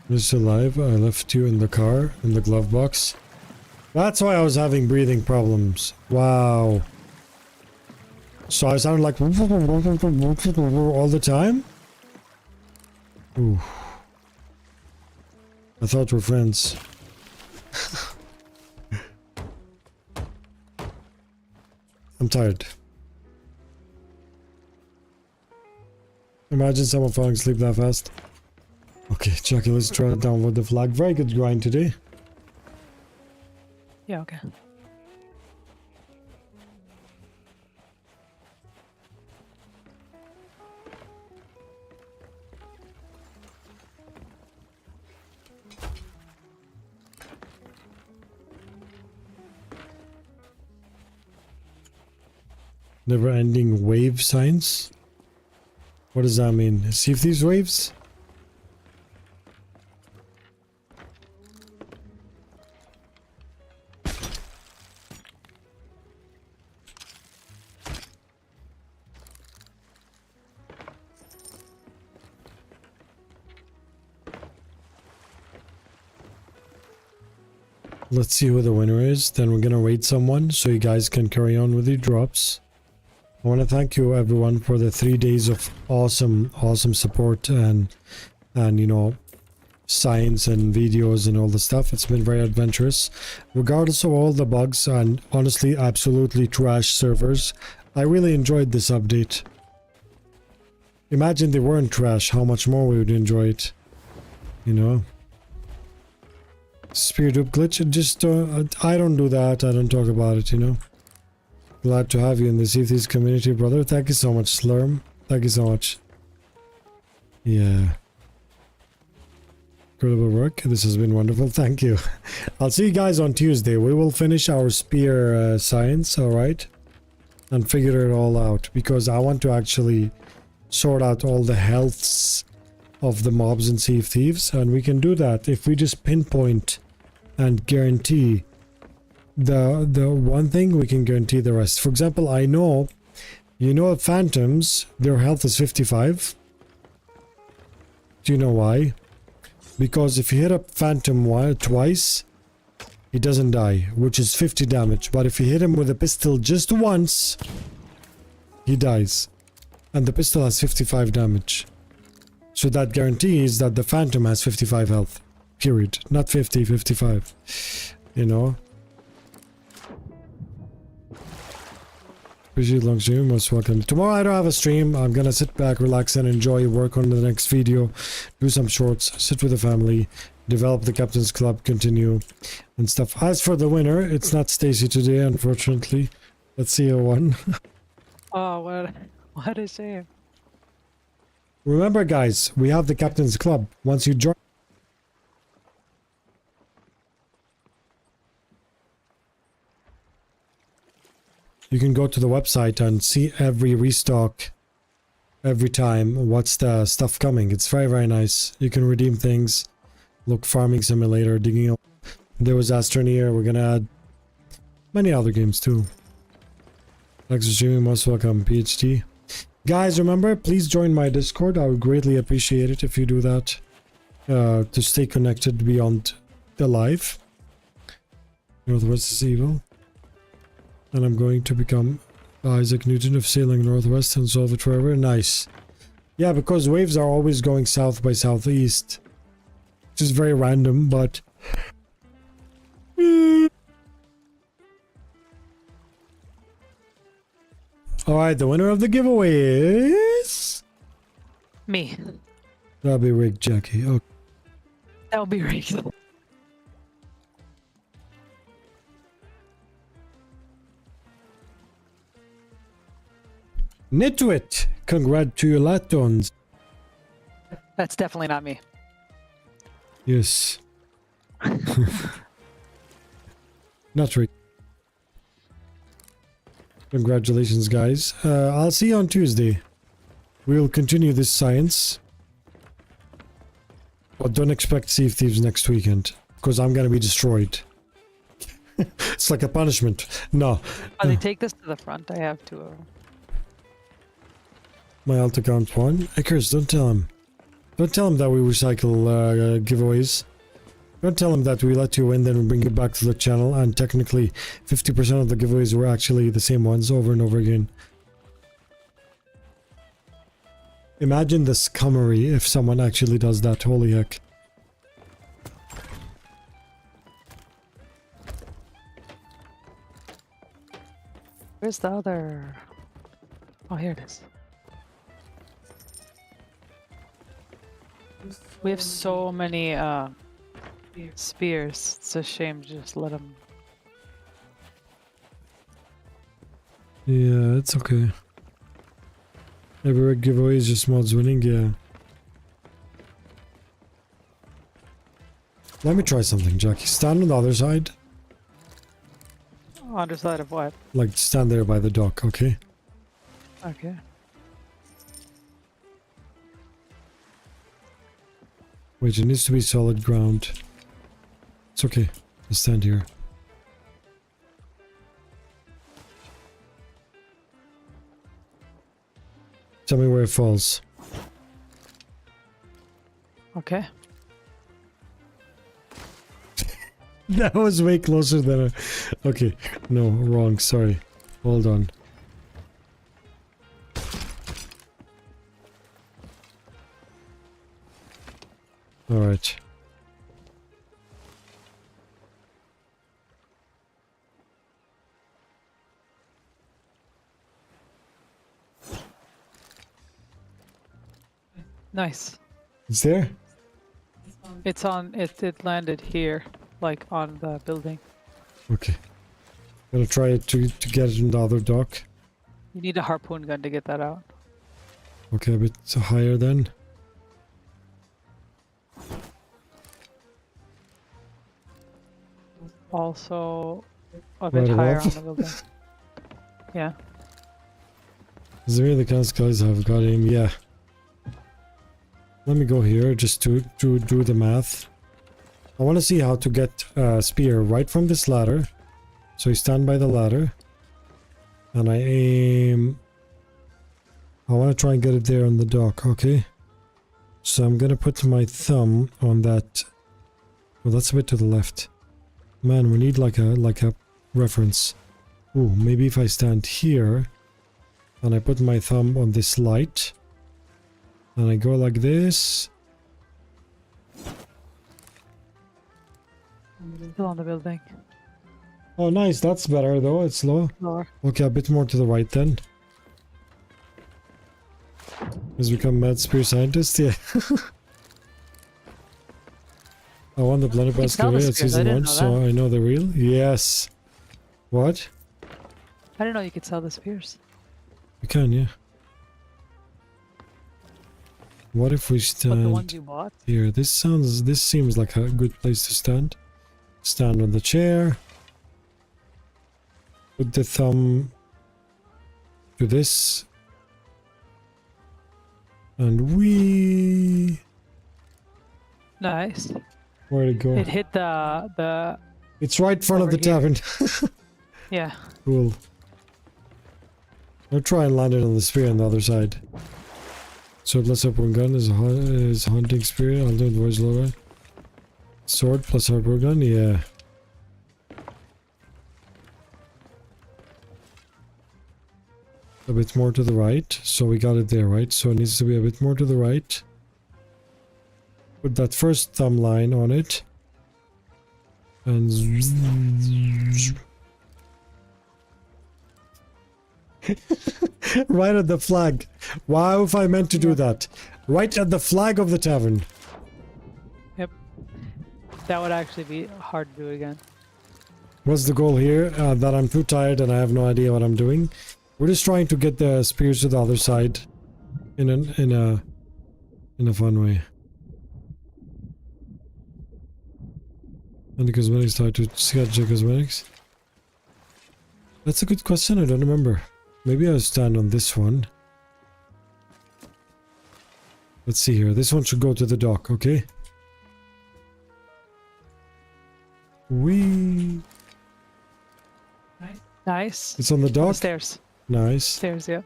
You're still alive? I left you in the car, in the glove box. That's why I was having breathing problems. Wow. So I sound like all the time? Ooh. I thought we're friends. I'm tired. Imagine someone falling asleep that fast. Okay, Jackie, let's try it down with the flag. Very good grind today.
Yeah, okay.
Never-ending wave signs? What does that mean? See if these waves? Let's see who the winner is. Then we're gonna rate someone so you guys can carry on with your drops. I want to thank you everyone for the 3 days of awesome support and you know, science and videos and all the stuff. It's been very adventurous. Regardless of all the bugs and honestly absolutely trash servers, I really enjoyed this update. Imagine they weren't trash, how much more we would enjoy it. You know? Spear dupe glitch, just I don't do that. I don't talk about it, you know. Glad to have you in the Sea of Thieves community, brother. Thank you so much, Slurm. Thank you so much. Yeah. Incredible work. This has been wonderful. Thank you. I'll see you guys on Tuesday. We will finish our spear science, alright? And figure it all out. Because I want to actually sort out all the healths of the mobs in Sea of Thieves. And we can do that if we just pinpoint and guarantee the one thing, we can guarantee the rest. For example, I know, you know, phantoms, their health is 55. Do you know why? Because if you hit a phantom twice, he doesn't die, which is 50 damage. But if you hit him with a pistol just once, he dies. And the pistol has 55 damage. So that guarantees that the phantom has 55 health. Period. Not 50, 55. You know? Appreciate long stream. Most welcome. Tomorrow I don't have a stream. I'm gonna sit back, relax, and enjoy. Work on the next video. Do some shorts. Sit with the family. Develop the Captain's Club. Continue. And stuff. As for the winner, it's not Stacy today, unfortunately. Let's see who won.
Oh, what a shame.
Remember, guys, we have the Captain's Club. Once you join... You can go to the website and see every restock every time what's the stuff coming. It's very, very nice. You can redeem things. Look, farming simulator, digging up. There was Astroneer. We're gonna add many other games too. Thanks for streaming. Most welcome, PhD. Guys, remember, please join my Discord. I would greatly appreciate it if you do that. To stay connected beyond the live. Northwest is evil. And I'm going to become Isaac Newton of sailing northwest and solve it forever. Nice. Yeah, because waves are always going south by southeast. Which is very random, but... Alright, the winner of the giveaway is...
Me.
That'll be Rick Jackie. Okay.
That would be right.
Nitwit! Congratulations.
That's definitely not me.
Yes. Not Rick. Congratulations, guys. I'll see you on Tuesday. We'll continue this science. But don't expect Sea of Thieves next weekend. Because I'm gonna be destroyed. It's like a punishment. No.
Oh, they take this to the front. I have two of them.
My alt account 1. Icarus, don't tell him. Don't tell him that we recycle giveaways. Don't tell him that we let you win, then we bring you back to the channel, and technically 50% of the giveaways were actually the same ones over and over again. Imagine the scummery if someone actually does that, holy heck.
Where's the other? Oh, here it is. We have so many spears. It's a shame to just let them.
Yeah, it's okay. Every giveaway is just mods winning, yeah. Let me try something, Jackie. Stand on the other side.
Underside of what?
Like, stand there by the dock, okay?
Okay.
Wait, it needs to be solid ground. It's okay. I'll stand here. Tell me where it falls.
Okay.
That was way closer than a... Okay. No, wrong. Sorry. Hold on. Alright.
Nice.
It's there?
It's on. It landed here, like on the building.
Okay. Gonna try it to get it in the other dock.
You need a harpoon gun to get that out.
Okay, a bit higher then.
Also, a bit
Right
higher
above?
on the building. Yeah.
Is there the kind of guys I've got him? Yeah. Let me go here just to do the math. I want to see how to get a spear right from this ladder. So you stand by the ladder. And I aim... I want to try and get it there on the dock, okay? So I'm gonna put my thumb on that... Well, that's a bit to the left. Man, we need like a reference. Ooh, maybe if I stand here... And I put my thumb on this light. And I go like this.
Still on the building.
Oh, nice. That's better, though. It's low.
Lower.
Okay, a bit more to the right, then. Has become mad spear scientist? Yeah. I won the Planet Pass
sell the
giveaway at
spears, I
season
didn't
1,
know
so
that.
I know the real. Yes. What?
I didn't know you could sell the spears.
You can, yeah. What if we
But the ones
stand
you bought?
here? This seems like a good place to stand. Stand on the chair. Put the thumb to this. And we...
Nice.
Where'd it go?
It hit the
It's right in front of
over
the
here.
tavern.
yeah.
Cool. I'll try and land it on the spear on the other side. So plus harpoon gun is hunting spear. I'll do it voice lower. Sword plus harpoon gun, yeah. A bit more to the right. So we got it there, right? So it needs to be a bit more to the right. Put that first thumb line on it. And right at the flag. Wow, if I meant to do that. Right at the flag of the tavern.
Yep. That would actually be hard to do again.
What's the goal here? That I'm too tired and I have no idea what I'm doing. We're just trying to get the spears to the other side in a fun way. And the cosmetics try to sketch the cosmetics. That's a good question, I don't remember. Maybe I'll stand on this one. Let's see here. This one should go to the dock, okay?
Nice.
It's on the
On the
dock?
stairs.
Nice.
Stairs, yeah.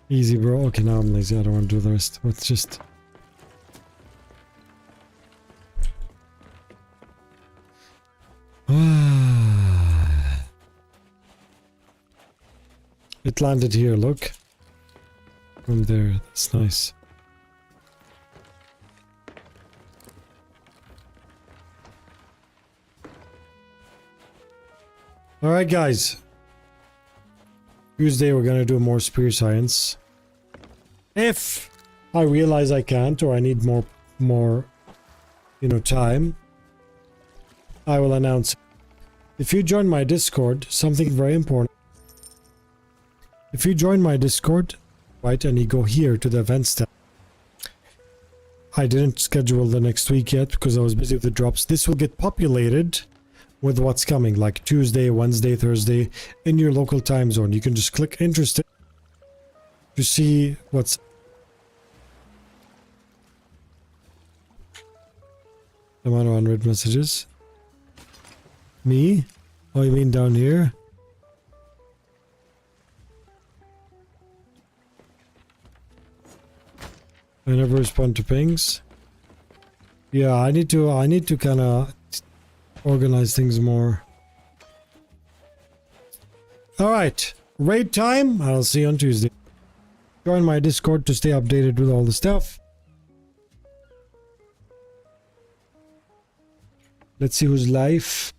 Easy, bro. Okay, now I'm lazy. I don't want to do the rest. Let's just... It landed here, look. From there. That's nice. Alright, guys. Tuesday we're gonna do more spear science. If I realize I can't or I need more time, I will announce it. If you join my Discord, something very important. If you join my Discord, right, and you go here to the events tab. I didn't schedule the next week yet because I was busy with the drops. This will get populated with what's coming, like Tuesday, Wednesday, Thursday, in your local time zone. You can just click interested to see what's... amount of unread messages. Me? Oh, you mean down here? I never respond to pings. Yeah, I need to kind of organize things more. Alright, raid time. I'll see you on Tuesday. Join my Discord to stay updated with all the stuff. Let's see who's live.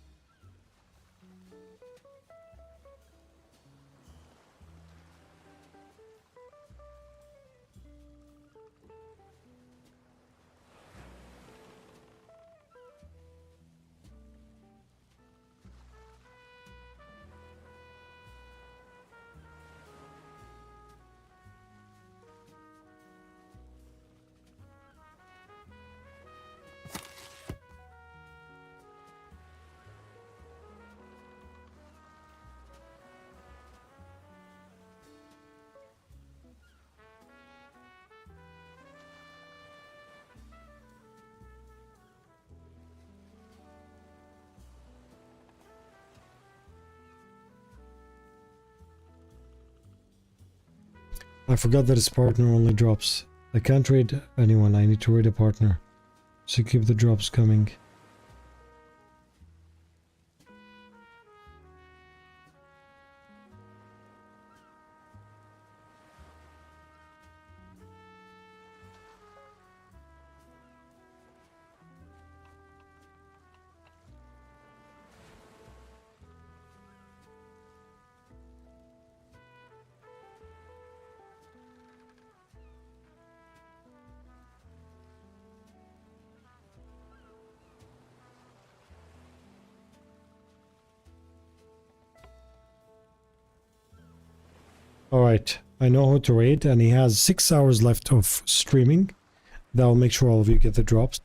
I forgot that his partner only drops. I can't raid anyone, I need to raid a partner. So keep the drops coming. Alright, I know how to raid and he has 6 hours left of streaming. That will make sure all of you get the drops.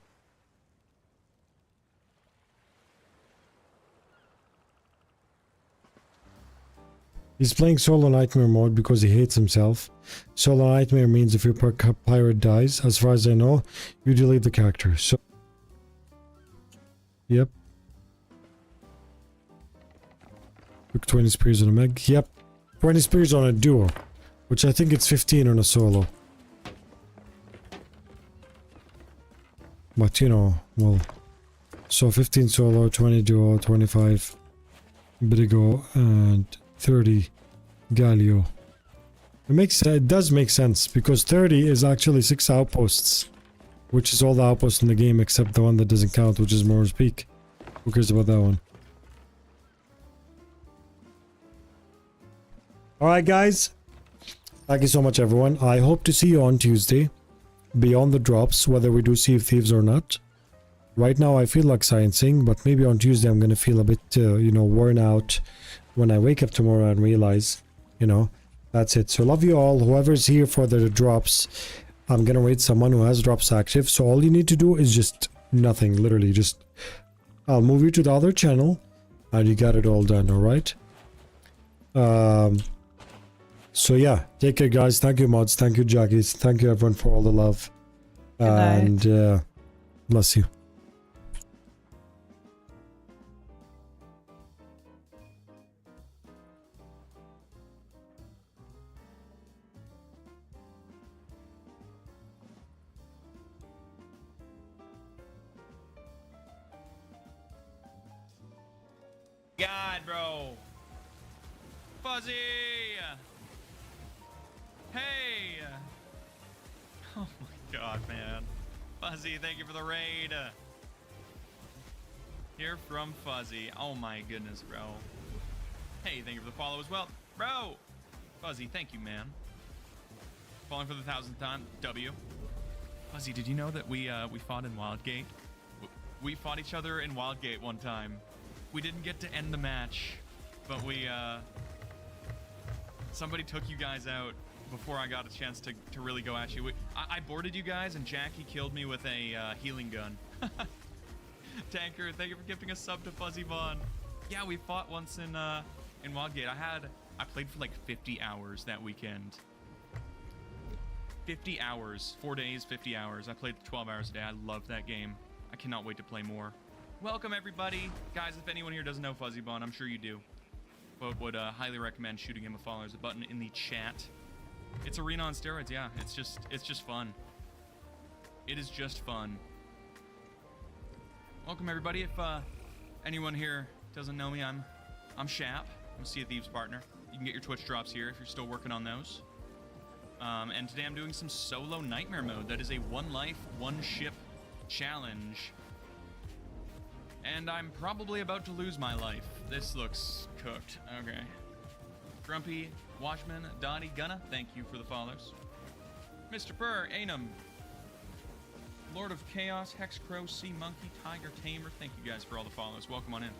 He's playing solo nightmare mode because he hates himself. Solo nightmare means if your pirate dies, as far as I know, you delete the character. So, yep. Took 20 spears on a meg. Yep. 20 spears on a duo, which I think it's 15 on a solo. But you know, well, so 15 solo, 20 duo, 25 Brigo, and 30 Galio. It does make sense because 30 is actually 6 outposts, which is all the outposts in the game except the one that doesn't count, which is Moore's Peak. Who cares about that one? Alright guys, thank you so much everyone. I hope to see you on Tuesday, beyond the drops, whether we do Sea of Thieves or not. Right now I feel like sciencing, but maybe on Tuesday I'm gonna feel a bit, you know, worn out when I wake up tomorrow and realize, you know, that's it. So love you all. Whoever's here for the drops, I'm gonna rate someone who has drops active. So all you need to do is just nothing, literally just, I'll move you to the other channel and you got it all done, alright? So yeah, take care guys. Thank you mods, thank you Jackies, thank you everyone for all the love. And bless you.
God, bro. Fuzzy. Hey. Oh my god, man. Fuzzy, thank you for the raid. Here from Fuzzy. Oh my goodness, bro. Hey, thank you for the follow as well. Bro. Fuzzy, thank you, man. Falling for the 1000th time. W. Fuzzy, did you know that we fought in Wildgate? We fought each other in Wildgate one time. We didn't get to end the match, but somebody took you guys out before I got a chance to really go at you. I boarded you guys, and Jackie killed me with a healing gun. Tanker, thank you for gifting a sub to Fuzzy Vaughn. Yeah, we fought once in Wildgate. I played for like 50 hours that weekend. 50 hours, 4 days, 50 hours. I played 12 hours a day. I love that game. I cannot wait to play more. Welcome everybody. Guys, if anyone here doesn't know Fuzzy Bond, I'm sure you do. But would highly recommend shooting him a follow. There's a button in the chat. It's arena on steroids, yeah. It's just fun. It is just fun. Welcome everybody. If anyone here doesn't know me, I'm Shap. I'm a Sea of Thieves partner. You can get your Twitch drops here if you're still working on those. And today I'm doing some solo nightmare mode. That is a one life, one ship challenge. And I'm probably about to lose my life. This looks cooked. Okay. Grumpy, Watchman, Dottie, Gunna, thank you for the follows. Mr. Purr, Anum, Lord of Chaos, Hex Crow, Sea Monkey, Tiger Tamer, thank you guys for all the follows. Welcome on in.